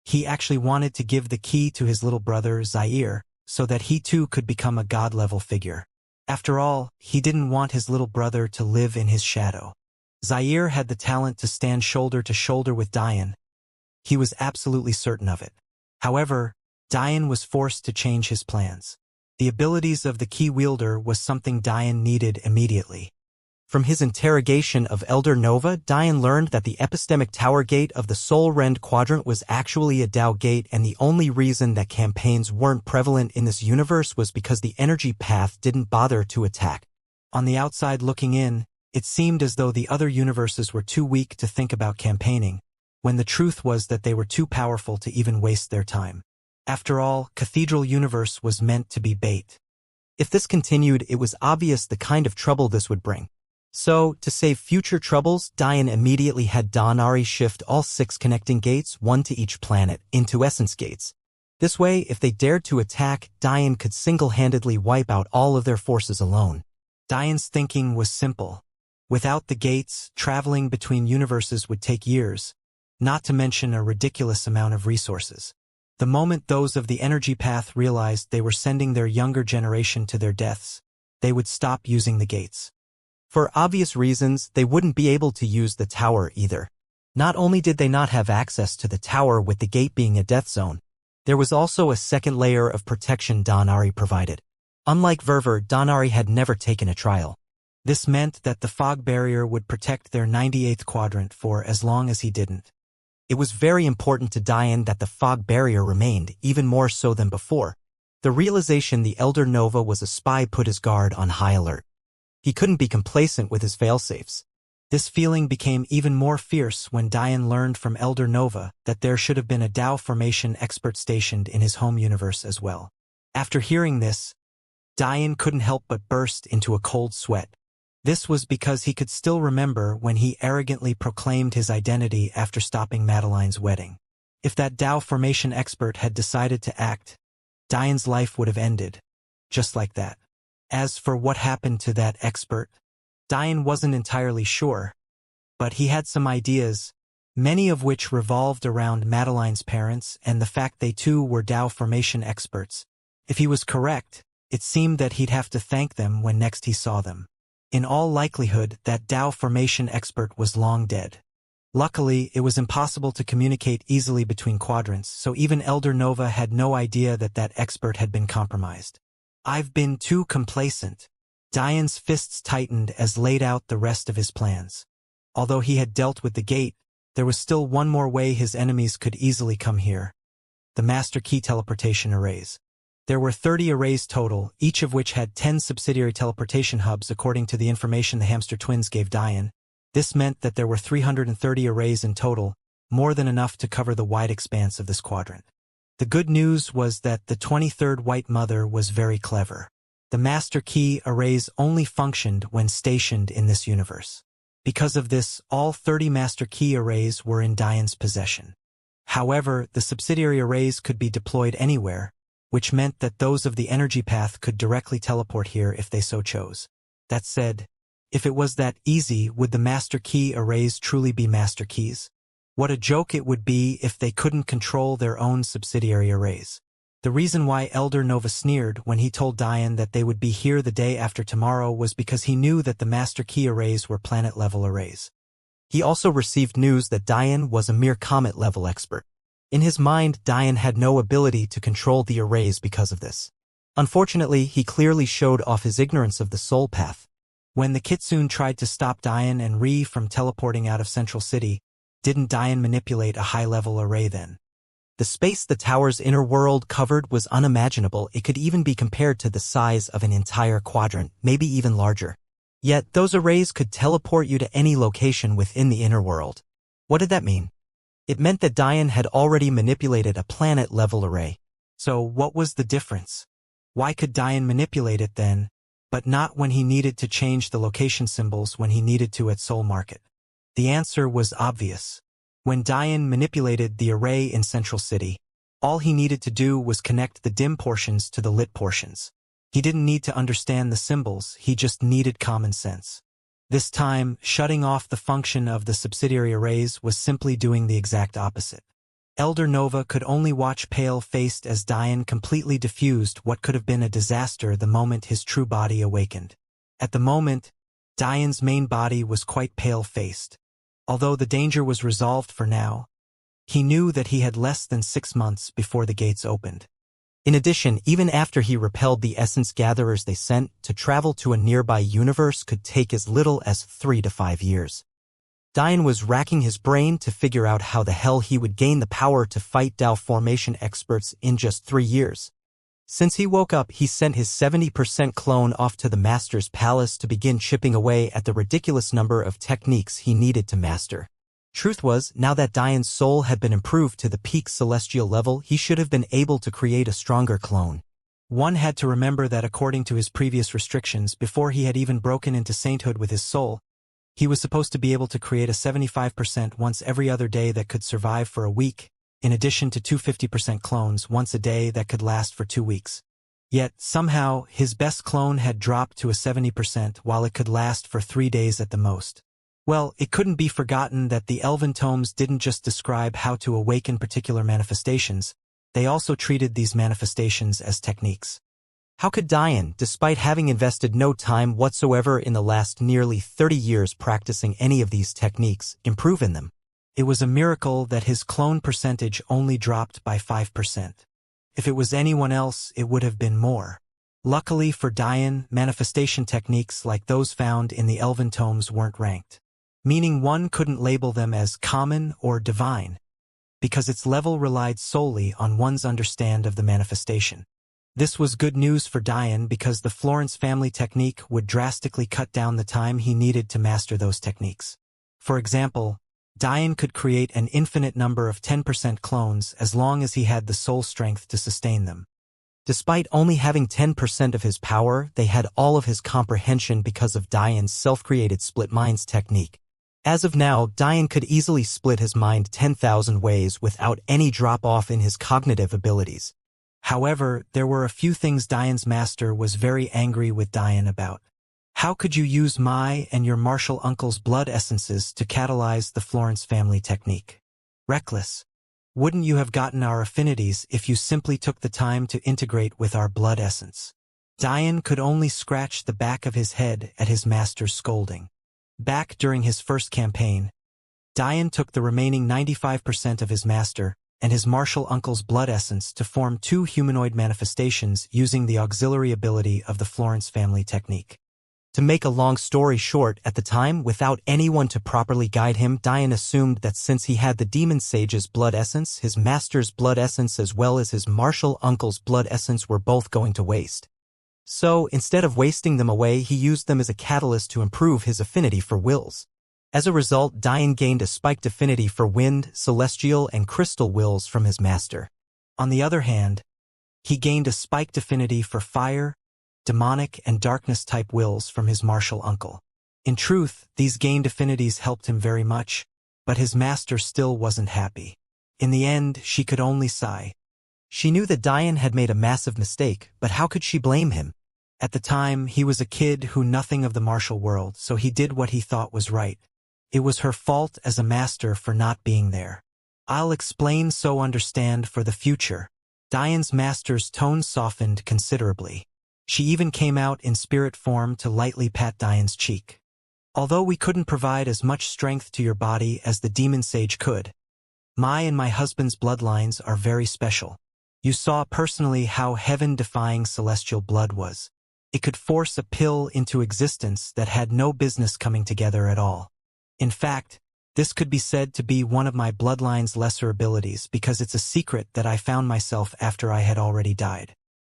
He actually wanted to give the key to his little brother, Zaire, so that he too could become a god-level figure. After all, he didn't want his little brother to live in his shadow. Zaire had the talent to stand shoulder to shoulder with Diane. He was absolutely certain of it. However, Diane was forced to change his plans. The abilities of the key wielder was something Diane needed immediately. From his interrogation of Elder Nova, Diane learned that the epistemic tower gate of the Soul Rend quadrant was actually a Tao gate, and the only reason that campaigns weren't prevalent in this universe was because the energy path didn't bother to attack. On the outside looking in, it seemed as though the other universes were too weak to think about campaigning, when the truth was that they were too powerful to even waste their time. After all, Cathedral Universe was meant to be bait. If this continued, it was obvious the kind of trouble this would bring. So, to save future troubles, Diane immediately had Donari shift all 6 connecting gates, one to each planet, into essence gates. This way, if they dared to attack, Diane could single-handedly wipe out all of their forces alone. Diane's thinking was simple. Without the gates, traveling between universes would take years, not to mention a ridiculous amount of resources. The moment those of the energy path realized they were sending their younger generation to their deaths, they would stop using the gates. For obvious reasons, they wouldn't be able to use the tower either. Not only did they not have access to the tower with the gate being a death zone, there was also a second layer of protection Donari provided. Unlike Verver, Donari had never taken a trial. This meant that the fog barrier would protect their 98th quadrant for as long as he didn't. It was very important to Diane that the fog barrier remained, even more so than before. The realization the Elder Nova was a spy put his guard on high alert. He couldn't be complacent with his failsafes. This feeling became even more fierce when Diane learned from Elder Nova that there should have been a Tao formation expert stationed in his home universe as well. After hearing this, Diane couldn't help but burst into a cold sweat. This was because he could still remember when he arrogantly proclaimed his identity after stopping Madeline's wedding. If that Tao formation expert had decided to act, Diane's life would have ended, just like that. As for what happened to that expert, Diane wasn't entirely sure, but he had some ideas, many of which revolved around Madeline's parents and the fact they too were Tao formation experts. If he was correct, it seemed that he'd have to thank them when next he saw them. In all likelihood, that Tao formation expert was long dead. Luckily, it was impossible to communicate easily between quadrants, so even Elder Nova had no idea that that expert had been compromised. I've been too complacent. Diane's fists tightened as laid out the rest of his plans. Although he had dealt with the gate, there was still one more way his enemies could easily come here. The Master Key teleportation arrays. There were 30 arrays total, each of which had 10 subsidiary teleportation hubs according to the information the hamster twins gave Diane. This meant that there were 330 arrays in total, more than enough to cover the wide expanse of this quadrant. The good news was that the 23rd White Mother was very clever. The Master Key arrays only functioned when stationed in this universe. Because of this, all 30 Master Key arrays were in Diane's possession. However, the subsidiary arrays could be deployed anywhere, which meant that those of the energy path could directly teleport here if they so chose. That said, if it was that easy, would the Master Key arrays truly be Master Keys? What a joke it would be if they couldn't control their own subsidiary arrays. The reason why Elder Nova sneered when he told Diane that they would be here the day after tomorrow was because he knew that the Master Key arrays were planet-level arrays. He also received news that Diane was a mere comet-level expert. In his mind, Diane had no ability to control the arrays because of this. Unfortunately, he clearly showed off his ignorance of the soul path. When the Kitsune tried to stop Diane and Ri from teleporting out of Central City, didn't Diane manipulate a high-level array then? The space the tower's inner world covered was unimaginable. It could even be compared to the size of an entire quadrant, maybe even larger. Yet, those arrays could teleport you to any location within the inner world. What did that mean? It meant that Diane had already manipulated a planet-level array. So what was the difference? Why could Diane manipulate it then, but not when he needed to change the location symbols when he needed to at Soul Market? The answer was obvious. When Diane manipulated the array in Central City, all he needed to do was connect the dim portions to the lit portions. He didn't need to understand the symbols, he just needed common sense. This time, shutting off the function of the subsidiary arrays was simply doing the exact opposite. Elder Nova could only watch pale-faced as Diane completely diffused what could have been a disaster the moment his true body awakened. At the moment, Diane's main body was quite pale-faced. Although the danger was resolved for now, he knew that he had less than 6 months before the gates opened. In addition, even after he repelled the essence gatherers they sent, to travel to a nearby universe could take as little as 3 to 5 years. Diane was racking his brain to figure out how the hell he would gain the power to fight Tao formation experts in just 3 years. Since he woke up, he sent his 70% clone off to the Master's Palace to begin chipping away at the ridiculous number of techniques he needed to master. Truth was, now that Diane's soul had been improved to the peak celestial level, he should have been able to create a stronger clone. One had to remember that according to his previous restrictions, before he had even broken into sainthood with his soul, he was supposed to be able to create a 75% once every other day that could survive for a week, in addition to 250% clones once a day that could last for 2 weeks. Yet, somehow, his best clone had dropped to a 70% while it could last for 3 days at the most. Well, it couldn't be forgotten that the Elven tomes didn't just describe how to awaken particular manifestations, they also treated these manifestations as techniques. How could Diane, despite having invested no time whatsoever in the last nearly 30 years practicing any of these techniques, improve in them? It was a miracle that his clone percentage only dropped by 5%. If it was anyone else, it would have been more. Luckily for Diane, manifestation techniques like those found in the Elven tomes weren't ranked, meaning one couldn't label them as common or divine, because its level relied solely on one's understand of the manifestation. This was good news for Diane because the Florence family technique would drastically cut down the time he needed to master those techniques. For example, Diane could create an infinite number of 10% clones as long as he had the soul strength to sustain them. Despite only having 10% of his power, they had all of his comprehension because of Diane's self-created split minds technique. As of now, Diane could easily split his mind 10,000 ways without any drop-off in his cognitive abilities. However, there were a few things Diane's master was very angry with Diane about. How could you use my and your martial uncle's blood essences to catalyze the Florence family technique? Reckless. Wouldn't you have gotten our affinities if you simply took the time to integrate with our blood essence? Dian could only scratch the back of his head at his master's scolding. Back during his first campaign, Dian took the remaining 95% of his master and his martial uncle's blood essence to form two humanoid manifestations using the auxiliary ability of the Florence family technique. To make a long story short, at the time, without anyone to properly guide him, Dian assumed that since he had the demon sage's blood essence, his master's blood essence as well as his martial uncle's blood essence were both going to waste. So, instead of wasting them away, he used them as a catalyst to improve his affinity for wills. As a result, Dian gained a spiked affinity for wind, celestial, and crystal wills from his master. On the other hand, he gained a spiked affinity for fire, demonic, and darkness-type wills from his martial uncle. In truth, these gained affinities helped him very much, but his master still wasn't happy. In the end, she could only sigh. She knew that Dian had made a massive mistake, but how could she blame him? At the time, he was a kid who knew nothing of the martial world, so he did what he thought was right. It was her fault as a master for not being there. I'll explain so understand for the future. Dian's master's tone softened considerably. She even came out in spirit form to lightly pat Dian's cheek. Although we couldn't provide as much strength to your body as the demon sage could, my and my husband's bloodlines are very special. You saw personally how heaven-defying celestial blood was. It could force a pill into existence that had no business coming together at all. In fact, this could be said to be one of my bloodline's lesser abilities because it's a secret that I found myself after I had already died.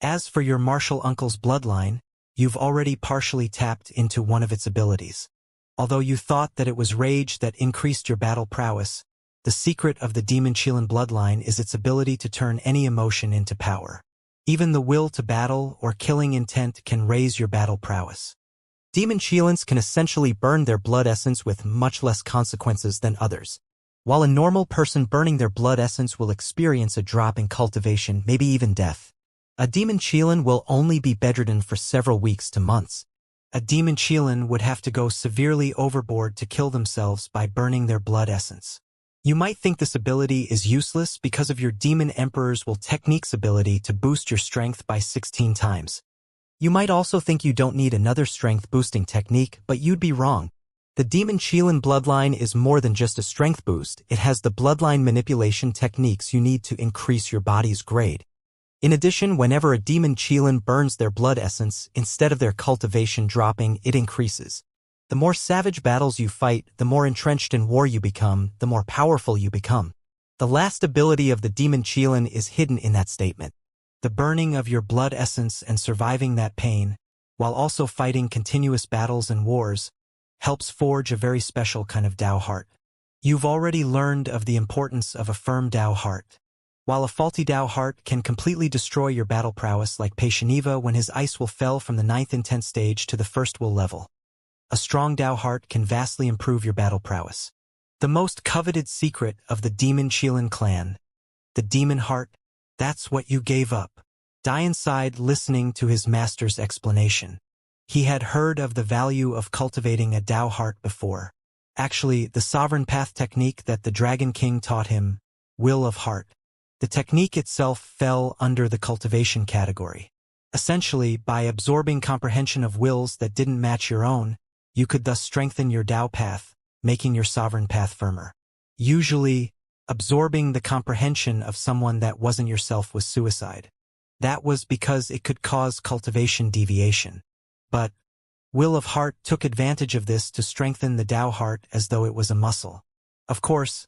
As for your martial uncle's bloodline, you've already partially tapped into one of its abilities. Although you thought that it was rage that increased your battle prowess, the secret of the demon Chilan bloodline is its ability to turn any emotion into power. Even the will to battle or killing intent can raise your battle prowess. Demon Chilans can essentially burn their blood essence with much less consequences than others. While a normal person burning their blood essence will experience a drop in cultivation, maybe even death, a demon Chilan will only be bedridden for several weeks to months. A demon Chilan would have to go severely overboard to kill themselves by burning their blood essence. You might think this ability is useless because of your demon emperor's will technique's ability to boost your strength by 16 times. You might also think you don't need another strength boosting technique, but you'd be wrong. The demon Chilan bloodline is more than just a strength boost. It has the bloodline manipulation techniques you need to increase your body's grade. In addition, whenever a demon Chilan burns their blood essence, instead of their cultivation dropping, it increases. The more savage battles you fight, the more entrenched in war you become, the more powerful you become. The last ability of the demon Chilan is hidden in that statement. The burning of your blood essence and surviving that pain, while also fighting continuous battles and wars, helps forge a very special kind of Tao heart. You've already learned of the importance of a firm Tao heart. While a faulty Tao heart can completely destroy your battle prowess like Peishaniva when his ice will fell from the 9th intent stage to the 1st will level, a strong Tao heart can vastly improve your battle prowess. The most coveted secret of the demon Chilan clan, the demon heart, that's what you gave up. Dian sighed listening to his master's explanation. He had heard of the value of cultivating a Tao heart before. Actually, the sovereign path technique that the Dragon King taught him, will of heart. The technique itself fell under the cultivation category. Essentially, by absorbing comprehension of wills that didn't match your own, you could thus strengthen your Tao path, making your sovereign path firmer. Usually, absorbing the comprehension of someone that wasn't yourself was suicide. That was because it could cause cultivation deviation. But Will of Heart took advantage of this to strengthen the Tao heart as though it was a muscle. Of course,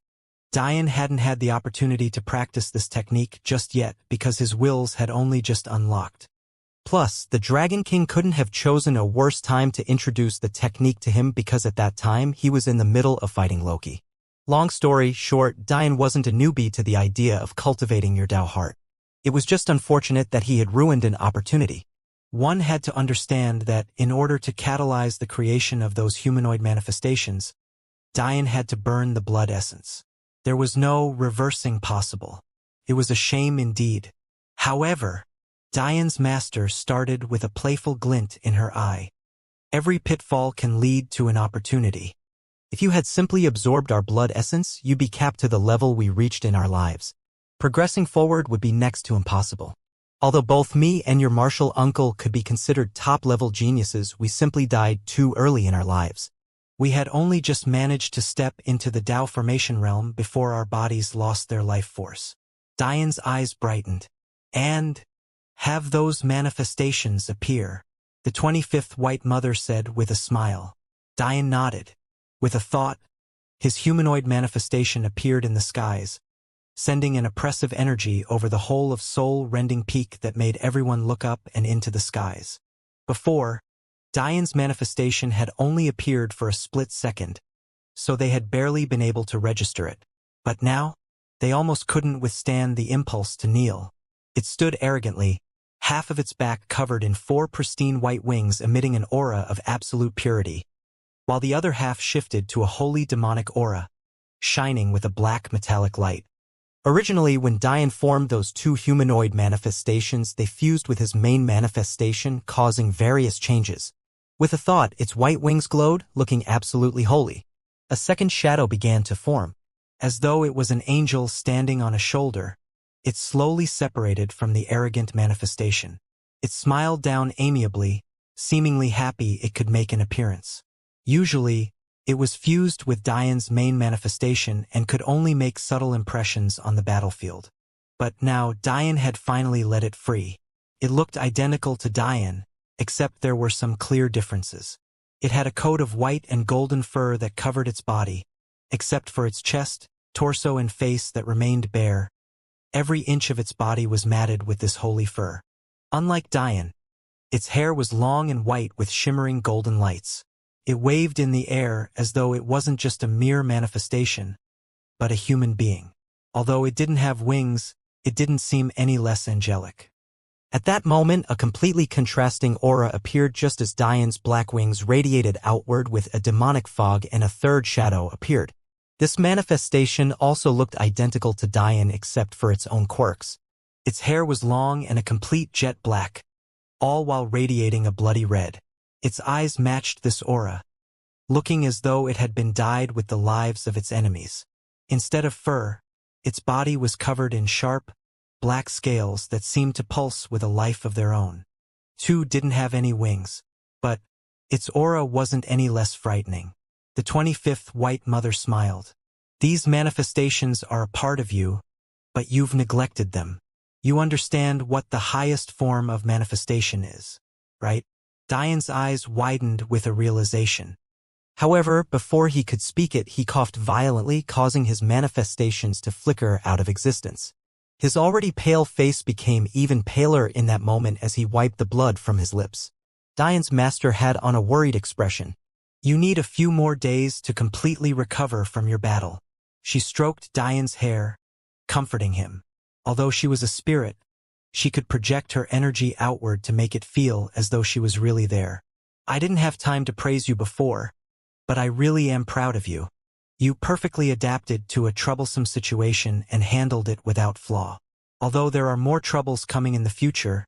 Dian hadn't had the opportunity to practice this technique just yet because his wills had only just unlocked. Plus, the Dragon King couldn't have chosen a worse time to introduce the technique to him because at that time he was in the middle of fighting Loki. Long story short, Dian wasn't a newbie to the idea of cultivating your Tao heart. It was just unfortunate that he had ruined an opportunity. One had to understand that in order to catalyze the creation of those humanoid manifestations, Dian had to burn the blood essence. There was no reversing possible. It was a shame indeed. However, Dian's master started with a playful glint in her eye. Every pitfall can lead to an opportunity. If you had simply absorbed our blood essence, you'd be capped to the level we reached in our lives. Progressing forward would be next to impossible. Although both me and your martial uncle could be considered top-level geniuses, we simply died too early in our lives. We had only just managed to step into the Tao formation realm before our bodies lost their life force. Diane's eyes brightened. And have those manifestations appear? The 25th White Mother said with a smile. Diane nodded. With a thought, his humanoid manifestation appeared in the skies, sending an oppressive energy over the whole of soul-rending peak that made everyone look up and into the skies. Before, Diane's manifestation had only appeared for a split second, so they had barely been able to register it. But now, they almost couldn't withstand the impulse to kneel. It stood arrogantly, half of its back covered in 4 pristine white wings emitting an aura of absolute purity, while the other half shifted to a wholly demonic aura, shining with a black metallic light. Originally, when Diane formed those 2 humanoid manifestations, they fused with his main manifestation, causing various changes. With a thought, its white wings glowed, looking absolutely holy. A second shadow began to form. As though it was an angel standing on a shoulder, it slowly separated from the arrogant manifestation. It smiled down amiably, seemingly happy it could make an appearance. Usually, it was fused with Diane's main manifestation and could only make subtle impressions on the battlefield. But now Diane had finally let it free. It looked identical to Diane, except there were some clear differences. It had a coat of white and golden fur that covered its body, except for its chest, torso and face that remained bare. Every inch of its body was matted with this holy fur. Unlike Diane, its hair was long and white with shimmering golden lights. It waved in the air as though it wasn't just a mere manifestation, but a human being. Although it didn't have wings, it didn't seem any less angelic. At that moment, a completely contrasting aura appeared just as Diane's black wings radiated outward with a demonic fog, and a third shadow appeared. This manifestation also looked identical to Diane except for its own quirks. Its hair was long and a complete jet black, all while radiating a bloody red. Its eyes matched this aura, looking as though it had been dyed with the lives of its enemies. Instead of fur, its body was covered in sharp, black scales that seemed to pulse with a life of their own. 2 didn't have any wings, but its aura wasn't any less frightening. The 25th White Mother smiled. These manifestations are a part of you, but you've neglected them. You understand what the highest form of manifestation is, right? Diane's eyes widened with a realization. However, before he could speak it, he coughed violently, causing his manifestations to flicker out of existence. His already pale face became even paler in that moment as he wiped the blood from his lips. Diane's master had on a worried expression. You need a few more days to completely recover from your battle. She stroked Diane's hair, comforting him. Although she was a spirit, she could project her energy outward to make it feel as though she was really there. I didn't have time to praise you before, but I really am proud of you. You perfectly adapted to a troublesome situation and handled it without flaw. Although there are more troubles coming in the future,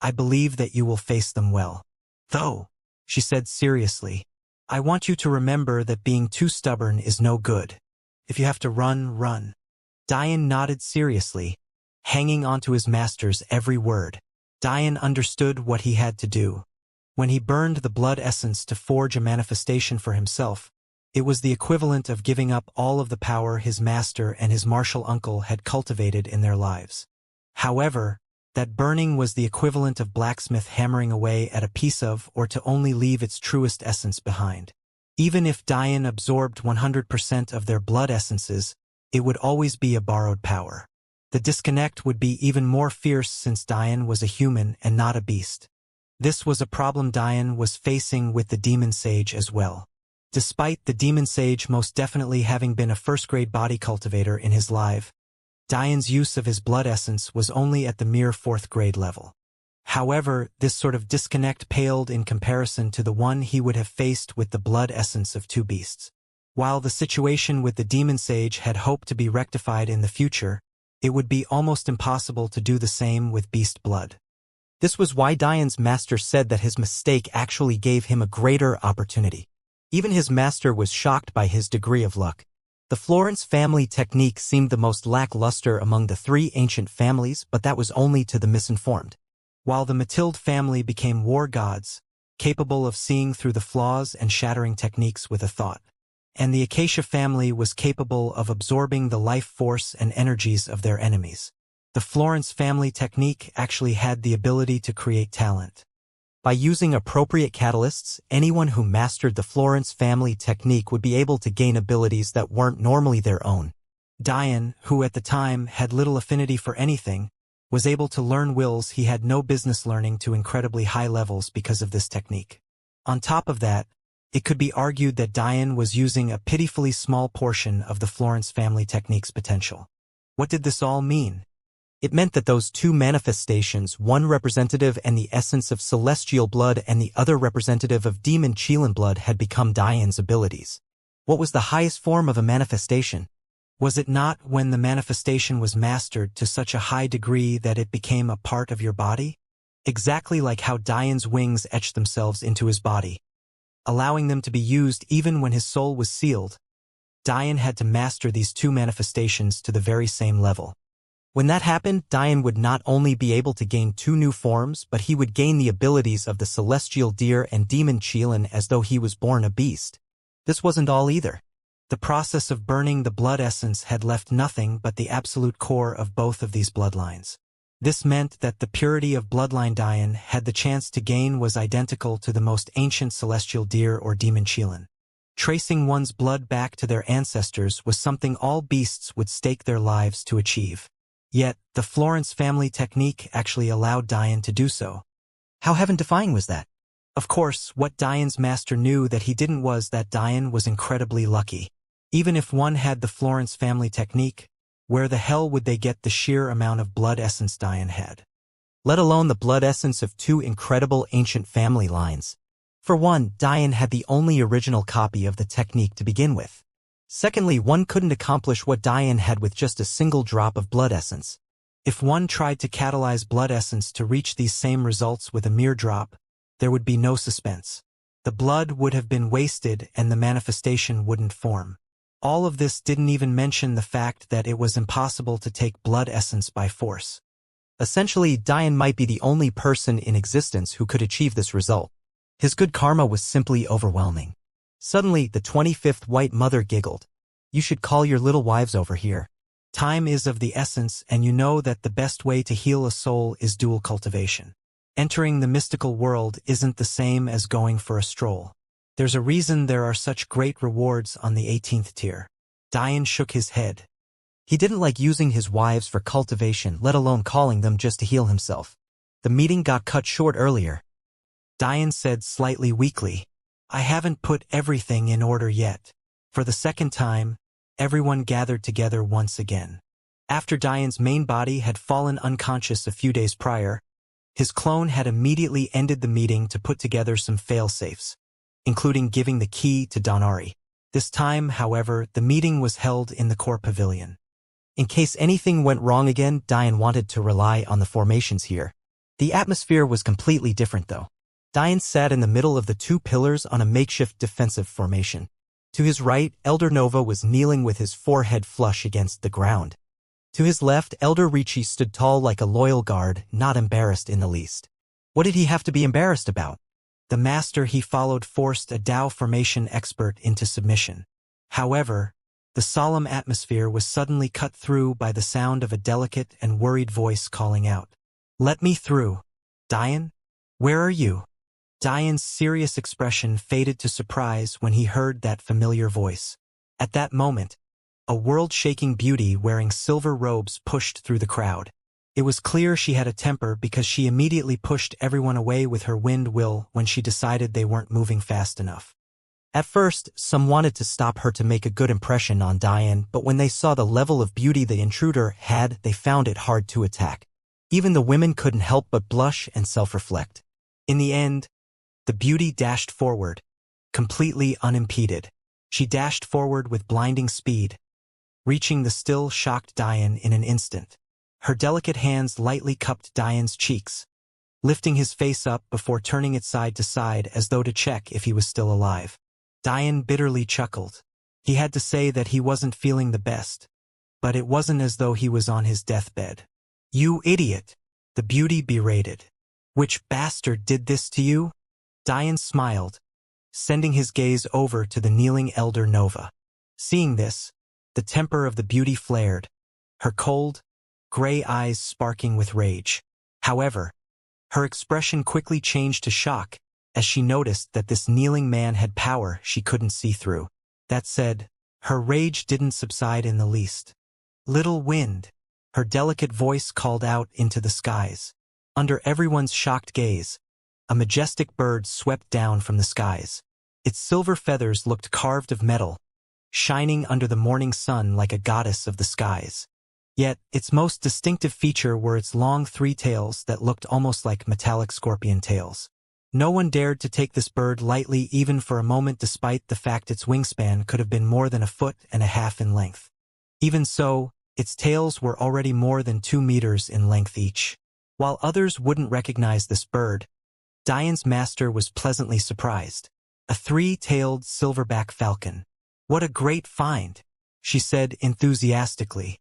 I believe that you will face them well. Though, she said seriously, I want you to remember that being too stubborn is no good. If you have to run, run. Diane nodded seriously, hanging onto his master's every word. Diane understood what he had to do. When he burned the blood essence to forge a manifestation for himself, it was the equivalent of giving up all of the power his master and his martial uncle had cultivated in their lives. However, that burning was the equivalent of blacksmith hammering away at a piece of, or to only leave its truest essence behind. Even if Diane absorbed 100% of their blood essences, it would always be a borrowed power. The disconnect would be even more fierce since Diane was a human and not a beast. This was a problem Diane was facing with the demon sage as well. Despite the demon sage most definitely having been a first-grade body cultivator in his life, Diane's use of his blood essence was only at the mere 4th-grade level. However, this sort of disconnect paled in comparison to the one he would have faced with the blood essence of 2 beasts. While the situation with the demon sage had hoped to be rectified in the future, it would be almost impossible to do the same with beast blood. This was why Diane's master said that his mistake actually gave him a greater opportunity. Even his master was shocked by his degree of luck. The Florence family technique seemed the most lackluster among the three ancient families, but that was only to the misinformed. While the Matilde family became war gods, capable of seeing through the flaws and shattering techniques with a thought. And the Acacia family was capable of absorbing the life force and energies of their enemies. The Florence family technique actually had the ability to create talent. By using appropriate catalysts, anyone who mastered the Florence family technique would be able to gain abilities that weren't normally their own. Diane, who at the time had little affinity for anything, was able to learn wills he had no business learning to incredibly high levels because of this technique. On top of that, it could be argued that Diane was using a pitifully small portion of the Florence family technique's potential. What did this all mean? It meant that those two manifestations, one representative and the essence of celestial blood and the other representative of demon Qilin blood, had become Diane's abilities. What was the highest form of a manifestation? Was it not when the manifestation was mastered to such a high degree that it became a part of your body? Exactly like how Diane's wings etched themselves into his body, allowing them to be used even when his soul was sealed. Diane had to master these two manifestations to the very same level. When that happened, Diane would not only be able to gain two new forms, but he would gain the abilities of the celestial deer and demon Qilin as though he was born a beast. This wasn't all either. The process of burning the blood essence had left nothing but the absolute core of both of these bloodlines. This meant that the purity of bloodline Diane had the chance to gain was identical to the most ancient celestial deer or demon Qilin. Tracing one's blood back to their ancestors was something all beasts would stake their lives to achieve. Yet, the Florence family technique actually allowed Diane to do so. How heaven-defying was that? Of course, what Diane's master knew that he didn't was that Diane was incredibly lucky. Even if one had the Florence family technique, where the hell would they get the sheer amount of blood essence Diane had? Let alone the blood essence of two incredible ancient family lines. For one, Diane had the only original copy of the technique to begin with. Secondly, one couldn't accomplish what Diane had with just a single drop of blood essence. If one tried to catalyze blood essence to reach these same results with a mere drop, there would be no suspense. The blood would have been wasted and the manifestation wouldn't form. All of this didn't even mention the fact that it was impossible to take blood essence by force. Essentially, Diane might be the only person in existence who could achieve this result. His good karma was simply overwhelming. Suddenly, the 25th White Mother giggled. "You should call your little wives over here. Time is of the essence, and you know that the best way to heal a soul is dual cultivation. Entering the mystical world isn't the same as going for a stroll. There's a reason there are such great rewards on the 18th tier." Diane shook his head. He didn't like using his wives for cultivation, let alone calling them just to heal himself. The meeting got cut short earlier. Diane said slightly weakly, "I haven't put everything in order yet." For the second time, everyone gathered together once again. After Diane's main body had fallen unconscious a few days prior, his clone had immediately ended the meeting to put together some fail-safes, including giving the key to Donari. This time, however, the meeting was held in the core pavilion. In case anything went wrong again, Diane wanted to rely on the formations here. The atmosphere was completely different though. Diane sat in the middle of the two pillars on a makeshift defensive formation. To his right, Elder Nova was kneeling with his forehead flush against the ground. To his left, Elder Ricci stood tall like a loyal guard, not embarrassed in the least. What did he have to be embarrassed about? The master he followed forced a Dao formation expert into submission. However, the solemn atmosphere was suddenly cut through by the sound of a delicate and worried voice calling out, "Let me through. Diane? Where are you?" Diane's serious expression faded to surprise when he heard that familiar voice. At that moment, a world-shaking beauty wearing silver robes pushed through the crowd. It was clear she had a temper because she immediately pushed everyone away with her wind will when she decided they weren't moving fast enough. At first, some wanted to stop her to make a good impression on Diane, but when they saw the level of beauty the intruder had, they found it hard to attack. Even the women couldn't help but blush and self-reflect. In the end, the beauty dashed forward, completely unimpeded. She dashed forward with blinding speed, reaching the still shocked Diane in an instant. Her delicate hands lightly cupped Diane's cheeks, lifting his face up before turning it side to side as though to check if he was still alive. Diane bitterly chuckled. He had to say that he wasn't feeling the best, but it wasn't as though he was on his deathbed. "You idiot," the beauty berated. "Which bastard did this to you?" Diane smiled, sending his gaze over to the kneeling elder Nova. Seeing this, the temper of the beauty flared, her cold, gray eyes sparking with rage. However, her expression quickly changed to shock as she noticed that this kneeling man had power she couldn't see through. That said, her rage didn't subside in the least. "Little wind," her delicate voice called out into the skies. Under everyone's shocked gaze, a majestic bird swept down from the skies. Its silver feathers looked carved of metal, shining under the morning sun like a goddess of the skies. Yet, its most distinctive feature were its long three tails that looked almost like metallic scorpion tails. No one dared to take this bird lightly even for a moment, despite the fact its wingspan could have been more than 1.5 feet in length. Even so, its tails were already more than 2 meters in length each. While others wouldn't recognize this bird, Diane's master was pleasantly surprised. A 3-tailed silverback falcon. "What a great find," she said enthusiastically.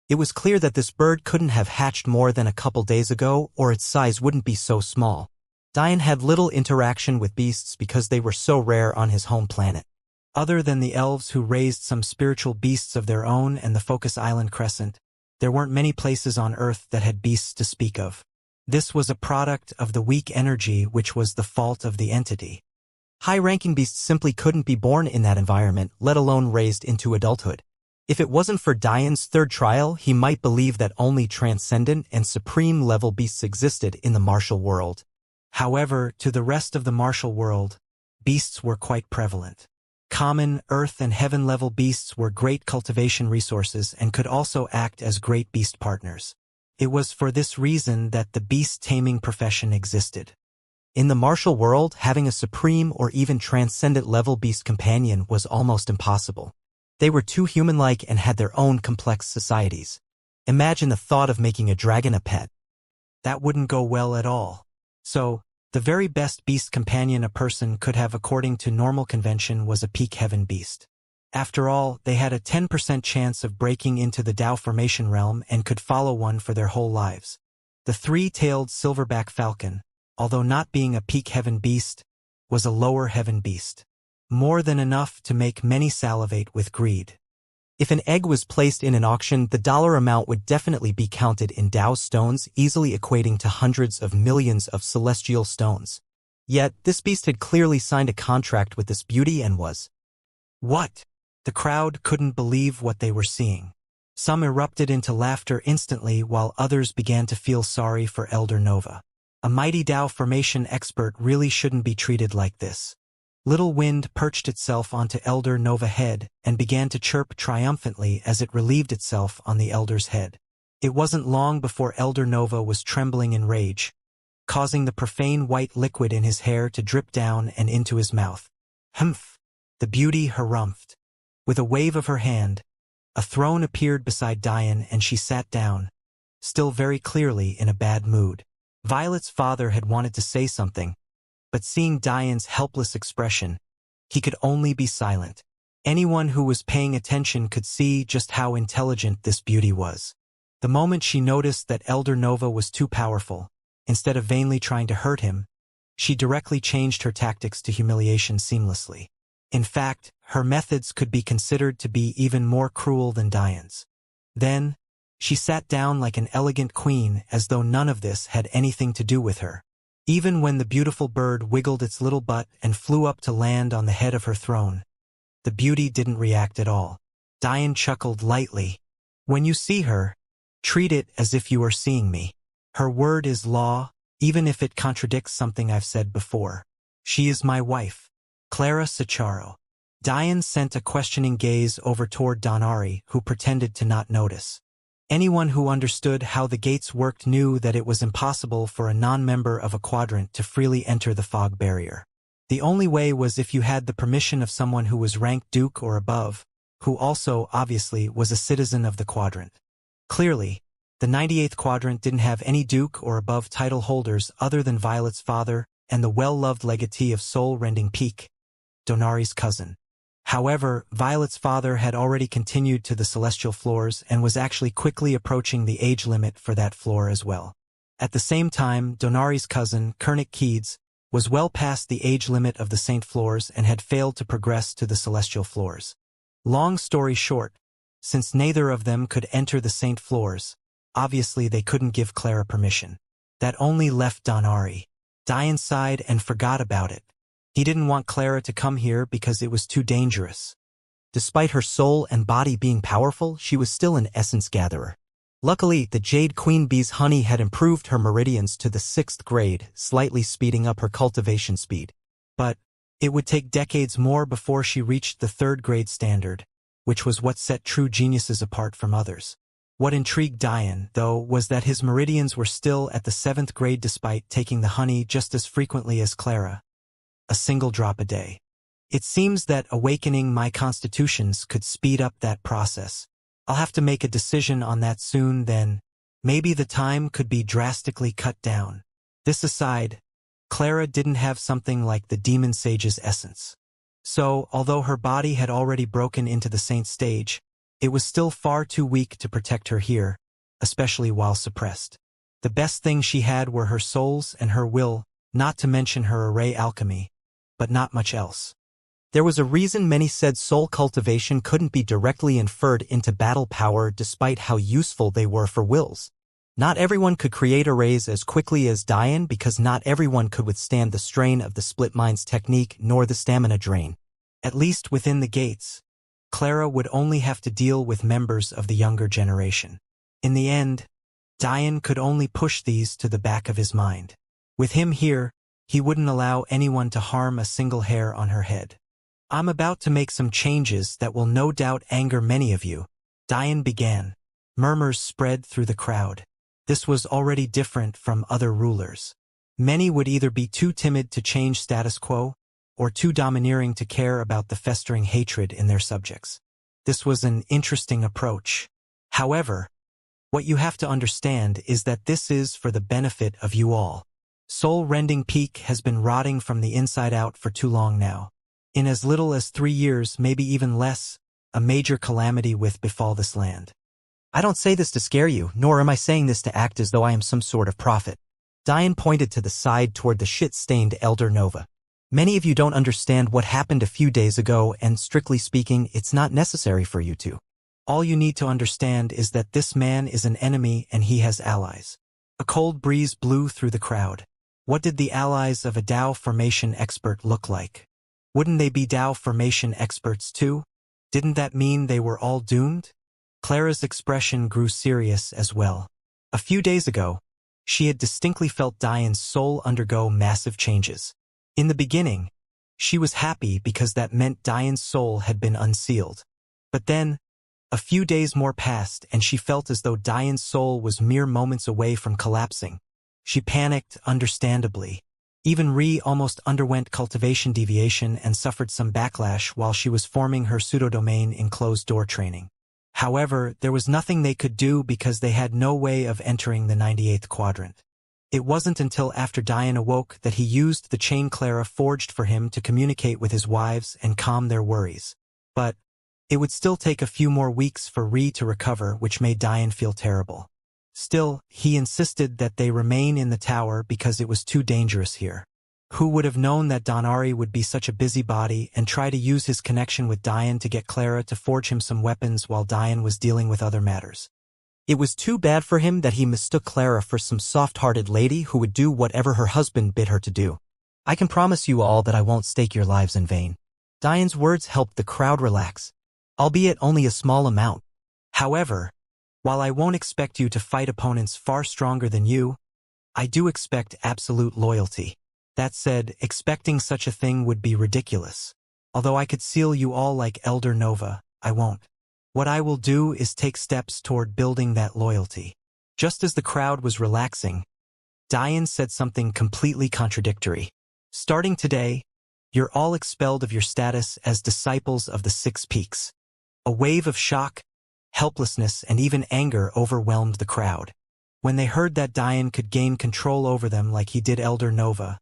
It was clear that this bird couldn't have hatched more than a couple days ago, or its size wouldn't be so small. Diane had little interaction with beasts because they were so rare on his home planet. Other than the elves who raised some spiritual beasts of their own and the Focus Island Crescent, there weren't many places on Earth that had beasts to speak of. This was a product of the weak energy which was the fault of the entity. High-ranking beasts simply couldn't be born in that environment, let alone raised into adulthood. If it wasn't for Diane's third trial, he might believe that only transcendent and supreme-level beasts existed in the martial world. However, to the rest of the martial world, beasts were quite prevalent. Common, earth and heaven-level beasts were great cultivation resources and could also act as great beast partners. It was for this reason that the beast-taming profession existed. In the martial world, having a supreme or even transcendent-level beast companion was almost impossible. They were too human-like and had their own complex societies. Imagine the thought of making a dragon a pet. That wouldn't go well at all. So, the very best beast companion a person could have according to normal convention was a peak heaven beast. After all, they had a 10% chance of breaking into the Tao formation realm and could follow one for their whole lives. The 3-tailed silverback falcon, although not being a peak heaven beast, was a lower heaven beast. More than enough to make many salivate with greed. If an egg was placed in an auction, the dollar amount would definitely be counted in Tao stones, easily equating to hundreds of millions of celestial stones. Yet, this beast had clearly signed a contract with this beauty and was... What? The crowd couldn't believe what they were seeing. Some erupted into laughter instantly while others began to feel sorry for Elder Nova. A mighty Tao formation expert really shouldn't be treated like this. Little Wind perched itself onto Elder Nova's head and began to chirp triumphantly as it relieved itself on the Elder's head. It wasn't long before Elder Nova was trembling in rage, causing the profane white liquid in his hair to drip down and into his mouth. Humph! The beauty harumphed. With a wave of her hand, a throne appeared beside Diane and she sat down, still very clearly in a bad mood. Violet's father had wanted to say something, but seeing Diane's helpless expression, he could only be silent. Anyone who was paying attention could see just how intelligent this beauty was. The moment she noticed that Elder Nova was too powerful, instead of vainly trying to hurt him, she directly changed her tactics to humiliation seamlessly. In fact, her methods could be considered to be even more cruel than Diane's. Then, she sat down like an elegant queen as though none of this had anything to do with her. Even when the beautiful bird wiggled its little butt and flew up to land on the head of her throne, the beauty didn't react at all. Diane chuckled lightly. When you see her, treat it as if you are seeing me. Her word is law, even if it contradicts something I've said before. She is my wife, Clara Sacharo. Diane sent a questioning gaze over toward Donari, who pretended to not notice. Anyone who understood how the gates worked knew that it was impossible for a non-member of a quadrant to freely enter the fog barrier. The only way was if you had the permission of someone who was ranked Duke or above, who also, obviously, was a citizen of the quadrant. Clearly, The 98th quadrant didn't have any duke or above title holders other than Violet's father and the well-loved legatee of soul-rending peak, Donari's cousin. However, Violet's father had already continued to the celestial floors and was actually quickly approaching the age limit for that floor as well. At the same time, Donari's cousin, Kernick Keeds, was well past the age limit of the Saint floors and had failed to progress to the celestial floors. Long story short, since neither of them could enter the Saint floors, obviously they couldn't give Clara permission. That only left Donari. Diane sighed and forgot about it. He didn't want Clara to come here because it was too dangerous. Despite her soul and body being powerful, she was still an essence gatherer. Luckily, the Jade Queen Bee's honey had improved her meridians to the 6th grade, slightly speeding up her cultivation speed. But it would take decades more before she reached the 3rd grade standard, which was what set true geniuses apart from others. What intrigued Diane, though, was that his meridians were still at the 7th grade despite taking the honey just as frequently as Clara. A single drop a day. It seems that awakening my constitutions could speed up that process. I'll have to make a decision on that soon then. Maybe the time could be drastically cut down. This aside, Clara didn't have something like the demon sage's essence. So, although her body had already broken into the saint stage, it was still far too weak to protect her here, especially while suppressed. The best thing she had were her souls and her will, not to mention her array alchemy, but not much else. There was a reason many said soul cultivation couldn't be directly inferred into battle power despite how useful they were for wills. Not everyone could create arrays as quickly as Diane because not everyone could withstand the strain of the split minds technique nor the stamina drain. At least within the gates, Clara would only have to deal with members of the younger generation. In the end, Diane could only push these to the back of his mind. With him here, he wouldn't allow anyone to harm a single hair on her head. I'm about to make some changes that will no doubt anger many of you, Diane began. Murmurs spread through the crowd. This was already different from other rulers. Many would either be too timid to change status quo, or too domineering to care about the festering hatred in their subjects. This was an interesting approach. However, what you have to understand is that this is for the benefit of you all. Soul-rending peak has been rotting from the inside out for too long now. In as little as 3 years, maybe even less, a major calamity will befall this land. I don't say this to scare you, nor am I saying this to act as though I am some sort of prophet. Diane pointed to the side toward the shit-stained Elder Nova. Many of you don't understand what happened a few days ago, and strictly speaking, it's not necessary for you to. All you need to understand is that this man is an enemy and he has allies. A cold breeze blew through the crowd. What did the allies of a Dao formation expert look like? Wouldn't they be Dao formation experts too? Didn't that mean they were all doomed? Clara's expression grew serious as well. A few days ago, she had distinctly felt Diane's soul undergo massive changes. In the beginning, she was happy because that meant Diane's soul had been unsealed. But then, a few days more passed and she felt as though Diane's soul was mere moments away from collapsing. She panicked, understandably. Even Ree almost underwent cultivation deviation and suffered some backlash while she was forming her pseudodomain in closed-door training. However, there was nothing they could do because they had no way of entering the 98th quadrant. It wasn't until after Diane awoke that he used the chain Clara forged for him to communicate with his wives and calm their worries. But it would still take a few more weeks for Ree to recover, which made Diane feel terrible. Still, he insisted that they remain in the tower because it was too dangerous here. Who would have known that Donari would be such a busybody and try to use his connection with Diane to get Clara to forge him some weapons while Diane was dealing with other matters? It was too bad for him that he mistook Clara for some soft-hearted lady who would do whatever her husband bid her to do. I can promise you all that I won't stake your lives in vain. Diane's words helped the crowd relax, albeit only a small amount. However, while I won't expect you to fight opponents far stronger than you, I do expect absolute loyalty. That said, expecting such a thing would be ridiculous. Although I could seal you all like Elder Nova, I won't. What I will do is take steps toward building that loyalty. Just as the crowd was relaxing, Diane said something completely contradictory. Starting today, you're all expelled of your status as disciples of the Six Peaks. A wave of shock, Helplessness and even anger overwhelmed the crowd. When they heard that Dian could gain control over them like he did Elder Nova,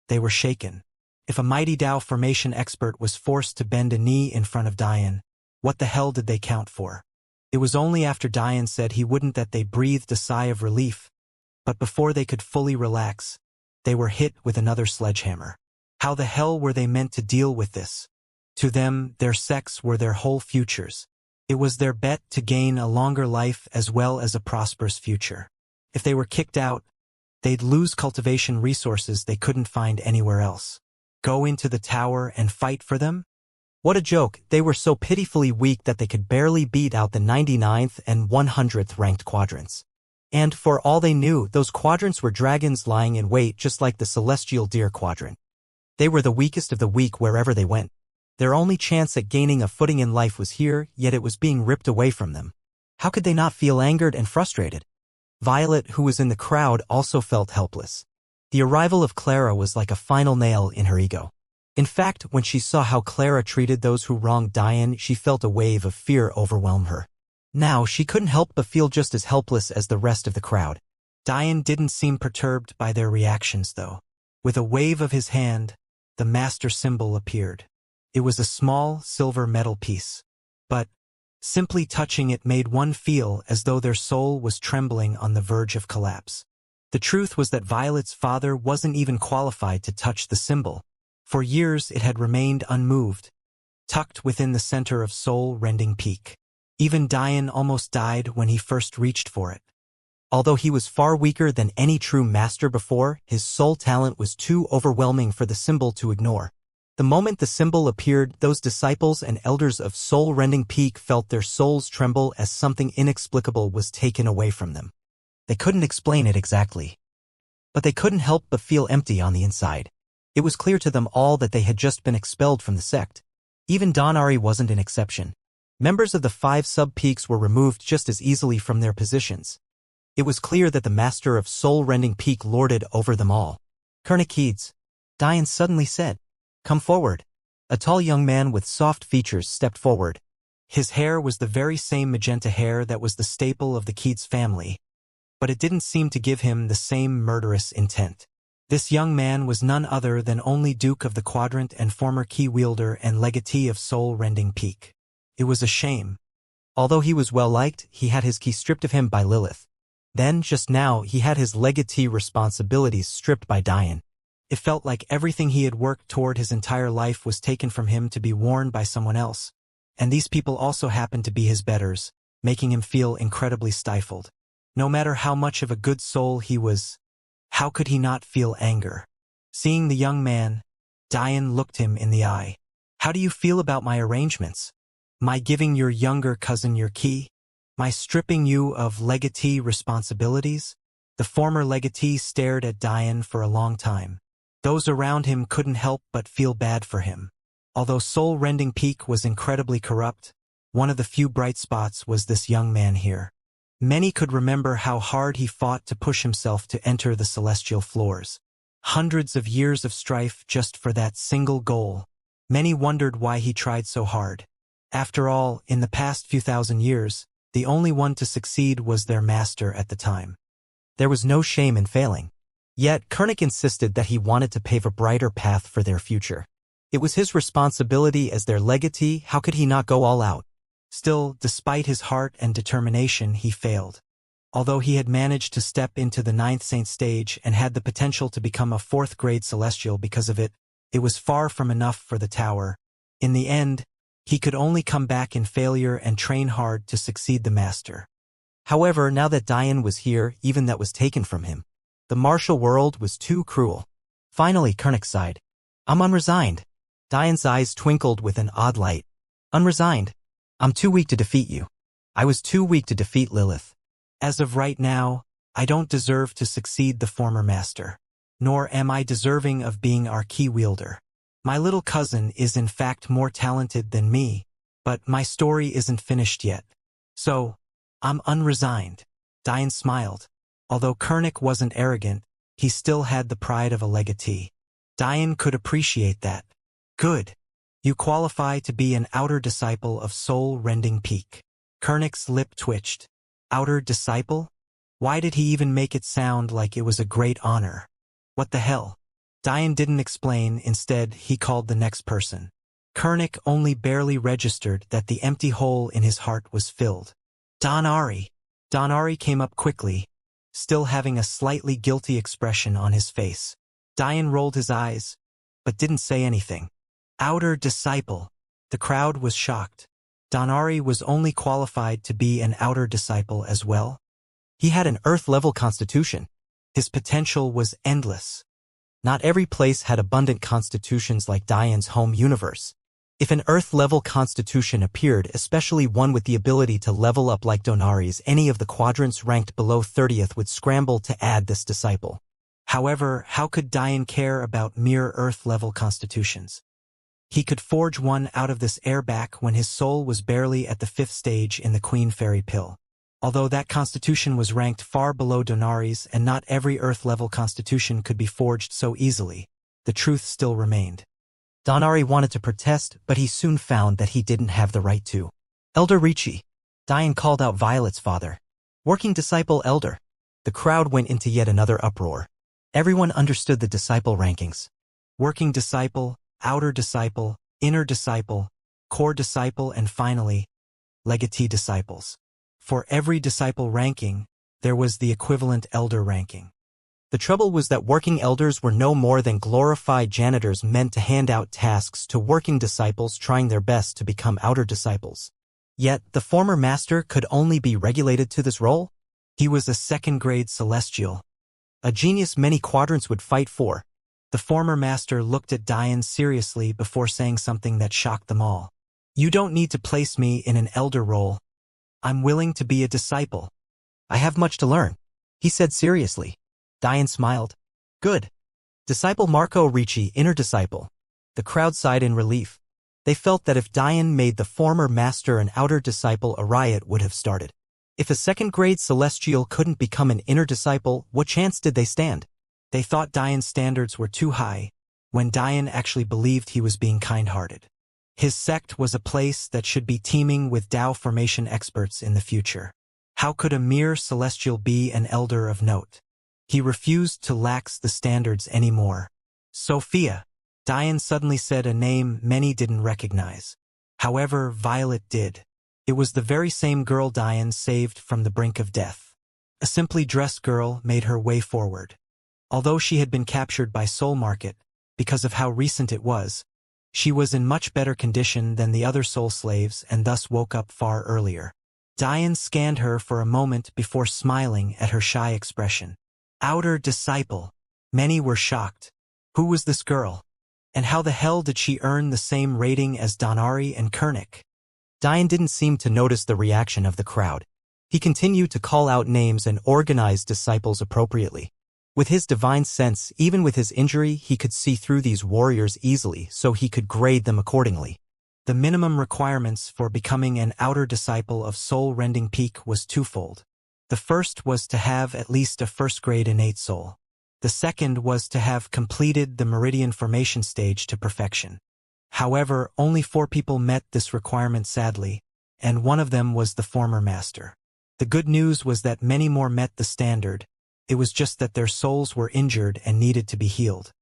they were shaken. If a mighty Tao formation expert was forced to bend a knee in front of Dian, what the hell did they count for? It was only after Dian said he wouldn't that they breathed a sigh of relief, but before they could fully relax, they were hit with another sledgehammer. How the hell were they meant to deal with this? To them, their sex were their whole futures. It was their bet to gain a longer life as well as a prosperous future. If they were kicked out, they'd lose cultivation resources they couldn't find anywhere else. Go into the tower and fight for them? What a joke, they were so pitifully weak that they could barely beat out the 99th and 100th ranked quadrants. And for all they knew, those quadrants were dragons lying in wait just like the celestial deer quadrant. They were the weakest of the weak wherever they went. Their only chance at gaining a footing in life was here, yet it was being ripped away from them. How could they not feel angered and frustrated? Violet, who was in the crowd, also felt helpless. The arrival of Clara was like a final nail in her ego. In fact, when she saw how Clara treated those who wronged Dian, she felt a wave of fear overwhelm her. Now, she couldn't help but feel just as helpless as the rest of the crowd. Dian didn't seem perturbed by their reactions, though. With a wave of his hand, the master symbol appeared. It was a small, silver metal piece. But, simply touching it made one feel as though their soul was trembling on the verge of collapse. The truth was that Violet's father wasn't even qualified to touch the symbol. For years it had remained unmoved, tucked within the center of soul-rending peak. Even Dian almost died when he first reached for it. Although he was far weaker than any true master before, his soul talent was too overwhelming for the symbol to ignore. The moment the symbol appeared, those disciples and elders of soul-rending peak felt their souls tremble as something inexplicable was taken away from them. They couldn't explain it exactly, but they couldn't help but feel empty on the inside. It was clear to them all that they had just been expelled from the sect. Even Donari wasn't an exception. Members of the 5 sub-peaks were removed just as easily from their positions. It was clear that the master of soul-rending peak lorded over them all. Kernikides, Dian suddenly said, "Come forward." A tall young man with soft features stepped forward. His hair was the very same magenta hair that was the staple of the Keeds family, but it didn't seem to give him the same murderous intent. This young man was none other than only Duke of the Quadrant and former key wielder and legatee of soul-rending peak. It was a shame. Although he was well-liked, he had his key stripped of him by Lilith. Then, just now, he had his legatee responsibilities stripped by Dian. It felt like everything he had worked toward his entire life was taken from him to be worn by someone else. And these people also happened to be his betters, making him feel incredibly stifled. No matter how much of a good soul he was, how could he not feel anger? Seeing the young man, Dian looked him in the eye. "How do you feel about my arrangements? My giving your younger cousin your key? My stripping you of legatee responsibilities?" The former legatee stared at Dian for a long time. Those around him couldn't help but feel bad for him. Although soul-rending peak was incredibly corrupt, one of the few bright spots was this young man here. Many could remember how hard he fought to push himself to enter the celestial floors. Hundreds of years of strife just for that single goal. Many wondered why he tried so hard. After all, in the past few thousand years, the only one to succeed was their master at the time. There was no shame in failing. Yet, Kernick insisted that he wanted to pave a brighter path for their future. It was his responsibility as their legatee. How could he not go all out? Still, despite his heart and determination, he failed. Although he had managed to step into the 9th Saint stage and had the potential to become a 4th-grade celestial because of it, it was far from enough for the tower. In the end, he could only come back in failure and train hard to succeed the master. However, now that Dian was here, even that was taken from him. The martial world was too cruel. Finally, Kernick sighed. "I'm unresigned." Dian's eyes twinkled with an odd light. "Unresigned? I'm too weak to defeat you. I was too weak to defeat Lilith. As of right now, I don't deserve to succeed the former master. Nor am I deserving of being our key wielder. My little cousin is in fact more talented than me, but my story isn't finished yet. So, I'm unresigned." Dian smiled. Although Kernick wasn't arrogant, he still had the pride of a legatee. Dian could appreciate that. "Good. You qualify to be an outer disciple of soul-rending peak. Kernick's lip twitched. Outer disciple? Why did he even make it sound like it was a great honor? What the hell? Diane didn't explain, instead he called the next person. Kernick only barely registered that the empty hole in his heart was filled. Donari. Donari came up quickly, still having a slightly guilty expression on his face. Diane rolled his eyes, but didn't say anything. Outer disciple. The crowd was shocked. Donari was only qualified to be an outer disciple as well. He had an Earth-level constitution. His potential was endless. Not every place had abundant constitutions like Diane's home universe. If an Earth-level constitution appeared, especially one with the ability to level up like Donari's, any of the quadrants ranked below 30th would scramble to add this disciple. However, how could Diane care about mere Earth-level constitutions? He could forge one out of this air back when his soul was barely at the 5th stage in the Queen Fairy Pill. Although that constitution was ranked far below Donari's and not every Earth-level constitution could be forged so easily, the truth still remained. Donari wanted to protest, but he soon found that he didn't have the right to. Elder Ricci. Diane called out Violet's father. Working disciple Elder. The crowd went into yet another uproar. Everyone understood the disciple rankings. Working disciple, outer disciple, inner disciple, core disciple, and finally, legatee disciples. For every disciple ranking, there was the equivalent elder ranking. The trouble was that working elders were no more than glorified janitors meant to hand out tasks to working disciples trying their best to become outer disciples. Yet, the former master could only be regulated to this role? He was a second-grade celestial. A genius many quadrants would fight for. The former master looked at Diane seriously before saying something that shocked them all. You don't need to place me in an elder role. I'm willing to be a disciple. I have much to learn, he said seriously. Diane smiled. Good. Disciple Marco Ricci, inner disciple. The crowd sighed in relief. They felt that if Diane made the former master an outer disciple, a riot would have started. If a second-grade celestial couldn't become an inner disciple, what chance did they stand? They thought Diane's standards were too high, when Diane actually believed he was being kind-hearted. His sect was a place that should be teeming with Tao formation experts in the future. How could a mere celestial be an elder of note? He refused to lax the standards anymore. Sophia. Diane suddenly said a name many didn't recognize. However, Violet did. It was the very same girl Diane saved from the brink of death. A simply dressed girl made her way forward. Although she had been captured by Soul Market, because of how recent it was, she was in much better condition than the other soul slaves and thus woke up far earlier. Diane scanned her for a moment before smiling at her shy expression. Outer disciple. Many were shocked. Who was this girl? And how the hell did she earn the same rating as Donari and Kernick? Diane didn't seem to notice the reaction of the crowd. He continued to call out names and organize disciples appropriately. With his divine sense, even with his injury, he could see through these warriors easily, so he could grade them accordingly. The minimum requirements for becoming an outer disciple of soul-rending peak was twofold. The first was to have at least a first-grade innate soul. The second was to have completed the meridian formation stage to perfection. However, only 4 people met this requirement sadly, and one of them was the former master. The good news was that many more met the standard. It was just that their souls were injured and needed to be healed.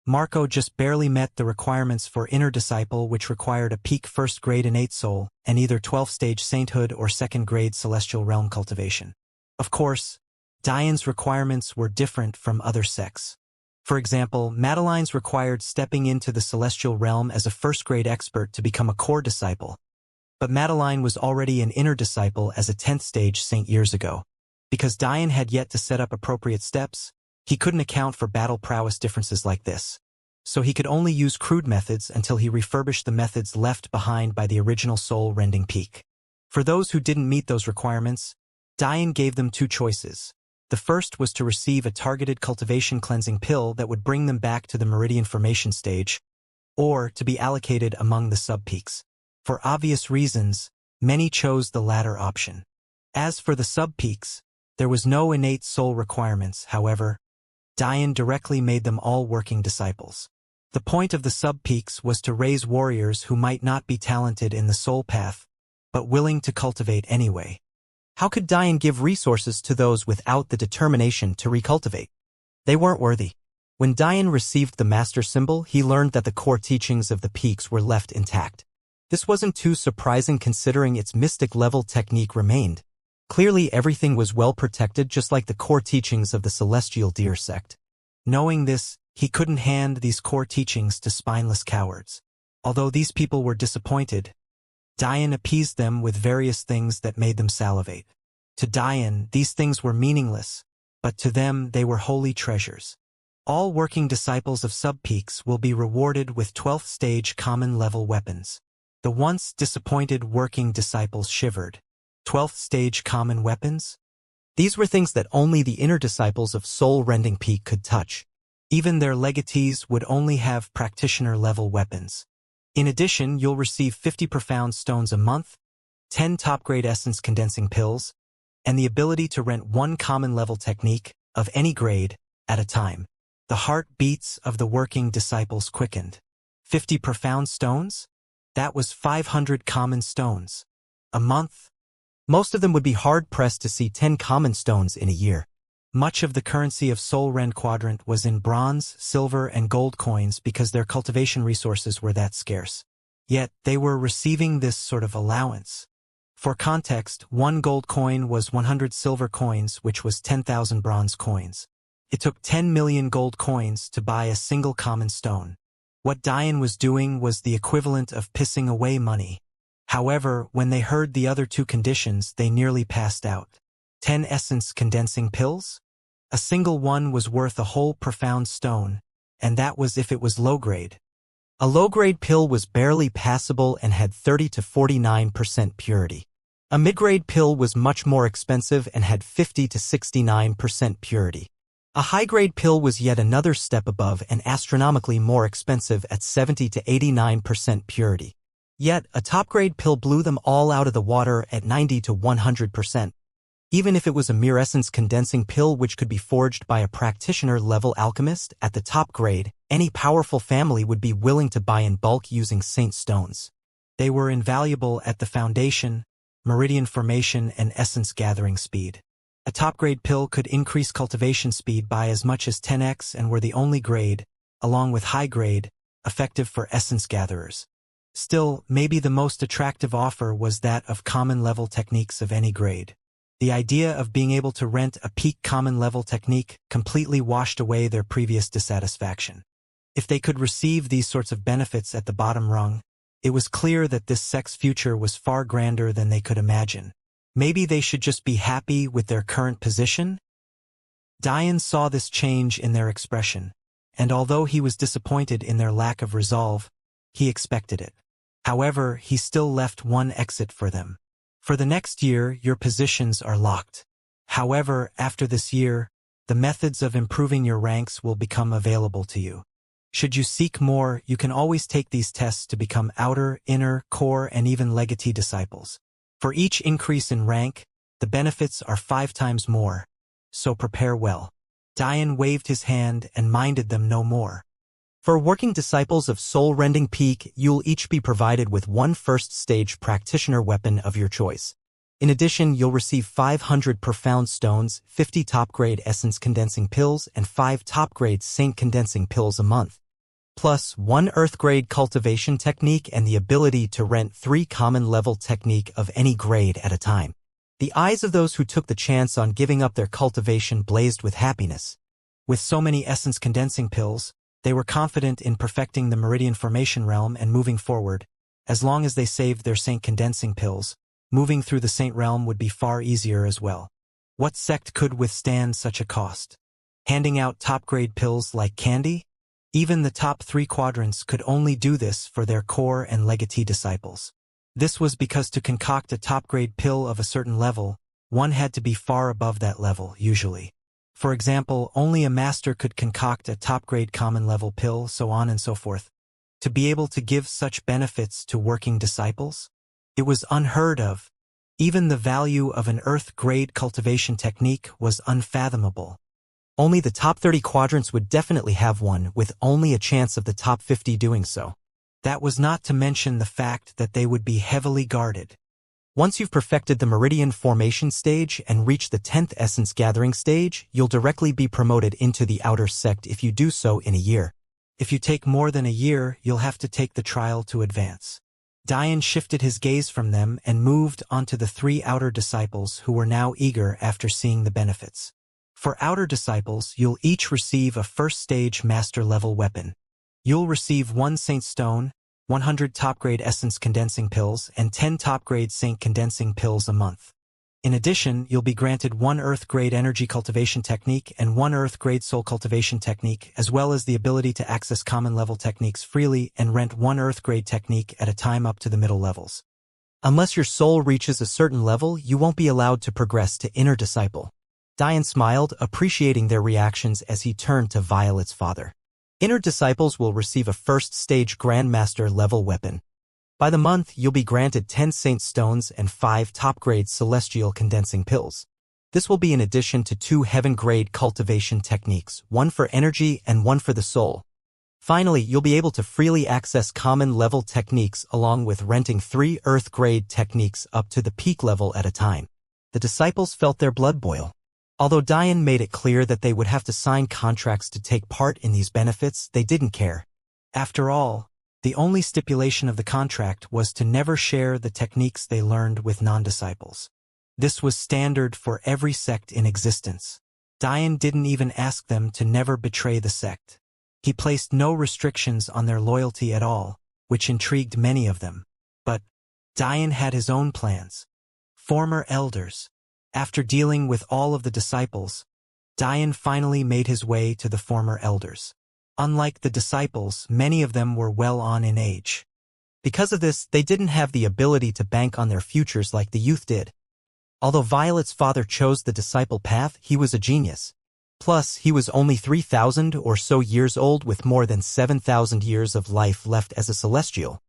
Marco just barely met the requirements for inner disciple, which required a peak first-grade innate soul and either 12th-stage sainthood or second-grade celestial realm cultivation. Of course, Diane's requirements were different from other sects. For example, Madeline's required stepping into the celestial realm as a first-grade expert to become a core disciple. But Madeline was already an inner disciple as a 10th-stage saint years ago. Because Diane had yet to set up appropriate steps, he couldn't account for battle prowess differences like this. So he could only use crude methods until he refurbished the methods left behind by the original soul-rending peak. For those who didn't meet those requirements, Diane gave them 2 choices. The first was to receive a targeted cultivation cleansing pill that would bring them back to the meridian formation stage, or to be allocated among the sub-peaks. For obvious reasons, many chose the latter option. As for the sub-peaks, there was no innate soul requirements. However, Diane directly made them all working disciples. The point of the sub-peaks was to raise warriors who might not be talented in the soul path, but willing to cultivate anyway. How could Dian give resources to those without the determination to recultivate? They weren't worthy. When Dian received the master symbol, he learned that the core teachings of the peaks were left intact. This wasn't too surprising considering its mystic-level technique remained. Clearly everything was well protected, just like the core teachings of the Celestial Deer sect. Knowing this, he couldn't hand these core teachings to spineless cowards. Although these people were disappointed, Dian appeased them with various things that made them salivate. To Dian, these things were meaningless, but to them they were holy treasures. All working disciples of sub-peaks will be rewarded with 12th stage common level weapons. The once disappointed working disciples shivered. 12th stage common weapons? These were things that only the inner disciples of soul-rending peak could touch. Even their legatees would only have practitioner-level weapons. In addition, you'll receive 50 profound stones a month, 10 top-grade essence condensing pills, and the ability to rent one common-level technique, of any grade, at a time. The heartbeats of the working disciples quickened. 50 profound stones? That was 500 common stones. A month? Most of them would be hard-pressed to see 10 common stones in a year. Much of the currency of Soul Rend Quadrant was in bronze, silver, and gold coins because their cultivation resources were that scarce. Yet, they were receiving this sort of allowance. For context, 1 gold coin was 100 silver coins, which was 10,000 bronze coins. It took 10 million gold coins to buy a single common stone. What Dian was doing was the equivalent of pissing away money. However, when they heard the other two conditions, they nearly passed out. 10 essence condensing pills? A single one was worth a whole profound stone, and that was if it was low-grade. A low-grade pill was barely passable and had 30 to 49% purity. A mid-grade pill was much more expensive and had 50 to 69% purity. A high-grade pill was yet another step above and astronomically more expensive at 70 to 89% purity. Yet, a top-grade pill blew them all out of the water at 90 to 100%. Even if it was a mere essence condensing pill which could be forged by a practitioner-level alchemist at the top grade, any powerful family would be willing to buy in bulk using saint stones. They were invaluable at the foundation, meridian formation, and essence gathering speed. A top-grade pill could increase cultivation speed by as much as 10x and were the only grade, along with high-grade, effective for essence gatherers. Still, maybe the most attractive offer was that of common-level techniques of any grade. The idea of being able to rent a peak common-level technique completely washed away their previous dissatisfaction. If they could receive these sorts of benefits at the bottom rung, it was clear that this sect's future was far grander than they could imagine. Maybe they should just be happy with their current position? Dian saw this change in their expression, and although he was disappointed in their lack of resolve, he expected it. However, he still left one exit for them. For the next year, your positions are locked. However, after this year, the methods of improving your ranks will become available to you. Should you seek more, you can always take these tests to become outer, inner, core, and even legatee disciples. For each increase in rank, the benefits are 5 times more, so prepare well. Dian waved his hand and minded them no more. For working disciples of soul-rending peak, you'll each be provided with one first-stage practitioner weapon of your choice. In addition, you'll receive 500 profound stones, 50 top-grade essence condensing pills, and 5 top-grade saint condensing pills a month. Plus, 1 earth-grade cultivation technique and the ability to rent 3 common-level technique of any grade at a time. The eyes of those who took the chance on giving up their cultivation blazed with happiness. With so many essence condensing pills, they were confident in perfecting the meridian formation realm and moving forward. As long as they saved their saint condensing pills, moving through the saint realm would be far easier as well. What sect could withstand such a cost? Handing out top-grade pills like candy? Even the top 3 quadrants could only do this for their core and legatee disciples. This was because to concoct a top-grade pill of a certain level, one had to be far above that level, usually. For example, only a master could concoct a top-grade common-level pill, so on and so forth. To be able to give such benefits to working disciples? It was unheard of. Even the value of an earth-grade cultivation technique was unfathomable. Only the top 30 quadrants would definitely have one, with only a chance of the top 50 doing so. That was not to mention the fact that they would be heavily guarded. Once you've perfected the meridian formation stage and reach the 10th essence gathering stage, you'll directly be promoted into the outer sect if you do so in a year. If you take more than a year, you'll have to take the trial to advance. Dian shifted his gaze from them and moved onto the 3 outer disciples who were now eager after seeing the benefits. For outer disciples, you'll each receive a first-stage master-level weapon. You'll receive 1 Saint Stone, 100 top-grade Essence Condensing Pills, and 10 top-grade Saint Condensing Pills a month. In addition, you'll be granted 1 Earth-grade Energy Cultivation Technique and 1 Earth-grade Soul Cultivation Technique, as well as the ability to access common-level techniques freely and rent 1 Earth-grade technique at a time up to the middle levels. Unless your soul reaches a certain level, you won't be allowed to progress to Inner Disciple. Dian smiled, appreciating their reactions as he turned to Violet's father. Inner disciples will receive a first-stage Grandmaster level weapon. By the month, you'll be granted 10 Saint Stones and 5 top-grade Celestial Condensing Pills. This will be in addition to 2 Heaven-grade Cultivation techniques, 1 for energy and 1 for the soul. Finally, you'll be able to freely access common-level techniques along with renting 3 Earth-grade techniques up to the peak level at a time. The disciples felt their blood boil. Although Dian made it clear that they would have to sign contracts to take part in these benefits, they didn't care. After all, the only stipulation of the contract was to never share the techniques they learned with non-disciples. This was standard for every sect in existence. Dian didn't even ask them to never betray the sect. He placed no restrictions on their loyalty at all, which intrigued many of them. But Dian had his own plans. Former elders. After dealing with all of the disciples, Dian finally made his way to the former elders. Unlike the disciples, many of them were well on in age. Because of this, they didn't have the ability to bank on their futures like the youth did. Although Violet's father chose the disciple path, he was a genius. Plus, he was only 3,000 or so years old with more than 7,000 years of life left as a celestial.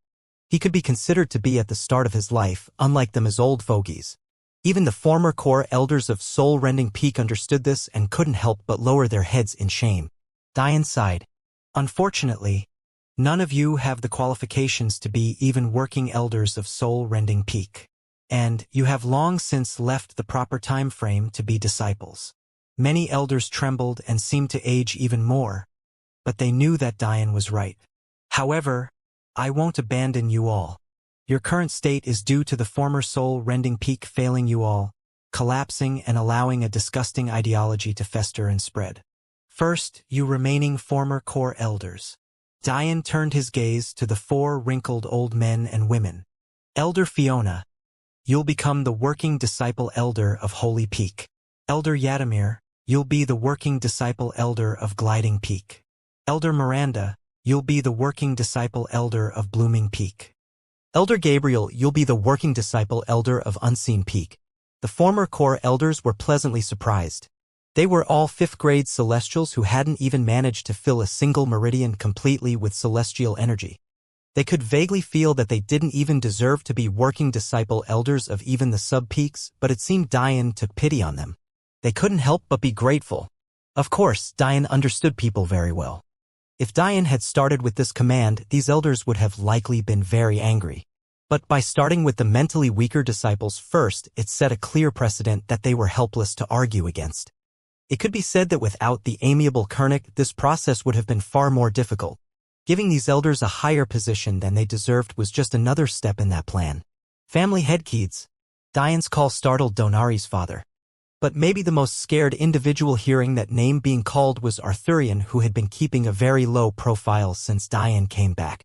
He could be considered to be at the start of his life, unlike them as old fogies. Even the former core elders of Soul-Rending Peak understood this and couldn't help but lower their heads in shame. Dian sighed. Unfortunately, none of you have the qualifications to be even working elders of Soul-Rending Peak. And you have long since left the proper time frame to be disciples. Many elders trembled and seemed to age even more, but they knew that Dian was right. However, I won't abandon you all. Your current state is due to the former Soul-Rending Peak failing you all, collapsing and allowing a disgusting ideology to fester and spread. First, you remaining former core elders. Dian turned his gaze to the 4 wrinkled old men and women. Elder Fiona, you'll become the working disciple elder of Holy Peak. Elder Yadimir, you'll be the working disciple elder of Gliding Peak. Elder Miranda, you'll be the working disciple elder of Blooming Peak. Elder Gabriel, you'll be the working disciple elder of Unseen Peak. The former core elders were pleasantly surprised. They were all 5th-grade celestials who hadn't even managed to fill a single meridian completely with celestial energy. They could vaguely feel that they didn't even deserve to be working disciple elders of even the sub-peaks, but it seemed Dian took pity on them. They couldn't help but be grateful. Of course, Dian understood people very well. If Dian had started with this command, these elders would have likely been very angry. But by starting with the mentally weaker disciples first, it set a clear precedent that they were helpless to argue against. It could be said that without the amiable Kernick, this process would have been far more difficult. Giving these elders a higher position than they deserved was just another step in that plan. Family headkeys. Dian's call startled Donari's father. But maybe the most scared individual hearing that name being called was Arthurian, who had been keeping a very low profile since Dian came back.